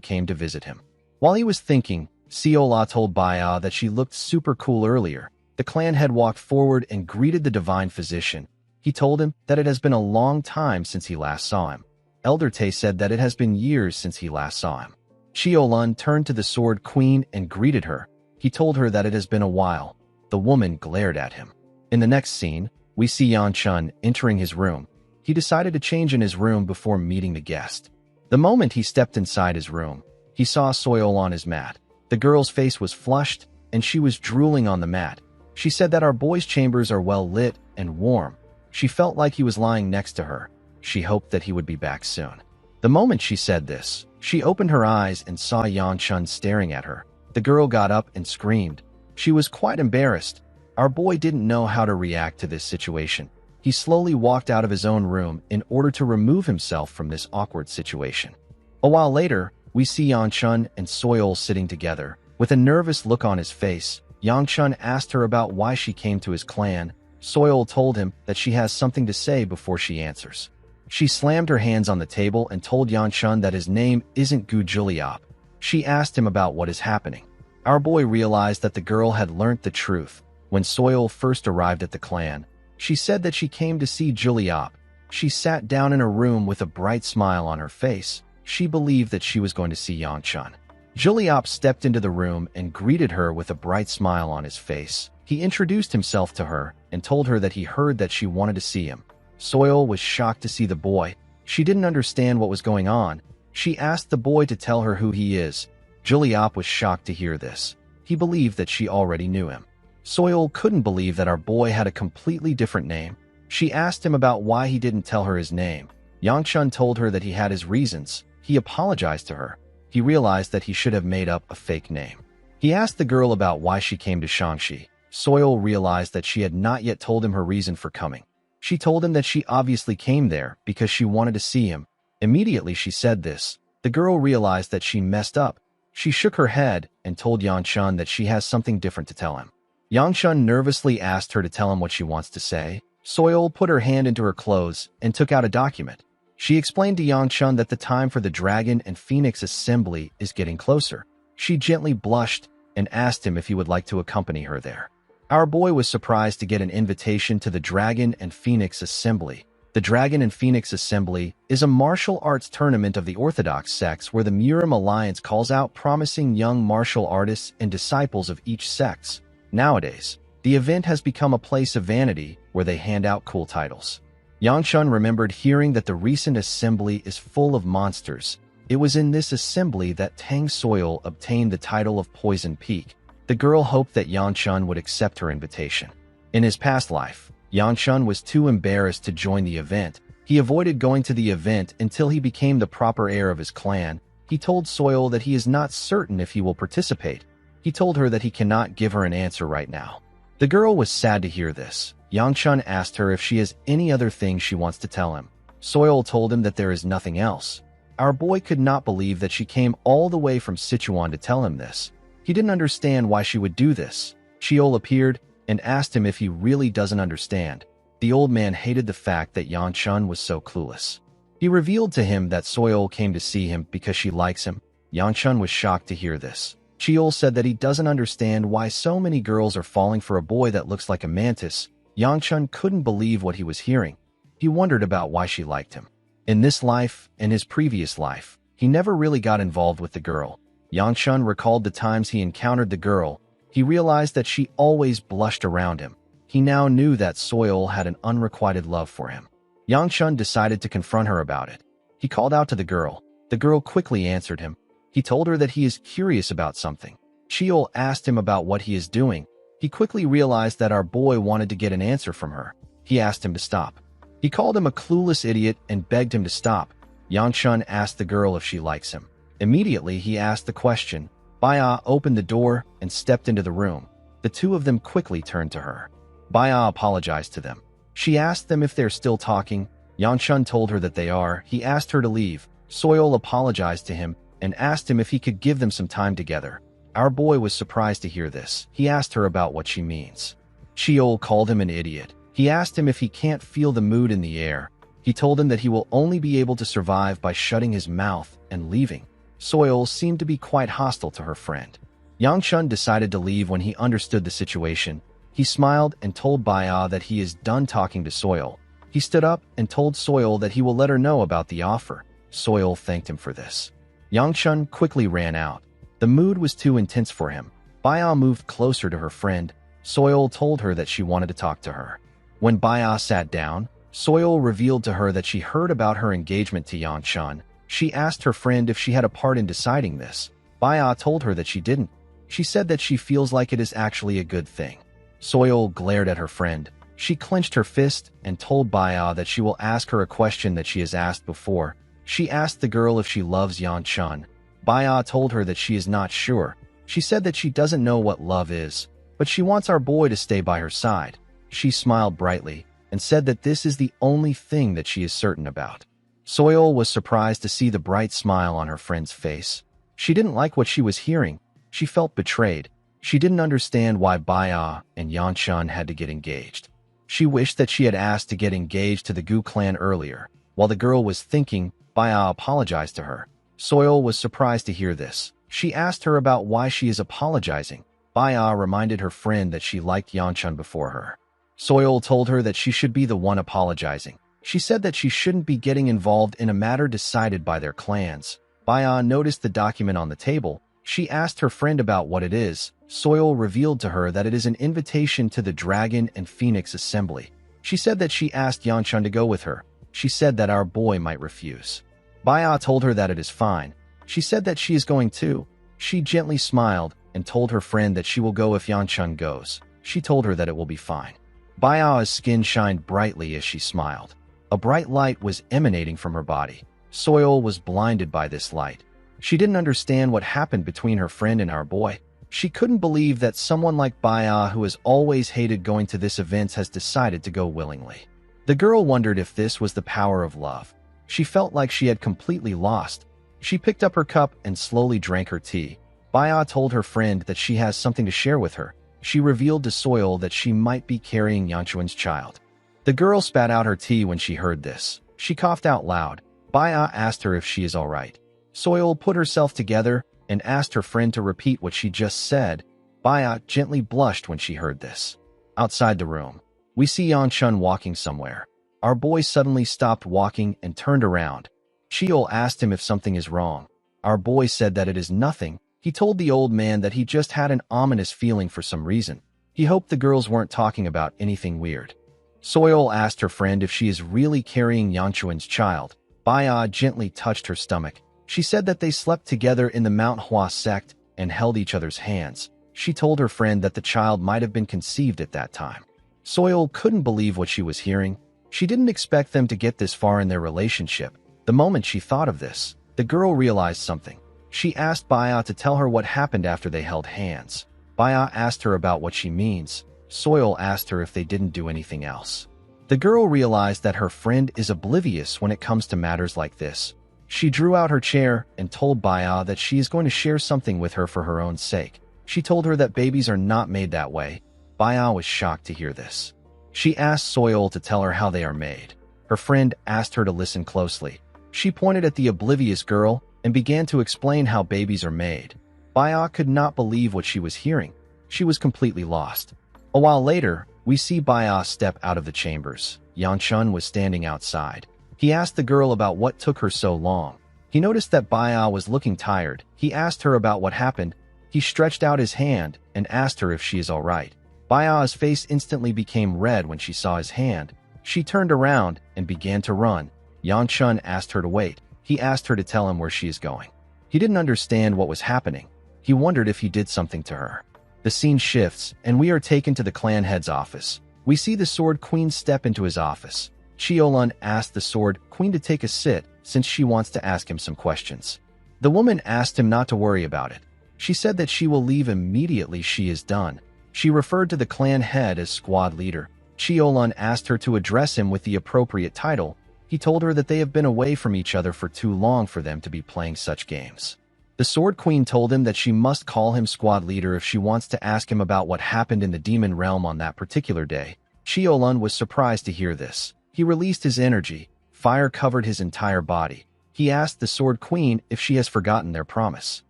came to visit him. While he was thinking, Siola told Baya that she looked super cool earlier. The clan head walked forward and greeted the divine physician. He told him that it has been a long time since he last saw him. Elder Tay said that it has been years since he last saw him. Chiolun turned to the sword queen and greeted her. He told her that it has been a while. The woman glared at him. In the next scene, we see Yangchun entering his room. He decided to change in his room before meeting the guest. The moment he stepped inside his room, he saw Soil on his mat. The girl's face was flushed, and she was drooling on the mat. She said that our boy's chambers are well lit and warm. She felt like he was lying next to her. She hoped that he would be back soon. The moment she said this, she opened her eyes and saw Yangchun staring at her. The girl got up and screamed. She was quite embarrassed. Our boy didn't know how to react to this situation. He slowly walked out of his own room in order to remove himself from this awkward situation. A while later, we see Yangchun and Soil sitting together. With a nervous look on his face, Yangchun asked her about why she came to his clan. Soil told him that she has something to say before she answers. She slammed her hands on the table and told Yangchun that his name isn't Gu Juliop. She asked him about what is happening. Our boy realized that the girl had learnt the truth. When Soil first arrived at the clan, she said that she came to see Juliop. She sat down in a room with a bright smile on her face. She believed that she was going to see Yangchun. Juliop stepped into the room and greeted her with a bright smile on his face. He introduced himself to her and told her that he heard that she wanted to see him. Soil was shocked to see the boy. She didn't understand what was going on. She asked the boy to tell her who he is. Juliop was shocked to hear this. He believed that she already knew him. Soil couldn't believe that our boy had a completely different name. She asked him about why he didn't tell her his name. Yangchun told her that he had his reasons. He apologized to her. He realized that he should have made up a fake name. He asked the girl about why she came to Shangxi. Soil realized that she had not yet told him her reason for coming. She told him that she obviously came there because she wanted to see him. Immediately she said this, the girl realized that she messed up. She shook her head and told Yangchun that she has something different to tell him. Yangchun nervously asked her to tell him what she wants to say. Soil put her hand into her clothes and took out a document. She explained to Yangchun that the time for the Dragon and Phoenix assembly is getting closer. She gently blushed and asked him if he would like to accompany her there. Our boy was surprised to get an invitation to the Dragon and Phoenix assembly. The Dragon and Phoenix assembly is a martial arts tournament of the Orthodox sects where the Murim Alliance calls out promising young martial artists and disciples of each sect. Nowadays, the event has become a place of vanity where they hand out cool titles. Yangchun remembered hearing that the recent assembly is full of monsters. It was in this assembly that Tang Soil obtained the title of Poison Peak. The girl hoped that Yangchun would accept her invitation. In his past life, Yangchun was too embarrassed to join the event. He avoided going to the event until he became the proper heir of his clan. He told Soil that he is not certain if he will participate. He told her that he cannot give her an answer right now. The girl was sad to hear this. Yangchun asked her if she has any other thing she wants to tell him. Soil told him that there is nothing else. Our boy could not believe that she came all the way from Sichuan to tell him this. He didn't understand why she would do this. Sheol appeared and asked him if he really doesn't understand. The old man hated the fact that Yangchun was so clueless. He revealed to him that Soil came to see him because she likes him. Yangchun was shocked to hear this. Sheol said that he doesn't understand why so many girls are falling for a boy that looks like a mantis. Yangchun couldn't believe what he was hearing. He wondered about why she liked him. In this life and his previous life, he never really got involved with the girl. Yangchun recalled the times he encountered the girl. He realized that she always blushed around him. He now knew that Soil had an unrequited love for him. Yangchun decided to confront her about it. He called out to the girl. The girl quickly answered him. He told her that he is curious about something. Sheol asked him about what he is doing. He quickly realized that our boy wanted to get an answer from her. He asked him to stop. He called him a clueless idiot and begged him to stop. Yangchun asked the girl if she likes him. Immediately, he asked the question. Baya opened the door and stepped into the room. The two of them quickly turned to her. Baya apologized to them. She asked them if they're still talking. Yangchun told her that they are. He asked her to leave. Soil apologized to him and asked him if he could give them some time together. Our boy was surprised to hear this. He asked her about what she means. Sheol called him an idiot. He asked him if he can't feel the mood in the air. He told him that he will only be able to survive by shutting his mouth and leaving. Soil seemed to be quite hostile to her friend. Yangchun decided to leave when he understood the situation. He smiled and told Baya that he is done talking to Soil. He stood up and told Soil that he will let her know about the offer. Soil thanked him for this. Yangchun quickly ran out. The mood was too intense for him. Baya moved closer to her friend. Soil told her that she wanted to talk to her. When Baya sat down, Soil revealed to her that she heard about her engagement to Yangchun. She asked her friend if she had a part in deciding this. Baya told her that she didn't. She said that she feels like it is actually a good thing. Soil glared at her friend. She clenched her fist and told Baya that she will ask her a question that she has asked before. She asked the girl if she loves Yangchun. Baya told her that she is not sure. She said that she doesn't know what love is, but she wants our boy to stay by her side. She smiled brightly and said that this is the only thing that she is certain about. Soil was surprised to see the bright smile on her friend's face. She didn't like what she was hearing. She felt betrayed. She didn't understand why Baya and Yangchun had to get engaged. She wished that she had asked to get engaged to the Gu clan earlier. While the girl was thinking, Baya apologized to her. Soil was surprised to hear this. She asked her about why she is apologizing. Baya reminded her friend that she liked Yangchun before her. Soil told her that she should be the one apologizing. She said that she shouldn't be getting involved in a matter decided by their clans. Baya noticed the document on the table. She asked her friend about what it is. Soil revealed to her that it is an invitation to the Dragon and Phoenix Assembly. She said that she asked Yangchun to go with her. She said that our boy might refuse. Baya told her that it is fine. She said that she is going too. She gently smiled and told her friend that she will go if Yangchun goes. She told her that it will be fine. Baya's skin shined brightly as she smiled. A bright light was emanating from her body. Soil was blinded by this light. She didn't understand what happened between her friend and our boy. She couldn't believe that someone like Baya, who has always hated going to this event, has decided to go willingly. The girl wondered if this was the power of love. She felt like she had completely lost. She picked up her cup and slowly drank her tea. Baya told her friend that she has something to share with her. She revealed to Soil that she might be carrying Yangchun's child. The girl spat out her tea when she heard this. She coughed out loud. Baya asked her if she is all right. Soil put herself together and asked her friend to repeat what she just said. Baya gently blushed when she heard this. Outside the room, we see Yangchun walking somewhere. Our boy suddenly stopped walking and turned around. Sheol asked him if something is wrong. Our boy said that it is nothing. He told the old man that he just had an ominous feeling for some reason. He hoped the girls weren't talking about anything weird. Soil asked her friend if she is really carrying Yangchun's child. Baya gently touched her stomach. She said that they slept together in the Manhwa sect and held each other's hands. She told her friend that the child might have been conceived at that time. Soil couldn't believe what she was hearing. She didn't expect them to get this far in their relationship. The moment she thought of this, the girl realized something. She asked Baya to tell her what happened after they held hands. Baya asked her about what she means. Soil asked her if they didn't do anything else. The girl realized that her friend is oblivious when it comes to matters like this. She drew out her chair and told Baya that she is going to share something with her for her own sake. She told her that babies are not made that way. Baya was shocked to hear this. She asked Soil to tell her how they are made. Her friend asked her to listen closely. She pointed at the oblivious girl and began to explain how babies are made. Baya could not believe what she was hearing. She was completely lost. A while later, we see Baya step out of the chambers. Yanchun was standing outside. He asked the girl about what took her so long. He noticed that Baya was looking tired. He asked her about what happened. He stretched out his hand and asked her if she is all right. Baya's face instantly became red when she saw his hand. She turned around and began to run. Yanchun asked her to wait. He asked her to tell him where she is going. He didn't understand what was happening. He wondered if he did something to her. The scene shifts, and we are taken to the clan head's office. We see the Sword Queen step into his office. Chiolun asked the Sword Queen to take a sit since she wants to ask him some questions. The woman asked him not to worry about it. She said that she will leave immediately she is done. She referred to the clan head as squad leader. Chiolun asked her to address him with the appropriate title. He told her that they have been away from each other for too long for them to be playing such games. The Sword Queen told him that she must call him squad leader if she wants to ask him about what happened in the demon realm on that particular day. Chiolun was surprised to hear this. He released his energy. Fire covered his entire body. He asked the Sword Queen if she has forgotten their promise.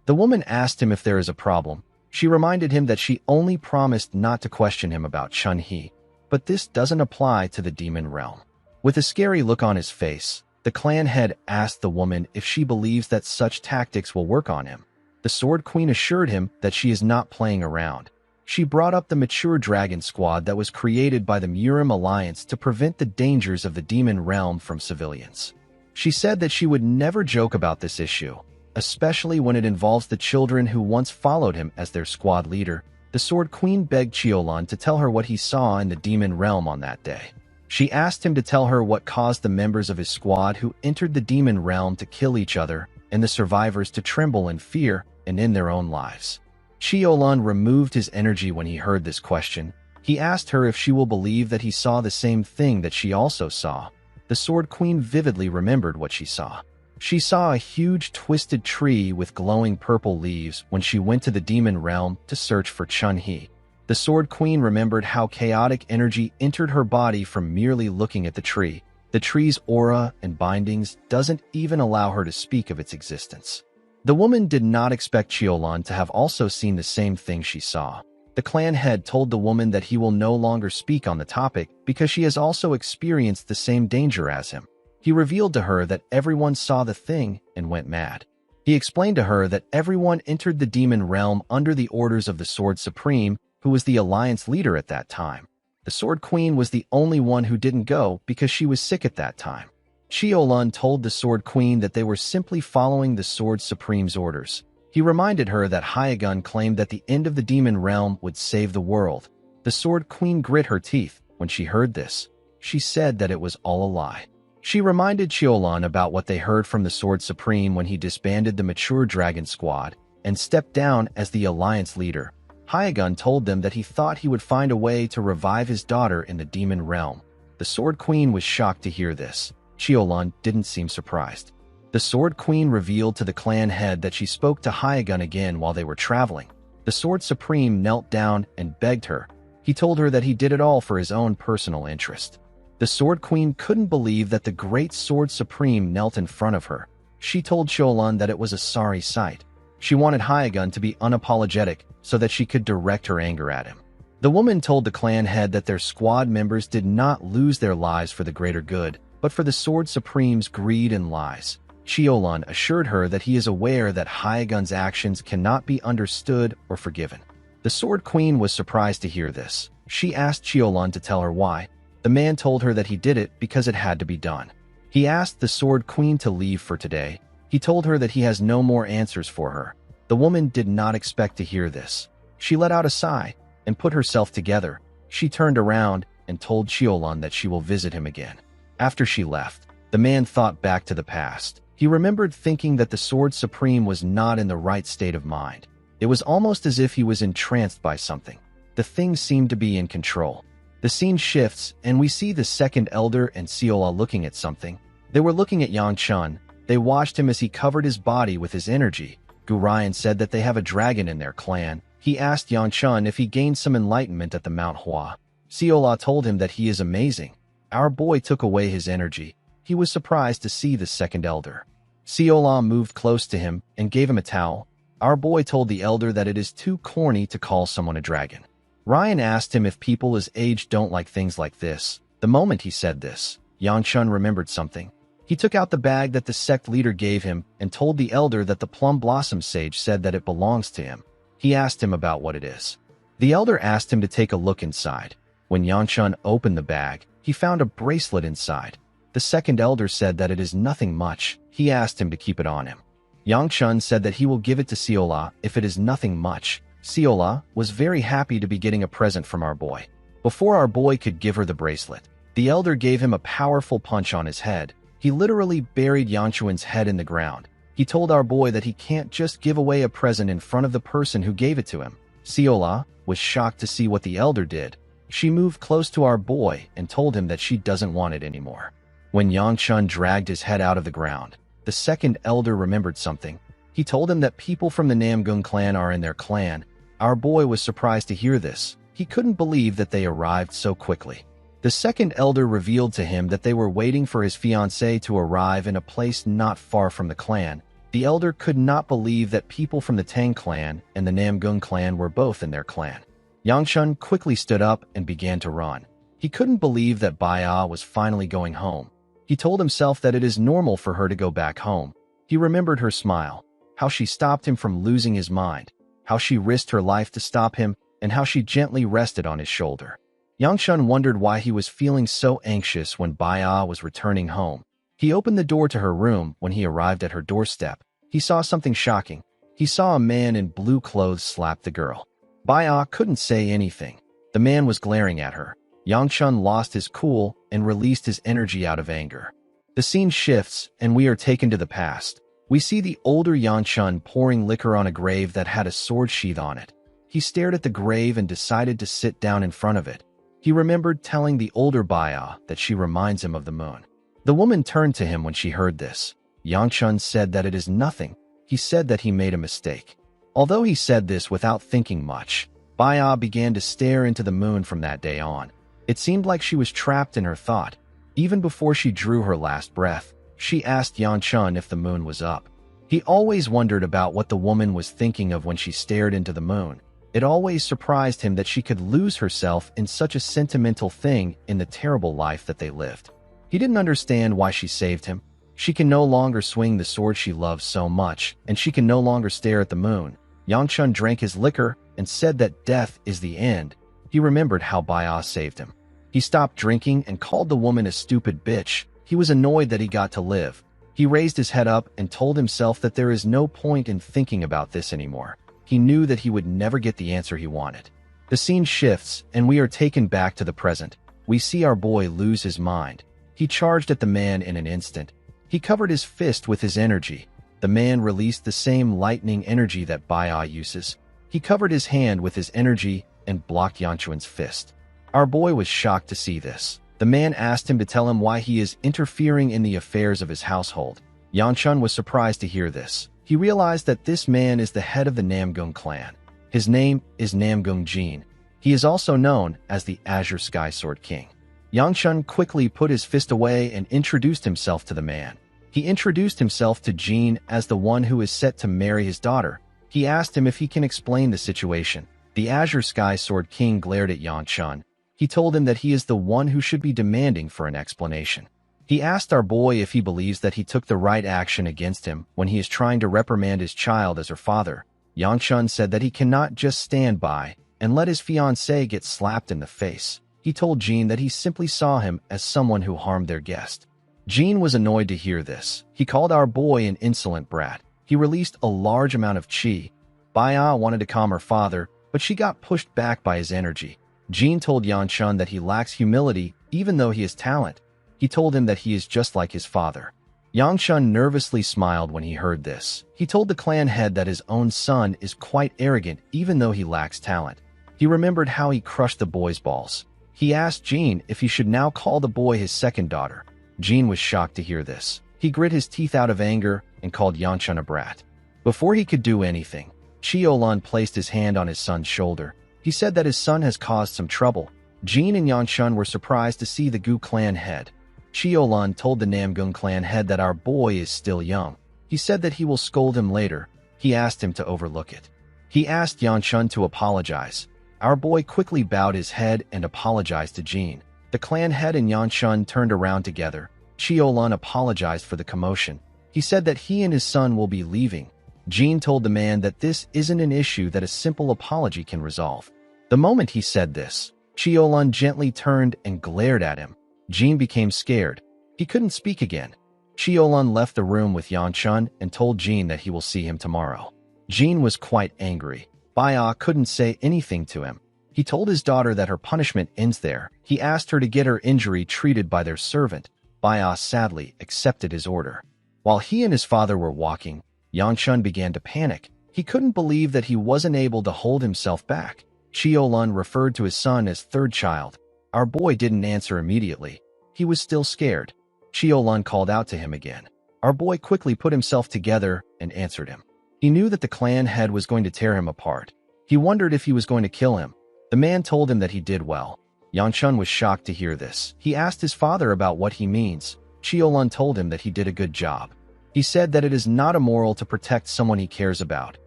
The woman asked him if there is a problem. She reminded him that she only promised not to question him about Chun-Hee, but this doesn't apply to the demon realm. With a scary look on his face, the clan head asked the woman if she believes that such tactics will work on him. The Sword Queen assured him that she is not playing around. She brought up the mature dragon squad that was created by the Murim Alliance to prevent the dangers of the demon realm from civilians. She said that she would never joke about this issue, especially when it involves the children who once followed him as their squad leader. The Sword Queen begged Chiolun to tell her what he saw in the demon realm on that day. She asked him to tell her what caused the members of his squad who entered the demon realm to kill each other and the survivors to tremble in fear and in their own lives. Chiolun removed his energy when he heard this question. He asked her if she will believe that he saw the same thing that she also saw. The Sword Queen vividly remembered what she saw. She saw a huge twisted tree with glowing purple leaves when she went to the demon realm to search for Chun-Hee. The Sword Queen remembered how chaotic energy entered her body from merely looking at the tree. The tree's aura and bindings doesn't even allow her to speak of its existence. The woman did not expect Chiolun to have also seen the same thing she saw. The clan head told the woman that he will no longer speak on the topic because she has also experienced the same danger as him. He revealed to her that everyone saw the thing and went mad. He explained to her that everyone entered the demon realm under the orders of the Sword Supreme, who was the alliance leader at that time. The Sword Queen was the only one who didn't go because she was sick at that time. Chiolun told the Sword Queen that they were simply following the Sword Supreme's orders. He reminded her that Hyagun claimed that the end of the demon realm would save the world. The Sword Queen grit her teeth when she heard this. She said that it was all a lie. She reminded Chiolun about what they heard from the Sword Supreme when he disbanded the mature dragon squad and stepped down as the alliance leader. Hyagun told them that he thought he would find a way to revive his daughter in the demon realm. The Sword Queen was shocked to hear this. Chiolun didn't seem surprised. The Sword Queen revealed to the clan head that she spoke to Hyagun again while they were traveling. The Sword Supreme knelt down and begged her. He told her that he did it all for his own personal interest. The Sword Queen couldn't believe that the great Sword Supreme knelt in front of her. She told Chiolun that it was a sorry sight. She wanted Hyagun to be unapologetic so that she could direct her anger at him. The woman told the clan head that their squad members did not lose their lives for the greater good, but for the Sword Supreme's greed and lies. Chiolun assured her that he is aware that Hyagun's actions cannot be understood or forgiven. The Sword Queen was surprised to hear this. She asked Chiolun to tell her why. The man told her that he did it because it had to be done. He asked the Sword Queen to leave for today. He told her that he has no more answers for her. The woman did not expect to hear this. She let out a sigh and put herself together. She turned around and told Chiolun that she will visit him again. After she left, the man thought back to the past. He remembered thinking that the Sword Supreme was not in the right state of mind. It was almost as if he was entranced by something. The things seem to be in control. The scene shifts, and we see the second elder and Seola looking at something. They were looking at Yang Chun. They watched him as he covered his body with his energy. Gu Ryan said that they have a dragon in their clan. He asked Yang Chun if he gained some enlightenment at the Mount Hua. Seola told him that he is amazing. Our boy took away his energy. He was surprised to see the second elder. Seola moved close to him and gave him a towel. Our boy told the elder that it is too corny to call someone a dragon. Ryan asked him if people his age don't like things like this. The moment he said this, Yang Chun remembered something. He took out the bag that the sect leader gave him and told the elder that the plum blossom sage said that it belongs to him. He asked him about what it is. The elder asked him to take a look inside. When Yang Chun opened the bag, he found a bracelet inside. The second elder said that it is nothing much. He asked him to keep it on him. Yang Chun said that he will give it to Seola if it is nothing much. Seola was very happy to be getting a present from our boy. Before our boy could give her the bracelet, the elder gave him a powerful punch on his head. He literally buried Yang Chun's head in the ground. He told our boy that he can't just give away a present in front of the person who gave it to him. Seola was shocked to see what the elder did. She moved close to our boy and told him that she doesn't want it anymore. When Yang Chun dragged his head out of the ground, the second elder remembered something. He told him that people from the Namgung clan are in their clan. Our boy was surprised to hear this. He couldn't believe that they arrived so quickly. The second elder revealed to him that they were waiting for his fiancée to arrive in a place not far from the clan. The elder could not believe that people from the Tang clan and the Namgung clan were both in their clan. Yang Chun quickly stood up and began to run. He couldn't believe that Baya was finally going home. He told himself that it is normal for her to go back home. He remembered her smile, how she stopped him from losing his mind, how she risked her life to stop him, and how she gently rested on his shoulder. Yang Chun wondered why he was feeling so anxious when Baya was returning home. He opened the door to her room. When he arrived at her doorstep, he saw something shocking. He saw a man in blue clothes slap the girl. Baya couldn't say anything. The man was glaring at her. Yang Chun lost his cool and released his energy out of anger. The scene shifts, and we are taken to the past. We see the older Yang Chun pouring liquor on a grave that had a sword sheath on it. He stared at the grave and decided to sit down in front of it. He remembered telling the older Baya that she reminds him of the moon. The woman turned to him when she heard this. Yang Chun said that it is nothing. He said that he made a mistake. Although he said this without thinking much, Baya began to stare into the moon from that day on. It seemed like she was trapped in her thought. Even before she drew her last breath, she asked Yang Chun if the moon was up. He always wondered about what the woman was thinking of when she stared into the moon. It always surprised him that she could lose herself in such a sentimental thing in the terrible life that they lived. He didn't understand why she saved him. She can no longer swing the sword she loves so much, and she can no longer stare at the moon. Yang Chun drank his liquor and said that death is the end. He remembered how Baya saved him. He stopped drinking and called the woman a stupid bitch. He was annoyed that he got to live. He raised his head up and told himself that there is no point in thinking about this anymore. He knew that he would never get the answer he wanted. The scene shifts, and we are taken back to the present. We see our boy lose his mind. He charged at the man in an instant. He covered his fist with his energy. The man released the same lightning energy that Baya uses. He covered his hand with his energy and blocked Yang Chun's fist. Our boy was shocked to see this. The man asked him to tell him why he is interfering in the affairs of his household. Yang Chun was surprised to hear this. He realized that this man is the head of the Namgung clan. His name is Namgung Jin. He is also known as the Azure Sky Sword King. Yang Chun quickly put his fist away and introduced himself to the man. He introduced himself to Jin as the one who is set to marry his daughter. He asked him if he can explain the situation. The Azure Sky Sword King glared at Yang Chun. He told him that he is the one who should be demanding for an explanation. He asked our boy if he believes that he took the right action against him when he is trying to reprimand his child as her father. Yang Chun said that he cannot just stand by and let his fiancée get slapped in the face. He told Jin that he simply saw him as someone who harmed their guest. Jin was annoyed to hear this. He called our boy an insolent brat. He released a large amount of chi. Baya wanted to calm her father, but she got pushed back by his energy. Jin told Yang Chun that he lacks humility even though he has talent. He told him that he is just like his father. Yang Chun nervously smiled when he heard this. He told the clan head that his own son is quite arrogant even though he lacks talent. He remembered how he crushed the boy's balls. He asked Jean if he should now call the boy his second daughter. Jean was shocked to hear this. He grit his teeth out of anger and called Yanchun a brat. Before he could do anything, Chiolan placed his hand on his son's shoulder. He said that his son has caused some trouble. Jean and Yanchun were surprised to see the Gu clan head. Chiolan told the Namgung clan head that our boy is still young. He said that he will scold him later. He asked him to overlook it. He asked Yanchun to apologize. Our boy quickly bowed his head and apologized to Jean. The clan head and Yanchun turned around together. Chiolan apologized for the commotion. He said that he and his son will be leaving. Jean told the man that this isn't an issue that a simple apology can resolve. The moment he said this, Chiolan gently turned and glared at him. Jean became scared. He couldn't speak again. Chiolan left the room with Yanchun and told Jean that he will see him tomorrow. Jean was quite angry. Baya couldn't say anything to him. He told his daughter that her punishment ends there. He asked her to get her injury treated by their servant. Baya sadly accepted his order. While he and his father were walking, Yanchun began to panic. He couldn't believe that he wasn't able to hold himself back. Chiolan referred to his son as third child. Our boy didn't answer immediately. He was still scared. Chiolan called out to him again. Our boy quickly put himself together and answered him. He knew that the clan head was going to tear him apart. He wondered if he was going to kill him. The man told him that he did well. Yanchun was shocked to hear this. He asked his father about what he means. Chiolan told him that he did a good job. He said that it is not immoral to protect someone he cares about.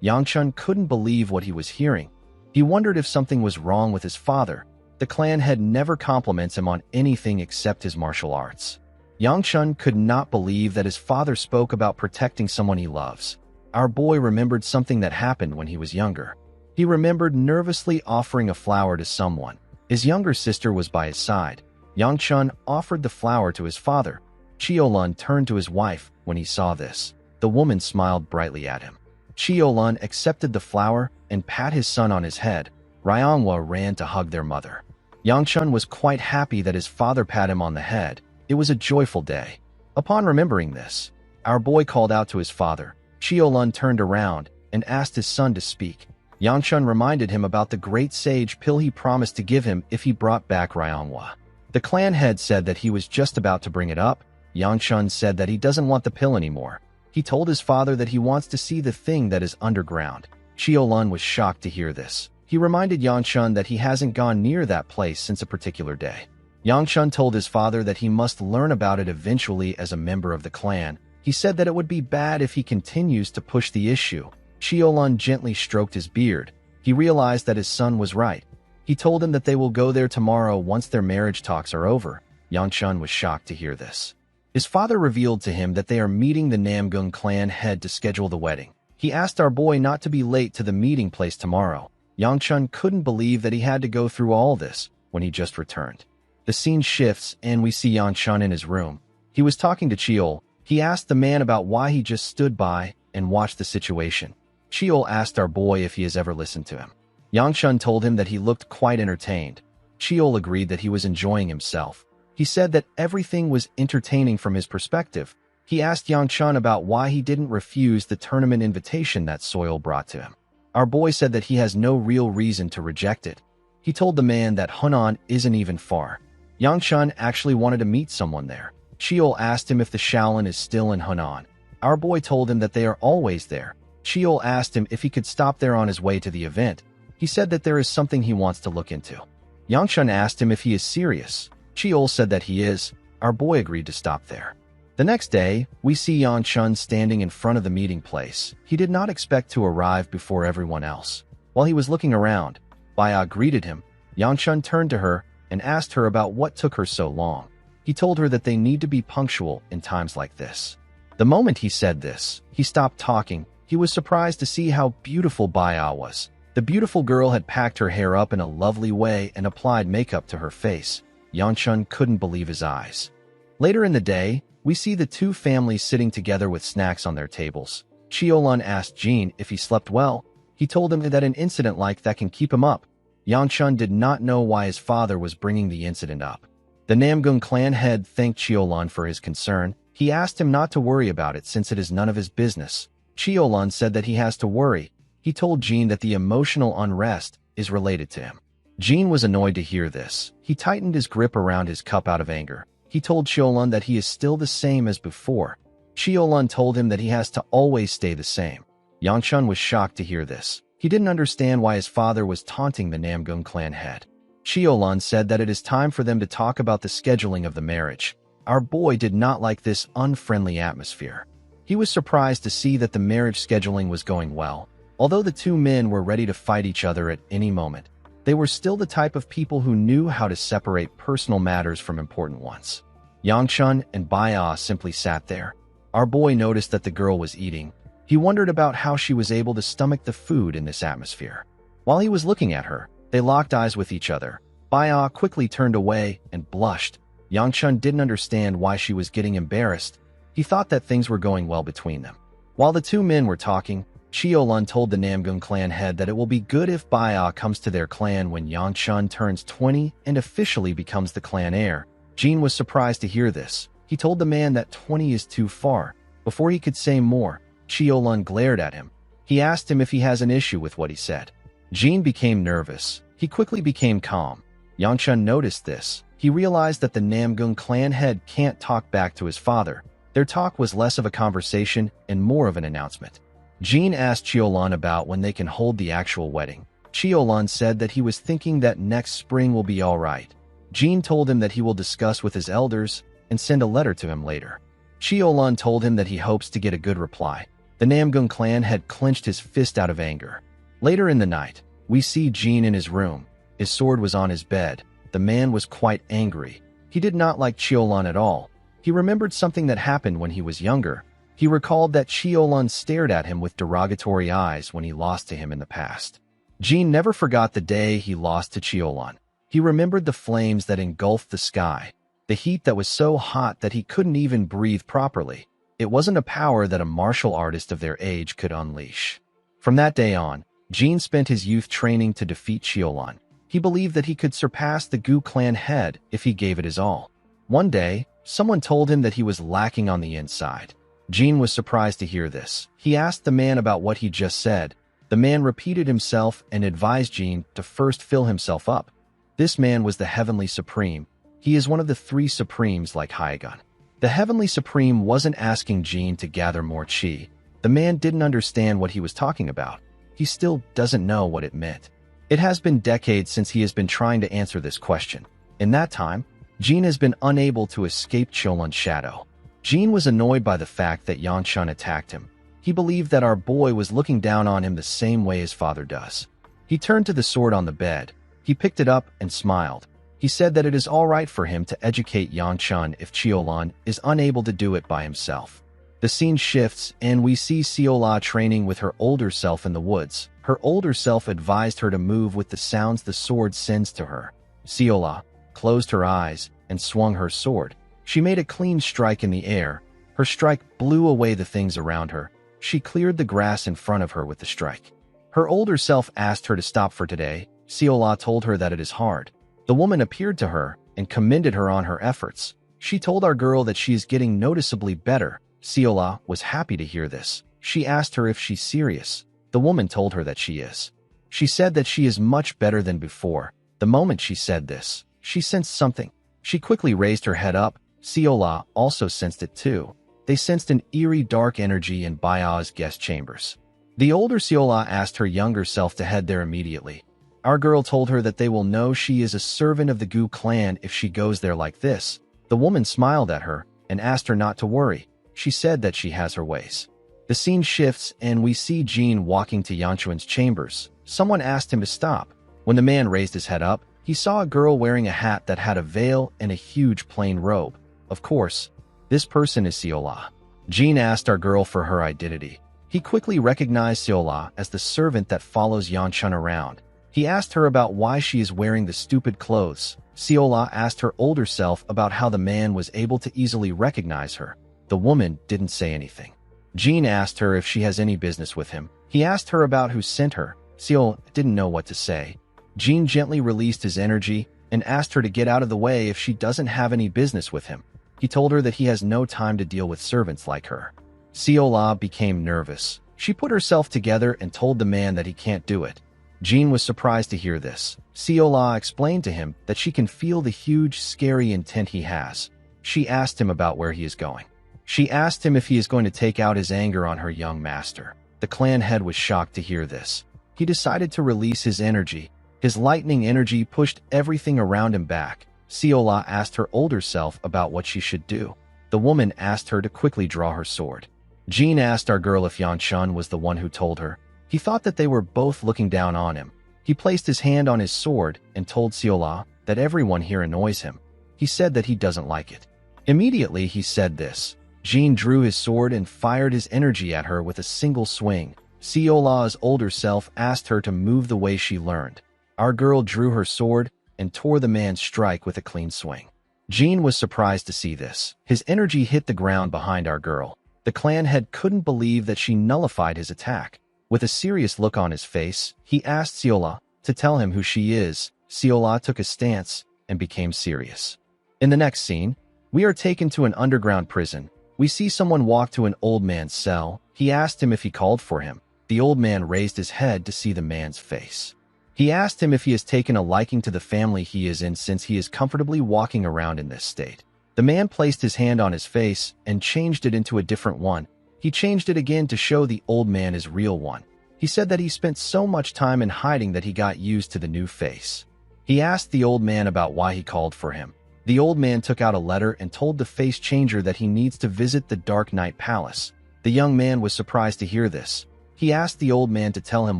Yanchun couldn't believe what he was hearing. He wondered if something was wrong with his father. The clan head never compliments him on anything except his martial arts. Yanchun could not believe that his father spoke about protecting someone he loves. Our boy remembered something that happened when he was younger. He remembered nervously offering a flower to someone. His younger sister was by his side. Yanchun offered the flower to his father. Chiolan turned to his wife when he saw this. The woman smiled brightly at him. Chiolan accepted the flower and pat his son on his head. Ryangwa ran to hug their mother. Yanchun was quite happy that his father pat him on the head. It was a joyful day. Upon remembering this, our boy called out to his father. Chiolan turned around and asked his son to speak. Yanchun reminded him about the great sage pill he promised to give him if he brought back Ryangwa. The clan head said that he was just about to bring it up. Yanchun said that he doesn't want the pill anymore. He told his father that he wants to see the thing that is underground. Chiolan was shocked to hear this. He reminded Yanchun that he hasn't gone near that place since a particular day. Yanchun told his father that he must learn about it eventually as a member of the clan. He said that it would be bad if he continues to push the issue. Chiolan gently stroked his beard. He realized that his son was right. He told him that they will go there tomorrow once their marriage talks are over. Yanchun was shocked to hear this. His father revealed to him that they are meeting the Namgung clan head to schedule the wedding. He asked our boy not to be late to the meeting place tomorrow. Yanchun couldn't believe that he had to go through all this when he just returned. The scene shifts and we see Yanchun in his room. He was talking to Chiol. He asked the man about why he just stood by and watched the situation. Chiol asked our boy if he has ever listened to him. Yanchun told him that he looked quite entertained. Chiol agreed that he was enjoying himself. He said that everything was entertaining from his perspective. He asked Yanchun about why he didn't refuse the tournament invitation that Soil brought to him. Our boy said that he has no real reason to reject it. He told the man that Hunan isn't even far. Yanchun actually wanted to meet someone there. Chiol asked him if the Shaolin is still in Hunan. Our boy told him that they are always there. Chiol asked him if he could stop there on his way to the event. He said that there is something he wants to look into. Yanchun asked him if he is serious. Chiol said that he is. Our boy agreed to stop there. The next day, we see Yanchun standing in front of the meeting place. He did not expect to arrive before everyone else. While he was looking around, Baya greeted him. Yanchun turned to her and asked her about what took her so long. He told her that they need to be punctual in times like this. The moment he said this, he stopped talking. He was surprised to see how beautiful Baya was. The beautiful girl had packed her hair up in a lovely way and applied makeup to her face. Yanchun couldn't believe his eyes. Later in the day, we see the two families sitting together with snacks on their tables. Chiolan asked Jean if he slept well. He told him that an incident like that can keep him up. Yanchun did not know why his father was bringing the incident up. The Namgung clan head thanked Chiolan for his concern. He asked him not to worry about it since it is none of his business. Chiolan said that he has to worry. He told Jean that the emotional unrest is related to him. Jean was annoyed to hear this. He tightened his grip around his cup out of anger. He told Chiolun that he is still the same as before. Chiolun told him that he has to always stay the same. Yangchun was shocked to hear this. He didn't understand why his father was taunting the Namgung clan head. Chiolun said that it is time for them to talk about the scheduling of the marriage. Our boy did not like this unfriendly atmosphere. He was surprised to see that the marriage scheduling was going well. Although the two men were ready to fight each other at any moment, they were still the type of people who knew how to separate personal matters from important ones. Yangchun and Baya simply sat there. Our boy noticed that the girl was eating. He wondered about how she was able to stomach the food in this atmosphere. While he was looking at her, they locked eyes with each other. Baya quickly turned away and blushed. Yangchun didn't understand why she was getting embarrassed. He thought that things were going well between them. While the two men were talking, Chiolun told the Namgung clan head that it will be good if Baya comes to their clan when Yangchun turns 20 and officially becomes the clan heir. Jean was surprised to hear this. He told the man that 20 is too far. Before he could say more, Chiolun glared at him. He asked him if he has an issue with what he said. Jean became nervous. He quickly became calm. Yangchun noticed this. He realized that the Namgung clan head can't talk back to his father. Their talk was less of a conversation and more of an announcement. Jean asked Chiolun about when they can hold the actual wedding. Chiolun said that he was thinking that next spring will be all right. Jean told him that he will discuss with his elders and send a letter to him later. Chiolun told him that he hopes to get a good reply. The Namgung clan had clenched his fist out of anger. Later in the night, we see Jean in his room. His sword was on his bed. The man was quite angry. He did not like Chiolun at all. He remembered something that happened when he was younger. He recalled that Chiolun stared at him with derogatory eyes when he lost to him in the past. Jean never forgot the day he lost to Chiolun. He remembered the flames that engulfed the sky, the heat that was so hot that he couldn't even breathe properly. It wasn't a power that a martial artist of their age could unleash. From that day on, Jean spent his youth training to defeat Chiolun. He believed that he could surpass the Gu clan head if he gave it his all. One day, someone told him that he was lacking on the inside. Jean was surprised to hear this. He asked the man about what he just said. The man repeated himself and advised Jean to first fill himself up. This man was the Heavenly Supreme. He is one of the three Supremes like Hyagon. The Heavenly Supreme wasn't asking Jean to gather more chi. The man didn't understand what he was talking about. He still doesn't know what it meant. It has been decades since he has been trying to answer this question. In that time, Jean has been unable to escape Chiolun's shadow. Jean was annoyed by the fact that Yangchun attacked him. He believed that our boy was looking down on him the same way his father does. He turned to the sword on the bed. He picked it up and smiled. He said that it is all right for him to educate Yangchun if Chiolun is unable to do it by himself. The scene shifts and we see Seola training with her older self in the woods. Her older self advised her to move with the sounds the sword sends to her. Seola closed her eyes and swung her sword. She made a clean strike in the air. Her strike blew away the things around her. She cleared the grass in front of her with the strike. Her older self asked her to stop for today. Seola told her that it is hard. The woman appeared to her and commended her on her efforts. She told our girl that she is getting noticeably better. Seola was happy to hear this. She asked her if she's serious. The woman told her that she is. She said that she is much better than before. The moment she said this, she sensed something. She quickly raised her head up. Seola also sensed it too. They sensed an eerie dark energy in Baya's guest chambers. The older Seola asked her younger self to head there immediately. Our girl told her that they will know she is a servant of the Gu clan if she goes there like this. The woman smiled at her and asked her not to worry. She said that she has her ways. The scene shifts and we see Jean walking to Yanchuan's chambers. Someone asked him to stop. When the man raised his head up, he saw a girl wearing a hat that had a veil and a huge plain robe. Of course, this person is Seola. Jean asked our girl for her identity. He quickly recognized Seola as the servant that follows Yanchun around. He asked her about why she is wearing the stupid clothes. Seola asked her older self about how the man was able to easily recognize her. The woman didn't say anything. Jean asked her if she has any business with him. He asked her about who sent her. Seola didn't know what to say. Jean gently released his energy and asked her to get out of the way if she doesn't have any business with him. He told her that he has no time to deal with servants like her. Seola became nervous. She put herself together and told the man that he can't do it. Jean was surprised to hear this. Siola explained to him that she can feel the huge, scary intent he has. She asked him about where he is going. She asked him if he is going to take out his anger on her young master. The clan head was shocked to hear this. He decided to release his energy. His lightning energy pushed everything around him back. Siola asked her older self about what she should do. The woman asked her to quickly draw her sword. Jean asked our girl if Yanchun was the one who told her. He thought that they were both looking down on him. He placed his hand on his sword and told Siola that everyone here annoys him. He said that he doesn't like it. Immediately he said this. Jean drew his sword and fired his energy at her with a single swing. Siola's older self asked her to move the way she learned. Our girl drew her sword and tore the man's strike with a clean swing. Jean was surprised to see this. His energy hit the ground behind our girl. The clan head couldn't believe that she nullified his attack. With a serious look on his face, he asked Siola to tell him who she is. Siola took a stance and became serious. In the next scene, we are taken to an underground prison. We see someone walk to an old man's cell. He asked him if he called for him. The old man raised his head to see the man's face. He asked him if he has taken a liking to the family he is in since he is comfortably walking around in this state. The man placed his hand on his face and changed it into a different one. He changed it again to show the old man his real one. He said that he spent so much time in hiding that he got used to the new face. He asked the old man about why he called for him. The old man took out a letter and told the face changer that he needs to visit the Dark Knight Palace. The young man was surprised to hear this. He asked the old man to tell him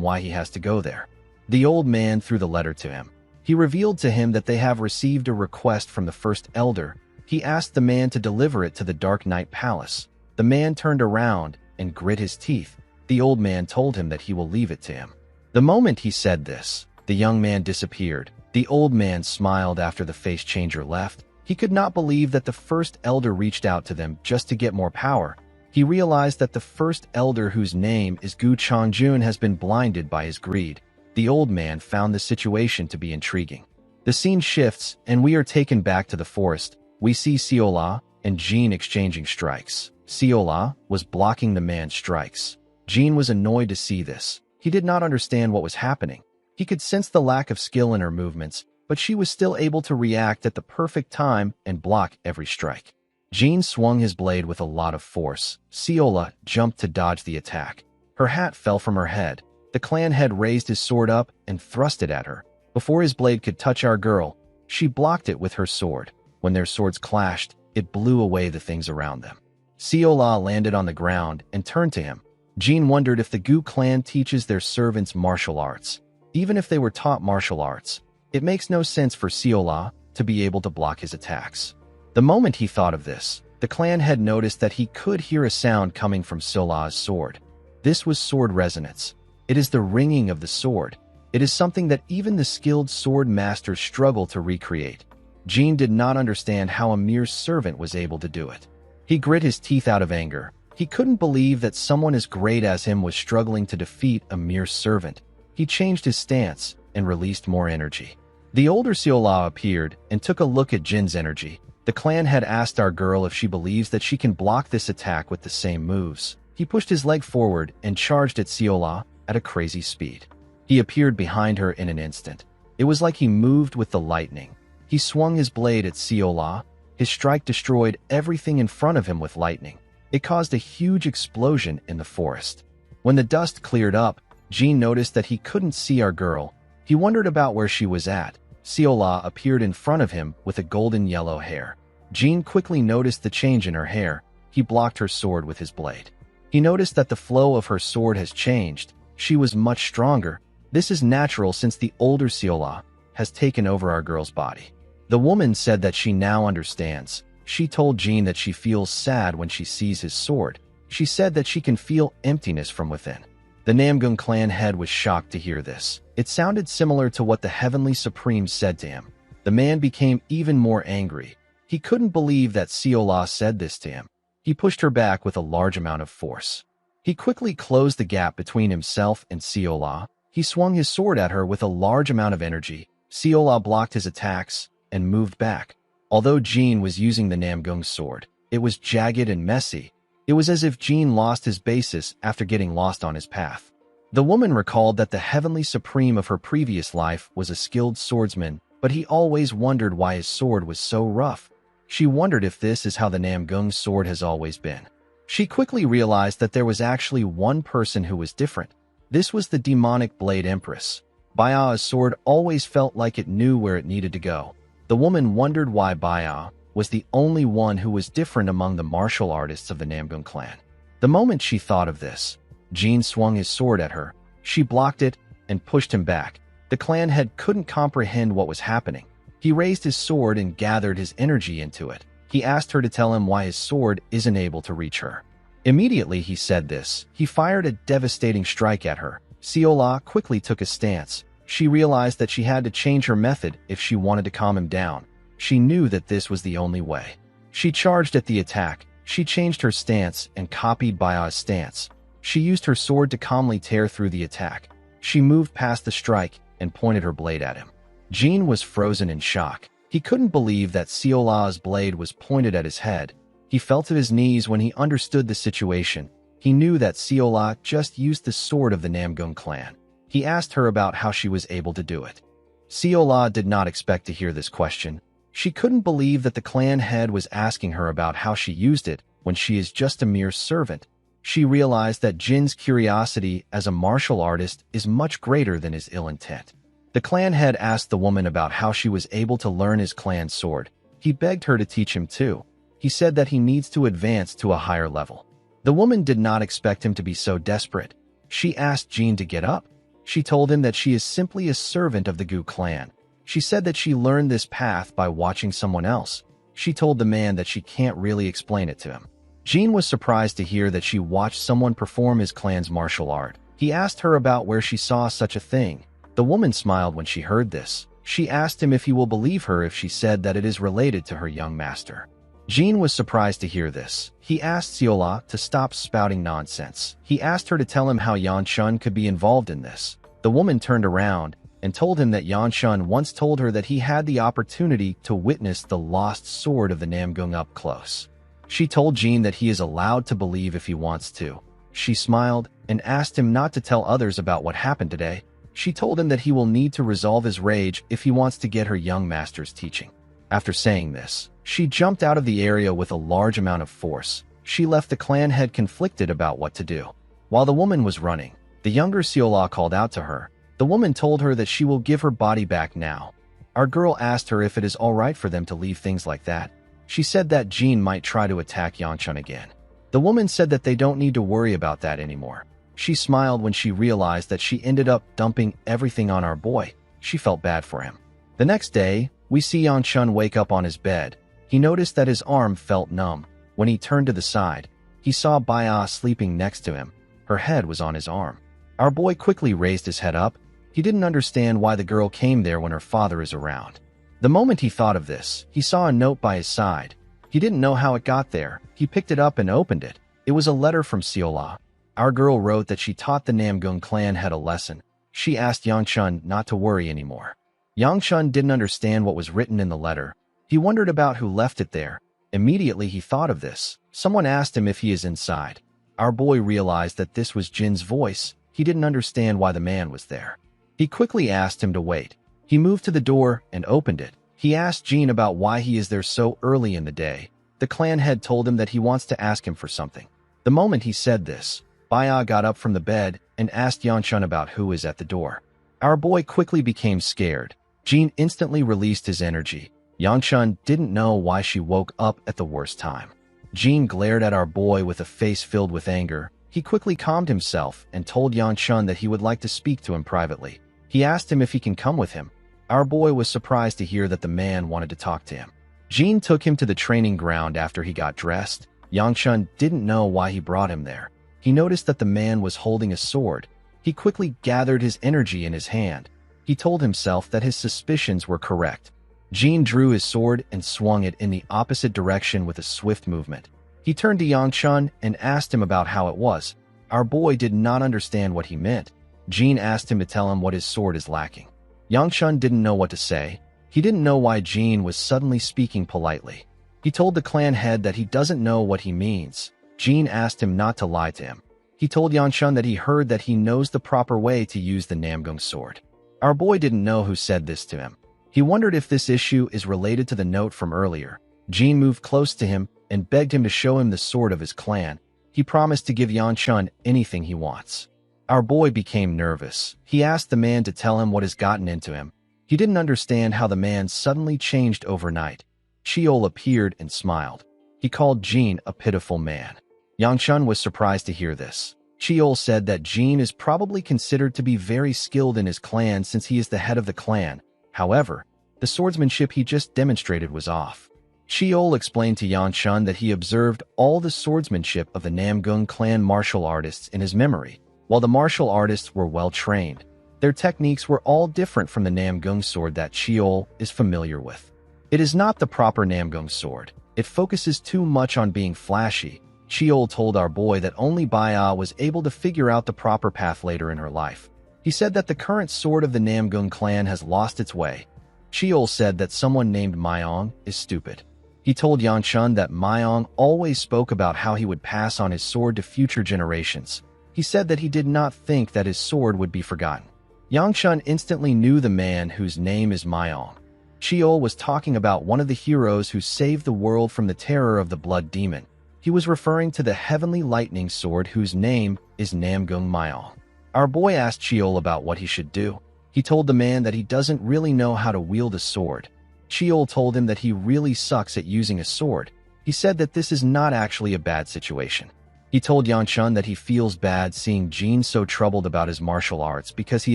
why he has to go there. The old man threw the letter to him. He revealed to him that they have received a request from the first elder. He asked the man to deliver it to the Dark Knight Palace. The man turned around and grit his teeth. The old man told him that he will leave it to him. The moment he said this, the young man disappeared. The old man smiled after the face changer left. He could not believe that the first elder reached out to them just to get more power. He realized that the first elder, whose name is Gu Changjun, has been blinded by his greed. The old man found the situation to be intriguing. The scene shifts, and we are taken back to the forest. We see Siola and Jean exchanging strikes. Siola was blocking the man's strikes. Jean was annoyed to see this. He did not understand what was happening. He could sense the lack of skill in her movements, but she was still able to react at the perfect time and block every strike. Jean swung his blade with a lot of force. Siola jumped to dodge the attack. Her hat fell from her head. The clan head raised his sword up and thrust it at her. Before his blade could touch our girl, she blocked it with her sword. When their swords clashed, it blew away the things around them. Siola landed on the ground and turned to him. Jean wondered if the Gu clan teaches their servants martial arts. Even if they were taught martial arts, it makes no sense for Siola to be able to block his attacks. The moment he thought of this, the clan head noticed that he could hear a sound coming from Siola's sword. This was sword resonance. It is the ringing of the sword. It is something that even the skilled sword masters struggle to recreate. Jean did not understand how a mere servant was able to do it. He grit his teeth out of anger. He couldn't believe that someone as great as him was struggling to defeat a mere servant. He changed his stance and released more energy. The older Siola appeared and took a look at Jin's energy. The clan had asked our girl if she believes that she can block this attack with the same moves. He pushed his leg forward and charged at Siola at a crazy speed. He appeared behind her in an instant. It was like he moved with the lightning. He swung his blade at Siola. His strike destroyed everything in front of him with lightning. It caused a huge explosion in the forest. When the dust cleared up, Jean noticed that he couldn't see our girl. He wondered about where she was at. Siola appeared in front of him with a golden yellow hair. Jean quickly noticed the change in her hair. He blocked her sword with his blade. He noticed that the flow of her sword has changed. She was much stronger. This is natural since the older Siola has taken over our girl's body. The woman said that she now understands. She told Jean that she feels sad when she sees his sword. She said that she can feel emptiness from within. The Namgung clan head was shocked to hear this. It sounded similar to what the Heavenly Supreme said to him. The man became even more angry. He couldn't believe that Siola said this to him. He pushed her back with a large amount of force. He quickly closed the gap between himself and Siola. He swung his sword at her with a large amount of energy. Siola blocked his attacks and moved back. Although Jean was using the Namgung sword, it was jagged and messy. It was as if Jean lost his basis after getting lost on his path. The woman recalled that the heavenly supreme of her previous life was a skilled swordsman, but he always wondered why his sword was so rough. She wondered if this is how the Namgung's sword has always been. She quickly realized that there was actually one person who was different. This was the demonic Blade Empress. Baya's sword always felt like it knew where it needed to go. The woman wondered why Baya was the only one who was different among the martial artists of the Namgung clan. The moment she thought of this, Jin swung his sword at her. She blocked it and pushed him back. The clan head couldn't comprehend what was happening. He raised his sword and gathered his energy into it. He asked her to tell him why his sword isn't able to reach her. Immediately he said this, he fired a devastating strike at her. Seola quickly took a stance. She realized that she had to change her method if she wanted to calm him down. She knew that this was the only way. She charged at the attack. She changed her stance and copied Baya's stance. She used her sword to calmly tear through the attack. She moved past the strike and pointed her blade at him. Jin was frozen in shock. He couldn't believe that Seola's blade was pointed at his head. He fell to his knees when he understood the situation. He knew that Seola just used the sword of the Namgung clan. He asked her about how she was able to do it. Seola did not expect to hear this question. She couldn't believe that the clan head was asking her about how she used it when she is just a mere servant. She realized that Jin's curiosity as a martial artist is much greater than his ill intent. The clan head asked the woman about how she was able to learn his clan's sword. He begged her to teach him too. He said that he needs to advance to a higher level. The woman did not expect him to be so desperate. She asked Jin to get up. She told him that she is simply a servant of the Gu clan. She said that she learned this path by watching someone else. She told the man that she can't really explain it to him. Jin was surprised to hear that she watched someone perform his clan's martial art. He asked her about where she saw such a thing. The woman smiled when she heard this. She asked him if he will believe her if she said that it is related to her young master. Jin was surprised to hear this. He asked Seola to stop spouting nonsense. He asked her to tell him how Yanshun could be involved in this. The woman turned around and told him that Yanshun once told her that he had the opportunity to witness the lost sword of the Namgung up close. She told Jin that he is allowed to believe if he wants to. She smiled and asked him not to tell others about what happened today. She told him that he will need to resolve his rage if he wants to get her young master's teaching. After saying this, she jumped out of the area with a large amount of force. She left the clan head conflicted about what to do. While the woman was running, the younger Seola called out to her. The woman told her that she will give her body back now. Our girl asked her if it is all right for them to leave things like that. She said that Jin might try to attack Yanshun again. The woman said that they don't need to worry about that anymore. She smiled when she realized that she ended up dumping everything on our boy. She felt bad for him. The next day, we see Yanshun wake up on his bed. He noticed that his arm felt numb. When he turned to the side, he saw Baya sleeping next to him. Her head was on his arm. Our boy quickly raised his head up. He didn't understand why the girl came there when her father is around. The moment he thought of this, he saw a note by his side. He didn't know how it got there. He picked it up and opened it. It was a letter from Seola. Our girl wrote that she taught the Namgung clan head a lesson. She asked Yanshun not to worry anymore. Yanshun didn't understand what was written in the letter. He wondered about who left it there. Immediately he thought of this. Someone asked him if he is inside. Our boy realized that this was Jin's voice. He didn't understand why the man was there. He quickly asked him to wait. He moved to the door and opened it. He asked Jin about why he is there so early in the day. The clan head told him that he wants to ask him for something. The moment he said this, Baya got up from the bed and asked Yanshun about who is at the door. Our boy quickly became scared. Jin instantly released his energy. Yanshun didn't know why she woke up at the worst time. Jin glared at our boy with a face filled with anger. He quickly calmed himself and told Yanshun that he would like to speak to him privately. He asked him if he can come with him. Our boy was surprised to hear that the man wanted to talk to him. Jin took him to the training ground after he got dressed. Yanshun didn't know why he brought him there. He noticed that the man was holding a sword. He quickly gathered his energy in his hand. He told himself that his suspicions were correct. Jin drew his sword and swung it in the opposite direction with a swift movement. He turned to Yanshun and asked him about how it was. Our boy did not understand what he meant. Jin asked him to tell him what his sword is lacking. Yanshun didn't know what to say. He didn't know why Jin was suddenly speaking politely. He told the clan head that he doesn't know what he means. Jin asked him not to lie to him. He told Yanshun that he heard that he knows the proper way to use the Namgung sword. Our boy didn't know who said this to him. He wondered if this issue is related to the note from earlier. Jin moved close to him and begged him to show him the sword of his clan. He promised to give Yanshun anything he wants. Our boy became nervous. He asked the man to tell him what has gotten into him. He didn't understand how the man suddenly changed overnight. Sheol appeared and smiled. He called Jin a pitiful man. Yanshun was surprised to hear this. Sheol said that Jin is probably considered to be very skilled in his clan since he is the head of the clan. However, the swordsmanship he just demonstrated was off. Sheol explained to Yanshun that he observed all the swordsmanship of the Namgung clan martial artists in his memory. While the martial artists were well trained, their techniques were all different from the Namgung sword that Sheol is familiar with. It is not the proper Namgung sword. It focuses too much on being flashy. Sheol told our boy that only Baya was able to figure out the proper path later in her life. He said that the current sword of the Namgung clan has lost its way. Sheol said that someone named Myong is stupid. He told Yanshun that Myong always spoke about how he would pass on his sword to future generations. He said that he did not think that his sword would be forgotten. Yanshun instantly knew the man whose name is Myong. Sheol was talking about one of the heroes who saved the world from the terror of the blood demon. He was referring to the heavenly lightning sword whose name is Namgung Myong. Our boy asked Sheol about what he should do. He told the man that he doesn't really know how to wield a sword. Sheol told him that he really sucks at using a sword. He said that this is not actually a bad situation. He told Yanshun that he feels bad seeing Jin so troubled about his martial arts because he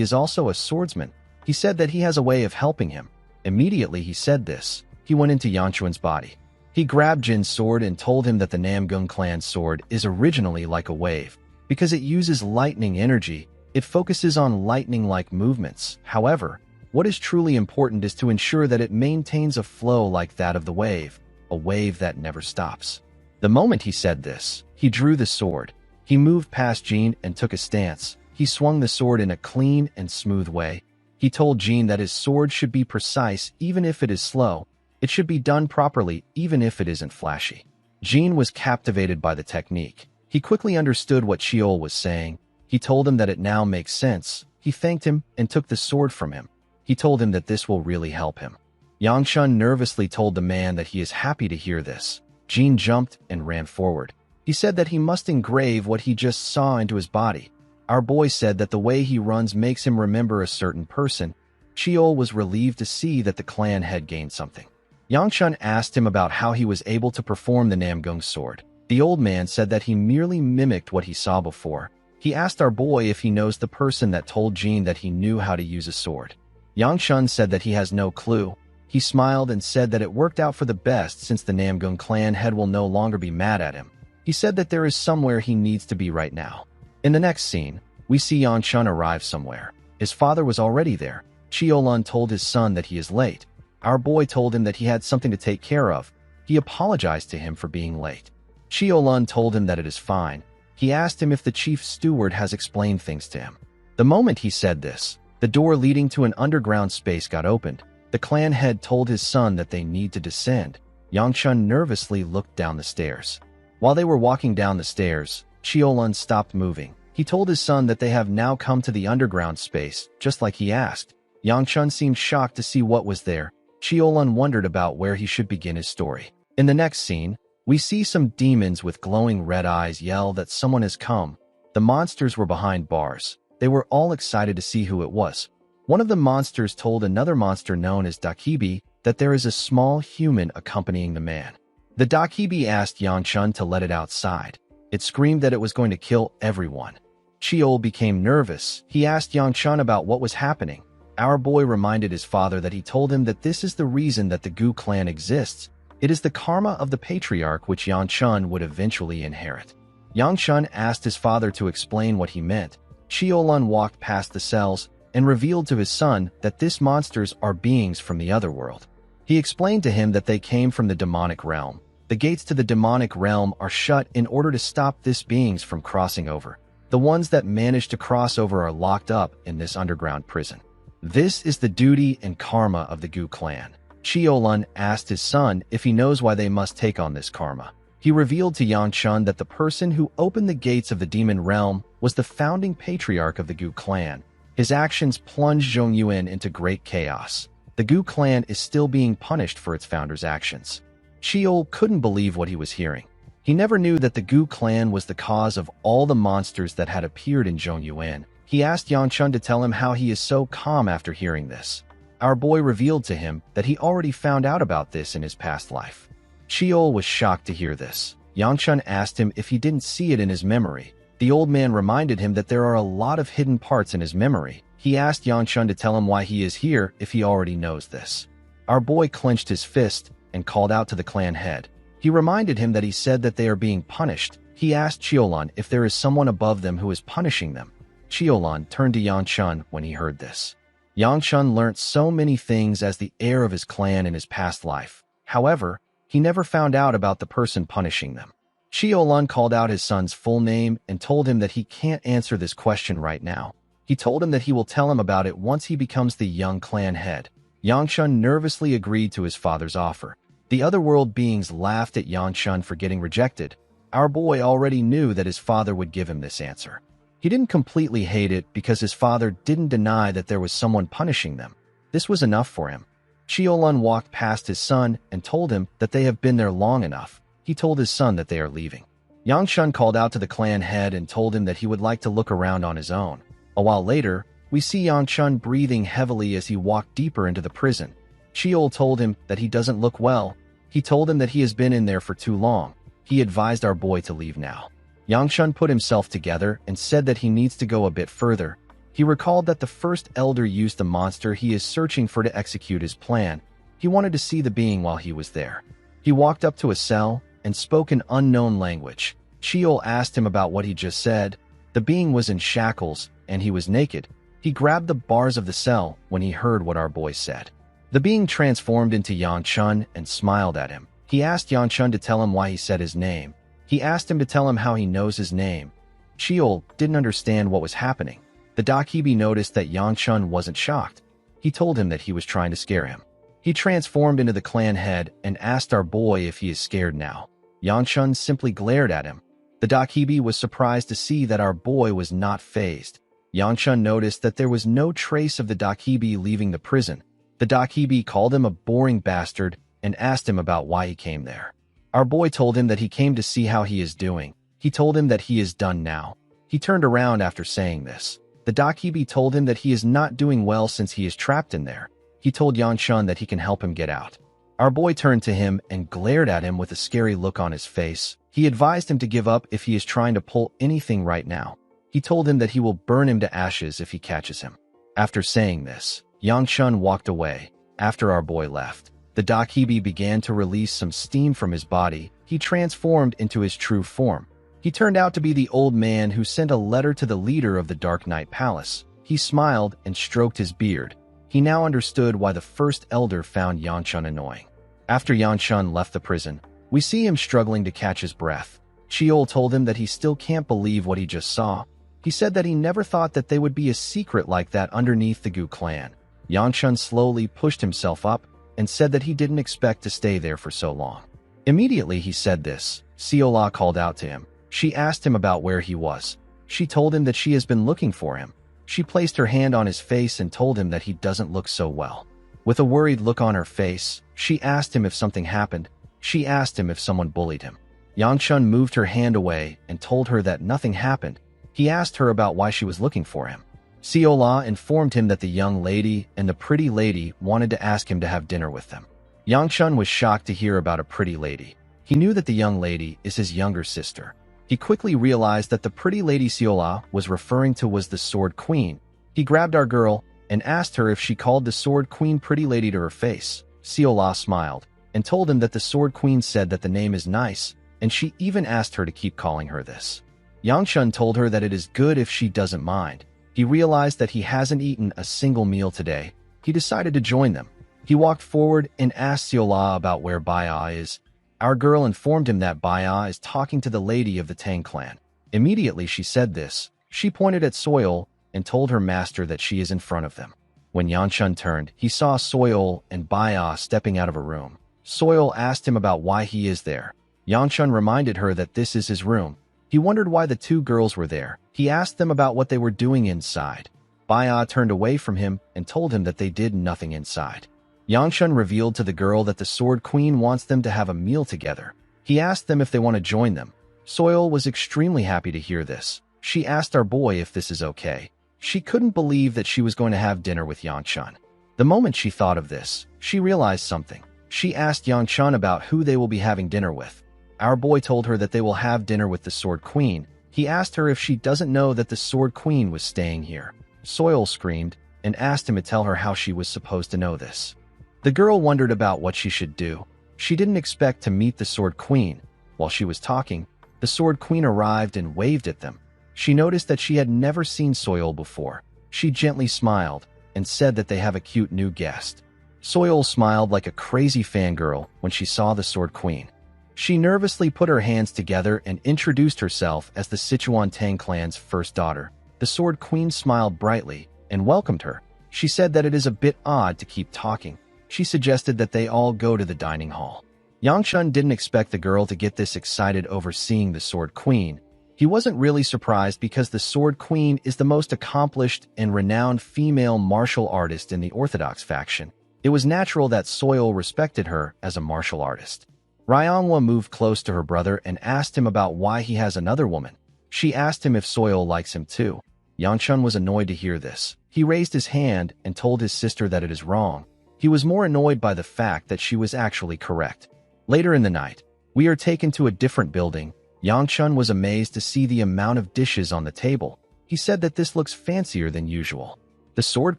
is also a swordsman. He said that he has a way of helping him. Immediately he said this, he went into Yanshun's body. He grabbed Jin's sword and told him that the Namgung clan sword is originally like a wave. Because it uses lightning energy, it focuses on lightning-like movements. However, what is truly important is to ensure that it maintains a flow like that of the wave, a wave that never stops. The moment he said this, he drew the sword. He moved past Jin and took a stance. He swung the sword in a clean and smooth way. He told Jin that his sword should be precise even if it is slow. It should be done properly even if it isn't flashy. Jin was captivated by the technique. He quickly understood what Sheol was saying. He told him that it now makes sense. He thanked him and took the sword from him. He told him that this will really help him. Yanshun nervously told the man that he is happy to hear this. Jin jumped and ran forward. He said that he must engrave what he just saw into his body. Our boy said that the way he runs makes him remember a certain person. Sheol was relieved to see that the clan had gained something. Yanshun asked him about how he was able to perform the Namgung sword. The old man said that he merely mimicked what he saw before. He asked our boy if he knows the person that told Jin that he knew how to use a sword. Yanshun said that he has no clue. He smiled and said that it worked out for the best since the Namgung clan head will no longer be mad at him. He said that there is somewhere he needs to be right now. In the next scene, we see Yanshun arrive somewhere. His father was already there. Sheolun told his son that he is late. Our boy told him that he had something to take care of. He apologized to him for being late. Sheolun told him that it is fine. He asked him if the chief steward has explained things to him. The moment he said this, the door leading to an underground space got opened. The clan head told his son that they need to descend. Yanshun nervously looked down the stairs. While they were walking down the stairs, Sheolun stopped moving. He told his son that they have now come to the underground space, just like he asked. Yanshun seemed shocked to see what was there. Sheolun wondered about where he should begin his story. In the next scene, we see some demons with glowing red eyes yell that someone has come. The monsters were behind bars. They were all excited to see who it was. One of the monsters told another monster known as Dakibi that there is a small human accompanying the man. The Dakibi asked Yanshun to let it outside. It screamed that it was going to kill everyone. Sheol became nervous. He asked Yanshun about what was happening. Our boy reminded his father that he told him that this is the reason that the Gu clan exists. It is the karma of the patriarch which Yanshun would eventually inherit. Yanshun asked his father to explain what he meant. Sheolun walked past the cells and revealed to his son that these monsters are beings from the other world. He explained to him that they came from the demonic realm. The gates to the demonic realm are shut in order to stop these beings from crossing over. The ones that manage to cross over are locked up in this underground prison. This is the duty and karma of the Gu clan. Sheolun asked his son if he knows why they must take on this karma. He revealed to Yang that the person who opened the gates of the demon realm was the founding patriarch of the Gu clan. His actions plunged Zhongyuan into great chaos. The Gu clan is still being punished for its founder's actions. Chiol couldn't believe what he was hearing. He never knew that the Gu clan was the cause of all the monsters that had appeared in Zhongyuan. He asked Yang to tell him how he is so calm after hearing this. Our boy revealed to him that he already found out about this in his past life. Chiol was shocked to hear this. Yang asked him if he didn't see it in his memory. The old man reminded him that there are a lot of hidden parts in his memory. He asked Yang to tell him why he is here if he already knows this. Our boy clenched his fist and called out to the clan head. He reminded him that he said that they are being punished. He asked Chiolan if there is someone above them who is punishing them. Chiolan turned to Yang when he heard this. Yang learnt so many things as the heir of his clan in his past life. However, he never found out about the person punishing them. Chiolan called out his son's full name and told him that he can't answer this question right now. He told him that he will tell him about it once he becomes the young clan head. Yang nervously agreed to his father's offer. The other world beings laughed at Yang for getting rejected. Our boy already knew that his father would give him this answer. He didn't completely hate it because his father didn't deny that there was someone punishing them. This was enough for him. Chiolan walked past his son and told him that they have been there long enough. He told his son that they are leaving. Yang called out to the clan head and told him that he would like to look around on his own. A while later, we see Yang breathing heavily as he walked deeper into the prison. Chiol told him that he doesn't look well. He told him that he has been in there for too long. He advised our boy to leave now. Yang put himself together and said that he needs to go a bit further. He recalled that the first elder used the monster he is searching for to execute his plan. He wanted to see the being while he was there. He walked up to a cell and spoke an unknown language. Chiol asked him about what he just said. The being was in shackles and he was naked. He grabbed the bars of the cell when he heard what our boy said. The being transformed into Yang and smiled at him. He asked Yang to tell him why he said his name. He asked him to tell him how he knows his name. Chiol didn't understand what was happening. The Dakibi noticed that Yang wasn't shocked. He told him that he was trying to scare him. He transformed into the clan head and asked our boy if he is scared now. Yang simply glared at him. The Dakibi was surprised to see that our boy was not fazed. Yang noticed that there was no trace of the Dakibi leaving the prison. The Dakibi called him a boring bastard and asked him about why he came there. Our boy told him that he came to see how he is doing. He told him that he is done now. He turned around after saying this. The Dakibi told him that he is not doing well since he is trapped in there. He told Yang that he can help him get out. Our boy turned to him and glared at him with a scary look on his face. He advised him to give up if he is trying to pull anything right now. He told him that he will burn him to ashes if he catches him. After saying this, Yang walked away. After our boy left, the Dakibi began to release some steam from his body. He transformed into his true form. He turned out to be the old man who sent a letter to the leader of the Dark Knight Palace. He smiled and stroked his beard. He now understood why the first elder found Yang annoying. After Yang left the prison, we see him struggling to catch his breath. Chiol told him that he still can't believe what he just saw. He said that he never thought that they would be a secret like that underneath the Gu clan. Yang slowly pushed himself up and said that he didn't expect to stay there for so long. Immediately he said this, Siola called out to him. She asked him about where he was. She told him that she has been looking for him. She placed her hand on his face and told him that he doesn't look so well. With a worried look on her face, she asked him if something happened. She asked him if someone bullied him. Yang moved her hand away and told her that nothing happened. He asked her about why she was looking for him. Siola informed him that the young lady and the pretty lady wanted to ask him to have dinner with them. Yang was shocked to hear about a pretty lady. He knew that the young lady is his younger sister. He quickly realized that the pretty lady Siola was referring to was the Sword Queen. He grabbed our girl and asked her if she called the Sword Queen pretty lady to her face. Siola smiled and told him that the Sword Queen said that the name is nice, and she even asked her to keep calling her this. Yang told her that it is good if she doesn't mind. He realized that he hasn't eaten a single meal today. He decided to join them. He walked forward and asked Siola about where Baya is. Our girl informed him that Baya is talking to the lady of the Tang clan. Immediately she said this. She pointed at Soil and told her master that she is in front of them. When Yang turned, he saw Soil and Baya stepping out of a room. Soil asked him about why he is there. Yangchun reminded her that this is his room. He wondered why the two girls were there. He asked them about what they were doing inside. Baya turned away from him and told him that they did nothing inside. Yangchun revealed to the girl that the Sword Queen wants them to have a meal together. He asked them if they want to join them. Soil was extremely happy to hear this. She asked our boy if this is okay. She couldn't believe that she was going to have dinner with Yangchun. The moment she thought of this, she realized something. She asked Yangchun about who they will be having dinner with. Our boy told her that they will have dinner with the Sword Queen. He asked her if she doesn't know that the Sword Queen was staying here. Soil screamed and asked him to tell her how she was supposed to know this. The girl wondered about what she should do. She didn't expect to meet the Sword Queen. While she was talking, the Sword Queen arrived and waved at them. She noticed that she had never seen Soil before. She gently smiled and said that they have a cute new guest. Soil smiled like a crazy fangirl when she saw the Sword Queen. She nervously put her hands together and introduced herself as the Sichuan Tang clan's first daughter. The Sword Queen smiled brightly and welcomed her. She said that it is a bit odd to keep talking. She suggested that they all go to the dining hall. Yangchun didn't expect the girl to get this excited over seeing the Sword Queen. He wasn't really surprised because the Sword Queen is the most accomplished and renowned female martial artist in the Orthodox faction. It was natural that Soil respected her as a martial artist. Ryongwa moved close to her brother and asked him about why he has another woman. She asked him if Soil likes him too. Yangchun was annoyed to hear this. He raised his hand and told his sister that it is wrong. He was more annoyed by the fact that she was actually correct. Later in the night, we are taken to a different building. Yangchun was amazed to see the amount of dishes on the table. He said that this looks fancier than usual. The Sword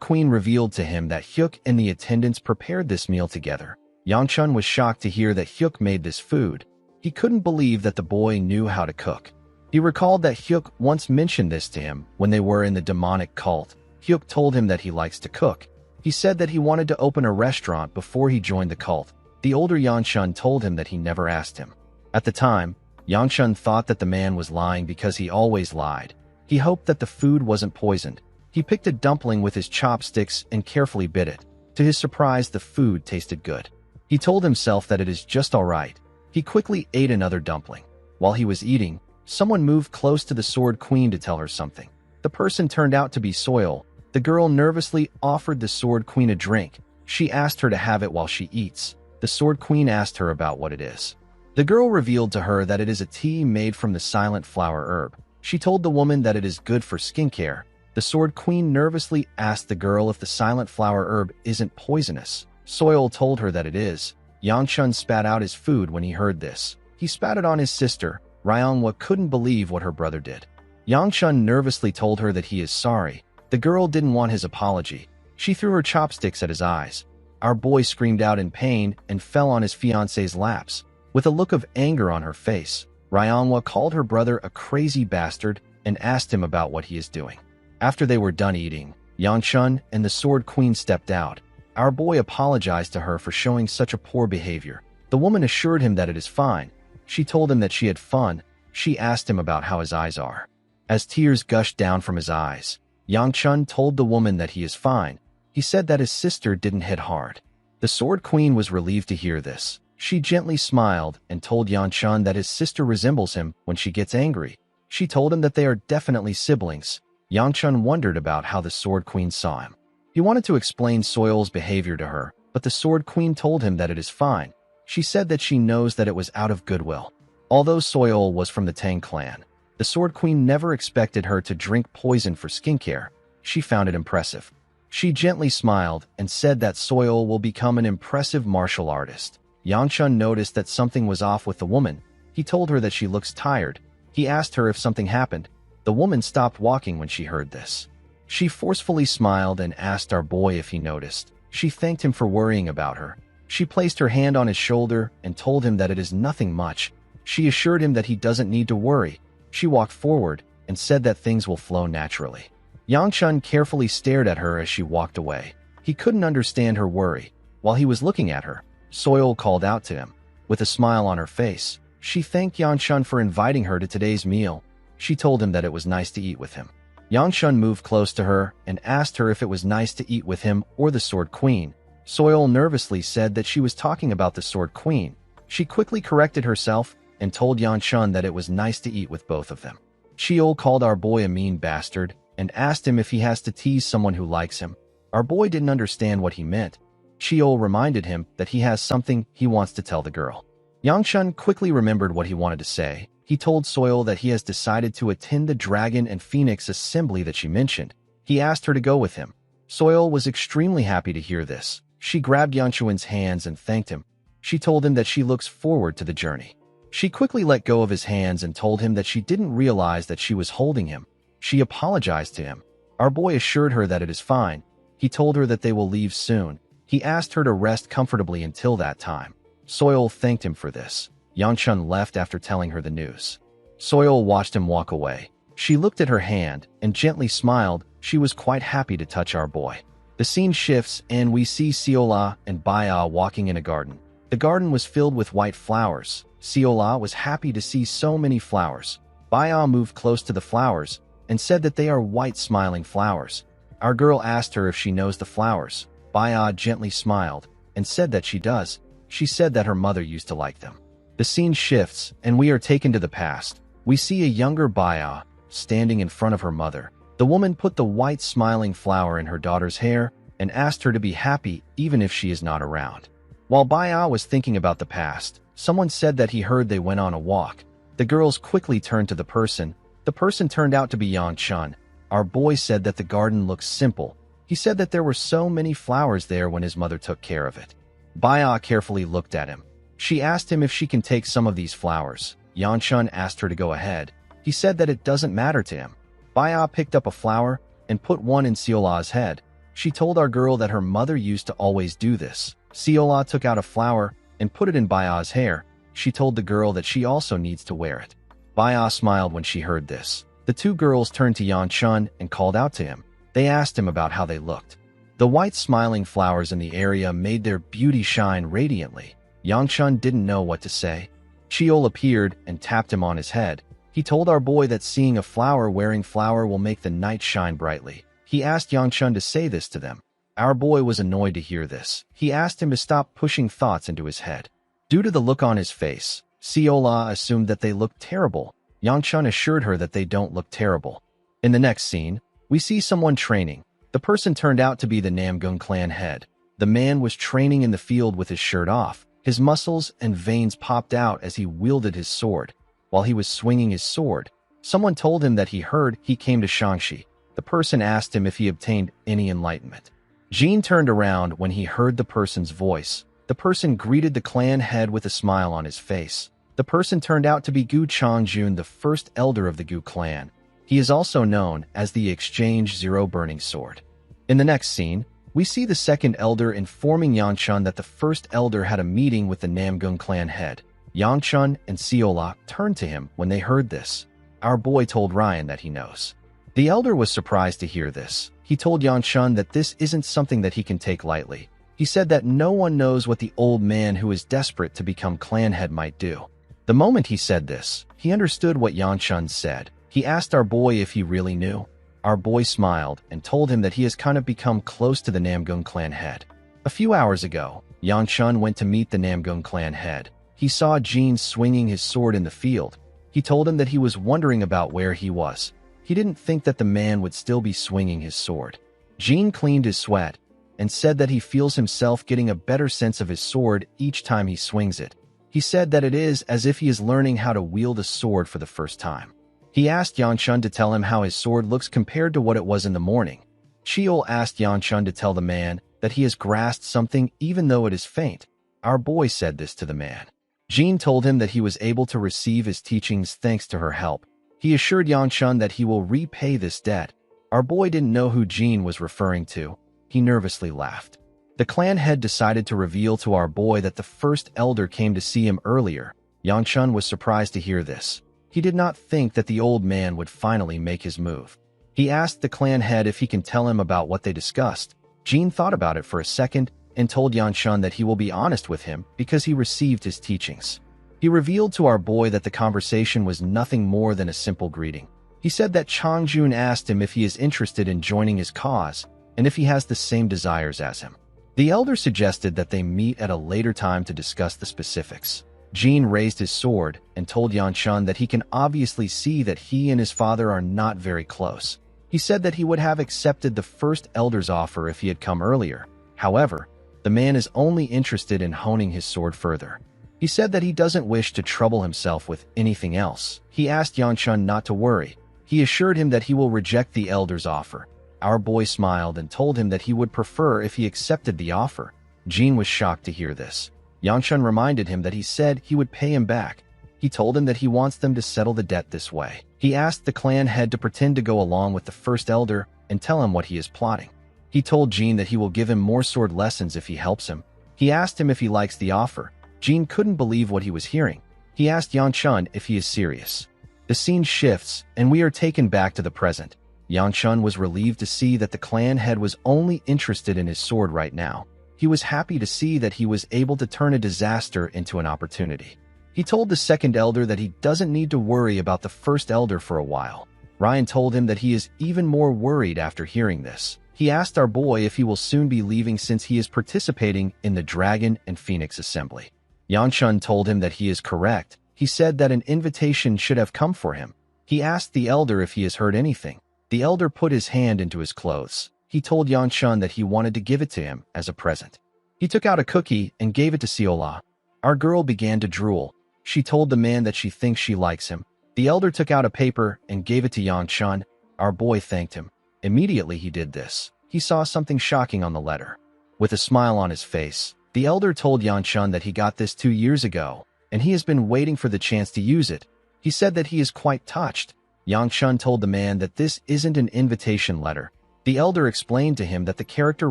Queen revealed to him that Hyuk and the attendants prepared this meal together. Yangchun was shocked to hear that Hyuk made this food. He couldn't believe that the boy knew how to cook. He recalled that Hyuk once mentioned this to him when they were in the demonic cult. Hyuk told him that he likes to cook. He said that he wanted to open a restaurant before he joined the cult. The older Yangchun told him that he never asked him. At the time, Yangchun thought that the man was lying because he always lied. He hoped that the food wasn't poisoned. He picked a dumpling with his chopsticks and carefully bit it. To his surprise, the food tasted good. He told himself that it is just all right. He quickly ate another dumpling. While he was eating, someone moved close to the Sword Queen to tell her something. The person turned out to be Soil. The girl nervously offered the Sword Queen a drink. She asked her to have it while she eats. The Sword Queen asked her about what it is. The girl revealed to her that it is a tea made from the silent flower herb. She told the woman that it is good for skincare. The Sword Queen nervously asked the girl if the silent flower herb isn't poisonous. Soil told her that it is. Yangchun spat out his food when he heard this. He spat it on his sister. Ryongwa couldn't believe what her brother did. Yangchun nervously told her that he is sorry. The girl didn't want his apology. She threw her chopsticks at his eyes. Our boy screamed out in pain and fell on his fiancé's laps. With a look of anger on her face, Ryongwa called her brother a crazy bastard and asked him about what he is doing. After they were done eating, Yangchun and the Sword Queen stepped out. Our boy apologized to her for showing such a poor behavior. The woman assured him that it is fine. She told him that she had fun. She asked him about how his eyes are. As tears gushed down from his eyes, Yangchun told the woman that he is fine. He said that his sister didn't hit hard. The Sword Queen was relieved to hear this. She gently smiled and told Yangchun that his sister resembles him when she gets angry. She told him that they are definitely siblings. Yangchun wondered about how the Sword Queen saw him. He wanted to explain Soil's behavior to her, but the Sword Queen told him that it is fine. She said that she knows that it was out of goodwill. Although Soil was from the Tang clan, the Sword Queen never expected her to drink poison for skincare. She found it impressive. She gently smiled and said that Soil will become an impressive martial artist. Yangchun noticed that something was off with the woman. He told her that she looks tired. He asked her if something happened. The woman stopped walking when she heard this. She forcefully smiled and asked our boy if he noticed. She thanked him for worrying about her. She placed her hand on his shoulder and told him that it is nothing much. She assured him that he doesn't need to worry. She walked forward and said that things will flow naturally. Yangchun carefully stared at her as she walked away. He couldn't understand her worry. While he was looking at her, Soil called out to him. With a smile on her face, she thanked Yangchun for inviting her to today's meal. She told him that it was nice to eat with him. Yangchun moved close to her and asked her if it was nice to eat with him or the Sword Queen. Soil nervously said that she was talking about the Sword Queen. She quickly corrected herself and told Yanchun that it was nice to eat with both of them. Sheol called our boy a mean bastard and asked him if he has to tease someone who likes him. Our boy didn't understand what he meant. Sheol reminded him that he has something he wants to tell the girl. Yanchun quickly remembered what he wanted to say. He told Soil that he has decided to attend the Dragon and Phoenix assembly that she mentioned. He asked her to go with him. Soil was extremely happy to hear this. She grabbed Yanchun's hands and thanked him. She told him that she looks forward to the journey. She quickly let go of his hands and told him that she didn't realize that she was holding him. She apologized to him. Our boy assured her that it is fine. He told her that they will leave soon. He asked her to rest comfortably until that time. Soil thanked him for this. Yanchun left after telling her the news. Soil watched him walk away. She looked at her hand and gently smiled. She was quite happy to touch our boy. The scene shifts and we see Seola and Baya walking in a garden. The garden was filled with white flowers. Seola was happy to see so many flowers. Baya moved close to the flowers and said that they are white smiling flowers. Our girl asked her if she knows the flowers. Baya gently smiled and said that she does. She said that her mother used to like them. The scene shifts and we are taken to the past. We see a younger Baya standing in front of her mother. The woman put the white smiling flower in her daughter's hair and asked her to be happy even if she is not around. While Baya was thinking about the past, someone said that he heard they went on a walk. The girls quickly turned to the person. The person turned out to be Yanchun. Our boy said that the garden looks simple. He said that there were so many flowers there when his mother took care of it. Baya carefully looked at him. She asked him if she can take some of these flowers. Yanchun asked her to go ahead. He said that it doesn't matter to him. Baya picked up a flower and put one in Seola's head. She told our girl that her mother used to always do this. Seola took out a flower and put it in Baya's hair. She told the girl that she also needs to wear it. Baya smiled when she heard this. The two girls turned to Yanchun and called out to him. They asked him about how they looked. The white smiling flowers in the area made their beauty shine radiantly. Yanchun didn't know what to say. Cheol appeared and tapped him on his head. He told our boy that seeing a flower wearing flower will make the night shine brightly. He asked Yanchun to say this to them. Our boy was annoyed to hear this. He asked him to stop pushing thoughts into his head. Due to the look on his face, Seola assumed that they looked terrible. Yanchun assured her that they don't look terrible. In the next scene, we see someone training. The person turned out to be the Namgung clan head. The man was training in the field with his shirt off. His muscles and veins popped out as he wielded his sword. While he was swinging his sword, someone told him that he heard he came to Shangxi. The person asked him if he obtained any enlightenment. Jean turned around when he heard the person's voice. The person greeted the clan head with a smile on his face. The person turned out to be Gu Changjun, the first elder of the Gu clan. He is also known as the Exchange Zero Burning Sword. In the next scene, we see the second elder informing Yanchun that the first elder had a meeting with the Namgung clan head. Yanchun and Seola turned to him when they heard this. Our boy told Ryan that he knows. The elder was surprised to hear this. He told Yanchun that this isn't something that he can take lightly. He said that no one knows what the old man who is desperate to become clan head might do. The moment he said this, he understood what Yanchun said. He asked our boy if he really knew. Our boy smiled and told him that he has kind of become close to the Namgung clan head. A few hours ago, Yanchun went to meet the Namgung clan head. He saw Jean swinging his sword in the field. He told him that he was wondering about where he was. He didn't think that the man would still be swinging his sword. Jean cleaned his sweat and said that he feels himself getting a better sense of his sword each time he swings it. He said that it is as if he is learning how to wield a sword for the first time. He asked Yanchun to tell him how his sword looks compared to what it was in the morning. Cheol asked Yanchun to tell the man that he has grasped something even though it is faint. Our boy said this to the man. Jean told him that he was able to receive his teachings thanks to her help. He assured Yanchun that he will repay this debt. Our boy didn't know who Jean was referring to. He nervously laughed. The clan head decided to reveal to our boy that the first elder came to see him earlier. Yanchun was surprised to hear this. He did not think that the old man would finally make his move. He asked the clan head if he can tell him about what they discussed. Jean thought about it for a second and told Yanchun that he will be honest with him because he received his teachings. He revealed to our boy that the conversation was nothing more than a simple greeting. He said that Changjun asked him if he is interested in joining his cause and if he has the same desires as him. The elder suggested that they meet at a later time to discuss the specifics. Jin raised his sword and told Yanshun that he can obviously see that he and his father are not very close. He said that he would have accepted the first elder's offer if he had come earlier. However, the man is only interested in honing his sword further. He said that he doesn't wish to trouble himself with anything else. He asked Yanshun not to worry. He assured him that he will reject the elder's offer. Our boy smiled and told him that he would prefer if he accepted the offer. Jin was shocked to hear this. Yanshun reminded him that he said he would pay him back. He told him that he wants them to settle the debt this way. He asked the clan head to pretend to go along with the first elder and tell him what he is plotting. He told Jin that he will give him more sword lessons if he helps him. He asked him if he likes the offer. Jin couldn't believe what he was hearing. He asked Yanshun if he is serious. The scene shifts, and we are taken back to the present. Yanshun was relieved to see that the clan head was only interested in his sword right now. He was happy to see that he was able to turn a disaster into an opportunity. He told the second elder that he doesn't need to worry about the first elder for a while. Ryan told him that he is even more worried after hearing this. He asked our boy if he will soon be leaving since he is participating in the Dragon and Phoenix Assembly. Yanshun told him that he is correct. He said that an invitation should have come for him. He asked the elder if he has heard anything. The elder put his hand into his clothes. He told Yanshun that he wanted to give it to him as a present. He took out a cookie and gave it to Siola. Our girl began to drool. She told the man that she thinks she likes him. The elder took out a paper and gave it to Yanshun. Our boy thanked him. Immediately he did this. He saw something shocking on the letter. With a smile on his face, the elder told Yanshun that he got this 2 years ago, and he has been waiting for the chance to use it. He said that he is quite touched. Yanshun told the man that this isn't an invitation letter. The elder explained to him that the character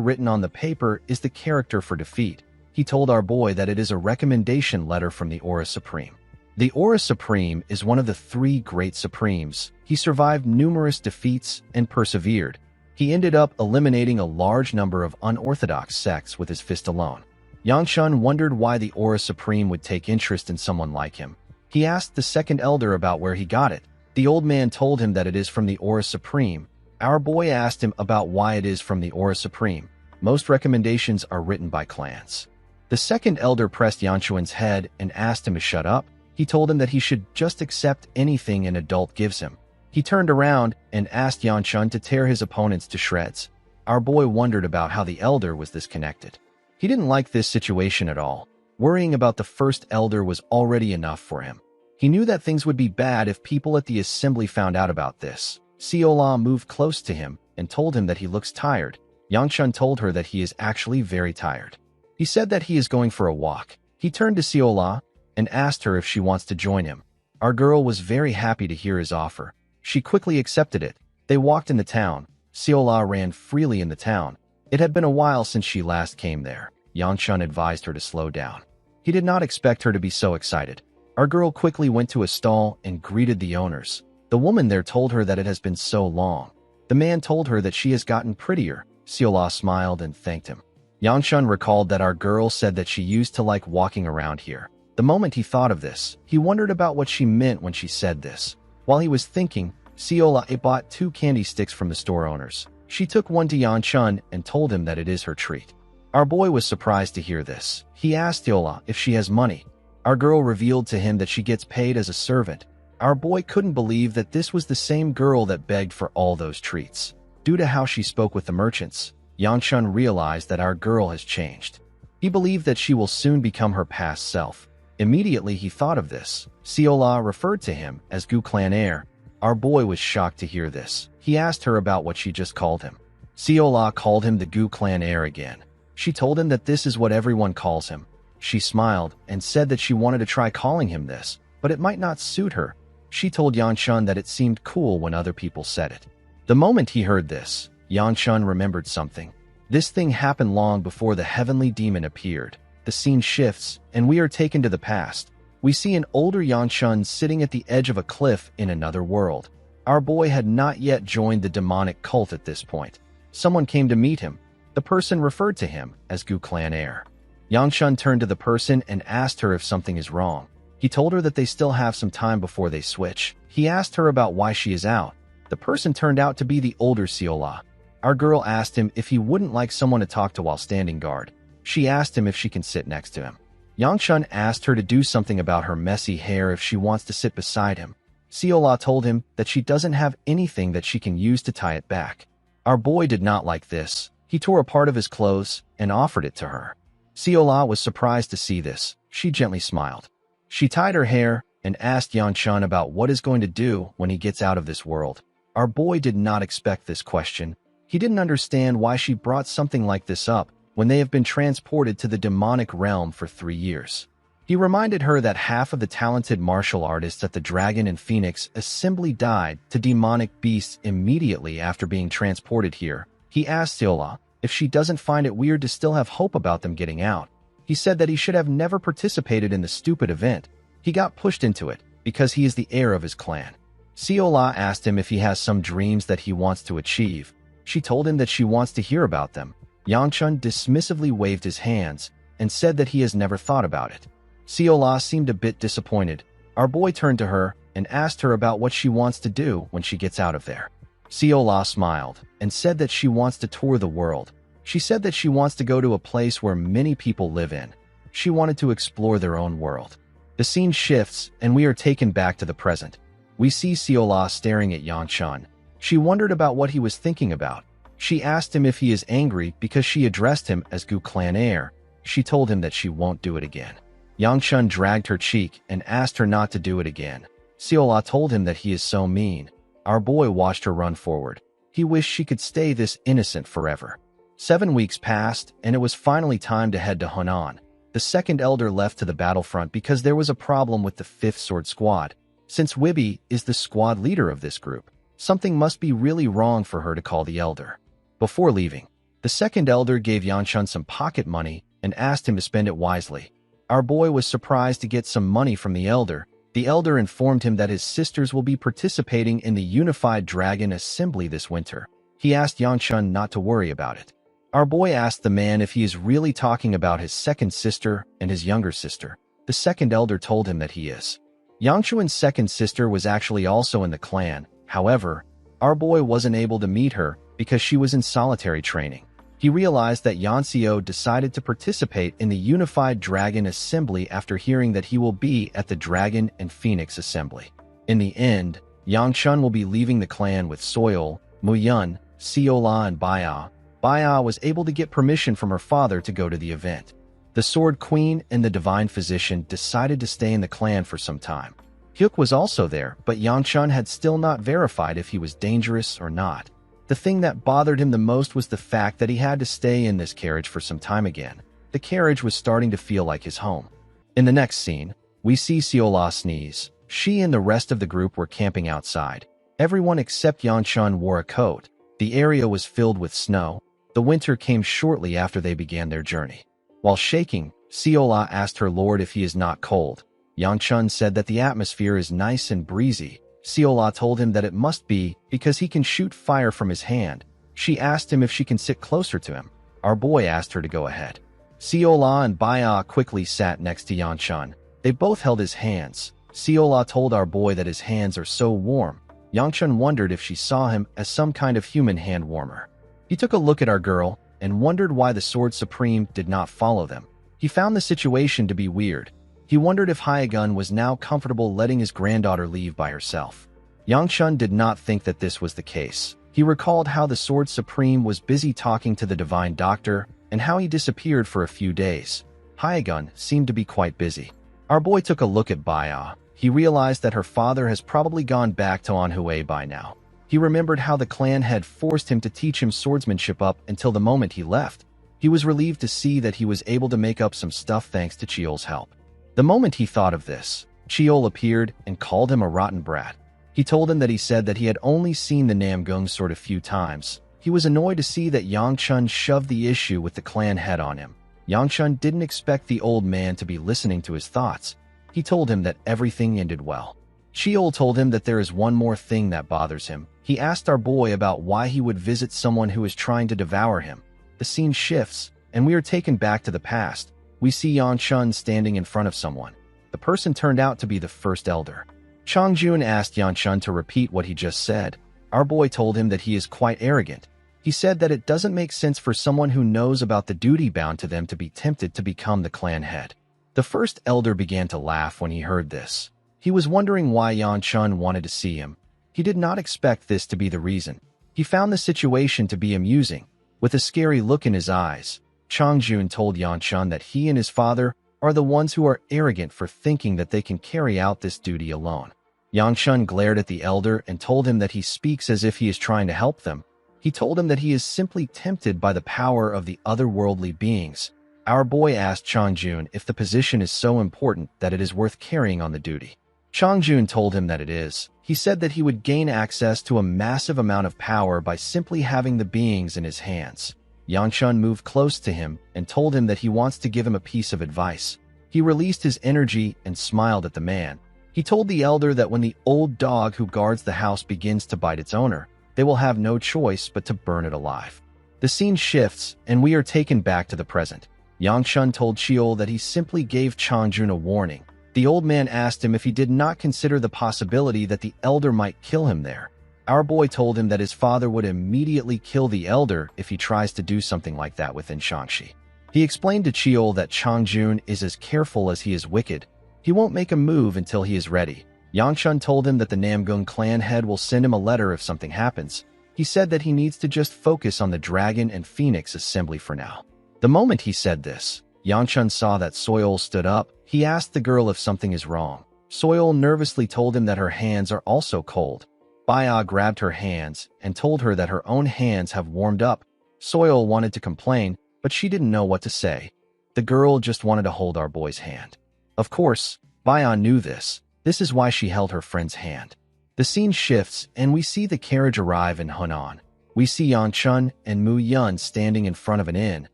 written on the paper is the character for defeat. He told our boy that it is a recommendation letter from the Aura Supreme. The Aura Supreme is one of the 3 great Supremes. He survived numerous defeats and persevered. He ended up eliminating a large number of unorthodox sects with his fist alone. Yanshun wondered why the Aura Supreme would take interest in someone like him. He asked the second elder about where he got it. The old man told him that it is from the Aura Supreme. Our boy asked him about why it is from the Aura Supreme. Most recommendations are written by clans. The second elder pressed Yanshun's head and asked him to shut up. He told him that he should just accept anything an adult gives him. He turned around and asked Yanshun to tear his opponents to shreds. Our boy wondered about how the elder was this connected. He didn't like this situation at all. Worrying about the first elder was already enough for him. He knew that things would be bad if people at the assembly found out about this. Siola moved close to him and told him that he looks tired. Yanshun told her that he is actually very tired. He said that he is going for a walk. He turned to Siola and asked her if she wants to join him. Our girl was very happy to hear his offer. She quickly accepted it. They walked in the town. Siola ran freely in the town. It had been a while since she last came there. Yanshun advised her to slow down. He did not expect her to be so excited. Our girl quickly went to a stall and greeted the owners. The woman there told her that it has been so long. The man told her that she has gotten prettier. Siola smiled and thanked him. Yanshun recalled that our girl said that she used to like walking around here. The moment he thought of this, he wondered about what she meant when she said this. While he was thinking, Siola bought 2 candy sticks from the store owners. She took one to Yanshun and told him that it is her treat. Our boy was surprised to hear this. He asked Siola if she has money. Our girl revealed to him that she gets paid as a servant. Our boy couldn't believe that this was the same girl that begged for all those treats. Due to how she spoke with the merchants, Yanshun realized that our girl has changed. He believed that she will soon become her past self. Immediately he thought of this. Siola referred to him as Gu Clan Heir. Our boy was shocked to hear this. He asked her about what she just called him. Siola called him the Gu Clan Heir again. She told him that this is what everyone calls him. She smiled and said that she wanted to try calling him this, but it might not suit her. She told Yanshun that it seemed cool when other people said it. The moment he heard this, Yanshun remembered something. This thing happened long before the heavenly demon appeared. The scene shifts, and we are taken to the past. We see an older Yanshun sitting at the edge of a cliff in another world. Our boy had not yet joined the demonic cult at this point. Someone came to meet him. The person referred to him as Gu Clan Heir. Yanshun turned to the person and asked her if something is wrong. He told her that they still have some time before they switch. He asked her about why she is out. The person turned out to be the older Siola. Our girl asked him if he wouldn't like someone to talk to while standing guard. She asked him if she can sit next to him. Yangchun asked her to do something about her messy hair if she wants to sit beside him. Siola told him that she doesn't have anything that she can use to tie it back. Our boy did not like this. He tore a part of his clothes and offered it to her. Siola was surprised to see this. She gently smiled. She tied her hair and asked Yangchun about what he's going to do when he gets out of this world. Our boy did not expect this question. He didn't understand why she brought something like this up when they have been transported to the demonic realm for 3 years. He reminded her that half of the talented martial artists at the Dragon and Phoenix Assembly died to demonic beasts immediately after being transported here. He asked Siola if she doesn't find it weird to still have hope about them getting out. He said that he should have never participated in the stupid event. He got pushed into it because he is the heir of his clan. Siola asked him if he has some dreams that he wants to achieve. She told him that she wants to hear about them. Yangchun dismissively waved his hands and said that he has never thought about it. Siola seemed a bit disappointed. Our boy turned to her and asked her about what she wants to do when she gets out of there. Siola smiled and said that she wants to tour the world. She said that she wants to go to a place where many people live in. She wanted to explore their own world. The scene shifts and we are taken back to the present. We see Siola staring at Yangchun. She wondered about what he was thinking about. She asked him if he is angry because she addressed him as Gu Clan heir. She told him that she won't do it again. Yangchun dragged her cheek and asked her not to do it again. Siola told him that he is so mean. Our boy watched her run forward. He wished she could stay this innocent forever. 7 weeks passed, and it was finally time to head to Hunan. The second elder left to the battlefront because there was a problem with the 5th Sword Squad. Since Wibby is the squad leader of this group, something must be really wrong for her to call the elder. Before leaving, the second elder gave Yangchun some pocket money and asked him to spend it wisely. Our boy was surprised to get some money from the elder. The elder informed him that his sisters will be participating in the Unified Dragon Assembly this winter. He asked Yangchun not to worry about it. Our boy asked the man if he is really talking about his second sister and his younger sister. The second elder told him that he is. Yangchun's second sister was actually also in the clan. However, our boy wasn't able to meet her because she was in solitary training. He realized that Yanxio decided to participate in the Unified Dragon Assembly after hearing that he will be at the Dragon and Phoenix Assembly. In the end, Yangchun will be leaving the clan with Soil, Muyun, Siola, and Baya. Baya was able to get permission from her father to go to the event. The Sword Queen and the Divine Physician decided to stay in the clan for some time. Hyuk was also there, but Yangchun had still not verified if he was dangerous or not. The thing that bothered him the most was the fact that he had to stay in this carriage for some time again. The carriage was starting to feel like his home. In the next scene, we see Siola sneeze. She and the rest of the group were camping outside. Everyone except Yangchun wore a coat. The area was filled with snow. The winter came shortly after they began their journey. While shaking, Siola asked her lord if he is not cold. Yangchun said that the atmosphere is nice and breezy. Siola told him that it must be because he can shoot fire from his hand. She asked him if she can sit closer to him. Our boy asked her to go ahead. Siola and Baya quickly sat next to Yangchun. They both held his hands. Siola told our boy that his hands are so warm. Yangchun wondered if she saw him as some kind of human hand warmer. He took a look at our girl and wondered why the Sword Supreme did not follow them. He found the situation to be weird. He wondered if Hyagun was now comfortable letting his granddaughter leave by herself. Yangchun did not think that this was the case. He recalled how the Sword Supreme was busy talking to the Divine Doctor and how he disappeared for a few days. Hyagun seemed to be quite busy. Our boy took a look at Baya. He realized that her father has probably gone back to Anhui by now. He remembered how the clan had forced him to teach him swordsmanship up until the moment he left. He was relieved to see that he was able to make up some stuff thanks to Chiol's help. The moment he thought of this, Chiol appeared and called him a rotten brat. He told him that he said that he had only seen the Namgung sword a few times. He was annoyed to see that Yangchun shoved the issue with the clan head on him. Yangchun didn't expect the old man to be listening to his thoughts. He told him that everything ended well. Chiol told him that there is one more thing that bothers him. He asked our boy about why he would visit someone who is trying to devour him. The scene shifts, and we are taken back to the past. We see Yangchun standing in front of someone. The person turned out to be the first elder. Changjun asked Yangchun to repeat what he just said. Our boy told him that he is quite arrogant. He said that it doesn't make sense for someone who knows about the duty bound to them to be tempted to become the clan head. The first elder began to laugh when he heard this. He was wondering why Yan Chun wanted to see him. He did not expect this to be the reason. He found the situation to be amusing. With a scary look in his eyes, Changjun told Yan Chun that he and his father are the ones who are arrogant for thinking that they can carry out this duty alone. Yan Chun glared at the elder and told him that he speaks as if he is trying to help them. He told him that he is simply tempted by the power of the otherworldly beings. Our boy asked Changjun if the position is so important that it is worth carrying on the duty. Changjun told him that it is. He said that he would gain access to a massive amount of power by simply having the beings in his hands. Yan Chun moved close to him and told him that he wants to give him a piece of advice. He released his energy and smiled at the man. He told the elder that when the old dog who guards the house begins to bite its owner, they will have no choice but to burn it alive. The scene shifts, and we are taken back to the present. Yang Chun told Chiol that he simply gave Changjun a warning. The old man asked him if he did not consider the possibility that the elder might kill him there. Our boy told him that his father would immediately kill the elder if he tries to do something like that within Shangxi. He explained to Chiol that Changjun is as careful as he is wicked. He won't make a move until he is ready. Yang Chun told him that the Namgung clan head will send him a letter if something happens. He said that he needs to just focus on the Dragon and Phoenix assembly for now. The moment he said this, Yang Chun saw that Soil stood up. He asked the girl if something is wrong. Soil nervously told him that her hands are also cold. Baya grabbed her hands and told her that her own hands have warmed up. Soil wanted to complain, but she didn't know what to say. The girl just wanted to hold our boy's hand. Of course, Baya knew this. This is why she held her friend's hand. The scene shifts, and we see the carriage arrive in Hunan. We see Yan Chun and Mu Yun standing in front of an inn.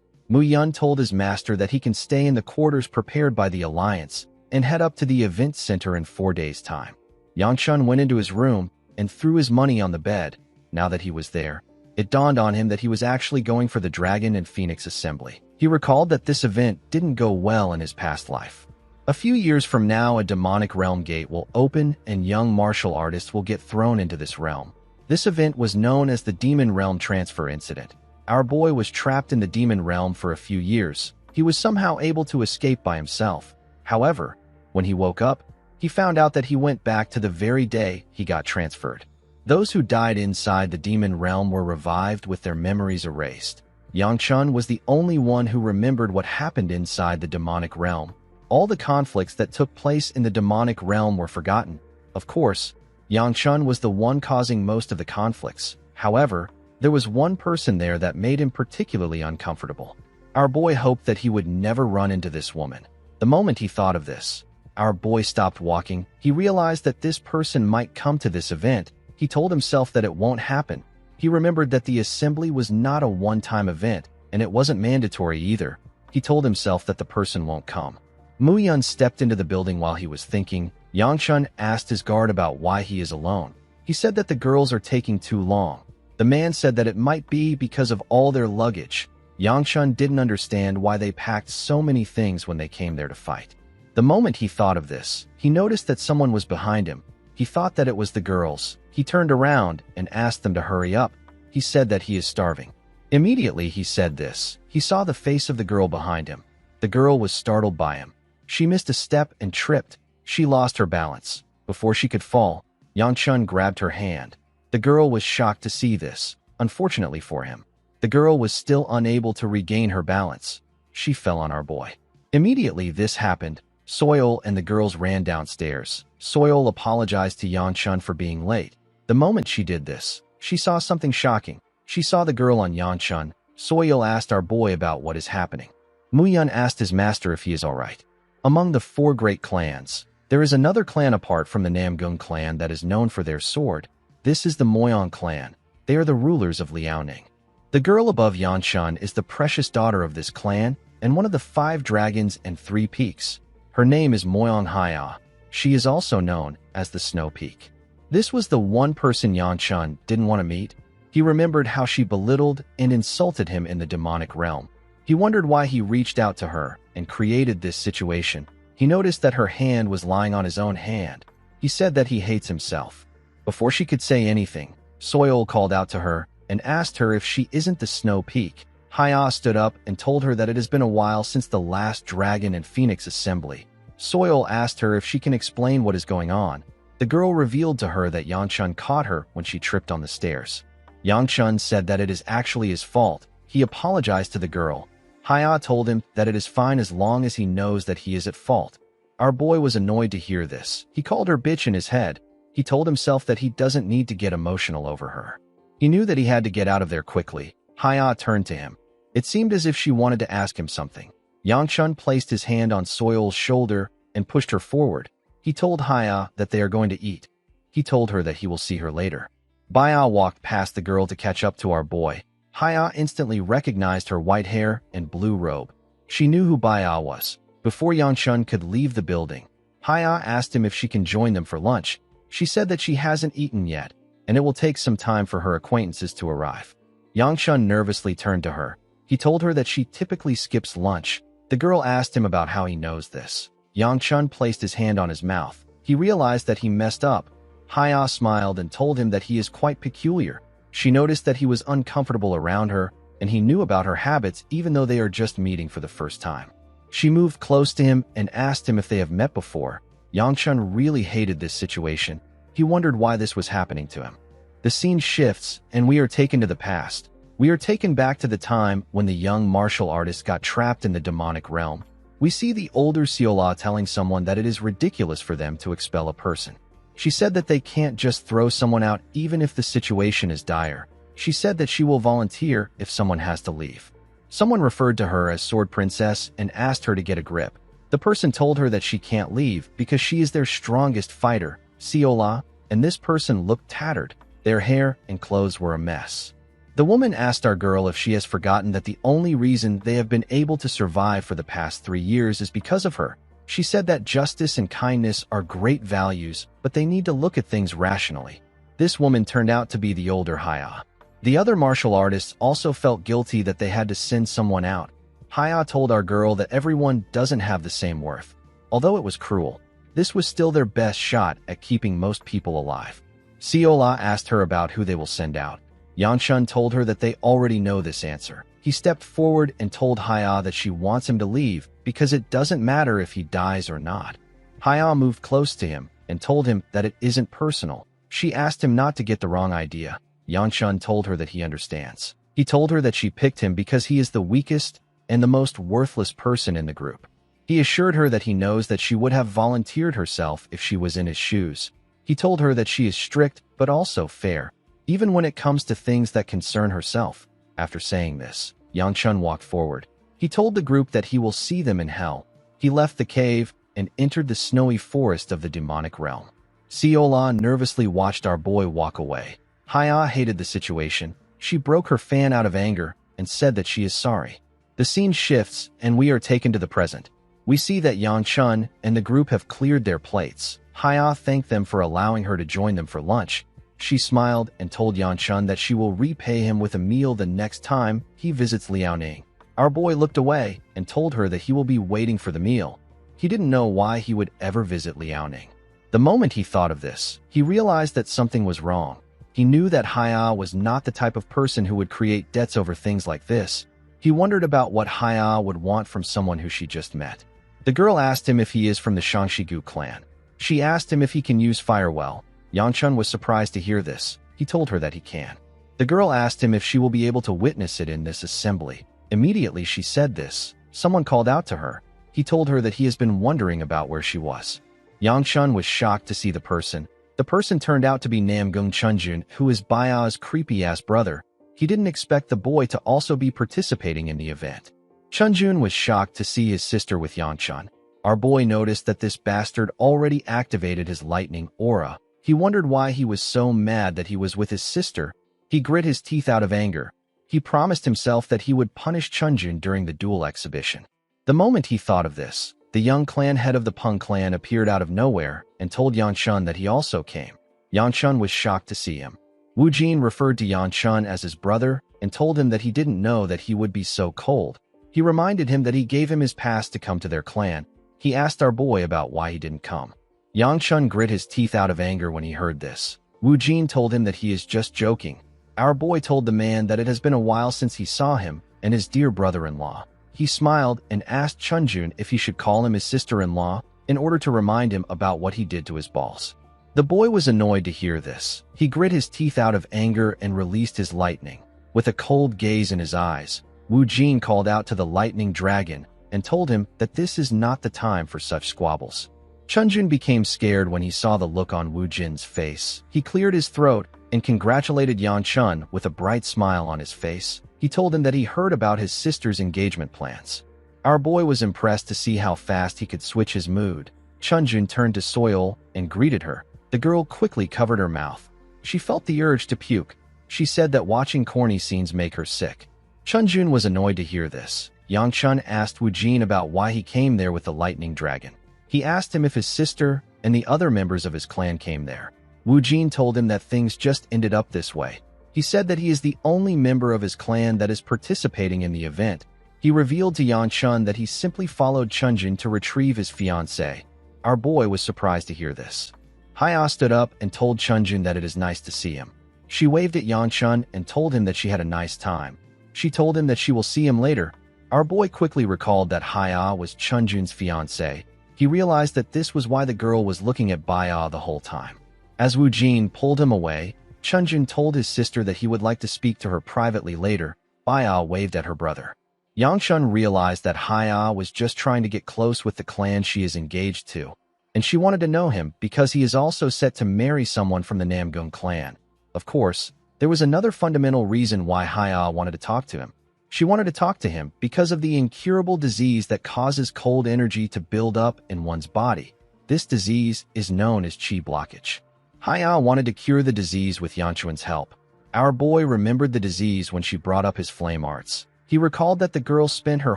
Mu Yun told his master that he can stay in the quarters prepared by the Alliance and head up to the event center in 4 days' time. Yan Chun went into his room and threw his money on the bed. Now that he was there, it dawned on him that he was actually going for the Dragon and Phoenix assembly. He recalled that this event didn't go well in his past life. A few years from now, a demonic realm gate will open and young martial artists will get thrown into this realm. This event was known as the Demon Realm Transfer Incident. Our boy was trapped in the demon realm for a few years. He was somehow able to escape by himself. However, when he woke up, he found out that he went back to the very day he got transferred. Those who died inside the demon realm were revived with their memories erased. Yang Chun was the only one who remembered what happened inside the demonic realm. All the conflicts that took place in the demonic realm were forgotten. Of course, Yang Chun was the one causing most of the conflicts. However, there was one person there that made him particularly uncomfortable. Our boy hoped that he would never run into this woman. The moment he thought of this, our boy stopped walking. He realized that this person might come to this event. He told himself that it won't happen. He remembered that the assembly was not a one-time event, and it wasn't mandatory either. He told himself that the person won't come. Mu Yun stepped into the building while he was thinking. Yang Chun asked his guard about why he is alone. He said that the girls are taking too long. The man said that it might be because of all their luggage. Yang Chun didn't understand why they packed so many things when they came there to fight. The moment he thought of this, he noticed that someone was behind him. He thought that it was the girls. He turned around and asked them to hurry up. He said that he is starving. Immediately he said this, he saw the face of the girl behind him. The girl was startled by him. She missed a step and tripped. She lost her balance. Before she could fall, Yang Chun grabbed her hand. The girl was shocked to see this. Unfortunately for him, the girl was still unable to regain her balance. She fell on our boy. Immediately this happened, Soil and the girls ran downstairs. Soil apologized to Yang Chun for being late. The moment she did this, she saw something shocking. She saw the girl on Yang Chun. Soil asked our boy about what is happening. Mu Yun asked his master if he is alright. Among the 4 great clans, there is another clan apart from the Namgung clan that is known for their sword. This is the Moyong clan. They are the rulers of Liaoning. The girl above Yan Chun is the precious daughter of this clan and one of the 5 dragons and 3 peaks. Her name is Moyong Haya. She is also known as the Snow Peak. This was the one person Yan Chun didn't want to meet. He remembered how she belittled and insulted him in the demonic realm. He wondered why he reached out to her and created this situation. He noticed that her hand was lying on his own hand. He said that he hates himself. Before she could say anything, Soil called out to her and asked her if she isn't the Snow Peak. Haya stood up and told her that it has been a while since the last Dragon and Phoenix assembly. Soil asked her if she can explain what is going on. The girl revealed to her that Yangchun caught her when she tripped on the stairs. Yangchun said that it is actually his fault. He apologized to the girl. Haya told him that it is fine as long as he knows that he is at fault. Our boy was annoyed to hear this. He called her bitch in his head. He told himself that he doesn't need to get emotional over her. He knew that he had to get out of there quickly. Haya turned to him. It seemed as if she wanted to ask him something. Yangchun placed his hand on Soil's shoulder and pushed her forward. He told Haya that they are going to eat. He told her that he will see her later. Baya walked past the girl to catch up to our boy. Haya instantly recognized her white hair and blue robe. She knew who Baya was. Before Yangchun could leave the building, Haya asked him if she can join them for lunch. She said that she hasn't eaten yet, and it will take some time for her acquaintances to arrive. Yangchun nervously turned to her. He told her that she typically skips lunch. The girl asked him about how he knows this. Yangchun placed his hand on his mouth. He realized that he messed up. Haya smiled and told him that he is quite peculiar. She noticed that he was uncomfortable around her, and he knew about her habits even though they are just meeting for the first time. She moved close to him and asked him if they have met before. Yangchun really hated this situation. He wondered why this was happening to him. The scene shifts, and we are taken to the past. We are taken back to the time when the young martial artist got trapped in the demonic realm. We see the older Siola telling someone that it is ridiculous for them to expel a person. She said that they can't just throw someone out even if the situation is dire. She said that she will volunteer if someone has to leave. Someone referred to her as Sword Princess and asked her to get a grip. The person told her that she can't leave because she is their strongest fighter, Siola, and this person looked tattered. Their hair and clothes were a mess. The woman asked our girl if she has forgotten that the only reason they have been able to survive for the past 3 years is because of her. She said that justice and kindness are great values, but they need to look at things rationally. This woman turned out to be the older Haya. The other martial artists also felt guilty that they had to send someone out. Haya told our girl that everyone doesn't have the same worth. Although it was cruel, this was still their best shot at keeping most people alive. Siola asked her about who they will send out. Yangchun told her that they already know this answer. He stepped forward and told Haya that she wants him to leave because it doesn't matter if he dies or not. Haya moved close to him and told him that it isn't personal. She asked him not to get the wrong idea. Yangchun told her that he understands. He told her that she picked him because he is the weakest and the most worthless person in the group. He assured her that he knows that she would have volunteered herself if she was in his shoes. He told her that she is strict but also fair, even when it comes to things that concern herself. After saying this, Yangchun walked forward. He told the group that he will see them in hell. He left the cave and entered the snowy forest of the demonic realm. Siola nervously watched our boy walk away. Haya hated the situation. She broke her fan out of anger and said that she is sorry. The scene shifts, and we are taken to the present. We see that Yangchun and the group have cleared their plates. Haya thanked them for allowing her to join them for lunch. She smiled and told Yangchun that she will repay him with a meal the next time he visits Liaoning. Our boy looked away and told her that he will be waiting for the meal. He didn't know why he would ever visit Liaoning. The moment he thought of this, he realized that something was wrong. He knew that Haya was not the type of person who would create debts over things like this. He wondered about what Haya would want from someone who she just met. The girl asked him if he is from the Shangshigu clan. She asked him if he can use fire well. Yangchun was surprised to hear this. He told her that he can. The girl asked him if she will be able to witness it in this assembly. Immediately she said this, someone called out to her. He told her that he has been wondering about where she was. Yangchun was shocked to see the person. The person turned out to be Namgung Chunjun, who is Baya's creepy-ass brother. He didn't expect the boy to also be participating in the event. Chunjun was shocked to see his sister with Yangchun. Our boy noticed that this bastard already activated his lightning aura. He wondered why he was so mad that he was with his sister. He grit his teeth out of anger. He promised himself that he would punish Chunjun during the duel exhibition. The moment he thought of this, the young clan head of the Peng clan appeared out of nowhere and told Yangchun that he also came. Yangchun was shocked to see him. Wu Jin referred to Yangchun as his brother and told him that he didn't know that he would be so cold. He reminded him that he gave him his pass to come to their clan. He asked our boy about why he didn't come. Yangchun grit his teeth out of anger when he heard this. Wu Jin told him that he is just joking. Our boy told the man that it has been a while since he saw him, and his dear brother-in-law. He smiled and asked Chunjun if he should call him his sister-in-law in order to remind him about what he did to his balls. The boy was annoyed to hear this. He grit his teeth out of anger and released his lightning. With a cold gaze in his eyes, Wu Jin called out to the lightning dragon and told him that this is not the time for such squabbles. Chunjun became scared when he saw the look on Wu Jin's face. He cleared his throat and congratulated Yang Chun with a bright smile on his face. He told him that he heard about his sister's engagement plans. Our boy was impressed to see how fast he could switch his mood. Chunjun turned to Soil and greeted her. The girl quickly covered her mouth. She felt the urge to puke. She said that watching corny scenes make her sick. Chunjun was annoyed to hear this. Yang Chun asked Wu Jin about why he came there with the lightning dragon. He asked him if his sister and the other members of his clan came there. Wu Jin told him that things just ended up this way. He said that he is the only member of his clan that is participating in the event. He revealed to Yang Chun that he simply followed Chunjun to retrieve his fiancée. Our boy was surprised to hear this. Haya stood up and told Chunjun that it is nice to see him. She waved at Yang Chun and told him that she had a nice time. She told him that she will see him later. Our boy quickly recalled that Haya was Chunjun's fiancée. He realized that this was why the girl was looking at Baya the whole time. As Wu Jin pulled him away, Chunjun told his sister that he would like to speak to her privately later. Baya waved at her brother. Yang Chun realized that Haya was just trying to get close with the clan she is engaged to, and she wanted to know him because he is also set to marry someone from the Namgung clan. Of course, there was another fundamental reason why Haya wanted to talk to him. She wanted to talk to him because of the incurable disease that causes cold energy to build up in one's body. This disease is known as chi blockage. Haya wanted to cure the disease with Yanchuan's help. Our boy remembered the disease when she brought up his flame arts. He recalled that the girl spent her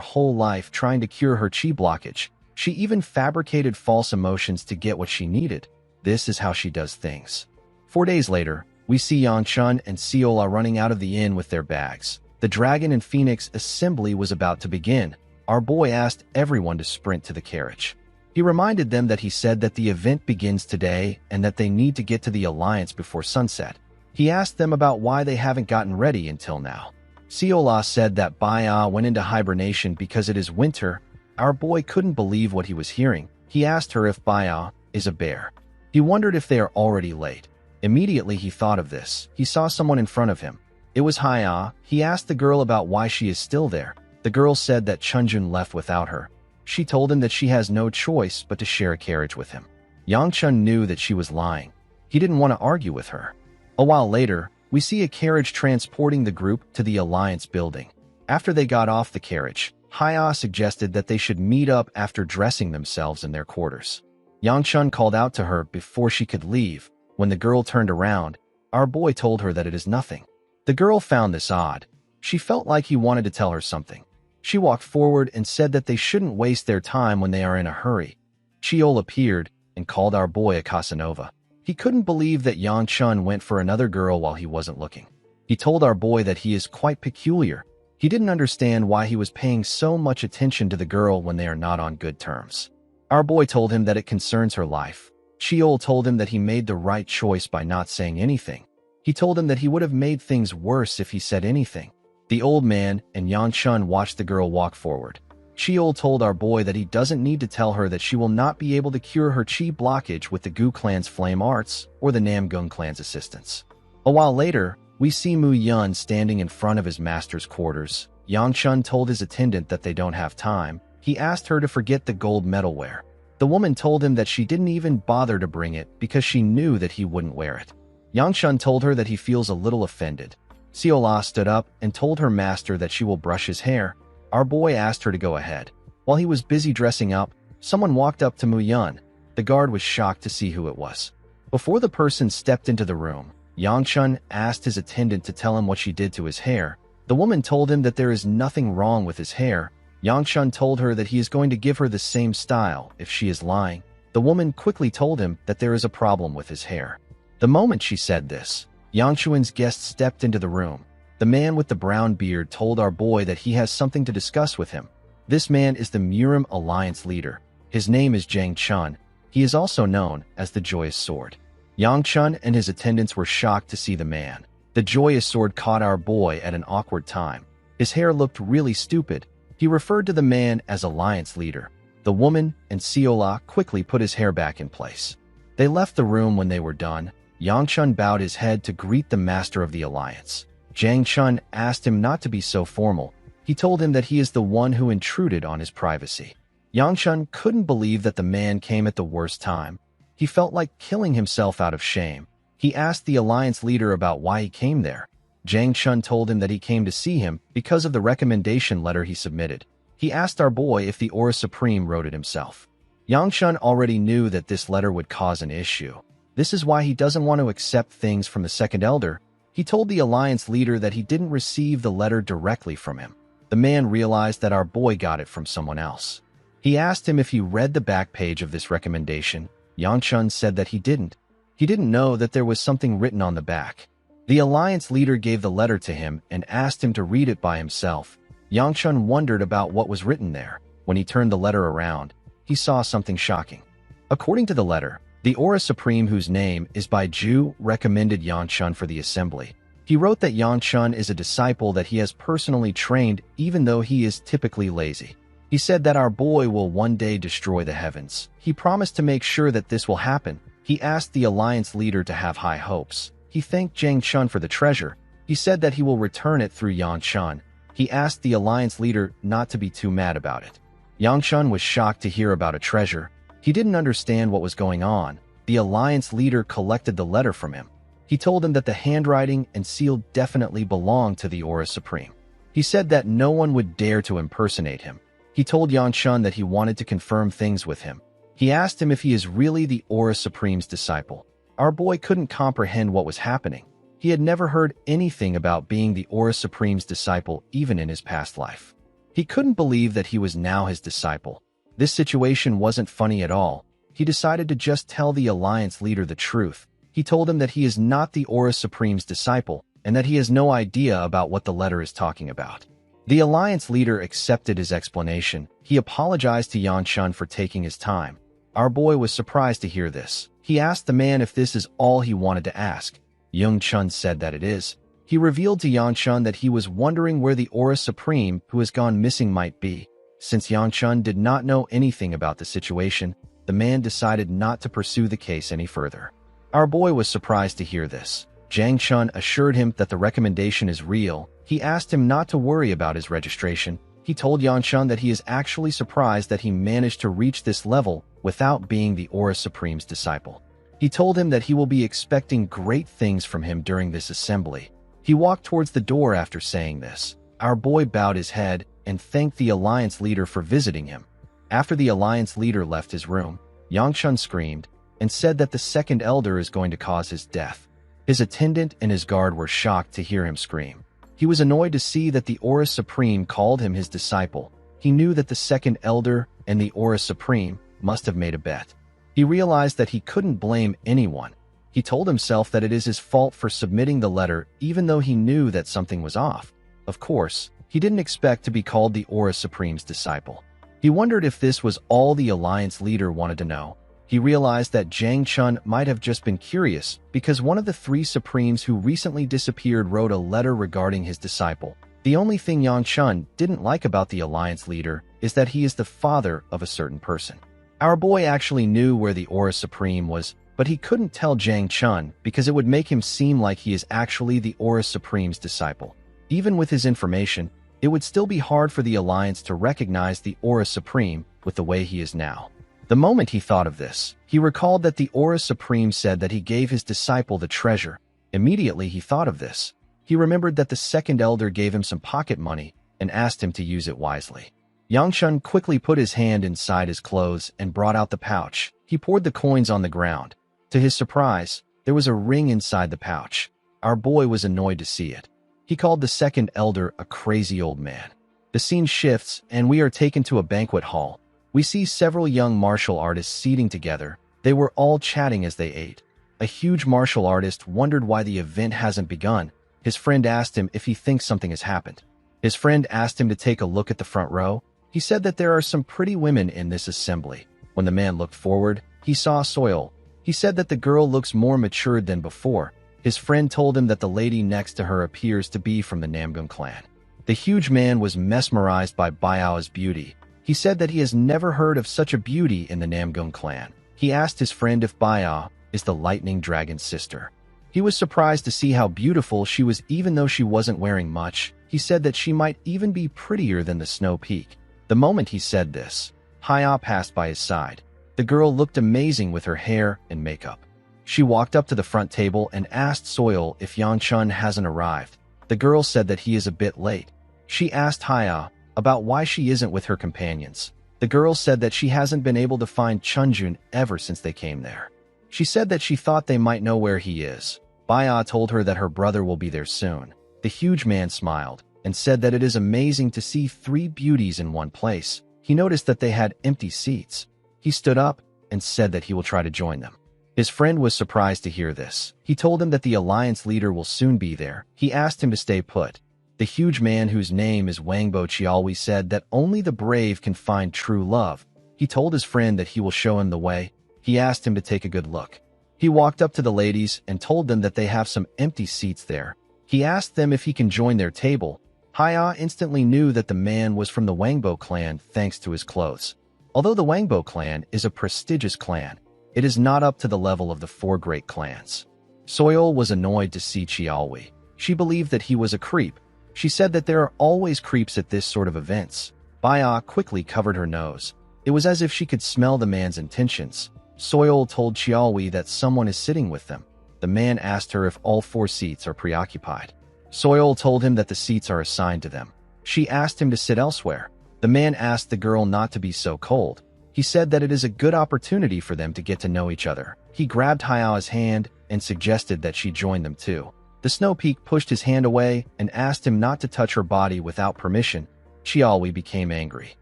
whole life trying to cure her chi blockage. She even fabricated false emotions to get what she needed. This is how she does things. 4 days later, we see Yang Chun and Seola running out of the inn with their bags. The Dragon and Phoenix assembly was about to begin. Our boy asked everyone to sprint to the carriage. He reminded them that he said that the event begins today and that they need to get to the Alliance before sunset. He asked them about why they haven't gotten ready until now. Seola said that Baya went into hibernation because it is winter. Our boy couldn't believe what he was hearing. He asked her if Baya is a bear. He wondered if they are already late. Immediately he thought of this. He saw someone in front of him. It was Haya. He asked the girl about why she is still there. The girl said that Chunjun left without her. She told him that she has no choice but to share a carriage with him. Yang Chun knew that she was lying. He didn't want to argue with her. A while later, we see a carriage transporting the group to the Alliance building. After they got off the carriage, Haya suggested that they should meet up after dressing themselves in their quarters. Yang Chun called out to her before she could leave. When the girl turned around, our boy told her that it is nothing. The girl found this odd. She felt like he wanted to tell her something. She walked forward and said that they shouldn't waste their time when they are in a hurry. Cheol appeared and called our boy a Casanova. He couldn't believe that Yang Chun went for another girl while he wasn't looking. He told our boy that he is quite peculiar. He didn't understand why he was paying so much attention to the girl when they are not on good terms. Our boy told him that it concerns her life. Cheol told him that he made the right choice by not saying anything. He told him that he would have made things worse if he said anything. The old man and Yang Chun watched the girl walk forward. Cheol told our boy that he doesn't need to tell her that she will not be able to cure her chi blockage with the Gu clan's flame arts or the Namgung clan's assistance. A while later, we see Mu Yun standing in front of his master's quarters. Yang Chun told his attendant that they don't have time. He asked her to forget the gold metalware. The woman told him that she didn't even bother to bring it because she knew that he wouldn't wear it. Yang Chun told her that he feels a little offended. Seola stood up and told her master that she will brush his hair. Our boy asked her to go ahead. While he was busy dressing up, someone walked up to Mu Yun. The guard was shocked to see who it was. Before the person stepped into the room, Yang Chun asked his attendant to tell him what she did to his hair. The woman told him that there is nothing wrong with his hair. Yang Chun told her that he is going to give her the same style if she is lying. The woman quickly told him that there is a problem with his hair. The moment she said this, Yang Chun's guest stepped into the room. The man with the brown beard told our boy that he has something to discuss with him. This man is the Murim Alliance leader. His name is Jang Chun. He is also known as the Joyous Sword. Yang Chun and his attendants were shocked to see the man. The Joyous Sword caught our boy at an awkward time. His hair looked really stupid. He referred to the man as alliance leader. The woman and Seola quickly put his hair back in place. They left the room when they were done. Yang Chun bowed his head to greet the master of the alliance. Jang Chun asked him not to be so formal. He told him that he is the one who intruded on his privacy. Yang Chun couldn't believe that the man came at the worst time. He felt like killing himself out of shame. He asked the alliance leader about why he came there. Jang Chun told him that he came to see him because of the recommendation letter he submitted. He asked our boy if the Aura Supreme wrote it himself. Yang Chun already knew that this letter would cause an issue. This is why he doesn't want to accept things from the second elder. He told the alliance leader that he didn't receive the letter directly from him. The man realized that our boy got it from someone else. He asked him if he read the back page of this recommendation. Yang Chun said that he didn't. He didn't know that there was something written on the back. The alliance leader gave the letter to him and asked him to read it by himself. Yang Chun wondered about what was written there. When he turned the letter around, he saw something shocking. According to the letter, the Aura Supreme, whose name is by Ju, recommended Yang Chun for the assembly. He wrote that Yang Chun is a disciple that he has personally trained, even though he is typically lazy. He said that our boy will one day destroy the heavens. He promised to make sure that this will happen. He asked the alliance leader to have high hopes. He thanked Jang Chun for the treasure. He said that he will return it through Yang Chun. He asked the alliance leader not to be too mad about it. Yang Chun was shocked to hear about a treasure. He didn't understand what was going on. The alliance leader collected the letter from him. He told him that the handwriting and seal definitely belonged to the Aura Supreme. He said that no one would dare to impersonate him. He told Yang Chun that he wanted to confirm things with him. He asked him if he is really the Aura Supreme's disciple. Our boy couldn't comprehend what was happening. He had never heard anything about being the Aura Supreme's disciple even in his past life. He couldn't believe that he was now his disciple. This situation wasn't funny at all. He decided to just tell the alliance leader the truth. He told him that he is not the Aura Supreme's disciple and that he has no idea about what the letter is talking about. The alliance leader accepted his explanation. He apologized to Yang Chun for taking his time. Our boy was surprised to hear this. He asked the man if this is all he wanted to ask. Yang Chun said that it is. He revealed to Yang Chun that he was wondering where the Aura Supreme, who has gone missing, might be. Since Yang Chun did not know anything about the situation, the man decided not to pursue the case any further. Our boy was surprised to hear this. Jang Chun assured him that the recommendation is real. He asked him not to worry about his registration. He told Yang Chun that he is actually surprised that he managed to reach this level without being the Aura Supreme's disciple. He told him that he will be expecting great things from him during this assembly. He walked towards the door after saying this. Our boy bowed his head and thanked the alliance leader for visiting him. After the alliance leader left his room, Yang Chun screamed and said that the second elder is going to cause his death. His attendant and his guard were shocked to hear him scream. He was annoyed to see that the Aura Supreme called him his disciple. He knew that the second elder and the Aura Supreme must have made a bet. He realized that he couldn't blame anyone. He told himself that it is his fault for submitting the letter even though he knew that something was off. Of course, he didn't expect to be called the Aura Supreme's disciple. He wondered if this was all the alliance leader wanted to know. He realized that Jang Chun might have just been curious because one of the three Supremes who recently disappeared wrote a letter regarding his disciple. The only thing Yang Chun didn't like about the alliance leader is that he is the father of a certain person. Our boy actually knew where the Aura Supreme was, but he couldn't tell Jang Chun because it would make him seem like he is actually the Aura Supreme's disciple. Even with his information, it would still be hard for the alliance to recognize the Aura Supreme with the way he is now. The moment he thought of this, he recalled that the Aura Supreme said that he gave his disciple the treasure. Immediately he thought of this. He remembered that the second elder gave him some pocket money and asked him to use it wisely. Yang Chun quickly put his hand inside his clothes and brought out the pouch. He poured the coins on the ground. To his surprise, there was a ring inside the pouch. Our boy was annoyed to see it. He called the second elder a crazy old man. The scene shifts and we are taken to a banquet hall. We see several young martial artists seating together. They were all chatting as they ate. A huge martial artist wondered why the event hasn't begun. His friend asked him if he thinks something has happened. His friend asked him to take a look at the front row. He said that there are some pretty women in this assembly. When the man looked forward, he saw Soil. He said that the girl looks more matured than before. His friend told him that the lady next to her appears to be from the Namgun clan. The huge man was mesmerized by Bayao's beauty. He said that he has never heard of such a beauty in the Namgung clan. He asked his friend if Bayao is the lightning dragon's sister. He was surprised to see how beautiful she was even though she wasn't wearing much. He said that she might even be prettier than the Snow Peak. The moment he said this, Haya passed by his side. The girl looked amazing with her hair and makeup. She walked up to the front table and asked Soil if Yangchun hasn't arrived. The girl said that he is a bit late. She asked Haya about why she isn't with her companions. The girl said that she hasn't been able to find Chunjun ever since they came there. She said that she thought they might know where he is. Baya told her that her brother will be there soon. The huge man smiled and said that it is amazing to see 3 beauties in one place. He noticed that they had empty seats. He stood up and said that he will try to join them. His friend was surprised to hear this. He told him that the alliance leader will soon be there. He asked him to stay put. The huge man, whose name is Wangbo Chiaohui, said that only the brave can find true love. He told his friend that he will show him the way. He asked him to take a good look. He walked up to the ladies and told them that they have some empty seats there. He asked them if he can join their table. Haya instantly knew that the man was from the Wangbo clan thanks to his clothes. Although the Wangbo clan is a prestigious clan, it is not up to the level of the 4 great clans. Soil was annoyed to see Chiaohui. She believed that he was a creep. She said that there are always creeps at this sort of events. Baya quickly covered her nose. It was as if she could smell the man's intentions. Soil told Chiaohui that someone is sitting with them. The man asked her if all 4 seats are preoccupied. Soil told him that the seats are assigned to them. She asked him to sit elsewhere. The man asked the girl not to be so cold. He said that it is a good opportunity for them to get to know each other. He grabbed Hayao's hand and suggested that she join them too. The Snow Peak pushed his hand away and asked him not to touch her body without permission. Chiaohui became angry.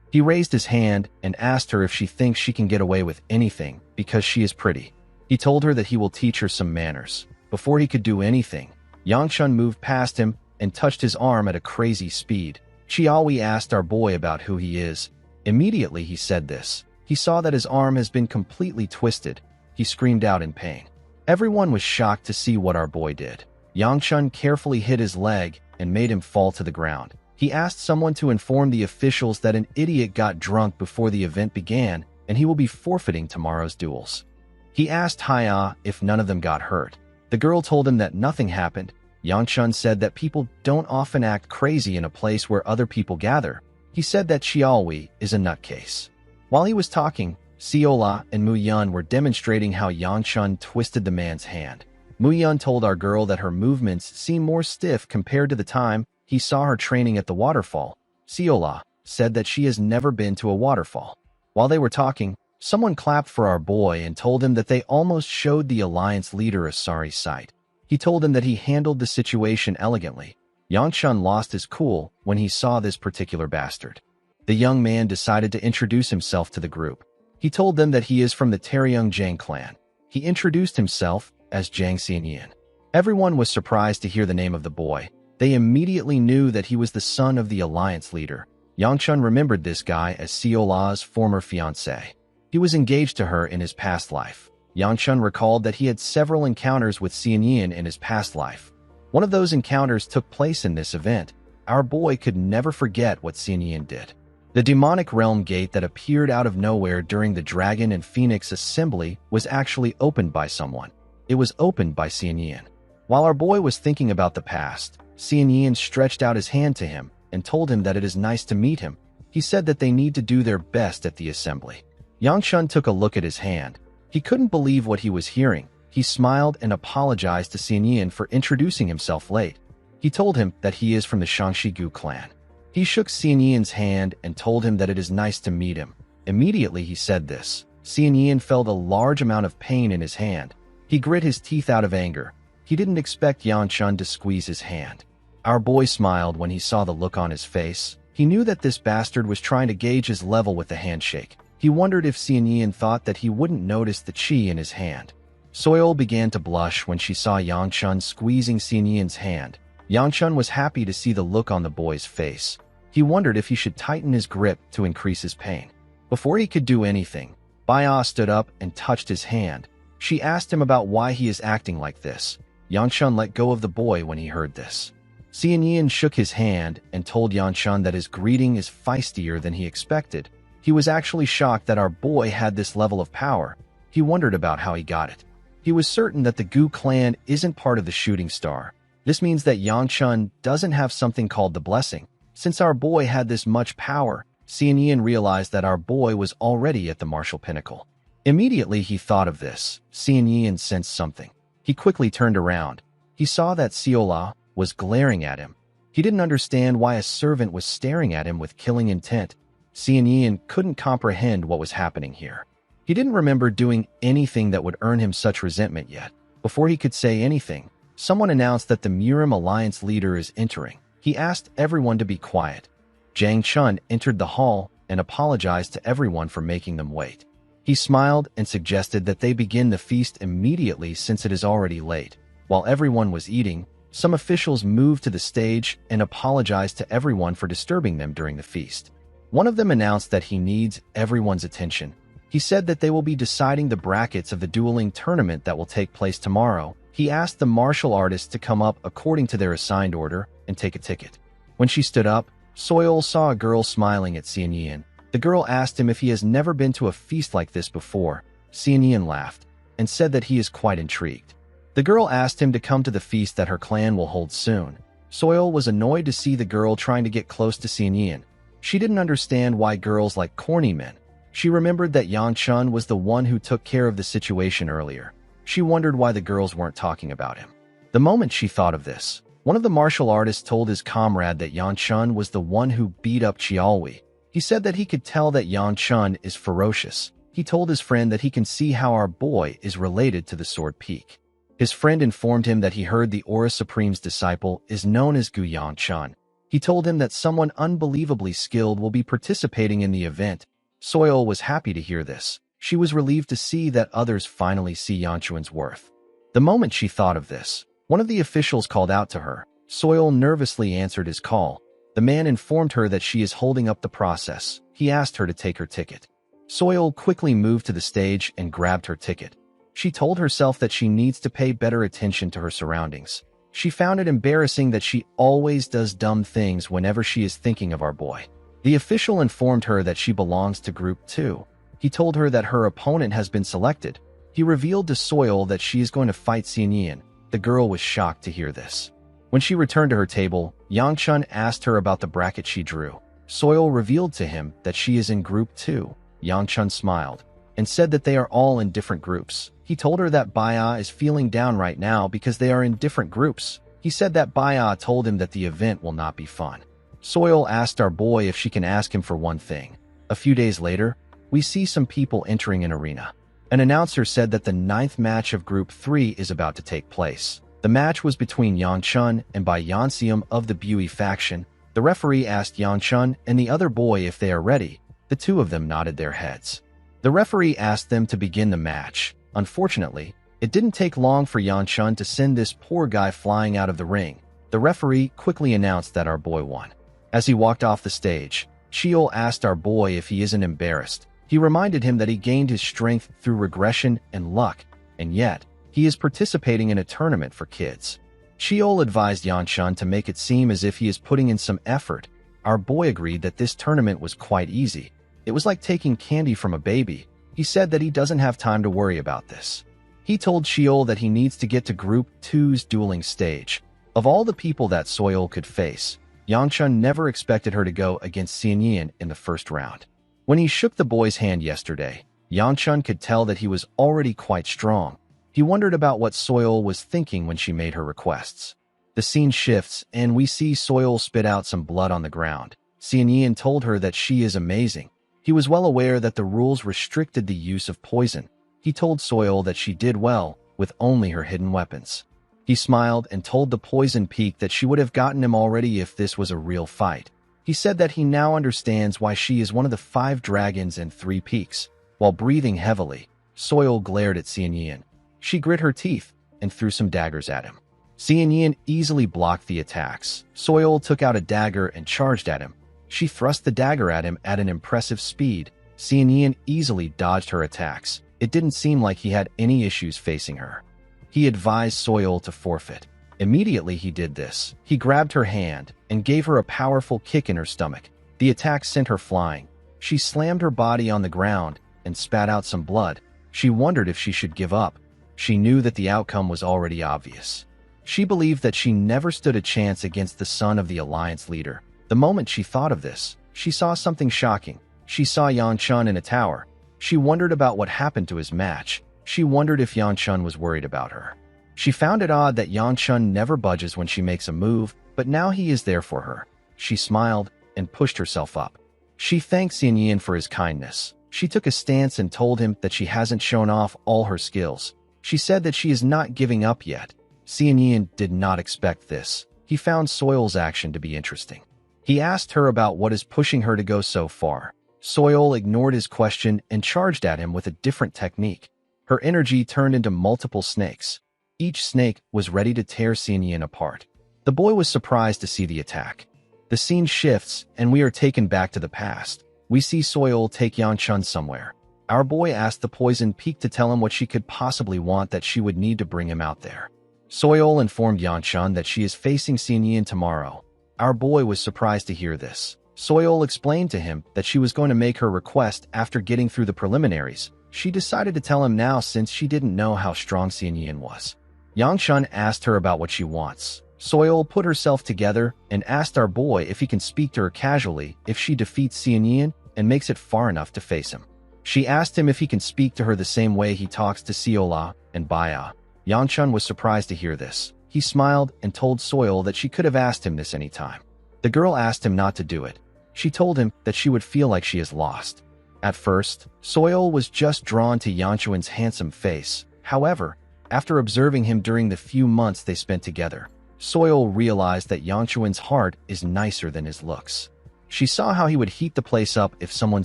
He raised his hand and asked her if she thinks she can get away with anything because she is pretty. He told her that he will teach her some manners. Before he could do anything, Yangchun moved past him and touched his arm at a crazy speed. Chiaohui asked our boy about who he is. Immediately he said this. He saw that his arm has been completely twisted. He screamed out in pain. Everyone was shocked to see what our boy did. Yangchun carefully hit his leg and made him fall to the ground. He asked someone to inform the officials that an idiot got drunk before the event began and he will be forfeiting tomorrow's duels. He asked Haya if none of them got hurt. The girl told him that nothing happened. Yangchun said that people don't often act crazy in a place where other people gather. He said that Chiaohui is a nutcase. While he was talking, Siola and Mu Yun were demonstrating how Yangchun twisted the man's hand. Mu Yun told our girl that her movements seem more stiff compared to the time he saw her training at the waterfall. Siola said that she has never been to a waterfall. While they were talking, someone clapped for our boy and told him that they almost showed the alliance leader a sorry sight. He told him that he handled the situation elegantly. Yangchun lost his cool when he saw this particular bastard. The young man decided to introduce himself to the group. He told them that he is from the Taryung Jiang clan. He introduced himself as Jiang Xianyan. Everyone was surprised to hear the name of the boy. They immediately knew that he was the son of the alliance leader. Yangchun remembered this guy as Siola's former fiancé. He was engaged to her in his past life. Yangchun recalled that he had several encounters with Xianyan in his past life. One of those encounters took place in this event. Our boy could never forget what Xianyan did. The demonic realm gate that appeared out of nowhere during the Dragon and Phoenix assembly was actually opened by someone. It was opened by Xianyan. While our boy was thinking about the past, Xianyan stretched out his hand to him and told him that it is nice to meet him. He said that they need to do their best at the assembly. Yangchun took a look at his hand. He couldn't believe what he was hearing. He smiled and apologized to Xianyan for introducing himself late. He told him that he is from the Shangshigu clan. He shook Xianyan's hand and told him that it is nice to meet him. Immediately he said this. Xianyan felt a large amount of pain in his hand. He grit his teeth out of anger. He didn't expect Yangchun to squeeze his hand. Our boy smiled when he saw the look on his face. He knew that this bastard was trying to gauge his level with the handshake. He wondered if Xianyan thought that he wouldn't notice the chi in his hand. Soil began to blush when she saw Yangchun squeezing Xianyan's hand. Yangchun was happy to see the look on the boy's face. He wondered if he should tighten his grip to increase his pain. Before he could do anything, Baya stood up and touched his hand. She asked him about why he is acting like this. Yangchun let go of the boy when he heard this. Xian Yin shook his hand and told Yanchun that his greeting is feistier than he expected. He was actually shocked that our boy had this level of power. He wondered about how he got it. He was certain that the Gu clan isn't part of the Shooting Star. This means that Yanchun doesn't have something called the Blessing. Since our boy had this much power, Xian Yin realized that our boy was already at the martial pinnacle. Immediately he thought of this. Xian Yin sensed something. He quickly turned around. He saw that Siola was glaring at him. He didn't understand why a servant was staring at him with killing intent. Xian Yin couldn't comprehend what was happening here. He didn't remember doing anything that would earn him such resentment yet. Before he could say anything, someone announced that the Murim Alliance leader is entering. He asked everyone to be quiet. Zhang Chun entered the hall and apologized to everyone for making them wait. He smiled and suggested that they begin the feast immediately since it is already late. While everyone was eating, some officials moved to the stage and apologized to everyone for disturbing them during the feast. One of them announced that he needs everyone's attention. He said that they will be deciding the brackets of the dueling tournament that will take place tomorrow. He asked the martial artists to come up according to their assigned order and take a ticket. When she stood up, Soil saw a girl smiling at Xian Yin. The girl asked him if he has never been to a feast like this before. Xian Yin laughed and said that he is quite intrigued. The girl asked him to come to the feast that her clan will hold soon. Soil was annoyed to see the girl trying to get close to Xian Yin. She didn't understand why girls like corny men. She remembered that Yang Chun was the one who took care of the situation earlier. She wondered why the girls weren't talking about him. The moment she thought of this, one of the martial artists told his comrade that Yang Chun was the one who beat up Chiaolui. He said that he could tell that Yang Chun is ferocious. He told his friend that he can see how our boy is related to the Sword Peak. His friend informed him that he heard the Aura Supreme's disciple is known as Gu Yang Chun. He told him that someone unbelievably skilled will be participating in the event. Soil was happy to hear this. She was relieved to see that others finally see Yang Chun's worth. The moment she thought of this, one of the officials called out to her. Soil nervously answered his call. The man informed her that she is holding up the process. He asked her to take her ticket. Soil quickly moved to the stage and grabbed her ticket. She told herself that she needs to pay better attention to her surroundings. She found it embarrassing that she always does dumb things whenever she is thinking of our boy. The official informed her that she belongs to Group 2. He told her that her opponent has been selected. He revealed to Soil that she is going to fight Xian Yin. The girl was shocked to hear this. When she returned to her table, Yang Chun asked her about the bracket she drew. Soil revealed to him that she is in Group 2. Yang Chun smiled and said that they are all in different groups. He told her that Baya is feeling down right now because they are in different groups. He said that Baya told him that the event will not be fun. Soil asked our boy if she can ask him for one thing. A few days later, we see some people entering an arena. An announcer said that the 9th match of Group 3 is about to take place. The match was between Yang Chun and Bai Yanxium of the Bui faction. The referee asked Yang Chun and the other boy if they are ready. The two of them nodded their heads. The referee asked them to begin the match. Unfortunately, it didn't take long for Yang Chun to send this poor guy flying out of the ring. The referee quickly announced that our boy won. As he walked off the stage, Chiol asked our boy if he isn't embarrassed. He reminded him that he gained his strength through regression and luck, and yet, he is participating in a tournament for kids. Chiol advised Yang Chun to make it seem as if he is putting in some effort. Our boy agreed that this tournament was quite easy. It was like taking candy from a baby. He said that he doesn't have time to worry about this. He told Chiol that he needs to get to Group 2's dueling stage. Of all the people that Soil could face, Yang Chun never expected her to go against Xian Yin in the first round. When he shook the boy's hand yesterday, Yang Chun could tell that he was already quite strong. He wondered about what Soil was thinking when she made her requests. The scene shifts, and we see Soil spit out some blood on the ground. Xian Yin told her that she is amazing. He was well aware that the rules restricted the use of poison. He told Soil that she did well with only her hidden weapons. He smiled and told the Poison Peak that she would have gotten him already if this was a real fight. He said that he now understands why she is one of the 5 dragons and 3 peaks. While breathing heavily, Soil glared at Xian Yin. She grit her teeth and threw some daggers at him. Xian Yin easily blocked the attacks. Soil took out a dagger and charged at him. She thrust the dagger at him at an impressive speed. Xian Yin easily dodged her attacks. It didn't seem like he had any issues facing her. He advised Soil to forfeit. Immediately he did this. He grabbed her hand and gave her a powerful kick in her stomach. The attack sent her flying. She slammed her body on the ground and spat out some blood. She wondered if she should give up. She knew that the outcome was already obvious. She believed that she never stood a chance against the son of the Alliance leader. The moment she thought of this, she saw something shocking. She saw Yan Chun in a tower. She wondered about what happened to his match. She wondered if Yan Chun was worried about her. She found it odd that Yan Chun never budges when she makes a move, but now he is there for her. She smiled and pushed herself up. She thanked Xian Yin for his kindness. She took a stance and told him that she hasn't shown off all her skills. She said that she is not giving up yet. Xian Yin did not expect this. He found Soil's action to be interesting. He asked her about what is pushing her to go so far. Soil ignored his question and charged at him with a different technique. Her energy turned into multiple snakes. Each snake was ready to tear Xian Yin apart. The boy was surprised to see the attack. The scene shifts, and we are taken back to the past. We see Soil take Yan Chun somewhere. Our boy asked the Poison Peak to tell him what she could possibly want that she would need to bring him out there. Soil informed Yan Chun that she is facing Xian Yin tomorrow. Our boy was surprised to hear this. Soil explained to him that she was going to make her request after getting through the preliminaries. She decided to tell him now since she didn't know how strong Xian Yin was. Yang Chun asked her about what she wants. Soil put herself together and asked our boy if he can speak to her casually if she defeats Xian Yin and makes it far enough to face him. She asked him if he can speak to her the same way he talks to Siola and Baya. Yang Chun was surprised to hear this. He smiled and told Soil that she could have asked him this anytime. The girl asked him not to do it. She told him that she would feel like she is lost. At first, Soil was just drawn to Yang Chun's handsome face. However, after observing him during the few months they spent together, Soil realized that Yang Chun's heart is nicer than his looks. She saw how he would heat the place up if someone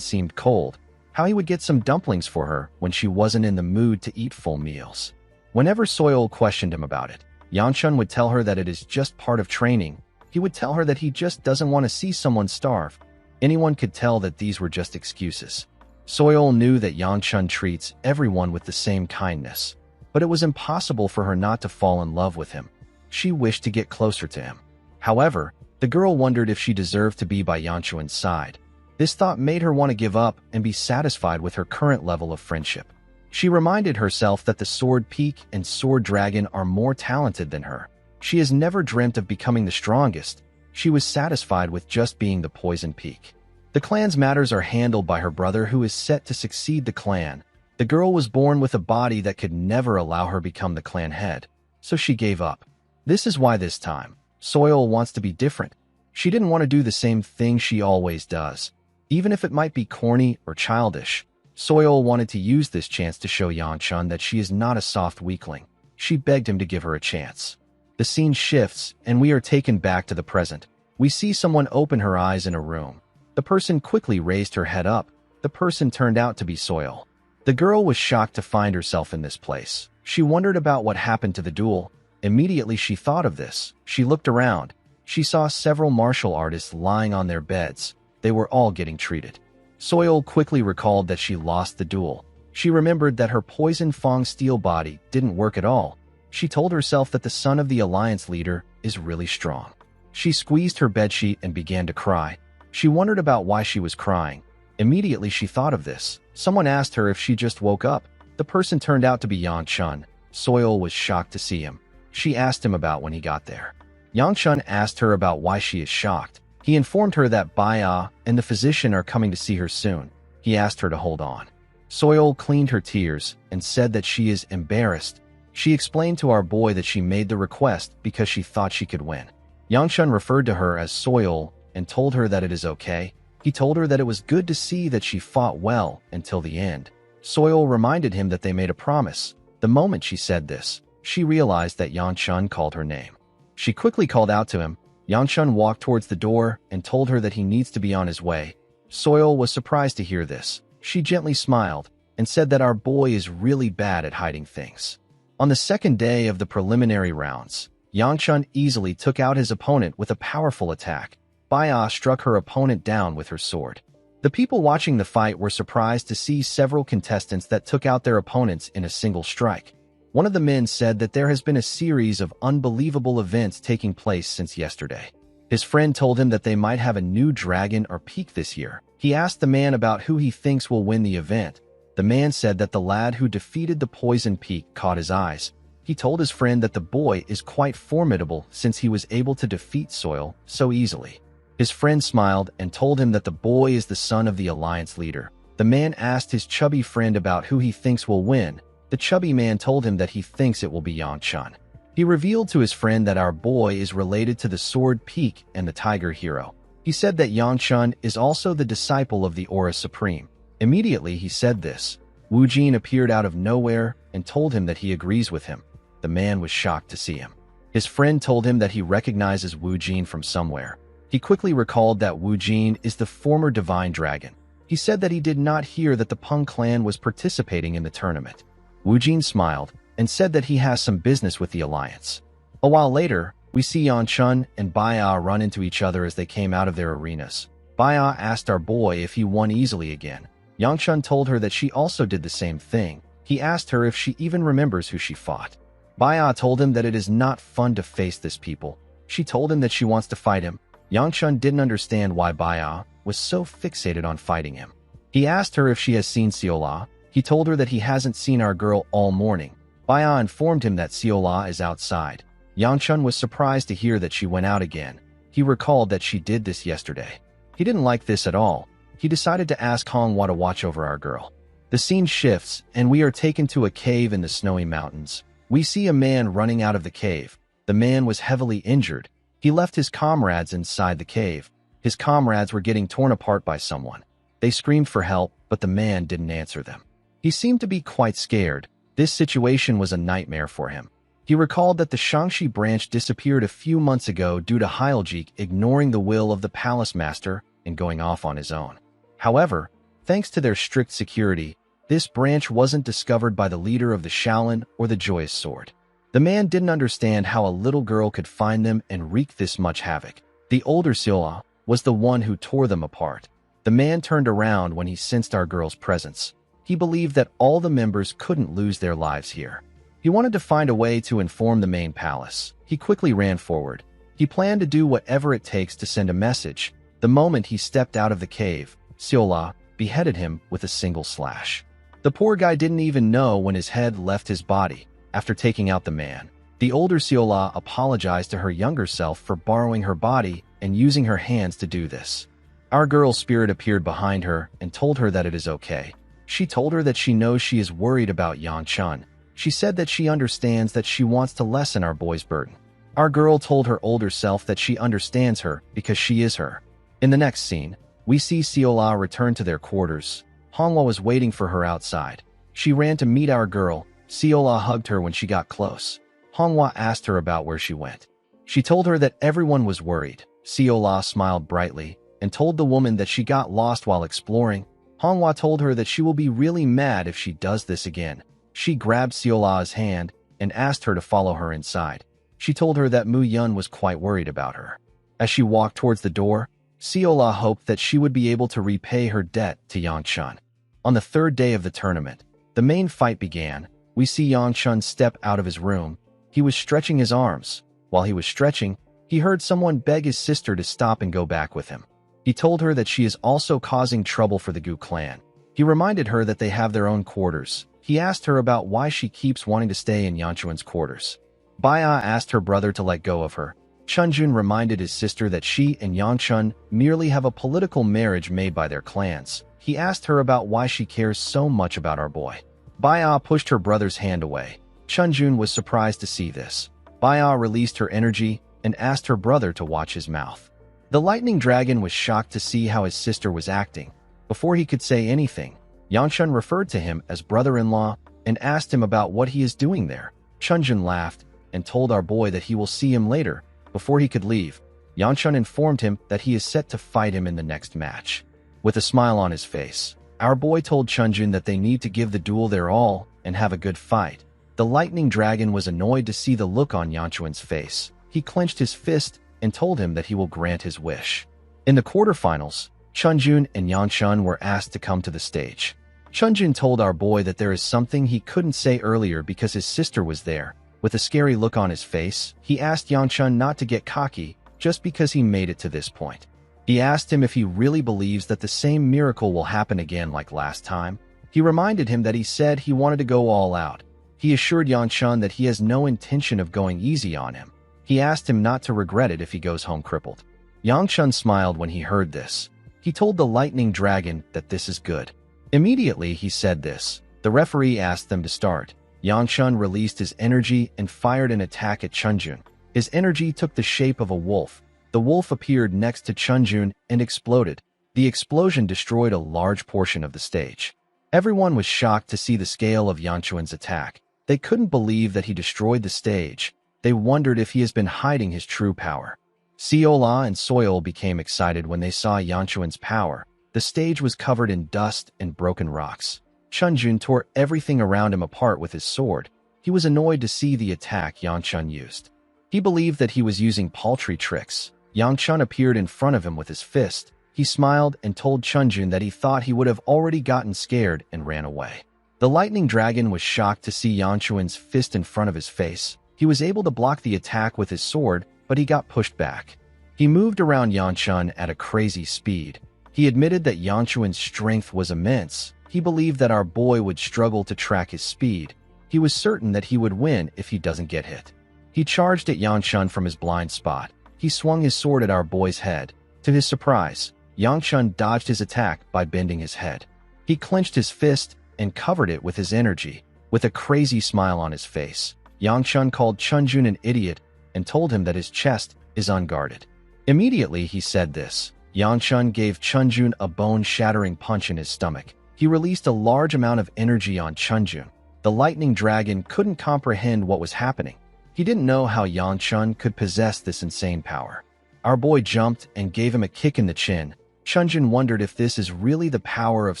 seemed cold, how he would get some dumplings for her when she wasn't in the mood to eat full meals. Whenever Soil questioned him about it, Yang Chun would tell her that it is just part of training. He would tell her that he just doesn't want to see someone starve. Anyone could tell that these were just excuses. Soil knew that Yang Chun treats everyone with the same kindness, but it was impossible for her not to fall in love with him. She wished to get closer to him. However, the girl wondered if she deserved to be by Yang Chun's side. This thought made her want to give up and be satisfied with her current level of friendship. She reminded herself that the Sword Peak and Sword Dragon are more talented than her. She has never dreamt of becoming the strongest. She was satisfied with just being the Poison Peak. The clan's matters are handled by her brother, who is set to succeed the clan. The girl was born with a body that could never allow her become the clan head, so she gave up. This is why this time, Soil wants to be different. She didn't want to do the same thing she always does. Even if it might be corny or childish, Soil wanted to use this chance to show Yang Chun that she is not a soft weakling. She begged him to give her a chance. The scene shifts, and we are taken back to the present. We see someone open her eyes in a room. The person quickly raised her head up. The person turned out to be Soil. The girl was shocked to find herself in this place. She wondered about what happened to the duel. Immediately she thought of this. She looked around. She saw several martial artists lying on their beds. They were all getting treated. Soil quickly recalled that she lost the duel. She remembered that her Poison Fang steel body didn't work at all. She told herself that the son of the Alliance leader is really strong. She squeezed her bedsheet and began to cry. She wondered about why she was crying. Immediately she thought of this. Someone asked her if she just woke up. The person turned out to be Yang Chun. Soil was shocked to see him. She asked him about when he got there. Yang Chun asked her about why she is shocked. He informed her that Baya and the physician are coming to see her soon. He asked her to hold on. Soil cleaned her tears and said that she is embarrassed. She explained to our boy that she made the request because she thought she could win. Yang Chun referred to her as Soil and told her that it is okay. He told her that it was good to see that she fought well until the end. Soil reminded him that they made a promise. The moment she said this, she realized that Yang Chun called her name. She quickly called out to him. Yang Chun walked towards the door and told her that he needs to be on his way. Soil was surprised to hear this. She gently smiled and said that our boy is really bad at hiding things. On the second day of the preliminary rounds, Yang Chun easily took out his opponent with a powerful attack. Baya struck her opponent down with her sword. The people watching the fight were surprised to see several contestants that took out their opponents in a single strike. One of the men said that there has been a series of unbelievable events taking place since yesterday. His friend told him that they might have a new dragon or peak this year. He asked the man about who he thinks will win the event. The man said that the lad who defeated the poison peak caught his eyes. He told his friend that the boy is quite formidable since he was able to defeat Soil so easily. His friend smiled and told him that the boy is the son of the alliance leader. The man asked his chubby friend about who he thinks will win. The chubby man told him that he thinks it will be Yangchun. He revealed to his friend that our boy is related to the Sword Peak and the Tiger Hero. He said that Yangchun is also the disciple of the Aura Supreme. Immediately he said this, Wu Jin appeared out of nowhere and told him that he agrees with him. The man was shocked to see him. His friend told him that he recognizes Wu Jin from somewhere. He quickly recalled that Wu Jin is the former divine dragon. He said that he did not hear that the Peng clan was participating in the tournament. Wu Jin smiled and said that he has some business with the alliance. A while later, we see Yangchun and Baya run into each other as they came out of their arenas. Baya asked our boy if he won easily again. Yangchun told her that she also did the same thing. He asked her if she even remembers who she fought. Baya told him that it is not fun to face this people. She told him that she wants to fight him. Yangchun didn't understand why Baya was so fixated on fighting him. He asked her if she has seen Siola. He told her that he hasn't seen our girl all morning. Baya informed him that Siola is outside. Yangchun was surprised to hear that she went out again. He recalled that she did this yesterday. He didn't like this at all. He decided to ask Hongwa to watch over our girl. The scene shifts, and we are taken to a cave in the snowy mountains. We see a man running out of the cave. The man was heavily injured. He left his comrades inside the cave. His comrades were getting torn apart by someone. They screamed for help, but the man didn't answer them. He seemed to be quite scared. This situation was a nightmare for him. He recalled that the Shangxi branch disappeared a few months ago due to Heiljik ignoring the will of the palace master and going off on his own. However, thanks to their strict security, this branch wasn't discovered by the leader of the Shaolin or the Joyous Sword. The man didn't understand how a little girl could find them and wreak this much havoc. The older Silla was the one who tore them apart. The man turned around when he sensed our girl's presence. He believed that all the members couldn't lose their lives here. He wanted to find a way to inform the main palace. He quickly ran forward. He planned to do whatever it takes to send a message. The moment he stepped out of the cave, Siola beheaded him with a single slash. The poor guy didn't even know when his head left his body. After taking out the man, the older Siola apologized to her younger self for borrowing her body and using her hands to do this. Our girl's spirit appeared behind her and told her that it is okay. She told her that she knows she is worried about Yangchun. She said that she understands that she wants to lessen our boy's burden. Our girl told her older self that she understands her because she is her. In the next scene, we see Siola return to their quarters. Hongwa was waiting for her outside. She ran to meet our girl. Siola hugged her when she got close. Hongwa asked her about where she went. She told her that everyone was worried. Siola smiled brightly and told the woman that she got lost while exploring. Hongwa told her that she will be really mad if she does this again. She grabbed Siola's hand and asked her to follow her inside. She told her that Mu Yun was quite worried about her. As she walked towards the door, Siola hoped that she would be able to repay her debt to Yangchun. On the third day of the tournament, the main fight began. We see Yangchun step out of his room. He was stretching his arms. While he was stretching, he heard someone beg his sister to stop and go back with him. He told her that she is also causing trouble for the Gu clan. He reminded her that they have their own quarters. He asked her about why she keeps wanting to stay in Yangchun's quarters. Baya asked her brother to let go of her. Chunjun reminded his sister that she and Yangchun merely have a political marriage made by their clans. He asked her about why she cares so much about our boy. Baya pushed her brother's hand away. Chunjun was surprised to see this. Baya released her energy and asked her brother to watch his mouth. The lightning dragon was shocked to see how his sister was acting. Before he could say anything, Yangchun referred to him as brother-in-law and asked him about what he is doing there. Chunjun laughed and told our boy that he will see him later. Before he could leave, Yangchun informed him that he is set to fight him in the next match. With a smile on his face, our boy told Chunjun that they need to give the duel their all and have a good fight. The lightning dragon was annoyed to see the look on Yangchun's face. He clenched his fist and told him that he will grant his wish. In the quarterfinals, Chunjun and Yangchun were asked to come to the stage. Chunjun told our boy that there is something he couldn't say earlier because his sister was there. With a scary look on his face, he asked Yangchun not to get cocky just because he made it to this point. He asked him if he really believes that the same miracle will happen again like last time. He reminded him that he said he wanted to go all out. He assured Yangchun that he has no intention of going easy on him. He asked him not to regret it if he goes home crippled. Yangchun smiled when he heard this. He told the lightning dragon that this is good. Immediately he said this. The referee asked them to start. Yangchun released his energy and fired an attack at Chunjun. His energy took the shape of a wolf. The wolf appeared next to Chunjun and exploded. The explosion destroyed a large portion of the stage. Everyone was shocked to see the scale of Yangchun's attack. They couldn't believe that he destroyed the stage. They wondered if he has been hiding his true power. Seola and Soil became excited when they saw Yangchun's power. The stage was covered in dust and broken rocks. Chunjun tore everything around him apart with his sword. He was annoyed to see the attack Yangchun used. He believed that he was using paltry tricks. Yangchun appeared in front of him with his fist. He smiled and told Chunjun that he thought he would have already gotten scared and ran away. The lightning dragon was shocked to see Yangchun's fist in front of his face. He was able to block the attack with his sword, but he got pushed back. He moved around Yangchun at a crazy speed. He admitted that Yangchun's strength was immense. He believed that our boy would struggle to track his speed. He was certain that he would win if he doesn't get hit. He charged at Yangchun from his blind spot. He swung his sword at our boy's head. To his surprise, Yangchun dodged his attack by bending his head. He clenched his fist and covered it with his energy. With a crazy smile on his face, Yangchun called Chunjun an idiot and told him that his chest is unguarded. Immediately he said this. Yangchun gave Chunjun a bone-shattering punch in his stomach. He released a large amount of energy on Chunjun. The lightning dragon couldn't comprehend what was happening. He didn't know how Yangchun could possess this insane power. Our boy jumped and gave him a kick in the chin. Chunjun wondered if this is really the power of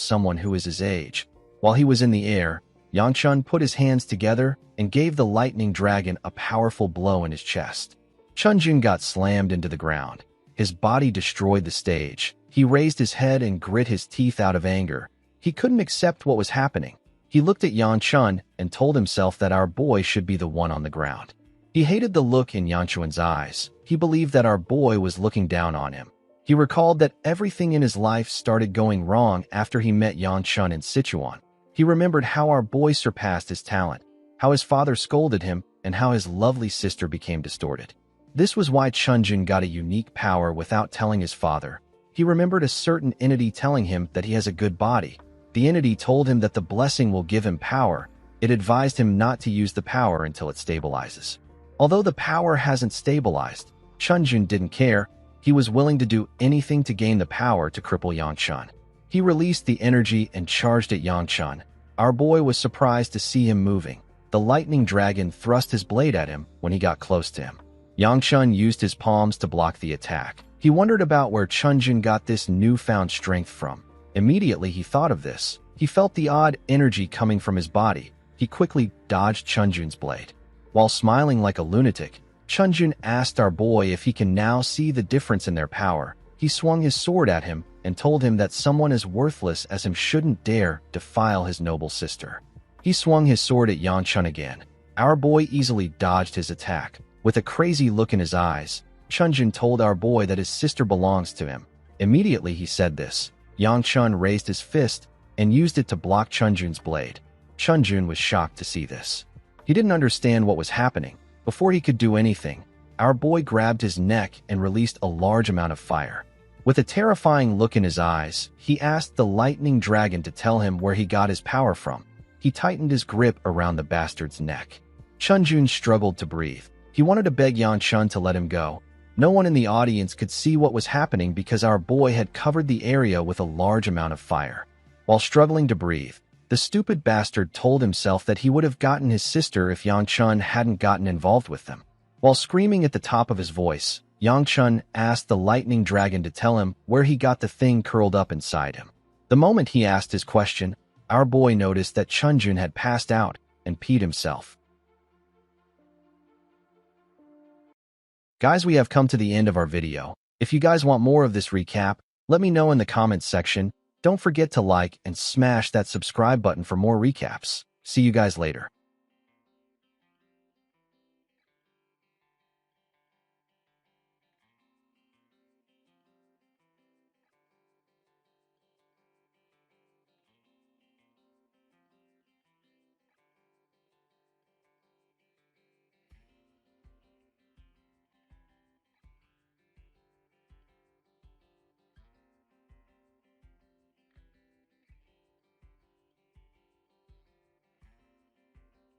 someone who is his age. While he was in the air, Yangchun put his hands together and gave the lightning dragon a powerful blow in his chest. Chunjun got slammed into the ground. His body destroyed the stage. He raised his head and grit his teeth out of anger. He couldn't accept what was happening. He looked at Yangchun and told himself that our boy should be the one on the ground. He hated the look in Yangchun's eyes. He believed that our boy was looking down on him. He recalled that everything in his life started going wrong after he met Yangchun in Sichuan. He remembered how our boy surpassed his talent, how his father scolded him, and how his lovely sister became distorted. This was why Chunjun got a unique power without telling his father. He remembered a certain entity telling him that he has a good body. The entity told him that the blessing will give him power. It advised him not to use the power until it stabilizes. Although the power hasn't stabilized, Chunjun didn't care. He was willing to do anything to gain the power to cripple Yangchun. He released the energy and charged at Yangchun. Our boy was surprised to see him moving. The lightning dragon thrust his blade at him when he got close to him. Yangchun used his palms to block the attack. He wondered about where Chunjun got this newfound strength from. Immediately he thought of this. He felt the odd energy coming from his body. He quickly dodged Chunjun's blade. While smiling like a lunatic, Chunjun asked our boy if he can now see the difference in their power. He swung his sword at him and told him that someone as worthless as him shouldn't dare defile his noble sister. He swung his sword at Yangchun again. Our boy easily dodged his attack. With a crazy look in his eyes, Chunjun told our boy that his sister belongs to him. Immediately he said this. Yangchun raised his fist and used it to block Chunjun's blade. Chunjun was shocked to see this. He didn't understand what was happening. Before he could do anything, our boy grabbed his neck and released a large amount of fire. With a terrifying look in his eyes, he asked the lightning dragon to tell him where he got his power from. He tightened his grip around the bastard's neck. Chunjun struggled to breathe. He wanted to beg Yangchun to let him go. No one in the audience could see what was happening because our boy had covered the area with a large amount of fire. While struggling to breathe, the stupid bastard told himself that he would have gotten his sister if Yangchun hadn't gotten involved with them. While screaming at the top of his voice, Yangchun asked the lightning dragon to tell him where he got the thing curled up inside him. The moment he asked his question, our boy noticed that Chunjun had passed out and peed himself. Guys, we have come to the end of our video. If you guys want more of this recap, let me know in the comments section. Don't forget to like and smash that subscribe button for more recaps. See you guys later.